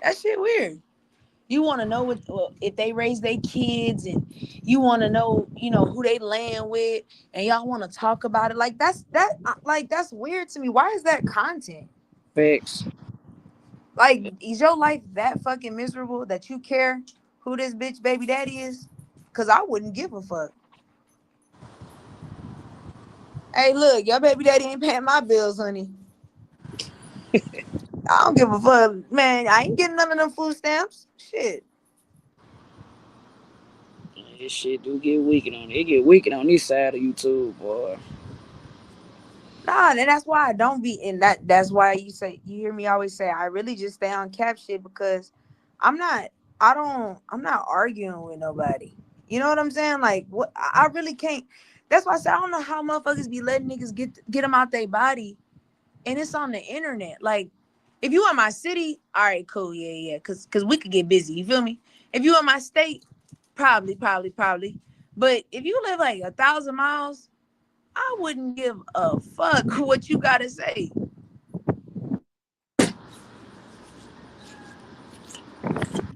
S2: that shit weird. You want to know if they raise their kids, and you want to know, who they laying with, and y'all want to talk about it. Like, that's weird to me. Why is that content?
S19: facts.
S2: Like, is your life that fucking miserable that you care who this bitch baby daddy is? Cause I wouldn't give a fuck. Hey, look, your baby daddy ain't paying my bills, honey. I don't give a fuck, man. I ain't getting none of them food stamps. Shit.
S19: This shit do get wicked on it. It get wicked on this side of YouTube, boy.
S2: Nah, and that's why I don't be in that. That's why you hear me always say I really just stay on cap shit, because I'm not arguing with nobody. You know what I'm saying? Like, what I really can't. That's why I say I don't know how motherfuckers be letting niggas get them out their body, and it's on the internet. Like, if you in my city, all right, cool, yeah, cause we could get busy. You feel me? If you in my state, probably. But if you live like 1,000 miles, I wouldn't give a fuck what you gotta say.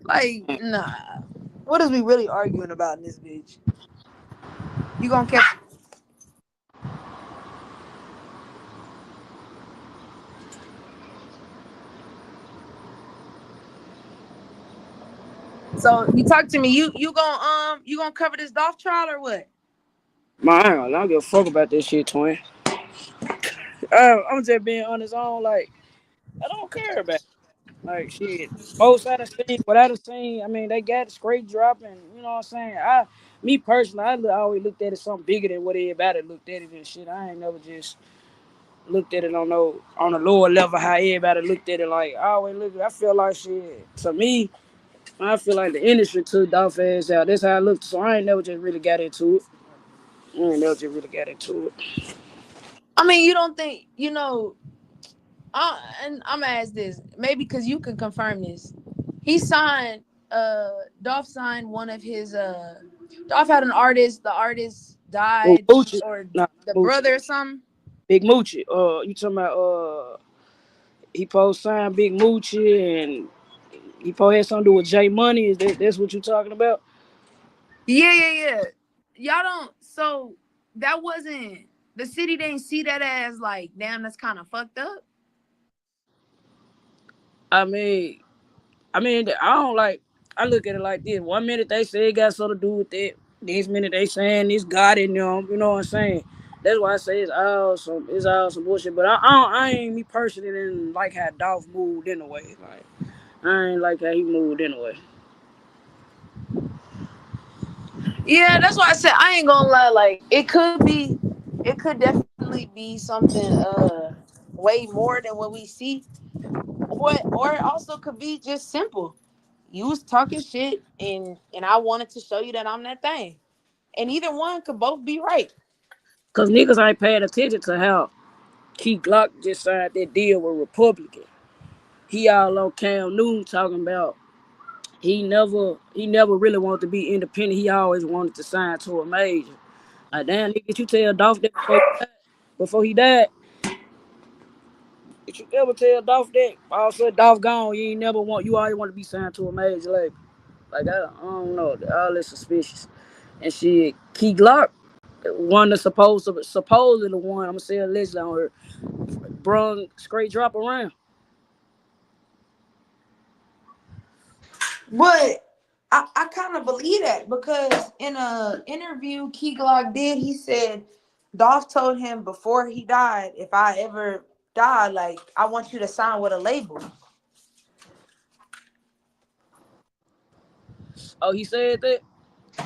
S2: Like, nah. What is we really arguing about in this bitch? You gonna catch? So you talk to me. You gonna cover this Dolph trial or what?
S19: Man, I don't give a fuck about this shit, twin. I'm just being honest. I don't care about it. Like, shit. Most I done seen, what I done seen, I mean, they got straight dropping. You know what I'm saying? Me personally, I always looked at it something bigger than what everybody looked at it and shit. I ain't never just looked at it on a lower level how everybody looked at it. Like, I always I feel like shit. To me, I feel like the industry took Dolph ass out. That's how I looked. So I ain't never just really got into it.
S2: I mean, you don't think and I'm gonna ask this, maybe because you can confirm this. He signed. Dolph signed one of his. Dolph had an artist. The artist
S19: Oh,
S2: died,
S19: Moochie.
S2: or
S19: Nah,
S2: the
S19: Moochie.
S2: brother or something.
S19: Big Moochie. You talking about he post signed Big Moochie and he probably had something to do with J Money. That's what you talking about?
S2: Yeah. Y'all don't. So that wasn't, the city didn't see that as like, damn, that's kind of fucked up.
S19: I mean, I don't like. I look at it like this. 1 minute they say it got something to do with that. Next minute they saying it's God in them. You know what I'm saying? That's why I say it's all some bullshit. But I ain't me personally didn't like how Dolph moved anyway. Like, I ain't like how he moved anyway.
S2: Yeah, that's why I said I ain't gonna lie. Like, it could definitely be something way more than what we see. Or it also could be just simple. You was talking shit, and I wanted to show you that I'm that thing. And either one could both be right.
S19: Cause niggas ain't paying attention to how Key Glock just signed that deal with Republican. He all on Cam Newton talking about he never really wanted to be independent. He always wanted to sign to a major. Like, damn, nigga, you tell Dolph that before he died. Did you ever tell Dolph that? All of a sudden, Dolph gone. You always want to be signed to a major label. Like, I don't know. All this suspicious. And shit, Key Glock, one that's supposedly the one, I'm going to say allegedly on her, brung straight drop around.
S2: But I kind of believe that, because in a interview Key Glock did, he said Dolph told him before he died, if I ever die, like, I want you to sign with a label.
S19: Oh, he said that?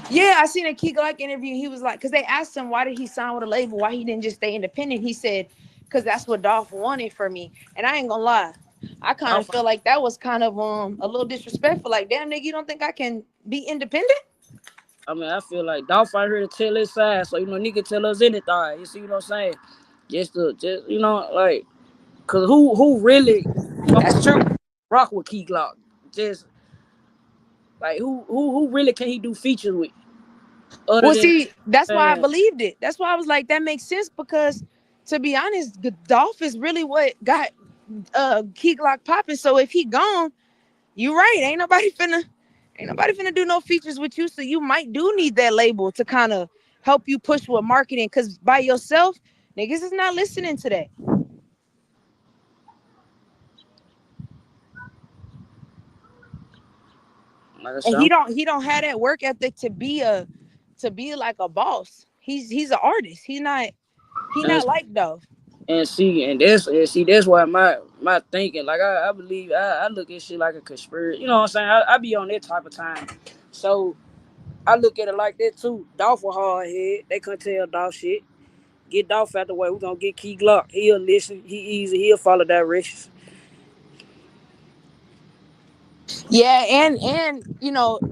S2: Yeah, I seen a Key Glock interview. He was like, because they asked him why did he sign with a label, why he didn't just stay independent. He said, because that's what Dolph wanted for me. And I ain't gonna lie, I kind of feel like that was kind of a little disrespectful. Like, damn nigga, you don't think I can be independent?
S19: I mean, I feel like Dolph out here to tell his side, so nigga tell us anything. You see what I'm saying? Just like, cause who really
S2: That's true.
S19: rock with Key Glock? Just like who really can he do features with? Other
S2: Well,
S19: than
S2: see, that's why I believed it. That's why I was like, that makes sense because, to be honest, Dolph is really what got Key Glock popping. So if he gone, you right. Ain't nobody finna do no features with you. So you might do need that label to kind of help you push with marketing. Cause by yourself, niggas is not listening to that.
S19: like
S2: And he don't have that work ethic to be like a boss. He's an artist. He not like Dolph.
S19: and see that's why my thinking, like I believe I look at shit like a conspiracy. You know what I'm saying? I be on that type of time. So I look at it like that too. Dolph a hard head. They couldn't tell Dolph shit. Get Dolph out the way. We're gonna get Key Glock. He'll listen. He easy. He'll follow directions.
S2: Yeah, and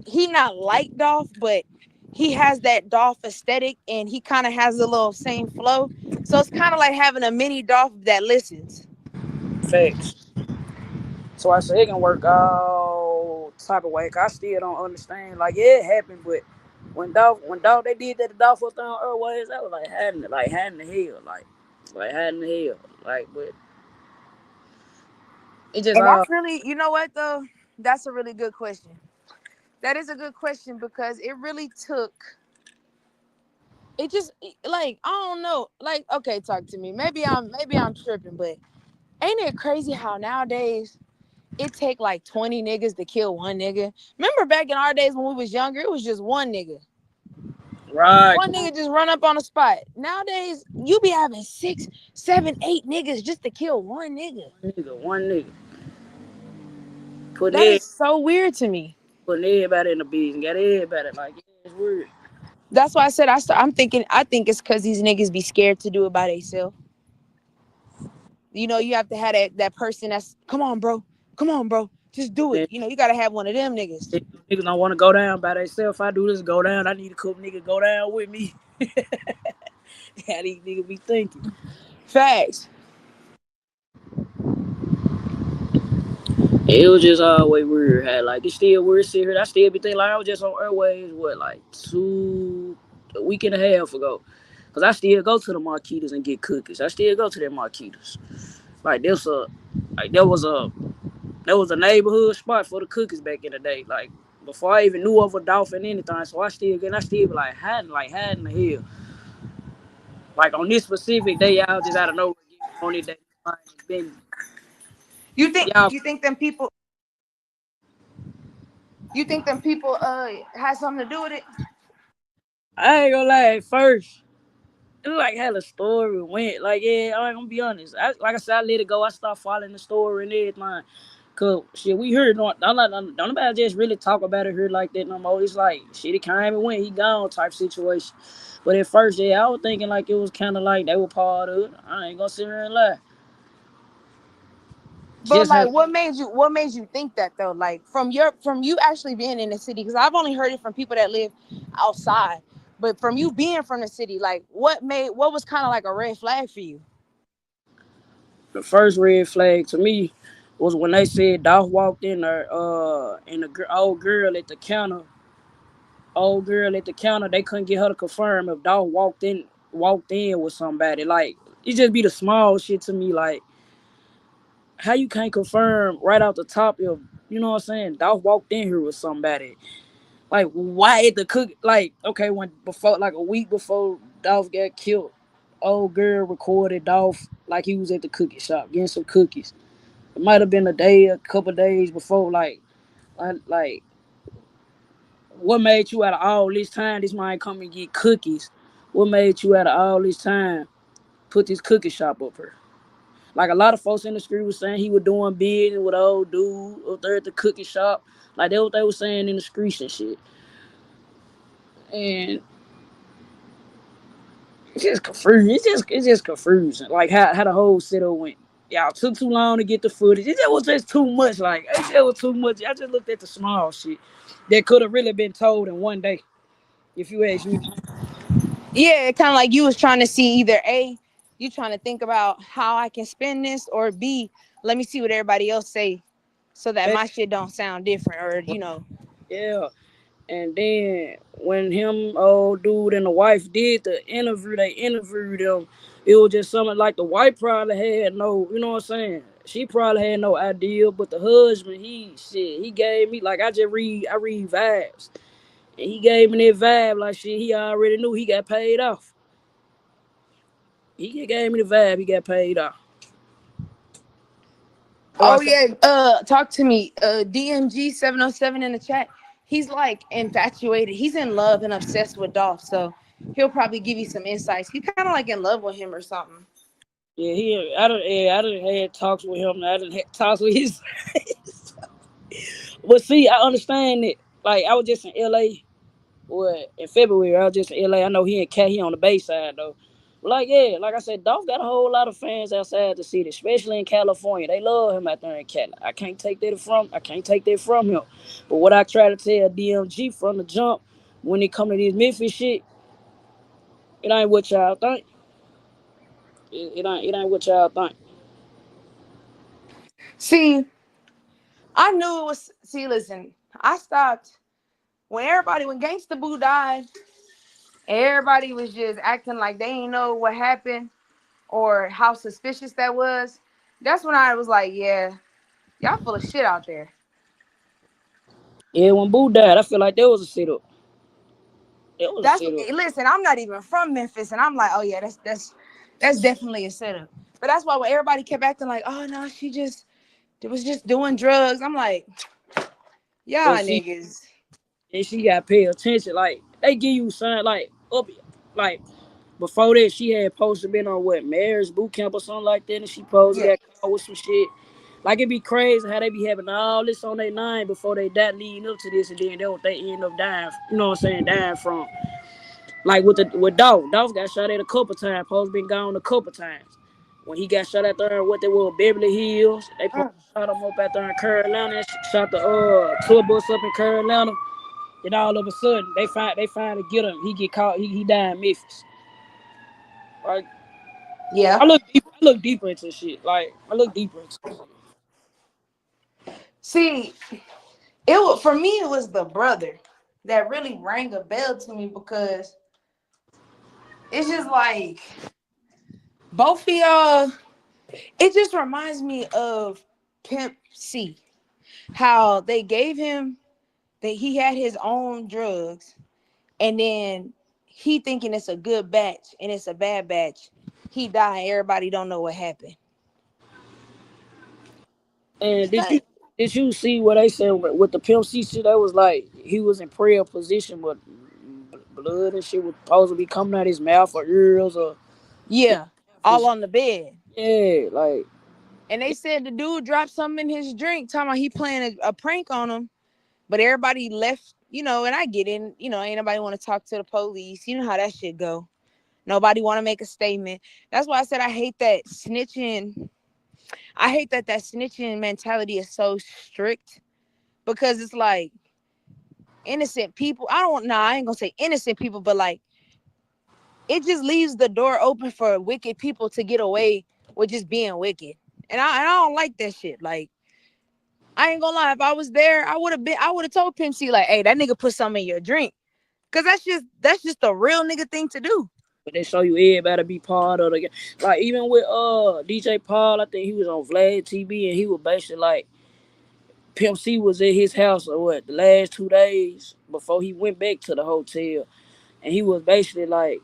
S2: he not like Dolph, but he has that Dolph aesthetic, and he kind of has a little same flow. So it's kind of like having a mini Dolph that listens.
S19: Facts. So I say it can work all type of way. 'Cause I still don't understand. Like, yeah, it happened, but when Dolph they did that to Dolph up there on Airways, that was like hiding the hell, like hiding the hell, like. But it just
S2: And that's really, you know what though? That's a really good question. That is a good question because it really took. It just like I don't know. Like, okay, talk to me. Maybe I'm tripping, but ain't it crazy how nowadays it take like 20 niggas to kill one nigga? Remember back in our days when we was younger, it was just one nigga.
S19: Right.
S2: One nigga just run up on the spot. Nowadays, you be having 6, 7, 8 niggas just to kill one nigga.
S19: One nigga.
S2: That is so weird to me.
S19: Putting everybody in the business, got everybody like, yeah, it's weird.
S2: That's why I said I'm thinking. I think it's because these niggas be scared to do it by themselves. You have to have that person that's come on, bro, just do it. You gotta have one of them niggas.
S19: Niggas don't want to go down by themselves. If I do this, go down. I need a couple niggas go down with me. How these niggas be thinking?
S2: Facts.
S19: It was just always weird. Had like it's still weird sitting here. I still be thinking like I was just on Airways like a week and a half ago. Cause I still go to the Marquitas and get cookies. I still go to them Marquitas. Like there was a neighborhood spot for the cookies back in the day. Like before I even knew of a dolphin anything. So I still be like hiding the hell. Like on this specific day, y'all just out of nowhere on it day.
S2: You think them people? You think them people had something to do with it?
S19: I ain't gonna lie. At first, it like how the story went. Like, yeah, I ain't gonna be honest. Like I said, I let it go. I stopped following the story and everything. Cause shit, we heard don't nobody just really talk about it here like that no more. It's like shit, it came and went, he gone type situation. But at first, yeah, I was thinking like it was kind of like they were part of it. I ain't gonna sit here and lie.
S2: But like, what made you think that though? Like from you actually being in the city, because I've only heard it from people that live outside. But from you being from the city, like what was kind of like a red flag for you?
S19: The first red flag to me was when they said Dolph walked in there, and the old girl at the counter. They couldn't get her to confirm if Dolph walked in with somebody. Like it just be the small shit to me. Like how you can't confirm right off the top if you know what I'm saying. Dolph walked in here with somebody. Like why at the cook? Like okay, when before like a week before Dolph got killed, old girl recorded Dolph like he was at the cookie shop getting some cookies. It might have been a couple days before. Like what made you out of all this time? This man come and get cookies. What made you out of all this time put this cookie shop up here? Like a lot of folks in the street was saying he was doing business with old dude up there at the cookie shop. Like that's what they were saying in the streets and shit. And it's just confusing. It's just confusing. Like how the whole setup went. Y'all took too long to get the footage. It just was just too much. Like it just was too much. I just looked at the small shit that could have really been told in one day. If you ask me.
S2: Yeah, kind of like you was trying to see either A, you trying to think about how I can spin this, or B, let me see what everybody else say so that my shit don't sound different, or
S19: Yeah. And then when him old dude and the wife did the interview, they interviewed them. It was just something like the wife probably had no, you know what I'm saying? She probably had no idea, but the husband, he gave me like I read vibes. And he gave me that vibe like shit, he already knew he got paid off. He gave me the vibe, he got paid off.
S2: Oh yeah, talk to me. DMG 707 in the chat. He's like infatuated. He's in love and obsessed with Dolph, so he'll probably give you some insights. He's kind of like in love with him or something.
S19: Yeah, I done had talks with him. I done had talks with his. But see, I understand it. Like I was just in LA. In February, I was just in LA. I know he in Cat. He on the Bay side though. Like yeah, like I said, Dolph got a whole lot of fans outside the city, especially in California. They love him out there in Cali. I can't take that from him. But what I try to tell DMG from the jump, when it come to this Memphis shit, it ain't what y'all think. It ain't what y'all think.
S2: See, I knew it was. See, listen, I stopped when Gangsta Boo died. Everybody was just acting like they ain't know what happened or how suspicious that was. That's when I was like, yeah, y'all full of shit out there.
S19: Yeah, when Boo died, I feel like there was a setup.
S2: Listen, I'm not even from Memphis, and I'm like, oh yeah, that's definitely a setup. But that's why when everybody kept acting like, oh no, it was just doing drugs. I'm like, y'all niggas.
S19: And she got to pay attention. Like they give you something like before that she had posted been on marriage boot camp or something like that, and she posted got caught with some shit. Like it'd be crazy how they be having all this on their line before they die leading up to this, and then they end up dying. You know what I'm saying? Dying from. Like with Dolph. Dolph got shot at a couple times. Post been gone a couple times. When he got shot out there in what they were Beverly Hills, they shot him up out there in Carolina. Shot the tour bus up in Carolina. Then all of a sudden they finally get him. He get caught. He died in Memphis. Right?
S2: Yeah.
S19: I look deeper into shit. Like I look deeper into shit.
S2: See, for me it was the brother that really rang a bell to me, because it's just like both of y'all. It just reminds me of Pimp C. How they gave him that he had his own drugs, and then he thinking it's a good batch and it's a bad batch. He died. Everybody don't know what happened.
S19: And did you see what they said with the Pimp C shit? That was like he was in prayer position, but blood and shit was supposed to be coming out his mouth or ears or
S2: all on the bed.
S19: Yeah, like.
S2: And they said the dude dropped something in his drink, talking about he playing a prank on him, but everybody left. And I get in. Ain't nobody want to talk to the police. You know how that shit go. Nobody want to make a statement. That's why I said I hate that snitching. I hate that snitching mentality is so strict, because it's like innocent people. I ain't gonna say innocent people, but like it just leaves the door open for wicked people to get away with just being wicked. And I don't like that shit. Like, I ain't gonna lie, if I was there, I would have told Pimp C, like, hey, that nigga put something in your drink. Cause that's just a real nigga thing to do.
S19: But they show you everybody be part of the, like even with DJ Paul, I think he was on Vlad TV, and he was basically like Pimp C was at his house the last 2 days before he went back to the hotel, and he was basically like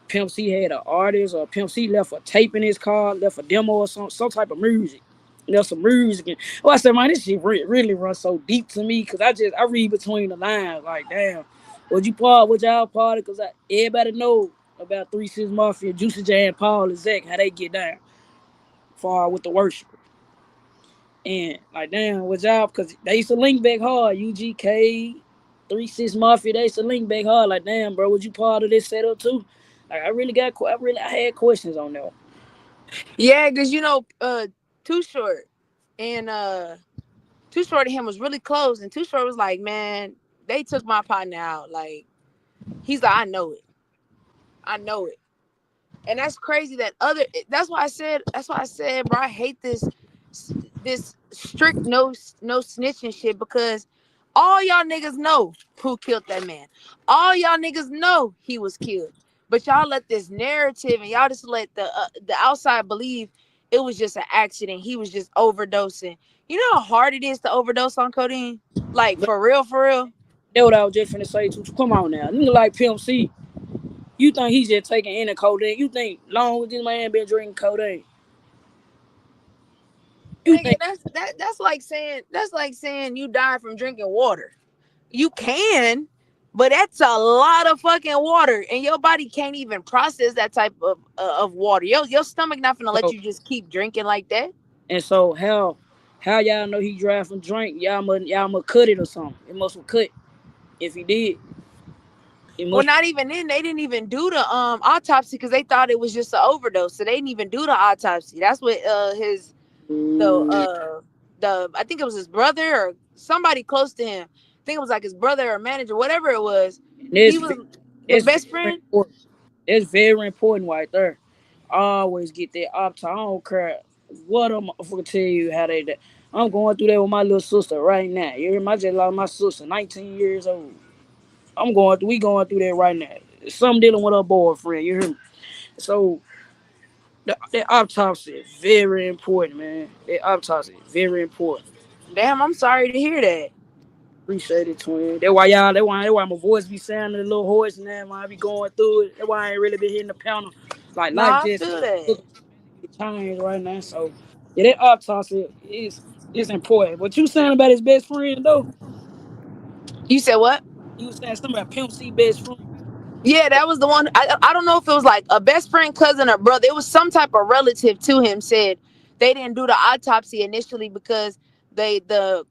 S19: Pimp C had an artist, or Pimp C left a tape in his car, left a demo or some type of music. There's some music. And I said, man, this shit really runs so deep to me, because I read between the lines. Like, damn, would y'all party? Because everybody know about 3 6 Mafia, Juicy J and Paul and Zach, how they get down far with the worship. And like, damn, would y'all, because they used to link back hard, UGK, 3-6 Mafia, they used to link back hard. Like, damn, bro, was you part of this setup too? Like, I had questions on that.
S4: Yeah, because Too Short and Too Short and him was really close, and Too Short was like, man, they took my partner out. Like, he's like, I know it. And that's crazy that's why I said, bro, I hate this strict no snitching shit, because all y'all niggas know who killed that man. All y'all niggas know he was killed. But y'all let this narrative, and y'all just let the outside believe it was just an accident. He was just overdosing. You know how hard it is to overdose on codeine? Like, for real, for real?
S19: That's what I was just finna say too. Come on now. Nigga like Pimp C. You think he's just taking any codeine? You think long as this man been drinking codeine?
S4: Nigga, that's like saying you die from drinking water. You can, but that's a lot of fucking water, and your body can't even process that type of water. Your stomach not gonna let you just keep drinking like that.
S19: And so how y'all know he drive from drink? Y'all must cut it or something. It must have cut. If he did,
S4: Well, not even then. They didn't even do the autopsy because they thought it was just an overdose. So they didn't even do the autopsy. That's what I think it was his brother or somebody close to him. I think it was like his brother or manager, whatever it was. He was the best friend.
S19: It's very important right there. I always get that autopsy. I don't care what I'm gonna tell you how they. I'm going through that with my little sister right now. You hear me? I just lost my sister, 19 years old. We going through that right now. Some dealing with her boyfriend. You hear me? So that autopsy is very important, man. That autopsy is very important.
S4: Damn, I'm sorry to hear that.
S19: Appreciate it, twin. That's why my voice be sounding a little hoarse now when I be going through it. That's why I ain't really been hitting the panel. Like life
S4: I
S19: just
S4: feel that.
S19: changed right now. So yeah, that autopsy is important. What you saying about his best friend though?
S4: You said what?
S19: You was saying something about Pimp C best friend.
S4: Yeah, that was the one. I don't know if it was like a best friend, cousin, or brother. It was some type of relative to him. Said they didn't do the autopsy initially because the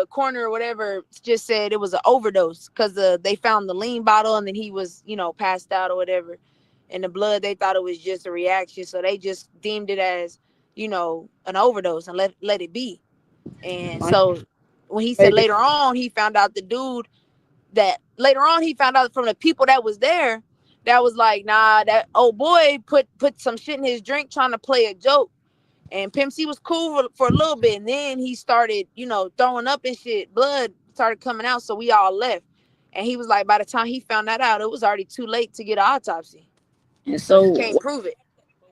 S4: coroner or whatever just said it was an overdose because they found the lean bottle and then he was passed out or whatever. In the blood, they thought it was just a reaction, so they just deemed it as an overdose and let it be. And so when he said later on, he found out from the people that was there that was like, nah, that old boy put some shit in his drink trying to play a joke. And Pimp C was cool for a little bit, and then he started throwing up and shit. Blood started coming out, so we all left. And he was like, by the time he found that out, it was already too late to get an autopsy.
S19: And so
S4: you can't prove it.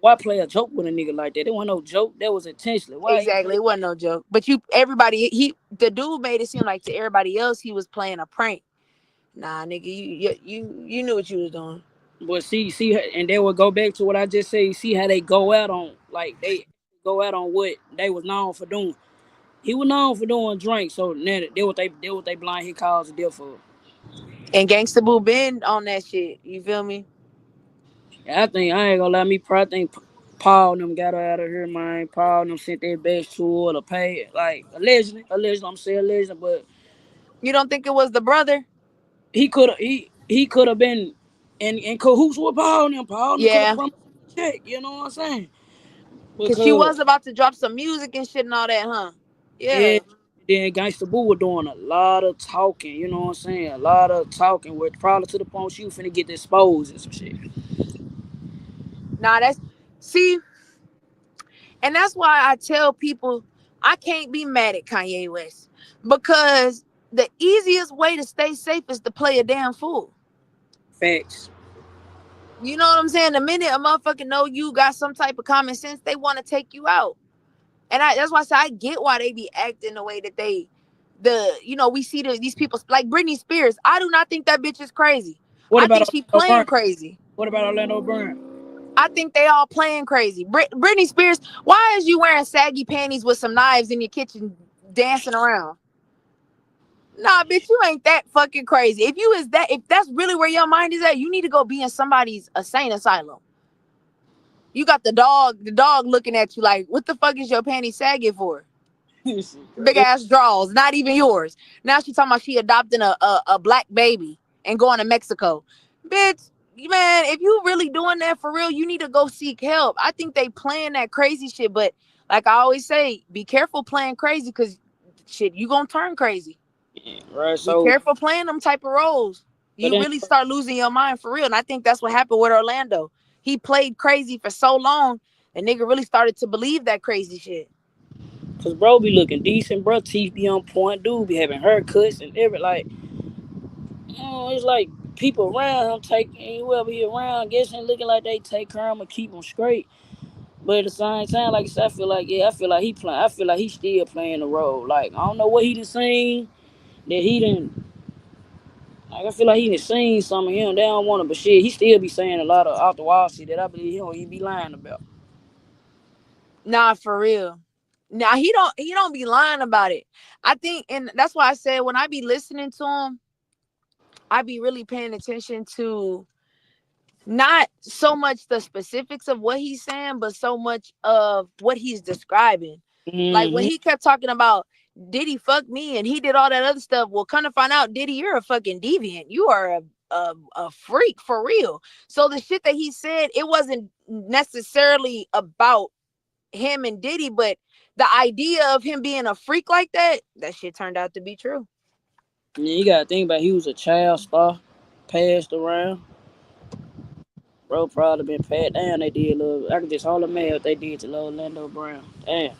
S19: Why play a joke with a nigga like that? It wasn't no joke. That was intentional. Why
S4: exactly, it wasn't no joke. But the dude made it seem like to everybody else he was playing a prank. Nah, nigga, you knew what you was doing.
S19: But see, and they would go back to what I just said. See how they go out on, like they go out on what they was known for doing. He was known for doing drinks, so now they what they blind his cause a deal for.
S4: And Gangsta Boo been on that shit. You feel me?
S19: Yeah, I ain't gonna lie, I think Paul and them got her out of here, man. Paul and them sent their best to her to pay, like allegedly. I'm saying allegedly, but
S4: you don't think it was the brother?
S19: He could have been in cahoots with Paul and them. Paul could have promised a check. You know what I'm saying?
S4: Because she was about to drop some music and shit and all that, huh? Yeah.
S19: Then Gangsta Boo was doing a lot of talking. You know what I'm saying? A lot of talking, with probably to the point she was finna get exposed and some shit.
S4: Nah, and that's why I tell people I can't be mad at Kanye West, because the easiest way to stay safe is to play a damn fool.
S19: Facts.
S4: You know what I'm saying? The minute a motherfucker know you got some type of common sense, they want to take you out. And that's why I say I get why they be acting the way that we see these people like Britney Spears. I do not think that bitch is crazy. I think she playing crazy.
S19: What about Orlando Brown?
S4: I think they all playing crazy. Britney Spears, why is you wearing saggy panties with some knives in your kitchen dancing around? Nah, bitch, you ain't that fucking crazy. If that's really where your mind is at, you need to go be in somebody's insane asylum. You got the dog looking at you like, what the fuck is your panties sagging for? Big ass draws, not even yours. Now she talking about she adopting a black baby and going to Mexico. Bitch, man, if you really doing that for real, you need to go seek help. I think they playing that crazy shit, but like I always say, be careful playing crazy because shit, you gonna turn crazy.
S19: Right.
S4: Be
S19: So,
S4: careful playing them type of roles.
S19: but
S4: You
S19: then,
S4: really start losing your mind for real. And I think that's what happened with Orlando. He played crazy for so long, and nigga really started to believe that crazy shit.
S19: cause bro be looking decent, bro. Teeth be on point, dude be having haircuts and every like, it's like people around him taking whoever he around, guessing looking like they take care of him and keep him straight. But at the same time, like I said, I feel like he playing. I feel like he still playing the role. Like I don't know what he done seen that he done. Like I feel like he done seen some of him. They don't want to, but shit, he still be saying a lot of out the wild shit that I believe he don't even be lying about.
S4: Nah, for real. Nah, he don't be lying about it. I think, and that's why I said when I be listening to him, I be really paying attention to not so much the specifics of what he's saying, but so much of what he's describing. Like when
S19: Mm-hmm.
S4: he kept talking about Diddy fuck me and he did all that other stuff. Well, kind of find out, Diddy, you're a fucking deviant. You are a freak for real. So the shit that he said, it wasn't necessarily about him and Diddy, but the idea of him being a freak like that shit turned out to be true.
S19: Yeah, you gotta think about he was a child star, passed around. Bro probably been pat down. They did little. I could just hold a man what they did to little Orlando Brown. Damn.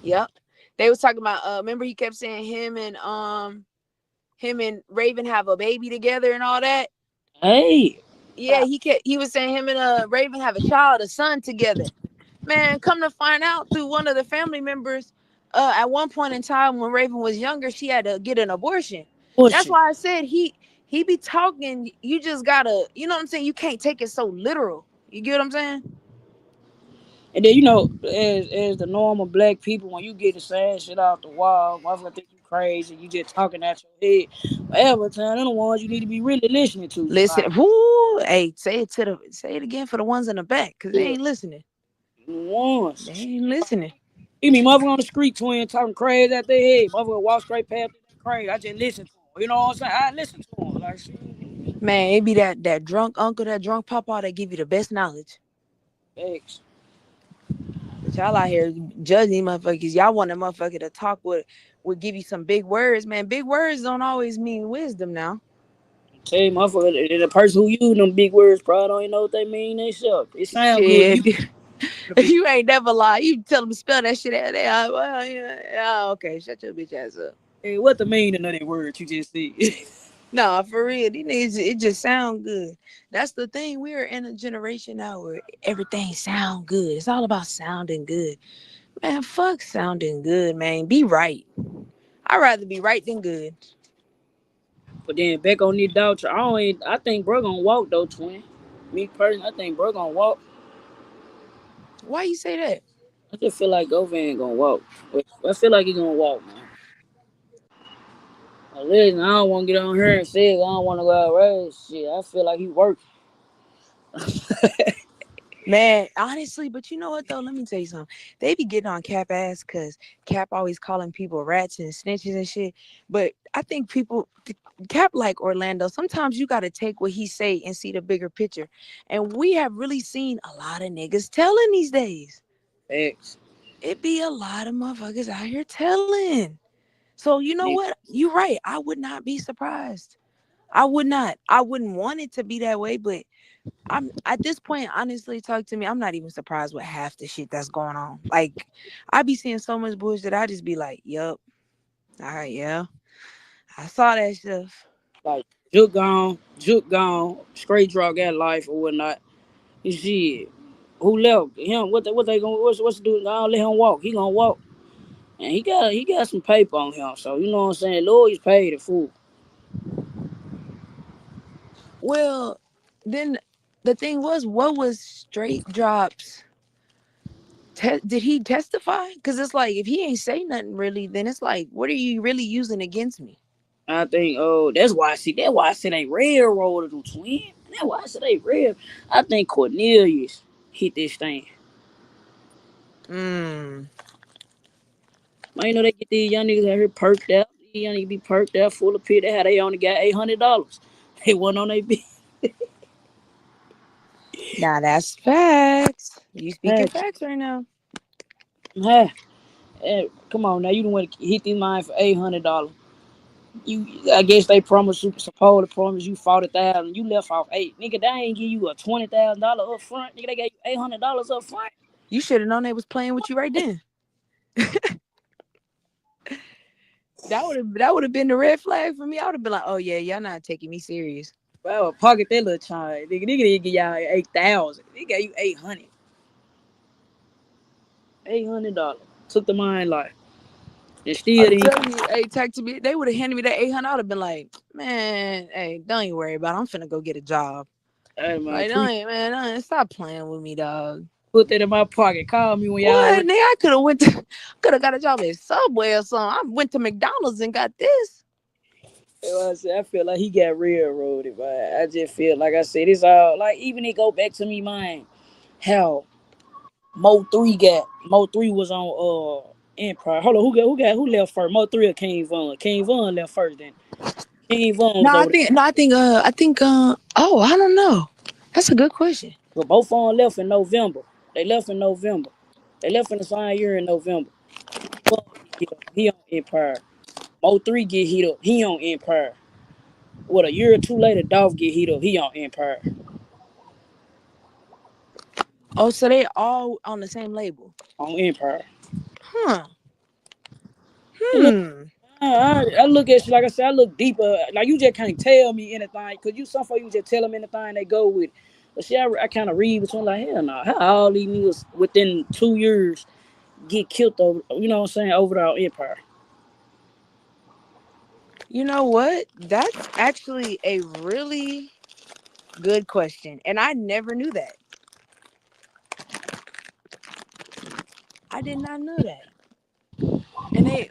S4: Yep. They was talking about remember he kept saying him and Raven have a baby together and all that.
S19: Hey.
S4: Yeah, he was saying him and Raven have a child, a son together. Man, come to find out through one of the family members, at one point in time when Raven was younger, she had to get an abortion. That's
S19: Bullshit.
S4: why I said he be talking. You just gotta, you know what I'm saying? You can't take it so literal. You get what I'm saying?
S19: And then as the normal black people, when you get the sad shit out the wall, motherfucker think you crazy. You just talking out your head. But every time, they're the ones you need to be really listening to.
S4: Listen,
S19: Like,
S4: whoo, hey, say it again for the ones in the back, cause they
S19: yeah,
S4: ain't listening.
S19: ones.
S4: They ain't listening.
S19: You mean motherfucker on the street twin talking crazy at their head. Motherfucker walk straight past that crazy. I just listen to him. You know what I'm saying? I listen to him. Like shit.
S4: Man, it be that drunk uncle, that drunk papa that give you the best knowledge.
S19: Thanks.
S4: But y'all out here judging motherfuckers. Y'all want a motherfucker to talk with, would give you some big words, man. Big words don't always mean wisdom now.
S19: Tell you, motherfucker, the person who use them big words probably don't even know what they mean themselves. It sound good to
S4: Shit.
S19: you.
S4: You ain't never lie. You tell them spell that shit out there. Well, yeah, okay. Shut your bitch ass up.
S19: Hey, what the meaning of that word you just said?
S4: Nah, for real. These niggas, it just sound good. That's the thing. We're in a generation now where everything sound good. It's all about sounding good. Man, fuck sounding good, man. Be right. I'd rather be right than good.
S19: But then back on this dog, I think bro gonna walk though, twin. Me personally, I think bro gonna walk.
S4: Why you say that?
S19: I just feel like Govan gonna walk. I feel like he gonna walk, man. Like, listen, I don't want to get on here and say it. I don't want to go out race. Shit, I feel like he working.
S4: Man, honestly, but you know what though? Let me tell you something. They be getting on Cap ass because Cap always calling people rats and snitches and shit. But I think Cap like Orlando. Sometimes you gotta take what he say and see the bigger picture. And we have really seen a lot of niggas telling these days.
S19: X.
S4: It be a lot of motherfuckers out here telling. So you know what? You're right. I would not be surprised. I would not. I wouldn't want it to be that way, but I'm at this point, honestly, talk to me. I'm not even surprised with half the shit that's going on. Like, I be seeing so much bullshit. I just be like, yup. All right, yeah. I saw that stuff.
S19: Like Jook gone, straight drug got life or whatnot. And shit, who left him? What they gonna what's the dude? Gonna let him walk? He gonna walk, and he got some paper on him. So you know what I'm saying? Lawyers paid the fool.
S4: Well, then the thing was, what was Straight Drops? Did he testify? Because it's like, if he ain't say nothing really, then it's like, what are you really using against me?
S19: I think that's why I said they railroaded them twin. That's why I said they rail. I think Cornelius hit this thing.
S4: Mm.
S19: Man, you know they get these young niggas out here perked out. These young niggas be perked out, full of pit. They had they only got $800. They wasn't on their bitch.
S2: Now that's facts. You speaking
S19: Facts.
S2: facts right now.
S19: Hey, come on now, you don't want to hit these mine for $800. I guess they promised you, supposed to promise you 40,000. You left off 8. Nigga, they ain't give you a $20,000 up front. Nigga, they gave you $800 up front.
S2: You should have known they was playing with you right then. That would have been the red flag for me. I would have been like, oh yeah, y'all not taking me serious.
S19: Well, pocket that little child. Nigga didn't give y'all 8,000. They gave you 800. $800. Took the mine like. And still
S2: I'm
S19: didn't.
S2: telling you, hey, text me. They would have handed me that 800. I would have been like, man, hey, don't you worry about it. I'm finna go get a job.
S19: Hey man,
S2: Like, don't stop playing with me, dog.
S19: Put that in my pocket. Call me when y'all.
S2: What, nigga? I could have got a job at Subway or something. I went to McDonald's and got this.
S19: I feel like he got railroaded, but I just feel like I said it's all like even it go back to me mind how Mo 3 was on Empire. Hold on, who left first? Mo 3 or King Von? King Von left first then. King Von was over there.
S2: Oh, I don't know. That's a good question.
S19: But both of them left in November. They left in November. They left in the same year in November. He on Empire. Mo 3 get hit up. He on Empire. What, a year or two later, Dolph get hit up. He on Empire.
S2: Oh, so they all on the same label?
S19: On Empire.
S2: Huh.
S19: I look at you, like I said, I look deeper. Like, you just can't tell me anything. Because some folks, you just tell them anything, they go with it. But see, I kind of read between, like, hell no. How all these niggas within 2 years get killed over, you know what I'm saying, over our Empire?
S2: You know what? That's actually a really good question. And I never knew that. I did not know that. And they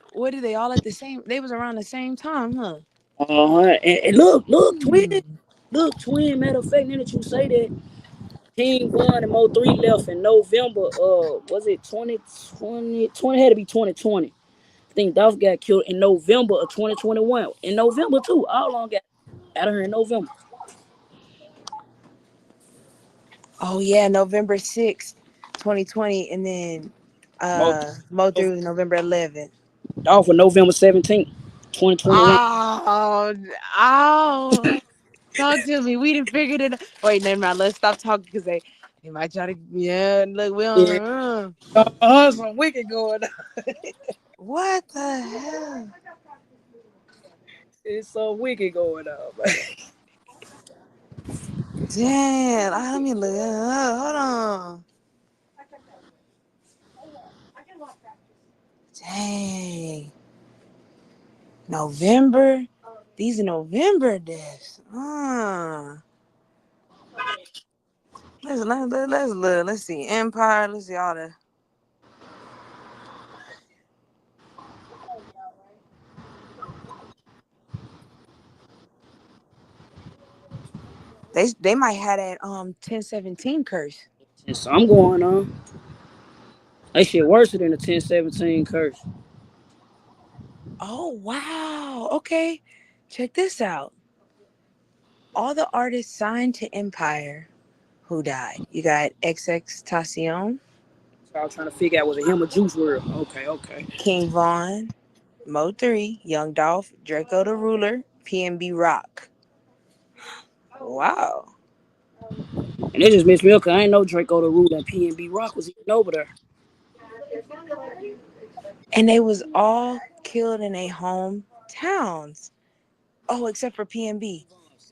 S2: all at the same, they was around the same time, huh?
S19: And look, twin. Matter of fact, now that you say that, King Von and Mo 3 left in November. Was it 2020? 20 had to be 2020. I think Dolph got killed in November of 2021. In November too. All on got out of here in November.
S2: Oh yeah, November 6th, 2020, and then Mo 3 was November 11th.
S19: Dolph was November 17th, 2021.
S2: Talk to me. We didn't figure it out. Wait, never mind. Let's stop talking because they might try to. Yeah, look, we don't.
S19: Some wicked going on.
S2: What the hell?
S19: It's so wicked going on, man.
S2: Damn. Let me look. Hold on. Dang. November. These are November deaths. Let's look. Let's see. Empire. Let's see all the. They might have that 1017 curse.
S19: So I'm going on. That shit worse than the 1017 curse.
S2: Oh wow. Okay. Check this out. All the artists signed to Empire who died. You got XXXTentacion.
S19: So I was trying to figure out, was it him or Juice WRLD? Okay.
S2: King Von, Mo 3, Young Dolph, Draco the Ruler, PNB Rock. Wow.
S19: And it just messed me up because I ain't know Draco the Ruler and PNB Rock was even over there.
S2: And they was all killed in their hometowns. Oh, except for PNB.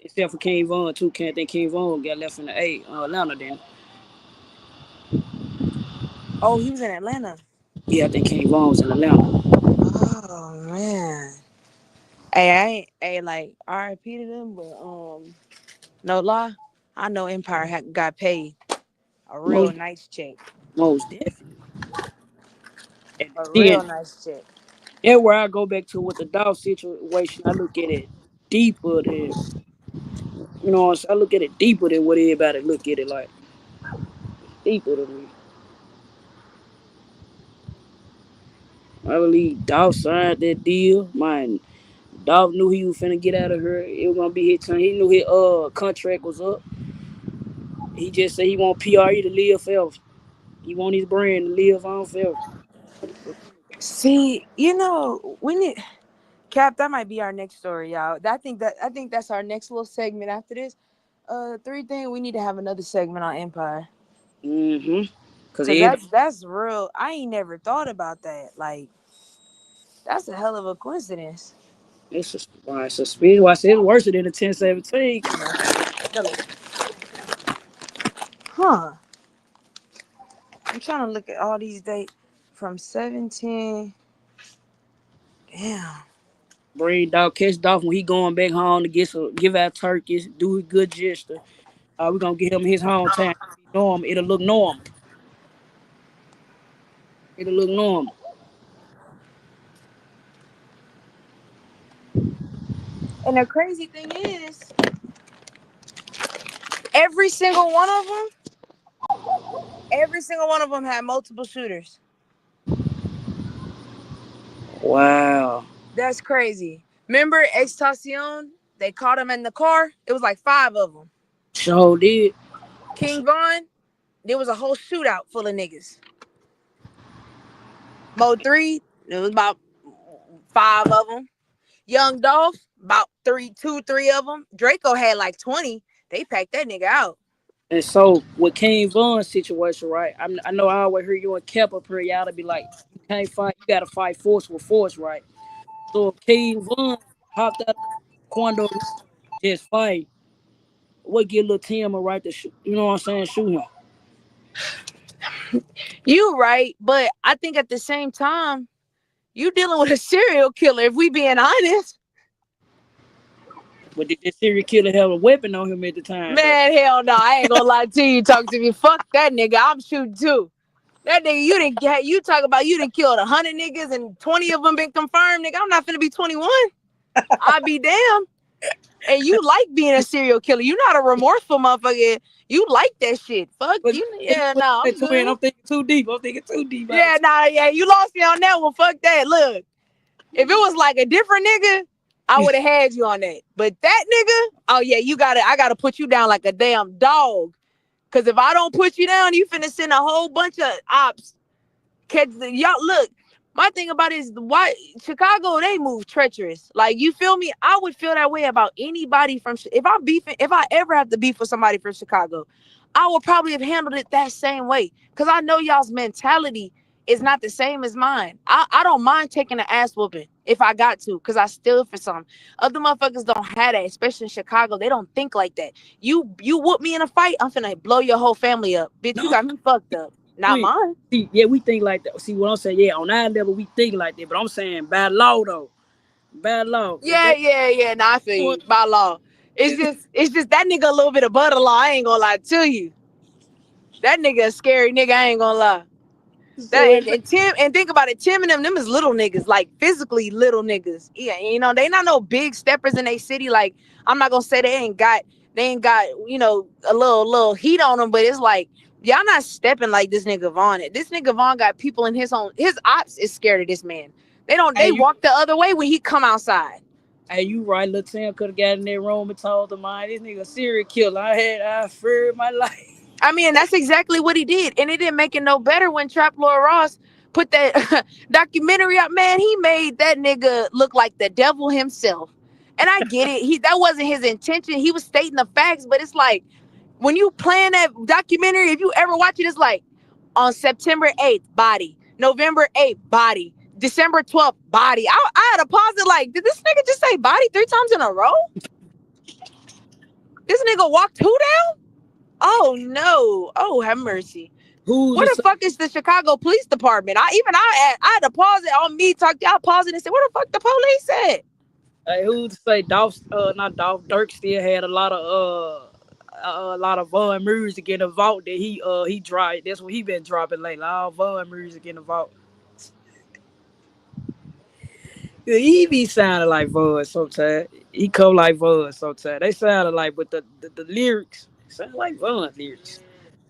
S19: Except for King Von too. Can't think King Von got left in the Atlanta then.
S2: Oh, he was in Atlanta.
S19: Yeah, I think King Von was in Atlanta.
S2: Oh man. Hey, like RIP to them, but no lie, I know Empire got paid a real nice check.
S19: Most definitely.
S2: A real nice check.
S19: That's where I go back to with the Dolph situation. I look at it deeper than, you know, I look at it deeper than what everybody look at it like. Deeper than me. I believe Dolph signed that deal. Man, Dolph knew he was finna get out of here. It was gonna be his turn. He knew his contract was up. He just said he want PRE to live forever. He want his brand to live on forever.
S2: See, we need Cap. That might be our next story, y'all. I think that's our next little segment after this. 3 thing we need to have another segment on Empire. Cause that's real. I ain't never thought about that. Like, that's a hell of a coincidence.
S19: It's a speed. I said it's worse than the 1017.
S2: Huh. I'm trying to look at all these dates from 17. Damn.
S19: Bring dog, catch Dolph when he going back home to give out turkeys, do a good gesture. We're gonna get him his hometown. It'll look normal. It'll look normal.
S2: And the crazy thing is, every single one of them had multiple shooters.
S19: Wow.
S2: That's crazy. Remember Extortion? They caught him in the car. It was like 5 of them.
S19: Sure did.
S2: King Von, there was a whole shootout full of niggas. Mo 3, it was about 5 of them. Young Dolph, about 3 of them. Draco had like 20. They packed that nigga out.
S19: And so with King Von's situation, right? I know I always hear you and Kep up here, y'all to be like, you can't fight, you gotta fight force with force, right? So if King Von hopped out Quando just fight, what give Lil Tim a right to shoot? You know what I'm saying? Shoot him.
S2: You right, but I think at the same time, you dealing with a serial killer, if we being honest.
S19: But did this serial killer have a weapon on him at the time?
S2: Man, hell no. I ain't gonna lie to you. Talk to me. Fuck that nigga. I'm shooting too. That nigga, you talk about you done killed 100 niggas and 20 of them been confirmed, nigga. I'm not finna be 21. I'll be damn. And you like being a serial killer. You not a remorseful motherfucker. You like that shit. Fuck
S19: but,
S2: you. Yeah, no.
S19: I'm thinking too deep.
S2: Yeah, nah, yeah. You lost me on that one. Fuck that. Look, if it was like a different nigga, I would have had you on that. But that nigga, oh yeah, I gotta put you down like a damn dog. Cause if I don't put you down, you finna send a whole bunch of ops. Y'all look. My thing about it is why Chicago, they move treacherous. Like, you feel me? I would feel that way about anybody from if I ever have to beef with somebody from Chicago, I would probably have handled it that same way. Cause I know y'all's mentality is not the same as mine. I don't mind taking an ass whooping if I got to, cause I steal for some. Other motherfuckers don't have that, especially in Chicago. They don't think like that. You whoop me in a fight, I'm finna blow your whole family up. Bitch, you got me fucked up. Not mine.
S19: See, yeah, we think like that. See what I'm saying? Yeah, on our level, we think like that. But I'm saying by law, though. By law.
S2: Yeah. Nah, I feel you. By law. It's just that nigga a little bit of butter law. I ain't gonna lie to you. That nigga a scary nigga. I ain't gonna lie. And Tim, and think about it, Tim and them is little niggas, like physically little niggas. Yeah, they not no big steppers in a city. Like, I'm not gonna say they ain't got, a little heat on them, but it's like, y'all not stepping like this nigga Vaughn. This nigga Vaughn got people in his ops is scared of this man. They walk the other way when he come outside.
S19: Hey, you right, Lil Tim could have got in that room and told them, man, this nigga a serial killer. I feared my life.
S2: I mean, that's exactly what he did. And it didn't make it no better when Trapboy Ross put that documentary out. Man, he made that nigga look like the devil himself. And I get it. That wasn't his intention. He was stating the facts, but it's like, when you plan that documentary, if you ever watch it, it's like, on September 8th, body. November 8th, body. December 12th, body. I had a pause it like, did this nigga just say body 3 times in a row? This nigga walked who down? Oh no! Oh, have mercy. Where the fuck is the Chicago Police Department? I had to pause it on me. Y'all pause it and say, where the fuck the police at?
S19: Hey, who's to say not Dolph Dirk still had a lot of Von music in the vault that he dropped. That's what he been dropping lately. All Von music in the vault. He be sounding like Von sometimes. He come like Von sometimes. They sounded like, but the lyrics sound like Von lyrics.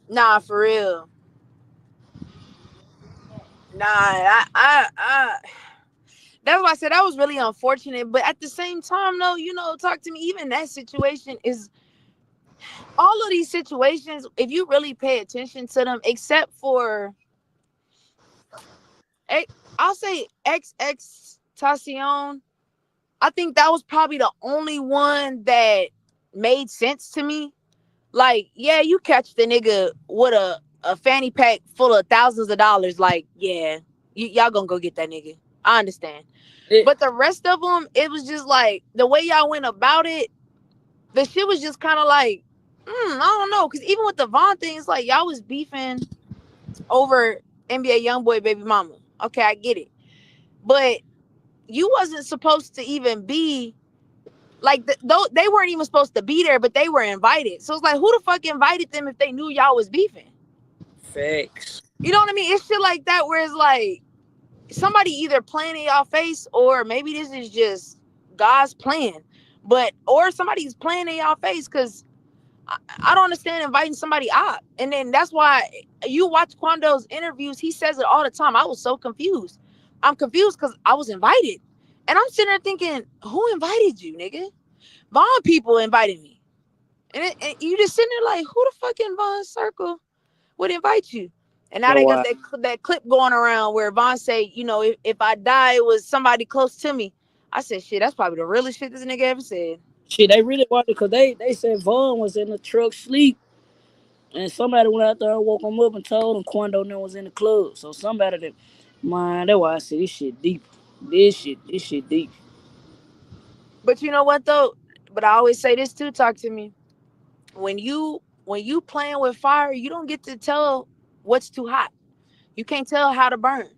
S2: Nah, for real.
S4: Nah, I that's why I said that was really unfortunate. But at the same time, though, talk to me. Even that situation is all of these situations. If you really pay attention to them, except for, I'll say XX Tacion. I think that was probably the only one that made sense to me. Like, yeah, you catch the nigga with a fanny pack full of thousands of dollars. Like, yeah, y'all gonna go get that nigga. I understand. But the rest of them, it was just like the way y'all went about it. The shit was just kind of like, I don't know. Because even with the Vaughn thing, it's like y'all was beefing over NBA YoungBoy baby mama. Okay, I get it. But you wasn't supposed to even be like, they weren't even supposed to be there, but they were invited. So it's like, who the fuck invited them if they knew y'all was beefing?
S19: Facts.
S4: You know what I mean? It's shit like that where it's like somebody either playing in y'all face, or maybe this is just God's plan. Or somebody's playing in y'all face, because I don't understand inviting somebody out. And then that's why you watch Quando's interviews, he says it all the time. I was so confused. I'm confused because I was invited. And I'm sitting there thinking, who invited you, nigga? Vaughn people invited me. And you just sitting there like, who the fuck in Vaughn's circle would invite you? And now they got that clip going around where Vaughn say, if I die, it was somebody close to me. I said, shit, that's probably the realest shit this nigga ever said.
S19: Shit, they really wanted, because they said Vaughn was in the truck sleep. And somebody went out there and woke him up and told him Quando was in the club. So somebody that, man, that's why I said this shit deep. This shit deep.
S4: But you know what though? But I always say this too, talk to me. When you playing with fire, you don't get to tell what's too hot. You can't tell how to burn.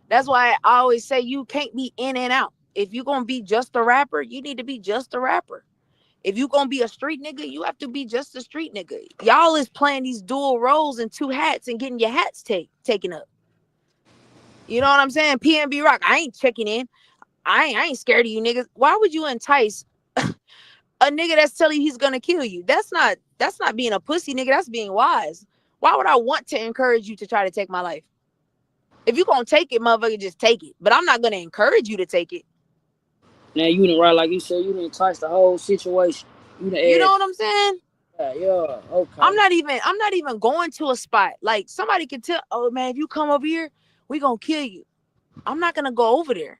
S4: That's why I always say you can't be in and out. If you're gonna be just a rapper, you need to be just a rapper. If you gonna be a street nigga, you have to be just a street nigga. Y'all is playing these dual roles and two hats and getting your hats taken up. You know what I'm saying? PNB Rock, I ain't checking in. I ain't scared of you niggas. Why would you entice a nigga that's telling you he's gonna kill you? That's not being a pussy nigga. That's being wise. Why would I want to encourage you to try to take my life? If you gonna take it, motherfucker, just take it. But I'm not gonna encourage you to take it.
S19: Now you didn't, right, like you said, you didn't touch the whole situation.
S4: You know what I'm saying?
S19: Yeah, okay.
S4: I'm not even going to a spot. Like, somebody can tell, oh man, if you come over here, we gonna kill you. I'm not gonna go over there.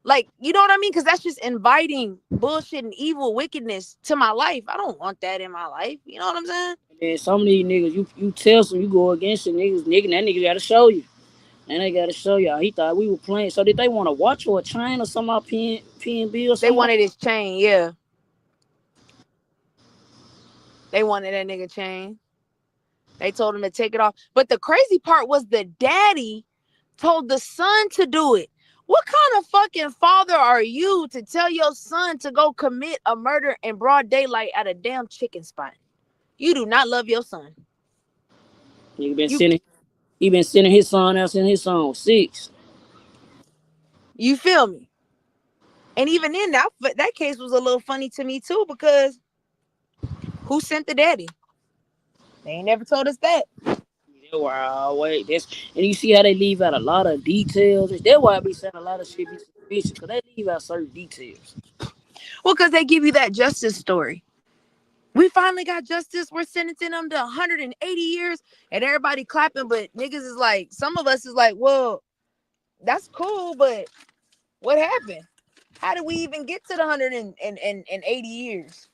S4: Like, you know what I mean? Because that's just inviting bullshit and evil wickedness to my life. I don't want that in my life. You know what I'm saying?
S19: And then some of these niggas, you tell some, you go against the niggas, that nigga gotta show you. And they gotta show y'all. He thought we were playing. So did they want to watch or a chain or something out PNB or something?
S4: They wanted his chain, yeah. They wanted that nigga chain. They told him to take it off. But the crazy part was the daddy told the son to do it. What kind of fucking father are you to tell your son to go commit a murder in broad daylight at a damn chicken spot? You do not love your son.
S19: He been sending his son out, sending his son 6.
S4: You feel me? And even then, that case was a little funny to me too, because who sent the daddy? They ain't never told us that.
S19: Wait, and you see how they leave out a lot of details. That's why I be saying a lot of shit be suspicious, because they leave out certain details.
S4: Well, because they give you that justice story. We finally got justice. We're sentencing them to 180 years, and everybody clapping. But niggas is like, some of us is like, well, that's cool, but what happened? How did we even get to the 180 years?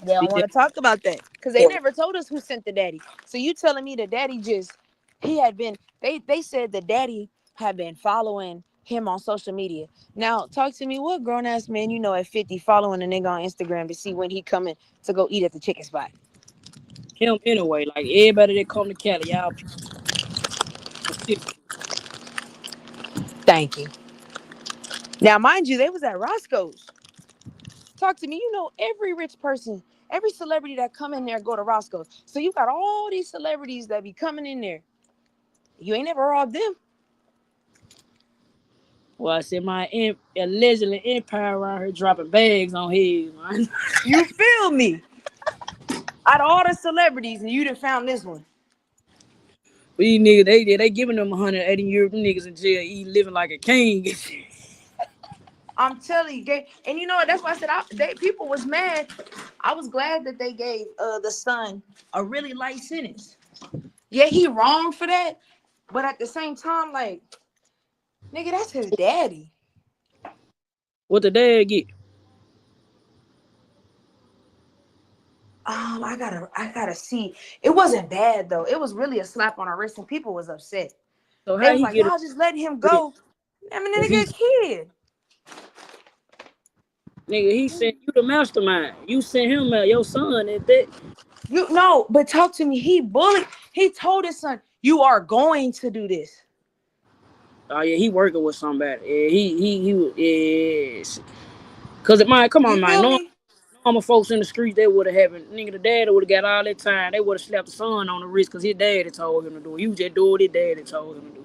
S4: They don't want to talk about that because they never told us who sent the daddy. So you telling me the daddy they said the daddy had been following him on social media. Now talk to me, what grown ass man you know at 50 following a nigga on Instagram to see when he coming to go eat at the chicken spot?
S19: Him anyway, like everybody that come to Cali, y'all.
S4: Thank you. Now mind you, they was at Roscoe's. Talk to me, you know every rich person, every celebrity that come in there go to Roscoe's. So you got all these celebrities that be coming in there. You ain't never robbed them.
S19: Well, I said my allegedly empire around here dropping bags on his, man.
S4: You feel me? Out of all the celebrities, and you done found this one.
S19: These niggas, they giving them 180 years. Them niggas in jail, living like a king.
S2: I'm telling you, and you know what? That's why I said people was mad. I was glad that they gave the son a really light sentence. Yeah, he wrong for that, but at the same time, like, nigga, that's his daddy.
S19: What the dad get?
S2: I gotta see. It wasn't bad though. It was really a slap on our wrist, and people was upset.
S19: So
S2: They
S19: how
S2: was
S19: he
S2: like,
S19: get
S2: y'all just letting him go. I mean,
S19: if
S2: nigga, a kid.
S19: Nigga, he said you the mastermind. You sent him out, your son at that.
S2: You know, but talk to me. He bullied. He told his son, "You are going to do this."
S19: Oh yeah, he working with somebody. Yeah, he is. Cause it might come on,
S2: You
S19: man.
S2: feel me?
S19: Normal folks in the streets, they would have happened. Nigga, the dad would have got all that time. They would have slapped the son on the wrist because his daddy told him to do it. You just do what his daddy told him to do.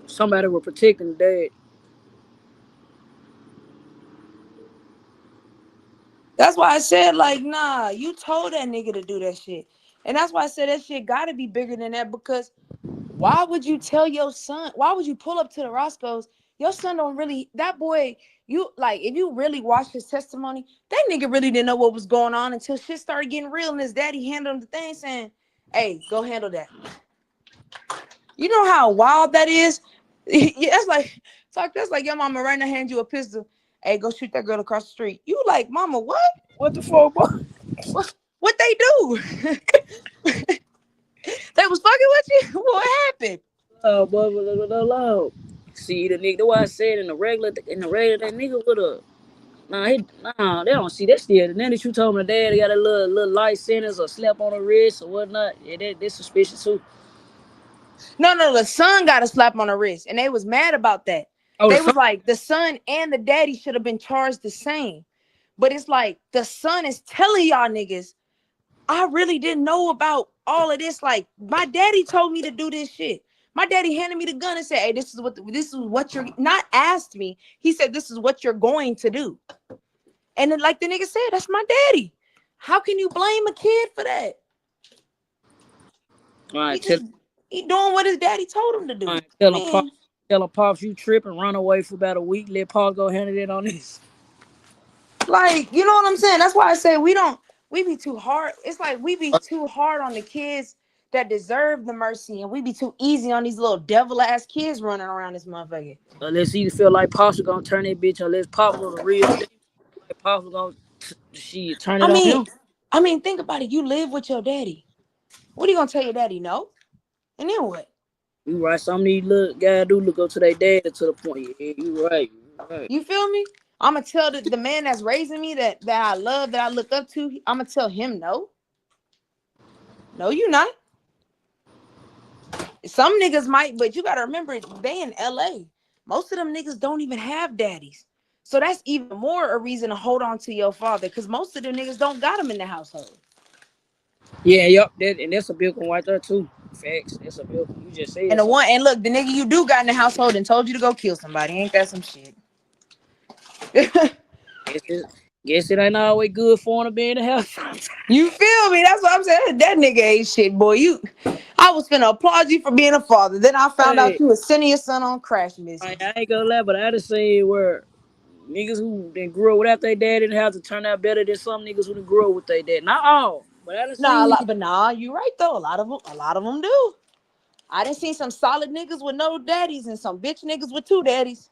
S19: Somebody was protecting the dad.
S2: That's why I said, like, nah, you told that nigga to do that shit. And that's why I said that shit gotta be bigger than that, because why would you tell your son? Why would you pull up to the Roscoe's? Your son don't really, that boy, you like, if you really watch his testimony, that nigga really didn't know what was going on until shit started getting real and his daddy handled him the thing saying, hey, go handle that. You know how wild that is? Yeah, that's like your mama right now hand you a pistol. Hey, go shoot that girl across the street. You like, mama, what?
S19: What the fuck, boy?
S2: What they do? They was fucking with you? What happened?
S19: Oh, boy, low. See the nigga. That's why I said in the regular, that nigga would have. They don't see that still. And then that you told me the dad got a little light sentence or slap on the wrist or whatnot. Yeah, that's suspicious too.
S2: No, the son got a slap on the wrist, and they was mad about that.
S19: Oh,
S2: They was like, the son and the daddy should have been charged the same. But it's like the son is telling y'all niggas, I really didn't know about all of this. Like, my daddy told me to do this shit. My daddy handed me the gun and said, hey, this is what you're not asked me. He said, this is what you're going to do. And then, like the nigga said, that's my daddy. How can you blame a kid for that?
S19: All right,
S2: He doing what his daddy told him to do.
S19: Right, tell him, Pops, you trip and run away for about a week. Let Pops go handle it on this.
S2: Like, you know what I'm saying? That's why I say we be too hard. It's like we be too hard on the kids that deserve the mercy, and we be too easy on these little devil ass kids running around this motherfucker.
S19: Unless he feel like Pops was gonna turn that bitch, unless Pops was a real thing, like Pops was gonna turn it on him.
S2: I mean, think about it. You live with your daddy. What are you gonna tell your daddy? No? And then what?
S19: You right. Some of these little guys do look up to their dad to the point. Yeah, you right.
S2: You feel me? I'm gonna tell the man that's raising me that I love, that I look up to. I'm gonna tell him no. No, you not. Some niggas might, but you gotta remember they in LA. Most of them niggas don't even have daddies. So that's even more a reason to hold on to your father, because most of them niggas don't got him in the household.
S19: Yeah, yep. That's a big one right there too. Facts. That's a big one. You just said.
S2: And look, the nigga you do got in the household and told you to go kill somebody. Ain't that some shit?
S19: Guess it ain't always good for him to be in the house.
S2: You feel me? That's what I'm saying. That nigga ain't shit, boy. I was finna applaud you for being a father. Then I found out you was sending your son on crash missions.
S19: I ain't gonna lie, but I just seen where niggas who then grew up without their dad didn't have to turn out better than some niggas who didn't grow up with their dad. Not all, but I just seen.
S2: You right though. A lot of them do. I done seen some solid niggas with no daddies and some bitch niggas with two daddies.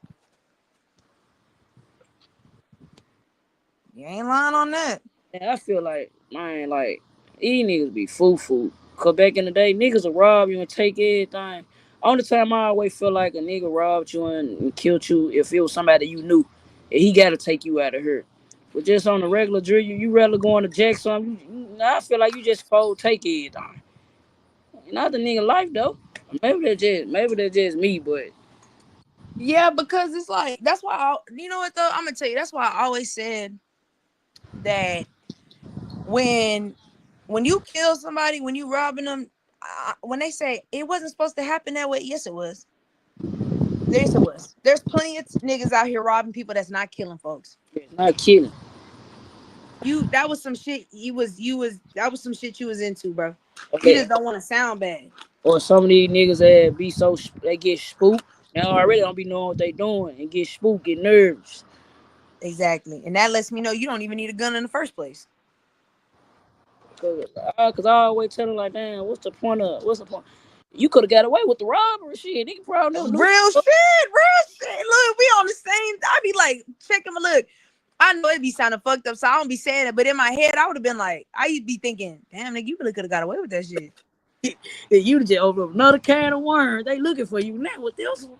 S2: You ain't lying on that.
S19: Yeah, I feel like, man, like, these niggas be foo-foo. Cause back in the day, niggas will rob you and take everything. Only time I always feel like a nigga robbed you and killed you if it was somebody you knew. And he gotta take you out of here. But just on the regular drill, you rather go on to jack something. I feel like you just supposed to take everything. Not the nigga life though. Maybe that's just me, but
S2: yeah, because it's like that's why you know what though? I'm gonna tell you, that's why I always said that when you kill somebody, when you robbing them, when they say it wasn't supposed to happen that way, yes it was. Yes it was. There's plenty of niggas out here robbing people that's not killing folks.
S19: It's not killing.
S2: That was some shit that was some shit you was into, bro.
S19: Okay.
S2: You just don't want to sound bad.
S19: Or some of these niggas that be so they get spooked. They already don't be knowing what they doing and get spooked, get nervous.
S2: Exactly, and that lets me know you don't even need a gun in the first place.
S19: Cause I always tell them like, damn, what's the point? You could have got away with the robbery, shit. Nigga probably never knew.
S2: Real shit. Look, we on the same. I be like, check him. Look, I know it be sounding fucked up, so I don't be saying it. But in my head, I would have been like, I be thinking, damn, nigga, you really could have got away with that shit.
S19: You just open up another can of worms. They looking for you now with this one.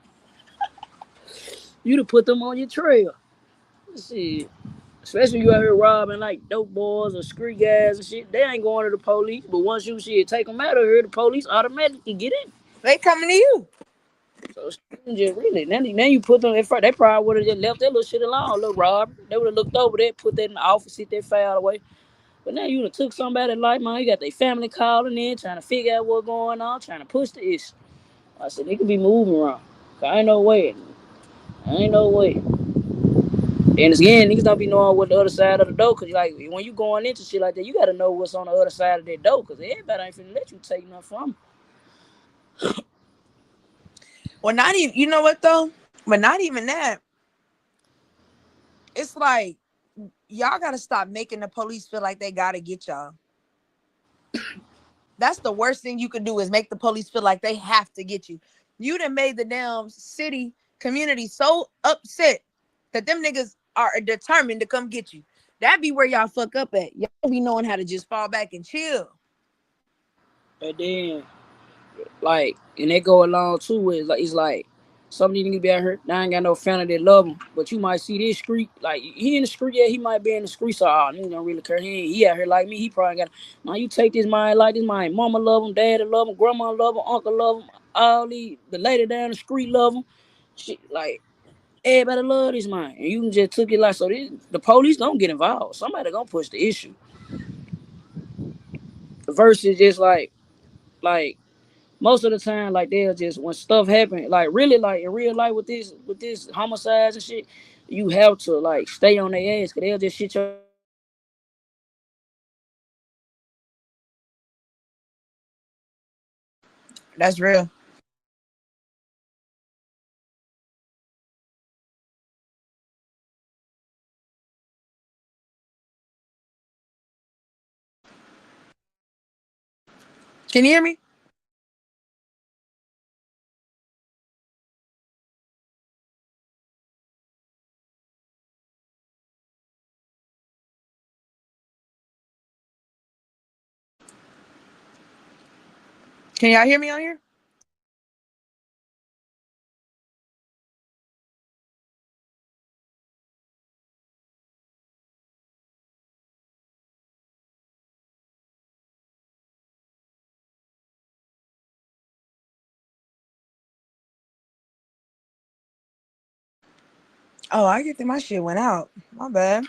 S19: You'd have put them on your trail. Shit. Especially you out here robbing like dope boys or street guys and shit. They ain't going to the police. But once you take them out of here, the police automatically get in.
S2: They coming to you.
S19: So just really, then you put them in front. They probably would have just left that little shit alone, little robber. They would have looked over there, put that in the office, sit that file away. But now you done took somebody like mine. You got their family calling in, trying to figure out what's going on, trying to push the issue. I said, they could be moving around. Ain't no way. Ain't no way. And again, niggas don't be knowing what the other side of the door. Cause like when you going into shit like that, you gotta know what's on the other side of that door. Cause everybody ain't finna let you take nothing from them.
S2: Well, not even. You know what though? But not even that. It's like y'all gotta stop making the police feel like they gotta get y'all. That's the worst thing you could do is make the police feel like they have to get you. You done made the damn city community so upset that them niggas are determined to come get you. That be where y'all fuck up at. Y'all be knowing how to just fall back and chill.
S19: And then, like, and they go along too with it's like some of these niggas be out here. They ain't got no family that love them, but you might see this street. Like he in the street, yeah, he might be in the street. So niggas don't really care. He out here like me. He probably got. Now you take this mind like this mind. Mama love him, daddy love him, grandma love him, uncle love him. All the lady down the street love him. Shit, like everybody love this man, and you just took it like so. The police don't get involved. Somebody gonna push the issue. Versus just like most of the time, like they'll just when stuff happen, like really like in real life with this homicides and shit, you have to like stay on their ass because they'll just shit your.
S2: That's real. Can you hear me? Can y'all hear me on here? Oh, I get that my shit went out. My bad.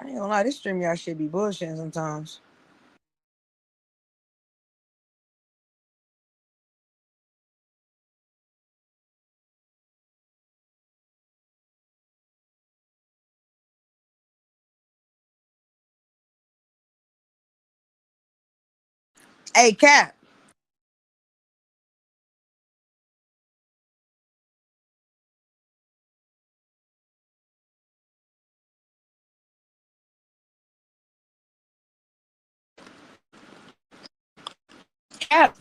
S2: I ain't gonna lie, this stream y'all shit be bullshitting sometimes. Hey, Cap. Cap.